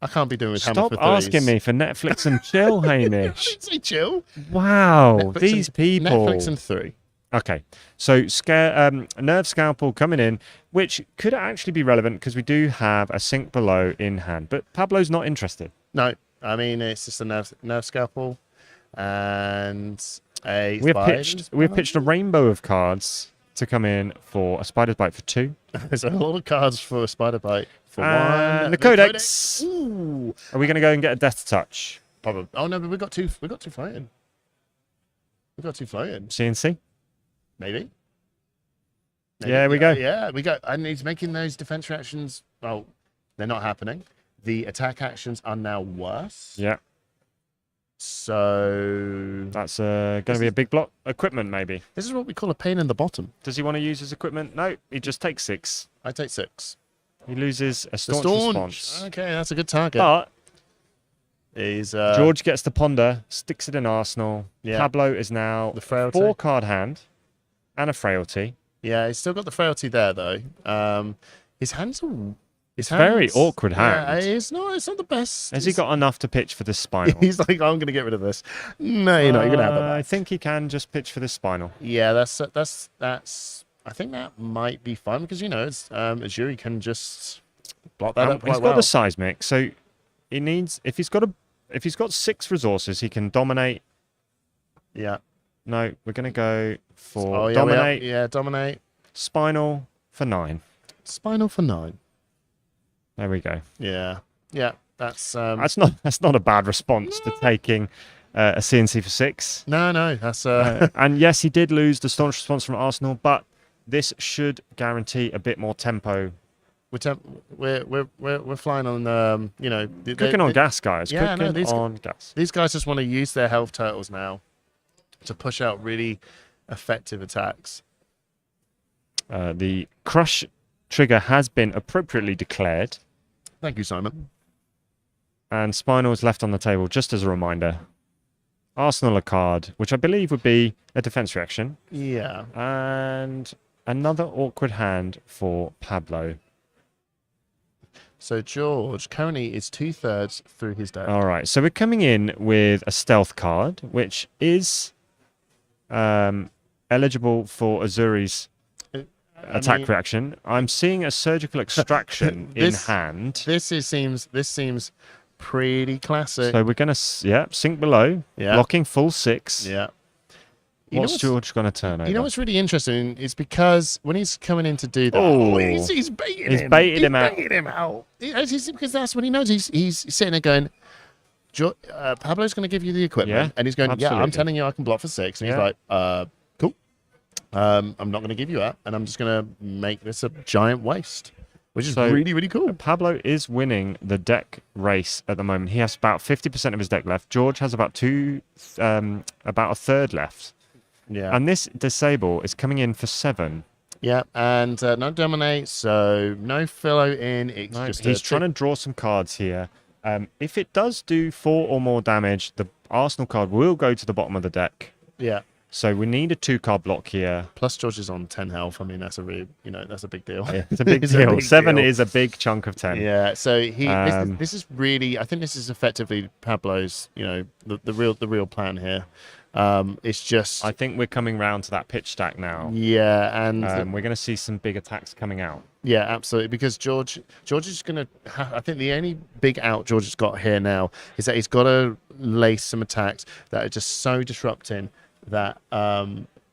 I can't be doing with Hammer for 3s. Stop asking me for Netflix and chill, Hamish. I didn't say chill. Wow, Netflix these people. Netflix and 3. Okay, so Nerve Scalpel coming in, which could actually be relevant because we do have a Sink Below in hand, but Pablo's not interested. No, I mean it's just a nerve scalpel and a. We've pitched a rainbow of cards to come in for a Spider's Bite for 2. There's a lot of cards for a Spider Bite for 1. And the Codex. Ooh. Are we going to go and get a Death Touch? Probably. Oh no, but we got two floating. We got 2 floating. CNC. Maybe. Yeah, we go. Yeah, we go. And he's making those defense reactions. Well, they're not happening. The attack actions are now worse. Yeah. So that's going to be a big block. Equipment, maybe. This is what we call a pain in the bottom. Does he want to use his equipment? No, he just takes 6. I take 6. He loses a staunch response. Okay, that's a good target. But he's George gets to ponder, sticks it in Arsenal. Yeah. Pablo is now the frailty. 4-card hand and a frailty. Yeah, he's still got the frailty there though. His hands are. Very awkward hand. Yeah, it's not the best. Has he got enough to pitch for this spinal? He's like, I'm going to get rid of this. No, you're not. You're going to have that. I think he can just pitch for this spinal. Yeah, that's. I think that might be fun because it's Azuri can just block that up quite He's got well. the seismic, so he needs. If he's got 6 resources, he can dominate. Yeah. No, we're going to go for dominate. Yeah, dominate. Spinal for 9. Spinal for 9. There we go. Yeah. That's not a bad response to taking a CNC for 6. No, that's and yes, he did lose the staunch response from Arsenal, but this should guarantee a bit more tempo. We're flying on cooking on gas, guys. Yeah, cooking on gas. These guys just want to use their health turtles now to push out really effective attacks. The crush trigger has been appropriately declared. Thank you, Simon. And spinal is left on the table just as a reminder. Arsenal a card, which I believe would be a defense reaction. Yeah. And another awkward hand for Pablo. So George currently is 2/3 through his deck. All right, so we're coming in with a stealth card, which is eligible for Azuri's attack reaction. I'm seeing a surgical extraction in hand. This seems pretty classic. So we're gonna sink below, blocking full 6. Yeah. What's George gonna turn over? You know what's really interesting is because when he's coming in to do that, he's baiting him. He's baited him out. Baited him out. Because that's what he knows. He's sitting there going, Pablo's going to give you the equipment, and he's going, absolutely. I'm telling you I can block for 6, and he's like, cool. I'm not going to give you that, and I'm just going to make this a giant waste. which is So, really, really cool. Pablo is winning the deck race at the moment. He has about 50% of his deck left. George has about a third left. Yeah. And this disable is coming in for 7. Yeah, and no dominate, so no Philo in. It's No, just he's trying to draw some cards here. If it does do 4 or more damage, the Arsenal card will go to the bottom of the deck. Yeah. So we need a 2-card block here. Plus George is on 10 health. I mean, that's a really, that's a big deal. Yeah, it's a big deal. 7 is a big chunk of 10. Yeah. So this is really, I think this is effectively Pablo's, the real plan here. It's just, I think we're coming round to that pitch stack now. Yeah, and we're going to see some big attacks coming out. Yeah, absolutely. Because George is going to. I think the only big out George has got here now is that he's got to lace some attacks that are just so disrupting that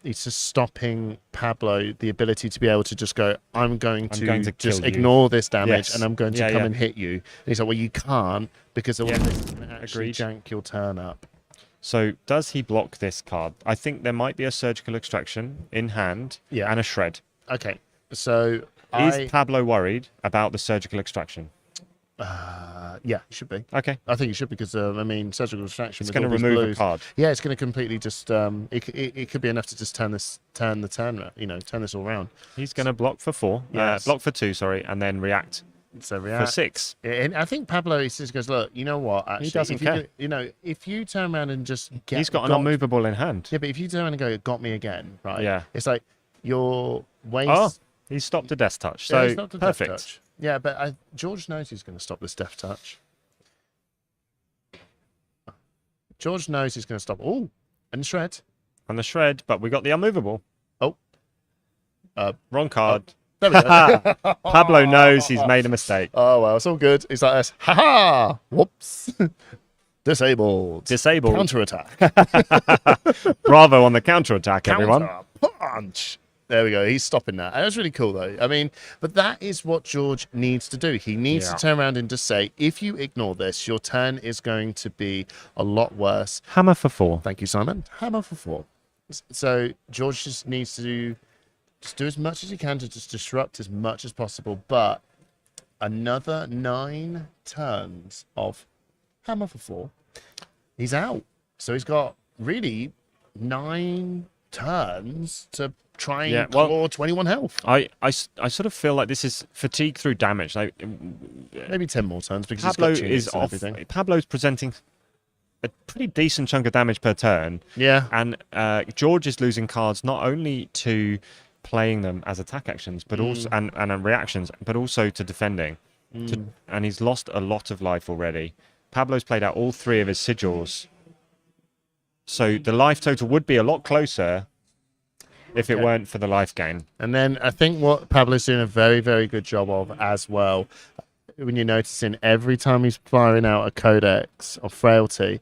it's just stopping Pablo the ability to be able to just go, I'm going to just ignore this damage and I'm going to come and hit you. And he's like, well, you can't because all this is going to actually jank your turn up. So does he block this card? I think there might be a surgical extraction in hand and a shred. Okay, so is Pablo worried about the surgical extraction? Yeah, he should be. Okay. I think he should because, surgical extraction. It's going to remove a card. Yeah, it's going to completely just, it could be enough to just turn this all around. He's going to block for 4, block for 2, sorry, and then react. So react for 6. And I think Pablo just goes, look, you know what? Actually, he doesn't care. If you turn around and just he's got an unmovable in hand. Yeah, but if you turn around and go, got me again, right? Yeah. It's like your waste. Oh, he stopped a death touch. So he's stopped a death perfect. touch. Yeah, but George knows he's going to stop this death touch. George knows he's going to stop. Oh, and the shred. And the shred, but we got the unmovable. Oh. Wrong card. Oh. There we go. Pablo knows he's made a mistake. Oh, well, it's all good. He's like this. Ha-ha! Whoops. Disabled. Counterattack. Bravo on the counterattack, everyone. Punch. There we go. He's stopping that. And that's really cool, though. I mean, but that is what George needs to do. He needs to turn around and just say, if you ignore this, your turn is going to be a lot worse. Hammer for 4. Thank you, Simon. Hammer for 4. So George just needs to just do as much as he can to just disrupt as much as possible. But another 9 turns of hammer for 4. He's out. So he's got really 9 turns to try and claw 21 health. I sort of feel like this is fatigue through damage. Like maybe 10 more turns because Pablo he's got is off. Everything. Pablo's presenting a pretty decent chunk of damage per turn. Yeah. And George is losing cards not only to playing them as attack actions, but also and reactions, but also to defending. And he's lost a lot of life already. Pablo's played out all 3 of his sigils. So the life total would be a lot closer if it weren't for the life gain. And then I think what Pablo's doing a very, very good job of as well, when you're noticing every time he's firing out a codex of frailty,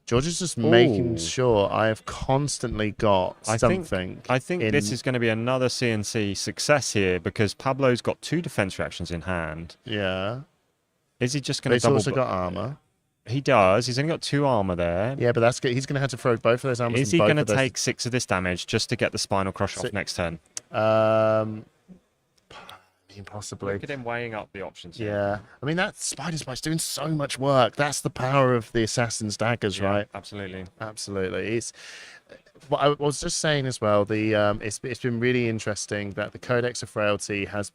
George is just making sure I have constantly got something. I think this is going to be another CNC success here because Pablo's got 2 defense reactions in hand. Yeah. Is he just going to He's double? also got armor. He does. He's only got 2 armor there. Yeah, but that's good. He's going to have to throw both of those armors. Is he going to take 6 of this damage just to get the spinal crush off next turn? Possibly. Look at him weighing up the options. Yeah. I mean, that Spider Spike's doing so much work. That's the power of the Assassin's Daggers, right? Absolutely. Absolutely. It's. What I was just saying as well, it's been really interesting that the Codex of Frailty has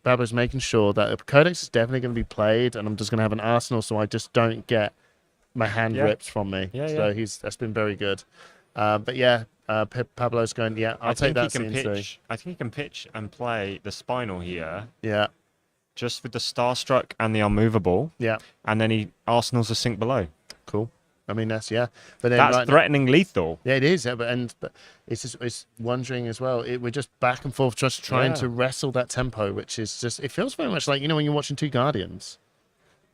Pablo's making sure that the Codex is definitely going to be played, and I'm just going to have an arsenal so I just don't get my hand ripped from me. So that's been very good. But yeah, Pablo's going, I'll take that CNC. I think he can pitch and play the spinal here. Yeah. Just with the Starstruck and the Unmovable. Yeah. And then he arsenals a sink below. Cool. I mean, that's but then that's threatening lethal. Yeah, it is. Yeah, but it's just it's wondering as well. We're just back and forth, just trying to wrestle that tempo, which is just it feels very much like when you're watching 2 Guardians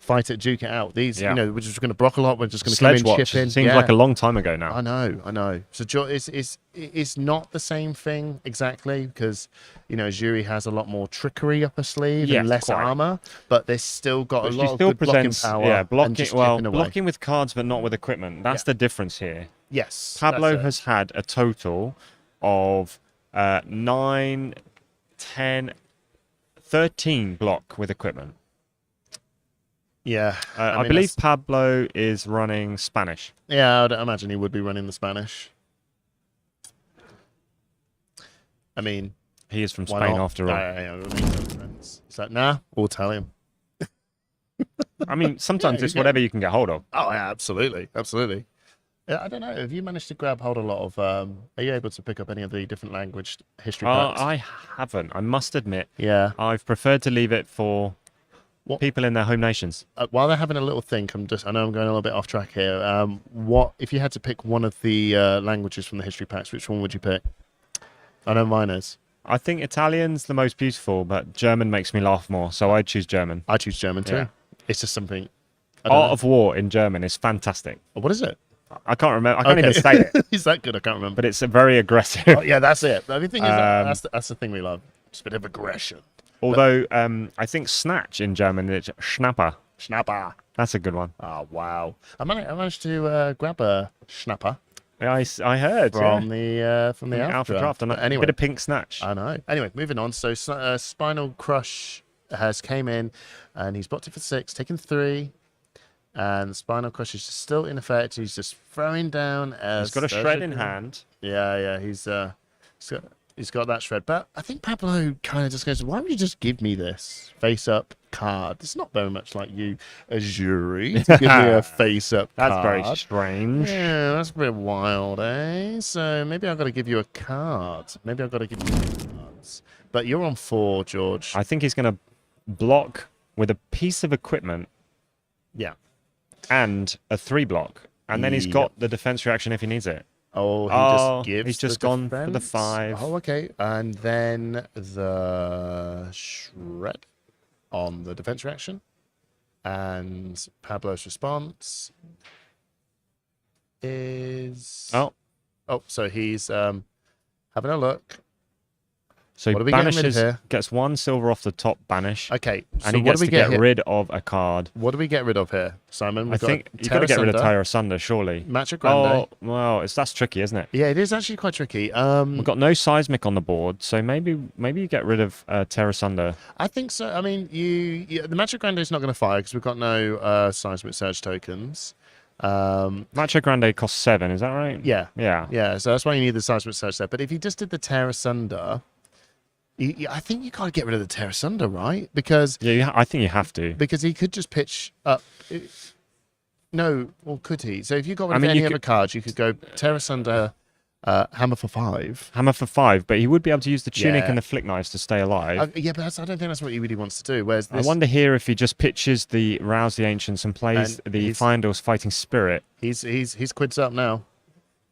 fight it, duke it out. These, we're just going to block a lot. We're just going to come in, chip in. Seems like a long time ago now. I know. So it's not the same thing exactly because Azuri has a lot more trickery up her sleeve and less armor, but they've still got a lot of good blocking power. Yeah, blocking with cards, but not with equipment. That's the difference here. Yes, Pablo has had a total of 9, 10, 13 block with equipment. Yeah. I mean, believe that's- Pablo is running Spanish. Yeah, I'd imagine he would be running the Spanish. I mean, he is from why Spain not? after all. Yeah, it makes no sense. He's like, nah, we'll tell him. I mean, sometimes Yeah, it's you whatever get- you can get hold of. Oh, yeah, absolutely. Absolutely. Yeah, I don't know. Have you managed to grab hold of a lot of... are you able to pick up any of the different language history packs? I haven't. I must admit. Yeah. I've preferred to leave it for people in their home nations. While they're having a little think, I know I'm going a little bit off track here. What if you had to pick one of the languages from the history packs? Which one would you pick? I know mine is. I think Italian's the most beautiful, but German makes me laugh more, so I'd choose German. I choose German too. Yeah. It's just something. I don't Art know. of War in German is fantastic. What is it? I can't remember. I can't even say it. Is that good? I can't remember. But it's a very aggressive. Oh, yeah, that's it. The only thing is that's the thing we love. Just a bit of aggression. Although I think snatch in German is Schnapper. Schnapper. That's a good one. Oh, wow. I managed to grab a Schnapper. Yeah, I heard from the Alpha Draft. And Anyway, a bit of pink snatch. I know. Anyway, moving on. So Spinal Crush has came in, and he's blocked it for 6, taken 3, and Spinal Crush is still in effect. He's just throwing down. He's got a shred in hand. Yeah. He's got that shred. But I think Pablo kind of just goes, "Why would you just give me this face-up card? It's not very much like you, Azuri, to give me a face-up card. That's very strange. Yeah, that's a bit wild, eh? So maybe I've got to give you a card. Maybe I've got to give you cards. But you're on 4, George. I think he's going to block with a piece of equipment. Yeah. And a 3 block. And then he's got the defense reaction if he needs it. Oh, he just gives he's just the gone for the defense? 5. Oh, okay. And then the shred on the defense reaction. And Pablo's response is... Oh, so he's having a look. So What are he we getting rid of banishes, here? gets 1 silver off the top banish. Okay, And so he what gets do we to get get here? rid of a card. What do we get rid of here, Simon? I We've got think you've got to get rid of Terrasunder. Tyre Asunder, surely. Matcha Grande. Oh, well, that's tricky, isn't it? Yeah, it is actually quite tricky. We've got no seismic on the board, so maybe you get rid of Terra Asunder. I think so. I mean, the Matcha Grande is not going to fire because we've got no seismic surge tokens. Matcha Grande costs 7, is that right? Yeah. Yeah. So that's why you need the seismic surge there. But if you just did the Terra Asunder, I think you got to get rid of the Terra Asunder, right? Because I think you have to. Because he could just pitch up. No, or could he? So if you got rid of you any could- other cards, you could go Terra Asunder, Hammer for 5. Hammer for 5, but he would be able to use the tunic Yeah. and the flick knives to stay alive. Yeah, but I don't think that's what he really wants to do. Whereas I this, wonder here if he just pitches the Rouse the Ancients and plays And the he's- Findle's Fighting Spirit. he's quids up now.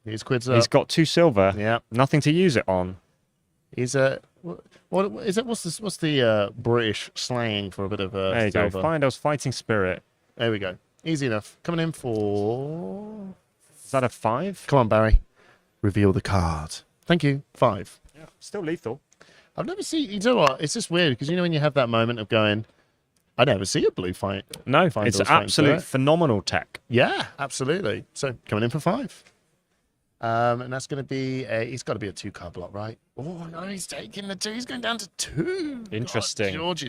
He's quids up. He's got 2 silver. Yeah. Nothing to use it on. He's what is it? What's the British slang for a bit of a There you go. silver? Findle's Fighting Spirit. There we go. Easy enough. Coming in for... Is that a 5? Come on, Barry. Reveal the card. Thank you. 5. Yeah. Still lethal. I've never seen... You know what? It's just weird because you know when you have that moment of going, I never see a blue fight. No, Findle's it's Fighting absolute Spirit. phenomenal tech. Yeah, absolutely. So coming in for 5. And that's going to be he's got to be a 2-card block, right? Oh, no, he's taking the 2. He's going down to 2. Interesting. God,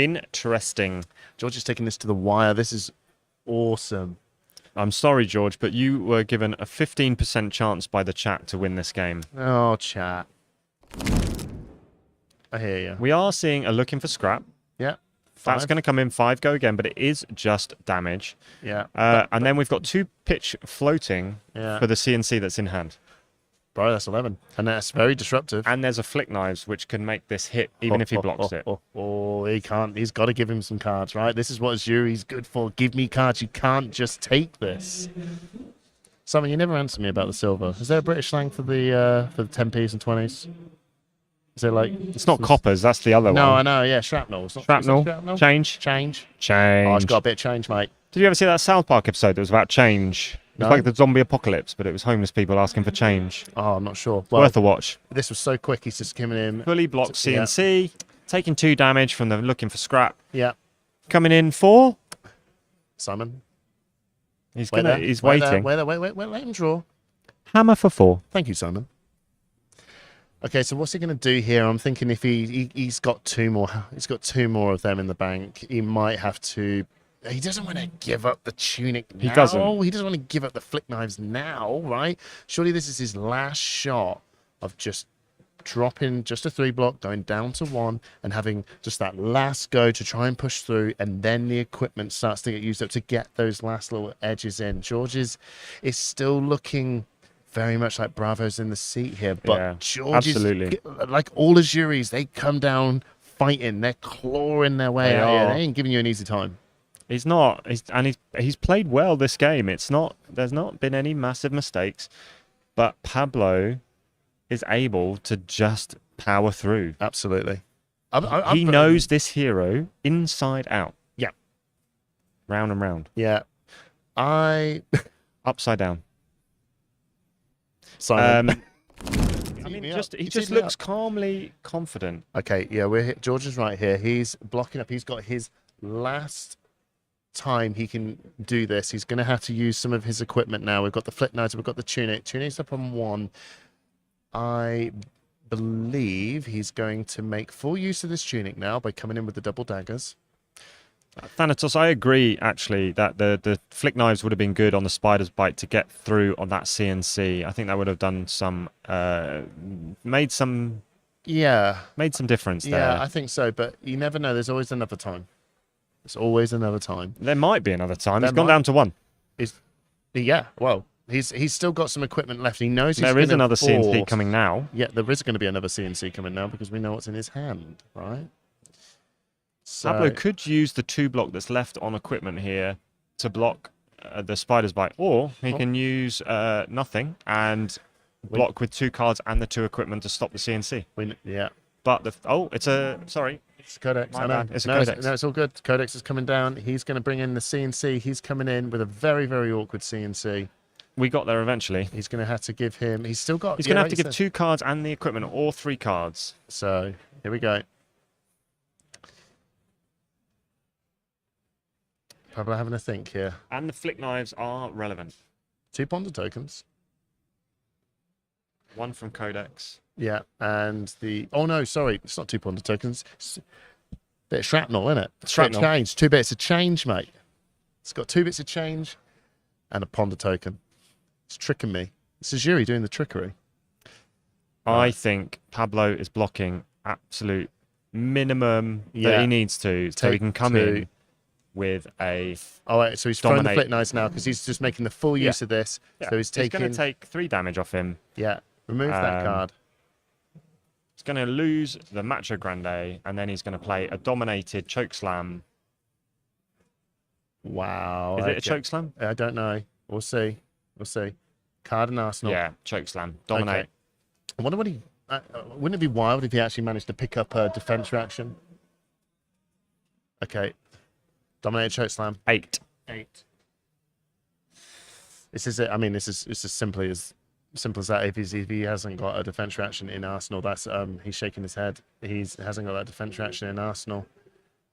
Interesting. George is taking this to the wire. This is awesome. I'm sorry, George, but you were given a 15% chance by the chat to win this game. Oh, chat. I hear you. We are seeing a looking for scrap. Yeah. That's 5. going to come in 5 go again, but it is just damage. Yeah. And then we've got 2 pitch floating Yeah. for the CNC that's in hand. Bro, that's 11. And that's very disruptive. And there's a flick knives, which can make this hit even if he blocks it. Oh, he can't. He's got to give him some cards, right? This is what Azuri's good for. Give me cards. You can't just take this. Simon, you never answered me about the silver. Is there a British slang for the 10p's and 20s? Is there like... It's not coppers, that's the other No, I one. know, yeah, shrapnel. It's not, Shrapnel. is it shrapnel? Change. Change. Change. Oh, it's got a bit of change, mate. Did you ever see that South Park episode that was about change? It was No. like the zombie apocalypse, but it was homeless people asking for change. Oh, I'm not sure. It's worth a watch. This was so quick, he's just coming in. Fully blocked Yeah. CNC, taking 2 damage from the looking for scrap. Yeah. Coming in 4. Simon. He's Wait there, he's wait there, waiting. wait, let him draw. Hammer for 4. Thank you, Simon. Okay, so what's he going to do here? I'm thinking if he's got two more of them in the bank, he might have to. He doesn't want to give up the tunic now. He doesn't. He doesn't want to give up the flick knives now, right? Surely this is his last shot of just dropping just a 3-block, going down to 1, and having just that last go to try and push through, and then the equipment starts to get used up to get those last little edges in. George is still looking very much like Bravo's in the seat here, but Yeah, George absolutely. is like all Azuris. They come down fighting, they're clawing their way They out. Here. are. They ain't giving you an easy time. He's not. He's played well this game. There's not been any massive mistakes, but Pablo is able to just power through. Absolutely. He knows this hero inside out. Yeah. Round and round. Yeah. Upside down. Simon. I mean, he just looks calmly confident. Okay, yeah, George is right here. He's blocking up. He's got his last time he can do this. He's going to have to use some of his equipment now. We've got the flip knives. We've got the tunic. Tunic's up on 1. I believe he's going to make full use of this tunic now by coming in with the double daggers. Thanatos, I agree, actually, that the flick knives would have been good on the spider's bite to get through on that CNC. I think that would have done some, made some difference there. Yeah, I think so, but you never know. There's always another time. There's always another time. There might be another time. There He's gone might- down to 1. Yeah, well, he's still got some equipment left. He knows There is gonna another CNC force- coming now. Yeah, there is going to be another CNC coming now because we know what's in his hand, right? So, Pablo could use the 2-block that's left on equipment here to block the spider's bite, or he can use nothing and block with 2 cards and the 2 equipment to stop the CNC. Yeah. But sorry. It's Codex. My I know. bad. It's a no, Codex. No, it's all good. Codex is coming down. He's going to bring in the CNC. He's coming in with a very, very awkward CNC. We got there eventually. He's going to have to give him. He's still got. He's going to have to give 2 cards and the equipment, or 3 cards. So here we go. Pablo having a think here. And the flick knives are relevant. 2 Ponder tokens. 1 from Codex. Yeah, and the... Oh, no, sorry. It's not 2 Ponder tokens. It's a bit of shrapnel, isn't it? Shrapnel. Change. 2 bits of change, mate. It's got 2 bits of change and a Ponder token. It's tricking me. This is Yuri doing the trickery. I think Pablo is blocking absolute minimum that he needs to, so he can come in with a... Oh, right, so he's throwing the flip knives now because he's just making the full use of this. Yeah. So he's taking... going to take 3 damage off him. Yeah, remove that card. He's going to lose the Macho Grande, and then he's going to play a dominated choke slam. Wow. Is it a choke slam? I don't know. We'll see. We'll see. Card and Arsenal. Yeah, choke slam. Dominate. Okay. I wonder what he... wouldn't it be wild if he actually managed to pick up a defense reaction? Okay. Dominated choke slam. 8. This is it. I mean, it's as simple as that. If he hasn't got a defense reaction in Arsenal, that's he's shaking his head. Hasn't got that defense reaction in Arsenal.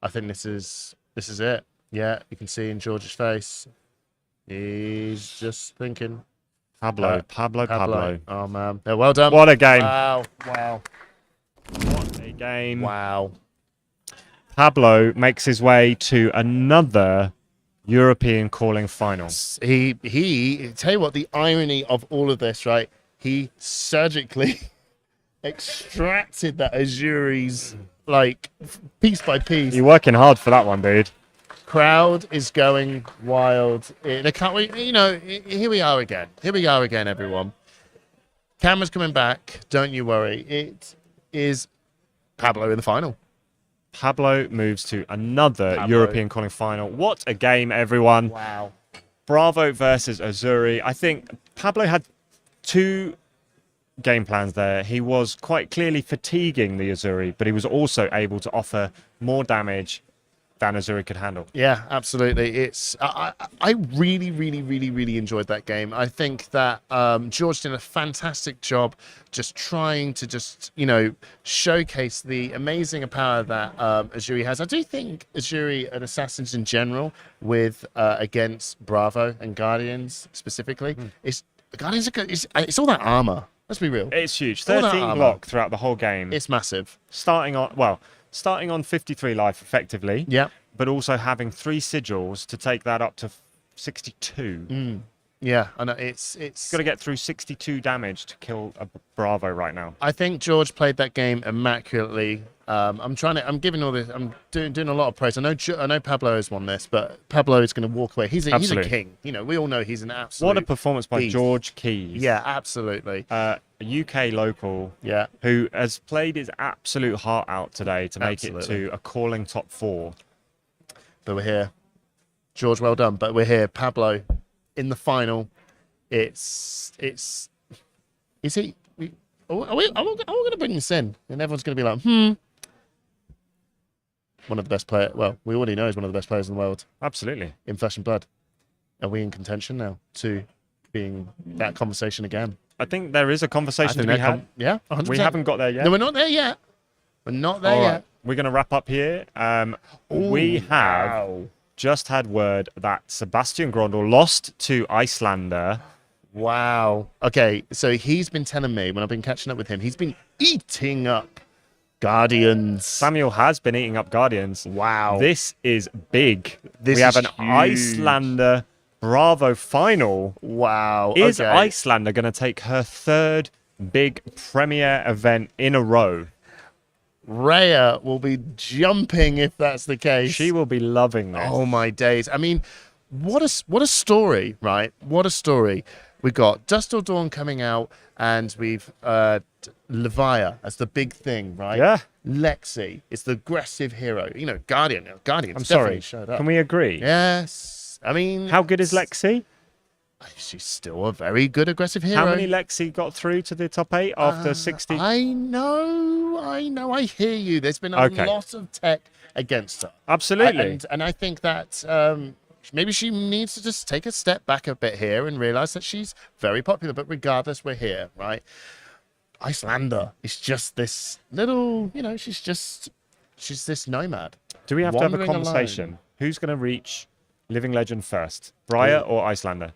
I think this is it. Yeah, you can see in George's face. He's just thinking. Pablo. Oh man, yeah, well done. What a game. Wow. What a game. Wow. Pablo makes his way to another European calling final. He tell you what, the irony of all of this, right? He surgically extracted that Azuri's, like, piece by piece. You're working hard for that one, dude. Crowd is going wild. Here we are again. Here we are again, everyone. Camera's coming back. Don't you worry. It is Pablo in the final. Pablo moves to another European calling final. What a game, everyone. Wow. Bravo versus Azuri. I think Pablo had 2 game plans there. He was quite clearly fatiguing the Azuri, but he was also able to offer more damage than Azuri could handle. Yeah, absolutely. I really enjoyed that game. I think that George did a fantastic job just trying to showcase the amazing power that Azuri has. I do think Azuri and Assassins in general with against Bravo and Guardians specifically, Guardians it's all that armor. Let's be real. It's huge. All that 13 armor. block throughout the whole game. It's massive. Starting on 53 life effectively. Yeah. But also having 3 sigils to take that up to 62. Yeah, I know. It's got to get through 62 damage to kill a Bravo right now. I think George played that game immaculately. I'm giving all this. I'm doing a lot of praise. I know Pablo has won this, but Pablo is going to walk away. He's a king. You know, we all know he's an absolute. What a performance by beast. George Keys. Yeah, absolutely. A UK local. Yeah. Who has played his absolute heart out today to make it Absolutely. to a calling top 4. But we're here. George, well done. But we're here. Pablo in the final. Is he? Are we going to bring this in? And everyone's going to be like, one of the best players. Well, we already know he's one of the best players in the world. Absolutely. In Flesh and Blood. Are we in contention now to being that conversation again? I think there is a conversation to be had. Yeah, 100%. We haven't got there yet. No, we're not there yet. We're not there All yet. right, we're going to wrap up here. We have just had word that Sebastian Grondel lost to Icelander. Wow. Okay, so he's been telling me when I've been catching up with him, he's been eating up Guardians. Samuel has been eating up Guardians. Wow. This is big. This we have is an huge. Icelander Bravo final. Wow. Is okay. Icelander going to take her 3rd big premier event in a row? Rhea will be jumping if that's the case. She will be loving this. Oh my days. I mean, what a story, right? What a story. We've got Dust Till Dawn coming out, and we've Levia as the big thing, right? Yeah. Lexi is the aggressive hero. You know, Guardians I'm definitely sorry. showed up. Can we agree? Yes. I mean, how good is Lexi? She's still a very good aggressive hero. How many Lexi got through to the top 8 after 60? I know. I hear you. There's been a lot of tech against her. Absolutely. And I think that maybe she needs to just take a step back a bit here and realize that she's very popular. But regardless, we're here, right? Icelander is just this little, she's this nomad. Do we have to have a wandering conversation? alone. Who's going to reach Living Legend first? Briar or Icelander?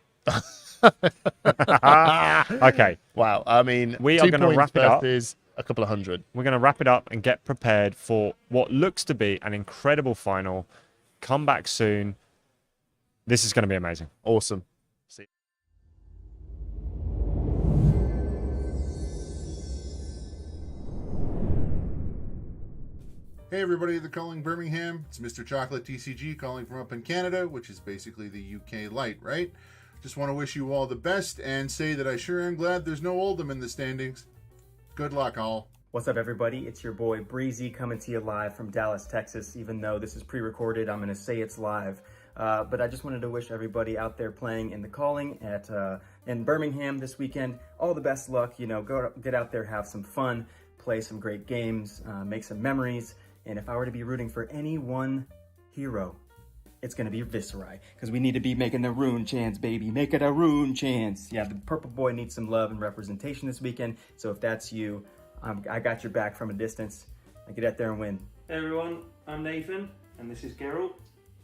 Okay. Wow. I mean, we are going to wrap it up. Is a couple of hundred. We're going to wrap it up and get prepared for what looks to be an incredible final. Come back soon. This is going to be amazing. Awesome. See. Hey everybody, they're calling Birmingham. It's Mr. Chocolate TCG calling from up in Canada, which is basically the UK light, right? Just want to wish you all the best and say that I sure am glad there's no Oldham in the standings. Good luck, all. What's up, everybody? It's your boy Breezy coming to you live from Dallas, Texas. Even though this is pre-recorded, I'm going to say it's live. But I just wanted to wish everybody out there playing in the calling in Birmingham this weekend all the best luck. Go get out there, have some fun, play some great games, make some memories. And if I were to be rooting for any one hero, it's going to be Viserai, because we need to be making the rune chants, baby. Make it a rune chants. Yeah, the purple boy needs some love and representation this weekend. So if that's you, I got your back from a distance. Get out there and win. Hey everyone, I'm Nathan, and this is Geralt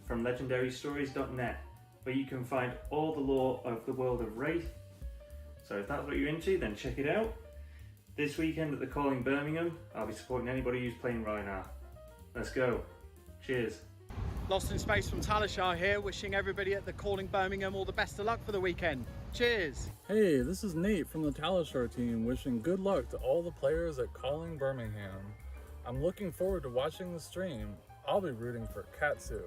from legendarystories.net, where you can find all the lore of the world of Wraith. So if that's what you're into, then check it out. This weekend at the Calling Birmingham, I'll be supporting anybody who's playing Rhinar. Let's go. Cheers. Lost in Space from Talishar here, wishing everybody at the Calling Birmingham all the best of luck for the weekend. Cheers! Hey, this is Nate from the Talishar team, wishing good luck to all the players at Calling Birmingham. I'm looking forward to watching the stream. I'll be rooting for Katsu.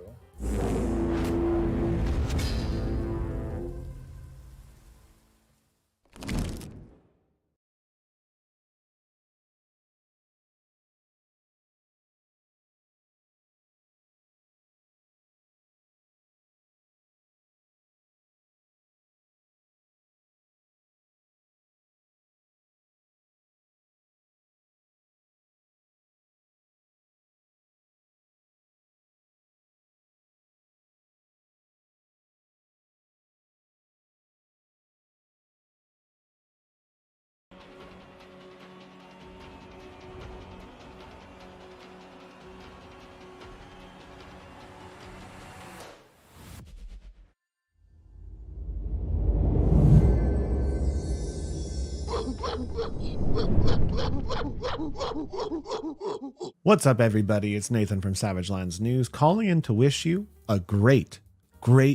What's up, everybody? It's Nathan from Savage Lands News calling in to wish you a great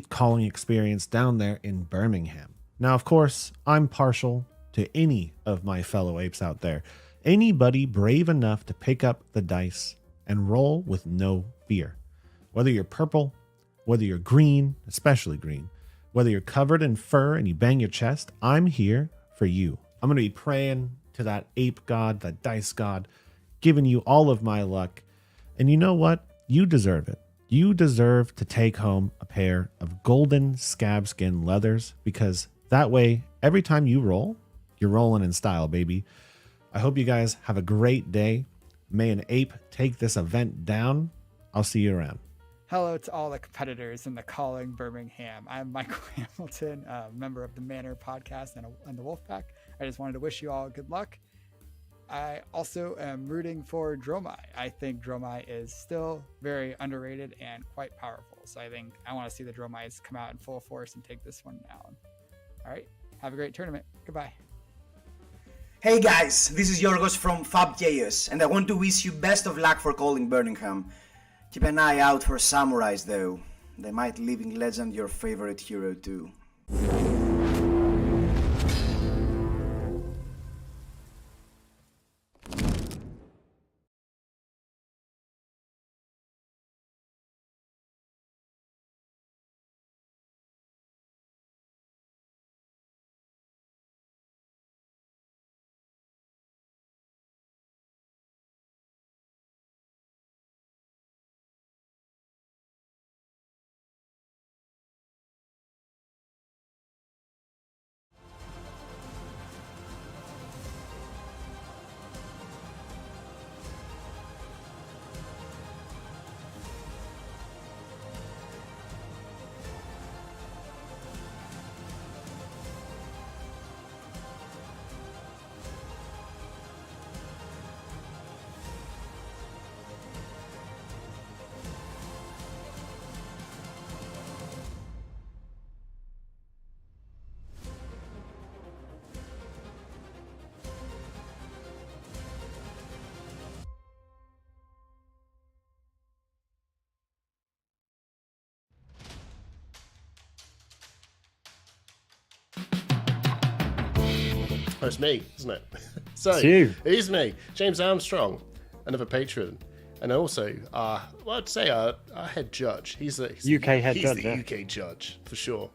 calling experience down there in Birmingham. Now, of course, I'm partial to any of my fellow apes out there. Anybody brave enough to pick up the dice and roll with no fear. Whether you're purple, whether you're green, especially green, whether you're covered in fur and you bang your chest, I'm here for you. I'm going to be praying to that ape god, that dice god, giving you all of my luck. And you know what? You deserve it. You deserve to take home a pair of golden scab skin leathers, because that way, every time you roll, you're rolling in style, baby. I hope you guys have a great day. May an ape take this event down. I'll see you around. Hello to all the competitors in the Calling Birmingham. I'm Michael Hamilton, a member of the Manor podcast and the Wolfpack. I just wanted to wish you all good luck. I also am rooting for Dromai. I think Dromai is still very underrated and quite powerful. So I want to see the Dromais come out in full force and take this one down. All right, have a great tournament. Goodbye. Hey guys, this is Yorgos from FabJS, and I want to wish you best of luck for Calling Birmingham. Keep an eye out for samurais though. They might living legend your favorite hero too. Oh, it's me, isn't it? So It's you. It is me, James Armstrong, another patron, and also, I'd say our head judge. He's the UK head judge, the yeah. UK judge for sure.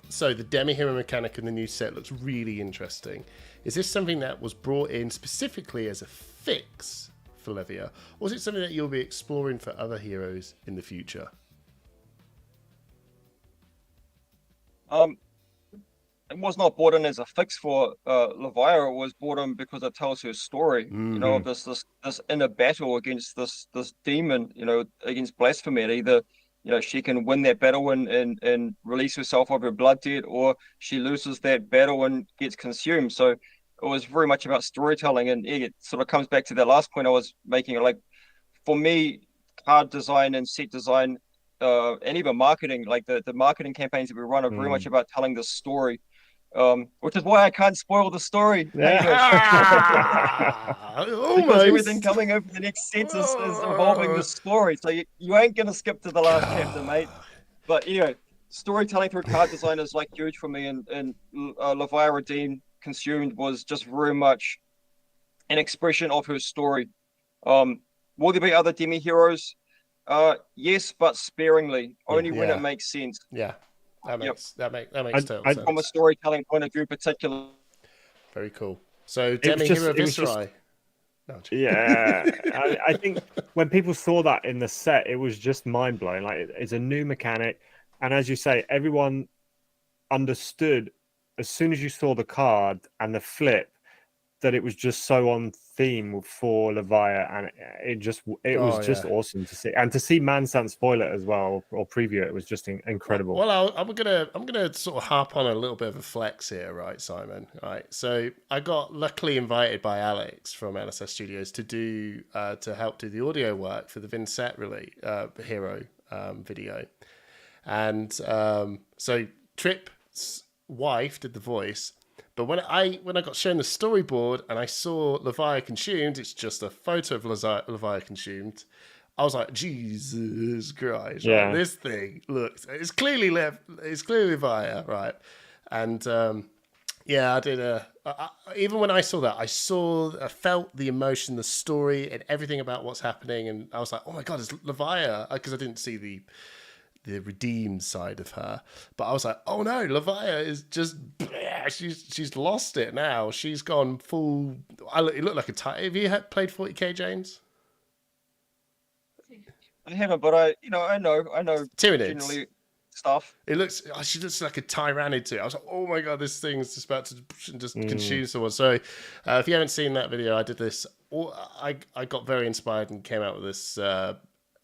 So the Demi-Hero mechanic in the new set looks really interesting. Is this something that was brought in specifically as a fix for Levia, or is it something that you'll be exploring for other heroes in the future? It was not brought in as a fix for Levia. It was brought in because it tells her story. You know, of this inner battle against this demon. You know, against blasphemy. Either she can win that battle and release herself of her blood debt, or she loses that battle and gets consumed. So it was very much about storytelling, and it sort of comes back to that last point I was making. Like, for me, card design and set design, and even marketing, like the marketing campaigns that we run, are very much about telling the story. Which is why I can't spoil the story. Because everything coming over the next set is involving the story. So you ain't going to skip to the last chapter, mate. But anyway, storytelling through card design is like huge for me. And Levia Redeemed Consumed was just very much an expression of her story. Will there be other demi-heroes? Yes, but sparingly. Only when it makes sense. Yeah. That makes total sense. From a storytelling point of view, in particular. Very cool. So Demi-Hero Viscerai. Yeah, I think when people saw that in the set, it was just mind blowing. Like, it's a new mechanic, and as you say, everyone understood as soon as you saw the card and the flip that it was just so on theme for Levia, and it was just awesome to see, and to see Mansan spoil it as well or preview it was just incredible. Well, I'm gonna sort of harp on a little bit of a flex here, right, Simon? Right. So I got luckily invited by Alex from LSS Studios to help do the audio work for the Vincent hero video, and so Trip's wife did the voice. But when I got shown the storyboard and I saw Levia consumed, it's just a photo of Levia consumed. I was like, Jesus Christ! Yeah. Right? This thing looks. It's clearly Levia, right? And yeah, I did even when I saw that, I felt the emotion, the story, and everything about what's happening, and I was like, oh my god, it's Levia, because I didn't see the redeemed side of her, but I was like, oh no, Levia is just she's lost it now. She's gone full. It looked like a have you played 40k, James? I haven't, but I know Tyranids. generally stuff. She looks like a Tyrannid. I was like, oh my god, this thing's just about to just consume someone. So if you haven't seen that video, I did this. I got very inspired and came out with this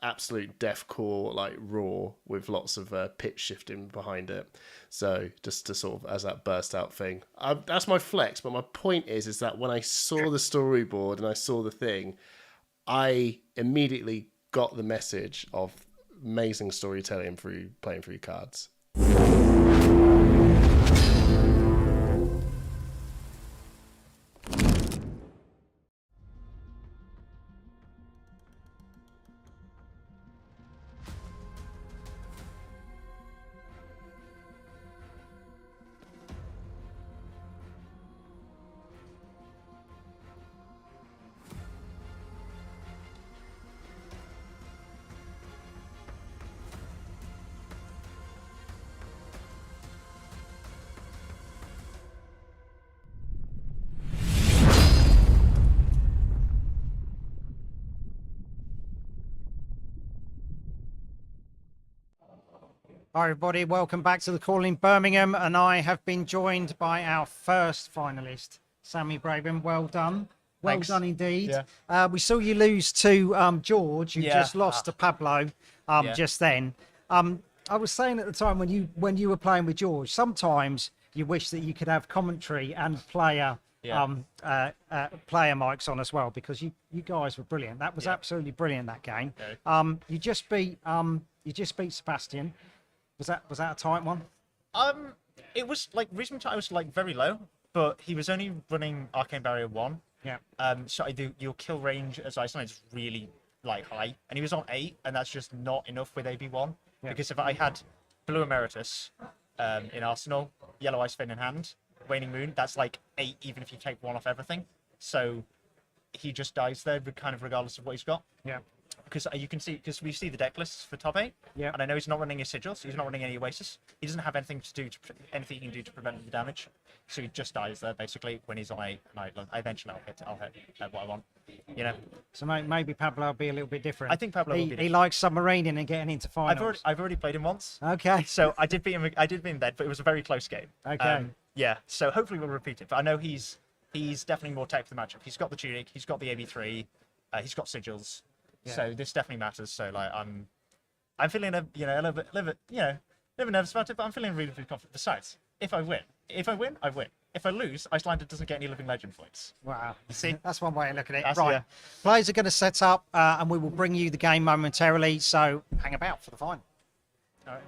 absolute deathcore like roar with lots of pitch shifting behind it. So just to sort of as that burst out thing. That's my flex. But my point is that when I saw the storyboard and I saw the thing, I immediately got the message of amazing storytelling through playing through cards. Hi everybody, welcome back to the call in Birmingham, and I have been joined by our first finalist, Sammy Braben. Well done. Well Thanks. done indeed. Yeah. We saw you lose to George, who just lost to Pablo just then. I was saying at the time when you were playing with George, sometimes you wish that you could have commentary and player player mics on as well, because you guys were brilliant. That was absolutely brilliant, that game. You just beat Sebastian. Was that a tight one? It was like reasonable time. I was like very low, but he was only running Arcane Barrier 1. Yeah. So your kill range as Icelander is really like high, and he was on 8, and that's just not enough with AB1. Yeah. Because if I had Blue Emeritus in Arsenal, Yellow Ice Fin in hand, Waning Moon, that's like 8, even if you take 1 off everything. So he just dies there, kind of regardless of what he's got. Yeah. Because you can see, because we see the deck lists for top 8, yeah. And I know he's not running his sigils, he's not running any Oasis. He doesn't have anything to do anything he can do to prevent the damage, so he just dies there basically when he's on 8. And eventually I'll hit what I want, you know. So maybe Pablo will be a little bit different. I think Pablo will be different. He likes submarining and getting into finals. I've already played him once. Okay. So I did beat him then, but it was a very close game. Okay. Yeah. So hopefully we'll repeat it. But I know he's definitely more tech for the matchup. He's got the tunic, he's got the AB3, he's got sigils. Yeah. So this definitely matters. So like I'm feeling a little bit nervous about it, but I'm feeling really confident. Besides, if I win, I win. If I lose, Icelander doesn't get any living legend points. Wow. You see? That's one way of looking at it. That's, right. yeah. Players are going to set up, and we will bring you the game momentarily. So hang about for the final. All right.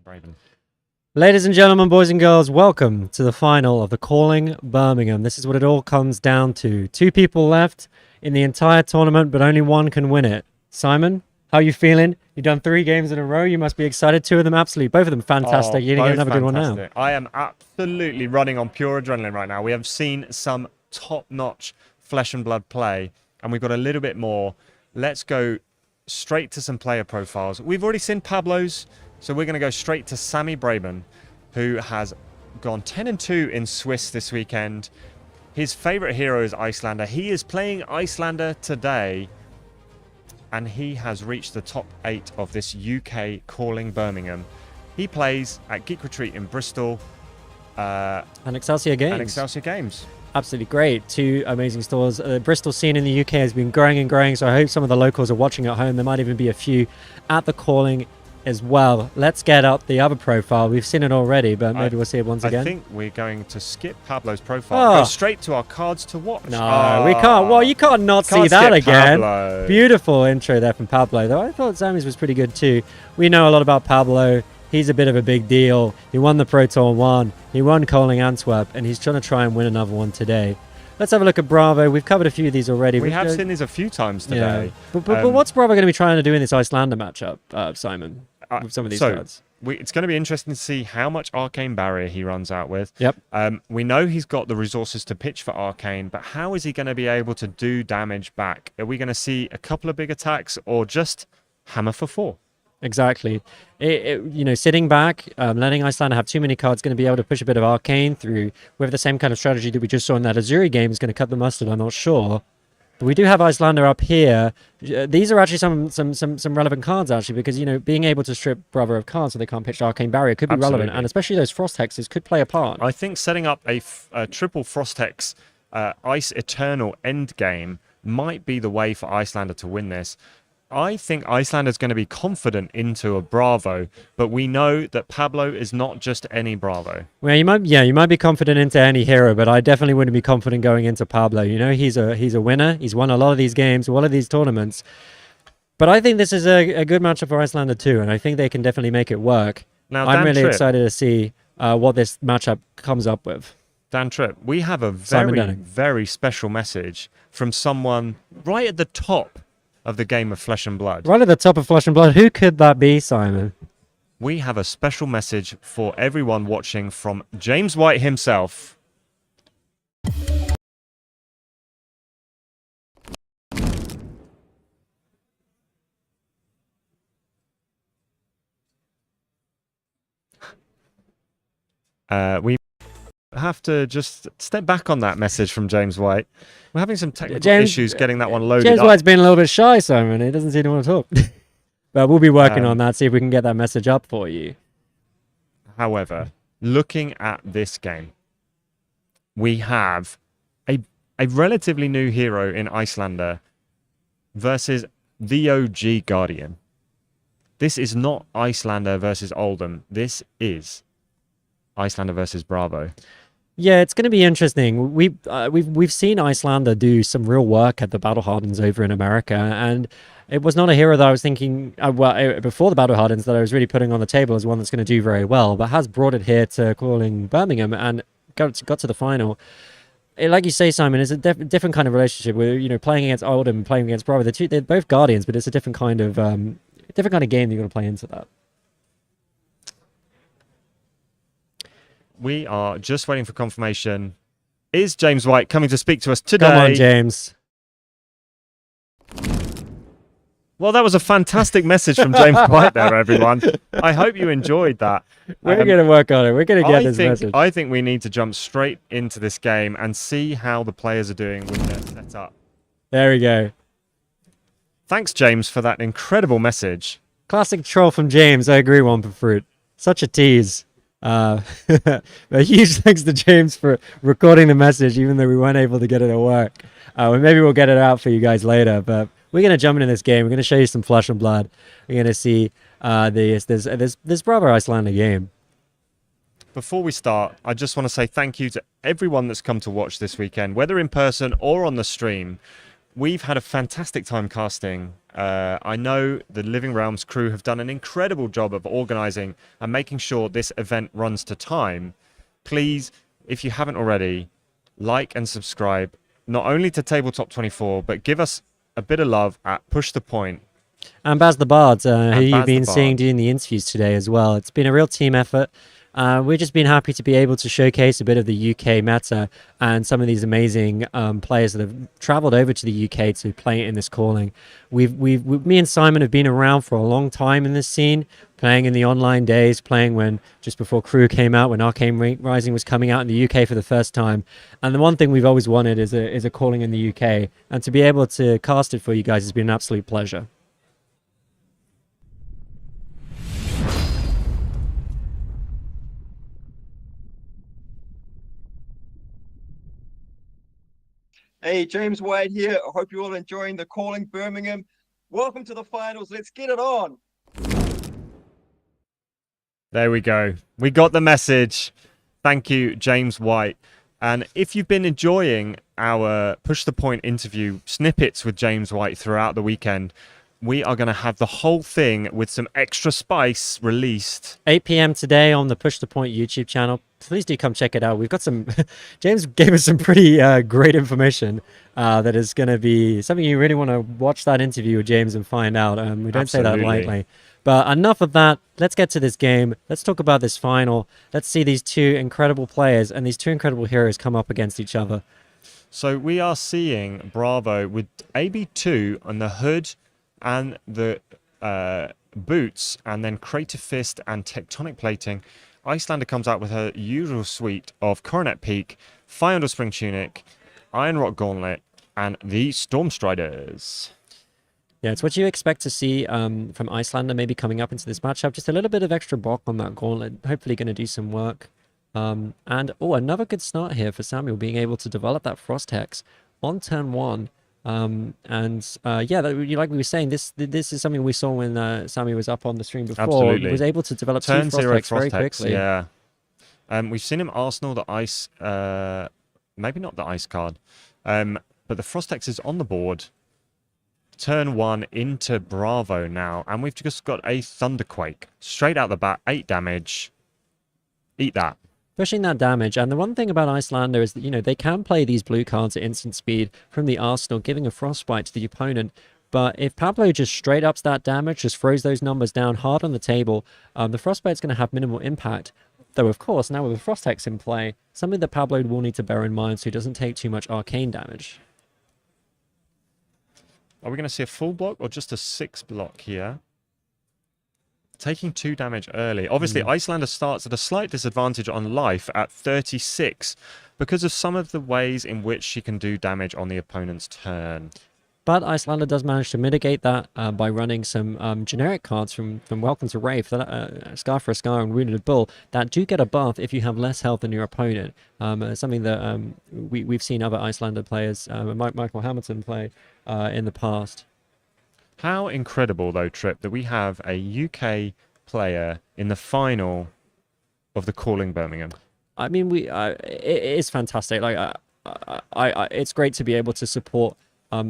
Braben. Ladies and gentlemen, boys and girls, welcome to the final of the Calling Birmingham. This is what it all comes down to. 2 people left in the entire tournament, but only one can win it. Simon, how are you feeling? You've done 3 games in a row. You must be excited. 2 of them absolutely. Both of them fantastic. You're going to get another good one now. I am absolutely running on pure adrenaline right now. We have seen some top-notch flesh and blood play, and we've got a little bit more. Let's go straight to some player profiles. We've already seen Pablo's. So we're going to go straight to Sammy Braben, who has gone 10-2 in Swiss this weekend. His favorite hero is Icelander. He is playing Icelander today, and he has reached the top 8 of this UK Calling Birmingham. He plays at Geek Retreat in Bristol. And Excelsior Games. Absolutely great. 2 amazing stores. The Bristol scene in the UK has been growing and growing, so I hope some of the locals are watching at home. There might even be a few at the Calling as well. Let's get up the other profile. We've seen it already, but maybe we'll see it once again. I think we're going to skip Pablo's profile. Go straight to our cards to watch. No, we can't. Well, you can't not see that again. Pablo. Beautiful intro there from Pablo, though I thought Sammy's was pretty good too. We know a lot about Pablo. He's a bit of a big deal. He won the Pro Tour 1. He won Calling Antwerp, and he's trying to try and win another one today. Let's have a look at Bravo. We've covered a few of these already. We have seen these a few times today. Yeah. But what's Bravo going to be trying to do in this Icelander matchup, Simon? With some of these cards. It's going to be interesting to see how much Arcane Barrier he runs out with. Yep. We know he's got the resources to pitch for Arcane, but how is he going to be able to do damage back? Are we going to see a couple of big attacks or just hammer for 4? Exactly. Sitting back, letting Icelander have too many cards, going to be able to push a bit of Arcane through with the same kind of strategy that we just saw in that Azuri game is going to cut the mustard, I'm not sure. But we do have Icelander up here. These are actually some relevant cards, actually, because, being able to strip Bravo of cards so they can't pitch Arcane Barrier could be relevant, and especially those Frost Hexes could play a part. I think setting up a triple Frost Hex Ice Eternal end game might be the way for Icelander to win this. I think Icelander's going to be confident into a Bravo, but we know that Pablo is not just any Bravo. Well, you might be confident into any hero, but I definitely wouldn't be confident going into Pablo. He's a winner. He's won a lot of these games, a lot of these tournaments. But I think this is a good matchup for Icelander too, and I think they can definitely make it work. Now, I'm really excited to see what this matchup comes up with. Dan Tripp, we have a very special message from someone right at the top of the game of Flesh and Blood. Right at the top of Flesh and Blood. Who could that be, Simon? We have a special message for everyone watching from James White himself. We have to just step back on that message from James White. We're having some technical issues getting that one loaded James up. White's been a little bit shy, Simon. He doesn't seem to want to talk. But we'll be working on that, see if we can get that message up for you. However, looking at this game, we have a relatively new hero in Icelander versus the OG Guardian. This is not Icelander versus Oldham. This is Icelander versus Bravo. Yeah, it's going to be interesting. We've seen Icelander do some real work at the Battle Hardens over in America, and it was not a hero that I was thinking before the Battle Hardens that I was really putting on the table as one that's going to do very well, but has brought it here to Calling Birmingham and got to the final. Like you say, Simon, it's a different kind of relationship. We're playing against Oldham and playing against Bravo. They're both Guardians, but it's a different kind of game you're going to play into that. We are just waiting for confirmation. Is James White coming to speak to us today? Come on, James. Well, that was a fantastic message from James White there, everyone. I hope you enjoyed that. We're going to work on it. We're going to get this message. I think we need to jump straight into this game and see how the players are doing with their setup. There we go. Thanks, James, for that incredible message. Classic troll from James. I agree, One for Fruit. Such a tease. A huge thanks to James for recording the message, even though we weren't able to get it to work. Maybe we'll get it out for you guys later, but we're going to jump into this game. We're going to show you some flesh and blood. We're going to see this Bravo Icelander game. Before we start, I just want to say thank you to everyone that's come to watch this weekend, whether in person or on the stream. We've had a fantastic time casting, I know the Living Realms crew have done an incredible job of organising and making sure this event runs to time. Please, if you haven't already, like and subscribe, not only to Tabletop 24, but give us a bit of love at Push the Point. And Baz the Bard, who you've Baz the been seeing Bard. doing the interviews today as well. It's been a real team effort. We've just been happy to be able to showcase a bit of the UK meta and some of these amazing players that have travelled over to the UK to play in this calling. Me and Simon have been around for a long time in this scene, playing in the online days, playing when just before Crew came out, when Arcane Rising was coming out in the UK for the first time. And the one thing we've always wanted is a calling in the UK, and to be able to cast it for you guys has been an absolute pleasure. Hey, James White here. I hope you're all enjoying the Calling Birmingham. Welcome to the finals. Let's get it on. There we go. We got the message. Thank you, James White. And if you've been enjoying our Push the Point interview snippets with James White throughout the weekend, we are going to have the whole thing with some extra spice released. 8 p.m. today on the Push the Point YouTube channel. Please do come check it out. We've got some... James gave us some pretty great information that is going to be something you really want to watch that interview with James and find out. We don't say that lightly. But enough of that. Let's get to this game. Let's talk about this final. Let's see these two incredible players and these two incredible heroes come up against each other. So we are seeing Bravo with AB2 on the hood and the boots, and then Crater Fist and Tectonic Plating. Icelander comes out with her usual suite of Coronet Peak, Fire Spring Tunic, Iron Rock Gauntlet, and the Stormstriders. Yeah, it's what you expect to see from Icelander maybe coming up into this matchup. Just a little bit of extra block on that Gauntlet. Hopefully going to do some work. Another good start here for Samuel, being able to develop that Frost Hex on turn 1. Like we were saying, this is something we saw when Sammy was up on the stream before. Absolutely. He was able to develop turn two Frost Hex very Hex, quickly. yeah. We've seen him Arsenal the ice, maybe not the ice card, but the Frost Hex is on the board. Turn 1 into Bravo now, and we've just got a Thunderquake straight out the bat, 8 damage. Eat that. Pushing that damage, and the one thing about Icelander is that, you know, they can play these blue cards at instant speed from the arsenal, giving a frostbite to the opponent. But if Pablo just straight ups that damage, just throws those numbers down hard on the table, the frostbite's going to have minimal impact. Though, of course, now with the Frost Hex in play, something that Pablo will need to bear in mind so he doesn't take too much arcane damage. Are we going to see a full block or just a 6 block here? Taking 2 damage early. Obviously, Icelander starts at a slight disadvantage on life at 36 because of some of the ways in which she can do damage on the opponent's turn. But Icelander does manage to mitigate that by running some generic cards from Welcome to Wraith, Scar for a Scar and Wounded Bull, that do get a buff if you have less health than your opponent. Something that we've seen other Icelander players, Michael Hamilton, play in the past. How incredible, though, Trip, that we have a UK player in the final of the Calling Birmingham. I mean, it is fantastic. Like, it's great to be able to support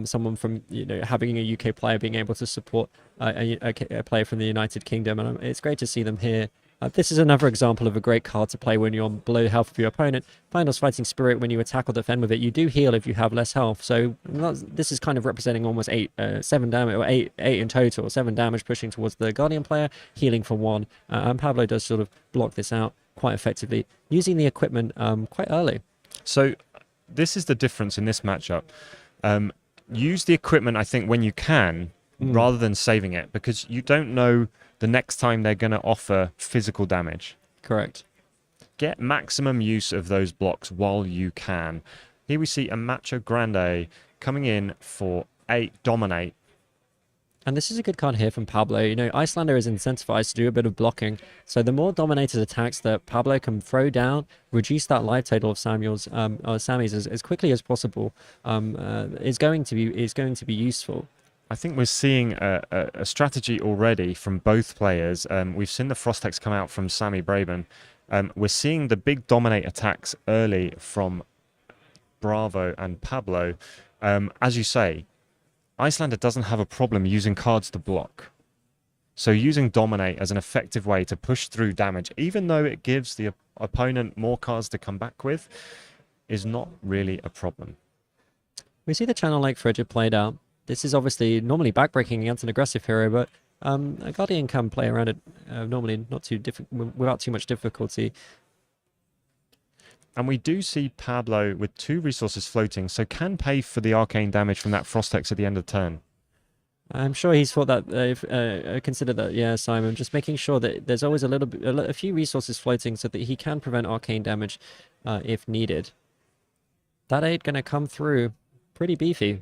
someone from, you know, having a UK player being able to support a player from the United Kingdom, and it's great to see them here. This is another example of a great card to play when you're on below health of your opponent. Finals Fighting Spirit, when you attack or defend with it, you do heal if you have less health. So this is kind of representing almost 7 damage, or 8 in total, 7 damage pushing towards the Guardian player, healing for 1. And Pablo does sort of block this out quite effectively, using the equipment quite early. So this is the difference in this matchup. Use the equipment, I think, when you can, rather than saving it, because you don't know the next time they're going to offer physical damage. Correct. Get maximum use of those blocks while you can. Here we see a Macho Grande coming in for 8 Dominate. And this is a good card here from Pablo. You know, Icelander is incentivized to do a bit of blocking. So the more dominated attacks that Pablo can throw down, reduce that life total of Sammy's as quickly as possible, is going to be useful. I think we're seeing a strategy already from both players. We've seen the Frost Hex come out from Sammy Braben. We're seeing the big dominate attacks early from Bravo and Pablo. As you say, Icelander doesn't have a problem using cards to block. So using Dominate as an effective way to push through damage, even though it gives the opponent more cards to come back with, is not really a problem. We see the Channel Lake Frigid played out. This is obviously normally backbreaking against an aggressive hero, but a Guardian can play around it normally not too without too much difficulty. And we do see Pablo with 2 resources floating, so can pay for the arcane damage from that Frost Hex at the end of the turn. I'm sure he's thought that, considered that, yeah, Simon. Just making sure that there's always a few resources floating so that he can prevent arcane damage if needed. That 8 going to come through pretty beefy.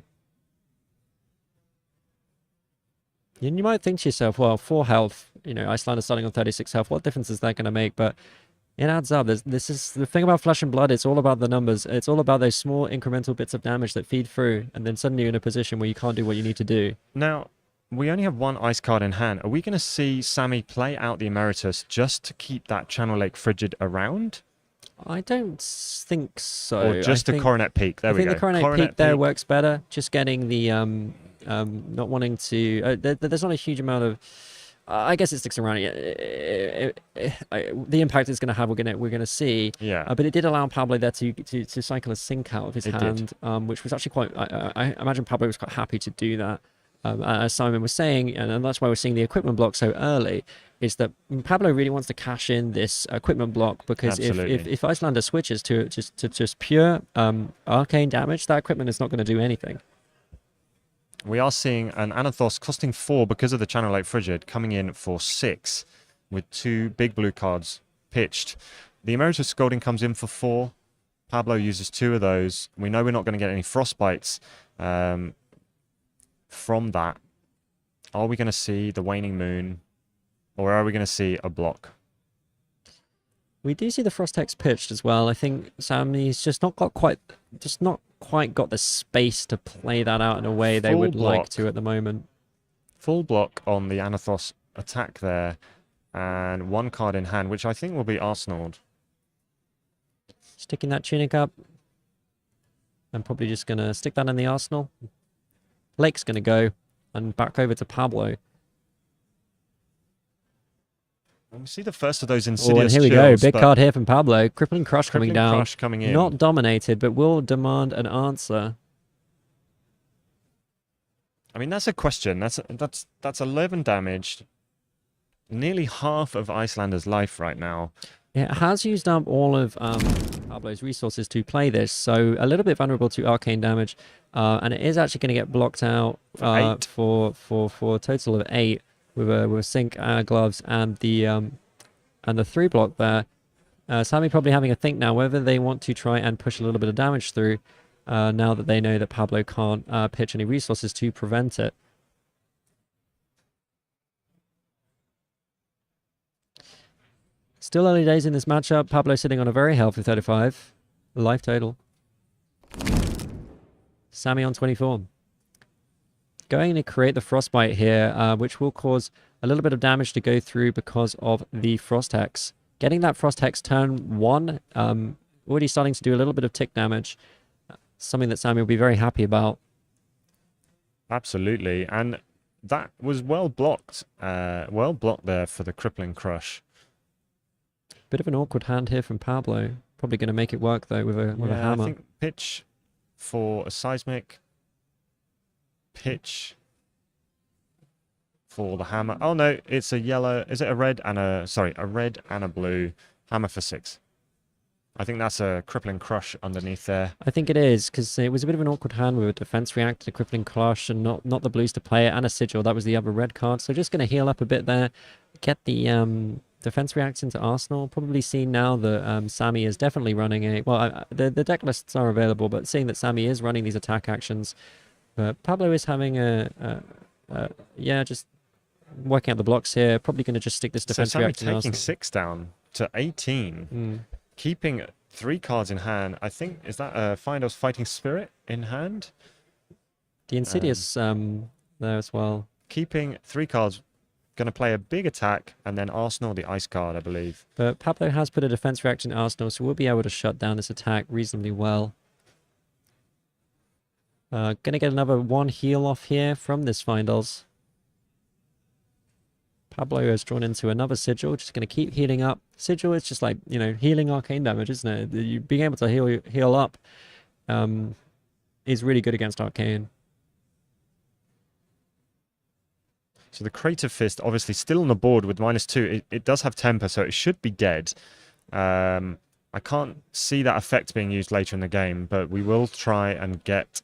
And you might think to yourself, well, 4 health, Icelander starting on 36 health, what difference is that going to make? But it adds up. This is the thing about Flesh and Blood. It's all about the numbers. It's all about those small incremental bits of damage that feed through, and then suddenly you're in a position where you can't do what you need to do. Now, we only have 1 ice card in hand. Are we going to see Sammy play out the Emeritus just to keep that Channel Lake Frigid around? I don't think so. Or just a Coronet Peak. There we go. I think the Coronet Peak there works better. Just getting the not wanting to. There's not a huge amount of. I guess it sticks around. The impact it's going to have, we're going to see. Yeah. But it did allow Pablo there to cycle a sink out of his hand, which was actually quite. I imagine Pablo was quite happy to do that. As Simon was saying, and that's why we're seeing the equipment block so early, is that Pablo really wants to cash in this equipment block, because if Icelander switches to just pure arcane damage, that equipment is not going to do anything. We are seeing an Anathos costing 4 because of the Channel Lake Frigid, coming in for 6 with 2 big blue cards pitched. The Emeritus Scolding comes in for 4. Pablo uses 2 of those. We know we're not going to get any Frostbites from that. Are we going to see the Waning Moon, or are we going to see a block? We do see the Frost Hex pitched as well. I think Sammy's just not quite got the space to play that out in a way they would like to at the moment. Full block on the Anathos attack there, and 1 card in hand, which I think will be Arsenaled. Sticking that Tunic up. I'm probably just going to stick that in the Arsenal. Lake's going to go, and back over to Pablo. And we see the first of those Insidious and here we chills, go. Big card here from Pablo. Crippling Crush coming down. Crush coming in. Not dominated, but will demand an answer. I mean, that's a question. That's 11 damage. Nearly half of Icelander's life right now. It has used up all of Pablo's resources to play this, so a little bit vulnerable to arcane damage, and it is actually going to get blocked out for a total of 8 with a Sync gloves and the 3 block there. Sammy probably having a think now whether they want to try and push a little bit of damage through now that they know that Pablo can't pitch any resources to prevent it. Still early days in this matchup. Pablo sitting on a very healthy 35 life total. Sammy on 24. Going to create the Frostbite here, which will cause a little bit of damage to go through because of the Frost Hex. Getting that Frost Hex turn 1, already starting to do a little bit of tick damage. Something that Sammy will be very happy about. Absolutely, and that was well blocked there for the Crippling Crush. Bit of an awkward hand here from Pablo. Probably going to make it work though with a hammer. I think pitch for a Seismic. Pitch for the hammer. Oh no, it's a yellow. Is it a red and a red and a blue hammer for 6? I think that's a Crippling Crush underneath there. I think it is, because it was a bit of an awkward hand with a Defense React, a Crippling Crush, and not the blues to play it, and a Sigil. That was the other red card. So just going to heal up a bit there. Get the Defense Reacts into Arsenal. Probably seen now that Sammy is definitely running a... Well, the deck lists are available, but seeing that Sammy is running these attack actions, Pablo is having just working out the blocks here. Probably going to just stick this Defense React in Arsenal. Taking 6 down to 18. Keeping 3 cards in hand. I think, is that Findos Fighting Spirit in hand? The Insidious there as well. Keeping 3 cards, going to play a big attack, and then Arsenal the Ice card, I believe. But Pablo has put a Defense React in Arsenal, so we'll be able to shut down this attack reasonably well. Gonna get another 1 heal off here from this Finals. Pablo has drawn into another Sigil, just gonna keep healing up. Sigil is just like, healing arcane damage, isn't it? You being able to heal up is really good against arcane. So the Creative Fist, obviously still on the board with -2. It does have temper, so it should be dead. I can't see that effect being used later in the game, but we will try and get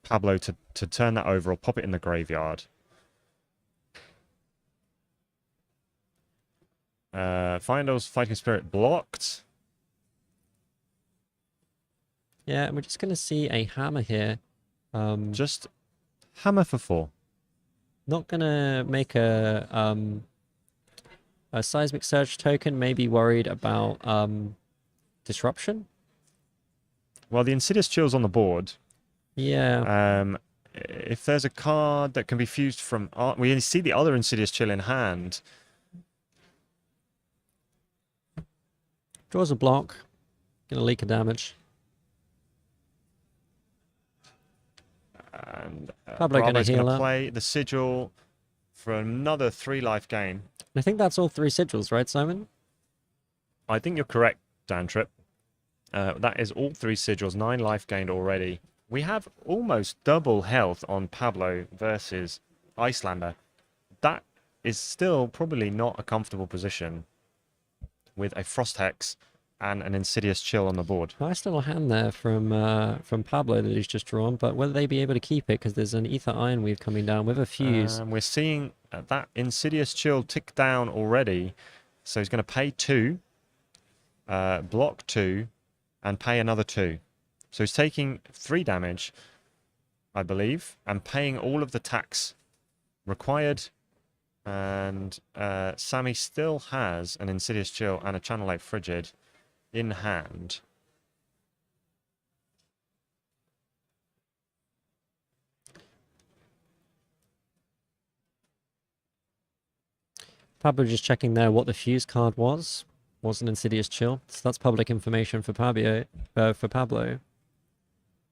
Pablo to turn that over or pop it in the graveyard. Finals Fighting Spirit blocked. Yeah, and we're just going to see a hammer here. Just hammer for 4. Not going to make a Seismic Surge token, maybe worried about disruption. Well, the Insidious Chill's on the board. Yeah. If there's a card that can be fused from... we see the other Insidious Chill in hand. Draws a block. Going to leak a damage. And Pablo going to heal up. Play the Sigil for another 3 life gain. I think that's all 3 Sigils, right, Simon? I think you're correct, Dan Tripp. That is all 3 Sigils, 9 life gained already. We have almost double health on Pablo versus Icelander. That is still probably not a comfortable position with a Frost Hex and an Insidious Chill on the board. Nice little hand there from Pablo that he's just drawn, but will they be able to keep it? Because there's an Ether Iron Weave coming down with a fuse. We're seeing that Insidious Chill tick down already. So he's going to pay 2, block 2, and pay another 2. So he's taking 3 damage, I believe, and paying all of the tax required. And Sammy still has an Insidious Chill and a Channel Light Frigid in hand. Pablo just checking there what the fuse card was. Was an Insidious Chill. So that's public information for Pablo.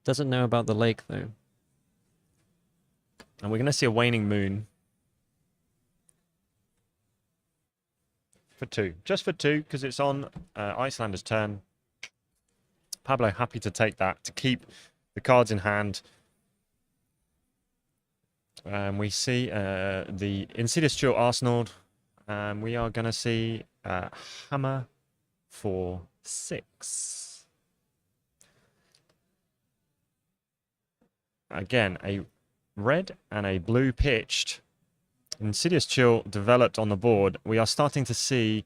Doesn't know about the lake though. And we're going to see a Waning Moon. For 2. Just for 2, because it's on Icelander's turn. Pablo happy to take that, to keep the cards in hand. We see the Insidious Chill Arsenal. We are going to see Hammer for 6. Again, a red and a blue pitched. Insidious Chill developed on the board. We are starting to see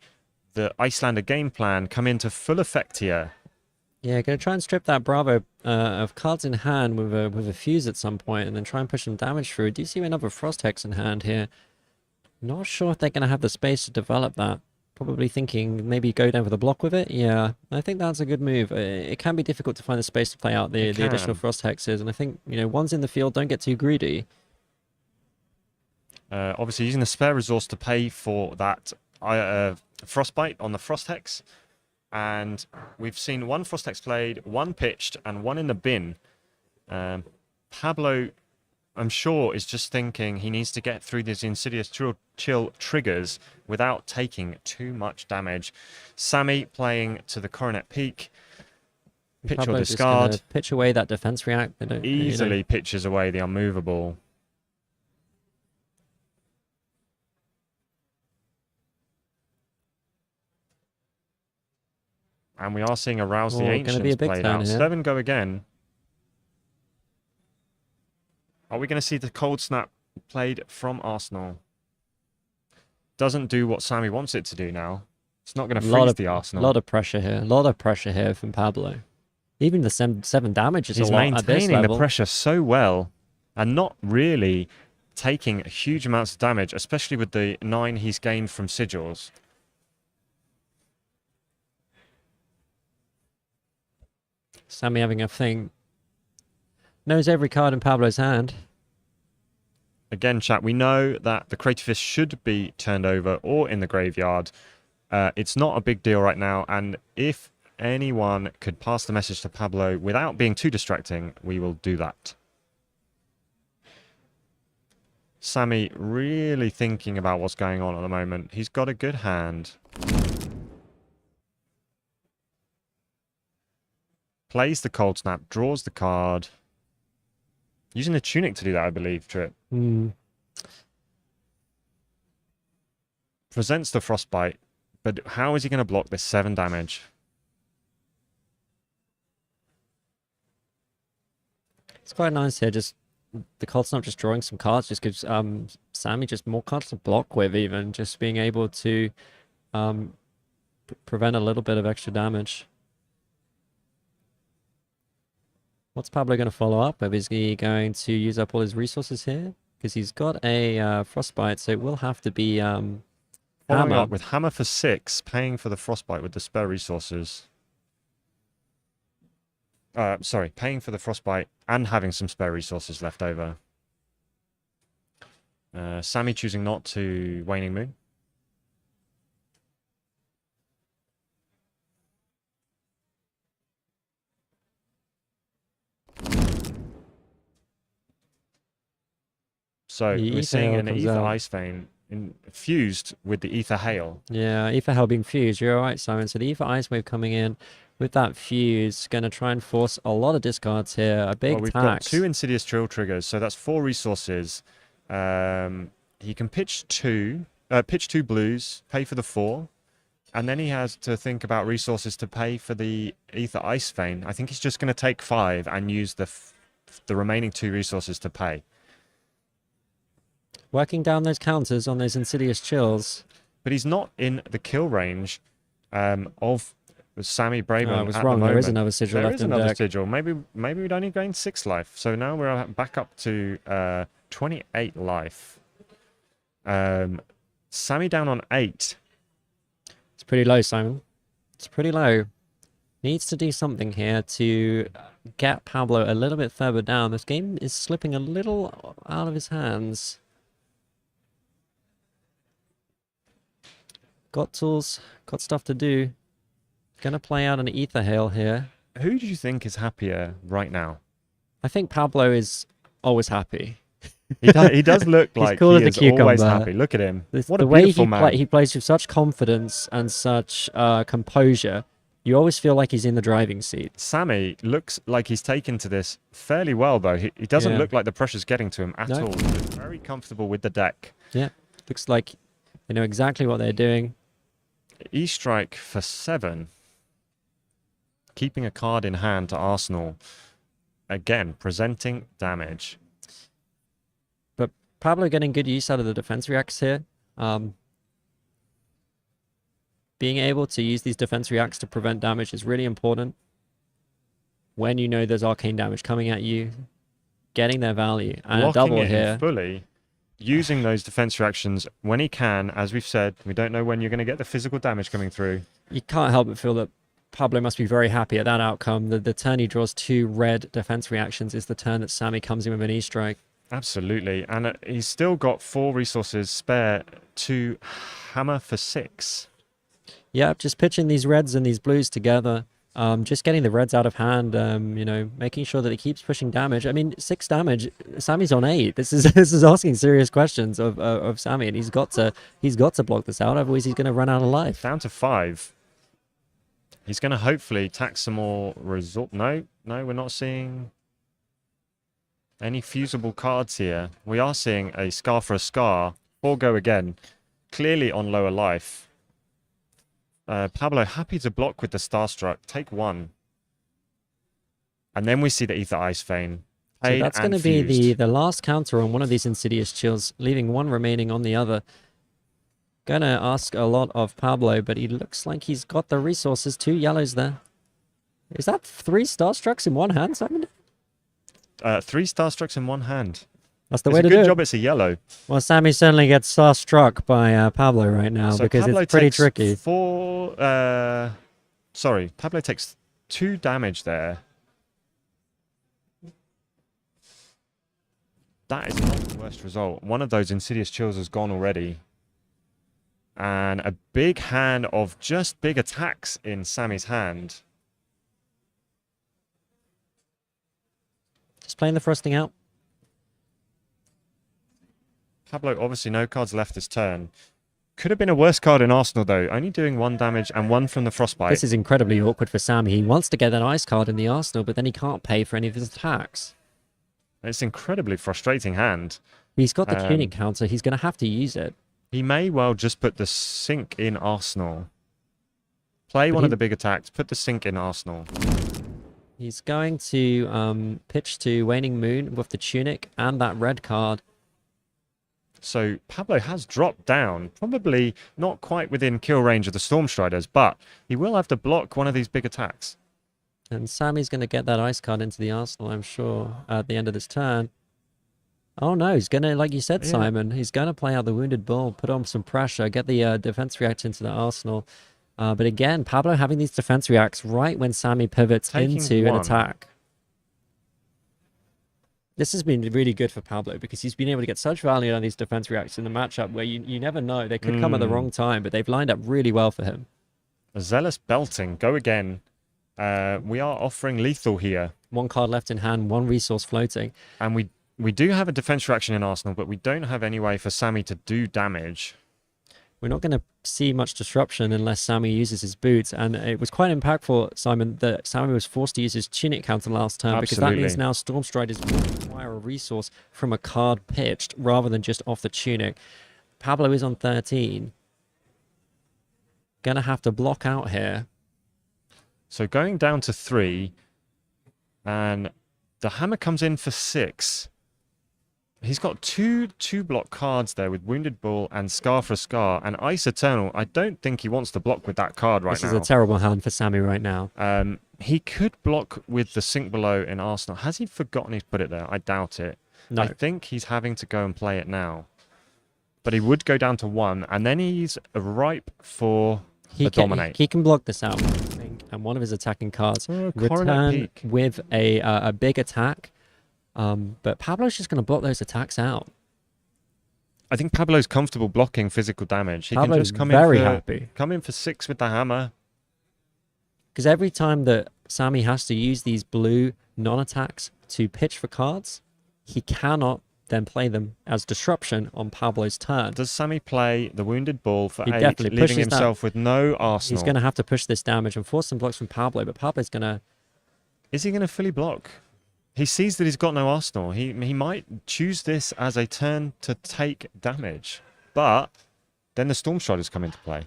the Icelander game plan come into full effect here. Yeah, going to try and strip that Bravo of cards in hand with a fuse at some point, and then try and push some damage through. Do you see another Frost Hex in hand here? Not sure if they're going to have the space to develop that. Probably thinking maybe go down for the block with it. Yeah, I think that's a good move. It can be difficult to find the space to play out the additional Frost Hexes, and I think, one's in the field, don't get too greedy. Obviously using the spare resource to pay for that Frostbite on the Frost Hex. And we've seen 1 Frost Hex played, 1 pitched, and 1 in the bin. Pablo, I'm sure, is just thinking he needs to get through these Insidious Chill triggers without taking too much damage. Sammy playing to the Coronet Peak. Pitch Pablo or discard. Pitch away that defense react. Easily pitches away the unmovable. And we are seeing Arouse the Ancients played out. 7 go again. Are we going to see the Cold Snap played from Arsenal? Doesn't do what Sammy wants it to do now. It's not going to freeze the Arsenal. A lot of pressure here. A lot of pressure here from Pablo. Even the 7 damage is a lot at this He's maintaining level. the pressure so well and not really taking huge amounts of damage, especially with the 9 he's gained from Sigils. Sammy having a thing. Knows every card in Pablo's hand. Again, chat, we know that the Creative Fist should be turned over or in the graveyard. It's not a big deal right now, and if anyone could pass the message to Pablo without being too distracting, we will do that. Sammy really thinking about what's going on at the moment. He's got a good hand. Plays the Cold Snap, draws the card. Using the Tunic to do that, I believe, Trip. Presents the Frostbite, but how is he going to block this 7 damage? It's quite nice here, just the Cold Snap just drawing some cards just gives Sammy just more cards to block with, even just being able to prevent a little bit of extra damage. What's Pablo going to follow up with? Is he going to use up all his resources here? Because he's got a Frostbite, so it will have to be Following Hammer. up with Hammer for 6, paying for the Frostbite with the spare resources. Sorry, paying for the Frostbite and having some spare resources left over. Sammy choosing not to Waning Moon. So The we're Ether seeing Hail an comes Ether out. Ice Vein fused with the Ether Hail. Yeah, Ether Hell being fused. You're right, Simon. So the Ether Ice Wave coming in with that fuse, going to try and force a lot of discards here. A big Well, we've tax. got 2 Insidious Drill triggers, so that's 4 resources. He can pitch 2 blues, pay for the 4, and then he has to think about resources to pay for the Ether Ice Vein. I think he's just going to take 5 and use the remaining 2 resources to pay. Working down those counters on those Insidious Chills. But he's not in the kill range of Sammy Braben. I was at wrong. The There is moment. another sigil There left is in another deck. sigil. Maybe we'd only gained 6 life. So now we're back up to 28 life. Sammy down on 8. It's pretty low, Simon. It's pretty low. Needs to do something here to get Pablo a little bit further down. This game is slipping a little out of his hands. Got tools, got stuff to do. Gonna play out an Ether Hail here. Who do you think is happier right now? I think Pablo is always happy. He does look He's like cool he as a is always cucumber. happy. Look at him. What The a way beautiful man. he plays with such confidence and such composure, you always feel like he's in the driving seat. Sammy looks like he's taken to this fairly well, though. He doesn't Yeah. look like the pressure's getting to him at No. all. He looks very comfortable with the deck. Yeah, looks like they know exactly what they're doing. E-Strike for 7. Keeping a card in hand to Arsenal. Again, presenting damage. But Pablo getting good use out of the defense reacts here. Being able to use these defense reacts to prevent damage is really important. When you know there's arcane damage coming at you, getting their value. And a Locking double it in here. fully. Using those defense reactions when he can. As we've said, we don't know when you're going to get the physical damage coming through. You can't help but feel that Pablo must be very happy at that outcome. The turn he draws 2 red defense reactions is the turn that Sammy comes in with an E-Strike. Absolutely. And he's still got 4 resources spare to hammer for 6. Yeah, just pitching these reds and these blues together. Just getting the reds out of hand, you know, making sure that he keeps pushing damage. I mean, 6 damage. Sammy's on 8. This is asking serious questions of Sammy, and he's got to block this out. Otherwise, he's going to run out of life. Down to 5. He's going to hopefully tax some more result. No, we're not seeing any fusible cards here. We are seeing a Scar for a Scar. 4 go again. Clearly on lower life. Pablo happy to block with the Starstruck. Take 1. And then we see the Ether Ice Vein. So that's going to be the last counter on one of these Insidious Chills, leaving 1 remaining on the other. Gonna ask a lot of Pablo, but he looks like he's got the resources. 2 yellows there. Is that 3 Starstrucks in one hand, Simon? 3 Starstrucks in one hand. That's the It's way a to good do it. job it's a yellow. Well, Sammy certainly gets starstruck by Pablo right now So because Pablo it's pretty takes tricky. Pablo takes 2 damage there. That is not the worst result. One of those Insidious Chills has gone already. And a big hand of just big attacks in Sammy's hand. Just playing the frosting out. Pablo, obviously no cards left this turn. Could have been a worse card in Arsenal, though. Only doing 1 damage and 1 from the Frostbite. This is incredibly awkward for Sammy. He wants to get that ice card in the Arsenal, but then he can't pay for any of his attacks. It's an incredibly frustrating hand. He's got the tunic counter. He's going to have to use it. He may well just put the sink in Arsenal. Play one of the big attacks. Put the sink in Arsenal. He's going to pitch to Waning Moon with the tunic and that red card. So Pablo has dropped down, probably not quite within kill range of the Stormstriders, but he will have to block one of these big attacks. And Sammy's going to get that ice card into the Arsenal, I'm sure, at the end of this turn. Oh no, he's going to, like you said, Simon, he's going to play out the Wounded Bull, put on some pressure, get the defense react into the Arsenal. But again, Pablo having these defense reacts right when Sammy pivots into an attack. This has been really good for Pablo because he's been able to get such value on these defense reacts in the matchup where you never know. They could come at the wrong time, but they've lined up really well for him. A Zealous Belting, go again. We are offering lethal here. 1 card left in hand, 1 resource floating. And we do have a defense reaction in Arsenal, but we don't have any way for Sammy to do damage. We're not going to see much disruption unless Sammy uses his boots. And it was quite impactful, Simon, that Sammy was forced to use his tunic counter last turn because that means now Stormstriders will require a resource from a card pitched rather than just off the tunic. Pablo is on 13. Going to have to block out here. So going down to 3, and the hammer comes in for 6. He's got two block cards there with Wounded Bull and Scar for Scar and Ice Eternal. I don't think he wants to block with that card right now. This is a terrible hand for Sammy right now. He could block with the Sink Below in Arsenal. Has he forgotten he's put it there? I doubt it. No. I think he's having to go and play it now. But he would go down to 1, and then he's ripe for the Dominate. He can block this out, I think, and one of his attacking cards Coronet return with a big attack. But Pablo's just going to block those attacks out. I think Pablo's comfortable blocking physical damage. He Pablo's can just come very in for, happy. Come in for 6 with the hammer. Because every time that Sammy has to use these blue non-attacks to pitch for cards, he cannot then play them as disruption on Pablo's turn. Does Sammy play the Wounded Bull for He 8, definitely leaving pushes himself that. with no Arsenal? He's going to have to push this damage and force some blocks from Pablo, but Pablo's going to... Is he going to fully block? He sees that he's got no Arsenal. He might choose this as a turn to take damage. But then the Stormstriders come into play.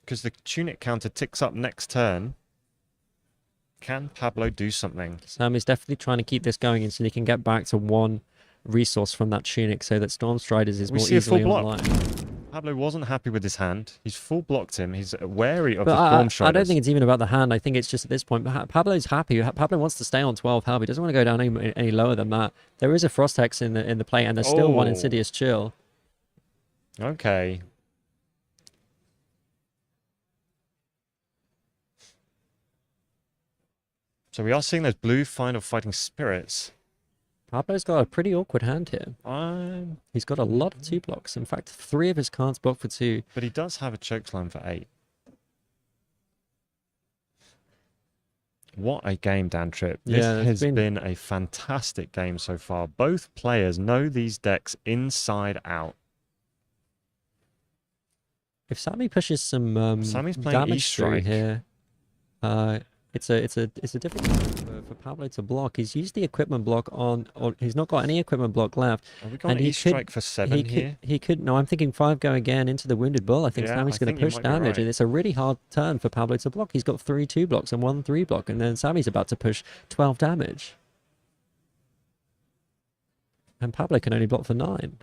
Because the Tunic counter ticks up next turn. Can Pablo do something? Sammy's definitely trying to keep this going so he can get back to 1 resource from that Tunic so that Stormstriders is We more see a full easily block. online. Pablo wasn't happy with his hand. He's full blocked him. He's wary of But the Stormstriders. I don't think it's even about the hand. I think it's just at this point, Pablo's happy. Pablo wants to stay on 12 health. He doesn't want to go down any lower than that. There is a Frost Hex in the play, and there's still 1 Insidious Chill. Okay. So we are seeing those blue Final Fighting Spirits. Pablo's got a pretty awkward hand here. He's got a lot of 2 blocks. In fact, 3 of his cards block for 2. But he does have a Chokeslam for 8. What a game, Dan Tripp. This has been a fantastic game so far. Both players know these decks inside out. If Sammy pushes some Sammy's playing damage through E-Strike here, it's a difficult one for Pablo to block. He's used the equipment block on, or he's not got any equipment block left. Have we got an E-Strike for 7 here? He could. No, I'm thinking 5 go again into the Wounded Bull. I think Yeah, Sammy's I going think to you push might be damage, right. and it's a really hard turn for Pablo to block. He's got 3 2 blocks and 1 3 block, and then Sammy's about to push 12 damage. And Pablo can only block for 9.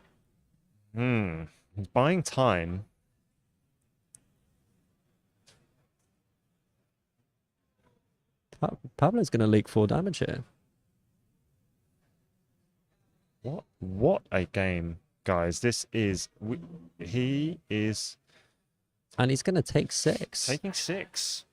He's buying time. Pablo's going to leak 4 damage here. What a game, guys. This is... he is... And he's going to take 6. Taking 6.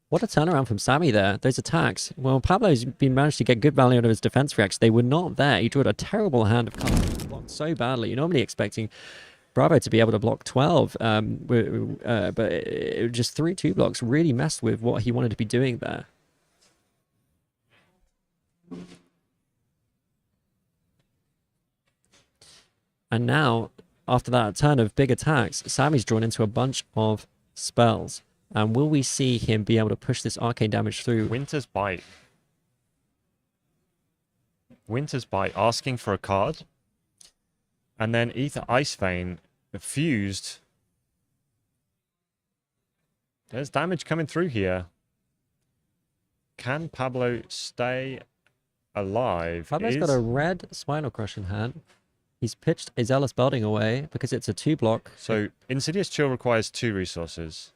What a turnaround from Sammy there. Those attacks. Well, Pablo's been managed to get good value out of his defense reacts. They were not there. He drew a terrible hand of cards. Blocked so badly. You're normally expecting Bravo to be able to block 12. But just 3 2 blocks really messed with what he wanted to be doing there. And now, after that turn of big attacks, Sammy's drawn into a bunch of spells. And will we see him be able to push this arcane damage through? Winter's Bite. Winter's Bite asking for a card. And then Ether Ice Vein fused. There's damage coming through here. Can Pablo stay alive? Pablo's got a red Spinal Crush in hand. He's pitched a Zealous Building away because it's a 2-block. So Insidious Chill requires 2 resources.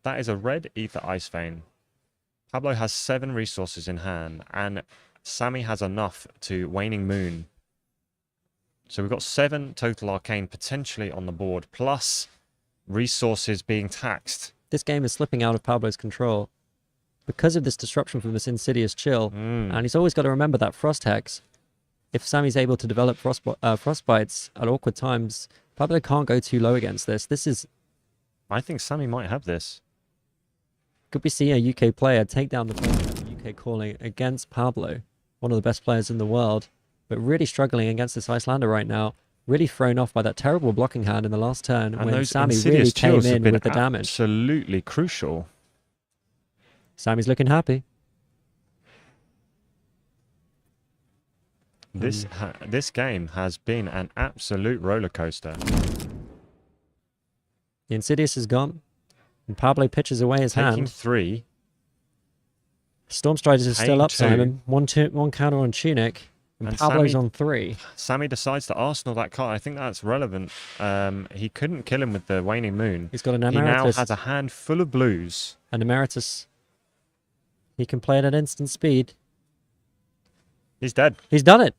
That is a red Ether Ice Vein. Pablo has 7 resources in hand, and Sammy has enough to Waning Moon. So we've got 7 total arcane potentially on the board, plus resources being taxed. This game is slipping out of Pablo's control because of this disruption from this Insidious Chill. And he's always got to remember that Frost Hex. If Sammy's able to develop Frostbites at awkward times, Pablo can't go too low against this. This is... I think Sammy might have this. Could we see a UK player take down the UK Calling against Pablo, one of the best players in the world, but really struggling against this Icelander right now, really thrown off by that terrible blocking hand in the last turn And when those Sammy Insidious really came Chills have in been with the damage. absolutely crucial. Sammy's looking happy. This game has been an absolute roller coaster. The Insidious is gone, and Pablo pitches away his Taking hand. 3. Stormstriders is still Paying up, 2. Simon. One counter on Tunic, and Pablo's Sammy, on 3. Sammy decides to Arsenal that card. I think that's relevant. He couldn't kill him with the Waning Moon. He's got an He now Emeritus. has a hand full of blues. An Emeritus. He can play it at instant speed. He's dead. He's done it.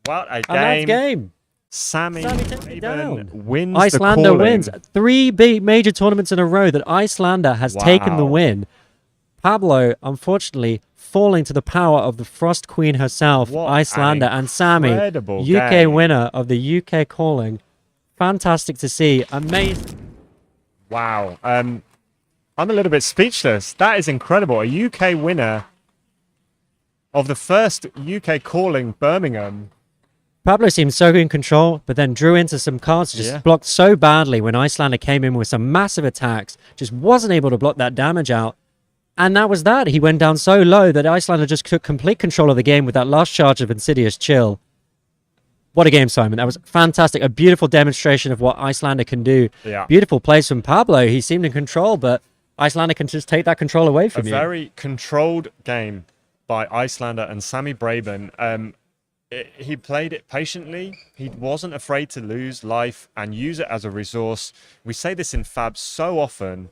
What a And that's game. Sammy takes it down. wins Icelander the calling. wins 3 big major tournaments in a row that Icelander has taken the Wow. win. Pablo, unfortunately, falling to the power of the Frost Queen herself, What Icelander, an and Sammy, incredible UK game. winner of the UK Calling. Fantastic to see. Amazing. Wow. I'm a little bit speechless. That is incredible. A UK winner of the first UK Calling Birmingham. Pablo seemed so in control, but then drew into some cards, just blocked so badly when Icelander came in with some massive attacks, just wasn't able to block that damage out. And that was that. He went down so low that Icelander just took complete control of the game with that last charge of Insidious Chill. What a game, Simon. That was fantastic. A beautiful demonstration of what Icelander can do. Yeah. Beautiful plays from Pablo. He seemed in control, but Icelander can just take that control away from A you. very controlled game by Icelander and Sammy Braben. He played it patiently. He wasn't afraid to lose life and use it as a resource. We say this in Fab so often.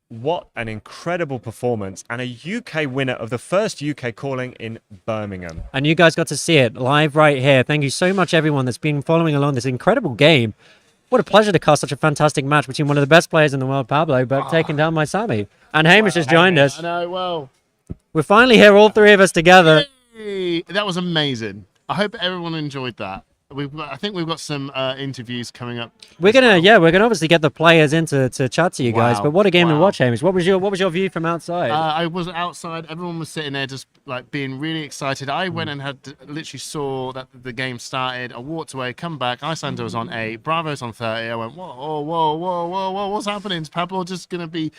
What an incredible performance, and a UK winner of the first UK Calling in Birmingham. And you guys got to see it live right here. Thank you so much, everyone that's been following along this incredible game. What a pleasure to cast such a fantastic match between one of the best players in the world, Pablo, but taken down by Sammy. And Hamish has joined us. I know, well. We're finally here, all 3 of us together. Hey, that was amazing. I hope everyone enjoyed that. I think we've got some interviews coming up. We're gonna obviously get the players in to chat to you guys. Wow. But what a game to Wow. watch, Hamish. What was your view from outside? I was outside. Everyone was sitting there, just like being really excited. I went and literally saw that the game started. I walked away, come back. Icelander was on 8, Bravo's on 30. I went, whoa, what's happening? Is Pablo just gonna be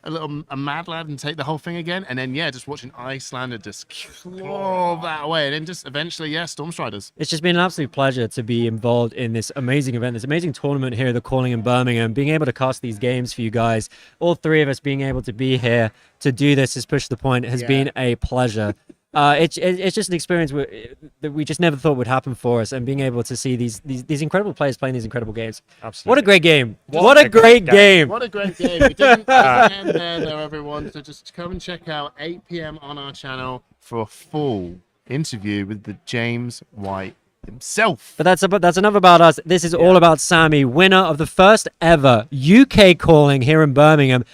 a mad lad and take the whole thing again? And then just watching Icelander just claw that away, and then just eventually, Stormstriders. It's just been an absolute pleasure to be involved in this amazing event, this amazing tournament here at the Calling in Birmingham, being able to cast these games for you guys. All 3 of us being able to be here to do this, has pushed the point, has been a pleasure. It's just an experience that we just never thought would happen for us, and being able to see these incredible players playing these incredible games. Absolutely. What a great game. What a great game. What a great game. We didn't end there, though, everyone. So just come and check out 8 p.m. on our channel for a full interview with the James White himself. But that's enough about us. This is all about Sammy, winner of the first ever UK Calling here in Birmingham.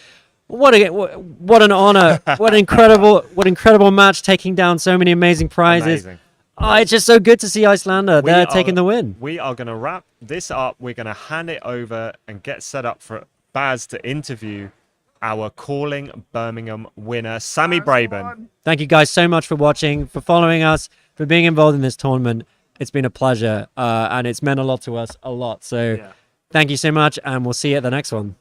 What an honor! What incredible match, taking down so many amazing prizes. Amazing. It's just so good to see Icelander there taking the win. We are going to wrap this up. We're going to hand it over and get set up for Baz to interview our Calling Birmingham winner, Sammy Braben. Thank you guys so much for watching, for following us, for being involved in this tournament. It's been a pleasure, and it's meant a lot to us, a lot. So thank you so much, and we'll see you at the next one.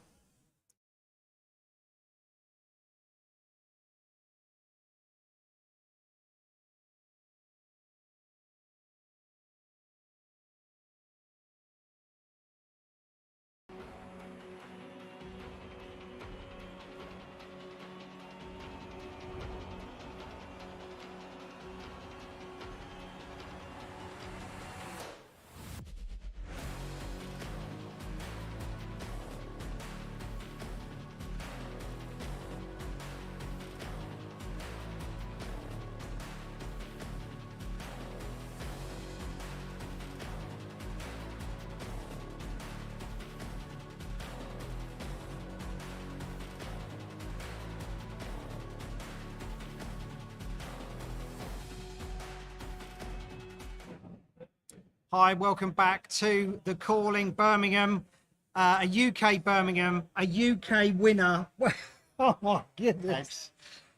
Hi, welcome back to the Calling Birmingham, a UK Birmingham, a UK winner. Oh my goodness.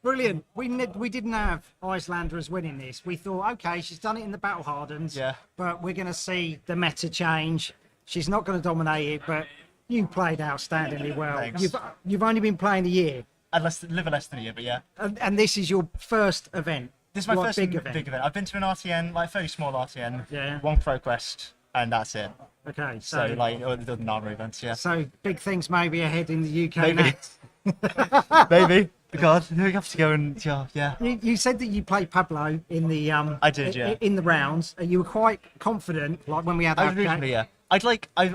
Brilliant. We didn't have Icelander as winning this. We thought, okay, she's done it in the Battle Hardens, but we're going to see the meta change. She's not going to dominate it, but you played outstandingly well. Thanks. You've only been playing a year. A little less than a year, but yeah. And this is your first event. This is my first big big event. I've been to an RTN, like a fairly small RTN, 1 Pro Quest, and that's it. Okay, so like the Nara events, yeah. So big things maybe ahead in the UK. Maybe. Maybe. God, we have to go and yeah. You said that you played Pablo in the I did, yeah. in the rounds. You were quite confident, like when we had I that was originally, yeah.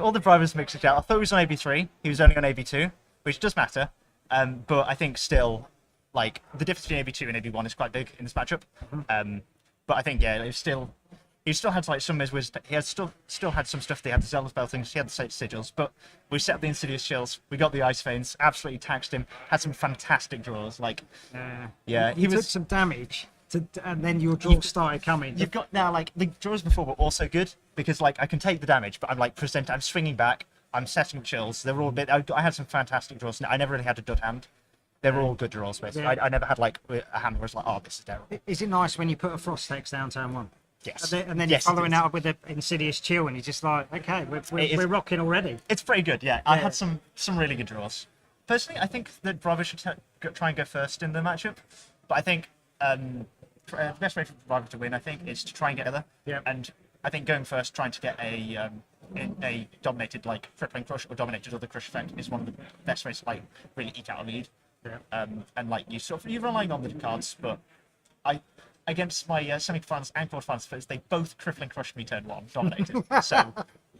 All the drivers mixed it out. I thought he was on AB3. He was only on AB2, which does matter. But I think still, like the difference between AB2 and AB1 is quite big in this matchup. But I think he still had like some of his wisdom. He had still had some stuff. They had the Zealous Beltings. He had the sigils. But we set up the Insidious Chills. We got the Ice Veins. Absolutely taxed him. Had some fantastic draws. Like he took some damage. And then your draws started coming. You've got now like the draws before were also good because like I can take the damage, but I'm like I'm swinging back. I'm setting up chills. They were all a bit. I had some fantastic draws. I never really had a dud hand. They were all good draws, basically. Yeah. I never had like a hand where it's like, oh, this is terrible. Is it nice when you put a Frost Hex down turn 1? Yes. And then you're following out with an Insidious Chill, and you're just like, okay, we're rocking already. It's pretty good, yeah. I had some really good draws. Personally, I think that Bravo should try and go first in the matchup, but I think the best way for Bravo to win, I think, is to try and get together. Yeah. And I think going first, trying to get a dominated like crippling crush or dominated other crush effect is one of the best ways to like really eke out a lead. Yeah. And like you're relying on the cards, but against my semi-finals and quarterfinals, they both crippling crushed me turn 1, dominated. So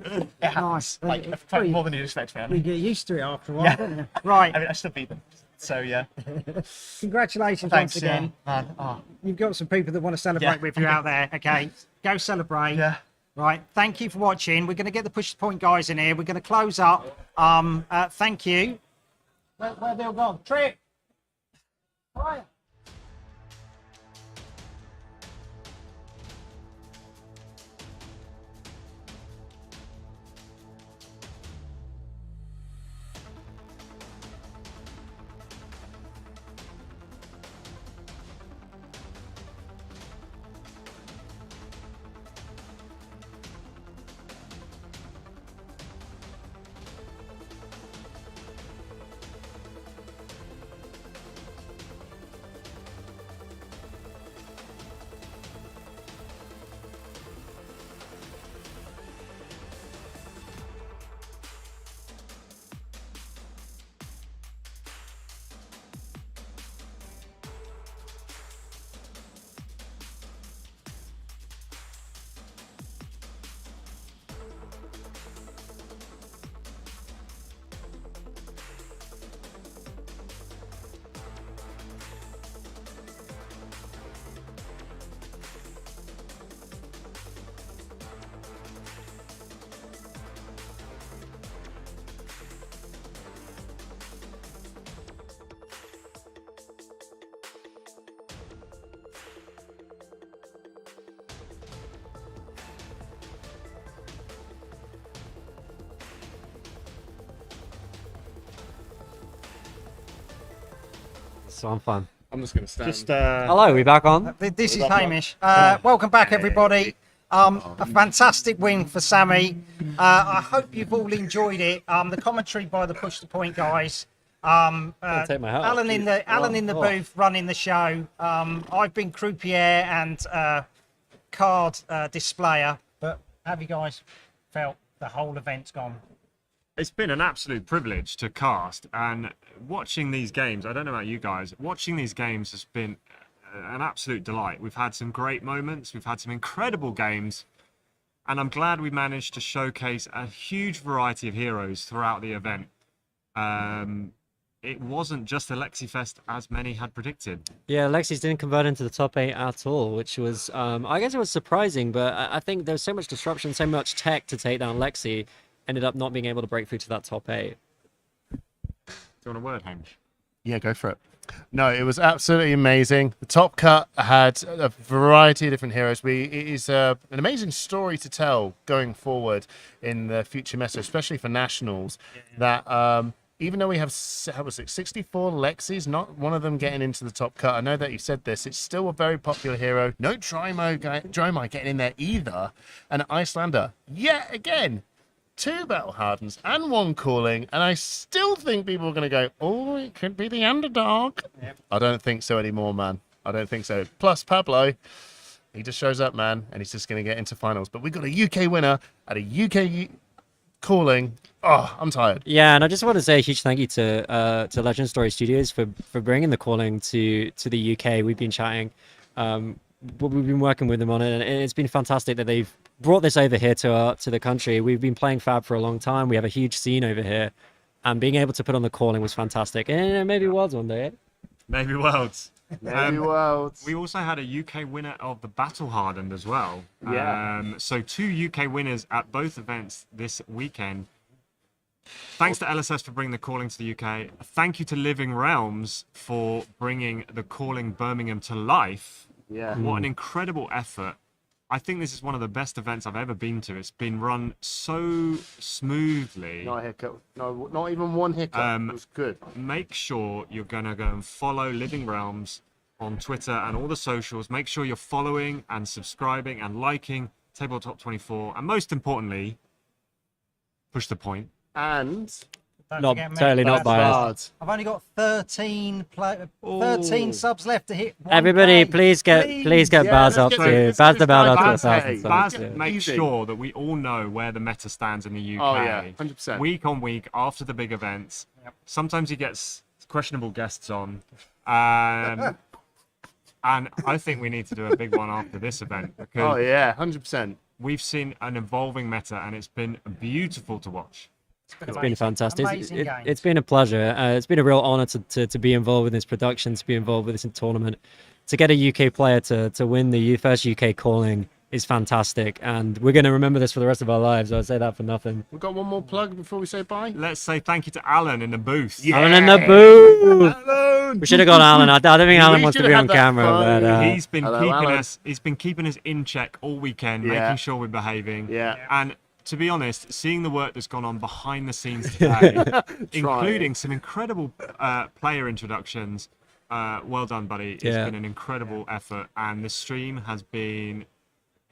it happens. Nice. Like probably more than you'd expect, man. We get used to it after a while, don't you? Right. I mean, I still beat them. So yeah. Congratulations Thanks, once again. yeah, man. Oh. You've got some people that want to celebrate with you out there. Okay, go celebrate. Yeah. Right. Thank you for watching. We're going to get the push the point guys in here. We're going to close up. Thank you. Where they all gone? Trick. Right. So I'm fun. I'm just gonna stand. Hello, we back on? This is Hamish. Welcome back, everybody. A fantastic win for Sammy. I hope you've all enjoyed it. The commentary by the Push the Point guys. take my hat off. Alan in the booth running the show. I've been croupier and card displayer. But have you guys felt the whole event's gone? It's been an absolute privilege to cast, and watching these games, I don't know about you guys, watching these games has been an absolute delight. We've had some great moments, we've had some incredible games, and I'm glad we managed to showcase a huge variety of heroes throughout the event. It wasn't just a Lexi Fest as many had predicted. Yeah, Lexi's didn't convert into the top 8 at all, which was, I guess it was surprising, but I think there was so much disruption, so much tech to take down Lexi, ended up not being able to break through to that top 8. Do you want a word, Hamish? Yeah, go for it. No, it was absolutely amazing. The top cut had a variety of different heroes. It is an amazing story to tell going forward in the future meta, especially for nationals. That even though we have 64 Lexis, not one of them getting into the top cut. I know that you said this. It's still a very popular hero. No Dromai getting in there either. And Icelander, yet again, 2 battle hardens and 1 cooling, and I still think people are going to go, oh, it could be the underdog. Yep. I don't think so anymore, man. I don't think so. Plus, Pablo, he just shows up, man, and he's just going to get into finals. But we got a UK winner at a UK cooling. Oh, I'm tired. Yeah, and I just want to say a huge thank you to Legend Story Studios for bringing the calling to the UK. We've been chatting. We've been working with them on it, and it's been fantastic that they've brought this over here to the country. We've been playing Fab for a long time. We have a huge scene over here, and being able to put on the calling was fantastic. And maybe Worlds one day. Maybe Worlds. Maybe Worlds. We also had a UK winner of the Battle Hardened as well. Yeah. So 2 UK winners at both events this weekend. Thanks to LSS for bringing the calling to the UK. Thank you to Living Realms for bringing the calling Birmingham to life. Yeah. What an incredible effort. I think this is one of the best events I've ever been to. It's been run so smoothly. Not a hiccup. No, not even one hiccup. It was good. Make sure you're going to go and follow Living Realms on Twitter and all the socials. Make sure you're following and subscribing and liking Tabletop 24. And most importantly, Push the Point. And not totally not biased. I've only got 13 subs left to hit. Everybody, please get Baz up to Baz the Bard up to 1,000 subs. Baz makes sure that we all know where the meta stands in the UK. Oh yeah, 100%. Week on week after the big events. Yep. Sometimes he gets questionable guests on. And I think we need to do a big one after this event. Because 100%. We've seen an evolving meta, and it's been beautiful to watch. It's been fantastic. It's been a pleasure. It's been a real honor to be involved with this production, to be involved with this tournament. To get a UK player to win the first UK calling is fantastic, and we're going to remember this for the rest of our lives. I'd say that for nothing. We've got one more plug before we say bye. Let's say thank you to Alan in the booth. Yeah. Alan in the booth. Alan. We should have got Alan. I don't think Alan wants to be on camera, but he's been keeping us in check all weekend, making sure we're behaving. Yeah. And to be honest, seeing the work that's gone on behind the scenes today, including some incredible player introductions, well done, buddy. It's been an incredible effort, and the stream has been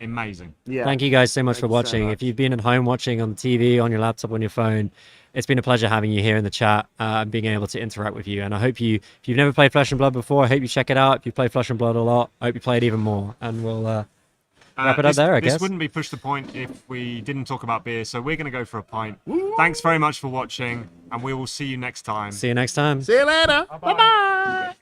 amazing. Yeah. Thank you guys so much for watching. If you've been at home watching on TV, on your laptop, on your phone, it's been a pleasure having you here in the chat and being able to interact with you. And I hope if you've never played Flesh and Blood before, I hope you check it out. If you play Flesh and Blood a lot, I hope you play it even more. And we'll wrap it up there, I guess. This wouldn't be Push the Point if we didn't talk about beer, so we're going to go for a pint. Thanks very much for watching, and we will see you next time. See you next time. See you later. Bye-bye.